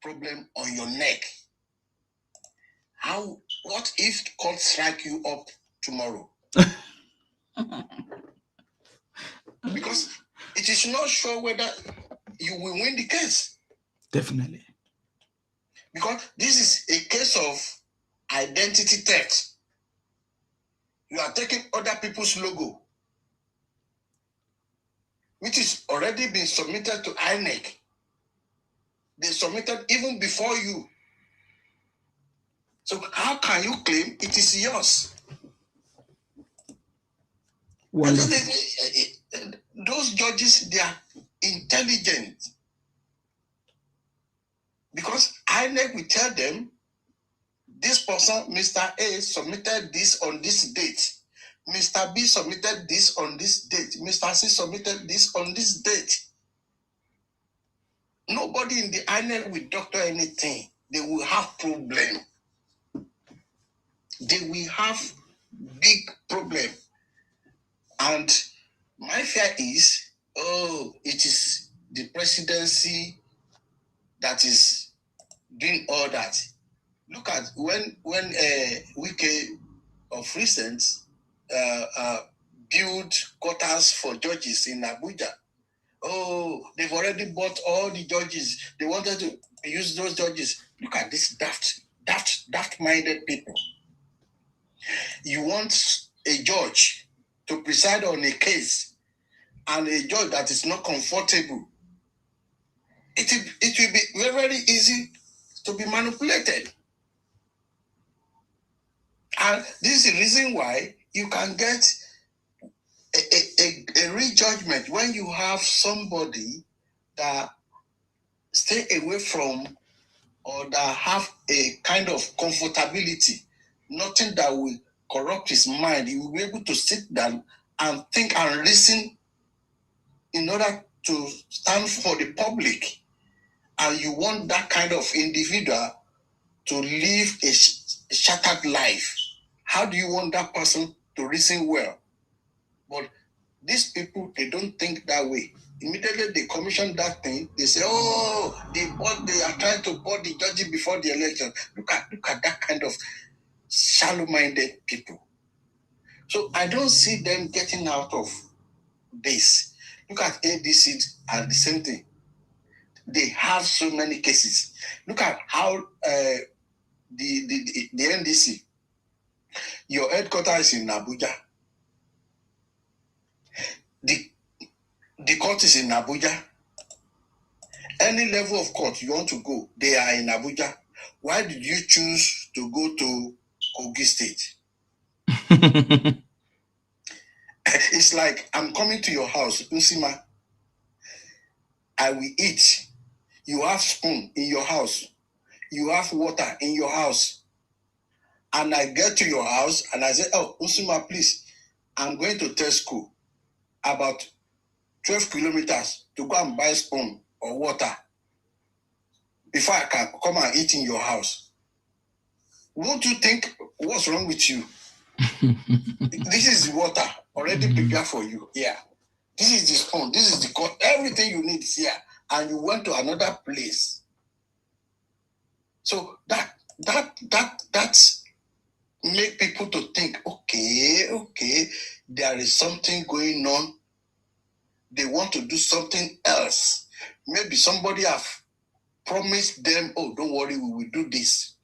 problem on your neck. What if court strike you up tomorrow? Because it is not sure whether you will win the case. Definitely. Because this is a case of identity theft. You are taking other people's logo, which is already been submitted to INEC. They submitted even before you. So how can you claim it is yours? Those judges, they are intelligent. Because INEC will tell them, this person, Mr. A, submitted this on this date. Mr. B submitted this on this date. Mr. C submitted this on this date. Nobody in the INEC will doctor anything. They will have problem. They will have big problem. And my fear is, it is the presidency that is doing all that. Look at when Wike of recent built quarters for judges in Abuja. Oh, they've already bought all the judges. They wanted to use those judges. Look at this daft-minded people. You want a judge to preside on a case, and a judge that is not comfortable. It will be very, very easy to be manipulated. And this is the reason why you can get a real judgment when you have somebody that stay away from or that have a kind of comfortability, nothing that will corrupt his mind. He will be able to sit down and think and reason in order to stand for the public. And you want that kind of individual to live a shattered life. How do you want that person to reason well? But these people, they don't think that way. Immediately they commission that thing, they say, oh, they are trying to board the judges before the election. Look at that kind of shallow-minded people. So I don't see them getting out of this. Look at ADC and the same thing. They have so many cases. Look at how the NDC, your headquarters is in Abuja. The court is in Abuja. Any level of court you want to go, they are in Abuja. Why did you choose to go to Kogi State? It's like I'm coming to your house, Usima. I will eat. You have spoon in your house. You have water in your house. And I get to your house and I say, oh, Usima, please, I'm going to Tesco about 12 kilometers to go and buy spoon or water before I can come and eat in your house. Won't you think, what's wrong with you? This is the water already prepared for you. Yeah. This is the spoon. This is the cup. Everything you need is here. And you went to another place. So that make people to think, okay, there is something going on. They want to do something else. Maybe somebody have promised them, oh, don't worry, we will do this.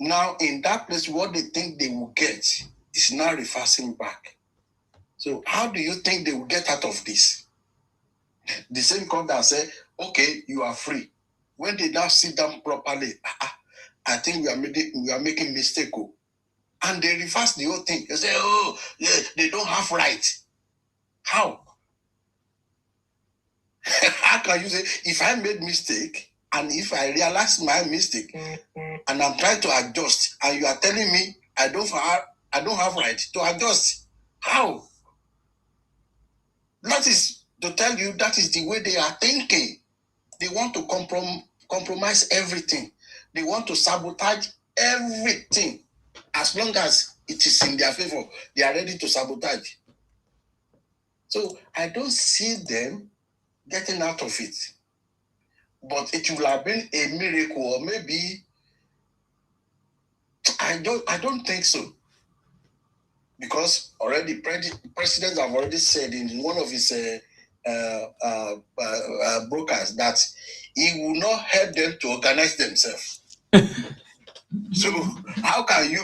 Now, in that place, what they think they will get is now reversing back. So how do you think they will get out of this? The same court that say, okay, you are free. When they now sit down properly, I think we are making mistake. And they reverse the whole thing. They say, oh, yeah, they don't have right. How? How can you say, if I made mistake, and if I realize my mistake, and I'm trying to adjust, and you are telling me I don't have right to adjust? How? That is to tell you that is the way they are thinking. They want to compromise everything. They want to sabotage everything. As long as it is in their favor, they are ready to sabotage. So I don't see them getting out of it. But it will have been a miracle, or maybe I don't think so. Because already president have already said in one of his brokers that he will not help them to organize themselves. So how can you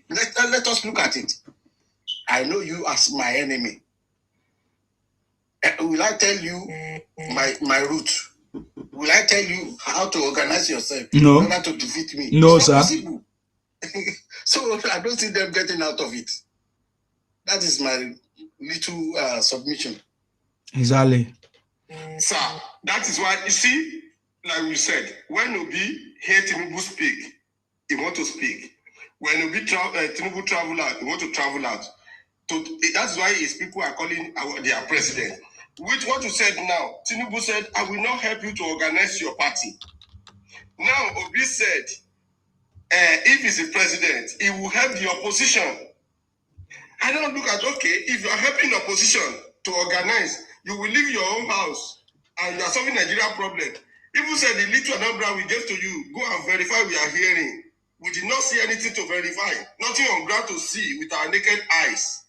let us look at it? I know you as my enemy. Will I tell you my route? Will I tell you how to organize yourself in order to defeat me? No, it's not sir. possible. So I don't see them getting out of it. That is my little submission. Exactly. Sir, that is why, you see, like we said, when Obi hear Tinubu speak, he want to speak. When Obi Tinubu travel out, he want to travel out. That's why his people are calling their president. With what you said now, Tinubu said, I will not help you to organize your party. Now, Obi said, if he's a president, he will help the opposition. I don't look at, okay, if you are helping the opposition to organize, you will leave your own house and you are solving Nigeria problem. People said the little number we gave to you, go and verify we are hearing. We did not see anything to verify, nothing on ground to see with our naked eyes.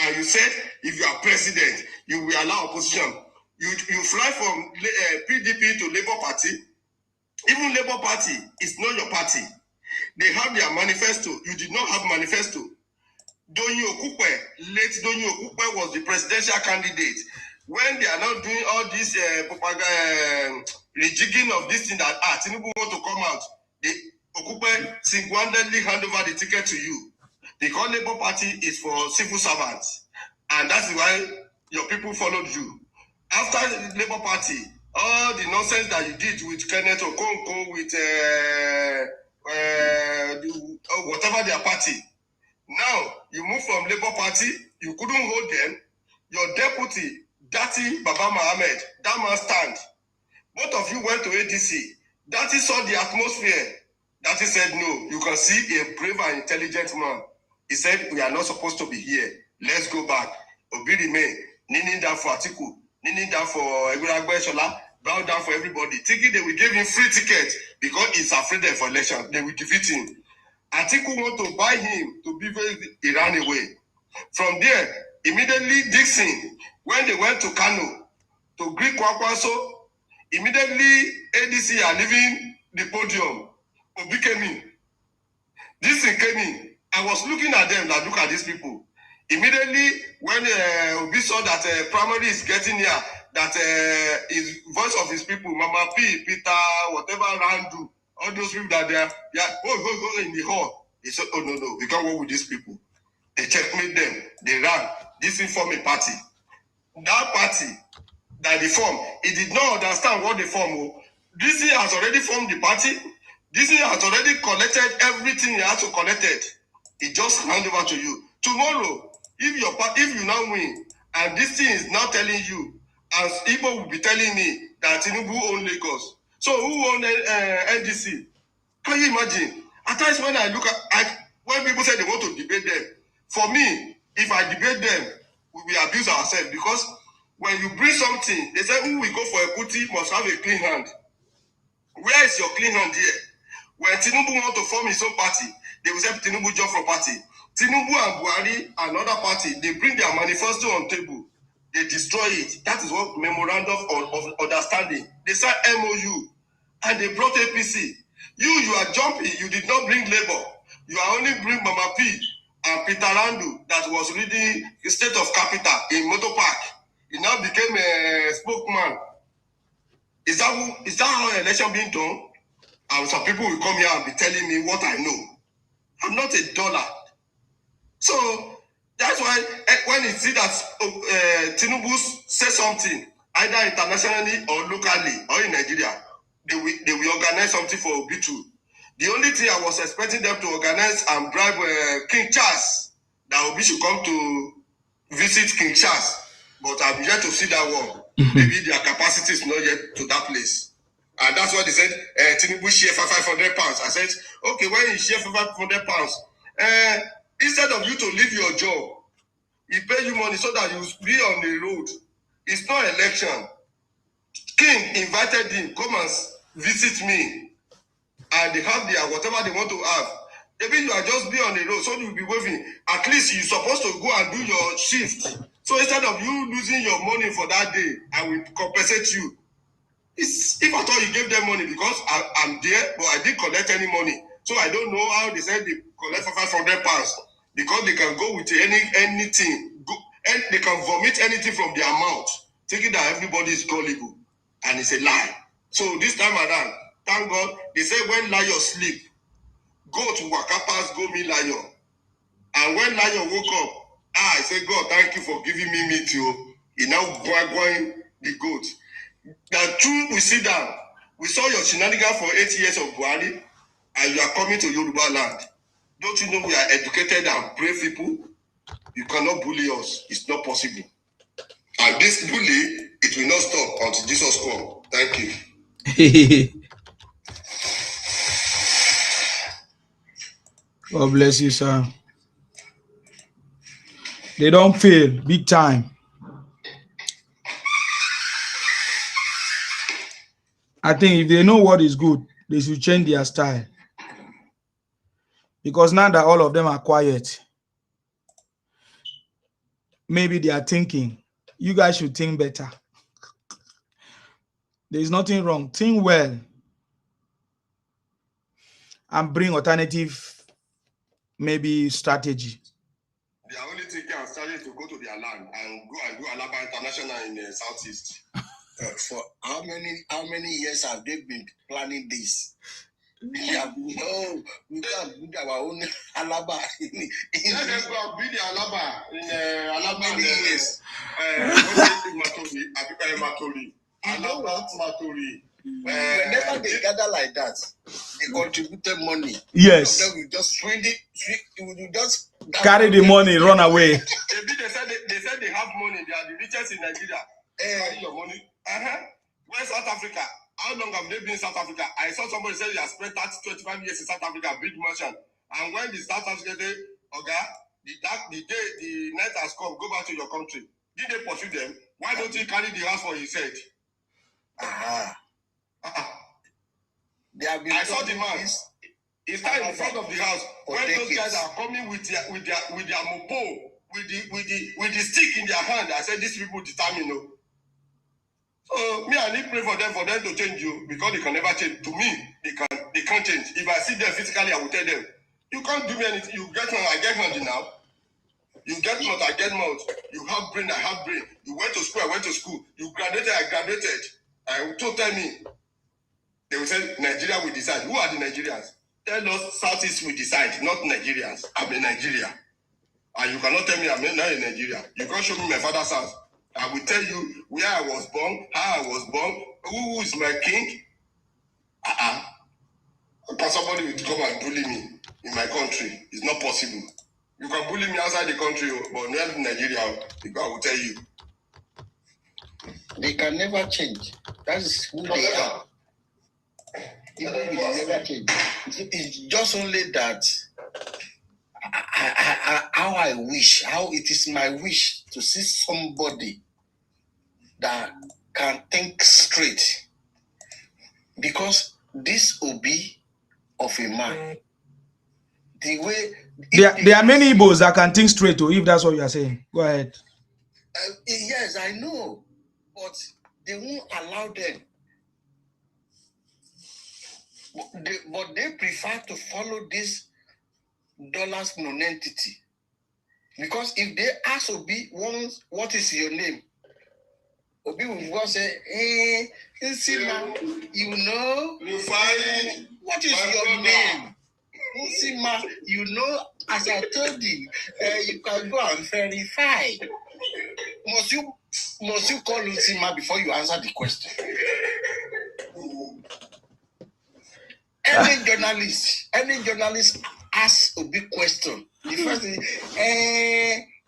And you said, if you are president, you will allow opposition. You fly from PDP to Labour Party. Even Labour Party is not your party. They have their manifesto. You did not have manifesto. Donyi Okupe, late Donyi Okupe was the presidential candidate. When they are not doing all this rejigging of this thing that Tinubu want to come out, Okupe single-handedly hand over the ticket to you. Because Labour Party is for civil servants. And that's why your people followed you. After the Labour Party, all the nonsense that you did with Kenneth Okonkwo, with whatever their party. Now, you move from Labour Party, you couldn't hold them. Your deputy, Dati Baba Mohammed, that man stand. Both of you went to ADC. Dati saw the atmosphere. Dati said, no, you can see a brave and intelligent man. He said, we are not supposed to be here. Let's go back. Obi remain, kneeling down for Atiku, kneeling down for Eguragbe Shola, bow down for everybody, thinking they will give him free ticket because he's afraid of election. They will defeat him. Atiku want to buy him to be very, he ran away. From there, immediately Dixon, when they went to Kano to greet Kwakwaso, immediately ADC are leaving the podium. Obi came in. Dixon came in. I was looking at them, like, look at these people. Immediately, when Obi saw that primary is getting here, that his voice of his people, Mama P, Peter, whatever, Randu, all those people that they are, go in the hall. He said, oh, no, we can't work with these people. They checkmate them. They ran. This informed a party. That party that they formed, he did not understand what they formed. DC has already formed the party. DC has already collected everything he has to collect it. He just hand over to you. Tomorrow, if you now win, and this thing is now telling you, as Igbo will be telling me that Tinubu own Lagos. So who own NDC? Can you imagine? At times when I look at, when people say they want to debate them, for me, if I debate them, we will abuse ourselves because when you bring something, they say who will go for equity must have a clean hand. Where is your clean hand here? When Tinubu want to form his own party, they will say Tinubu join for party. Tinubu and Buhari, another party, they bring their manifesto on table. They destroy it. That is what memorandum of understanding. They signed MOU and they brought APC. You are jumping. You did not bring Labour. You are only bring Mama P and Peter Randu that was reading the State of Capital in Motor Park. He now became a spokesman. Is that how election being done? And some people will come here and be telling me what I know. I'm not a dollar. So that's why when you see that Tinubu say something, either internationally or locally or in Nigeria, they will organize something for Obi2. The only thing I was expecting them to organize and bribe King Charles, that Obi should come to visit King Charles. But I'm yet to see that one. Maybe their capacity is not yet to that place. And that's why they said Tinubu share for £500. I said, okay, when you share for £500, instead of you to leave your job, he pay you money so that you be on the road. It's not election. King invited him, come and visit me. And they have their whatever they want to have. Maybe you are just be on the road, so you'll be waving. At least you're supposed to go and do your shift. So instead of you losing your money for that day, I will compensate you. If I thought you gave them money because I'm there, but I didn't collect any money. So I don't know how they said they collect for £500 because they can go with anything. And they can vomit anything from their mouth, thinking that everybody is gullible. And it's a lie. So this time around, thank God, they say when lion sleep, goat waka pass go me lion. And when lion woke up, I say, God, thank you for giving me meat. He now going the goat. The truth, we sit down. We saw your shenanigans for 8 years of Buhari, and you are coming to Yoruba land. Don't you know we are educated and brave people? You cannot bully us. It's not possible. And this bully, it will not stop until Jesus comes. Thank you. God bless you, sir. They don't fail big time. I think if they know what is good, they should change their style. Because now that all of them are quiet, maybe they are thinking, you guys should think better. There is nothing wrong. Think well and bring alternative, maybe strategy. They are only thinking and starting to go to their land and go Alaba International in the southeast. For how many years have they been planning this? Yeah, no, we can't do our own Alaba. Let them go and build the Alaba in How many years? Matori. Alaba, Matori. Whenever they gather like that, they contributed money. Yes. Then we just we just Carry the money, run away. They said they have money. They are the richest in Nigeria. Carry your money. Where's South Africa? How long have they been in South Africa? I saw somebody say they have spent 25 years in South Africa, big merchant. And when the South Africa say, the night has come, go back to your country. Did they pursue them? Why don't you carry the house for his head? I saw the man. He started in front of the house. When those guys are coming with their mopo, with the stick in their hand, I said, these people determine, no. So me, I need pray for them to change you, because they can never change. To me, they can't change. If I see them physically, I will tell them, you can't do me anything. You get one, I get handy now. You get mouth, I get mouth. You have brain, I have brain. You went to school, I went to school. You graduated, I graduated. Don't tell me. They will say Nigeria will decide. Who are the Nigerians? Tell us Southeast will decide, not Nigerians. I'm in Nigeria. And you cannot tell me I'm not in Nigeria. You can't show me my father's house. I will tell you where I was born, how I was born, who is my king. How can somebody will come and bully me in my country? It's not possible. You can bully me outside the country, but not in Nigeria, because I will tell you. They can never change. That is who they are. Even if they never change. It's just only that how I wish, how it is my wish to see somebody that can think straight. Because this will be of a man. The way there are many Igbos that can think straight, if that's what you are saying. Go ahead. Yes, I know, but they won't allow them. But they prefer to follow this dollars non-entity. Because if they ask Obi once, what is your name? Obi will go say, Nsima, you know, what is your name? Nsima, you know, as I told you, you can go and verify. Must you call Nsima before you answer the question? Any journalist asks a big question. The first thing,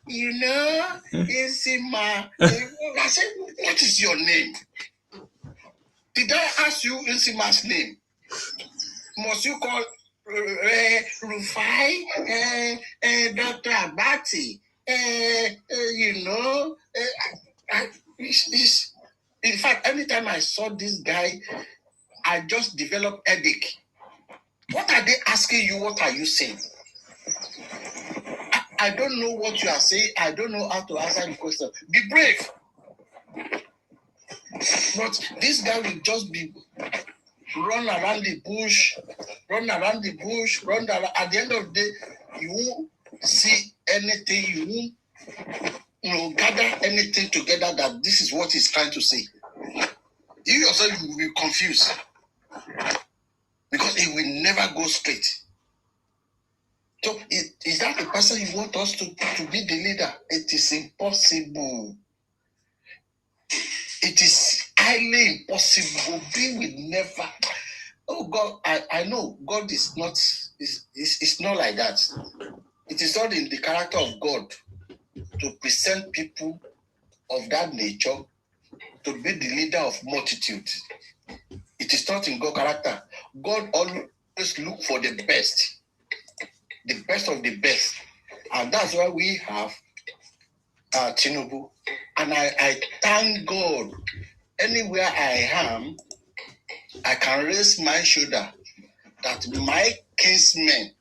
you know, Nsima. I said, what is your name? Did I ask you Nsima's name? Must you call Rufai, Dr. Abati? You know, in fact, anytime I saw this guy, I just developed headache. What are they asking you? What are you saying? I don't know what you are saying. I don't know how to answer the question. Be brave. But this guy will just be run around the bush. At the end of the day, you won't see anything. You won't gather anything together that this is what he's trying to say. You yourself will be confused. Because it will never go straight. So is that the person you want us to be the leader? It is impossible. It is highly impossible. We will never. Oh God, I know God is not. It's not like that. It is not in the character of God to present people of that nature to be the leader of multitude. It is not in God's character. God always look for the best of the best, and that's why we have Tinubu. And I thank God. Anywhere I am, I can raise my shoulder that my kinsmen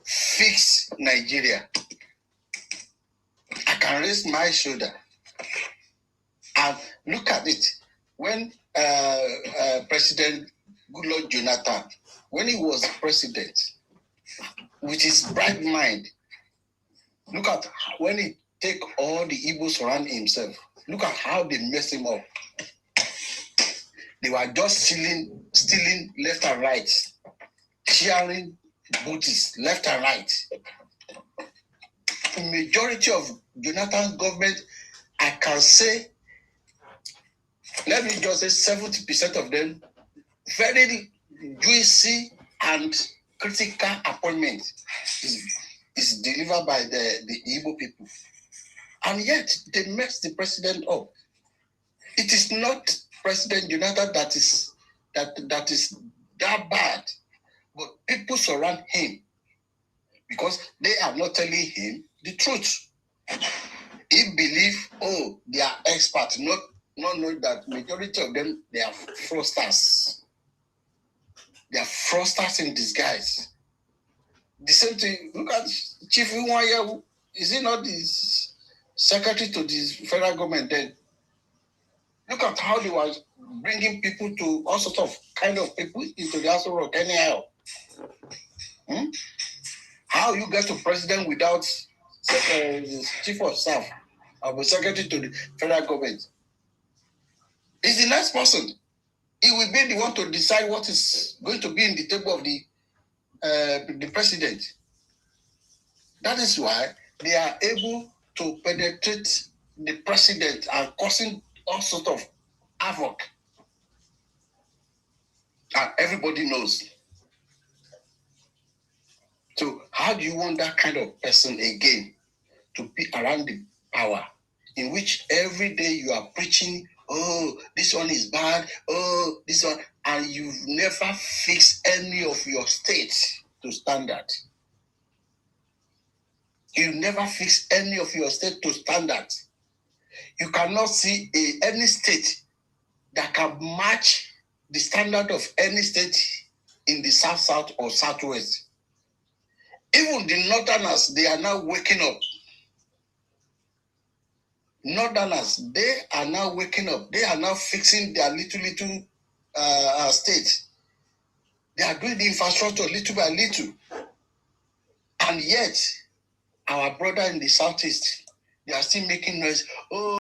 fix Nigeria. I can raise my shoulder and look at it. When President Goodluck Jonathan, when he was president, with his bright mind, look at when he take all the Igbos around himself. Look at how they mess him up. They were just stealing left and right. sharing booties left and right. The majority of Jonathan's government, I can say, let me just say 70% of them, very juicy and critical appointment is delivered by the Igbo people. And yet, they mess the president up. It is not President Jonathan that is that bad, but people surround him because they are not telling him the truth. He believes, oh, they are experts, not knowing that majority of them, they are fraudsters. They are fraudsters in disguise. The same thing, look at Chief Iwanya, is he not the secretary to the federal government then? Look at how they were bringing people to all sorts of kind of people into the House of Rock anyhow. How you get to president without chief of staff or secretary to the federal government? He's the next person. He will be the one to decide what is going to be in the table of the president. That is why they are able to penetrate the president and causing all sorts of havoc. And everybody knows. So how do you want that kind of person again to be around the power in which every day you are preaching, oh, this one is bad, oh, this one, and you've never fixed any of your states to standard. You never fix any of your state to standard. You cannot see any state that can match the standard of any state in the south or southwest. Even the northerners, they are now waking up. Northerners, they are now waking up. They are now fixing their little states. They are doing the infrastructure little by little. And yet, our brother in the southeast, they are still making noise. Oh,